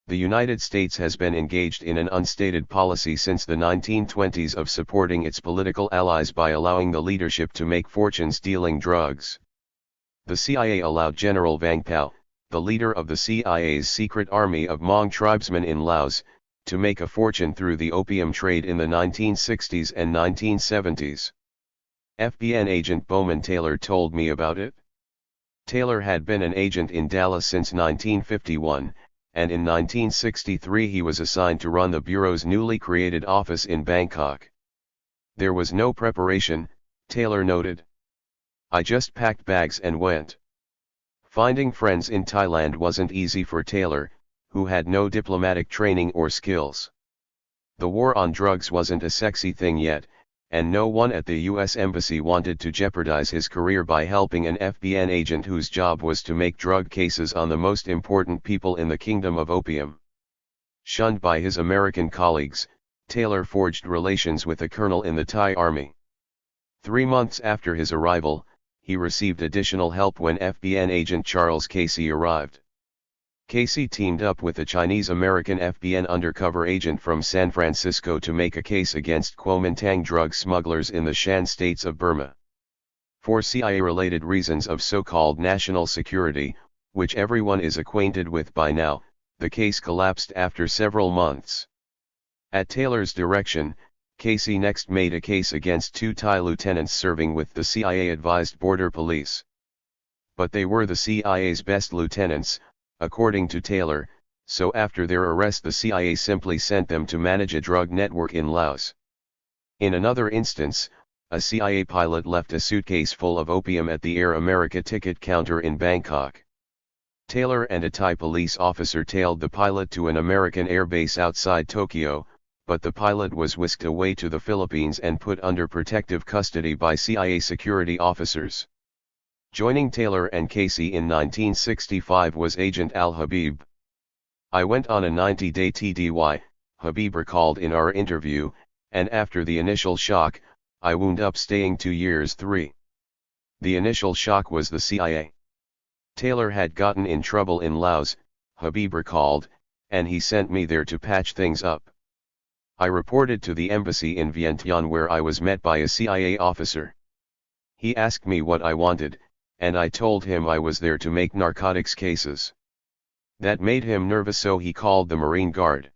The United States has been engaged in an unstated policy since the 1920s of supporting its political allies by allowing the leadership to make fortunes dealing drugs. The CIA allowed General Vang Pao, the leader of the CIA's secret army of Hmong tribesmen in Laos, to make a fortune through the opium trade in the 1960s and 1970s. FBN agent Bowman Taylor told me about it. Taylor had been an agent in Dallas since 1951, and in 1963 he was assigned to run the Bureau's newly created office in Bangkok. There was no preparation, Taylor noted. I just packed bags and went. Finding friends in Thailand wasn't easy for Taylor, who had no diplomatic training or skills. The war on drugs wasn't a sexy thing yet, and no one at the U.S. Embassy wanted to jeopardize his career by helping an FBN agent whose job was to make drug cases on the most important people in the Kingdom of Opium. Shunned by his American colleagues, Taylor forged relations with a colonel in the Thai army. 3 months after his arrival, he received additional help when FBN agent Charles Casey arrived. Casey teamed up with a Chinese-American FBN undercover agent from San Francisco to make a case against Kuomintang drug smugglers in the Shan states of Burma. For CIA-related reasons of so-called national security, which everyone is acquainted with by now, the case collapsed after several months. At Taylor's direction, Casey next made a case against 2 Thai lieutenants serving with the CIA-advised border police. But they were the CIA's best lieutenants, according to Taylor, so after their arrest the CIA simply sent them to manage a drug network in Laos. In another instance, a CIA pilot left a suitcase full of opium at the Air America ticket counter in Bangkok. Taylor and a Thai police officer tailed the pilot to an American airbase outside Tokyo, but the pilot was whisked away to the Philippines and put under protective custody by CIA security officers. Joining Taylor and Casey in 1965 was Agent Al-Habib. I went on a 90-day TDY, Habib recalled in our interview, and after the initial shock, I wound up staying 2 years. The initial shock was the CIA. Taylor had gotten in trouble in Laos, Habib recalled, and he sent me there to patch things up. I reported to the embassy in Vientiane where I was met by a CIA officer. He asked me what I wanted, and I told him I was there to make narcotics cases. That made him nervous, so he called the Marine Guard.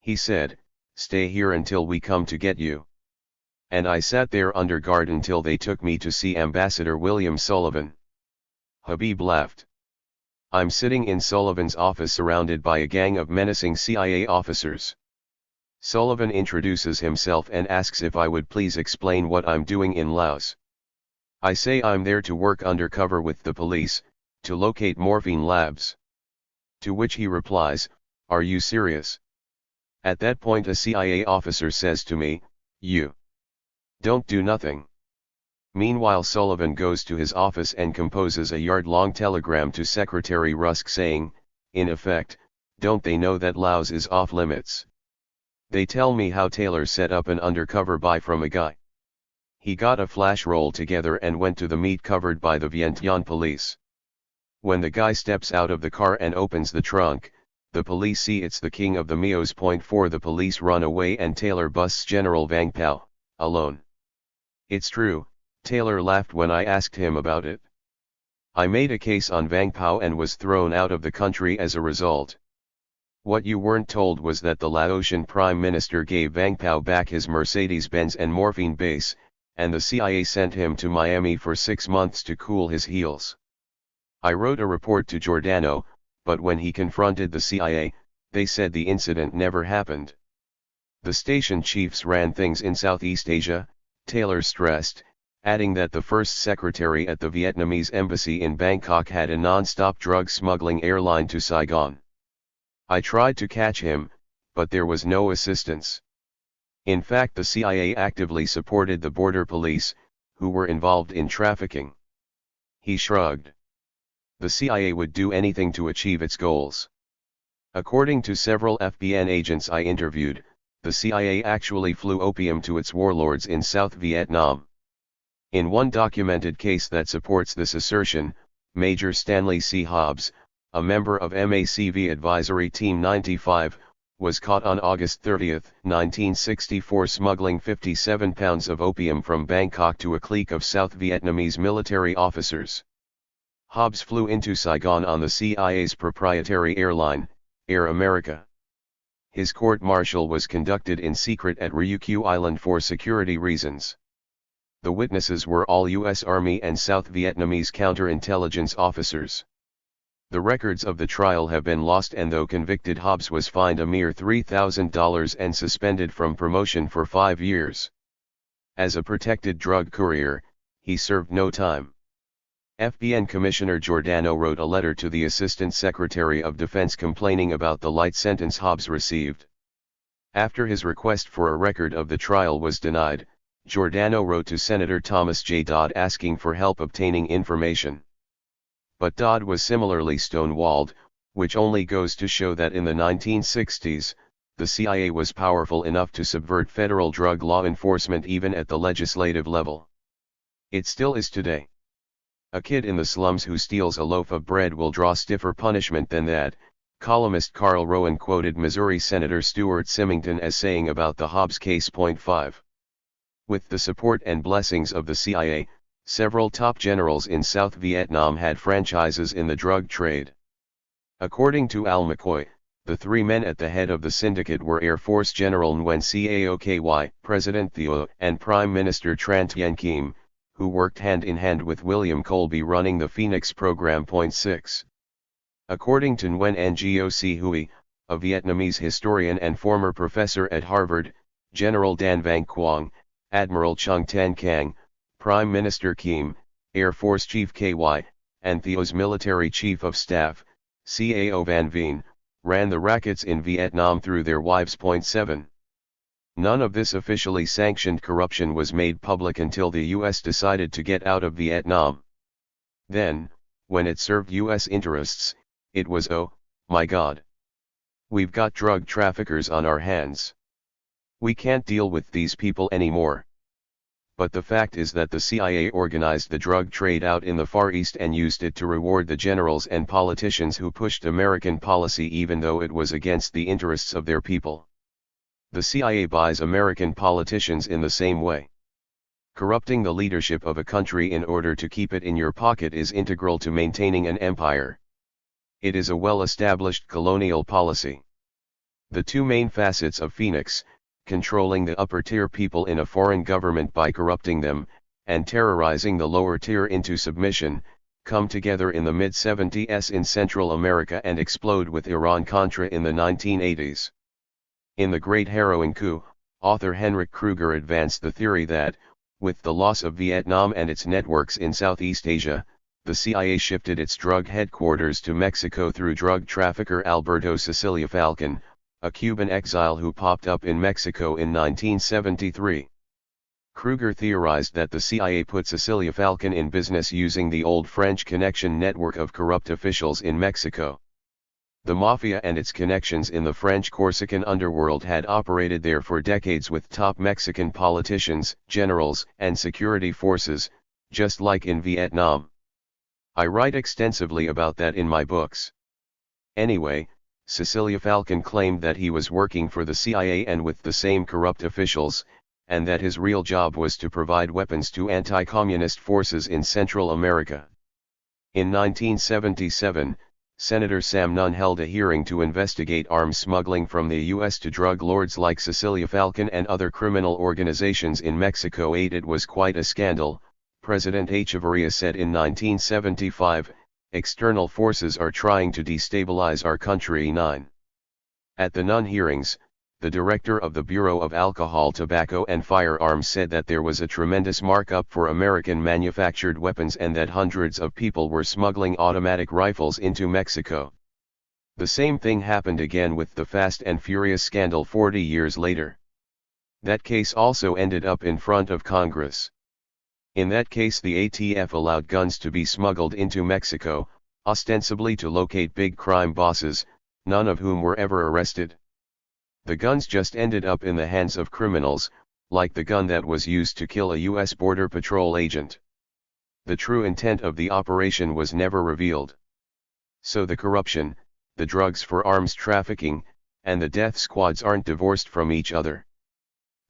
He said, "Stay here until we come to get you." And I sat there under guard until they took me to see Ambassador William Sullivan. Habib laughed. I'm sitting in Sullivan's office surrounded by a gang of menacing CIA officers. Sullivan introduces himself and asks if I would please explain what I'm doing in Laos. I say I'm there to work undercover with the police, to locate morphine labs. To which he replies, "Are you serious?" At that point a CIA officer says to me, "You don't do nothing." Meanwhile Sullivan goes to his office and composes a yard-long telegram to Secretary Rusk saying, in effect, "Don't they know that Laos is off limits?" They tell me how Taylor set up an undercover buy from a guy. He got a flash roll together and went to the meet covered by the Vientiane police. When the guy steps out of the car and opens the trunk, the police see it's the king of the Mios. 4 The police run away and Taylor busts General Vang Pao, alone. It's true, Taylor laughed when I asked him about it. I made a case on Vang Pao and was thrown out of the country as a result. What you weren't told was that the Laotian Prime Minister gave Vang Pao back his Mercedes-Benz and morphine base, and the CIA sent him to Miami for 6 months to cool his heels. I wrote a report to Giordano, but when he confronted the CIA, they said the incident never happened. The station chiefs ran things in Southeast Asia, Taylor stressed, adding that the first secretary at the Vietnamese embassy in Bangkok had a non-stop drug smuggling airline to Saigon. I tried to catch him, but there was no assistance. In fact, the CIA actively supported the border police, who were involved in trafficking. He shrugged. The CIA would do anything to achieve its goals. According to several FBN agents I interviewed, the CIA actually flew opium to its warlords in South Vietnam. In one documented case that supports this assertion, Major Stanley C. Hobbs, a member of MACV Advisory Team 95, was caught on August 30, 1964 smuggling 57 pounds of opium from Bangkok to a clique of South Vietnamese military officers. Hobbs flew into Saigon on the CIA's proprietary airline, Air America. His court-martial was conducted in secret at Ryukyu Island for security reasons. The witnesses were all U.S. Army and South Vietnamese counterintelligence officers. The records of the trial have been lost, and though convicted, Hobbs was fined a mere $3,000 and suspended from promotion for 5 years. As a protected drug courier, he served no time. FBN Commissioner Giordano wrote a letter to the Assistant Secretary of Defense complaining about the light sentence Hobbs received. After his request for a record of the trial was denied, Giordano wrote to Senator Thomas J. Dodd asking for help obtaining information. But Dodd was similarly stonewalled, which only goes to show that in the 1960s, the CIA was powerful enough to subvert federal drug law enforcement even at the legislative level. It still is today. A kid in the slums who steals a loaf of bread will draw stiffer punishment than that, columnist Carl Rowan quoted Missouri Senator Stuart Symington as saying about the Hobbs case. 5. With the support and blessings of the CIA, several top generals in South Vietnam had franchises in the drug trade. According to Al McCoy, the 3 men at the head of the syndicate were Air Force General Nguyen Cao, President Thieu, and Prime Minister Tran Tien Kim, who worked hand-in-hand with William Colby running the Phoenix program. 6. According to Nguyen Ngoc Huy, a Vietnamese historian and former professor at Harvard, General Dan Vang Quang, Admiral Chung Tan Cang, Prime Minister Kim, Air Force Chief KY, and Thieu's military chief of staff, Cao Van Veen, ran the rackets in Vietnam through their wives. 7. None of this officially sanctioned corruption was made public until the U.S. decided to get out of Vietnam. Then, when it served U.S. interests, it was, oh, my God. We've got drug traffickers on our hands. We can't deal with these people anymore. But the fact is that the CIA organized the drug trade out in the Far East and used it to reward the generals and politicians who pushed American policy even though it was against the interests of their people. The CIA buys American politicians in the same way. Corrupting the leadership of a country in order to keep it in your pocket is integral to maintaining an empire. It is a well-established colonial policy. The 2 main facets of Phoenix, controlling the upper-tier people in a foreign government by corrupting them, and terrorizing the lower-tier into submission, come together in the mid-70s in Central America and explode with Iran-Contra in the 1980s. In The Great Harrowing Coup, author Henrik Kruger advanced the theory that, with the loss of Vietnam and its networks in Southeast Asia, the CIA shifted its drug headquarters to Mexico through drug trafficker Alberto Cecilia Falcon, a Cuban exile who popped up in Mexico in 1973. Kruger theorized that the CIA put Cecilia Falcon in business using the old French connection network of corrupt officials in Mexico. The mafia and its connections in the French Corsican underworld had operated there for decades with top Mexican politicians, generals, and security forces, just like in Vietnam. I write extensively about that in my books. Anyway, Cecilia Falcon claimed that he was working for the CIA and with the same corrupt officials, and that his real job was to provide weapons to anti-communist forces in Central America. In 1977, Senator Sam Nunn held a hearing to investigate arms smuggling from the U.S. to drug lords like Cecilia Falcon and other criminal organizations in Mexico. It was quite a scandal, President Echeverria said in 1975, external forces are trying to destabilize our country. 9. At the Nunn hearings, the director of the Bureau of Alcohol, Tobacco and Firearms said that there was a tremendous markup for American-manufactured weapons and that hundreds of people were smuggling automatic rifles into Mexico. The same thing happened again with the Fast and Furious scandal 40 years later. That case also ended up in front of Congress. In that case, the ATF allowed guns to be smuggled into Mexico, ostensibly to locate big crime bosses, none of whom were ever arrested. The guns just ended up in the hands of criminals, like the gun that was used to kill a U.S. Border Patrol agent. The true intent of the operation was never revealed. So the corruption, the drugs for arms trafficking, and the death squads aren't divorced from each other.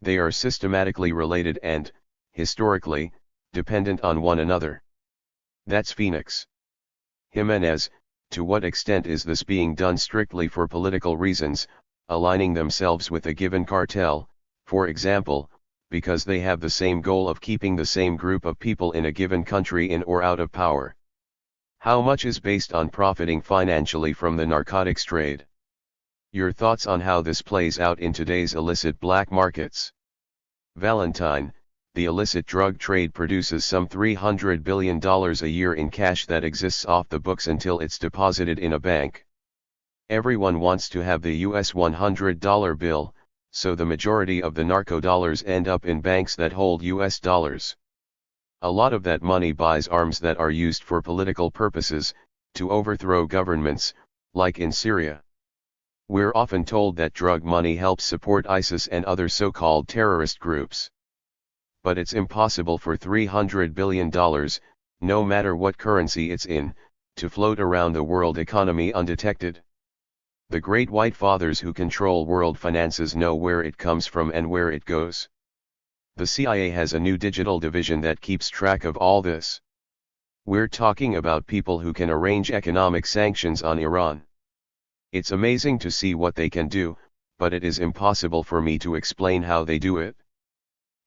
They are systematically related and, historically, dependent on one another. That's Phoenix. Jimenez, to what extent is this being done strictly for political reasons? aligning themselves with a given cartel, for example, because they have the same goal of keeping the same group of people in a given country in or out of power. How much is based on profiting financially from the narcotics trade? Your thoughts on how this plays out in today's illicit black markets? Valentine, the illicit drug trade produces some $300 billion a year in cash that exists off the books until it's deposited in a bank. Everyone wants to have the US $100 bill, so the majority of the narco dollars end up in banks that hold US dollars. A lot of that money buys arms that are used for political purposes, to overthrow governments, like in Syria. We're often told that drug money helps support ISIS and other so-called terrorist groups. But it's impossible for $300 billion, no matter what currency it's in, to float around the world economy undetected. The great white fathers who control world finances know where it comes from and where it goes. The CIA has a new digital division that keeps track of all this. We're talking about people who can arrange economic sanctions on Iran. It's amazing to see what they can do, but it is impossible for me to explain how they do it.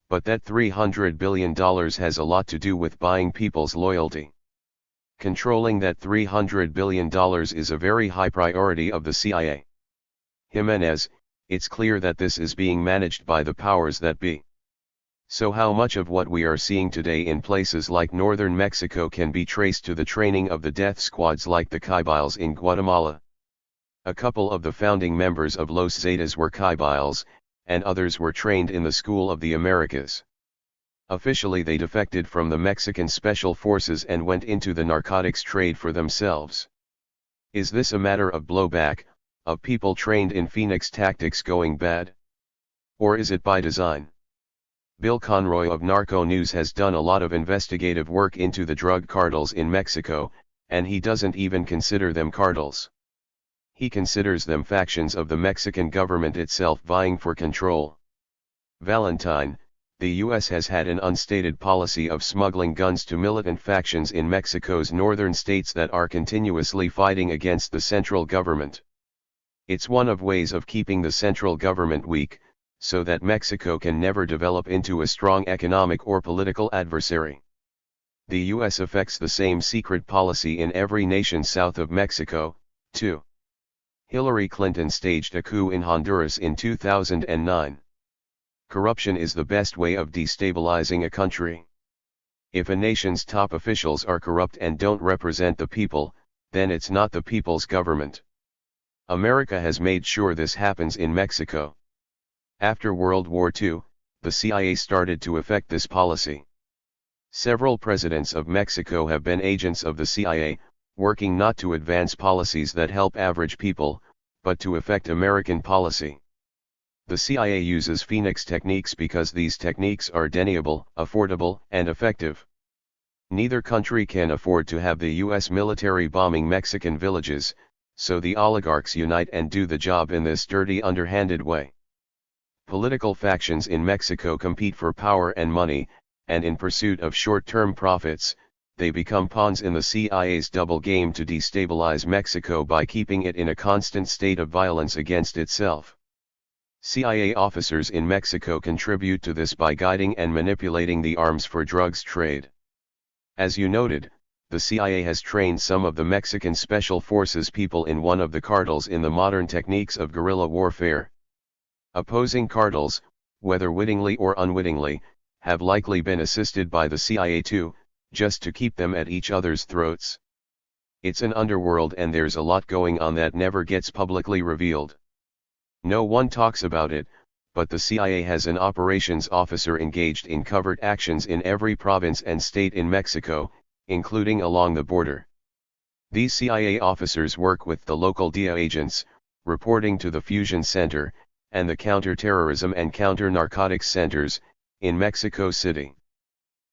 But that $300 billion has a lot to do with buying people's loyalty. Controlling that $300 billion is a very high priority of the CIA. Jimenez, it's clear that this is being managed by the powers that be. So how much of what we are seeing today in places like northern Mexico can be traced to the training of the death squads like the Caibals in Guatemala? A couple of the founding members of Los Zetas were Caibals, and others were trained in the School of the Americas. Officially they defected from the Mexican Special Forces and went into the narcotics trade for themselves. Is this a matter of blowback, of people trained in Phoenix tactics going bad? Or is it by design? Bill Conroy of Narco News has done a lot of investigative work into the drug cartels in Mexico, and he doesn't even consider them cartels. He considers them factions of the Mexican government itself vying for control. Valentine, the US has had an unstated policy of smuggling guns to militant factions in Mexico's northern states that are continuously fighting against the central government. It's one of ways of keeping the central government weak, so that Mexico can never develop into a strong economic or political adversary. The US affects the same secret policy in every nation south of Mexico, too. Hillary Clinton staged a coup in Honduras in 2009. Corruption is the best way of destabilizing a country. If a nation's top officials are corrupt and don't represent the people, then it's not the people's government. America has made sure this happens in Mexico. After World War II, the CIA started to affect this policy. Several presidents of Mexico have been agents of the CIA, working not to advance policies that help average people, but to affect American policy. The CIA uses Phoenix techniques because these techniques are deniable, affordable, and effective. Neither country can afford to have the US military bombing Mexican villages, so the oligarchs unite and do the job in this dirty, underhanded way. Political factions in Mexico compete for power and money, and in pursuit of short-term profits, they become pawns in the CIA's double game to destabilize Mexico by keeping it in a constant state of violence against itself. CIA officers in Mexico contribute to this by guiding and manipulating the arms for drugs trade. As you noted, the CIA has trained some of the Mexican Special Forces people in one of the cartels in the modern techniques of guerrilla warfare. Opposing cartels, whether wittingly or unwittingly, have likely been assisted by the CIA too, just to keep them at each other's throats. It's an underworld and there's a lot going on that never gets publicly revealed. No one talks about it, but the CIA has an operations officer engaged in covert actions in every province and state in Mexico, including along the border. These CIA officers work with the local DIA agents, reporting to the Fusion Center, and the counter-terrorism and counter-narcotics centers, in Mexico City.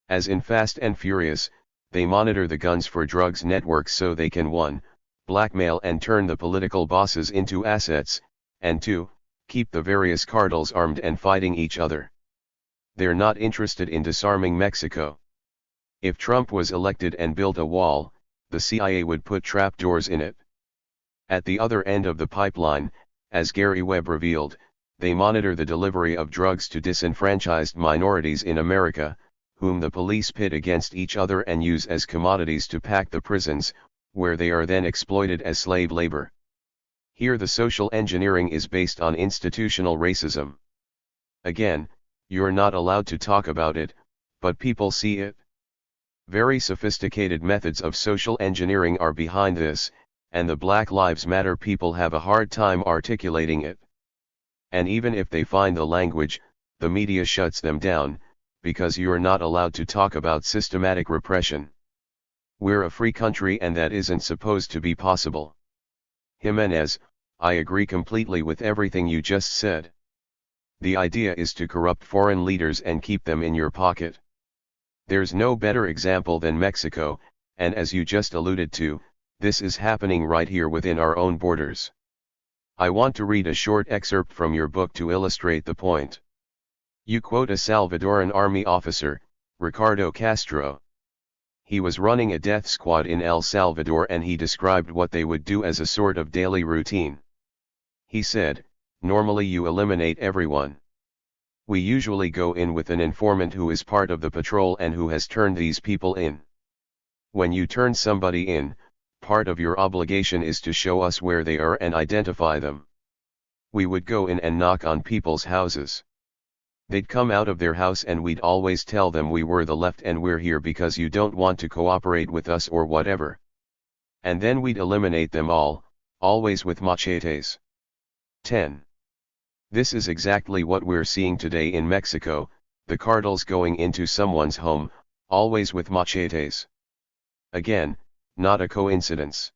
As in Fast and Furious, they monitor the guns for drugs networks so they can 1. Blackmail and turn the political bosses into assets, and 2. Keep the various cartels armed and fighting each other. They're not interested in disarming Mexico. If Trump was elected and built a wall, the CIA would put trapdoors in it. At the other end of the pipeline, As Gary Webb revealed, they monitor the delivery of drugs to disenfranchised minorities in America, whom the police pit against each other and use as commodities to pack the prisons, where they are then exploited as slave labor. Here the social engineering is based on institutional racism. Again, you're not allowed to talk about it, but people see it. Very sophisticated methods of social engineering are behind this, and the Black Lives Matter people have a hard time articulating it. And even if they find the language, the media shuts them down, because you're not allowed to talk about systematic repression. We're a free country and that isn't supposed to be possible. Jimenez, I agree completely with everything you just said. The idea is to corrupt foreign leaders and keep them in your pocket. There's no better example than Mexico, and as you just alluded to, this is happening right here within our own borders. I want to read a short excerpt from your book to illustrate the point. You quote a Salvadoran army officer, Ricardo Castro. He was running a death squad in El Salvador and he described what they would do as a sort of daily routine. He said, normally you eliminate everyone. We usually go in with an informant who is part of the patrol and who has turned these people in. When you turn somebody in, part of your obligation is to show us where they are and identify them. We would go in and knock on people's houses. They'd come out of their house and we'd always tell them we were the left and we're here because you don't want to cooperate with us or whatever. And then we'd eliminate them all, always with machetes. 10. This is exactly what we're seeing today in Mexico, the cartels going into someone's home, always with machetes. Again, not a coincidence.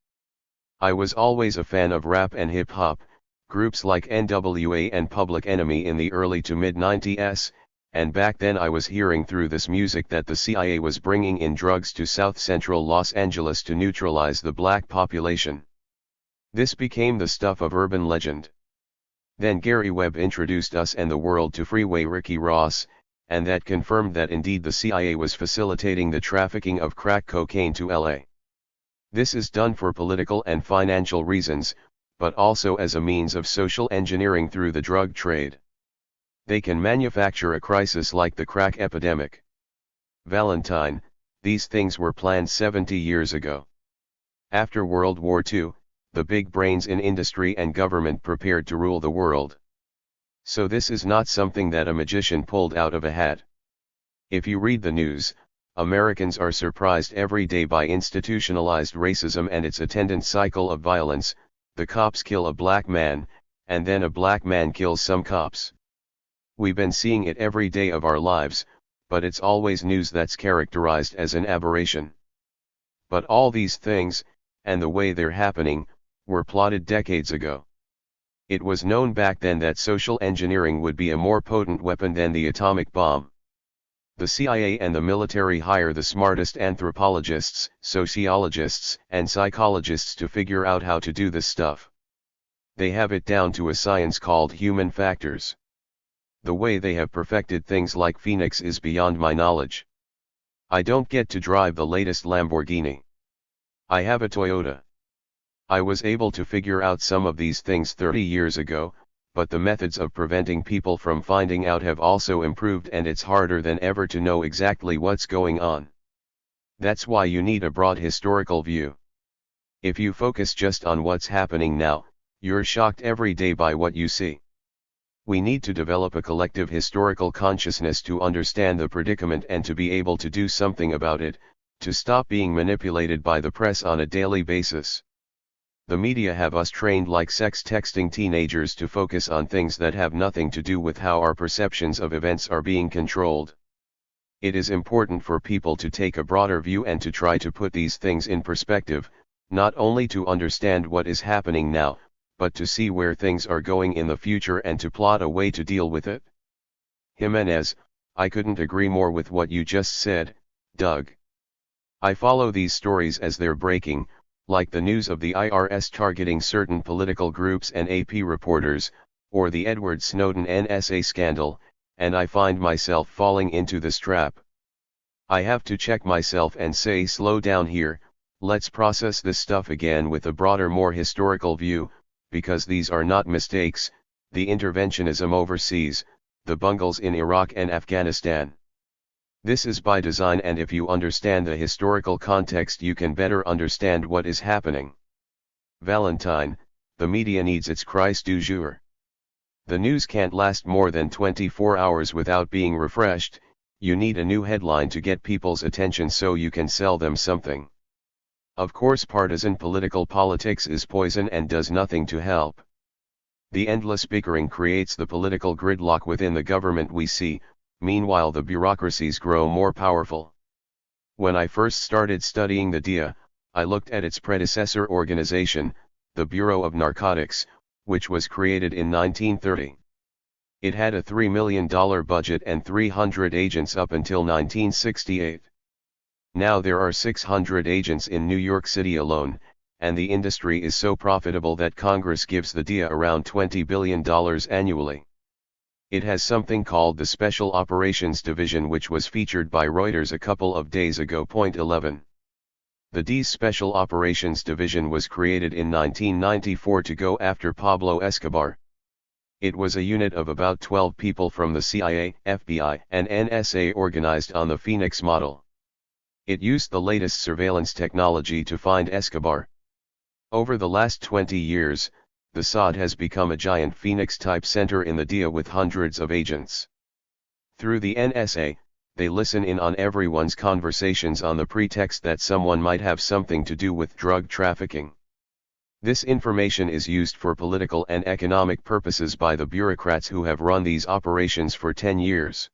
I was always a fan of rap and hip-hop, groups like NWA and Public Enemy in the early to mid-90s, and back then I was hearing through this music that the CIA was bringing in drugs to South Central Los Angeles to neutralize the black population. This became the stuff of urban legend. Then Gary Webb introduced us and the world to Freeway Ricky Ross, and that confirmed that indeed the CIA was facilitating the trafficking of crack cocaine to LA. This is done for political and financial reasons, but also as a means of social engineering through the drug trade. They can manufacture a crisis like the crack epidemic. Valentine, these things were planned 70 years ago. After World War II, the big brains in industry and government prepared to rule the world. So this is not something that a magician pulled out of a hat. If you read the news, Americans are surprised every day by institutionalized racism and its attendant cycle of violence. The cops kill a black man, and then a black man kills some cops. We've been seeing it every day of our lives, but it's always news that's characterized as an aberration. But all these things, and the way they're happening, were plotted decades ago. It was known back then that social engineering would be a more potent weapon than the atomic bomb. The CIA and the military hire the smartest anthropologists, sociologists, and psychologists to figure out how to do this stuff. They have it down to a science called human factors. The way they have perfected things like Phoenix is beyond my knowledge. I don't get to drive the latest Lamborghini. I have a Toyota. I was able to figure out some of these things 30 years ago, but the methods of preventing people from finding out have also improved and it's harder than ever to know exactly what's going on. That's why you need a broad historical view. If you focus just on what's happening now, you're shocked every day by what you see. We need to develop a collective historical consciousness to understand the predicament and to be able to do something about it, to stop being manipulated by the press on a daily basis. The media have us trained like sex texting teenagers to focus on things that have nothing to do with how our perceptions of events are being controlled. It is important for people to take a broader view and to try to put these things in perspective, not only to understand what is happening now, but to see where things are going in the future and to plot a way to deal with it. Jimenez, I couldn't agree more with what you just said, Doug. I follow these stories as they're breaking, like the news of the IRS targeting certain political groups and AP reporters, or the Edward Snowden NSA scandal, and I find myself falling into this trap. I have to check myself and say slow down here, let's process this stuff again with a broader, more historical view, because these are not mistakes, the interventionism overseas, the bungles in Iraq and Afghanistan. This is by design, and if you understand the historical context you can better understand what is happening. Valentine, the media needs its Christ du jour. The news can't last more than 24 hours without being refreshed. You need a new headline to get people's attention so you can sell them something. Of course, partisan political politics is poison and does nothing to help. The endless bickering creates the political gridlock within the government we see. Meanwhile, the bureaucracies grow more powerful. When I first started studying the DIA, I looked at its predecessor organization, the Bureau of Narcotics, which was created in 1930. It had a $3 million budget and 300 agents up until 1968. Now there are 600 agents in New York City alone, and the industry is so profitable that Congress gives the DIA around $20 billion annually. It has something called the Special Operations Division, which was featured by Reuters a couple of days ago. Point 11. The DIA's Special Operations Division was created in 1994 to go after Pablo Escobar. It was a unit of about 12 people from the CIA, FBI, and NSA organized on the Phoenix model. It used the latest surveillance technology to find Escobar. Over the last 20 years, the SOD has become a giant Phoenix-type center in the DIA with hundreds of agents. Through the NSA, they listen in on everyone's conversations on the pretext that someone might have something to do with drug trafficking. This information is used for political and economic purposes by the bureaucrats who have run these operations for 10 years.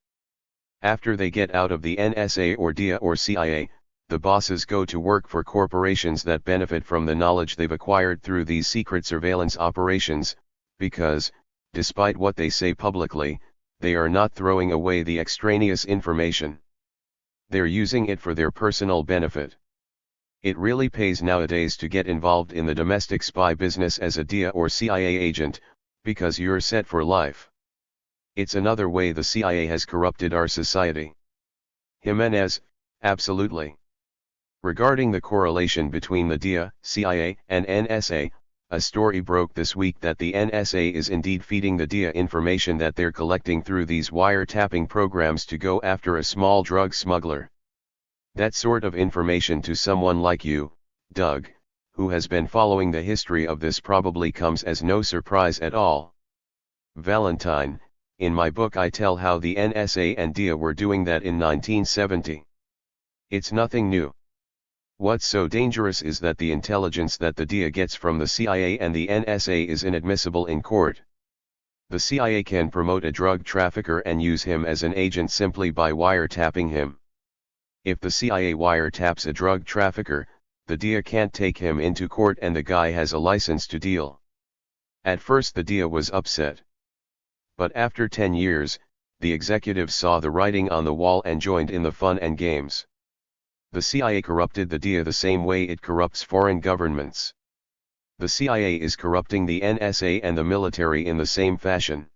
After they get out of the NSA or DIA or CIA, the bosses go to work for corporations that benefit from the knowledge they've acquired through these secret surveillance operations, because, despite what they say publicly, they are not throwing away the extraneous information. They're using it for their personal benefit. It really pays nowadays to get involved in the domestic spy business as a DIA or CIA agent, because you're set for life. It's another way the CIA has corrupted our society. Jimenez, absolutely. Regarding the correlation between the DIA, CIA, and NSA, a story broke this week that the NSA is indeed feeding the DIA information that they're collecting through these wiretapping programs to go after a small drug smuggler. That sort of information to someone like you, Doug, who has been following the history of this, probably comes as no surprise at all. Valentine, in my book I tell how the NSA and DIA were doing that in 1970. It's nothing new. What's so dangerous is that the intelligence that the DIA gets from the CIA and the NSA is inadmissible in court. The CIA can promote a drug trafficker and use him as an agent simply by wiretapping him. If the CIA wiretaps a drug trafficker, the DIA can't take him into court and the guy has a license to deal. At first the DIA was upset. But after 10 years, the executives saw the writing on the wall and joined in the fun and games. The CIA corrupted the DIA the same way it corrupts foreign governments. The CIA is corrupting the NSA and the military in the same fashion.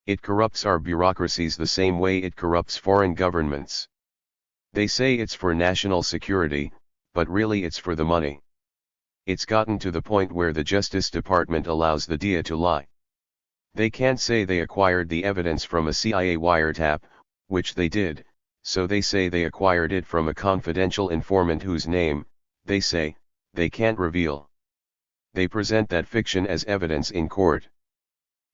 It corrupts our bureaucracies the same way it corrupts foreign governments. They say it's for national security, but really it's for the money. It's gotten to the point where the Justice Department allows the DIA to lie. They can't say they acquired the evidence from a CIA wiretap, which they did. So they say they acquired it from a confidential informant whose name, they say, they can't reveal. They present that fiction as evidence in court.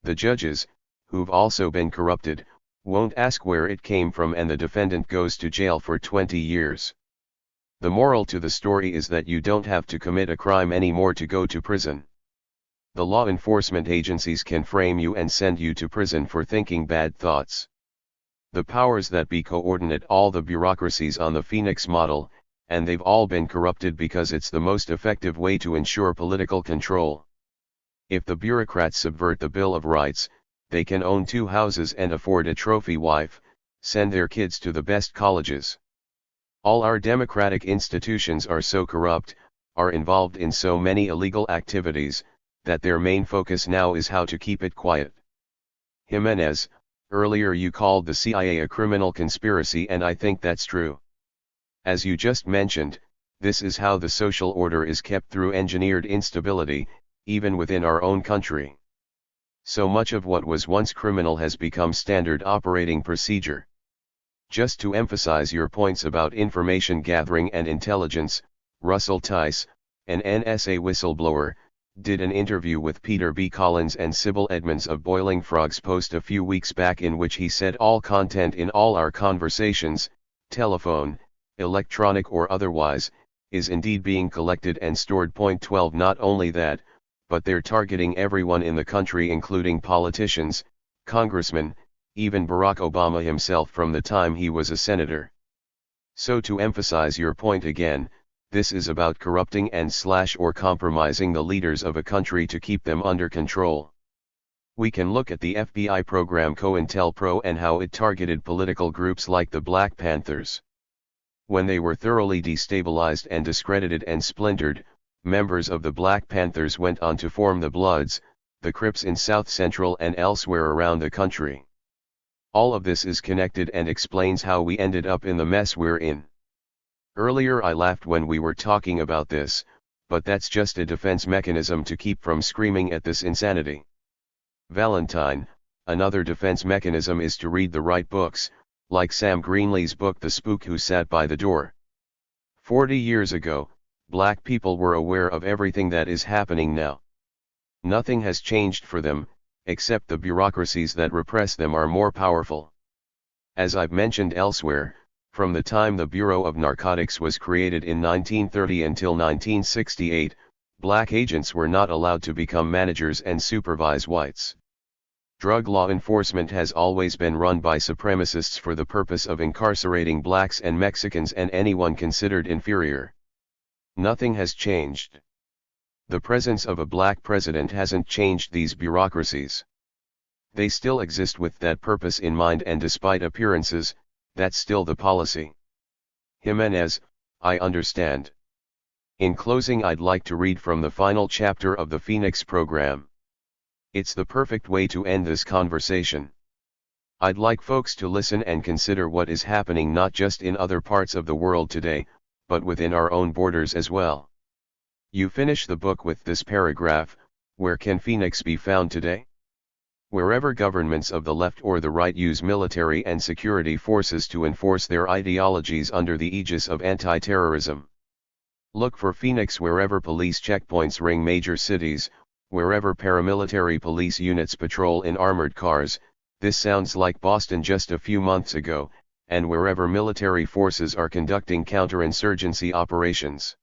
The judges, who've also been corrupted, won't ask where it came from and the defendant goes to jail for 20 years. The moral to the story is that you don't have to commit a crime anymore to go to prison. The law enforcement agencies can frame you and send you to prison for thinking bad thoughts. The powers that be coordinate all the bureaucracies on the Phoenix model, and they've all been corrupted because it's the most effective way to ensure political control. If the bureaucrats subvert the Bill of Rights, they can own 2 houses and afford a trophy wife, send their kids to the best colleges. All our democratic institutions are so corrupt, are involved in so many illegal activities, that their main focus now is how to keep it quiet. Jimenez, earlier you called the CIA a criminal conspiracy, and I think that's true. As you just mentioned, this is how the social order is kept through engineered instability, even within our own country. So much of what was once criminal has become standard operating procedure. Just to emphasize your points about information gathering and intelligence, Russell Tice, an NSA whistleblower, did an interview with Peter B. Collins and Sybil Edmonds of Boiling Frogs Post a few weeks back in which he said all content in all our conversations, telephone, electronic or otherwise, is indeed being collected and stored. Point 12. Not only that, but they're targeting everyone in the country including politicians, congressmen, even Barack Obama himself from the time he was a senator. So to emphasize your point again, this is about corrupting and or compromising the leaders of a country to keep them under control. We can look at the FBI program COINTELPRO and how it targeted political groups like the Black Panthers. When they were thoroughly destabilized and discredited and splintered, members of the Black Panthers went on to form the Bloods, the Crips in South Central and elsewhere around the country. All of this is connected and explains how we ended up in the mess we're in. Earlier I laughed when we were talking about this, but that's just a defense mechanism to keep from screaming at this insanity. Valentine, another defense mechanism is to read the right books, like Sam Greenlee's book The Spook Who Sat by the Door. 40 years ago, black people were aware of everything that is happening now. Nothing has changed for them, except the bureaucracies that repress them are more powerful. As I've mentioned elsewhere, from the time the Bureau of Narcotics was created in 1930 until 1968, black agents were not allowed to become managers and supervise whites. Drug law enforcement has always been run by supremacists for the purpose of incarcerating blacks and Mexicans and anyone considered inferior. Nothing has changed. The presence of a black president hasn't changed these bureaucracies. They still exist with that purpose in mind, and despite appearances, that's still the policy. Jimenez, I understand. In closing, I'd like to read from the final chapter of the Phoenix program. It's the perfect way to end this conversation. I'd like folks to listen and consider what is happening not just in other parts of the world today, but within our own borders as well. You finish the book with this paragraph: where can Phoenix be found today? Wherever governments of the left or the right use military and security forces to enforce their ideologies under the aegis of anti-terrorism. Look for Phoenix wherever police checkpoints ring major cities, wherever paramilitary police units patrol in armored cars, this sounds like Boston just a few months ago, and wherever military forces are conducting counterinsurgency operations.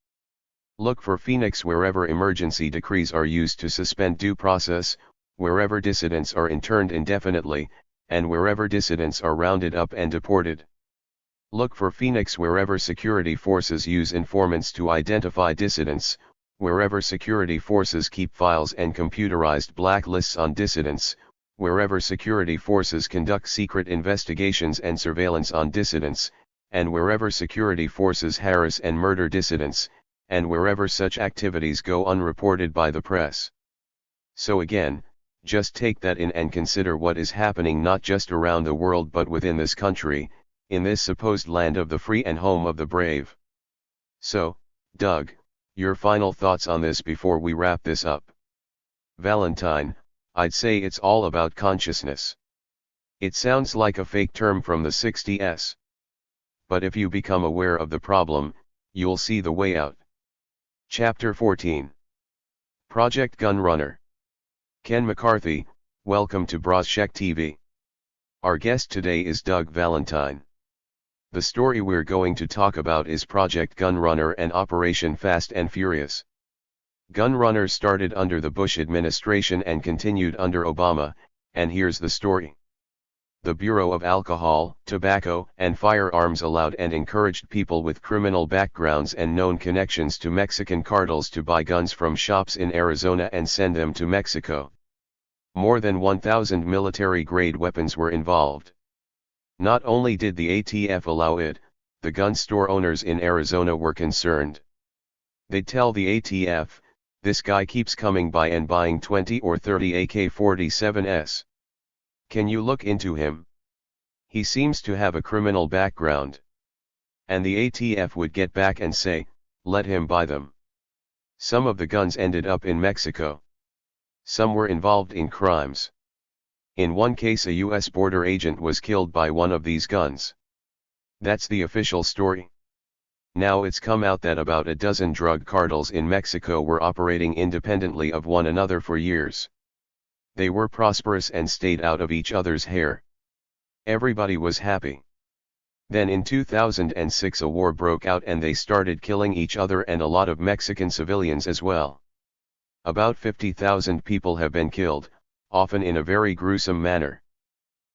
Look for Phoenix wherever emergency decrees are used to suspend due process, wherever dissidents are interned indefinitely, and wherever dissidents are rounded up and deported. Look for Phoenix wherever security forces use informants to identify dissidents, wherever security forces keep files and computerized blacklists on dissidents, wherever security forces conduct secret investigations and surveillance on dissidents, and wherever security forces harass and murder dissidents, and wherever such activities go unreported by the press. So again, just take that in and consider what is happening not just around the world but within this country, in this supposed land of the free and home of the brave. So, Doug, your final thoughts on this before we wrap this up. Valentine, I'd say it's all about consciousness. It sounds like a fake term from the 60s. But if you become aware of the problem, you'll see the way out. Chapter 14. Project Gunrunner. Ken McCarthy, welcome to Brozshek TV. Our guest today is Doug Valentine. The story we're going to talk about is Project Gunrunner and Operation Fast and Furious. Gunrunner started under the Bush administration and continued under Obama, and here's the story. The Bureau of Alcohol, Tobacco, and Firearms allowed and encouraged people with criminal backgrounds and known connections to Mexican cartels to buy guns from shops in Arizona and send them to Mexico. More than 1,000 military-grade weapons were involved. Not only did the ATF allow it, the gun store owners in Arizona were concerned. They'd tell the ATF, "This guy keeps coming by and buying 20 or 30 AK-47s. Can you look into him? He seems to have a criminal background." And the ATF would get back and say, "Let him buy them." Some of the guns ended up in Mexico. Some were involved in crimes. In one case, a U.S. border agent was killed by one of these guns. That's the official story. Now it's come out that about a dozen drug cartels in Mexico were operating independently of one another for years. They were prosperous and stayed out of each other's hair. Everybody was happy. Then in 2006 a war broke out and they started killing each other and a lot of Mexican civilians as well. About 50,000 people have been killed, often in a very gruesome manner.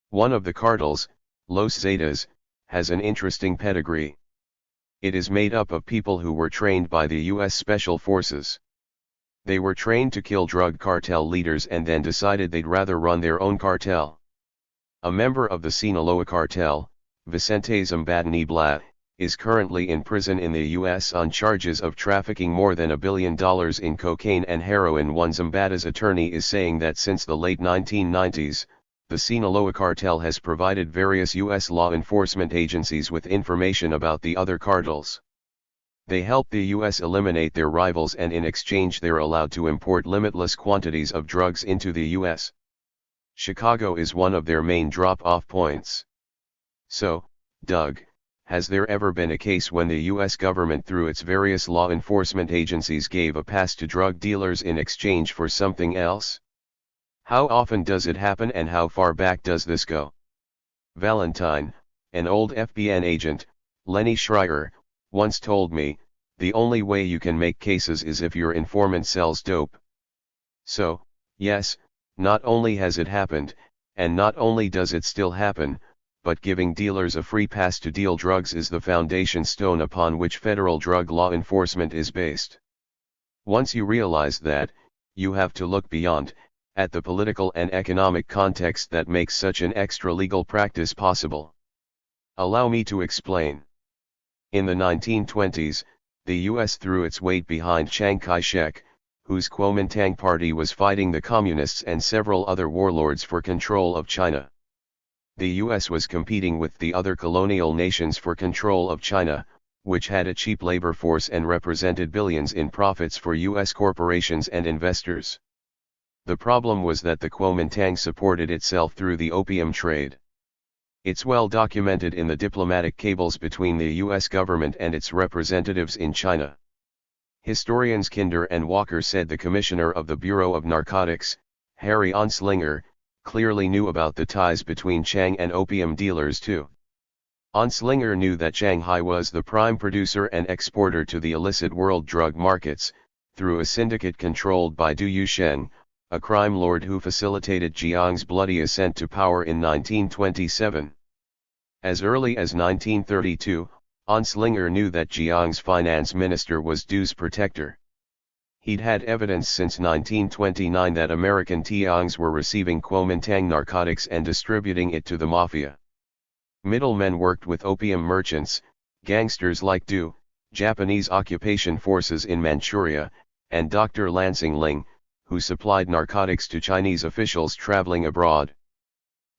One of the cartels, Los Zetas, has an interesting pedigree. It is made up of people who were trained by the U.S. Special Forces. They were trained to kill drug cartel leaders and then decided they'd rather run their own cartel. A member of the Sinaloa cartel, Vicente Zambada, is currently in prison in the U.S. on charges of trafficking more than $1 billion in cocaine and heroin. One Zambada's attorney is saying that since the late 1990s, the Sinaloa cartel has provided various U.S. law enforcement agencies with information about the other cartels. They help the U.S. eliminate their rivals and in exchange they're allowed to import limitless quantities of drugs into the U.S. Chicago is one of their main drop-off points. So, Doug, has there ever been a case when the U.S. government through its various law enforcement agencies gave a pass to drug dealers in exchange for something else? How often does it happen and how far back does this go? Valentine, an old FBN agent, Lenny Schreier, once told me, the only way you can make cases is if your informant sells dope. So, yes, not only has it happened, and not only does it still happen, but giving dealers a free pass to deal drugs is the foundation stone upon which federal drug law enforcement is based. Once you realize that, you have to look beyond, at the political and economic context that makes such an extra-legal practice possible. Allow me to explain. In the 1920s, the U.S. threw its weight behind Chiang Kai-shek, whose Kuomintang party was fighting the communists and several other warlords for control of China. The U.S. was competing with the other colonial nations for control of China, which had a cheap labor force and represented billions in profits for U.S. corporations and investors. The problem was that the Kuomintang supported itself through the opium trade. It's well documented in the diplomatic cables between the U.S. government and its representatives in China. Historians Kinder and Walker said the commissioner of the Bureau of Narcotics, Harry Anslinger, clearly knew about the ties between Chiang and opium dealers too. Anslinger knew that Shanghai was the prime producer and exporter to the illicit world drug markets, through a syndicate controlled by Du Yusheng, a crime lord who facilitated Jiang's bloody ascent to power in 1927. As early as 1932, Anslinger knew that Jiang's finance minister was Du's protector. He'd had evidence since 1929 that American Tiangs were receiving Kuomintang narcotics and distributing it to the mafia. Middlemen worked with opium merchants, gangsters like Du, Japanese occupation forces in Manchuria, and Dr. Lansing Ling, who supplied narcotics to Chinese officials traveling abroad.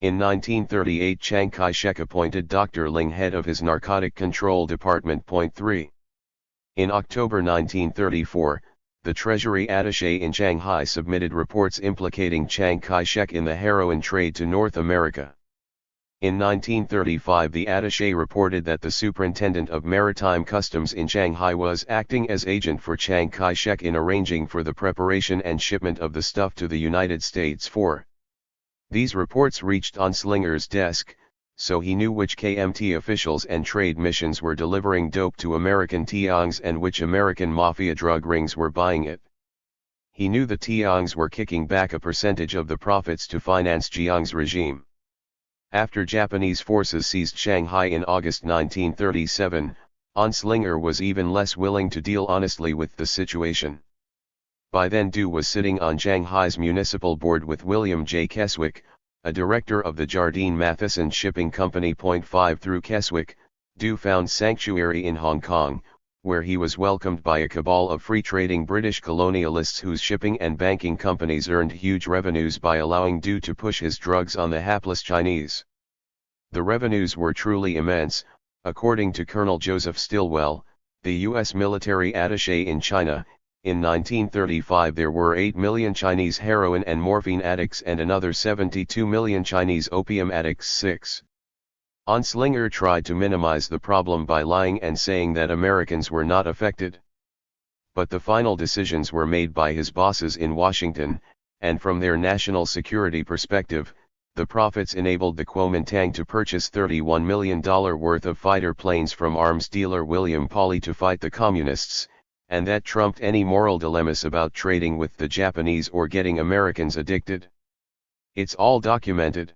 In 1938 Chiang Kai-shek appointed Dr. Ling head of his Narcotic Control Department. 3. In October 1934, the Treasury attaché in Shanghai submitted reports implicating Chiang Kai-shek in the heroin trade to North America. In 1935 the attaché reported that the superintendent of maritime customs in Shanghai was acting as agent for Chiang Kai-shek in arranging for the preparation and shipment of the stuff to the United States. 4. These reports reached Anslinger's desk, so he knew which KMT officials and trade missions were delivering dope to American Tiangs and which American mafia drug rings were buying it. He knew the Tiangs were kicking back a percentage of the profits to finance Jiang's regime. After Japanese forces seized Shanghai in August 1937, Anslinger was even less willing to deal honestly with the situation. By then Du was sitting on Shanghai's municipal board with William J. Keswick, a director of the Jardine Matheson Shipping Company. 5 Through Keswick, Du found sanctuary in Hong Kong, where he was welcomed by a cabal of free-trading British colonialists whose shipping and banking companies earned huge revenues by allowing Du to push his drugs on the hapless Chinese. The revenues were truly immense. According to Colonel Joseph Stilwell, the U.S. military attaché in China, In 1935 there were 8 million Chinese heroin and morphine addicts and another 72 million Chinese opium addicts. 6. Anslinger tried to minimize the problem by lying and saying that Americans were not affected. But the final decisions were made by his bosses in Washington, and from their national security perspective, the profits enabled the Kuomintang to purchase $31 million worth of fighter planes from arms dealer William Pauly to fight the communists, and that trumped any moral dilemmas about trading with the Japanese or getting Americans addicted. It's all documented.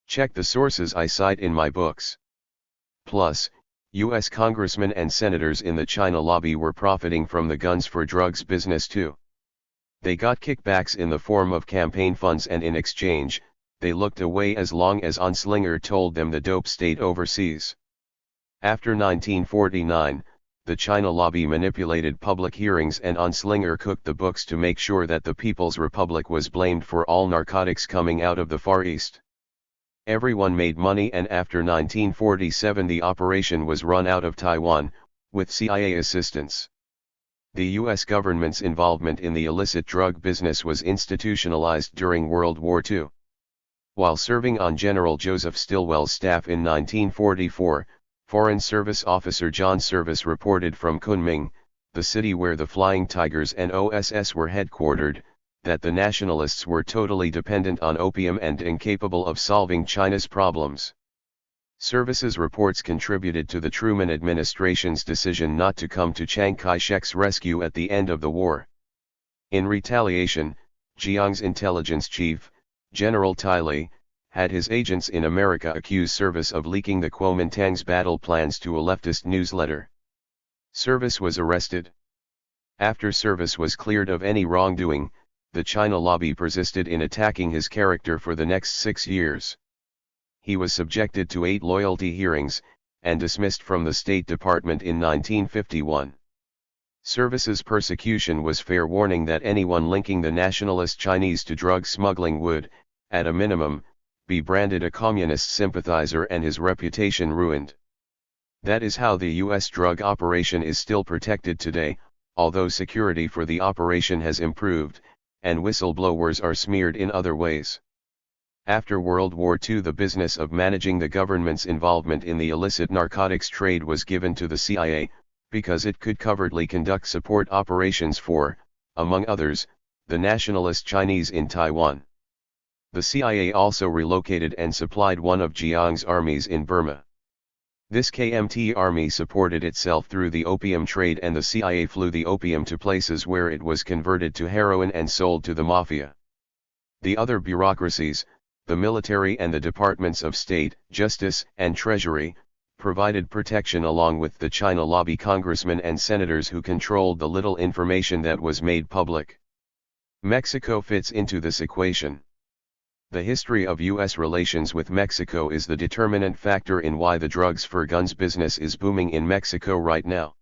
Check the sources I cite in my books. Plus, U.S. congressmen and senators in the China lobby were profiting from the guns for drugs business too. They got kickbacks in the form of campaign funds, and in exchange, they looked away as long as Anslinger told them the dope stayed overseas. After 1949, the China lobby manipulated public hearings, and Anslinger cooked the books to make sure that the People's Republic was blamed for all narcotics coming out of the Far East. Everyone made money, and after 1947 the operation was run out of Taiwan, with CIA assistance. The U.S. government's involvement in the illicit drug business was institutionalized during World War II. While serving on General Joseph Stilwell's staff in 1944, Foreign Service Officer John Service reported from Kunming, the city where the Flying Tigers and OSS were headquartered, that the nationalists were totally dependent on opium and incapable of solving China's problems. Service's reports contributed to the Truman administration's decision not to come to Chiang Kai-shek's rescue at the end of the war. In retaliation, Jiang's intelligence chief, General Tiley, had his agents in America accuse Service of leaking the Kuomintang's battle plans to a leftist newsletter. Service was arrested. After Service was cleared of any wrongdoing, the China lobby persisted in attacking his character for the next 6 years. He was subjected to 8 loyalty hearings, and dismissed from the State Department in 1951. Service's persecution was fair warning that anyone linking the nationalist Chinese to drug smuggling would, at a minimum, be branded a communist sympathizer and his reputation ruined. That is how the U.S. drug operation is still protected today, although security for the operation has improved, and whistleblowers are smeared in other ways. After World War II, the business of managing the government's involvement in the illicit narcotics trade was given to the CIA, because it could covertly conduct support operations for, among others, the nationalist Chinese in Taiwan. The CIA also relocated and supplied one of Jiang's armies in Burma. This KMT army supported itself through the opium trade, and the CIA flew the opium to places where it was converted to heroin and sold to the mafia. The other bureaucracies, the military and the departments of state, justice, and treasury, provided protection along with the China lobby congressmen and senators who controlled the little information that was made public. Mexico fits into this equation. The history of U.S. relations with Mexico is the determinant factor in why the drugs for guns business is booming in Mexico right now.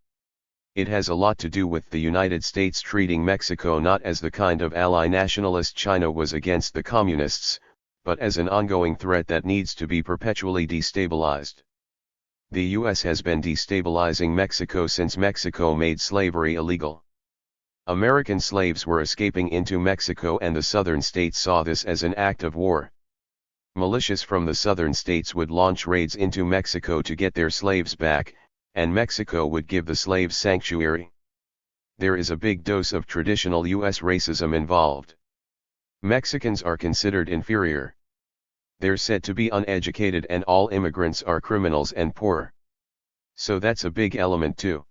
It has a lot to do with the United States treating Mexico not as the kind of ally nationalist China was against the communists, but as an ongoing threat that needs to be perpetually destabilized. The U.S. has been destabilizing Mexico since Mexico made slavery illegal. American slaves were escaping into Mexico, and the southern states saw this as an act of war. Militias from the southern states would launch raids into Mexico to get their slaves back, and Mexico would give the slaves sanctuary. There is a big dose of traditional U.S. racism involved. Mexicans are considered inferior. They're said to be uneducated, and all immigrants are criminals and poor. So that's a big element too.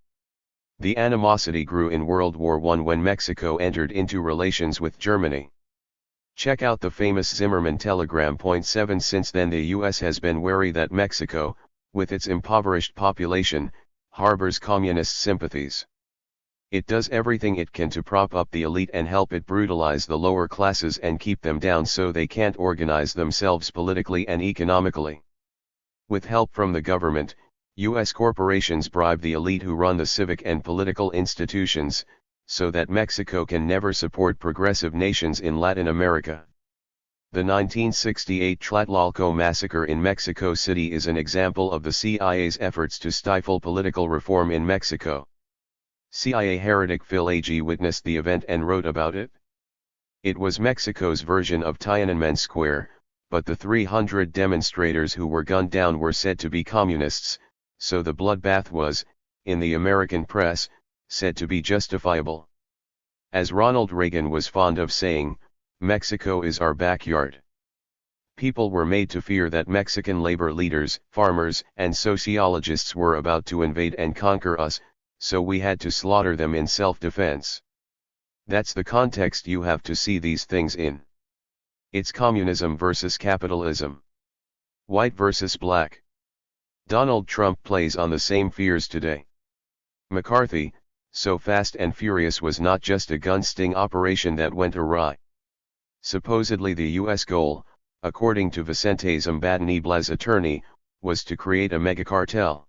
The animosity grew in World War I when Mexico entered into relations with Germany. Check out the famous Zimmerman telegram. 7 Since then the U.S. has been wary that Mexico, with its impoverished population, harbors communist sympathies. It does everything it can to prop up the elite and help it brutalize the lower classes and keep them down so they can't organize themselves politically and economically. With help from the government, U.S. corporations bribe the elite who run the civic and political institutions, so that Mexico can never support progressive nations in Latin America. The 1968 Tlatelolco massacre in Mexico City is an example of the CIA's efforts to stifle political reform in Mexico. CIA heretic Phil Agee witnessed the event and wrote about it. It was Mexico's version of Tiananmen Square, but the 300 demonstrators who were gunned down were said to be communists, so the bloodbath was, in the American press, said to be justifiable. As Ronald Reagan was fond of saying, Mexico is our backyard. People were made to fear that Mexican labor leaders, farmers, and sociologists were about to invade and conquer us, so we had to slaughter them in self-defense. That's the context you have to see these things in. It's communism versus capitalism. White versus black. Donald Trump plays on the same fears today. McCarthy, so fast and furious, was not just a gun sting operation that went awry. Supposedly the U.S. goal, according to Vicente Zambada-Nibla's attorney, was to create a megacartel.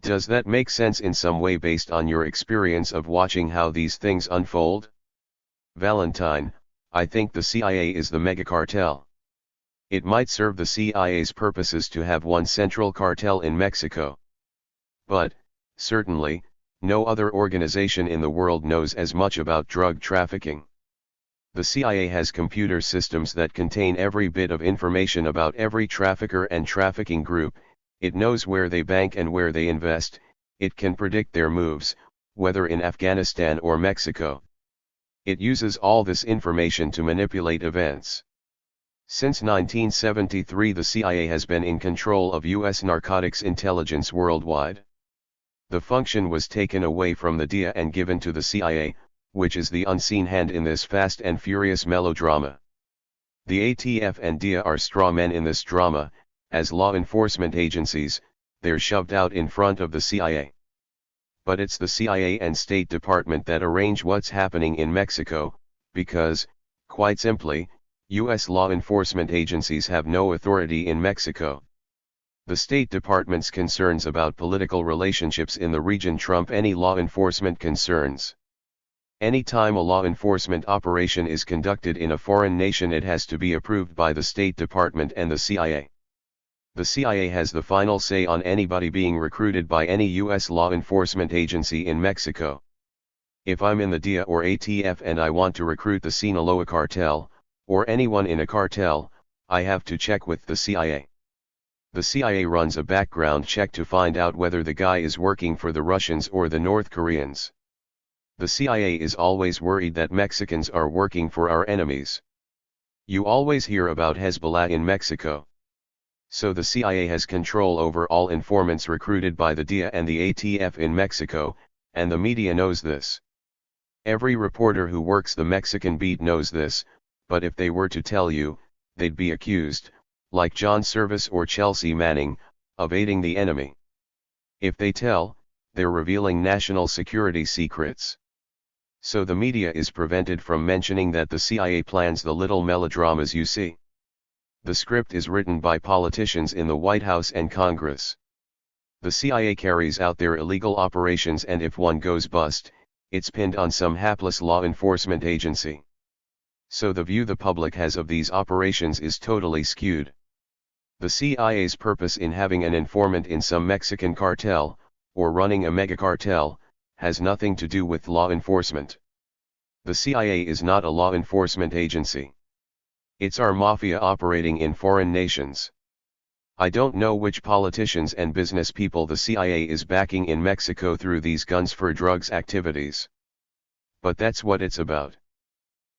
Does that make sense in some way based on your experience of watching how these things unfold? Valentine, I think the CIA is the megacartel. It might serve the CIA's purposes to have one central cartel in Mexico. But, certainly, no other organization in the world knows as much about drug trafficking. The CIA has computer systems that contain every bit of information about every trafficker and trafficking group. It knows where they bank and where they invest. It can predict their moves, whether in Afghanistan or Mexico. It uses all this information to manipulate events. Since 1973, the CIA has been in control of U.S. narcotics intelligence worldwide. The function was taken away from the DIA and given to the CIA, which is the unseen hand in this fast and furious melodrama. The ATF and DIA are straw men in this drama. As law enforcement agencies, they're shoved out in front of the CIA. But it's the CIA and State Department that arrange what's happening in Mexico, because, quite simply, U.S. law enforcement agencies have no authority in Mexico. The State Department's concerns about political relationships in the region trump any law enforcement concerns. Anytime a law enforcement operation is conducted in a foreign nation, it has to be approved by the State Department and the CIA. The CIA has the final say on anybody being recruited by any U.S. law enforcement agency in Mexico. If I'm in the DIA or ATF and I want to recruit the Sinaloa cartel, or anyone in a cartel, I have to check with the CIA. The CIA runs a background check to find out whether the guy is working for the Russians or the North Koreans. The CIA is always worried that Mexicans are working for our enemies. You always hear about Hezbollah in Mexico. So the CIA has control over all informants recruited by the DIA and the ATF in Mexico, and the media knows this. Every reporter who works the Mexican beat knows this, but if they were to tell you, they'd be accused, like John Service or Chelsea Manning, of aiding the enemy. If they tell, they're revealing national security secrets. So the media is prevented from mentioning that the CIA plans the little melodramas you see. The script is written by politicians in the White House and Congress. The CIA carries out their illegal operations, and if one goes bust, it's pinned on some hapless law enforcement agency. So the view the public has of these operations is totally skewed. The CIA's purpose in having an informant in some Mexican cartel, or running a megacartel, has nothing to do with law enforcement. The CIA is not a law enforcement agency. It's our mafia operating in foreign nations. I don't know which politicians and business people the CIA is backing in Mexico through these guns for drugs activities. But that's what it's about.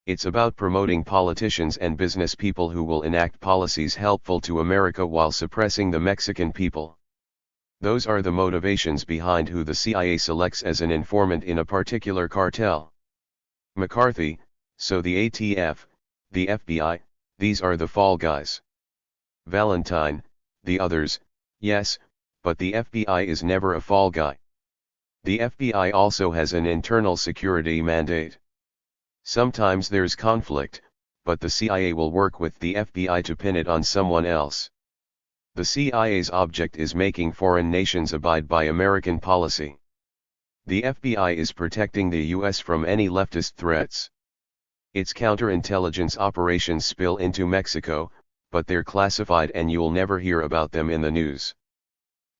It's about promoting politicians and business people who will enact policies helpful to America while suppressing the Mexican people. Those are the motivations behind who the CIA selects as an informant in a particular cartel. McCarthy, so the ATF, the FBI, these are the fall guys. Valentine, the others, yes, but the FBI is never a fall guy. The FBI also has an internal security mandate. Sometimes there's conflict, but the CIA will work with the FBI to pin it on someone else. The CIA's object is making foreign nations abide by American policy. The FBI is protecting the U.S. from any leftist threats. Its counterintelligence operations spill into Mexico, but they're classified and you'll never hear about them in the news.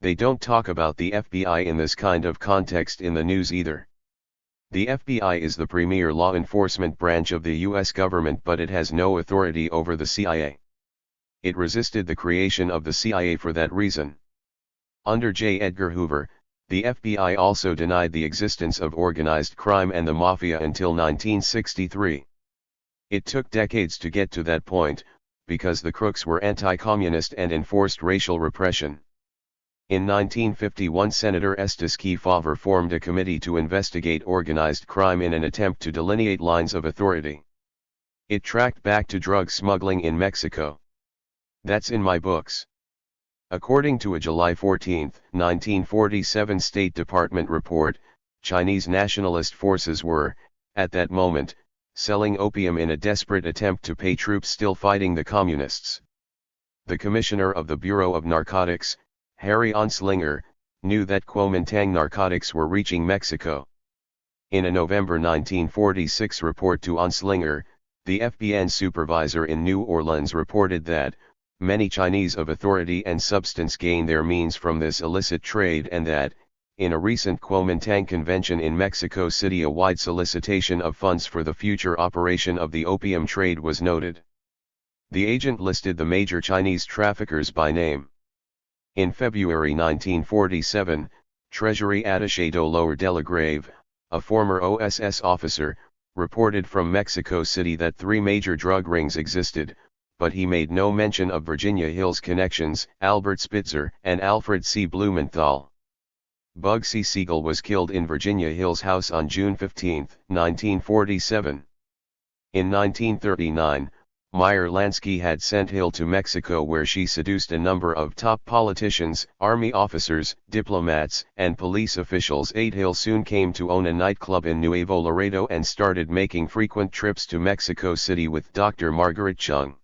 They don't talk about the FBI in this kind of context in the news either. The FBI is the premier law enforcement branch of the U.S. government, but it has no authority over the CIA. It resisted the creation of the CIA for that reason. Under J. Edgar Hoover, the FBI also denied the existence of organized crime and the mafia until 1963. It took decades to get to that point, because the crooks were anti-communist and enforced racial repression. In 1951, Senator Estes Kefauver formed a committee to investigate organized crime in an attempt to delineate lines of authority. It tracked back to drug smuggling in Mexico. That's in my books. According to a July 14, 1947 State Department report, Chinese nationalist forces were, at that moment, selling opium in a desperate attempt to pay troops still fighting the communists. The commissioner of the Bureau of Narcotics, Harry Anslinger, knew that Kuomintang narcotics were reaching Mexico. In a November 1946 report to Anslinger, the FBN supervisor in New Orleans reported that many Chinese of authority and substance gain their means from this illicit trade, and that, in a recent Kuomintang convention in Mexico City, a wide solicitation of funds for the future operation of the opium trade was noted. The agent listed the major Chinese traffickers by name. In February 1947, Treasury Attaché Dolor Delagrave, a former OSS officer, reported from Mexico City that 3 major drug rings existed, but he made no mention of Virginia Hill's connections, Albert Spitzer and Alfred C. Blumenthal. Bugsy Siegel was killed in Virginia Hill's house on June 15, 1947. In 1939, Meyer Lansky had sent Hill to Mexico, where she seduced a number of top politicians, army officers, diplomats, and police officials. Hill soon came to own a nightclub in Nuevo Laredo and started making frequent trips to Mexico City with Dr. Margaret Chung.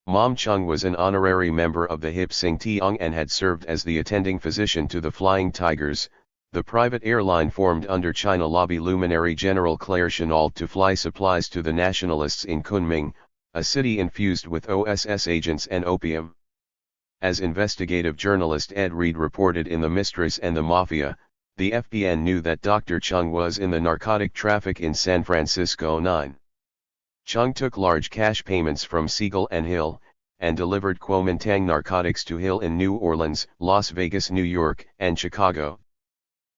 Mom Chung was an honorary member of the Hip Sing Tiong and had served as the attending physician to the Flying Tigers, the private airline formed under China lobby luminary General Claire Chennault to fly supplies to the nationalists in Kunming, a city infused with OSS agents and opium. As investigative journalist Ed Reed reported in The Mistress and the Mafia, the FBN knew that Dr. Chung was in the narcotic traffic in San Francisco 9. Chung took large cash payments from Siegel and Hill, and delivered Kuomintang narcotics to Hill in New Orleans, Las Vegas, New York, and Chicago.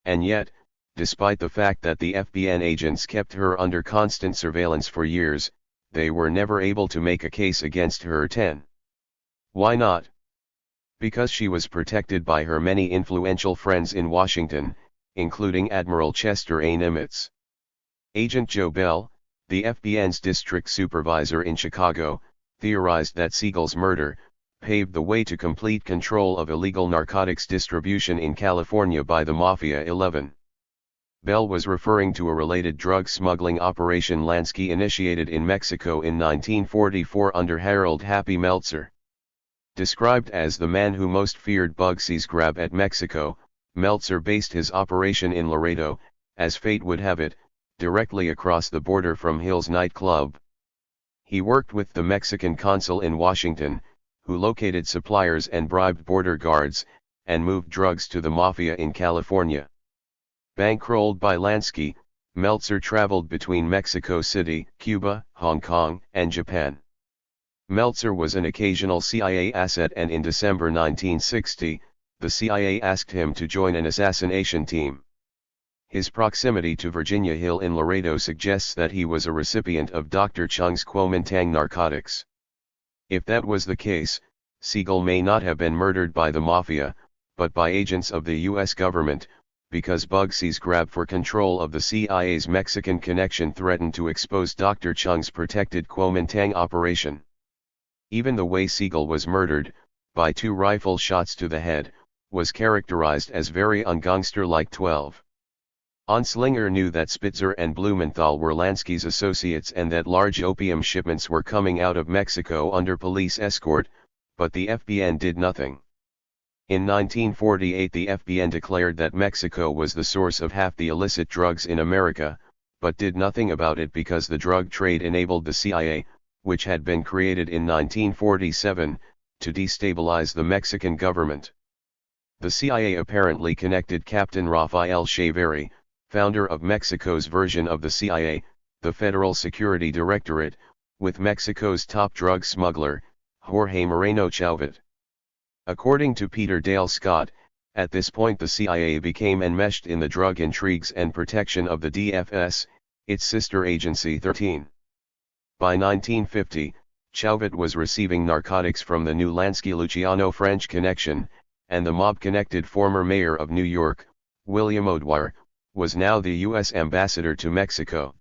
And yet, despite the fact that the FBN agents kept her under constant surveillance for years, they were never able to make a case against her. 10. Why not? Because she was protected by her many influential friends in Washington, including Admiral Chester A. Nimitz. Agent Joe Bell, the FBN's district supervisor in Chicago, theorized that Siegel's murder paved the way to complete control of illegal narcotics distribution in California by the Mafia. 11. Bell was referring to a related drug smuggling operation Lansky initiated in Mexico in 1944 under Harold Happy Meltzer. Described as the man who most feared Bugsy's grab at Mexico, Meltzer based his operation in Laredo, as fate would have it, directly across the border from Hill's nightclub. He worked with the Mexican consul in Washington, who located suppliers and bribed border guards, and moved drugs to the Mafia in California. Bankrolled by Lansky, Meltzer traveled between Mexico City, Cuba, Hong Kong, and Japan. Meltzer was an occasional CIA asset, and in December 1960, the CIA asked him to join an assassination team. His proximity to Virginia Hill in Laredo suggests that he was a recipient of Dr. Chung's Kuomintang narcotics. If that was the case, Siegel may not have been murdered by the Mafia, but by agents of the U.S. government, because Bugsy's grab for control of the CIA's Mexican connection threatened to expose Dr. Chung's protected Kuomintang operation. Even the way Siegel was murdered, by 2 rifle shots to the head, was characterized as very ungangster-like. 12. Anslinger knew that Spitzer and Blumenthal were Lansky's associates and that large opium shipments were coming out of Mexico under police escort, but the FBN did nothing. In 1948 the FBN declared that Mexico was the source of half the illicit drugs in America, but did nothing about it because the drug trade enabled the CIA, which had been created in 1947, to destabilize the Mexican government. The CIA apparently connected Captain Rafael Schiaveri, founder of Mexico's version of the CIA, the Federal Security Directorate, with Mexico's top drug smuggler, Jorge Moreno Chauvet. According to Peter Dale Scott, at this point the CIA became enmeshed in the drug intrigues and protection of the DFS, its sister agency 13. By 1950, Chauvet was receiving narcotics from the new Lansky-Luciano French connection, and the mob-connected former mayor of New York, William O'Dwyer, was now the U.S. ambassador to Mexico.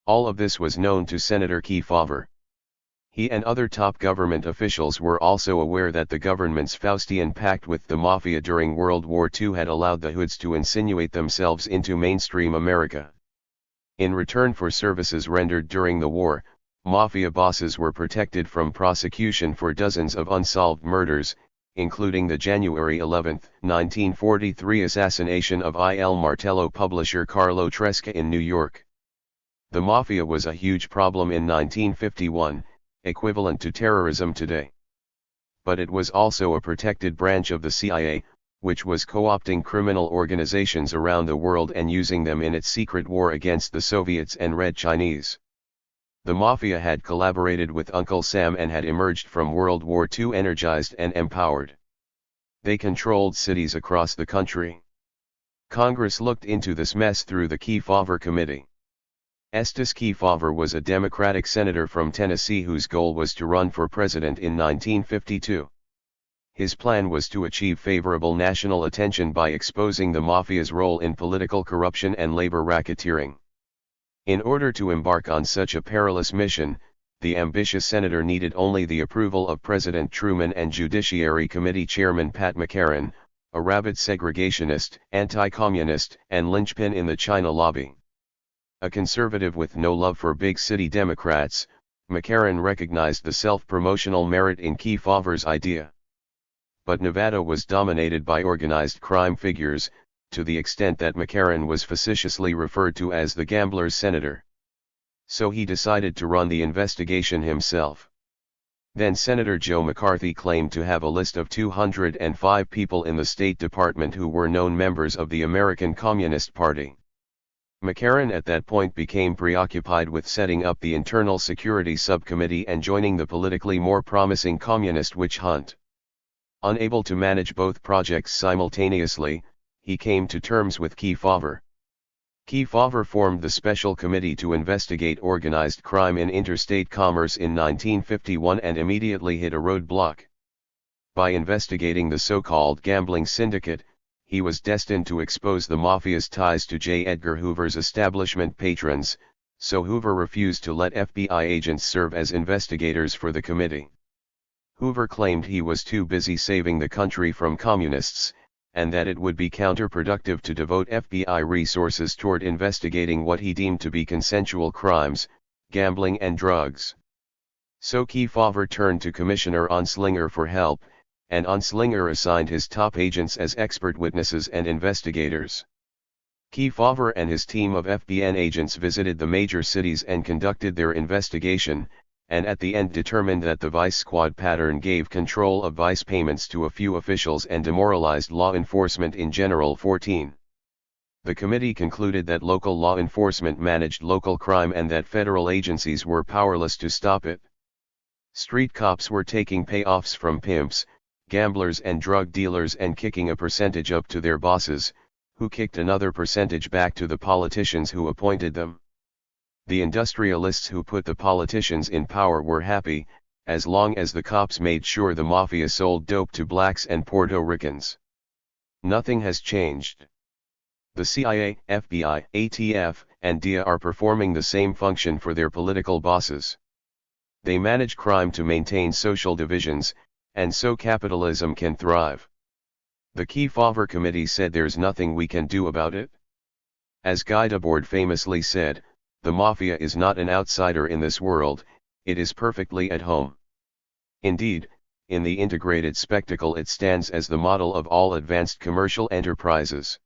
All of this was known to Senator Kefauver. He and other top government officials were also aware that the government's Faustian pact with the Mafia during World War II had allowed the hoods to insinuate themselves into mainstream America. In return for services rendered during the war, Mafia bosses were protected from prosecution for dozens of unsolved murders, including the January 11, 1943 assassination of Il Martello publisher Carlo Tresca in New York. The Mafia was a huge problem in 1951, equivalent to terrorism today. But it was also a protected branch of the CIA, which was co-opting criminal organizations around the world and using them in its secret war against the Soviets and Red Chinese. The Mafia had collaborated with Uncle Sam and had emerged from World War II energized and empowered. They controlled cities across the country. Congress looked into this mess through the Kefauver Committee. Estes Kefauver was a Democratic senator from Tennessee whose goal was to run for president in 1952. His plan was to achieve favorable national attention by exposing the Mafia's role in political corruption and labor racketeering. In order to embark on such a perilous mission, the ambitious senator needed only the approval of President Truman and Judiciary Committee Chairman Pat McCarran, a rabid segregationist, anti-communist, and linchpin in the China lobby. A conservative with no love for big city Democrats, McCarran recognized the self-promotional merit in Kefauver's idea. But Nevada was dominated by organized crime figures, to the extent that McCarran was facetiously referred to as the gambler's senator. So he decided to run the investigation himself. Then Senator Joe McCarthy claimed to have a list of 205 people in the State Department who were known members of the American Communist Party. McCarran at that point became preoccupied with setting up the Internal Security Subcommittee and joining the politically more promising communist witch hunt. Unable to manage both projects simultaneously, he came to terms with Kefauver. Kefauver formed the Special Committee to investigate organized crime in interstate commerce in 1951 and immediately hit a roadblock. By investigating the so-called gambling syndicate, he was destined to expose the Mafia's ties to J. Edgar Hoover's establishment patrons, so Hoover refused to let FBI agents serve as investigators for the committee. Hoover claimed he was too busy saving the country from communists, and that it would be counterproductive to devote FBI resources toward investigating what he deemed to be consensual crimes, gambling and drugs. So Kefauver turned to Commissioner Onslinger for help, and Onslinger assigned his top agents as expert witnesses and investigators. Kefauver and his team of FBN agents visited the major cities and conducted their investigation, and at the end determined that the vice squad pattern gave control of vice payments to a few officials and demoralized law enforcement in general. 14. The committee concluded that local law enforcement managed local crime and that federal agencies were powerless to stop it. Street cops were taking payoffs from pimps, gamblers and drug dealers and kicking a percentage up to their bosses, who kicked another percentage back to the politicians who appointed them. The industrialists who put the politicians in power were happy, as long as the cops made sure the Mafia sold dope to blacks and Puerto Ricans. Nothing has changed. The CIA, FBI, ATF, and DIA are performing the same function for their political bosses. They manage crime to maintain social divisions, and so capitalism can thrive. The Kefauver Committee said there's nothing we can do about it. As Guy Debord famously said, the Mafia is not an outsider in this world, it is perfectly at home. Indeed, in the integrated spectacle it stands as the model of all advanced commercial enterprises.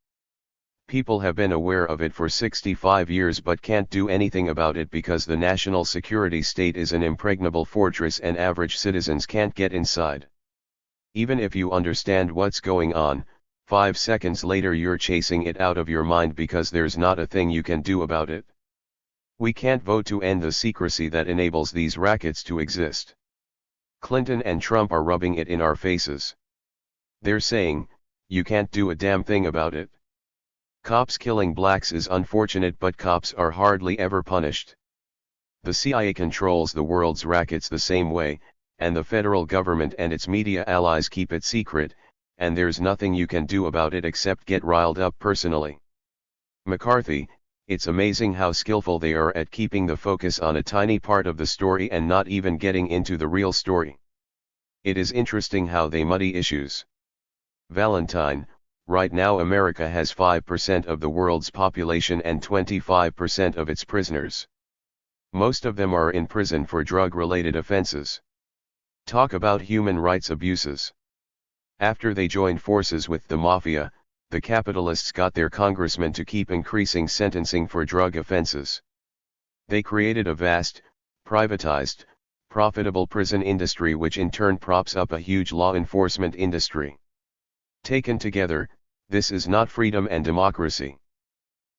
People have been aware of it for 65 years but can't do anything about it because the national security state is an impregnable fortress and average citizens can't get inside. Even if you understand what's going on, 5 seconds later you're chasing it out of your mind because there's not a thing you can do about it. We can't vote to end the secrecy that enables these rackets to exist. Clinton and Trump are rubbing it in our faces. They're saying, you can't do a damn thing about it. Cops killing blacks is unfortunate, but cops are hardly ever punished. The CIA controls the world's rackets the same way, and the federal government and its media allies keep it secret, and there's nothing you can do about it except get riled up personally. McCarthy, it's amazing how skillful they are at keeping the focus on a tiny part of the story and not even getting into the real story. It is interesting how they muddy issues. Valentine, right now America has 5% of the world's population and 25% of its prisoners. Most of them are in prison for drug-related offenses. Talk about human rights abuses. After they joined forces with the mafia, the capitalists got their congressmen to keep increasing sentencing for drug offenses. They created a vast, privatized, profitable prison industry which in turn props up a huge law enforcement industry. Taken together, this is not freedom and democracy.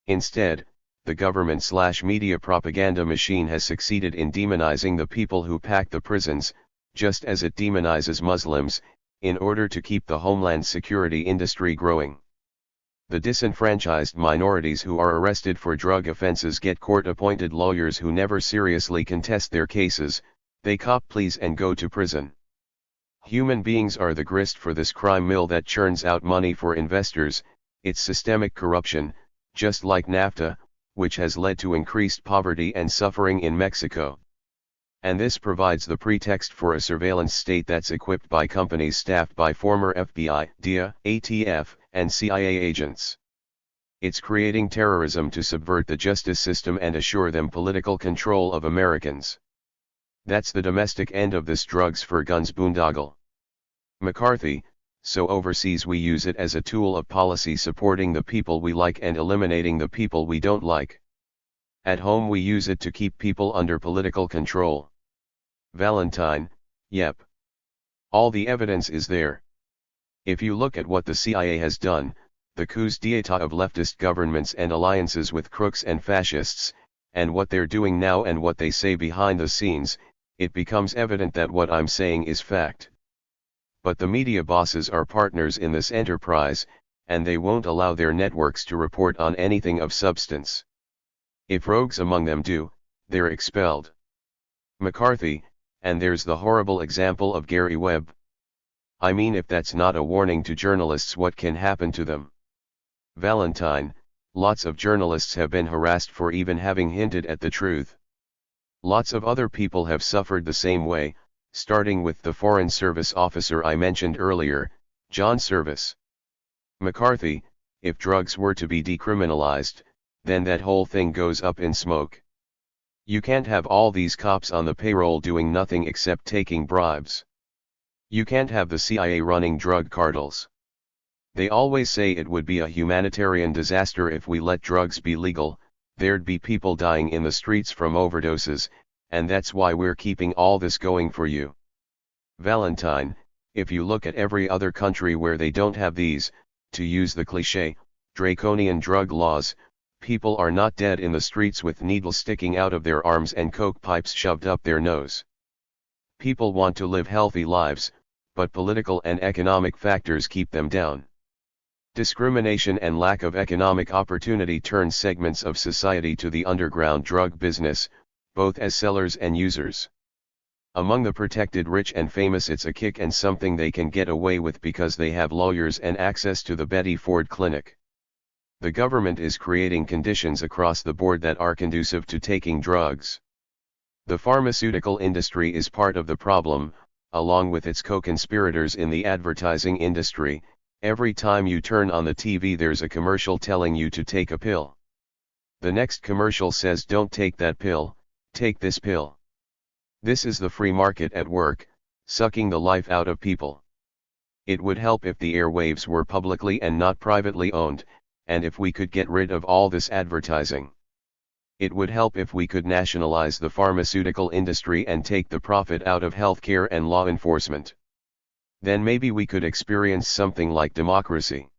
Instead, the government/media propaganda machine has succeeded in demonizing the people who pack the prisons, just as it demonizes Muslims, in order to keep the homeland security industry growing. The disenfranchised minorities who are arrested for drug offenses get court-appointed lawyers who never seriously contest their cases, they cop pleas and go to prison. Human beings are the grist for this crime mill that churns out money for investors. It's systemic corruption, just like NAFTA, which has led to increased poverty and suffering in Mexico. And this provides the pretext for a surveillance state that's equipped by companies staffed by former FBI, DIA, ATF, and CIA agents. It's creating terrorism to subvert the justice system and assure them political control of Americans. That's the domestic end of this drugs for guns boondoggle. McCarthy, so overseas we use it as a tool of policy supporting the people we like and eliminating the people we don't like. At home we use it to keep people under political control. Valentine, yep. All the evidence is there. If you look at what the CIA has done, the coups d'état of leftist governments and alliances with crooks and fascists, and what they're doing now and what they say behind the scenes, it becomes evident that what I'm saying is fact. But the media bosses are partners in this enterprise, and they won't allow their networks to report on anything of substance. If rogues among them do, they're expelled. McCarthy, and there's the horrible example of Gary Webb. I mean, if that's not a warning to journalists what can happen to them. Valentine, lots of journalists have been harassed for even having hinted at the truth. Lots of other people have suffered the same way, starting with the Foreign Service officer I mentioned earlier, John Service. McCarthy, if drugs were to be decriminalized, then that whole thing goes up in smoke. You can't have all these cops on the payroll doing nothing except taking bribes. You can't have the CIA running drug cartels. They always say it would be a humanitarian disaster if we let drugs be legal, there'd be people dying in the streets from overdoses, and that's why we're keeping all this going for you. Valentine, if you look at every other country where they don't have these, to use the cliché, draconian drug laws, people are not dead in the streets with needles sticking out of their arms and coke pipes shoved up their nose. People want to live healthy lives, but political and economic factors keep them down. Discrimination and lack of economic opportunity turn segments of society to the underground drug business, both as sellers and users. Among the protected rich and famous it's a kick and something they can get away with because they have lawyers and access to the Betty Ford Clinic. The government is creating conditions across the board that are conducive to taking drugs. The pharmaceutical industry is part of the problem, along with its co-conspirators in the advertising industry. Every time you turn on the TV there's a commercial telling you to take a pill. The next commercial says don't take that pill, take this pill. This is the free market at work, sucking the life out of people. It would help if the airwaves were publicly and not privately owned, and if we could get rid of all this advertising. It would help if we could nationalize the pharmaceutical industry and take the profit out of healthcare and law enforcement. Then maybe we could experience something like democracy.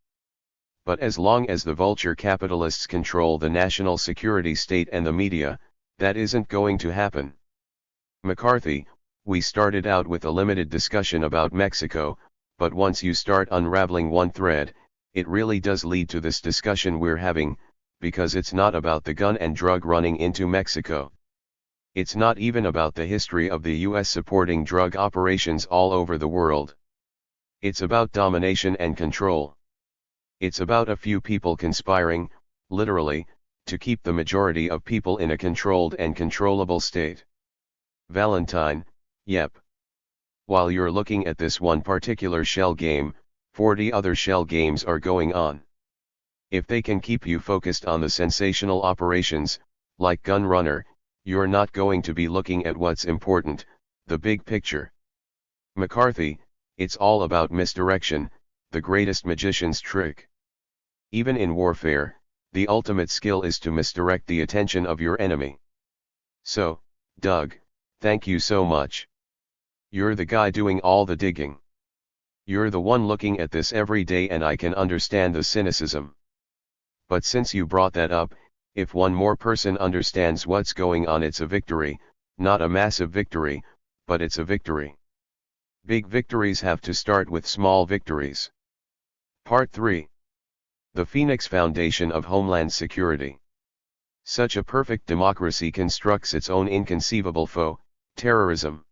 But as long as the vulture capitalists control the national security state and the media, that isn't going to happen. McCarthy, we started out with a limited discussion about Mexico, but once you start unraveling one thread, it really does lead to this discussion we're having, because it's not about the gun and drug running into Mexico. It's not even about the history of the US supporting drug operations all over the world. It's about domination and control. It's about a few people conspiring, literally, to keep the majority of people in a controlled and controllable state. Valentine, yep. While you're looking at this one particular shell game, 40 other shell games are going on. If they can keep you focused on the sensational operations, like Gun Runner, you're not going to be looking at what's important, the big picture. McCarthy, it's all about misdirection, the greatest magician's trick. Even in warfare, the ultimate skill is to misdirect the attention of your enemy. So, Doug, thank you so much. You're the guy doing all the digging. You're the one looking at this every day, and I can understand the cynicism. But since you brought that up, if one more person understands what's going on, it's a victory, not a massive victory, but it's a victory. Big victories have to start with small victories. Part 3. The Phoenix Foundation of Homeland Security. Such a perfect democracy constructs its own inconceivable foe, terrorism.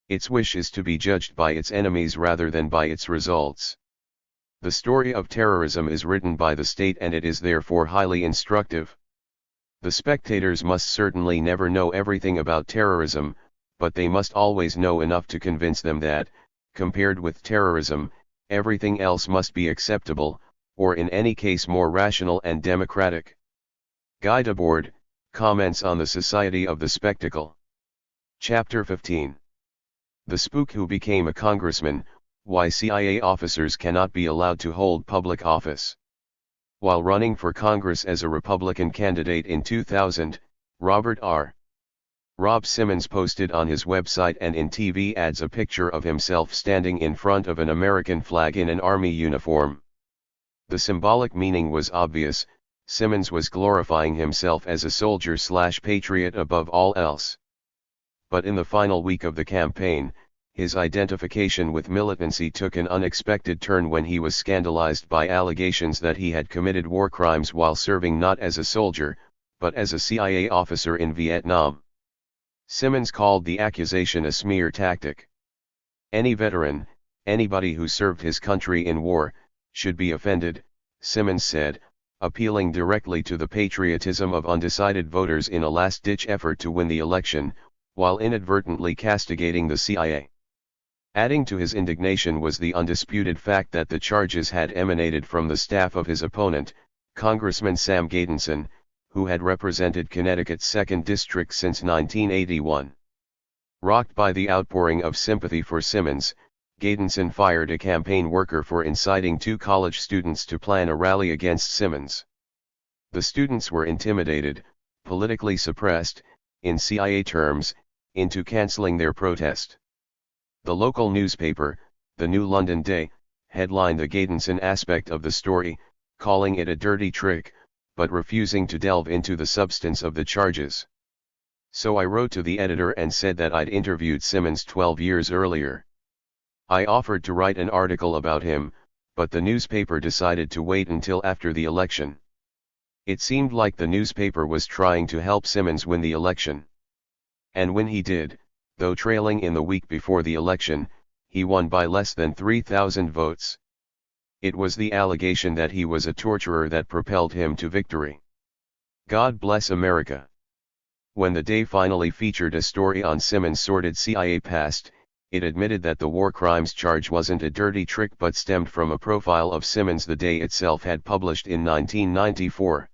Its wish is to be judged by its enemies rather than by its results. The story of terrorism is written by the state, and it is therefore highly instructive. The spectators must certainly never know everything about terrorism, but they must always know enough to convince them that, compared with terrorism, everything else must be acceptable, or in any case more rational and democratic. Guy Debord, Comments on the Society of the Spectacle. Chapter 15. The Spook Who Became a Congressman, Why CIA Officers Cannot Be Allowed to Hold Public Office. While running for Congress as a Republican candidate in 2000, Robert R. Rob Simmons posted on his website and in TV ads a picture of himself standing in front of an American flag in an army uniform. The symbolic meaning was obvious. Simmons was glorifying himself as a soldier/patriot above all else. But in the final week of the campaign, his identification with militancy took an unexpected turn when he was scandalized by allegations that he had committed war crimes while serving not as a soldier, but as a CIA officer in Vietnam. Simmons called the accusation a smear tactic. Any veteran, anybody who served his country in war, should be offended, Simmons said, appealing directly to the patriotism of undecided voters in a last-ditch effort to win the election, while inadvertently castigating the CIA. Adding to his indignation was the undisputed fact that the charges had emanated from the staff of his opponent, Congressman Sam Gadenson, who had represented Connecticut's 2nd District since 1981. Rocked by the outpouring of sympathy for Simmons, Gadenson fired a campaign worker for inciting 2 college students to plan a rally against Simmons. The students were intimidated, politically suppressed, in CIA terms, into canceling their protest. The local newspaper, the New London Day, headlined the Gadenson aspect of the story, calling it a dirty trick, but refusing to delve into the substance of the charges. So I wrote to the editor and said that I'd interviewed Simmons 12 years earlier. I offered to write an article about him, but the newspaper decided to wait until after the election. It seemed like the newspaper was trying to help Simmons win the election. And when he did, though trailing in the week before the election, he won by less than 3,000 votes. It was the allegation that he was a torturer that propelled him to victory. God bless America. When the Day finally featured a story on Simmons' sordid CIA past, it admitted that the war crimes charge wasn't a dirty trick but stemmed from a profile of Simmons the Day itself had published in 1994.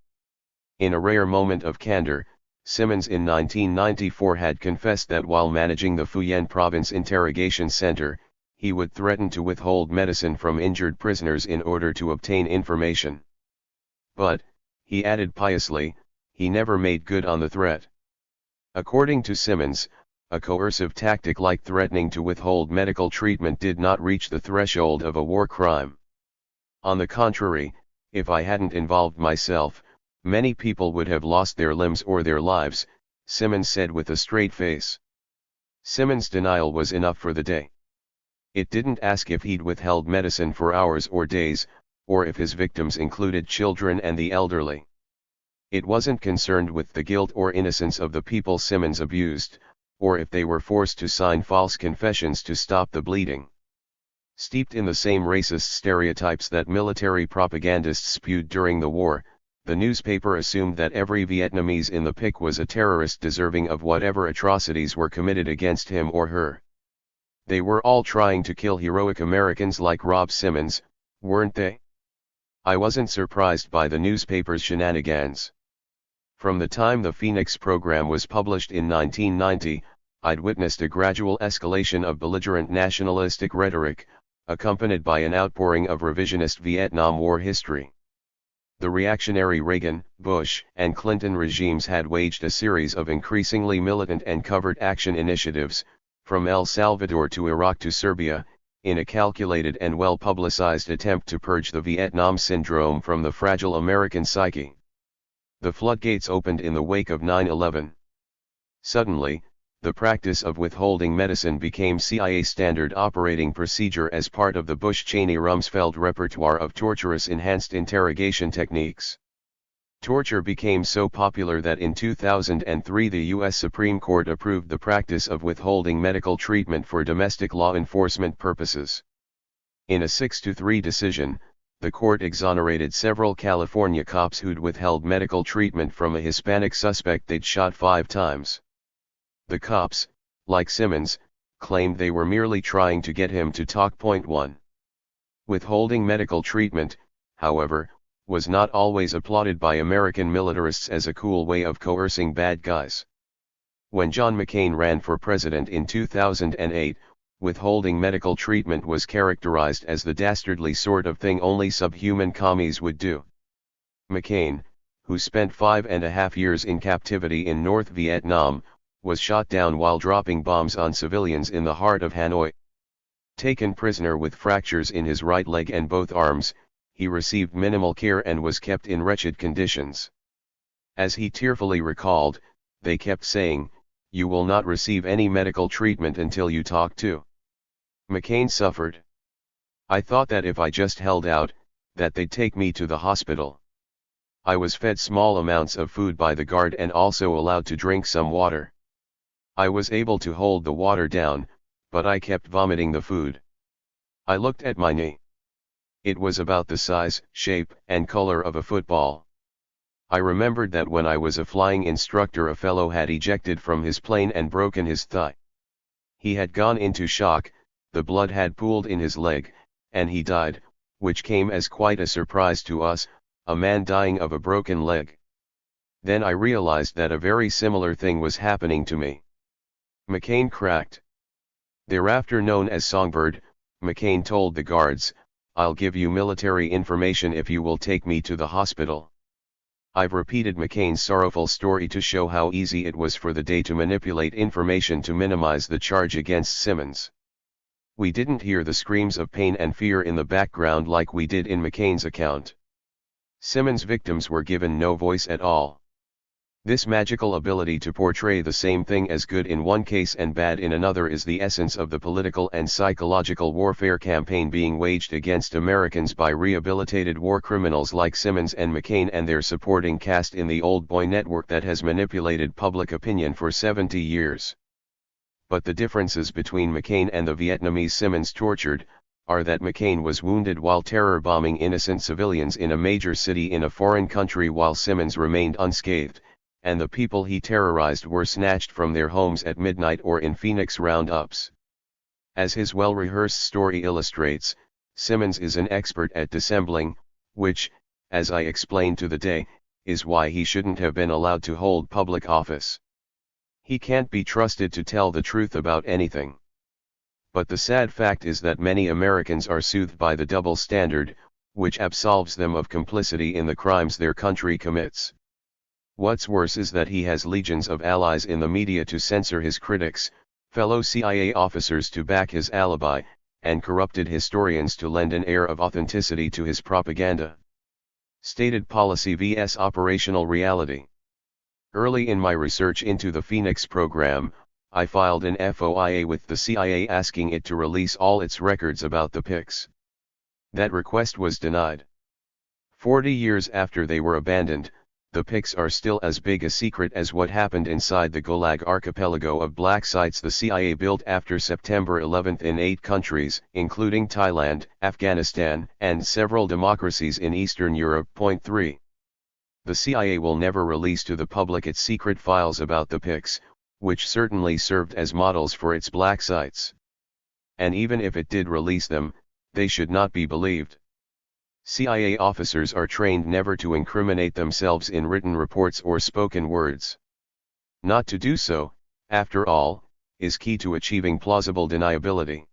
In a rare moment of candor, Simmons in 1994 had confessed that while managing the Phu Province Interrogation Center, he would threaten to withhold medicine from injured prisoners in order to obtain information. But, he added piously, he never made good on the threat. According to Simmons, a coercive tactic like threatening to withhold medical treatment did not reach the threshold of a war crime. On the contrary, If I hadn't involved myself, many people would have lost their limbs or their lives, Simmons said with a straight face. Simmons' denial was enough for the day. It didn't ask if he'd withheld medicine for hours or days, or if his victims included children and the elderly. It wasn't concerned with the guilt or innocence of the people Simmons abused, or if they were forced to sign false confessions to stop the bleeding. Steeped in the same racist stereotypes that military propagandists spewed during the war, the newspaper assumed that every Vietnamese in the pic was a terrorist deserving of whatever atrocities were committed against him or her. They were all trying to kill heroic Americans like Rob Simmons, weren't they? I wasn't surprised by the newspaper's shenanigans. From the time the Phoenix program was published in 1990, I'd witnessed a gradual escalation of belligerent nationalistic rhetoric, accompanied by an outpouring of revisionist Vietnam War history. The reactionary Reagan, Bush, and Clinton regimes had waged a series of increasingly militant and covert action initiatives, from El Salvador to Iraq to Serbia, in a calculated and well-publicized attempt to purge the Vietnam syndrome from the fragile American psyche. The floodgates opened in the wake of 9/11. Suddenly, the practice of withholding medicine became CIA standard operating procedure as part of the Bush-Cheney-Rumsfeld repertoire of torturous enhanced interrogation techniques. Torture became so popular that in 2003 the U.S. Supreme Court approved the practice of withholding medical treatment for domestic law enforcement purposes. In a 6-3 decision, the court exonerated several California cops who'd withheld medical treatment from a Hispanic suspect they'd shot 5 times. The cops, like Simmons, claimed they were merely trying to get him to talk. Point 1. Withholding medical treatment, however, was not always applauded by American militarists as a cool way of coercing bad guys. When John McCain ran for president in 2008, withholding medical treatment was characterized as the dastardly sort of thing only subhuman commies would do. McCain, who spent 5.5 years in captivity in North Vietnam, was shot down while dropping bombs on civilians in the heart of Hanoi. Taken prisoner with fractures in his right leg and both arms, he received minimal care and was kept in wretched conditions. As he tearfully recalled, they kept saying, "You will not receive any medical treatment until you talk to." McCain suffered. "I thought that if I just held out, that they'd take me to the hospital. I was fed small amounts of food by the guard and also allowed to drink some water. I was able to hold the water down, but I kept vomiting the food. I looked at my knee. It was about the size, shape, and color of a football. I remembered that when I was a flying instructor a fellow had ejected from his plane and broken his thigh. He had gone into shock, the blood had pooled in his leg, and he died, which came as quite a surprise to us, a man dying of a broken leg. Then I realized that a very similar thing was happening to me." McCain cracked. Thereafter known as Songbird, McCain told the guards, "I'll give you military information if you will take me to the hospital." I've repeated McCain's sorrowful story to show how easy it was for the day to manipulate information to minimize the charge against Simmons. We didn't hear the screams of pain and fear in the background like we did in McCain's account. Simmons' victims were given no voice at all. This magical ability to portray the same thing as good in one case and bad in another is the essence of the political and psychological warfare campaign being waged against Americans by rehabilitated war criminals like Simmons and McCain and their supporting cast in the old boy network that has manipulated public opinion for 70 years. But the differences between McCain and the Vietnamese Simmons tortured, are that McCain was wounded while terror bombing innocent civilians in a major city in a foreign country while Simmons remained unscathed, and the people he terrorized were snatched from their homes at midnight or in Phoenix roundups. As his well-rehearsed story illustrates, Simmons is an expert at dissembling, which, as I explained to the day, is why he shouldn't have been allowed to hold public office. He can't be trusted to tell the truth about anything. But the sad fact is that many Americans are soothed by the double standard, which absolves them of complicity in the crimes their country commits. What's worse is that he has legions of allies in the media to censor his critics, fellow CIA officers to back his alibi, and corrupted historians to lend an air of authenticity to his propaganda. Stated policy vs. operational reality. Early in my research into the Phoenix program, I filed an FOIA with the CIA asking it to release all its records about the PICs. That request was denied. 40 years after they were abandoned, the PICs are still as big a secret as what happened inside the Gulag archipelago of black sites the CIA built after September 11 in 8 countries, including Thailand, Afghanistan, and several democracies in Eastern Europe. Point 3. The CIA will never release to the public its secret files about the PICs, which certainly served as models for its black sites. And even if it did release them, they should not be believed. CIA officers are trained never to incriminate themselves in written reports or spoken words. Not to do so, after all, is key to achieving plausible deniability.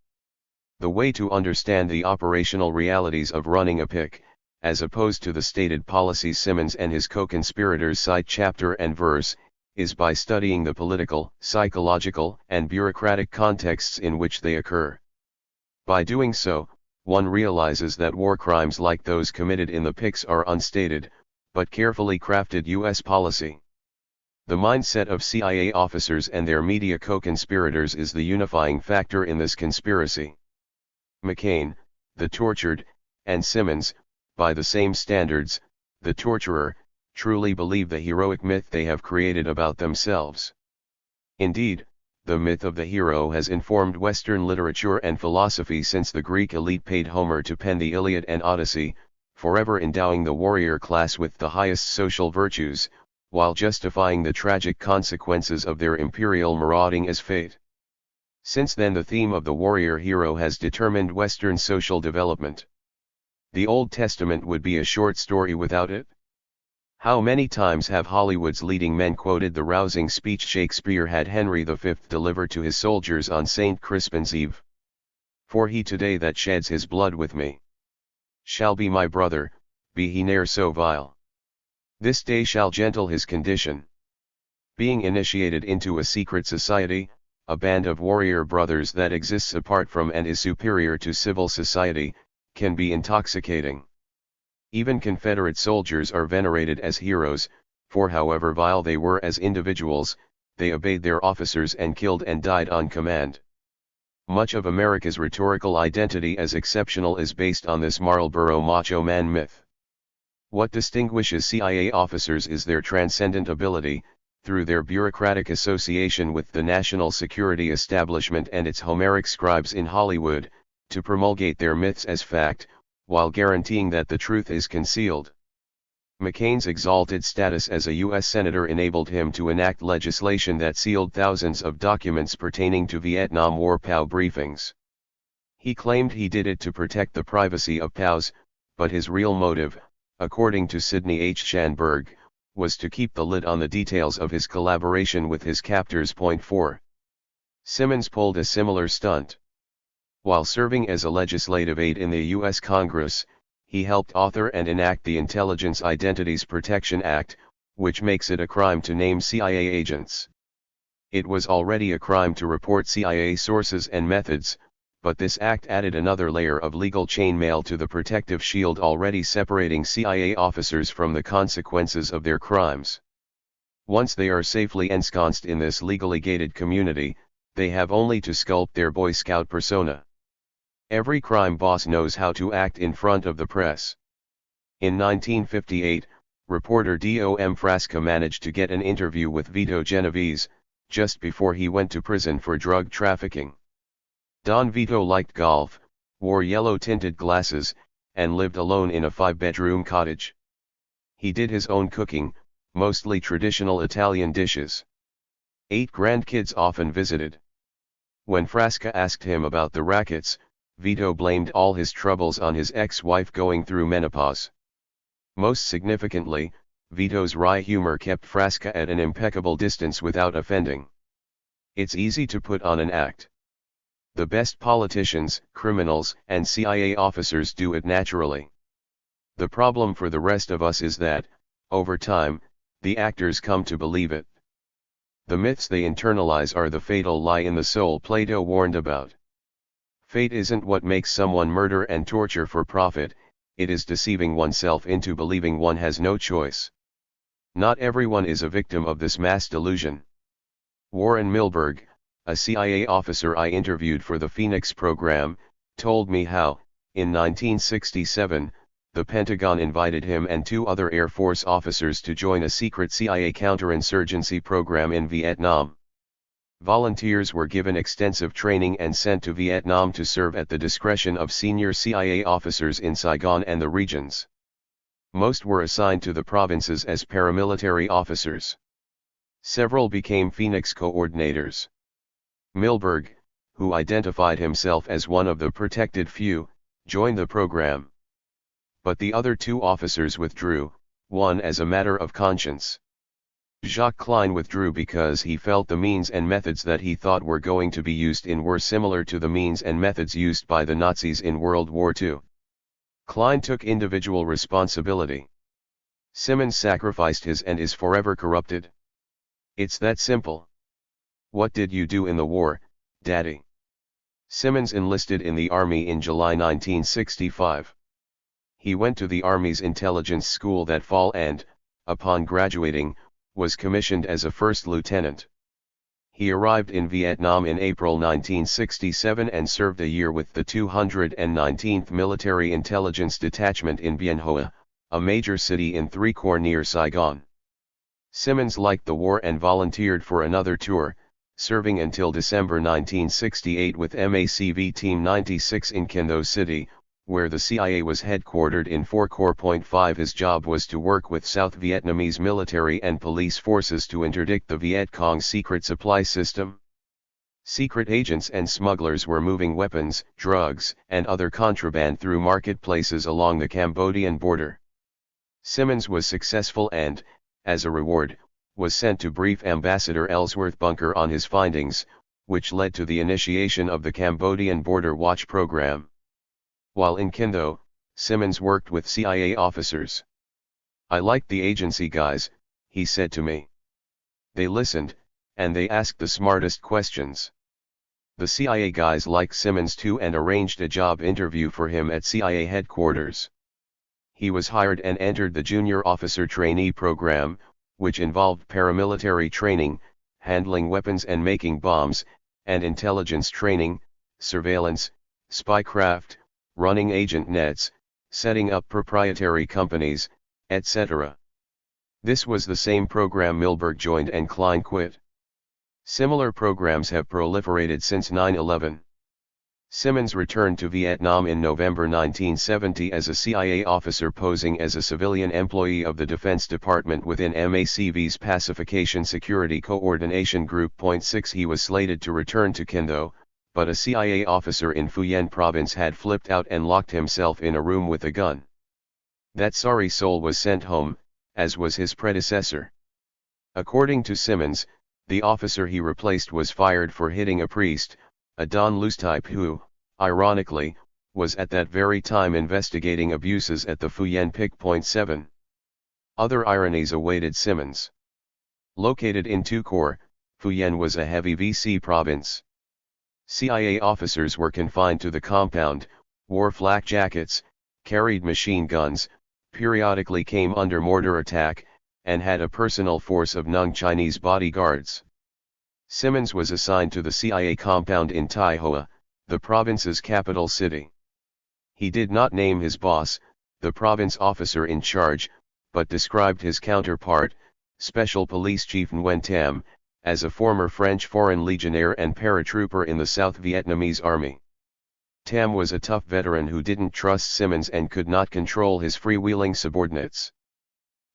The way to understand the operational realities of running a PIC, as opposed to the stated policies Simmons and his co-conspirators cite chapter and verse, is by studying the political, psychological, and bureaucratic contexts in which they occur. By doing so, one realizes that war crimes like those committed in the PICs are unstated, but carefully crafted U.S. policy. The mindset of CIA officers and their media co-conspirators is the unifying factor in this conspiracy. McCain, the tortured, and Simmons, by the same standards, the torturer, truly believe the heroic myth they have created about themselves. Indeed, the myth of the hero has informed Western literature and philosophy since the Greek elite paid Homer to pen the Iliad and Odyssey, forever endowing the warrior class with the highest social virtues, while justifying the tragic consequences of their imperial marauding as fate. Since then the theme of the warrior hero has determined Western social development. The Old Testament would be a short story without it. How many times have Hollywood's leading men quoted the rousing speech Shakespeare had Henry V deliver to his soldiers on St. Crispin's Eve? For he today that sheds his blood with me shall be my brother, be he ne'er so vile. This day shall gentle his condition. Being initiated into a secret society, a band of warrior brothers that exists apart from and is superior to civil society, can be intoxicating. Even Confederate soldiers are venerated as heroes, for however vile they were as individuals, they obeyed their officers and killed and died on command. Much of America's rhetorical identity as exceptional is based on this Marlboro macho man myth. What distinguishes CIA officers is their transcendent ability, through their bureaucratic association with the national security establishment and its Homeric scribes in Hollywood, to promulgate their myths as fact, while guaranteeing that the truth is concealed. McCain's exalted status as a U.S. Senator enabled him to enact legislation that sealed thousands of documents pertaining to Vietnam War POW briefings. He claimed he did it to protect the privacy of POWs, but his real motive, according to Sidney H. Schanberg, was to keep the lid on the details of his collaboration with his captors. Point 4. Simmons pulled a similar stunt. While serving as a legislative aide in the U.S. Congress, he helped author and enact the Intelligence Identities Protection Act, which makes it a crime to name CIA agents. It was already a crime to report CIA sources and methods, but this act added another layer of legal chainmail to the protective shield already separating CIA officers from the consequences of their crimes. Once they are safely ensconced in this legally gated community, they have only to sculpt their Boy Scout persona. Every crime boss knows how to act in front of the press. In 1958, reporter D.O.M. Frasca managed to get an interview with Vito Genovese, just before he went to prison for drug trafficking. Don Vito liked golf, wore yellow-tinted glasses, and lived alone in a 5-bedroom cottage. He did his own cooking, mostly traditional Italian dishes. 8 grandkids often visited. When Frasca asked him about the rackets, Vito blamed all his troubles on his ex-wife going through menopause. Most significantly, Vito's wry humor kept Frasca at an impeccable distance without offending. It's easy to put on an act. The best politicians, criminals, and CIA officers do it naturally. The problem for the rest of us is that, over time, the actors come to believe it. The myths they internalize are the fatal lie in the soul Plato warned about. Fate isn't what makes someone murder and torture for profit, it is deceiving oneself into believing one has no choice. Not everyone is a victim of this mass delusion. Warren Milberg, a CIA officer I interviewed for the Phoenix program, told me how, in 1967, the Pentagon invited him and 2 other Air Force officers to join a secret CIA counterinsurgency program in Vietnam. Volunteers were given extensive training and sent to Vietnam to serve at the discretion of senior CIA officers in Saigon and the regions. Most were assigned to the provinces as paramilitary officers. Several became Phoenix coordinators. Milberg, who identified himself as one of the protected few, joined the program. But the other 2 officers withdrew, one as a matter of conscience. Jacques Klein withdrew because he felt the means and methods that he thought were going to be used were similar to the means and methods used by the Nazis in World War II. Klein took individual responsibility. Simmons sacrificed his and is forever corrupted. It's that simple. What did you do in the war, Daddy? Simmons enlisted in the Army in July 1965. He went to the Army's intelligence school that fall and, upon graduating, was commissioned as a first lieutenant. He arrived in Vietnam in April 1967 and served a year with the 219th Military Intelligence Detachment in Bien Hoa, a major city in Three Corps near Saigon. Simmons liked the war and volunteered for another tour, serving until December 1968 with MACV Team 96 in Kendo City, where the CIA was headquartered in 4 Corps.5. His job was to work with South Vietnamese military and police forces to interdict the Viet Cong's secret supply system. Secret agents and smugglers were moving weapons, drugs, and other contraband through marketplaces along the Cambodian border. Simmons was successful and, as a reward, was sent to brief Ambassador Ellsworth Bunker on his findings, which led to the initiation of the Cambodian Border Watch program. While in Kendo, Simmons worked with CIA officers. I liked the agency guys, he said to me. They listened, and they asked the smartest questions. The CIA guys liked Simmons too and arranged a job interview for him at CIA headquarters. He was hired and entered the Junior Officer Trainee Program, which involved paramilitary training, handling weapons and making bombs, and intelligence training, surveillance, spycraft, running agent nets, setting up proprietary companies, etc. This was the same program Milberg joined and Klein quit. Similar programs have proliferated since 9/11. Simmons returned to Vietnam in November 1970 as a CIA officer posing as a civilian employee of the Defense Department within MACV's Pacification Security Coordination Group. 6 He was slated to return to Kendo, but a CIA officer in Phu Yen province had flipped out and locked himself in a room with a gun. That sorry soul was sent home, as was his predecessor. According to Simmons, the officer he replaced was fired for hitting a priest, a Don Luce type who, ironically, was at that very time investigating abuses at the Phu Yen Pic. 7. Other ironies awaited Simmons. Located in Tu Corps, Phu Yen was a heavy VC province. CIA officers were confined to the compound, wore flak jackets, carried machine guns, periodically came under mortar attack, and had a personal force of Nung Chinese bodyguards. Simmons was assigned to the CIA compound in Tai Hoa, the province's capital city. He did not name his boss, the province officer in charge, but described his counterpart, Special Police Chief Nguyen Tam, as a former French Foreign Legionnaire and paratrooper in the South Vietnamese Army. Tam was a tough veteran who didn't trust Simmons and could not control his freewheeling subordinates.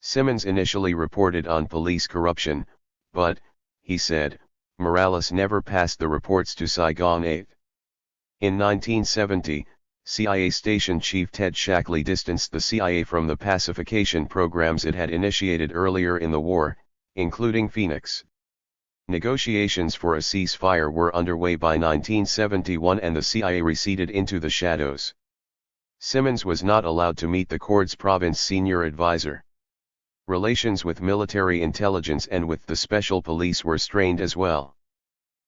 Simmons initially reported on police corruption, but, he said, Morales never passed the reports to Saigon 8. In 1970, CIA Station Chief Ted Shackley distanced the CIA from the pacification programs it had initiated earlier in the war, including Phoenix. Negotiations for a ceasefire were underway by 1971 and the CIA receded into the shadows. Simmons was not allowed to meet the Cordes province senior advisor. Relations with military intelligence and with the special police were strained as well.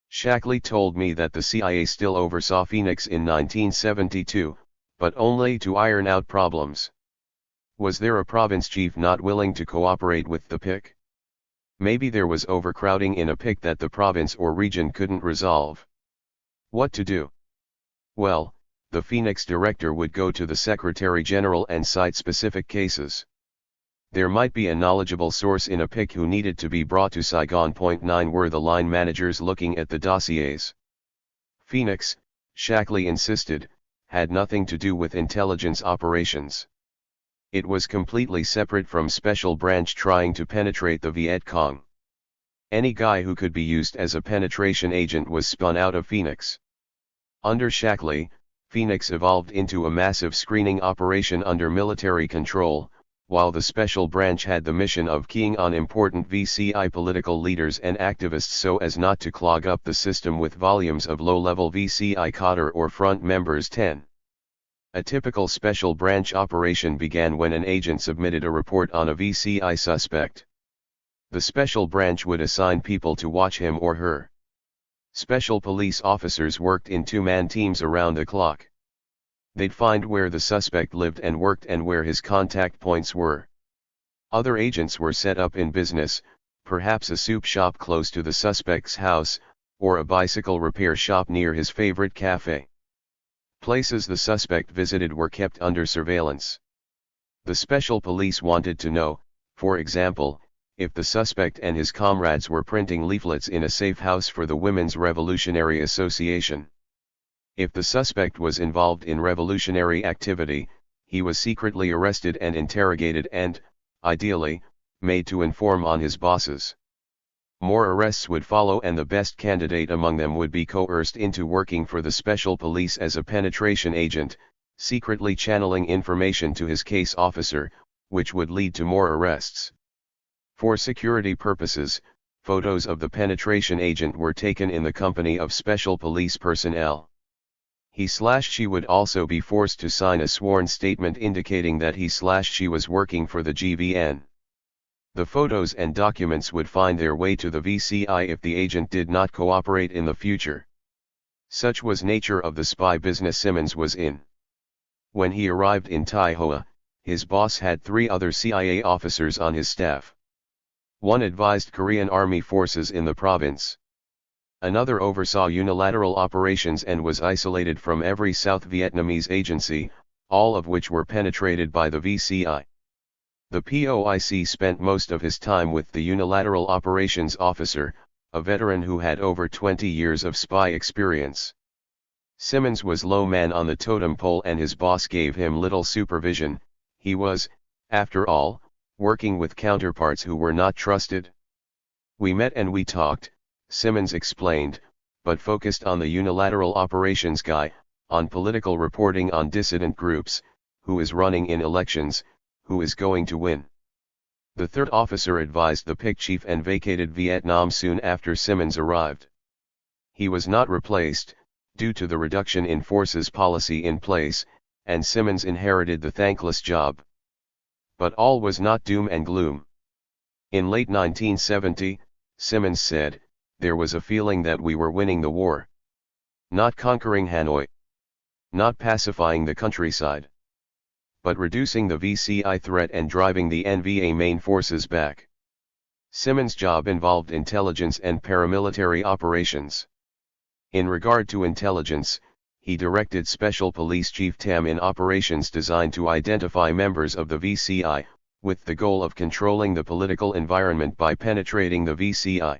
Shackley told me that the CIA still oversaw Phoenix in 1972, but only to iron out problems. Was there a province chief not willing to cooperate with the PIC? Maybe there was overcrowding in a PIC that the province or region couldn't resolve. What to do? Well, the Phoenix director would go to the Secretary General and cite specific cases. There might be a knowledgeable source in a PIC who needed to be brought to Saigon. 9 Were the line managers looking at the dossiers? Phoenix, Shackley insisted, had nothing to do with intelligence operations. It was completely separate from Special Branch trying to penetrate the Viet Cong. Any guy who could be used as a penetration agent was spun out of Phoenix. Under Shackley, Phoenix evolved into a massive screening operation under military control, while the Special Branch had the mission of keying on important VCI political leaders and activists so as not to clog up the system with volumes of low-level VCI cadre or front members. 10. A typical Special Branch operation began when an agent submitted a report on a VCI suspect. The Special Branch would assign people to watch him or her. Special police officers worked in two-man teams around the clock. They'd find where the suspect lived and worked and where his contact points were. Other agents were set up in business, perhaps a soup shop close to the suspect's house, or a bicycle repair shop near his favorite cafe. Places the suspect visited were kept under surveillance. The special police wanted to know, for example, if the suspect and his comrades were printing leaflets in a safe house for the Women's Revolutionary Association. If the suspect was involved in revolutionary activity, he was secretly arrested and interrogated and, ideally, made to inform on his bosses. More arrests would follow and the best candidate among them would be coerced into working for the special police as a penetration agent, secretly channeling information to his case officer, which would lead to more arrests. For security purposes, photos of the penetration agent were taken in the company of special police personnel. He/she would also be forced to sign a sworn statement indicating that he/she was working for the GVN. The photos and documents would find their way to the VCI if the agent did not cooperate in the future. Such was nature of the spy business Simmons was in. When he arrived in Taihoa, his boss had 3 other CIA officers on his staff. One advised Korean Army forces in the province. Another oversaw unilateral operations and was isolated from every South Vietnamese agency, all of which were penetrated by the VCI. The POIC spent most of his time with the unilateral operations officer, a veteran who had over 20 years of spy experience. Simmons was low man on the totem pole and his boss gave him little supervision. He was, after all, working with counterparts who were not trusted. We met and we talked, Simmons explained, but focused on the unilateral operations guy, on political reporting on dissident groups, who is running in elections, who is going to win. The third officer advised the PIC chief and vacated Vietnam soon after Simmons arrived. He was not replaced, due to the reduction in forces policy in place, and Simmons inherited the thankless job. But all was not doom and gloom. In late 1970, Simmons said, there was a feeling that we were winning the war. Not conquering Hanoi. Not pacifying the countryside. But reducing the VCI threat and driving the NVA main forces back. Simmons' job involved intelligence and paramilitary operations. In regard to intelligence, he directed Special Police Chief Tam in operations designed to identify members of the VCI, with the goal of controlling the political environment by penetrating the VCI.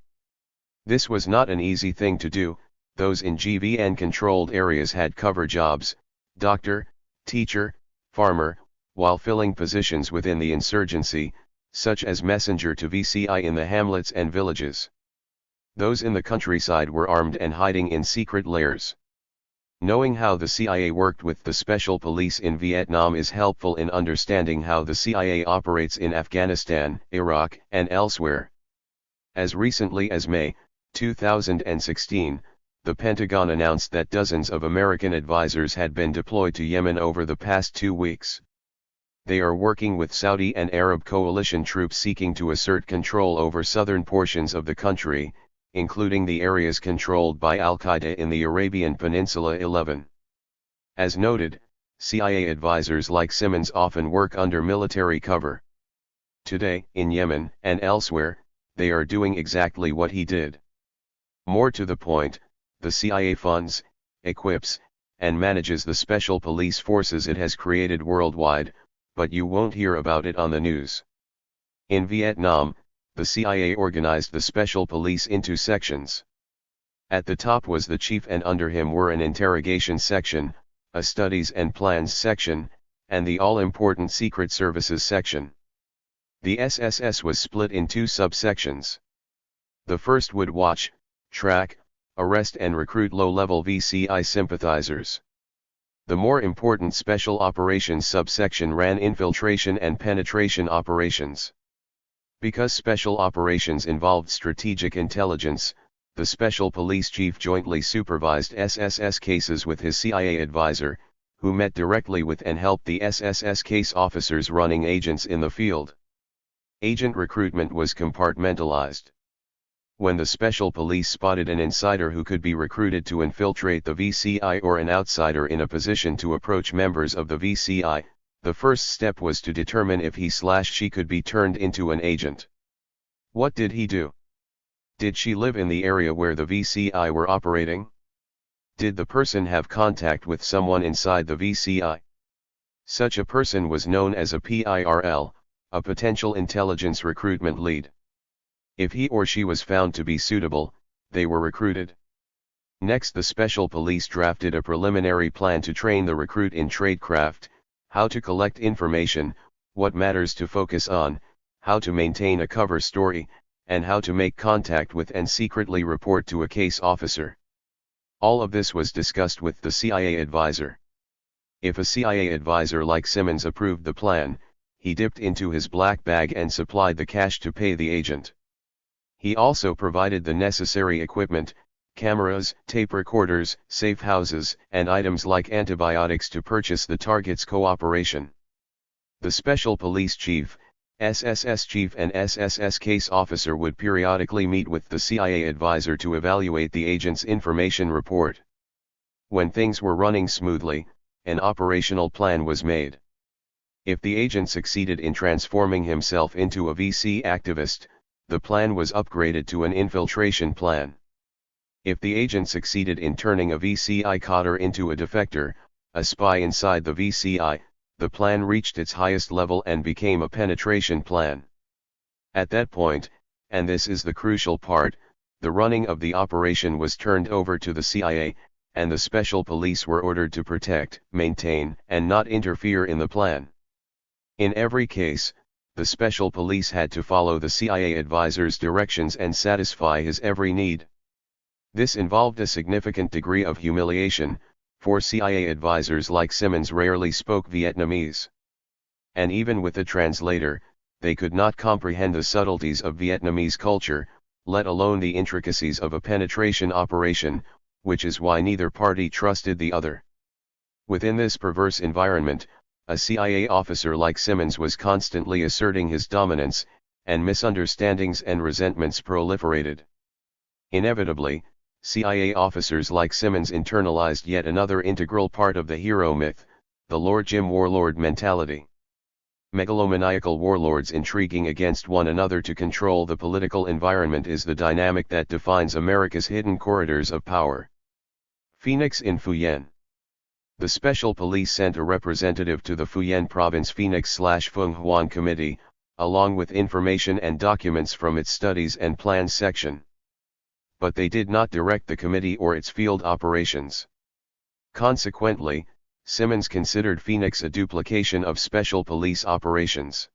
This was not an easy thing to do. Those in GVN-controlled areas had cover jobs, doctor, teacher, farmer, while filling positions within the insurgency, such as messenger to VCI in the hamlets and villages. Those in the countryside were armed and hiding in secret lairs. Knowing how the CIA worked with the special police in Vietnam is helpful in understanding how the CIA operates in Afghanistan, Iraq, and elsewhere. As recently as May 2016, the Pentagon announced that dozens of American advisors had been deployed to Yemen over the past 2 weeks. They are working with Saudi and Arab coalition troops seeking to assert control over southern portions of the country, including the areas controlled by Al-Qaeda in the Arabian Peninsula. 11. As noted, CIA advisors like Simmons often work under military cover. Today, in Yemen and elsewhere, they are doing exactly what he did. More to the point, the CIA funds, equips, and manages the special police forces it has created worldwide, but you won't hear about it on the news. In Vietnam, the CIA organized the special police into sections. At the top was the chief, and under him were an interrogation section, a studies and plans section, and the all-important secret services section. The SSS was split in two subsections. The first would watch, track, arrest and recruit low-level VCI sympathizers. The more important Special Operations subsection ran infiltration and penetration operations. Because Special Operations involved strategic intelligence, the Special Police Chief jointly supervised SSS cases with his CIA advisor, who met directly with and helped the SSS case officers running agents in the field. Agent recruitment was compartmentalized. When the Special Police spotted an insider who could be recruited to infiltrate the VCI or an outsider in a position to approach members of the VCI, the first step was to determine if he/she could be turned into an agent. What did he do? Did she live in the area where the VCI were operating? Did the person have contact with someone inside the VCI? Such a person was known as a PIRL, a potential intelligence recruitment lead. If he or she was found to be suitable, they were recruited. Next, the Special Police drafted a preliminary plan to train the recruit in tradecraft, how to collect information, what matters to focus on, how to maintain a cover story, and how to make contact with and secretly report to a case officer. All of this was discussed with the CIA advisor. If a CIA advisor like Simmons approved the plan, he dipped into his black bag and supplied the cash to pay the agent. He also provided the necessary equipment, cameras, tape recorders, safe houses, and items like antibiotics to purchase the target's cooperation. The Special Police Chief, SSS Chief and SSS Case Officer would periodically meet with the CIA advisor to evaluate the agent's information report. When things were running smoothly, an operational plan was made. If the agent succeeded in transforming himself into a VC activist, the plan was upgraded to an infiltration plan. If the agent succeeded in turning a VCI coder into a defector, a spy inside the VCI, the plan reached its highest level and became a penetration plan. At that point, and this is the crucial part, the running of the operation was turned over to the CIA, and the Special Police were ordered to protect, maintain, and not interfere in the plan. In every case, the Special Police had to follow the CIA advisor's directions and satisfy his every need. This involved a significant degree of humiliation, for CIA advisors like Simmons rarely spoke Vietnamese. And even with a translator, they could not comprehend the subtleties of Vietnamese culture, let alone the intricacies of a penetration operation, which is why neither party trusted the other. Within this perverse environment, a CIA officer like Simmons was constantly asserting his dominance, and misunderstandings and resentments proliferated. Inevitably, CIA officers like Simmons internalized yet another integral part of the hero myth, the Lord Jim warlord mentality. Megalomaniacal warlords intriguing against one another to control the political environment is the dynamic that defines America's hidden corridors of power. Phoenix in Phu Yen. The Special Police sent a representative to the Phu Yen Province Phoenix/Phung Huan Committee, along with information and documents from its Studies and Plans section. But they did not direct the committee or its field operations. Consequently, Simmons considered Phoenix a duplication of Special Police operations.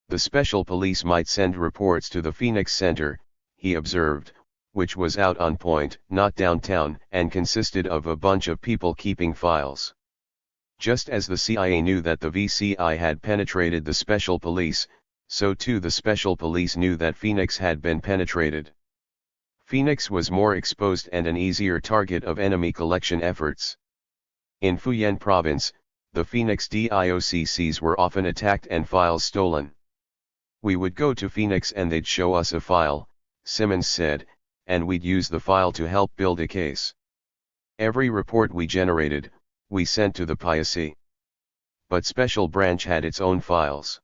The Special Police might send reports to the Phoenix Center, he observed, which was out on point, not downtown, and consisted of a bunch of people keeping files. Just as the CIA knew that the VCI had penetrated the Special Police, so too the Special Police knew that Phoenix had been penetrated. Phoenix was more exposed and an easier target of enemy collection efforts. In Phu Yen Province, the Phoenix DIOCCs were often attacked and files stolen. We would go to Phoenix and they'd show us a file, Simmons said, and we'd use the file to help build a case. Every report we generated, we sent to the PIOC. but Special Branch had its own files.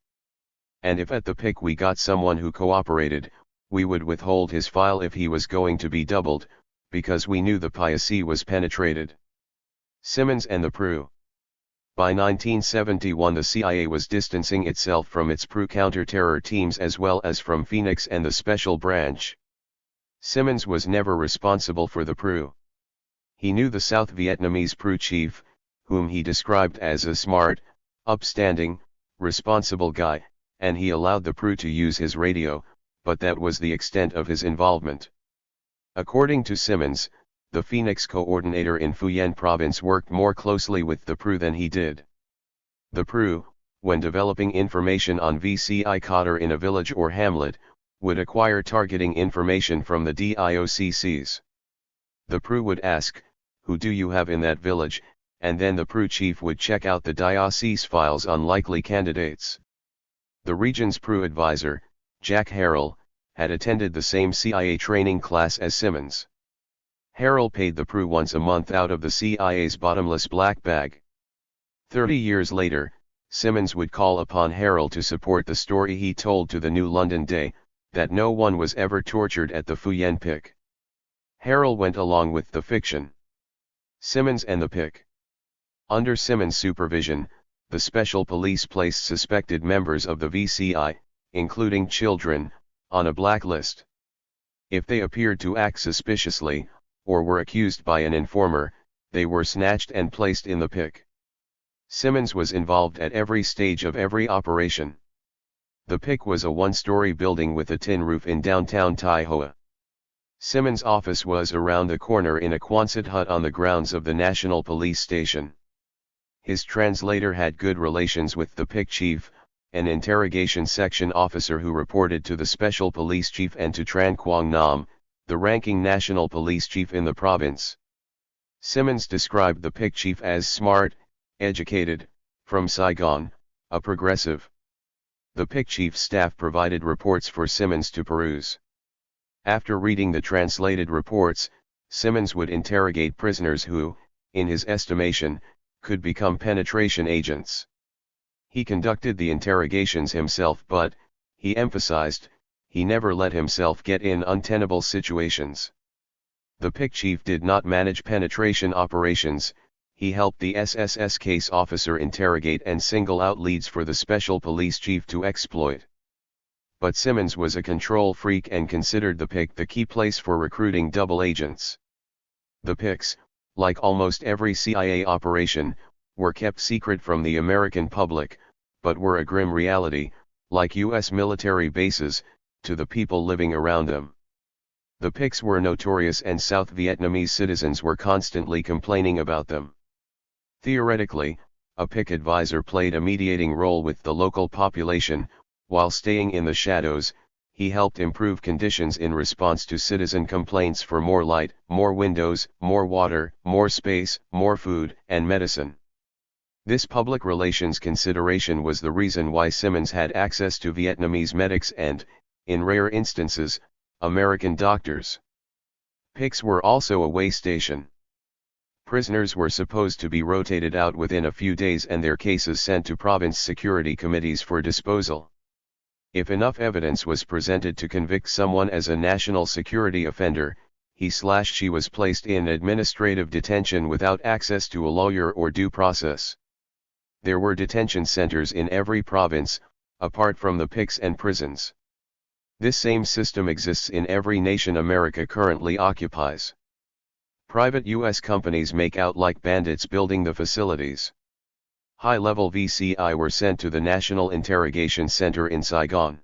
And if at the PIC we got someone who cooperated, we would withhold his file if he was going to be doubled, because we knew the PIC was penetrated. Simmons and the PRU. By 1971 the CIA was distancing itself from its PRU counter-terror teams as well as from Phoenix and the Special Branch. Simmons was never responsible for the PRU. He knew the South Vietnamese PRU chief, whom he described as a smart, upstanding, responsible guy, and he allowed the PRU to use his radio, but that was the extent of his involvement. According to Simmons, the Phoenix coordinator in Phu Yen province worked more closely with the PRU than he did. The PRU, when developing information on VCI Cotter in a village or hamlet, would acquire targeting information from the DIOCCs. The PRU would ask, "Who do you have in that village?" and then the PRU chief would check out the diocese files on likely candidates. The region's PRU advisor, Jack Harrell, had attended the same CIA training class as Simmons. Harrell paid the PRU once a month out of the CIA's bottomless black bag. 30 years later, Simmons would call upon Harrell to support the story he told to the New London Day, that no one was ever tortured at the Phu Yen PIC. Harrell went along with the fiction. Simmons and the PIC. Under Simmons' supervision, the Special Police placed suspected members of the VCI, including children, on a blacklist. If they appeared to act suspiciously, or were accused by an informer, they were snatched and placed in the PIC. Simmons was involved at every stage of every operation. The PIC was a one-story building with a tin roof in downtown Tai Hoa. Simmons' office was around the corner in a Quonset hut on the grounds of the National Police Station. His translator had good relations with the PIC chief, an interrogation section officer who reported to the Special Police Chief and to Tran Quang Nam, the ranking national police chief in the province. Simmons described the PIC chief as smart, educated, from Saigon, a progressive. The PIC chief's staff provided reports for Simmons to peruse. After reading the translated reports, Simmons would interrogate prisoners who, in his estimation, could become penetration agents. He conducted the interrogations himself, but, he emphasized, he never let himself get in untenable situations. The PIC chief did not manage penetration operations, he helped the SSS case officer interrogate and single out leads for the Special Police Chief to exploit. But Simmons was a control freak and considered the PIC the key place for recruiting double agents. The PICs, like almost every CIA operation, were kept secret from the American public, but were a grim reality, like U.S. military bases, to the people living around them. The PICs were notorious and South Vietnamese citizens were constantly complaining about them. Theoretically, a PIC advisor played a mediating role with the local population, while staying in the shadows, he helped improve conditions in response to citizen complaints for more light, more windows, more water, more space, more food, and medicine. This public relations consideration was the reason why Simmons had access to Vietnamese medics and, in rare instances, American doctors. PICs were also a way station. Prisoners were supposed to be rotated out within a few days and their cases sent to province security committees for disposal. If enough evidence was presented to convict someone as a national security offender, he/she was placed in administrative detention without access to a lawyer or due process. There were detention centers in every province, apart from the PICs and prisons. This same system exists in every nation America currently occupies. Private U.S. companies make out like bandits building the facilities. High-level VCI were sent to the National Interrogation Center in Saigon.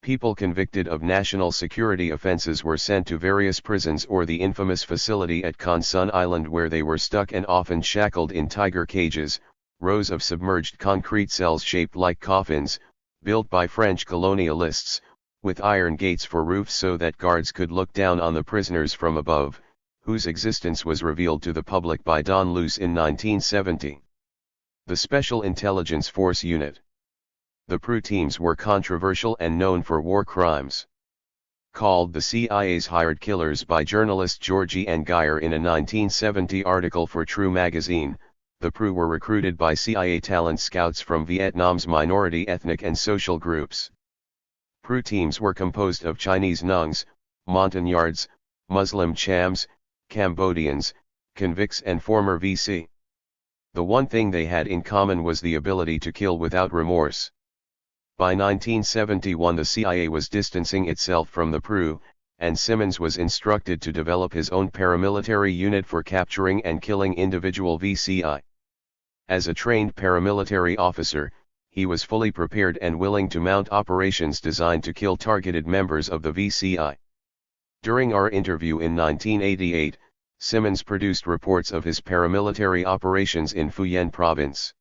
People convicted of national security offenses were sent to various prisons or the infamous facility at Con Sun Island where they were stuck and often shackled in tiger cages, rows of submerged concrete cells shaped like coffins, built by French colonialists, with iron gates for roofs so that guards could look down on the prisoners from above, whose existence was revealed to the public by Don Luce in 1970. The Special Intelligence Force Unit. The PRU teams were controversial and known for war crimes. Called the CIA's hired killers by journalist Georgie N. Geyer in a 1970 article for True magazine, the PRU were recruited by CIA talent scouts from Vietnam's minority ethnic and social groups. PRU teams were composed of Chinese Nungs, Montagnards, Muslim Chams, Cambodians, convicts and former VC. The one thing they had in common was the ability to kill without remorse. By 1971 the CIA was distancing itself from the PRU, and Simmons was instructed to develop his own paramilitary unit for capturing and killing individual VCI. As a trained paramilitary officer, he was fully prepared and willing to mount operations designed to kill targeted members of the VCI. During our interview in 1988, Simmons produced reports of his paramilitary operations in Phu Yen province.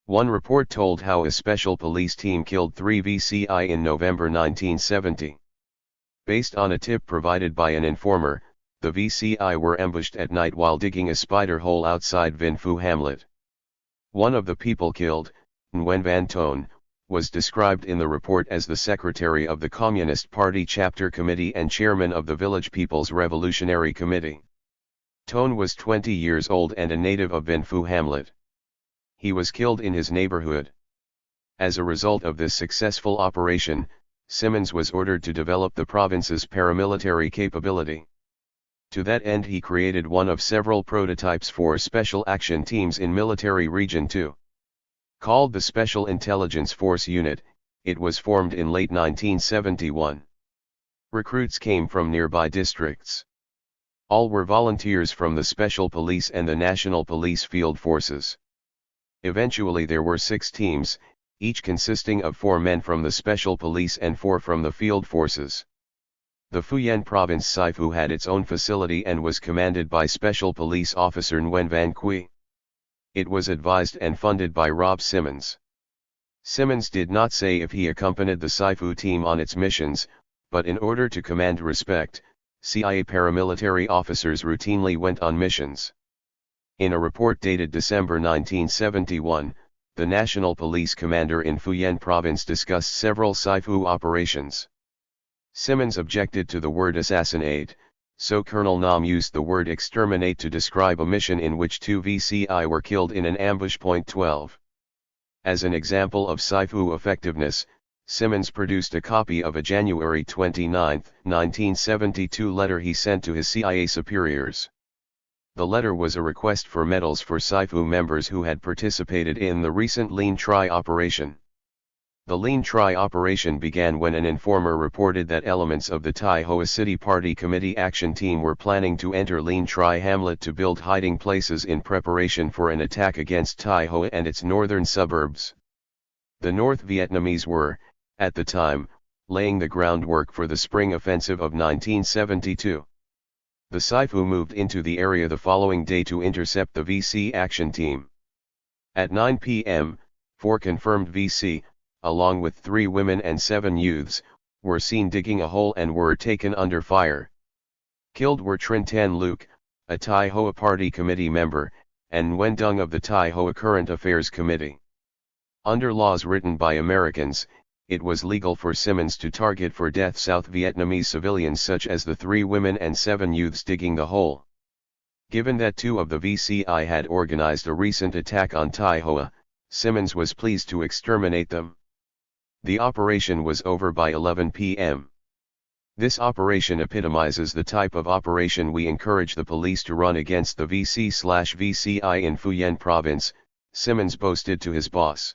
One report told how a special police team killed 3 VCI in November 1970. Based on a tip provided by an informer, the VCI were ambushed at night while digging a spider hole outside Vinh Phu hamlet. One of the people killed, Nguyen Van Ton, was described in the report as the secretary of the Communist Party Chapter Committee and chairman of the Village People's Revolutionary Committee. Ton was 20 years old and a native of Vinh Phu hamlet. He was killed in his neighborhood. As a result of this successful operation, Simmons was ordered to develop the province's paramilitary capability. To that end he created one of several prototypes for special action teams in Military Region 2. Called the Special Intelligence Force Unit, it was formed in late 1971. Recruits came from nearby districts. All were volunteers from the Special Police and the National Police Field Forces. Eventually there were 6 teams, each consisting of 4 men from the Special Police and 4 from the Field Forces. The Phu Yen province Sai Phu had its own facility and was commanded by Special Police Officer Nguyen Van Quy. It was advised and funded by Rob Simmons. Simmons did not say if he accompanied the Sai Phu team on its missions, but in order to command respect, CIA paramilitary officers routinely went on missions. In a report dated December 1971, the National Police Commander in Phu Yen province discussed several Sai Phu operations. Simmons objected to the word assassinate, so Colonel Nam used the word exterminate to describe a mission in which 2 VCI were killed in an ambush. 12. As an example of Sai Phu effectiveness, Simmons produced a copy of a January 29, 1972 letter he sent to his CIA superiors. The letter was a request for medals for Sai Phu members who had participated in the recent Lean Tri operation. The Lean Tri operation began when an informer reported that elements of the Tai Hoa City Party Committee Action Team were planning to enter Lean Tri hamlet to build hiding places in preparation for an attack against Tai Hoa and its northern suburbs. The North Vietnamese were, at the time, laying the groundwork for the spring offensive of 1972. The Sai Phu moved into the area the following day to intercept the VC action team. At 9 p.m., 4 confirmed VC, along with 3 women and 7 youths, were seen digging a hole and were taken under fire. Killed were Trinh Tan Luc, a Tai Hoa Party Committee member, and Nguyen Dung of the Tai Hoa Current Affairs Committee. Under laws written by Americans, it was legal for Simmons to target for death South Vietnamese civilians such as the 3 women and 7 youths digging the hole. Given that 2 of the VCI had organized a recent attack on Tai Hoa, Simmons was pleased to exterminate them. The operation was over by 11 p.m. This operation epitomizes the type of operation we encourage the police to run against the VC/VCI in Phu Yen province, Simmons boasted to his boss.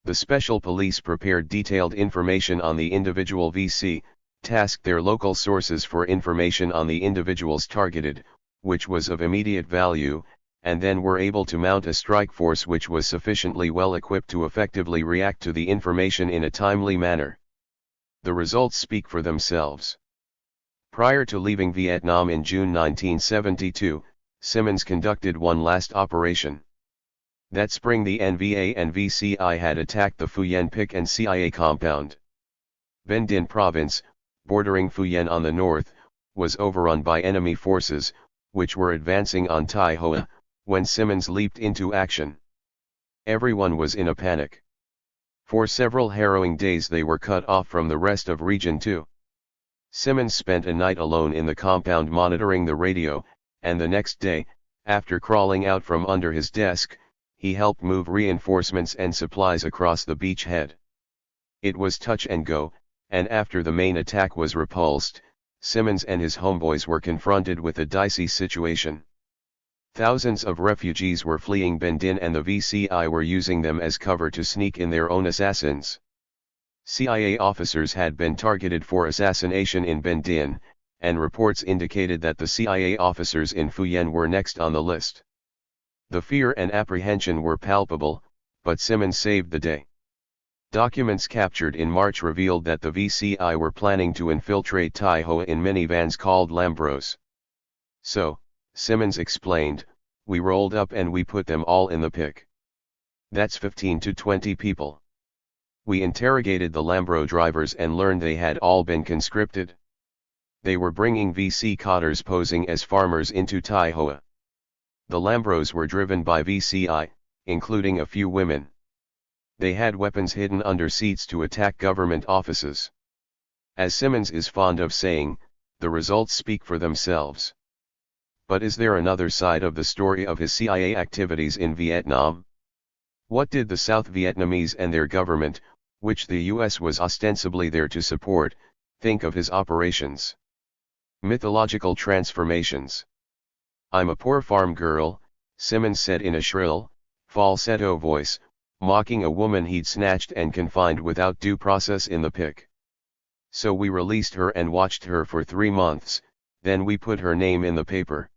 The special police prepared detailed information on the individual VC, tasked their local sources for information on the individuals targeted, which was of immediate value, and then were able to mount a strike force which was sufficiently well equipped to effectively react to the information in a timely manner. The results speak for themselves. Prior to leaving Vietnam in June 1972, Simmons conducted one last operation. That spring the NVA and VCI had attacked the Phu Yen PIC and CIA compound. Van Dinh province, bordering Phu Yen on the north, was overrun by enemy forces, which were advancing on Tai Hoa, when Simmons leaped into action. Everyone was in a panic. For several harrowing days they were cut off from the rest of Region 2. Simmons spent a night alone in the compound monitoring the radio, and the next day, After crawling out from under his desk, he helped move reinforcements and supplies across the beachhead. It was touch and go, and after the main attack was repulsed, Simmons and his homeboys were confronted with a dicey situation. Thousands of refugees were fleeing Bendin and the VCI were using them as cover to sneak in their own assassins. CIA officers had been targeted for assassination in Bendin, and reports indicated that the CIA officers in Fuyen were next on the list. The fear and apprehension were palpable, but Simmons saved the day. Documents captured in March revealed that the VCI were planning to infiltrate Taiho in minivans called Lambros. So, Simmons explained, we rolled up and we put them all in the pick. That's 15 to 20 people. We interrogated the Lambro drivers and learned they had all been conscripted. They were bringing VC cotters posing as farmers into Taihoa. The Lambros were driven by VCI, including a few women. They had weapons hidden under seats to attack government offices. As Simmons is fond of saying, the results speak for themselves. But is there another side of the story of his CIA activities in Vietnam? What did the South Vietnamese and their government, which the US was ostensibly there to support, think of his operations? Mythological transformations. I'm a poor farm girl, Simmons said in a shrill, falsetto voice, mocking a woman he'd snatched and confined without due process in the pick. So we released her and watched her for 3 months, then we put her name in the paper.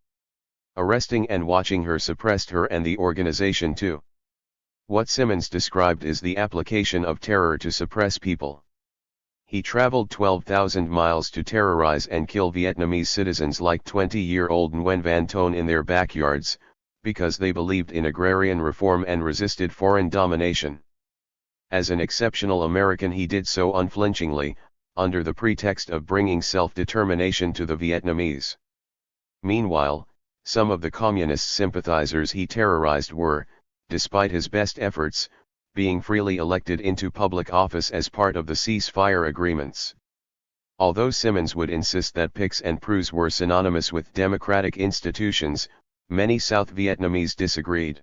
Arresting and watching her suppressed her and the organization too. What Simmons described is the application of terror to suppress people. He traveled 12,000 miles to terrorize and kill Vietnamese citizens like 20-year-old Nguyen Van Ton in their backyards, because they believed in agrarian reform and resisted foreign domination. As an exceptional American he did so unflinchingly, under the pretext of bringing self-determination to the Vietnamese. Meanwhile, some of the communist sympathizers he terrorized were, despite his best efforts, being freely elected into public office as part of the ceasefire agreements. Although Simmons would insist that PICs and PRUs were synonymous with democratic institutions, many South Vietnamese disagreed.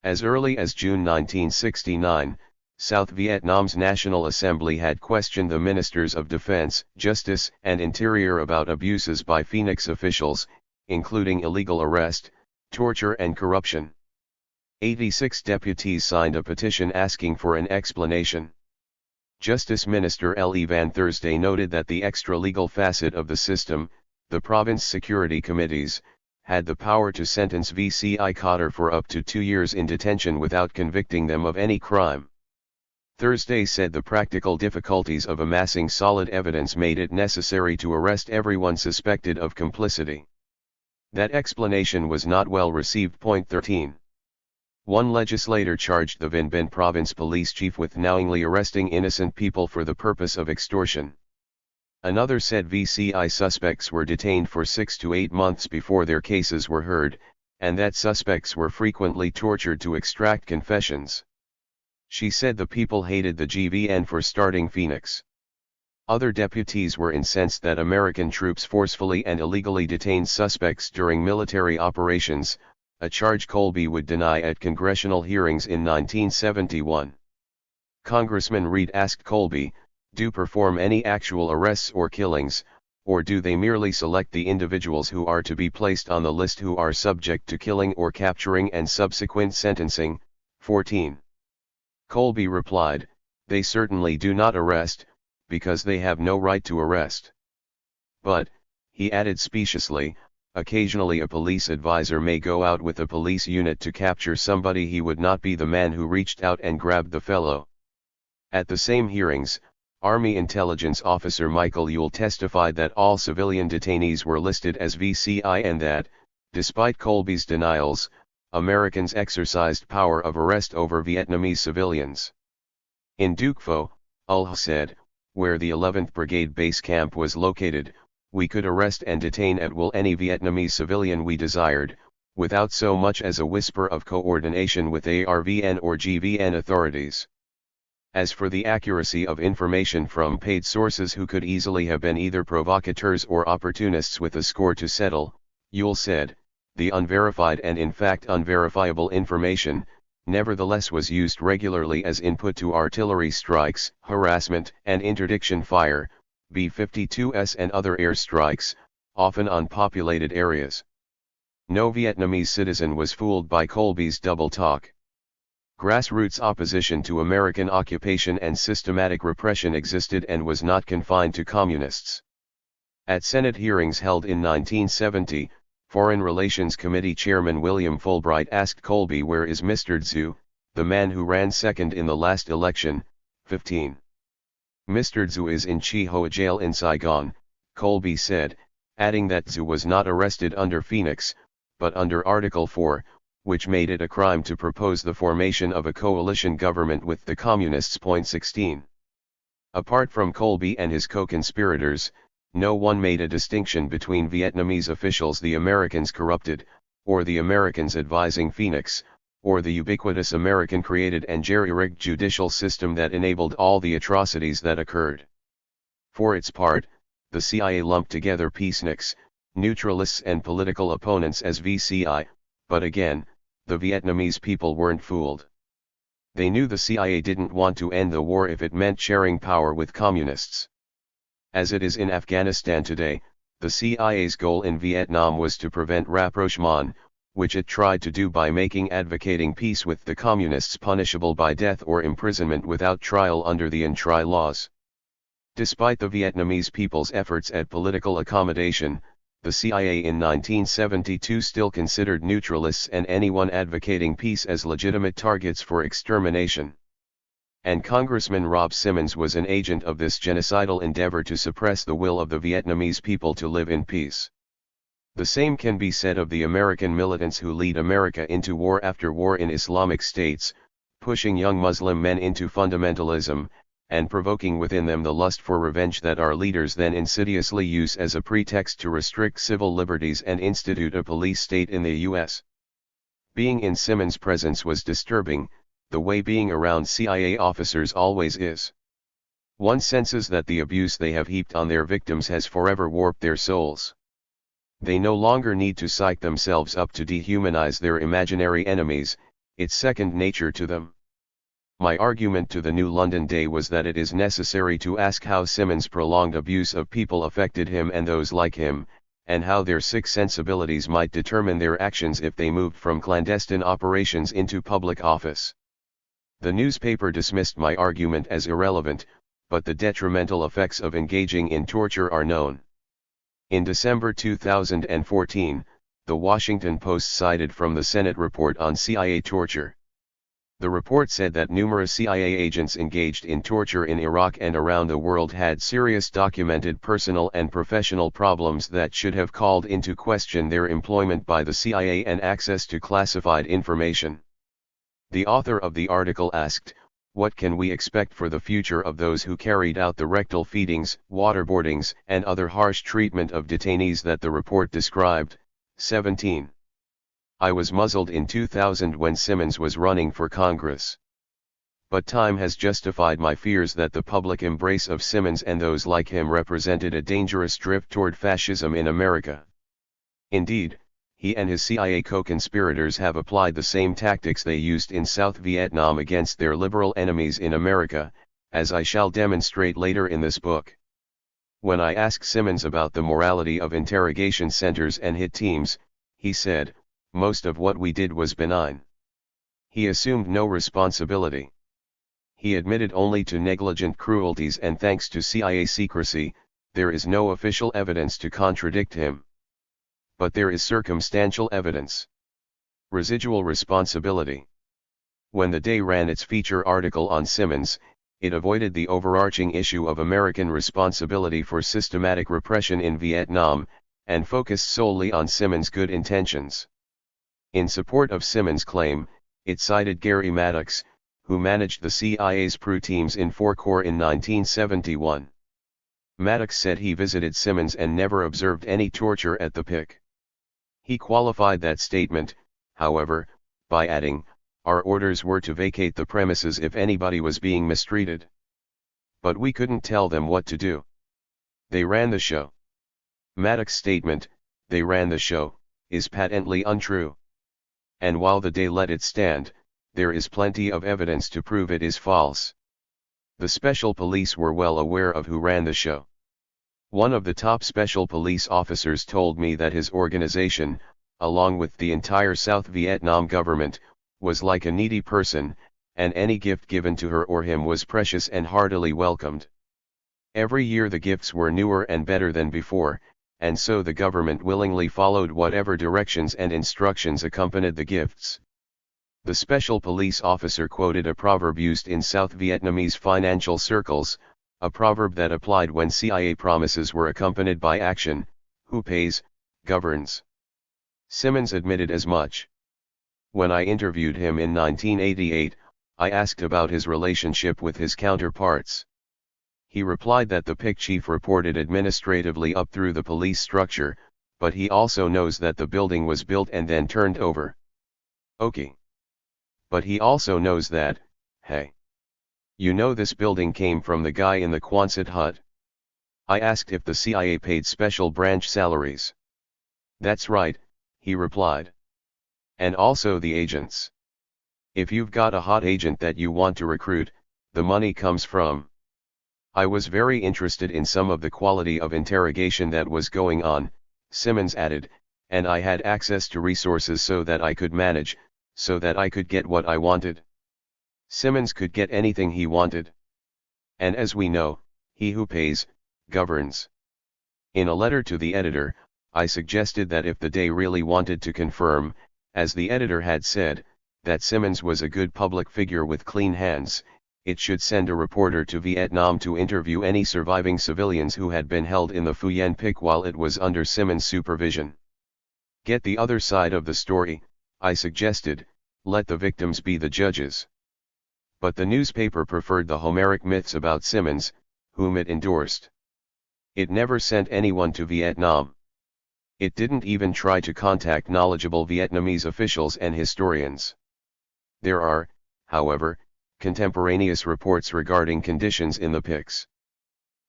As early as June 1969, South Vietnam's National Assembly had questioned the ministers of Defense, Justice, and Interior about abuses by Phoenix officials, including illegal arrest, torture and corruption. 86 deputies signed a petition asking for an explanation. Justice Minister L.E. Van Thursday noted that the extra-legal facet of the system, the province security committees, had the power to sentence VCI Cotter for up to 2 years in detention without convicting them of any crime. Thursday said the practical difficulties of amassing solid evidence made it necessary to arrest everyone suspected of complicity. That explanation was not well received. Point 13. One legislator charged the Vinh Binh province police chief with knowingly arresting innocent people for the purpose of extortion. Another said VCI suspects were detained for 6 to 8 months before their cases were heard, and that suspects were frequently tortured to extract confessions. She said the people hated the GVN for starting Phoenix. Other deputies were incensed that American troops forcefully and illegally detained suspects during military operations, a charge Colby would deny at congressional hearings in 1971. Congressman Reed asked Colby, do perform any actual arrests or killings, or do they merely select the individuals who are to be placed on the list who are subject to killing or capturing and subsequent sentencing? 14. Colby replied, they certainly do not arrest, because they have no right to arrest. But, he added speciously, occasionally a police advisor may go out with a police unit to capture somebody. He would not be the man who reached out and grabbed the fellow. At the same hearings, Army Intelligence Officer Michael Ewell testified that all civilian detainees were listed as VCI and that, despite Colby's denials, Americans exercised power of arrest over Vietnamese civilians. In Duc Pho, Ulh said, where the 11th Brigade base camp was located, we could arrest and detain at will any Vietnamese civilian we desired, without so much as a whisper of coordination with ARVN or GVN authorities. As for the accuracy of information from paid sources who could easily have been either provocateurs or opportunists with a score to settle, Ewell said, the unverified and in fact unverifiable information, nevertheless was used regularly as input to artillery strikes, harassment and interdiction fire, B-52s and other airstrikes, often on populated areas. No Vietnamese citizen was fooled by Colby's double talk. Grassroots opposition to American occupation and systematic repression existed and was not confined to communists. At Senate hearings held in 1970, Foreign Relations Committee Chairman William Fulbright asked Colby, "Where is Mr. Zhu, the man who ran second in the last election?" 15. "Mr. Zhu is in Chi Hoa Jail in Saigon," Colby said, adding that Zhu was not arrested under Phoenix, but under Article 4, which made it a crime to propose the formation of a coalition government with the Communists. 16. Apart from Colby and his co-conspirators, no one made a distinction between Vietnamese officials the Americans corrupted, or the Americans advising Phoenix, or the ubiquitous American-created and jerry-rigged judicial system that enabled all the atrocities that occurred. For its part, the CIA lumped together peaceniks, neutralists and political opponents as VCI, but again, the Vietnamese people weren't fooled. They knew the CIA didn't want to end the war if it meant sharing power with communists. As it is in Afghanistan today, the CIA's goal in Vietnam was to prevent rapprochement, which it tried to do by making advocating peace with the communists punishable by death or imprisonment without trial under the N-Tri laws. Despite the Vietnamese people's efforts at political accommodation, the CIA in 1972 still considered neutralists and anyone advocating peace as legitimate targets for extermination. And Congressman Rob Simmons was an agent of this genocidal endeavor to suppress the will of the Vietnamese people to live in peace. The same can be said of the American militants who lead America into war after war in Islamic states, pushing young Muslim men into fundamentalism, and provoking within them the lust for revenge that our leaders then insidiously use as a pretext to restrict civil liberties and institute a police state in the U.S. Being in Simmons' presence was disturbing, the way being around CIA officers always is. One senses that the abuse they have heaped on their victims has forever warped their souls. They no longer need to psych themselves up to dehumanize their imaginary enemies, it's second nature to them. My argument to the New London Day was that it is necessary to ask how Simmons' prolonged abuse of people affected him and those like him, and how their sick sensibilities might determine their actions if they moved from clandestine operations into public office. The newspaper dismissed my argument as irrelevant, but the detrimental effects of engaging in torture are known. In December 2014, The Washington Post cited from the Senate report on CIA torture. The report said that numerous CIA agents engaged in torture in Iraq and around the world had serious documented personal and professional problems that should have called into question their employment by the CIA and access to classified information. The author of the article asked, "What can we expect for the future of those who carried out the rectal feedings, waterboardings, and other harsh treatment of detainees that the report described?" 17. I was muzzled in 2000 when Simmons was running for Congress. But time has justified my fears that the public embrace of Simmons and those like him represented a dangerous drift toward fascism in America. Indeed, he and his CIA co-conspirators have applied the same tactics they used in South Vietnam against their liberal enemies in America, as I shall demonstrate later in this book. When I asked Simmons about the morality of interrogation centers and hit teams, he said, "Most of what we did was benign." He assumed no responsibility. He admitted only to negligent cruelties, and thanks to CIA secrecy, there is no official evidence to contradict him. But there is circumstantial evidence. Residual responsibility. When the Day ran its feature article on Simmons, it avoided the overarching issue of American responsibility for systematic repression in Vietnam, and focused solely on Simmons' good intentions. In support of Simmons' claim, it cited Gary Maddox, who managed the CIA's PRU teams in 4 Corps in 1971. Maddox said he visited Simmons and never observed any torture at the PIC. He qualified that statement, however, by adding, "Our orders were to vacate the premises if anybody was being mistreated. But we couldn't tell them what to do. They ran the show." Maddox's statement, "They ran the show," is patently untrue. And while the day let it stand, there is plenty of evidence to prove it is false. The special police were well aware of who ran the show. One of the top special police officers told me that his organization, along with the entire South Vietnam government, was like a needy person, and any gift given to her or him was precious and heartily welcomed. Every year the gifts were newer and better than before, and so the government willingly followed whatever directions and instructions accompanied the gifts. The special police officer quoted a proverb used in South Vietnamese financial circles, a proverb that applied when CIA promises were accompanied by action: who pays, governs. Simmons admitted as much. When I interviewed him in 1988, I asked about his relationship with his counterparts. He replied that the PIC chief reported administratively up through the police structure, but he also knows that the building was built and then turned over. Okay. But he also knows that, hey, you know, this building came from the guy in the Quonset hut. I asked if the CIA paid special branch salaries. That's right, he replied. And also the agents. If you've got a hot agent that you want to recruit, the money comes from. I was very interested in some of the quality of interrogation that was going on, Simmons added, and I had access to resources so that I could manage, so that I could get what I wanted. Simmons could get anything he wanted. And as we know, he who pays, governs. In a letter to the editor, I suggested that if the Day really wanted to confirm, as the editor had said, that Simmons was a good public figure with clean hands, it should send a reporter to Vietnam to interview any surviving civilians who had been held in the Phu Yen PIC while it was under Simmons' supervision. Get the other side of the story, I suggested, let the victims be the judges. But the newspaper preferred the Homeric myths about Simmons, whom it endorsed. It never sent anyone to Vietnam. It didn't even try to contact knowledgeable Vietnamese officials and historians. There are, however, contemporaneous reports regarding conditions in the PICs.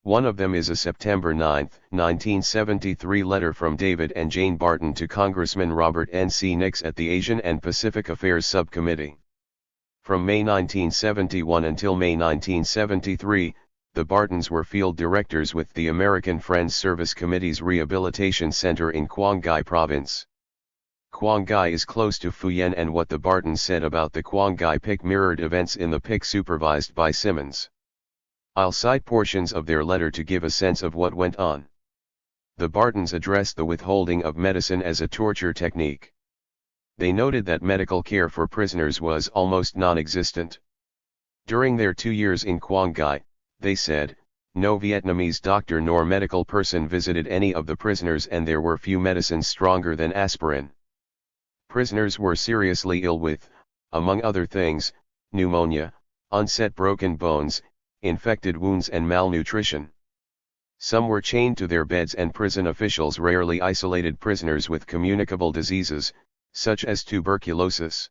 One of them is a September 9, 1973 letter from David and Jane Barton to Congressman Robert N.C. Nix at the Asian and Pacific Affairs Subcommittee. From May 1971 until May 1973, the Bartons were field directors with the American Friends Service Committee's Rehabilitation Center in Quang Ngai Province. Quang Ngai is close to Phu Yen, and what the Bartons said about the Quang Ngai PIC mirrored events in the PIC supervised by Simmons. I'll cite portions of their letter to give a sense of what went on. The Bartons addressed the withholding of medicine as a torture technique. They noted that medical care for prisoners was almost non-existent. During their 2 years in Quang Ngai, they said, no Vietnamese doctor nor medical person visited any of the prisoners, and there were few medicines stronger than aspirin. Prisoners were seriously ill with, among other things, pneumonia, unset broken bones, infected wounds and malnutrition. Some were chained to their beds, and prison officials rarely isolated prisoners with communicable diseases, such as tuberculosis.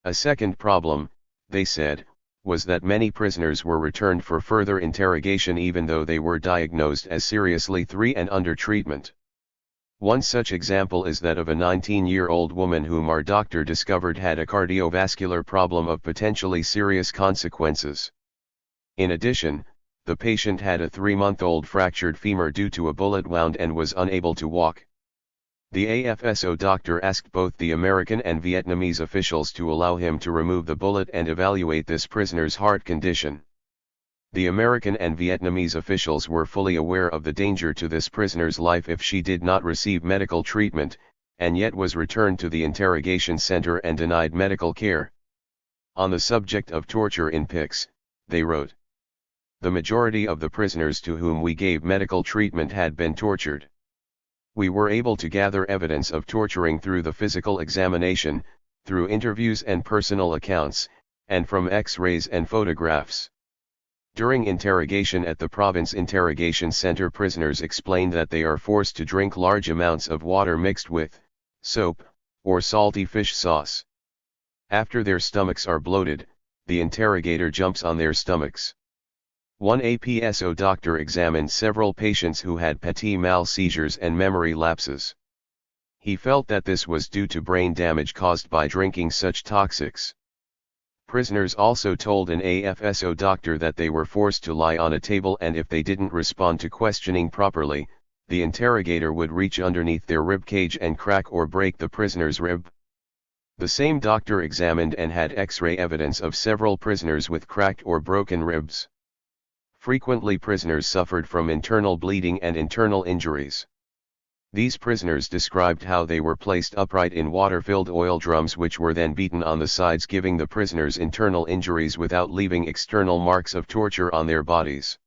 A second problem, they said, was that many prisoners were returned for further interrogation even though they were diagnosed as seriously III and under treatment. One such example is that of a 19-year-old woman whom our doctor discovered had a cardiovascular problem of potentially serious consequences. In addition, the patient had a 3-month-old fractured femur due to a bullet wound and was unable to walk. The AFSO doctor asked both the American and Vietnamese officials to allow him to remove the bullet and evaluate this prisoner's heart condition. The American and Vietnamese officials were fully aware of the danger to this prisoner's life if she did not receive medical treatment, and yet was returned to the interrogation center and denied medical care. On the subject of torture in PICs, they wrote, the majority of the prisoners to whom we gave medical treatment had been tortured. We were able to gather evidence of torturing through the physical examination, through interviews and personal accounts, and from X-rays and photographs. During interrogation at the Province Interrogation Center, prisoners explained that they are forced to drink large amounts of water mixed with soap or salty fish sauce. After their stomachs are bloated, the interrogator jumps on their stomachs. One APSO doctor examined several patients who had petit mal seizures and memory lapses. He felt that this was due to brain damage caused by drinking such toxics. Prisoners also told an AFSO doctor that they were forced to lie on a table, and if they didn't respond to questioning properly, the interrogator would reach underneath their rib cage and crack or break the prisoner's rib. The same doctor examined and had X-ray evidence of several prisoners with cracked or broken ribs. Frequently prisoners suffered from internal bleeding and internal injuries. These prisoners described how they were placed upright in water-filled oil drums which were then beaten on the sides, giving the prisoners internal injuries without leaving external marks of torture on their bodies.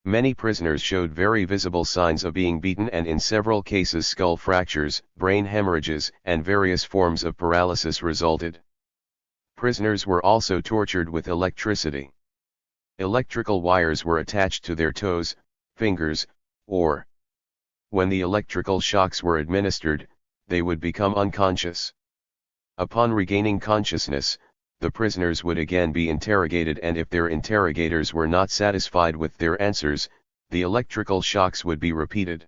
Many prisoners showed very visible signs of being beaten, and in several cases skull fractures, brain hemorrhages, and various forms of paralysis resulted. Prisoners were also tortured with electricity. Electrical wires were attached to their toes, fingers, or when the electrical shocks were administered, they would become unconscious. Upon regaining consciousness, the prisoners would again be interrogated, and if their interrogators were not satisfied with their answers, the electrical shocks would be repeated.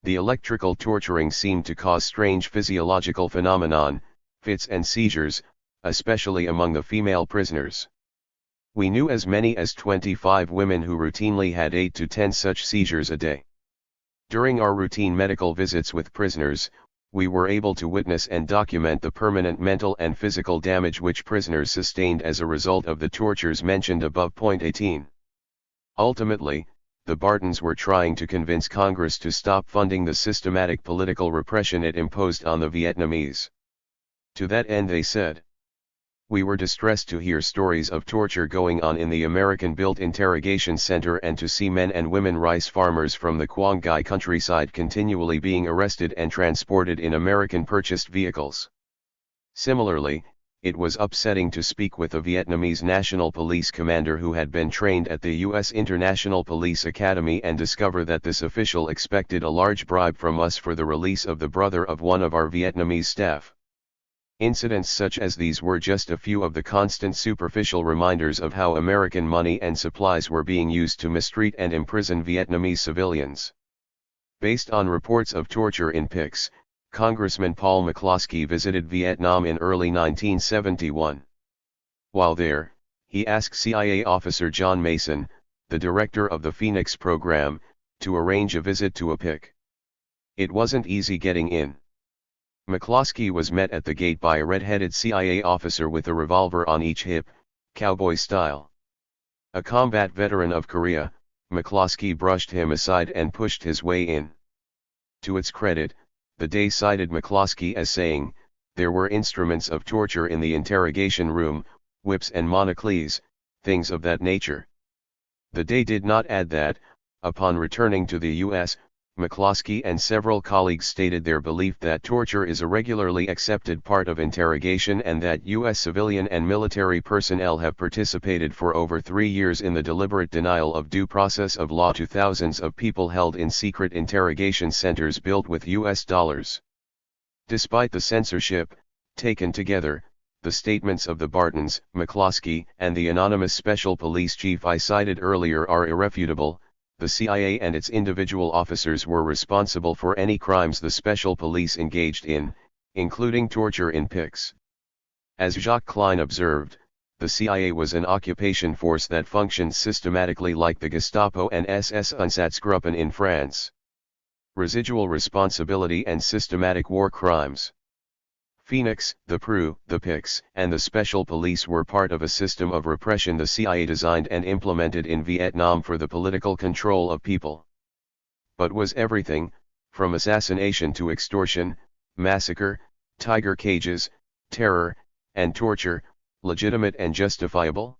The electrical torturing seemed to cause strange physiological phenomenon, fits and seizures, especially among the female prisoners. We knew as many as 25 women who routinely had 8 to 10 such seizures a day. During our routine medical visits with prisoners, we were able to witness and document the permanent mental and physical damage which prisoners sustained as a result of the tortures mentioned above. Point 18. Ultimately, the Bartons were trying to convince Congress to stop funding the systematic political repression it imposed on the Vietnamese. To that end, they said, "We were distressed to hear stories of torture going on in the American-built interrogation center, and to see men and women rice farmers from the Quang Ngai countryside continually being arrested and transported in American-purchased vehicles. Similarly, it was upsetting to speak with a Vietnamese National Police commander who had been trained at the U.S. International Police Academy and discover that this official expected a large bribe from us for the release of the brother of one of our Vietnamese staff." Incidents such as these were just a few of the constant superficial reminders of how American money and supplies were being used to mistreat and imprison Vietnamese civilians. Based on reports of torture in PICS, Congressman Paul McCloskey visited Vietnam in early 1971. While there, he asked CIA officer John Mason, the director of the Phoenix program, to arrange a visit to a PIC. It wasn't easy getting in. McCloskey was met at the gate by a red-headed CIA officer with a revolver on each hip, cowboy style. A combat veteran of Korea, McCloskey brushed him aside and pushed his way in. To its credit, the day cited McCloskey as saying, there were instruments of torture in the interrogation room, whips and monocles, things of that nature. The day did not add that, upon returning to the U.S., McCloskey and several colleagues stated their belief that torture is a regularly accepted part of interrogation, and that U.S. civilian and military personnel have participated for over 3 years in the deliberate denial of due process of law to thousands of people held in secret interrogation centers built with U.S. dollars. Despite the censorship, taken together, the statements of the Bartons, McCloskey, and the anonymous special police chief I cited earlier are irrefutable. The CIA and its individual officers were responsible for any crimes the special police engaged in, including torture in PICS. As Jacques Klein observed, the CIA was an occupation force that functioned systematically like the Gestapo and SS Einsatzgruppen in France. Residual responsibility and systematic war crimes. Phoenix, the PRU, the PICS, and the Special Police were part of a system of repression the CIA designed and implemented in Vietnam for the political control of people. But was everything, from assassination to extortion, massacre, tiger cages, terror, and torture, legitimate and justifiable?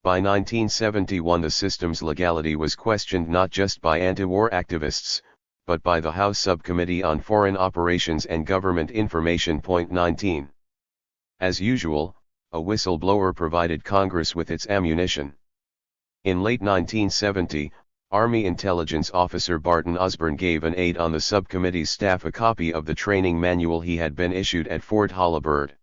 By 1971 the system's legality was questioned not just by anti-war activists, but by the House Subcommittee on Foreign Operations and Government Information. 19. As usual, a whistleblower provided Congress with its ammunition. In late 1970, Army Intelligence Officer Barton Osborne gave an aide on the subcommittee's staff a copy of the training manual he had been issued at Fort Holabird.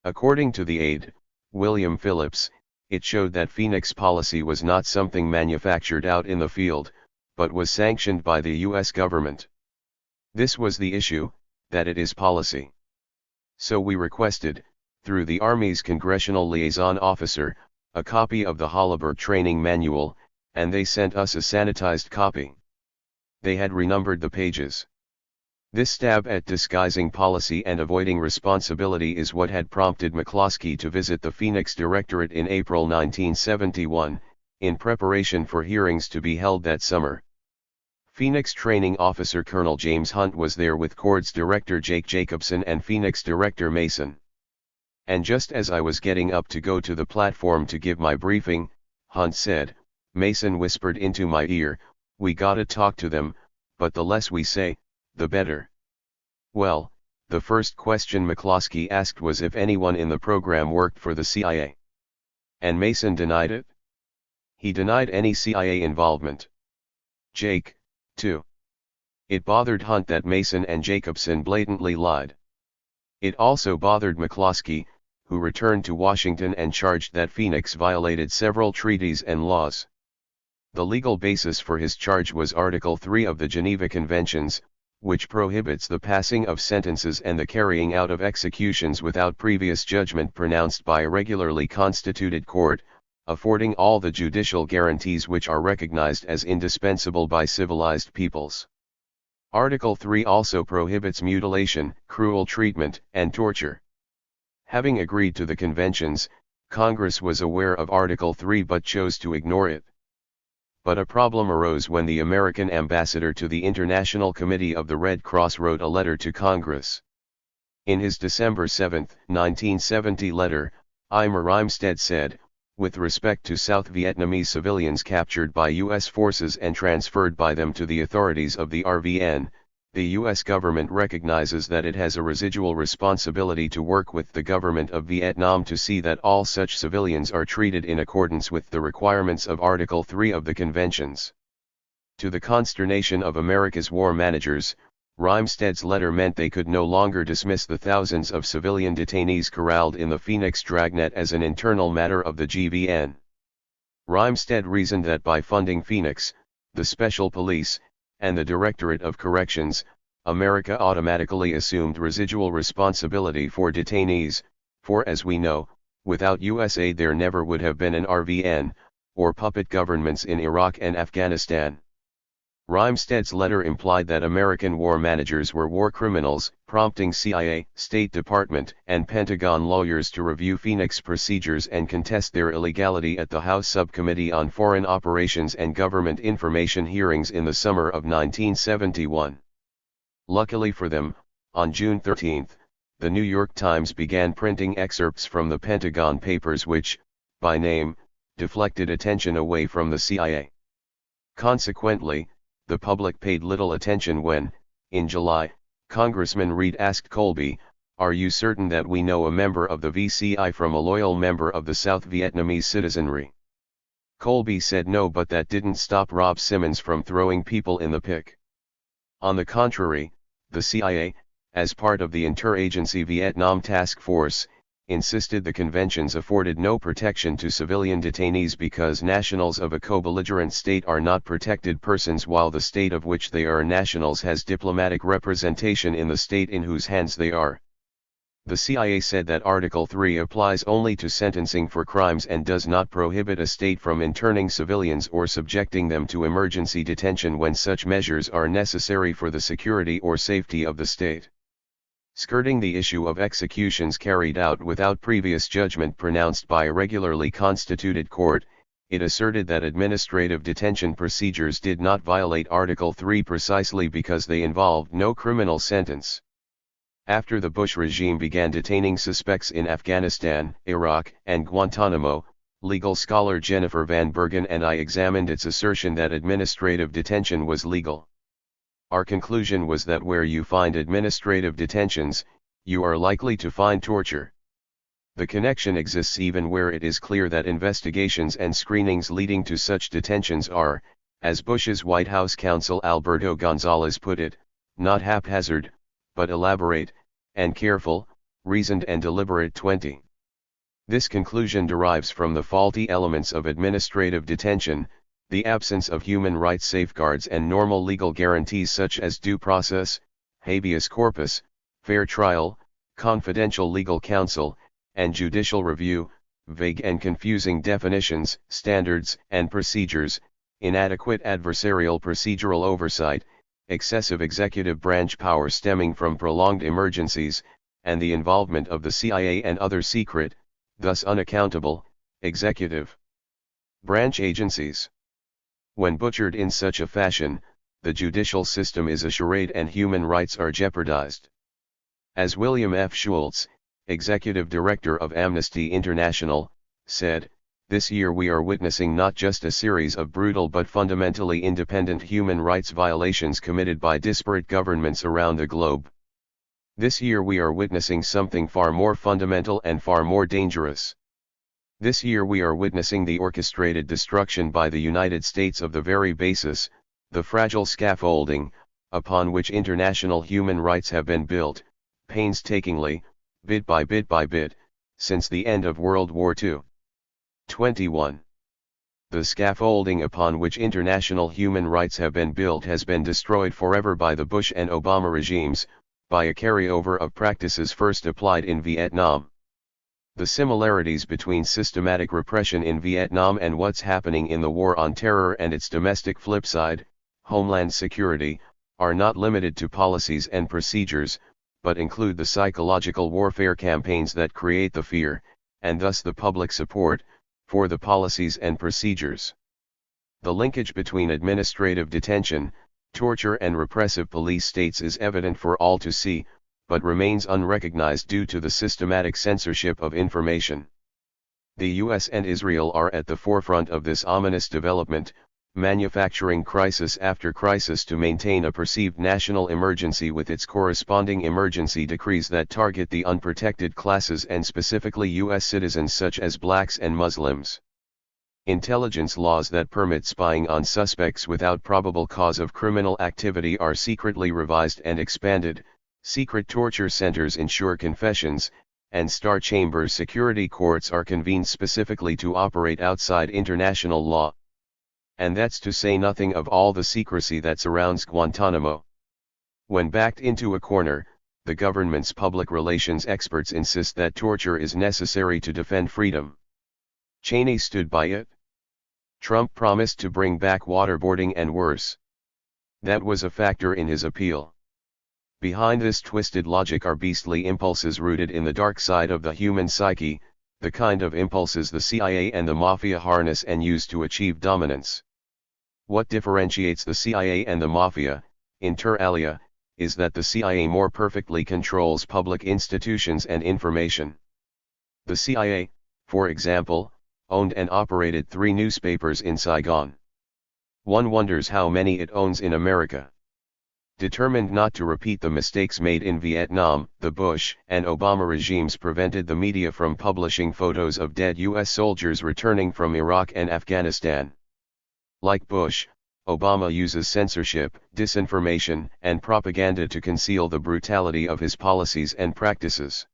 According to the aide, William Phillips, it showed that Phoenix policy was not something manufactured out in the field, but was sanctioned by the U.S. government. This was the issue, that it is policy. So we requested, through the Army's Congressional Liaison Officer, a copy of the Holabird Training Manual, and they sent us a sanitized copy. They had renumbered the pages. This stab at disguising policy and avoiding responsibility is what had prompted McCloskey to visit the Phoenix Directorate in April 1971, in preparation for hearings to be held that summer. Phoenix Training Officer Colonel James Hunt was there with CORD's Director Jake Jacobson and Phoenix Director Mason. And just as I was getting up to go to the platform to give my briefing, Hunt said, Mason whispered into my ear, "We gotta talk to them, but the less we say, the better." Well, the first question McCloskey asked was if anyone in the program worked for the CIA. And Mason denied it. He denied any CIA involvement. Jake, too. It bothered Hunt that Mason and Jacobson blatantly lied. It also bothered McCloskey, who returned to Washington and charged that Phoenix violated several treaties and laws. The legal basis for his charge was Article 3 of the Geneva Conventions, which prohibits the passing of sentences and the carrying out of executions without previous judgment pronounced by a regularly constituted court, affording all the judicial guarantees which are recognized as indispensable by civilized peoples. Article 3 also prohibits mutilation, cruel treatment, and torture. Having agreed to the conventions, Congress was aware of Article 3 but chose to ignore it. But a problem arose when the American ambassador to the International Committee of the Red Cross wrote a letter to Congress. In his December 7, 1970 letter, Ira Rimestead said, with respect to South Vietnamese civilians captured by U.S. forces and transferred by them to the authorities of the RVN, the U.S. government recognizes that it has a residual responsibility to work with the government of Vietnam to see that all such civilians are treated in accordance with the requirements of Article 3 of the Conventions. To the consternation of America's war managers, Rimestead's letter meant they could no longer dismiss the thousands of civilian detainees corralled in the Phoenix dragnet as an internal matter of the GVN. Rimestead reasoned that by funding Phoenix, the Special Police, and the Directorate of Corrections, America automatically assumed residual responsibility for detainees, for as we know, without US aid there never would have been an RVN, or puppet governments in Iraq and Afghanistan. Rimestead's letter implied that American war managers were war criminals, prompting CIA, State Department, and Pentagon lawyers to review Phoenix procedures and contest their illegality at the House Subcommittee on Foreign Operations and Government Information hearings in the summer of 1971. Luckily for them, on June 13, the New York Times began printing excerpts from the Pentagon Papers which, by name, deflected attention away from the CIA. Consequently, the public paid little attention when, in July, Congressman Reed asked Colby, "Are you certain that we know a member of the VCI from a loyal member of the South Vietnamese citizenry?" Colby said no, but that didn't stop Rob Simmons from throwing people in the pick. On the contrary, the CIA, as part of the Interagency Vietnam Task Force, insisted the conventions afforded no protection to civilian detainees because nationals of a co-belligerent state are not protected persons while the state of which they are nationals has diplomatic representation in the state in whose hands they are. The CIA said that Article 3 applies only to sentencing for crimes and does not prohibit a state from interning civilians or subjecting them to emergency detention when such measures are necessary for the security or safety of the state. Skirting the issue of executions carried out without previous judgment pronounced by a regularly constituted court, it asserted that administrative detention procedures did not violate Article 3 precisely because they involved no criminal sentence. After the Bush regime began detaining suspects in Afghanistan, Iraq, and Guantanamo, legal scholar Jennifer Van Bergen and I examined its assertion that administrative detention was legal. Our conclusion was that where you find administrative detentions, you are likely to find torture. The connection exists even where it is clear that investigations and screenings leading to such detentions are, as Bush's White House counsel Alberto Gonzales put it, not haphazard, but elaborate, and careful, reasoned and deliberate. 20. This conclusion derives from the faulty elements of administrative detention, the absence of human rights safeguards and normal legal guarantees such as due process, habeas corpus, fair trial, confidential legal counsel, and judicial review, vague and confusing definitions, standards, and procedures, inadequate adversarial procedural oversight, excessive executive branch power stemming from prolonged emergencies, and the involvement of the CIA and other secret, thus unaccountable, executive branch agencies. When butchered in such a fashion, the judicial system is a charade and human rights are jeopardized. As William F. Schultz, executive director of Amnesty International, said, "This year we are witnessing not just a series of brutal but fundamentally independent human rights violations committed by disparate governments around the globe. This year we are witnessing something far more fundamental and far more dangerous. This year we are witnessing the orchestrated destruction by the United States of the very basis, the fragile scaffolding, upon which international human rights have been built, painstakingly, bit by bit, since the end of World War II. 21. The scaffolding upon which international human rights have been built has been destroyed forever by the Bush and Obama regimes, by a carryover of practices first applied in Vietnam. The similarities between systematic repression in Vietnam and what's happening in the War on Terror and its domestic flip side, Homeland Security, are not limited to policies and procedures, but include the psychological warfare campaigns that create the fear, and thus the public support, for the policies and procedures. The linkage between administrative detention, torture and repressive police states is evident for all to see, but remains unrecognized due to the systematic censorship of information. The US and Israel are at the forefront of this ominous development, manufacturing crisis after crisis to maintain a perceived national emergency with its corresponding emergency decrees that target the unprotected classes and specifically US citizens such as blacks and Muslims. Intelligence laws that permit spying on suspects without probable cause of criminal activity are secretly revised and expanded, secret torture centers ensure confessions, and star chamber security courts are convened specifically to operate outside international law. And that's to say nothing of all the secrecy that surrounds Guantanamo. When backed into a corner, the government's public relations experts insist that torture is necessary to defend freedom. Cheney stood by it. Trump promised to bring back waterboarding and worse. That was a factor in his appeal. Behind this twisted logic are beastly impulses rooted in the dark side of the human psyche, the kind of impulses the CIA and the Mafia harness and use to achieve dominance. What differentiates the CIA and the Mafia, inter alia, is that the CIA more perfectly controls public institutions and information. The CIA, for example, owned and operated 3 newspapers in Saigon. One wonders how many it owns in America. Determined not to repeat the mistakes made in Vietnam, the Bush and Obama regimes prevented the media from publishing photos of dead U.S. soldiers returning from Iraq and Afghanistan. Like Bush, Obama uses censorship, disinformation, and propaganda to conceal the brutality of his policies and practices.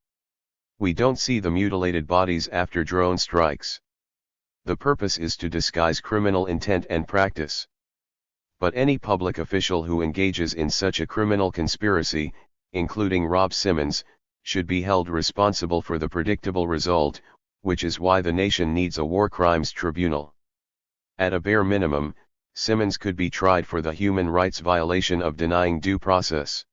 We don't see the mutilated bodies after drone strikes. The purpose is to disguise criminal intent and practice. But any public official who engages in such a criminal conspiracy, including Rob Simmons, should be held responsible for the predictable result, which is why the nation needs a war crimes tribunal. At a bare minimum, Simmons could be tried for the human rights violation of denying due process.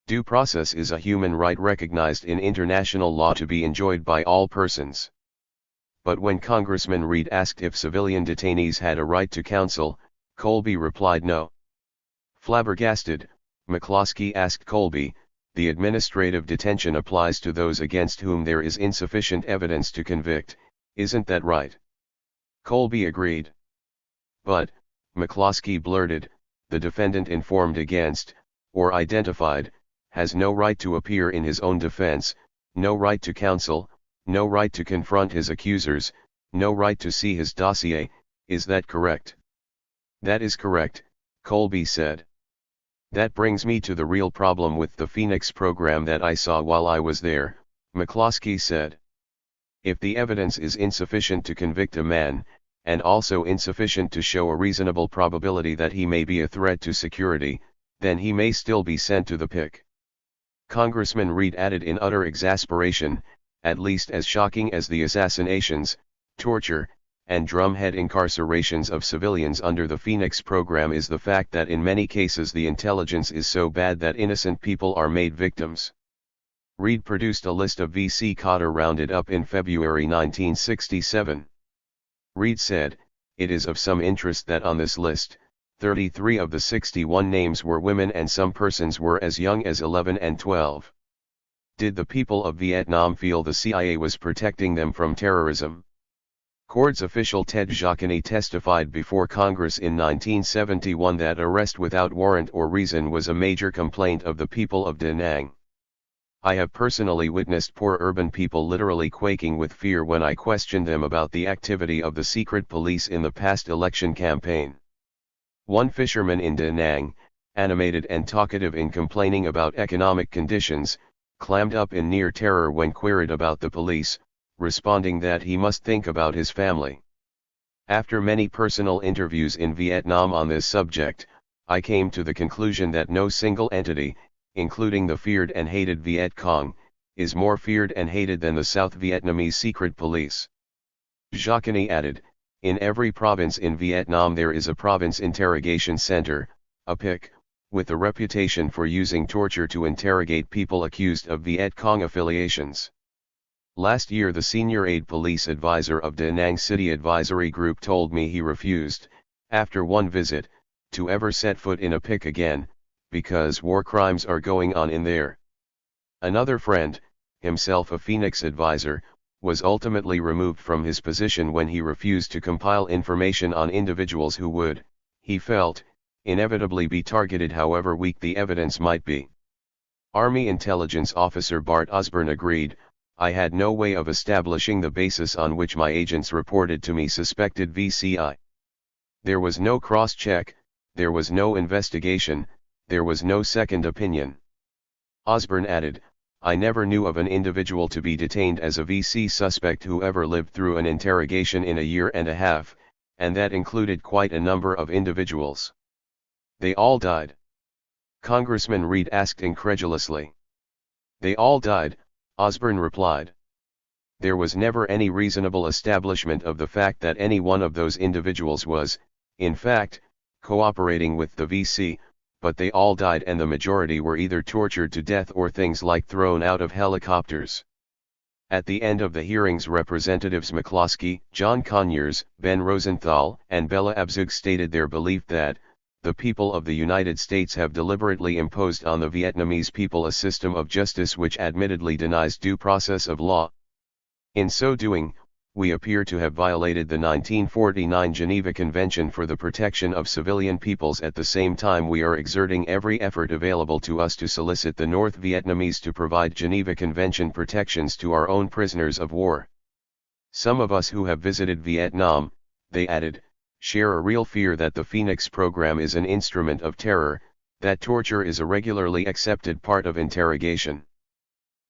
Due process is a human right recognized in international law to be enjoyed by all persons. But when Congressman Reid asked if civilian detainees had a right to counsel, Colby replied no. Flabbergasted, McCloskey asked Colby, "The administrative detention applies to those against whom there is insufficient evidence to convict, isn't that right?" Colby agreed. "But," McCloskey blurted, "the defendant informed against, or identified, has no right to appear in his own defense, no right to counsel, no right to confront his accusers, no right to see his dossier, is that correct?" "That is correct," Colby said. "That brings me to the real problem with the Phoenix program that I saw while I was there," McCloskey said. "If the evidence is insufficient to convict a man, and also insufficient to show a reasonable probability that he may be a threat to security, then he may still be sent to the PIC. Congressman Reed added in utter exasperation, at least as shocking as the assassinations, torture, and drumhead incarcerations of civilians under the Phoenix program is the fact that in many cases the intelligence is so bad that innocent people are made victims. Reed produced a list of V.C. Cotter rounded up in February 1967. Reed said, "It is of some interest that on this list, 33 of the 61 names were women and some persons were as young as 11 and 12. Did the people of Vietnam feel the CIA was protecting them from terrorism?" CORD's official Ted Jacqueny testified before Congress in 1971 that arrest without warrant or reason was a major complaint of the people of Da Nang. "I have personally witnessed poor urban people literally quaking with fear when I questioned them about the activity of the secret police in the past election campaign." One fisherman in Da Nang, animated and talkative in complaining about economic conditions, clammed up in near terror when queried about the police, responding that he must think about his family. "After many personal interviews in Vietnam on this subject, I came to the conclusion that no single entity, including the feared and hated Viet Cong, is more feared and hated than the South Vietnamese secret police." Jacqueny added, "In every province in Vietnam there is a province interrogation center, a PIC, with a reputation for using torture to interrogate people accused of Viet Cong affiliations. Last year the senior aide police advisor of Da Nang City Advisory Group told me he refused, after one visit, to ever set foot in a PIC again, because war crimes are going on in there." Another friend, himself a Phoenix advisor, was ultimately removed from his position when he refused to compile information on individuals who would, he felt, inevitably be targeted however weak the evidence might be. Army Intelligence Officer Bart Osborne agreed, "I had no way of establishing the basis on which my agents reported to me suspected VCI. There was no cross-check, there was no investigation, there was no second opinion." Osborne added, "I never knew of an individual to be detained as a VC suspect who ever lived through an interrogation in a year and a half, and that included quite a number of individuals." "They all died?" Congressman Reed asked incredulously. "They all died," Osborne replied. "There was never any reasonable establishment of the fact that any one of those individuals was, in fact, cooperating with the VC, but they all died and the majority were either tortured to death or things like thrown out of helicopters." At the end of the hearings, Representatives McCloskey, John Conyers, Ben Rosenthal, and Bella Abzug stated their belief that, "the people of the United States have deliberately imposed on the Vietnamese people a system of justice which admittedly denies due process of law. In so doing, we appear to have violated the 1949 Geneva Convention for the Protection of Civilian Peoples. At the same time we are exerting every effort available to us to solicit the North Vietnamese to provide Geneva Convention protections to our own prisoners of war. Some of us who have visited Vietnam," they added, "share a real fear that the Phoenix program is an instrument of terror, that torture is a regularly accepted part of interrogation,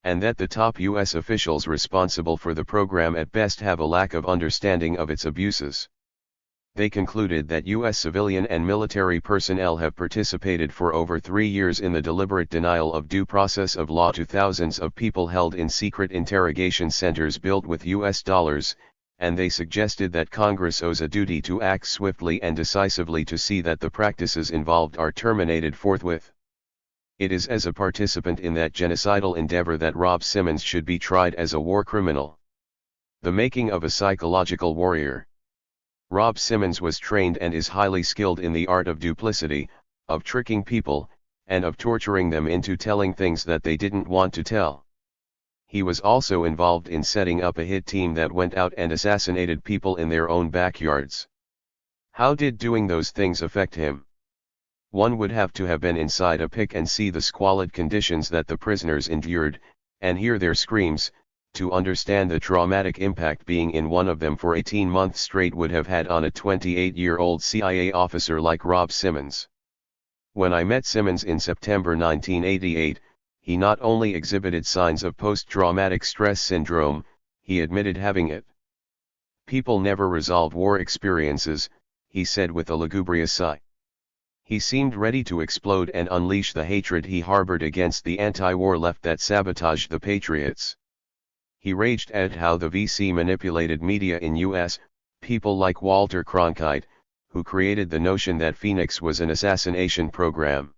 and that the top U.S. officials responsible for the program at best have a lack of understanding of its abuses." They concluded that U.S. civilian and military personnel have participated for over 3 years in the deliberate denial of due process of law to thousands of people held in secret interrogation centers built with U.S. dollars, and they suggested that Congress owes a duty to act swiftly and decisively to see that the practices involved are terminated forthwith. It is as a participant in that genocidal endeavor that Rob Simmons should be tried as a war criminal. The making of a psychological warrior. Rob Simmons was trained and is highly skilled in the art of duplicity, of tricking people, and of torturing them into telling things that they didn't want to tell. He was also involved in setting up a hit team that went out and assassinated people in their own backyards. How did doing those things affect him? One would have to have been inside a PIC and see the squalid conditions that the prisoners endured, and hear their screams, to understand the traumatic impact being in one of them for 18 months straight would have had on a 28-year-old CIA officer like Rob Simmons. When I met Simmons in September 1988, he not only exhibited signs of post-traumatic stress syndrome, he admitted having it. "People never resolve war experiences," he said with a lugubrious sigh. He seemed ready to explode and unleash the hatred he harbored against the anti-war left that sabotaged the patriots. He raged at how the VC manipulated media in US, people like Walter Cronkite, who created the notion that Phoenix was an assassination program.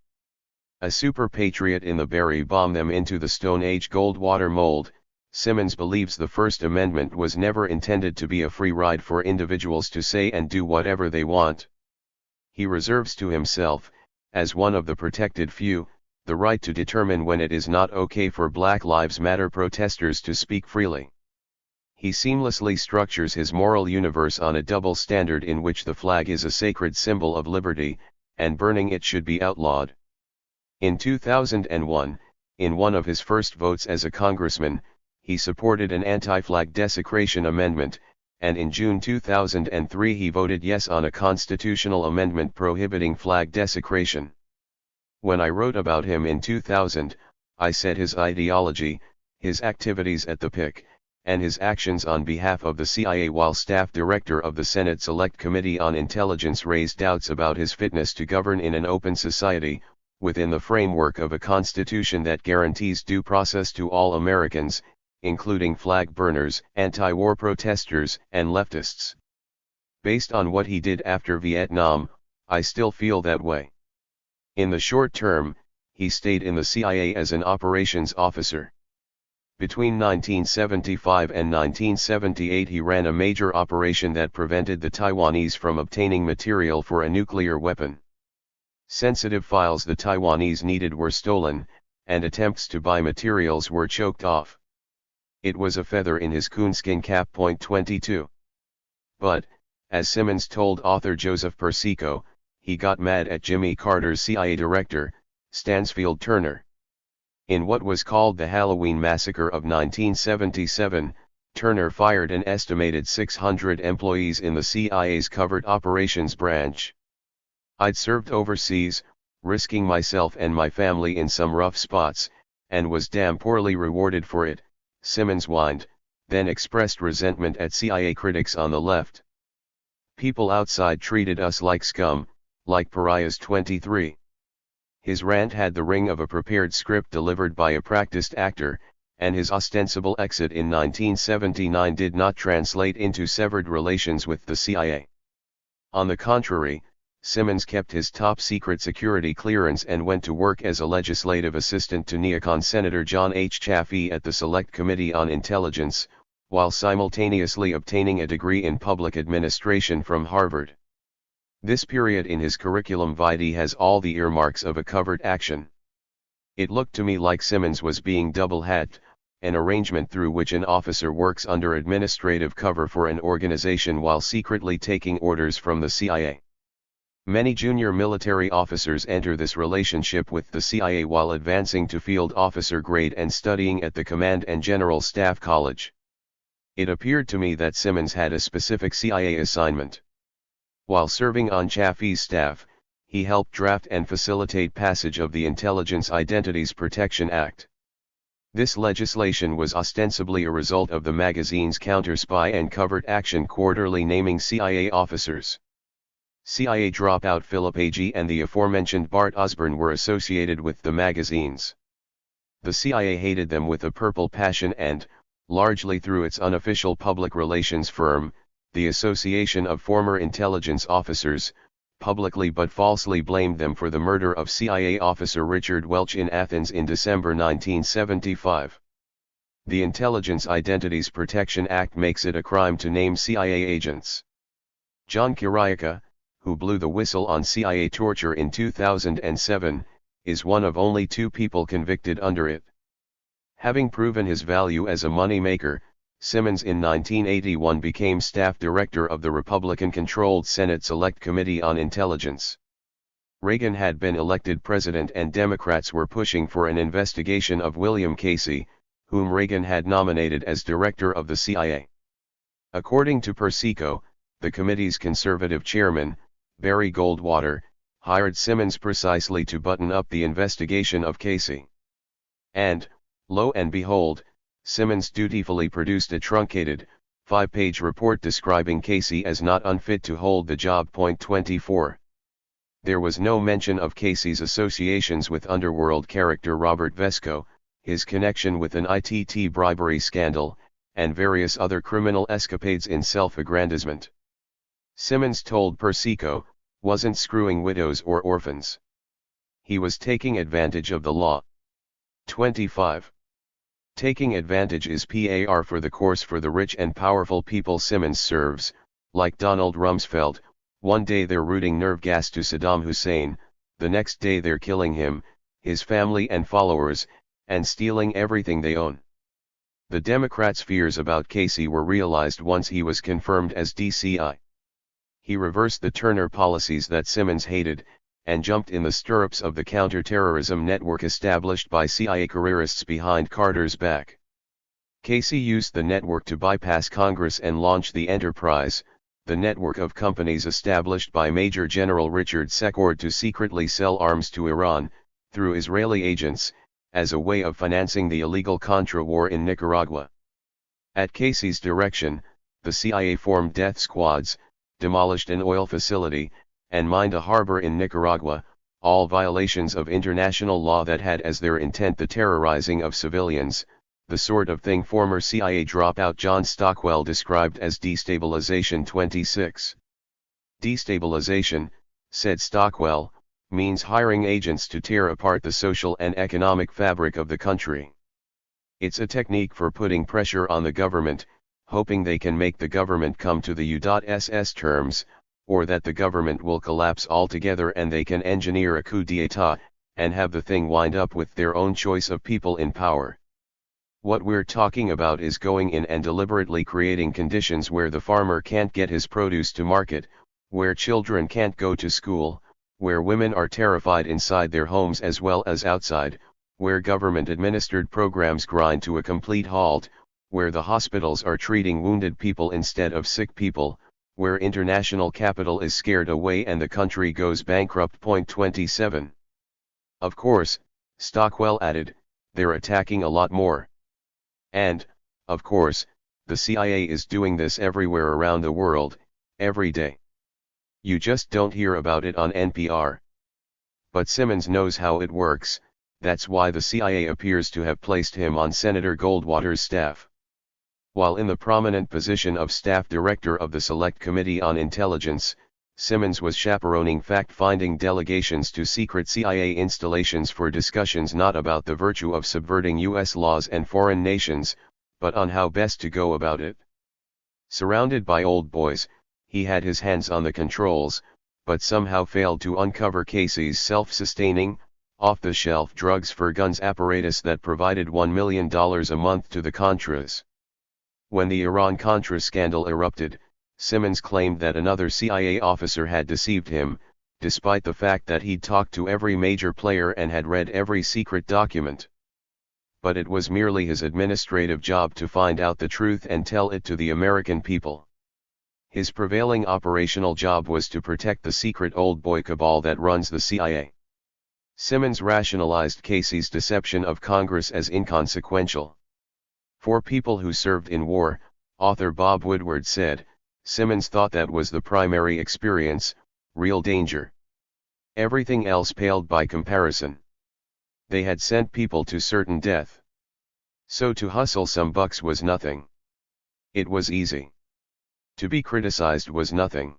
A super patriot in the Berry bombed them into the Stone Age Goldwater mold. Simmons believes the First Amendment was never intended to be a free ride for individuals to say and do whatever they want. He reserves to himself, as one of the protected few, the right to determine when it is not okay for Black Lives Matter protesters to speak freely. He seamlessly structures his moral universe on a double standard in which the flag is a sacred symbol of liberty, and burning it should be outlawed. In 2001, in one of his first votes as a congressman, he supported an anti-flag desecration amendment, and in June 2003 he voted yes on a constitutional amendment prohibiting flag desecration. When I wrote about him in 2000, I said his ideology, his activities at the PIC, and his actions on behalf of the CIA while staff director of the Senate Select Committee on Intelligence raised doubts about his fitness to govern in an open society, within the framework of a constitution that guarantees due process to all Americans, including flag burners, anti-war protesters, and leftists. Based on what he did after Vietnam, I still feel that way. In the short term, he stayed in the CIA as an operations officer. Between 1975 and 1978 he ran a major operation that prevented the Taiwanese from obtaining material for a nuclear weapon. Sensitive files the Taiwanese needed were stolen, and attempts to buy materials were choked off. It was a feather in his coonskin cap. 22. But, as Simmons told author Joseph Persico, he got mad at Jimmy Carter's CIA director, Stansfield Turner. In what was called the Halloween Massacre of 1977, Turner fired an estimated 600 employees in the CIA's Covert Operations Branch. I'd served overseas, risking myself and my family in some rough spots, and was damn poorly rewarded for it, Simmons whined, then expressed resentment at CIA critics on the left. People outside treated us like scum, like pariahs. 23. His rant had the ring of a prepared script delivered by a practiced actor, and his ostensible exit in 1979 did not translate into severed relations with the CIA. On the contrary, Simmons kept his top-secret security clearance and went to work as a legislative assistant to neocon Senator John H. Chafee at the Select Committee on Intelligence, while simultaneously obtaining a degree in public administration from Harvard. This period in his curriculum vitae has all the earmarks of a covert action. It looked to me like Simmons was being double-hatted, an arrangement through which an officer works under administrative cover for an organization while secretly taking orders from the CIA. Many junior military officers enter this relationship with the CIA while advancing to field officer grade and studying at the Command and General Staff College. It appeared to me that Simmons had a specific CIA assignment. While serving on Chafee's staff, he helped draft and facilitate passage of the Intelligence Identities Protection Act. This legislation was ostensibly a result of the magazine's Counter-Spy and Covert Action Quarterly naming CIA officers. CIA dropout Philip Agee and the aforementioned Bart Osborne were associated with the magazines. The CIA hated them with a purple passion and, largely through its unofficial public relations firm, the Association of Former Intelligence Officers, publicly but falsely blamed them for the murder of CIA officer Richard Welch in Athens in December 1975. The Intelligence Identities Protection Act makes it a crime to name CIA agents. John Kiriakou, who blew the whistle on CIA torture in 2007, is one of only 2 people convicted under it. Having proven his value as a moneymaker, Simmons in 1981 became staff director of the Republican-controlled Senate Select Committee on Intelligence. Reagan had been elected president and Democrats were pushing for an investigation of William Casey, whom Reagan had nominated as director of the CIA. According to Persico, the committee's conservative chairman, Barry Goldwater, hired Simmons precisely to button up the investigation of Casey. And, lo and behold, Simmons dutifully produced a truncated, 5-page report describing Casey as not unfit to hold the job. 24. There was no mention of Casey's associations with underworld character Robert Vesco, his connection with an ITT bribery scandal, and various other criminal escapades in self-aggrandizement. Simmons told Persico, wasn't screwing widows or orphans. He was taking advantage of the law. 25. Taking advantage is par for the course for the rich and powerful people Simmons serves. Like Donald Rumsfeld, one day they're rooting nerve gas to Saddam Hussein, the next day they're killing him, his family and followers, and stealing everything they own. The Democrats' fears about Casey were realized once he was confirmed as DCI. He reversed the Turner policies that Simmons hated, and jumped in the stirrups of the counterterrorism network established by CIA careerists behind Carter's back. Casey used the network to bypass Congress and launch the Enterprise, the network of companies established by Major General Richard Secord to secretly sell arms to Iran, through Israeli agents, as a way of financing the illegal Contra war in Nicaragua. At Casey's direction, the CIA formed death squads, demolished an oil facility, and mined a harbor in Nicaragua, all violations of international law that had as their intent the terrorizing of civilians, the sort of thing former CIA dropout John Stockwell described as destabilization. 26. Destabilization, said Stockwell, means hiring agents to tear apart the social and economic fabric of the country. It's a technique for putting pressure on the government, hoping they can make the government come to the U.S.S. terms, or that the government will collapse altogether and they can engineer a coup d'etat, and have the thing wind up with their own choice of people in power. What we're talking about is going in and deliberately creating conditions where the farmer can't get his produce to market, where children can't go to school, where women are terrified inside their homes as well as outside, where government-administered programs grind to a complete halt, where the hospitals are treating wounded people instead of sick people, where international capital is scared away and the country goes bankrupt. 27. Of course, Stockwell added, they're attacking a lot more. And, of course, the CIA is doing this everywhere around the world, every day. You just don't hear about it on NPR. But Simmons knows how it works, that's why the CIA appears to have placed him on Senator Goldwater's staff. While in the prominent position of staff director of the Select Committee on Intelligence, Simmons was chaperoning fact-finding delegations to secret CIA installations for discussions not about the virtue of subverting U.S. laws and foreign nations, but on how best to go about it. Surrounded by old boys, he had his hands on the controls, but somehow failed to uncover Casey's self-sustaining, off-the-shelf drugs for guns apparatus that provided $1 million a month to the Contras. When the Iran-Contra scandal erupted, Simmons claimed that another CIA officer had deceived him, despite the fact that he'd talked to every major player and had read every secret document. But it was merely his administrative job to find out the truth and tell it to the American people. His prevailing operational job was to protect the secret old boy cabal that runs the CIA. Simmons rationalized Casey's deception of Congress as inconsequential. For people who served in war, author Bob Woodward said, Simmons thought that was the primary experience, real danger. Everything else paled by comparison. They had sent people to certain death. So to hustle some bucks was nothing. It was easy. To be criticized was nothing.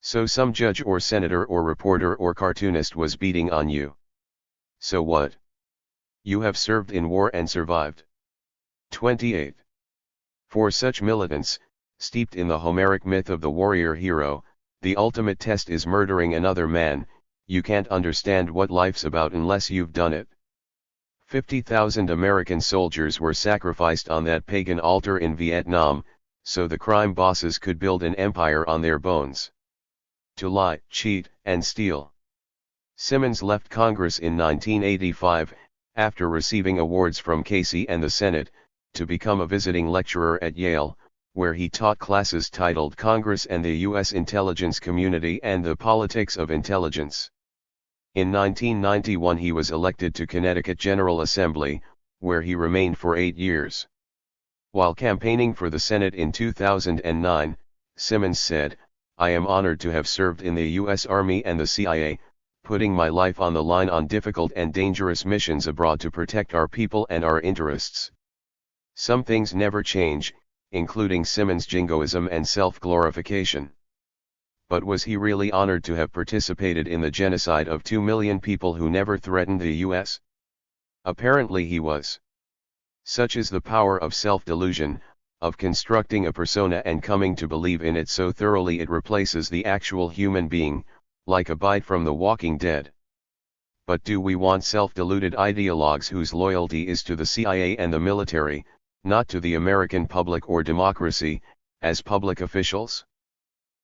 So some judge or senator or reporter or cartoonist was beating on you. So what? You have served in war and survived. 28. For such militants, steeped in the Homeric myth of the warrior hero, the ultimate test is murdering another man. You can't understand what life's about unless you've done it. 50,000 American soldiers were sacrificed on that pagan altar in Vietnam, so the crime bosses could build an empire on their bones. To lie, cheat, and steal. Simmons left Congress in 1985, after receiving awards from Casey and the Senate, to become a visiting lecturer at Yale, where he taught classes titled Congress and the U.S. Intelligence Community and the Politics of Intelligence. In 1991 he was elected to Connecticut General Assembly, where he remained for 8 years. While campaigning for the Senate in 2009, Simmons said, I am honored to have served in the U.S. Army and the CIA, putting my life on the line on difficult and dangerous missions abroad to protect our people and our interests. Some things never change, including Simmons' jingoism and self-glorification. But was he really honored to have participated in the genocide of 2 million people who never threatened the U.S.? Apparently he was. Such is the power of self-delusion, of constructing a persona and coming to believe in it so thoroughly it replaces the actual human being, like a bite from The Walking Dead. But do we want self-deluded ideologues whose loyalty is to the CIA and the military, not to the American public or democracy, as public officials?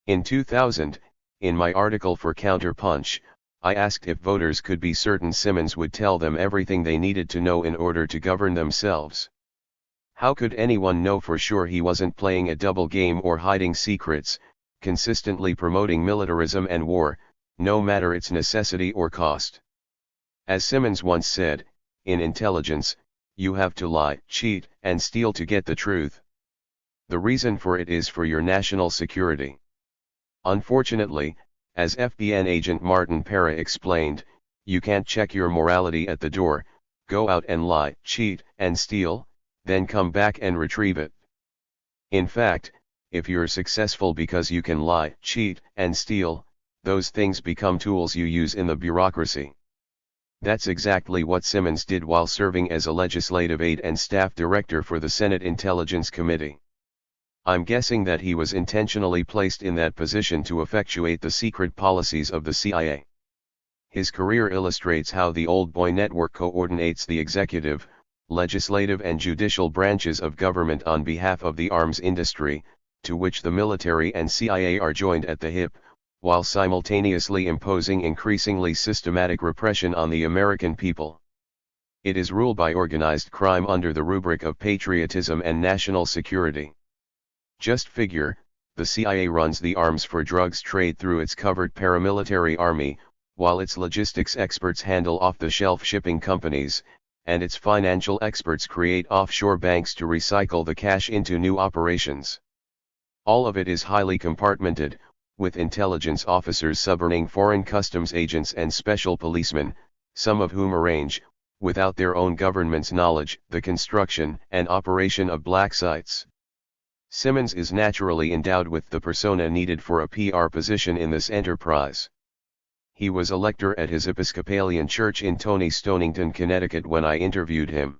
In 2000, in my article for Counterpunch, I asked if voters could be certain Simmons would tell them everything they needed to know in order to govern themselves. How could anyone know for sure he wasn't playing a double game or hiding secrets, consistently promoting militarism and war, no matter its necessity or cost? As Simmons once said, in intelligence, you have to lie, cheat, and steal to get the truth. The reason for it is for your national security. Unfortunately, as FBN agent Martin Parra explained, you can't check your morality at the door, go out and lie, cheat, and steal, then come back and retrieve it. In fact, if you're successful because you can lie, cheat, and steal, those things become tools you use in the bureaucracy. That's exactly what Simmons did while serving as a legislative aide and staff director for the Senate Intelligence Committee. I'm guessing that he was intentionally placed in that position to effectuate the secret policies of the CIA. His career illustrates how the Old Boy Network coordinates the executive, legislative and judicial branches of government on behalf of the arms industry, to which the military and CIA are joined at the hip, while simultaneously imposing increasingly systematic repression on the American people. It is ruled by organized crime under the rubric of patriotism and national security. Just figure, the CIA runs the arms for drugs trade through its covered paramilitary army, while its logistics experts handle off-the-shelf shipping companies, and its financial experts create offshore banks to recycle the cash into new operations. All of it is highly compartmented, with intelligence officers suborning foreign customs agents and special policemen, some of whom arrange, without their own government's knowledge, the construction and operation of black sites. Simmons is naturally endowed with the persona needed for a PR position in this enterprise. He was a lector at his Episcopalian church in Tony Stonington, Connecticut when I interviewed him.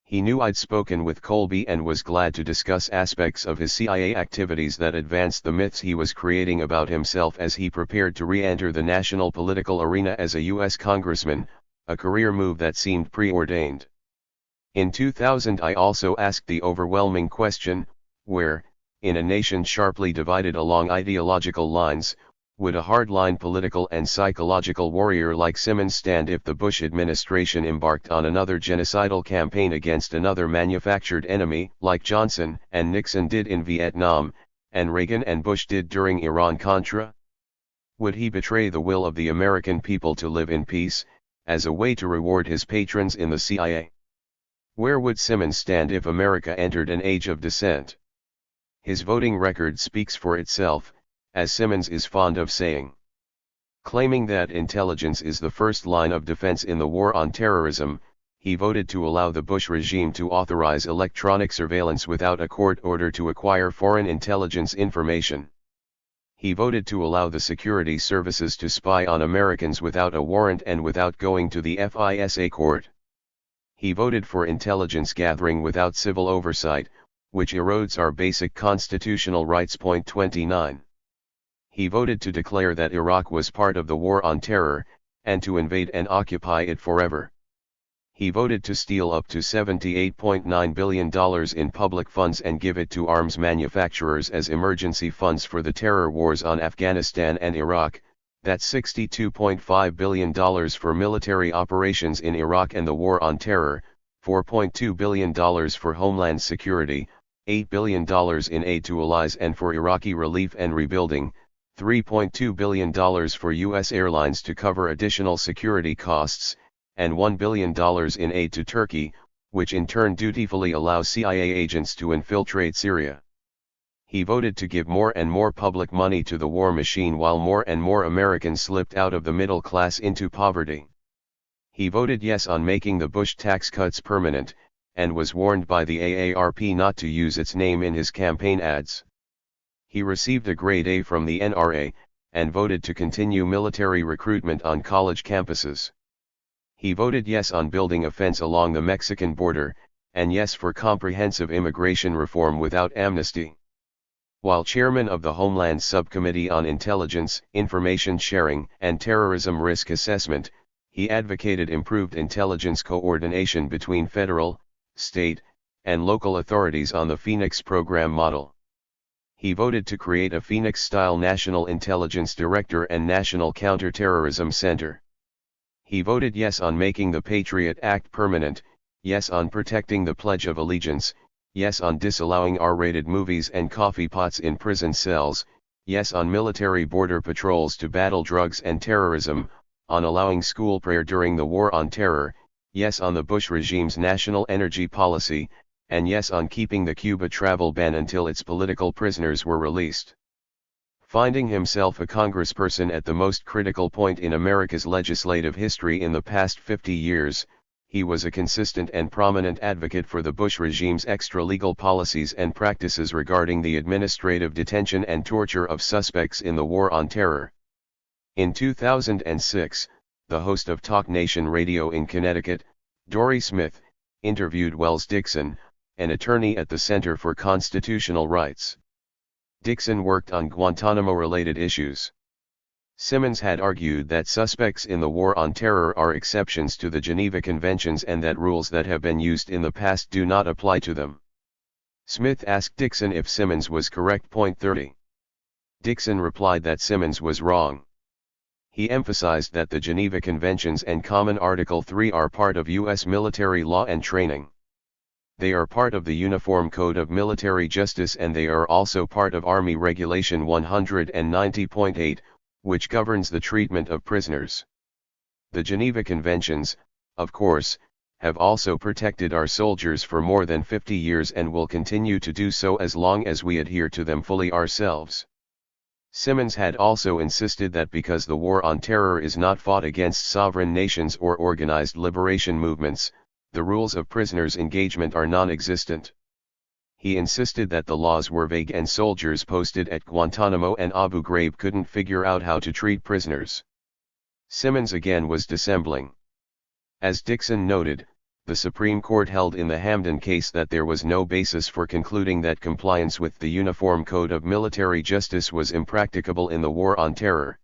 He knew I'd spoken with Colby and was glad to discuss aspects of his CIA activities that advanced the myths he was creating about himself as he prepared to re-enter the national political arena as a U.S. congressman, a career move that seemed preordained. In 2000 I also asked the overwhelming question, where, in a nation sharply divided along ideological lines, would a hardline political and psychological warrior like Simmons stand if the Bush administration embarked on another genocidal campaign against another manufactured enemy, like Johnson and Nixon did in Vietnam, and Reagan and Bush did during Iran-Contra? Would he betray the will of the American people to live in peace, as a way to reward his patrons in the CIA? Where would Simmons stand if America entered an age of dissent? His voting record speaks for itself, as Simmons is fond of saying. Claiming that intelligence is the first line of defense in the war on terrorism, he voted to allow the Bush regime to authorize electronic surveillance without a court order to acquire foreign intelligence information. He voted to allow the security services to spy on Americans without a warrant and without going to the FISA court. He voted for intelligence gathering without civil oversight, which erodes our basic constitutional rights. Point 29. He voted to declare that Iraq was part of the war on terror, and to invade and occupy it forever. He voted to steal up to $78.9 billion in public funds and give it to arms manufacturers as emergency funds for the terror wars on Afghanistan and Iraq, that's $62.5 billion for military operations in Iraq and the war on terror, $4.2 billion for homeland security, $8 billion in aid to allies and for Iraqi relief and rebuilding, $3.2 billion for U.S. airlines to cover additional security costs, and $1 billion in aid to Turkey, which in turn dutifully allows CIA agents to infiltrate Syria. He voted to give more and more public money to the war machine while more and more Americans slipped out of the middle class into poverty. He voted yes on making the Bush tax cuts permanent, and was warned by the AARP not to use its name in his campaign ads. He received a grade A from the NRA, and voted to continue military recruitment on college campuses. He voted yes on building a fence along the Mexican border, and yes for comprehensive immigration reform without amnesty. While chairman of the Homeland Subcommittee on Intelligence, Information Sharing, and Terrorism Risk Assessment, he advocated improved intelligence coordination between federal, state, and local authorities on the Phoenix program model. He voted to create a Phoenix-style National Intelligence Director and National Counterterrorism Center. He voted yes on making the Patriot Act permanent, yes on protecting the Pledge of Allegiance, yes on disallowing R-rated movies and coffee pots in prison cells, yes on military border patrols to battle drugs and terrorism, on allowing school prayer during the War on Terror, yes on the Bush regime's national energy policy, and yes on keeping the Cuba travel ban until its political prisoners were released. Finding himself a congressperson at the most critical point in America's legislative history in the past 50 years, he was a consistent and prominent advocate for the Bush regime's extra-legal policies and practices regarding the administrative detention and torture of suspects in the War on Terror. In 2006, the host of Talk Nation Radio in Connecticut, Dory Smith, interviewed Wells Dixon, an attorney at the Center for Constitutional Rights. Dixon worked on Guantanamo-related issues. Simmons had argued that suspects in the War on Terror are exceptions to the Geneva Conventions and that rules that have been used in the past do not apply to them. Smith asked Dixon if Simmons was correct. 30. Dixon replied that Simmons was wrong. He emphasized that the Geneva Conventions and Common Article 3 are part of U.S. military law and training. They are part of the Uniform Code of Military Justice and they are also part of Army Regulation 190.8, which governs the treatment of prisoners. The Geneva Conventions, of course, have also protected our soldiers for more than 50 years and will continue to do so as long as we adhere to them fully ourselves. Simmons had also insisted that because the War on Terror is not fought against sovereign nations or organized liberation movements, the rules of prisoners' engagement are non-existent. He insisted that the laws were vague and soldiers posted at Guantanamo and Abu Ghraib couldn't figure out how to treat prisoners. Simmons again was dissembling. As Dixon noted, the Supreme Court held in the Hamdan case that there was no basis for concluding that compliance with the Uniform Code of Military Justice was impracticable in the War on Terror.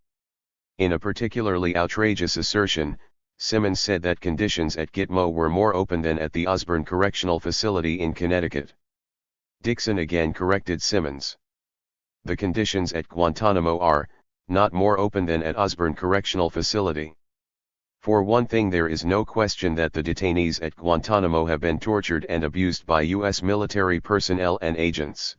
In a particularly outrageous assertion, Simmons said that conditions at Gitmo were more open than at the Osborne Correctional Facility in Connecticut. Dixon again corrected Simmons. The conditions at Guantanamo are not more open than at Osborne Correctional Facility. For one thing, there is no question that the detainees at Guantanamo have been tortured and abused by U.S. military personnel and agents.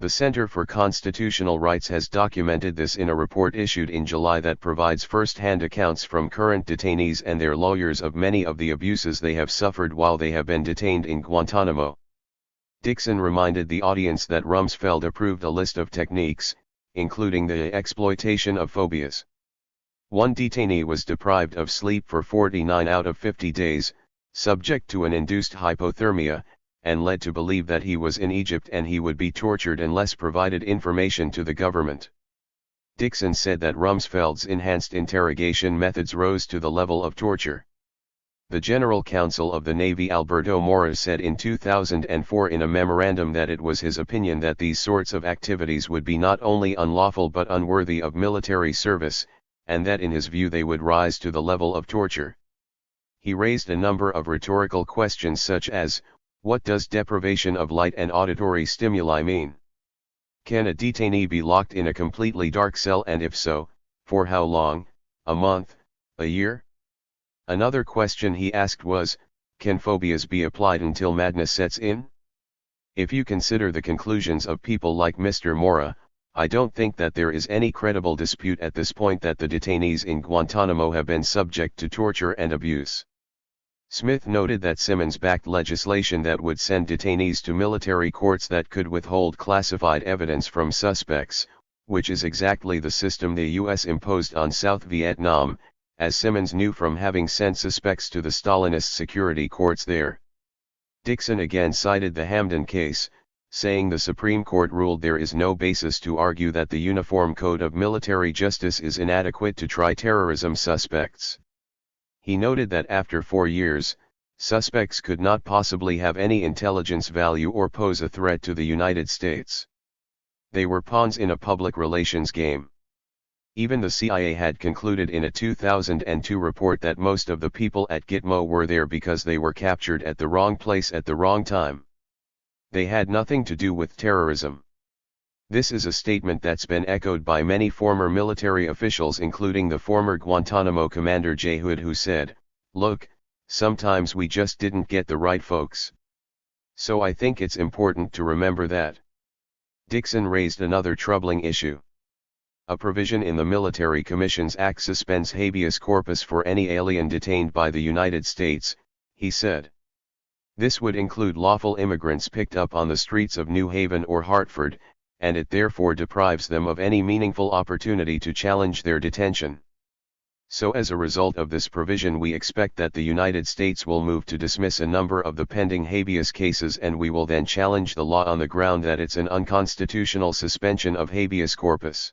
The Center for Constitutional Rights has documented this in a report issued in July that provides first-hand accounts from current detainees and their lawyers of many of the abuses they have suffered while they have been detained in Guantanamo. Dixon reminded the audience that Rumsfeld approved a list of techniques, including the exploitation of phobias. One detainee was deprived of sleep for 49 out of 50 days, subject to an induced hypothermia, and led to believe that he was in Egypt and he would be tortured unless provided information to the government. Dixon said that Rumsfeld's enhanced interrogation methods rose to the level of torture. The General Counsel of the Navy Alberto Mora said in 2004 in a memorandum that it was his opinion that these sorts of activities would be not only unlawful but unworthy of military service, and that in his view they would rise to the level of torture. He raised a number of rhetorical questions such as, what does deprivation of light and auditory stimuli mean? Can a detainee be locked in a completely dark cell, and if so, for how long, a month, a year? Another question he asked was, can phobias be applied until madness sets in? If you consider the conclusions of people like Mr. Mora, I don't think that there is any credible dispute at this point that the detainees in Guantanamo have been subject to torture and abuse. Smith noted that Simmons backed legislation that would send detainees to military courts that could withhold classified evidence from suspects, which is exactly the system the U.S. imposed on South Vietnam, as Simmons knew from having sent suspects to the Stalinist security courts there. Dixon again cited the Hamdan case, saying the Supreme Court ruled there is no basis to argue that the Uniform Code of Military Justice is inadequate to try terrorism suspects. He noted that after 4 years, suspects could not possibly have any intelligence value or pose a threat to the United States. They were pawns in a public relations game. Even the CIA had concluded in a 2002 report that most of the people at Gitmo were there because they were captured at the wrong place at the wrong time. They had nothing to do with terrorism. This is a statement that's been echoed by many former military officials, including the former Guantanamo commander J. Hood, who said, "Look, sometimes we just didn't get the right folks." So I think it's important to remember that. Dixon raised another troubling issue. A provision in the Military Commissions Act suspends habeas corpus for any alien detained by the United States, he said. This would include lawful immigrants picked up on the streets of New Haven or Hartford, and it therefore deprives them of any meaningful opportunity to challenge their detention. So as a result of this provision, we expect that the United States will move to dismiss a number of the pending habeas cases, and we will then challenge the law on the ground that it's an unconstitutional suspension of habeas corpus.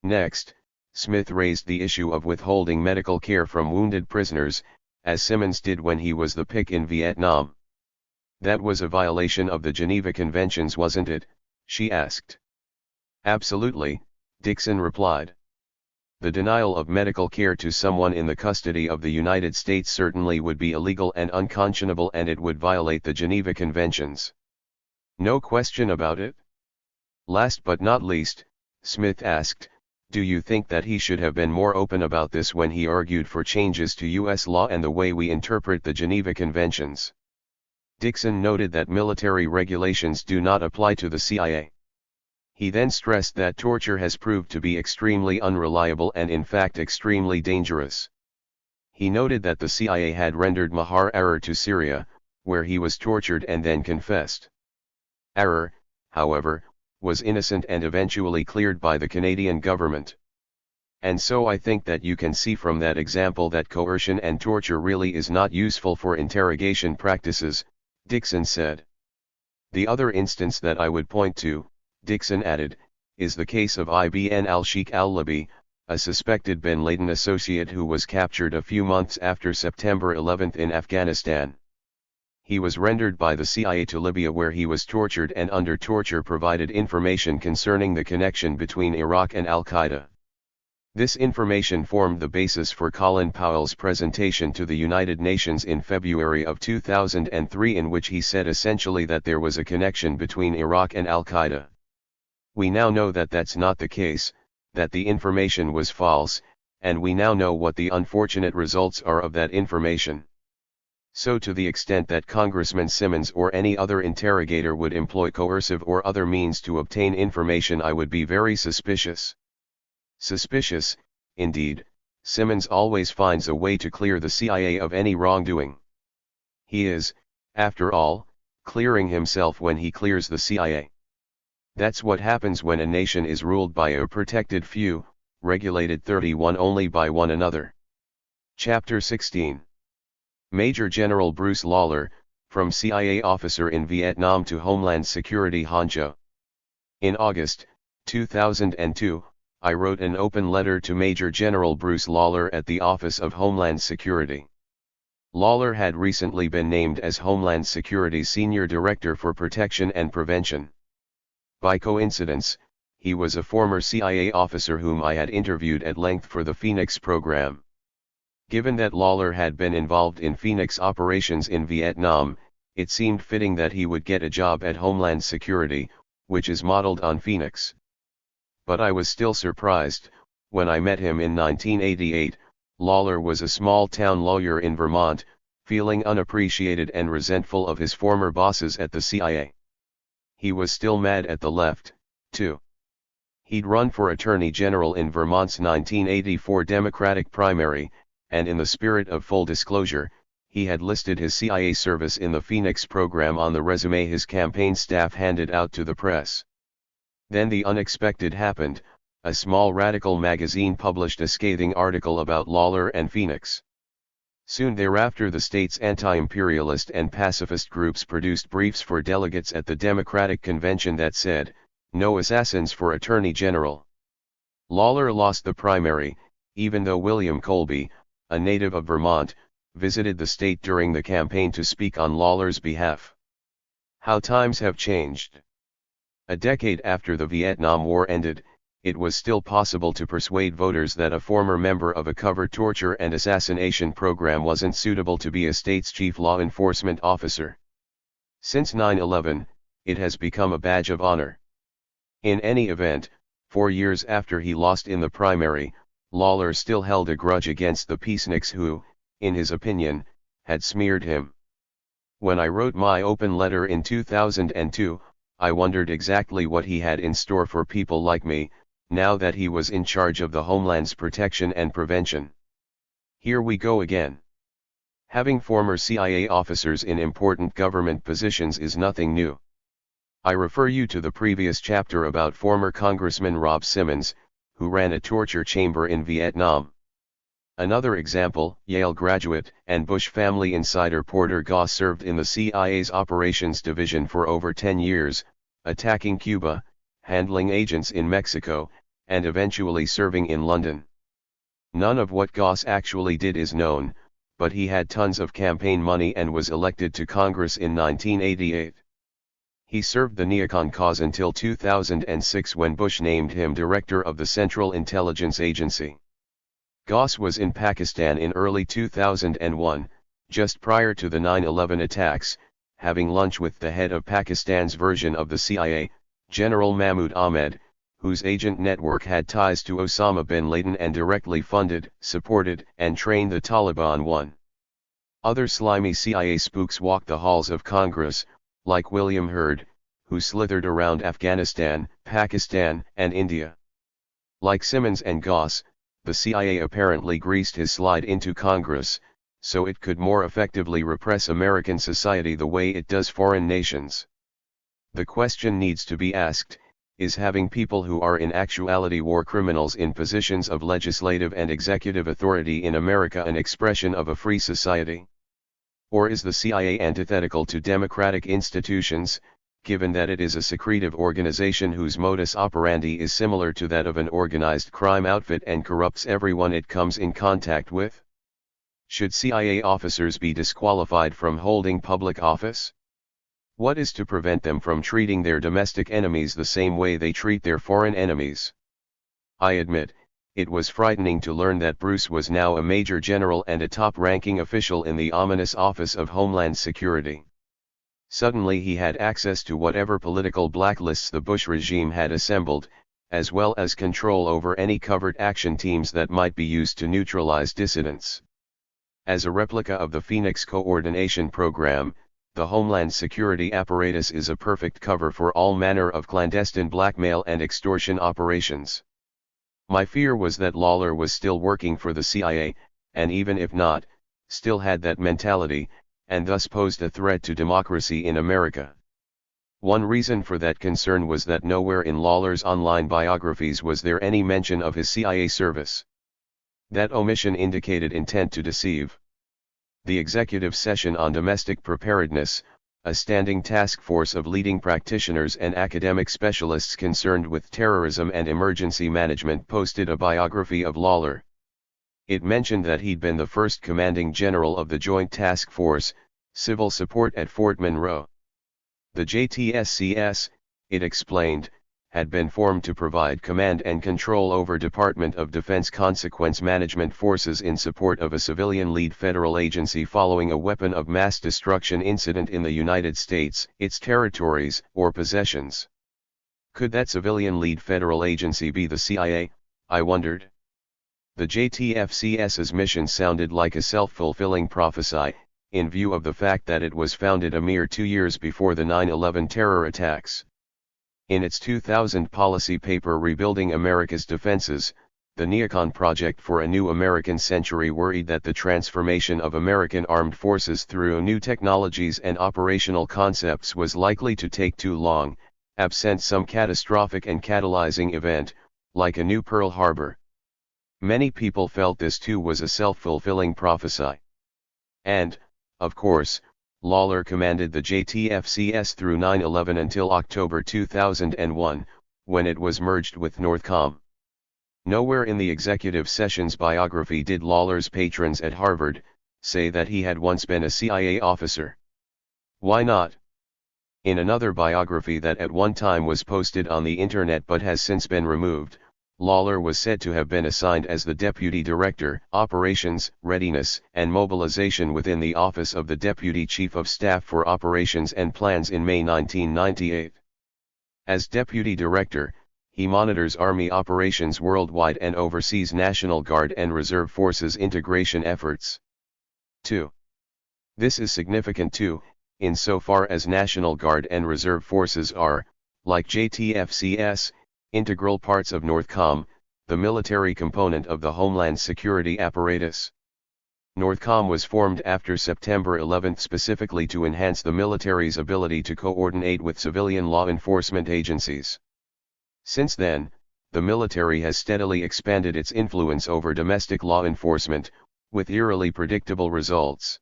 Next, Smith raised the issue of withholding medical care from wounded prisoners, as Simmons did when he was the PIC in Vietnam. That was a violation of the Geneva Conventions, wasn't it? She asked. Absolutely, Dixon replied. The denial of medical care to someone in the custody of the United States certainly would be illegal and unconscionable, and it would violate the Geneva Conventions. No question about it. Last but not least, Smith asked, do you think that he should have been more open about this when he argued for changes to U.S. law and the way we interpret the Geneva Conventions? Dixon noted that military regulations do not apply to the CIA. He then stressed that torture has proved to be extremely unreliable and in fact extremely dangerous. He noted that the CIA had rendered Maher Arar to Syria, where he was tortured and then confessed. Arar, however, was innocent and eventually cleared by the Canadian government. And so I think that you can see from that example that coercion and torture really is not useful for interrogation practices, Dixon said. The other instance that I would point to, Dixon added, is the case of Ibn al-Sheikh al-Libi, a suspected bin Laden associate who was captured a few months after September 11 in Afghanistan. He was rendered by the CIA to Libya, where he was tortured and under torture provided information concerning the connection between Iraq and Al-Qaeda. This information formed the basis for Colin Powell's presentation to the United Nations in February of 2003, in which he said essentially that there was a connection between Iraq and Al-Qaeda. We now know that that's not the case, that the information was false, and we now know what the unfortunate results are of that information. So to the extent that Congressman Simmons or any other interrogator would employ coercive or other means to obtain information, I would be very suspicious. Suspicious, indeed. Simmons always finds a way to clear the CIA of any wrongdoing. He is, after all, clearing himself when he clears the CIA. That's what happens when a nation is ruled by a protected few, regulated 31 only by one another. Chapter 16. Major General Bruce Lawler, from CIA officer in Vietnam to Homeland Security honcho. In August 2002, I wrote an open letter to Major General Bruce Lawler at the Office of Homeland Security. Lawler had recently been named as Homeland Security's Senior Director for Protection and Prevention. By coincidence, he was a former CIA officer whom I had interviewed at length for the Phoenix program. Given that Lawler had been involved in Phoenix operations in Vietnam, it seemed fitting that he would get a job at Homeland Security, which is modeled on Phoenix. But I was still surprised. When I met him in 1988, Lawler was a small-town lawyer in Vermont, feeling unappreciated and resentful of his former bosses at the CIA. He was still mad at the left, too. He'd run for Attorney General in Vermont's 1984 Democratic primary, and in the spirit of full disclosure, he had listed his CIA service in the Phoenix program on the resume his campaign staff handed out to the press. Then the unexpected happened. A small radical magazine published a scathing article about Lawler and Phoenix. Soon thereafter the state's anti-imperialist and pacifist groups produced briefs for delegates at the Democratic Convention that said, "No assassins for Attorney General." Lawler lost the primary, even though William Colby, a native of Vermont, visited the state during the campaign to speak on Lawler's behalf. How times have changed. A decade after the Vietnam War ended, it was still possible to persuade voters that a former member of a covert torture and assassination program wasn't suitable to be a state's chief law enforcement officer. Since 9/11, it has become a badge of honor. In any event, 4 years after he lost in the primary, Lawler still held a grudge against the peaceniks who, in his opinion, had smeared him. When I wrote my open letter in 2002, I wondered exactly what he had in store for people like me, now that he was in charge of the Homeland's protection and prevention. Here we go again. Having former CIA officers in important government positions is nothing new. I refer you to the previous chapter about former Congressman Rob Simmons, who ran a torture chamber in Vietnam. Another example, Yale graduate and Bush family insider Porter Goss served in the CIA's Operations Division for over 10 years, attacking Cuba, handling agents in Mexico, and eventually serving in London. None of what Goss actually did is known, but he had tons of campaign money and was elected to Congress in 1988. He served the neocon cause until 2006 when Bush named him director of the Central Intelligence Agency. Goss was in Pakistan in early 2001, just prior to the 9/11 attacks, having lunch with the head of Pakistan's version of the CIA, General Mahmoud Ahmed, whose agent network had ties to Osama bin Laden and directly funded, supported, and trained the Taliban. Other slimy CIA spooks walked the halls of Congress, like William Hurd, who slithered around Afghanistan, Pakistan, and India. Like Simmons and Goss, the CIA apparently greased his slide into Congress, so it could more effectively repress American society the way it does foreign nations. The question needs to be asked, is having people who are in actuality war criminals in positions of legislative and executive authority in America an expression of a free society? Or is the CIA antithetical to democratic institutions, given that it is a secretive organization whose modus operandi is similar to that of an organized crime outfit and corrupts everyone it comes in contact with? Should CIA officers be disqualified from holding public office? What is to prevent them from treating their domestic enemies the same way they treat their foreign enemies? I admit, it was frightening to learn that Bruce was now a major general and a top-ranking official in the ominous Office of Homeland Security. Suddenly he had access to whatever political blacklists the Bush regime had assembled, as well as control over any covert action teams that might be used to neutralize dissidents. As a replica of the Phoenix Coordination Program, the Homeland Security apparatus is a perfect cover for all manner of clandestine blackmail and extortion operations. My fear was that Lawler was still working for the CIA, and even if not, still had that mentality, and thus posed a threat to democracy in America. One reason for that concern was that nowhere in Lawler's online biographies was there any mention of his CIA service. That omission indicated intent to deceive. The Executive Session on Domestic Preparedness, a standing task force of leading practitioners and academic specialists concerned with terrorism and emergency management, posted a biography of Lawler. It mentioned that he'd been the first commanding general of the Joint Task Force, Civil Support at Fort Monroe. The JTSCS, it explained, had been formed to provide command and control over Department of Defense consequence management forces in support of a civilian lead federal agency following a weapon of mass destruction incident in the United States, its territories, or possessions. Could that civilian lead federal agency be the CIA, I wondered? The JTFCS's mission sounded like a self-fulfilling prophecy, in view of the fact that it was founded a mere 2 years before the 9/11 terror attacks. In its 2000 policy paper Rebuilding America's Defenses, the neocon project for a new American century worried that the transformation of American armed forces through new technologies and operational concepts was likely to take too long, absent some catastrophic and catalyzing event, like a new Pearl Harbor. Many people felt this too was a self-fulfilling prophecy. And, of course, Lawler commanded the JTFCS through 9/11 until October 2001, when it was merged with Northcom. Nowhere in the executive session's biography did Lawler's patrons at Harvard say that he had once been a CIA officer. Why not? In another biography that at one time was posted on the internet but has since been removed, Lawler was said to have been assigned as the Deputy Director, Operations, Readiness, and Mobilization within the Office of the Deputy Chief of Staff for Operations and Plans in May 1998. As Deputy Director, he monitors Army operations worldwide and oversees National Guard and Reserve Forces integration efforts. 2. This is significant too, insofar as National Guard and Reserve Forces are, like JTFCS, integral parts of Northcom, the military component of the Homeland Security apparatus. Northcom was formed after September 11 specifically to enhance the military's ability to coordinate with civilian law enforcement agencies. Since then, the military has steadily expanded its influence over domestic law enforcement, with eerily predictable results.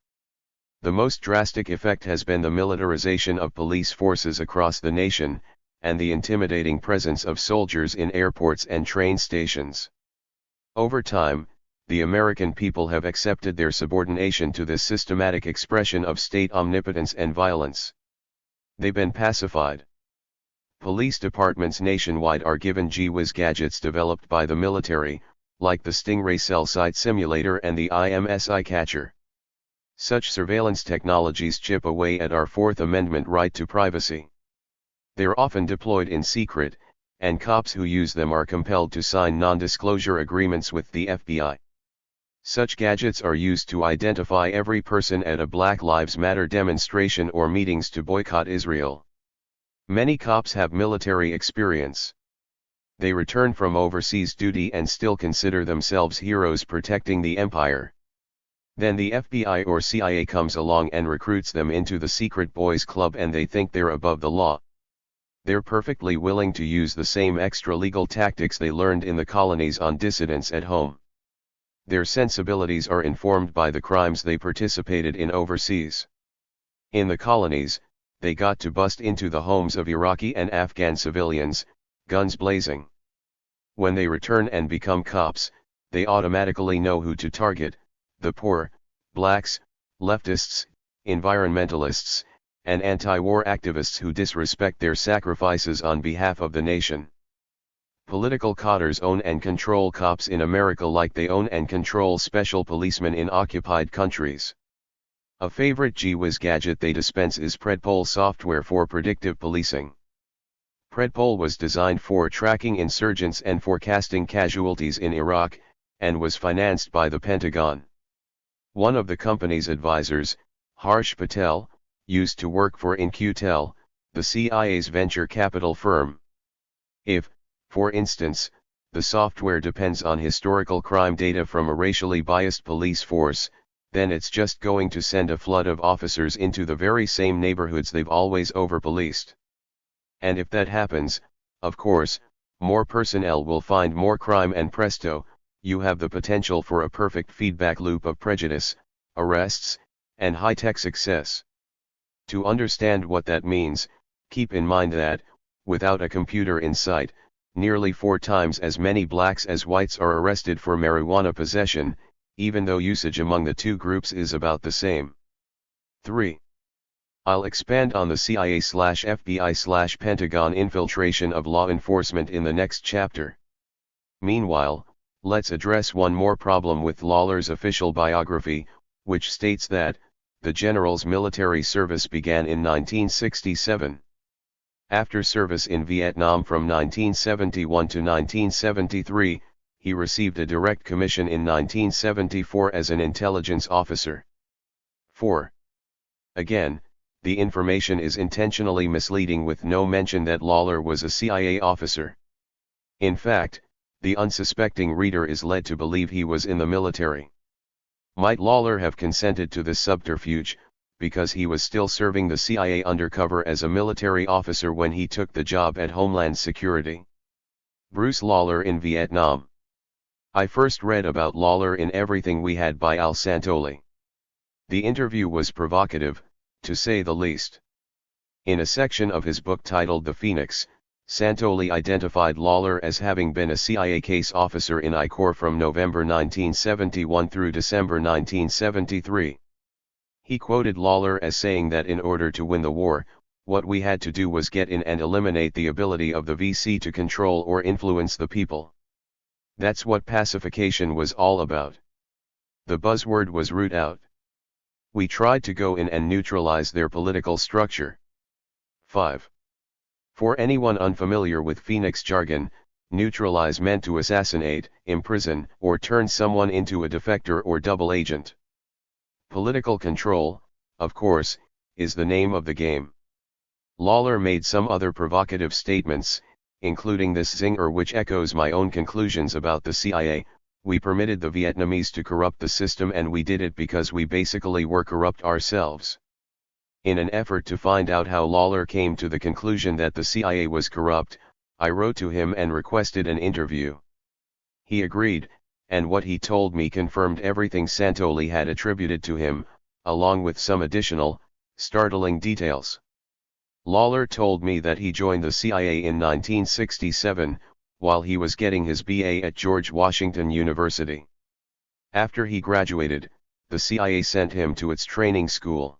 The most drastic effect has been the militarization of police forces across the nation, and the intimidating presence of soldiers in airports and train stations. Over time, the American people have accepted their subordination to this systematic expression of state omnipotence and violence. They've been pacified. Police departments nationwide are given gee-whiz gadgets developed by the military, like the Stingray cell site simulator and the IMSI catcher. Such surveillance technologies chip away at our Fourth Amendment right to privacy. They're often deployed in secret, and cops who use them are compelled to sign non-disclosure agreements with the FBI. Such gadgets are used to identify every person at a Black Lives Matter demonstration or meetings to boycott Israel. Many cops have military experience. They return from overseas duty and still consider themselves heroes protecting the empire. Then the FBI or CIA comes along and recruits them into the secret boys club and they think they're above the law. They're perfectly willing to use the same extra-legal tactics they learned in the colonies on dissidents at home. Their sensibilities are informed by the crimes they participated in overseas. In the colonies, they got to bust into the homes of Iraqi and Afghan civilians, guns blazing. When they return and become cops, they automatically know who to target: the poor, blacks, leftists, environmentalists, and anti-war activists who disrespect their sacrifices on behalf of the nation. Political codders own and control cops in America like they own and control special policemen in occupied countries. A favorite gee-whiz gadget they dispense is Predpol software for predictive policing. Predpol was designed for tracking insurgents and forecasting casualties in Iraq, and was financed by the Pentagon. One of the company's advisors, Harsh Patel, used to work for In-Q-Tel, the CIA's venture capital firm. If, for instance, the software depends on historical crime data from a racially biased police force, then it's just going to send a flood of officers into the very same neighborhoods they've always over-policed. And if that happens, of course, more personnel will find more crime and presto, you have the potential for a perfect feedback loop of prejudice, arrests, and high-tech success. To understand what that means, keep in mind that, without a computer in sight, nearly 4 times as many blacks as whites are arrested for marijuana possession, even though usage among the two groups is about the same. 3. I'll expand on the CIA/FBI/Pentagon infiltration of law enforcement in the next chapter. Meanwhile, let's address one more problem with Lawler's official biography, which states that the general's military service began in 1967. After service in Vietnam from 1971 to 1973, he received a direct commission in 1974 as an intelligence officer. 4. Again, the information is intentionally misleading with no mention that Lawler was a CIA officer. In fact, the unsuspecting reader is led to believe he was in the military. Might Lawler have consented to this subterfuge, because he was still serving the CIA undercover as a military officer when he took the job at Homeland Security? Bruce Lawler in Vietnam. I first read about Lawler in Everything We Had by Al Santoli. The interview was provocative, to say the least. In a section of his book titled The Phoenix, Santoli identified Lawler as having been a CIA case officer in I Corps from November 1971 through December 1973. He quoted Lawler as saying that in order to win the war, what we had to do was get in and eliminate the ability of the VC to control or influence the people. That's what pacification was all about. The buzzword was root out. We tried to go in and neutralize their political structure. 5. For anyone unfamiliar with Phoenix jargon, neutralize meant to assassinate, imprison, or turn someone into a defector or double agent. Political control, of course, is the name of the game. Lawler made some other provocative statements, including this zinger which echoes my own conclusions about the CIA: we permitted the Vietnamese to corrupt the system and we did it because we basically were corrupt ourselves. In an effort to find out how Lawler came to the conclusion that the CIA was corrupt, I wrote to him and requested an interview. He agreed, and what he told me confirmed everything Santoli had attributed to him, along with some additional, startling details. Lawler told me that he joined the CIA in 1967, while he was getting his BA at George Washington University. After he graduated, the CIA sent him to its training school.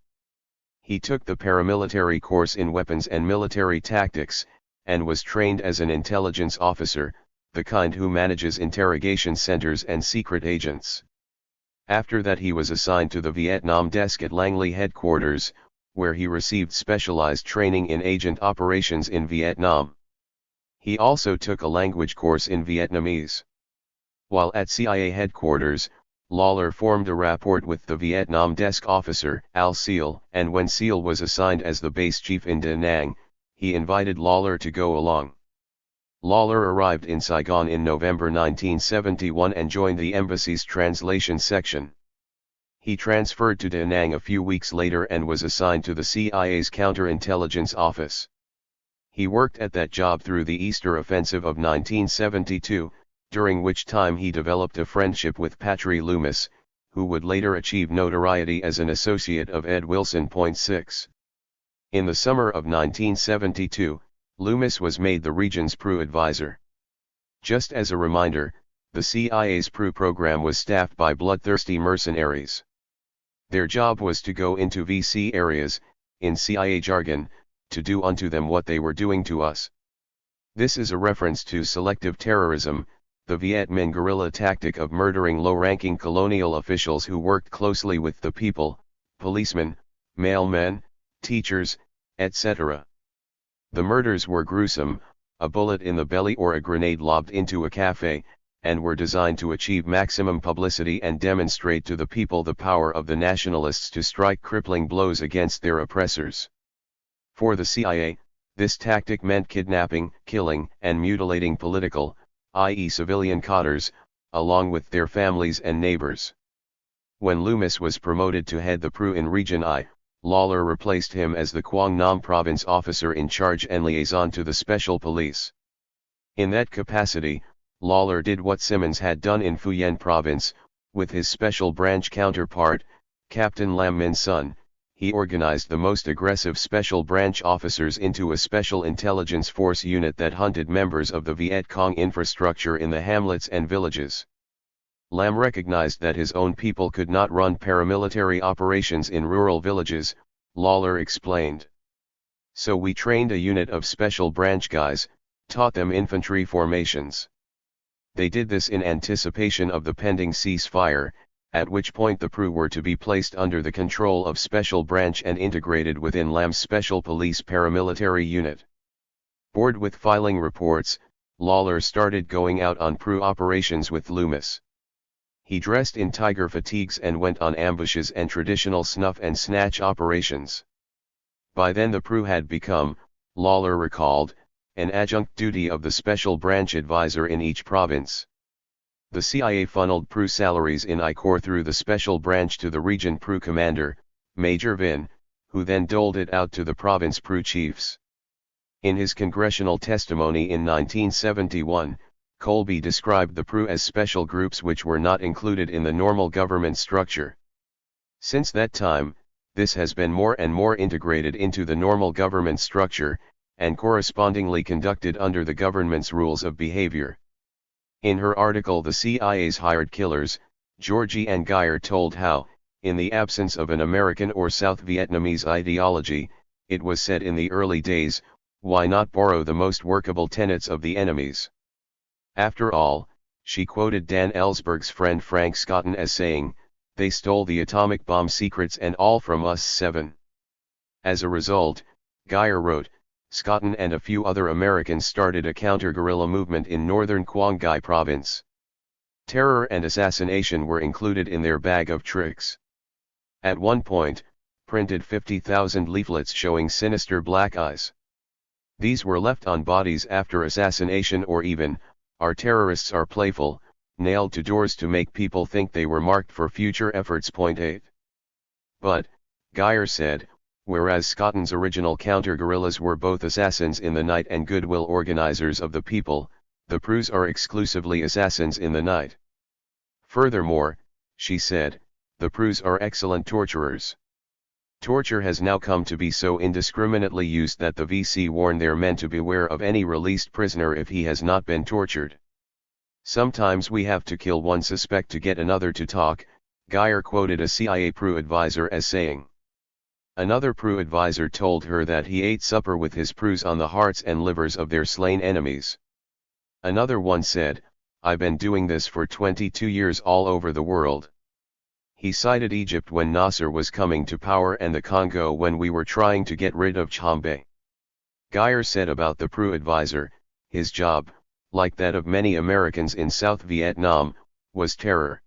He took the paramilitary course in weapons and military tactics, and was trained as an intelligence officer, the kind who manages interrogation centers and secret agents. After that he was assigned to the Vietnam desk at Langley headquarters, where he received specialized training in agent operations in Vietnam. He also took a language course in Vietnamese. While at CIA headquarters, Lawler formed a rapport with the Vietnam desk officer, Al Seal, and when Seal was assigned as the base chief in Da Nang, he invited Lawler to go along. Lawler arrived in Saigon in November 1971 and joined the embassy's translation section. He transferred to Da Nang a few weeks later and was assigned to the CIA's counterintelligence office. He worked at that job through the Easter Offensive of 1972, during which time he developed a friendship with Patry Loomis, who would later achieve notoriety as an associate of Ed Wilson. 6. In the summer of 1972, Loomis was made the region's PRU advisor. Just as a reminder, the CIA's PRU program was staffed by bloodthirsty mercenaries. Their job was to go into VC areas, in CIA jargon, to do unto them what they were doing to us. This is a reference to selective terrorism, the Viet Minh guerrilla tactic of murdering low-ranking colonial officials who worked closely with the people, policemen, mailmen, teachers, etc. The murders were gruesome, a bullet in the belly or a grenade lobbed into a cafe, and were designed to achieve maximum publicity and demonstrate to the people the power of the nationalists to strike crippling blows against their oppressors. For the CIA, this tactic meant kidnapping, killing, and mutilating political, i.e. civilian cadres, along with their families and neighbors. When Loomis was promoted to head the PRU in Region I, Lawler replaced him as the Quang Nam Province officer in charge and liaison to the Special Police. In that capacity, Lawler did what Simmons had done in Phu Yen Province, with his special branch counterpart, Captain Lam Min Sun. He organized the most aggressive special branch officers into a special intelligence force unit that hunted members of the Viet Cong infrastructure in the hamlets and villages. Lam recognized that his own people could not run paramilitary operations in rural villages, Lawler explained. So we trained a unit of special branch guys, taught them infantry formations. They did this in anticipation of the pending ceasefire, at which point the PRU were to be placed under the control of Special Branch and integrated within Lam's Special Police paramilitary unit. Bored with filing reports, Lawler started going out on PRU operations with Loomis. He dressed in tiger fatigues and went on ambushes and traditional snuff and snatch operations. By then the PRU had become, Lawler recalled, an adjunct duty of the special branch advisor in each province. The CIA funneled PRU salaries in I Corps through the special branch to the region PRU commander, Major Vin, who then doled it out to the province PRU chiefs. In his congressional testimony in 1971, Colby described the PRU as special groups which were not included in the normal government structure. Since that time, this has been more and more integrated into the normal government structure, and correspondingly conducted under the government's rules of behavior. In her article The CIA's Hired Killers, Georgie and Geyer told how, in the absence of an American or South Vietnamese ideology, it was said in the early days, why not borrow the most workable tenets of the enemies? After all, she quoted Dan Ellsberg's friend Frank Scotton as saying, they stole the atomic bomb secrets and all from us 7. As a result, Geyer wrote, Scotton and a few other Americans started a counter-guerrilla movement in northern Quang Ngai province. Terror and assassination were included in their bag of tricks. At one point, printed 50,000 leaflets showing sinister black eyes. These were left on bodies after assassination or even, our terrorists are playful, nailed to doors to make people think they were marked for future efforts. 8. But, Geyer said, whereas Scotton's original counter-guerrillas were both assassins in the night and goodwill organizers of the people, the PRUs are exclusively assassins in the night. Furthermore, she said, the PRUs are excellent torturers. Torture has now come to be so indiscriminately used that the VC warned their men to beware of any released prisoner if he has not been tortured. Sometimes we have to kill one suspect to get another to talk, Geyer quoted a CIA PRU advisor as saying. Another PRU advisor told her that he ate supper with his PRUs on the hearts and livers of their slain enemies. Another one said, I've been doing this for 22 years all over the world. He cited Egypt when Nasser was coming to power and the Congo when we were trying to get rid of Chombe. Geyer said about the PRU advisor, his job, like that of many Americans in South Vietnam, was terror.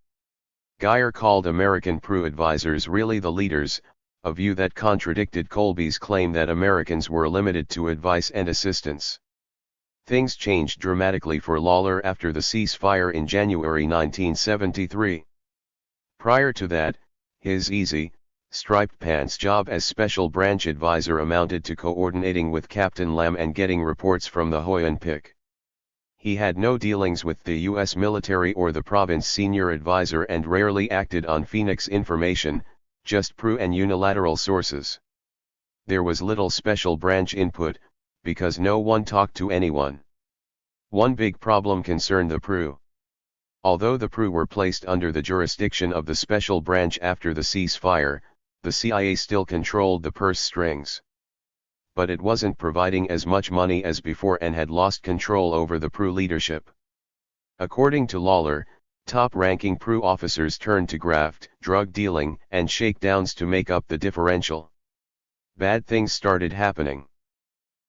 Geyer called American PRU advisors really the leaders, a view that contradicted Colby's claim that Americans were limited to advice and assistance. Things changed dramatically for Lawler after the ceasefire in January 1973. Prior to that, his easy, striped pants job as special branch advisor amounted to coordinating with Captain Lam and getting reports from the Hoi An Pic. He had no dealings with the U.S. military or the province senior advisor and rarely acted on Phoenix information, just PRU and unilateral sources. There was little special branch input, because no one talked to anyone. One big problem concerned the PRU. Although the PRU were placed under the jurisdiction of the special branch after the ceasefire, the CIA still controlled the purse strings. But it wasn't providing as much money as before and had lost control over the PRU leadership. According to Lawler, top-ranking PRU officers turned to graft, drug dealing, and shakedowns to make up the differential. Bad things started happening.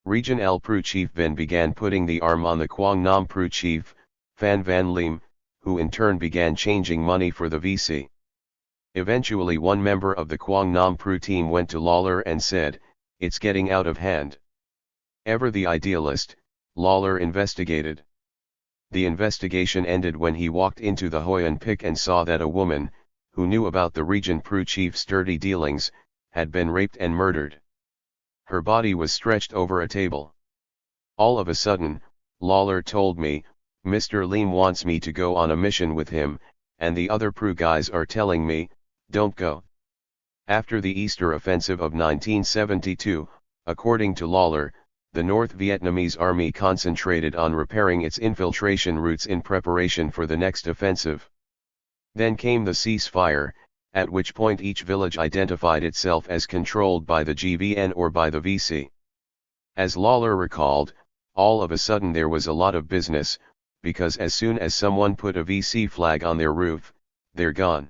Region L PRU chief Vin began putting the arm on the Quang Nam PRU chief, Phan Van Lim, who in turn began changing money for the VC. Eventually one member of the Quang Nam PRU team went to Lawler and said, it's getting out of hand. Ever the idealist, Lawler investigated. The investigation ended when he walked into the Hoi An Pic and saw that a woman, who knew about the region PRU chief's dirty dealings, had been raped and murdered. Her body was stretched over a table. All of a sudden, Lawler told me, Mr. Lim wants me to go on a mission with him, and the other PRU guys are telling me, don't go. After the Easter Offensive of 1972, according to Lawler, the North Vietnamese army concentrated on repairing its infiltration routes in preparation for the next offensive. Then came the ceasefire, at which point each village identified itself as controlled by the GVN or by the VC. As Lawler recalled, all of a sudden there was a lot of business, because as soon as someone put a VC flag on their roof, they're gone.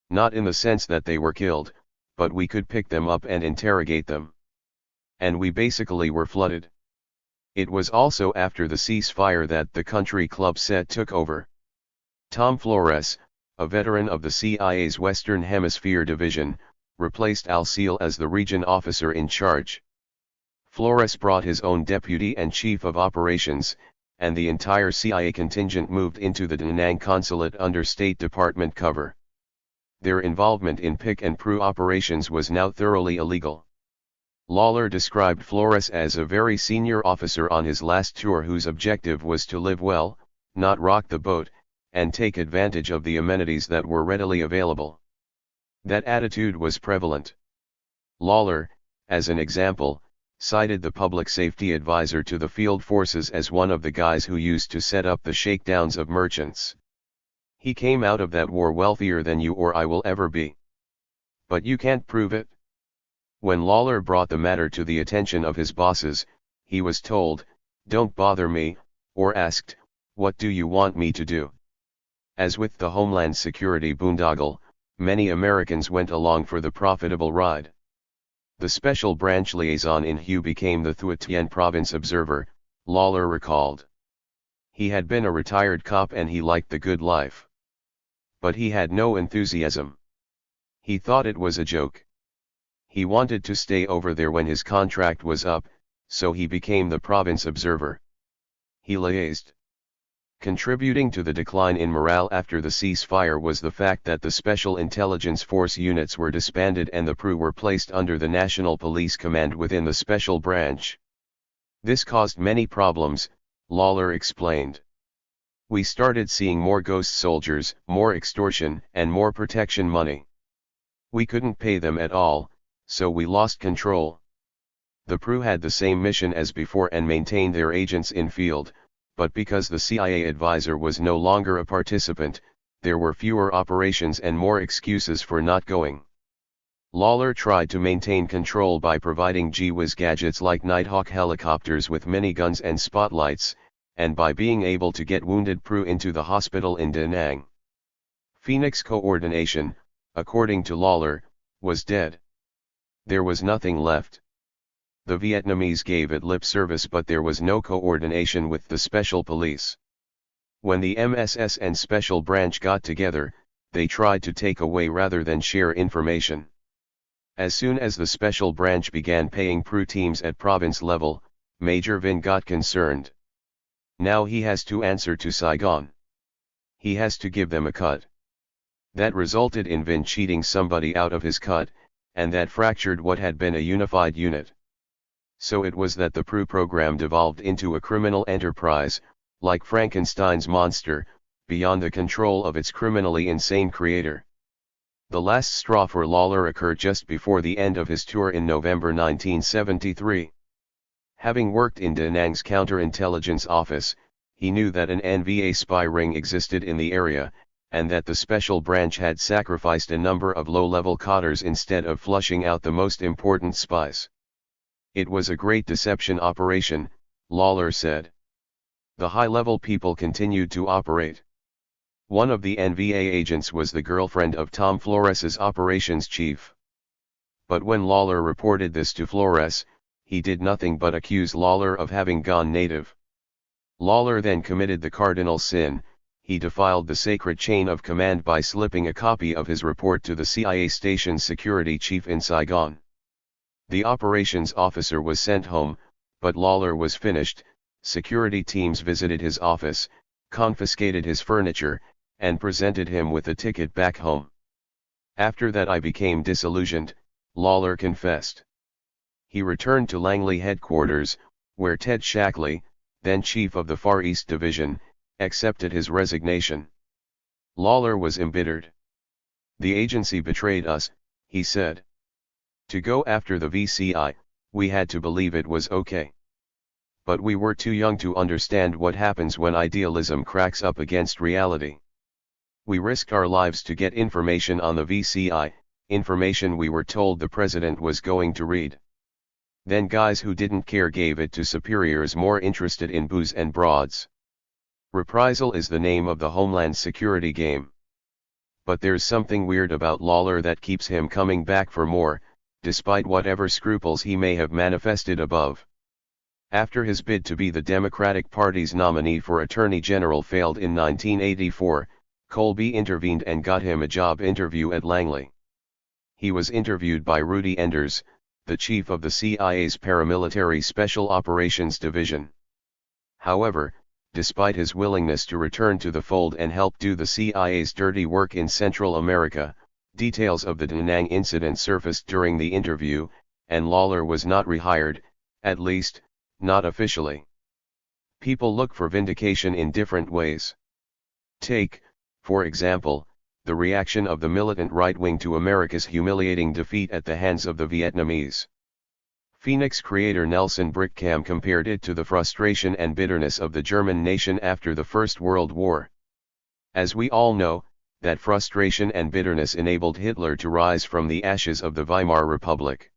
Not in the sense that they were killed, but we could pick them up and interrogate them. And we basically were flooded. It was also after the ceasefire that the country club set took over. Tom Flores, a veteran of the CIA's Western Hemisphere Division, replaced Al Seal as the region officer in charge. Flores brought his own deputy and chief of operations, and the entire CIA contingent moved into the Da Nang consulate under State Department cover. Their involvement in pick and prue operations was now thoroughly illegal. Lawler described Flores as a very senior officer on his last tour whose objective was to live well, not rock the boat, and take advantage of the amenities that were readily available. That attitude was prevalent. Lawler, as an example, cited the public safety advisor to the field forces as one of the guys who used to set up the shakedowns of merchants. He came out of that war wealthier than you or I will ever be. But you can't prove it. When Lawler brought the matter to the attention of his bosses, he was told, "Don't bother me," or asked, "What do you want me to do?" As with the Homeland Security boondoggle, many Americans went along for the profitable ride. The special branch liaison in Hue became the Thuy Tien Province Observer, Lawler recalled. He had been a retired cop and he liked the good life. But he had no enthusiasm. He thought it was a joke. He wanted to stay over there when his contract was up, so he became the Province Observer. He liaised. Contributing to the decline in morale after the ceasefire was the fact that the Special Intelligence Force units were disbanded and the PRU were placed under the National Police Command within the Special Branch. This caused many problems, Lawler explained. We started seeing more ghost soldiers, more extortion, and more protection money. We couldn't pay them at all, so we lost control. The PRU had the same mission as before and maintained their agents in field, but because the CIA advisor was no longer a participant, there were fewer operations and more excuses for not going. Lawler tried to maintain control by providing gee-whiz gadgets like Nighthawk helicopters with miniguns and spotlights, and by being able to get wounded PRU into the hospital in Da Nang. Phoenix coordination, according to Lawler, was dead. There was nothing left. The Vietnamese gave it lip service, but there was no coordination with the Special Police. When the MSS and Special Branch got together, they tried to take away rather than share information. As soon as the Special Branch began paying PRU teams at province level, Major Vin got concerned. Now he has to answer to Saigon. He has to give them a cut. That resulted in Vin cheating somebody out of his cut, and that fractured what had been a unified unit. So it was that the PRU program devolved into a criminal enterprise, like Frankenstein's monster, beyond the control of its criminally insane creator. The last straw for Lawler occurred just before the end of his tour in November 1973. Having worked in Da Nang's counterintelligence office, he knew that an NVA spy ring existed in the area, and that the Special Branch had sacrificed a number of low-level codders instead of flushing out the most important spies. It was a great deception operation, Lawler said. The high-level people continued to operate. One of the NVA agents was the girlfriend of Tom Flores's operations chief. But when Lawler reported this to Flores, he did nothing but accuse Lawler of having gone native. Lawler then committed the cardinal sin. He defiled the sacred chain of command by slipping a copy of his report to the CIA station's security chief in Saigon. The operations officer was sent home, but Lawler was finished. Security teams visited his office, confiscated his furniture, and presented him with a ticket back home. After that I became disillusioned, Lawler confessed. He returned to Langley headquarters, where Ted Shackley, then chief of the Far East Division, accepted his resignation. Lawler was embittered. The agency betrayed us, he said. To go after the VCI, we had to believe it was okay. But we were too young to understand what happens when idealism cracks up against reality. We risked our lives to get information on the VCI, information we were told the president was going to read. Then guys who didn't care gave it to superiors more interested in booze and broads. Reprisal is the name of the Homeland Security game. But there's something weird about Lawler that keeps him coming back for more, despite whatever scruples he may have manifested above. After his bid to be the Democratic Party's nominee for Attorney General failed in 1984, Colby intervened and got him a job interview at Langley. He was interviewed by Rudy Enders, the chief of the CIA's Paramilitary Special Operations Division. However, despite his willingness to return to the fold and help do the CIA's dirty work in Central America, details of the Da Nang incident surfaced during the interview, and Lawler was not rehired, at least, not officially. People look for vindication in different ways. Take, for example, the reaction of the militant right wing to America's humiliating defeat at the hands of the Vietnamese. Phoenix creator Nelson Brickham compared it to the frustration and bitterness of the German nation after the First World War. As we all know, that frustration and bitterness enabled Hitler to rise from the ashes of the Weimar Republic.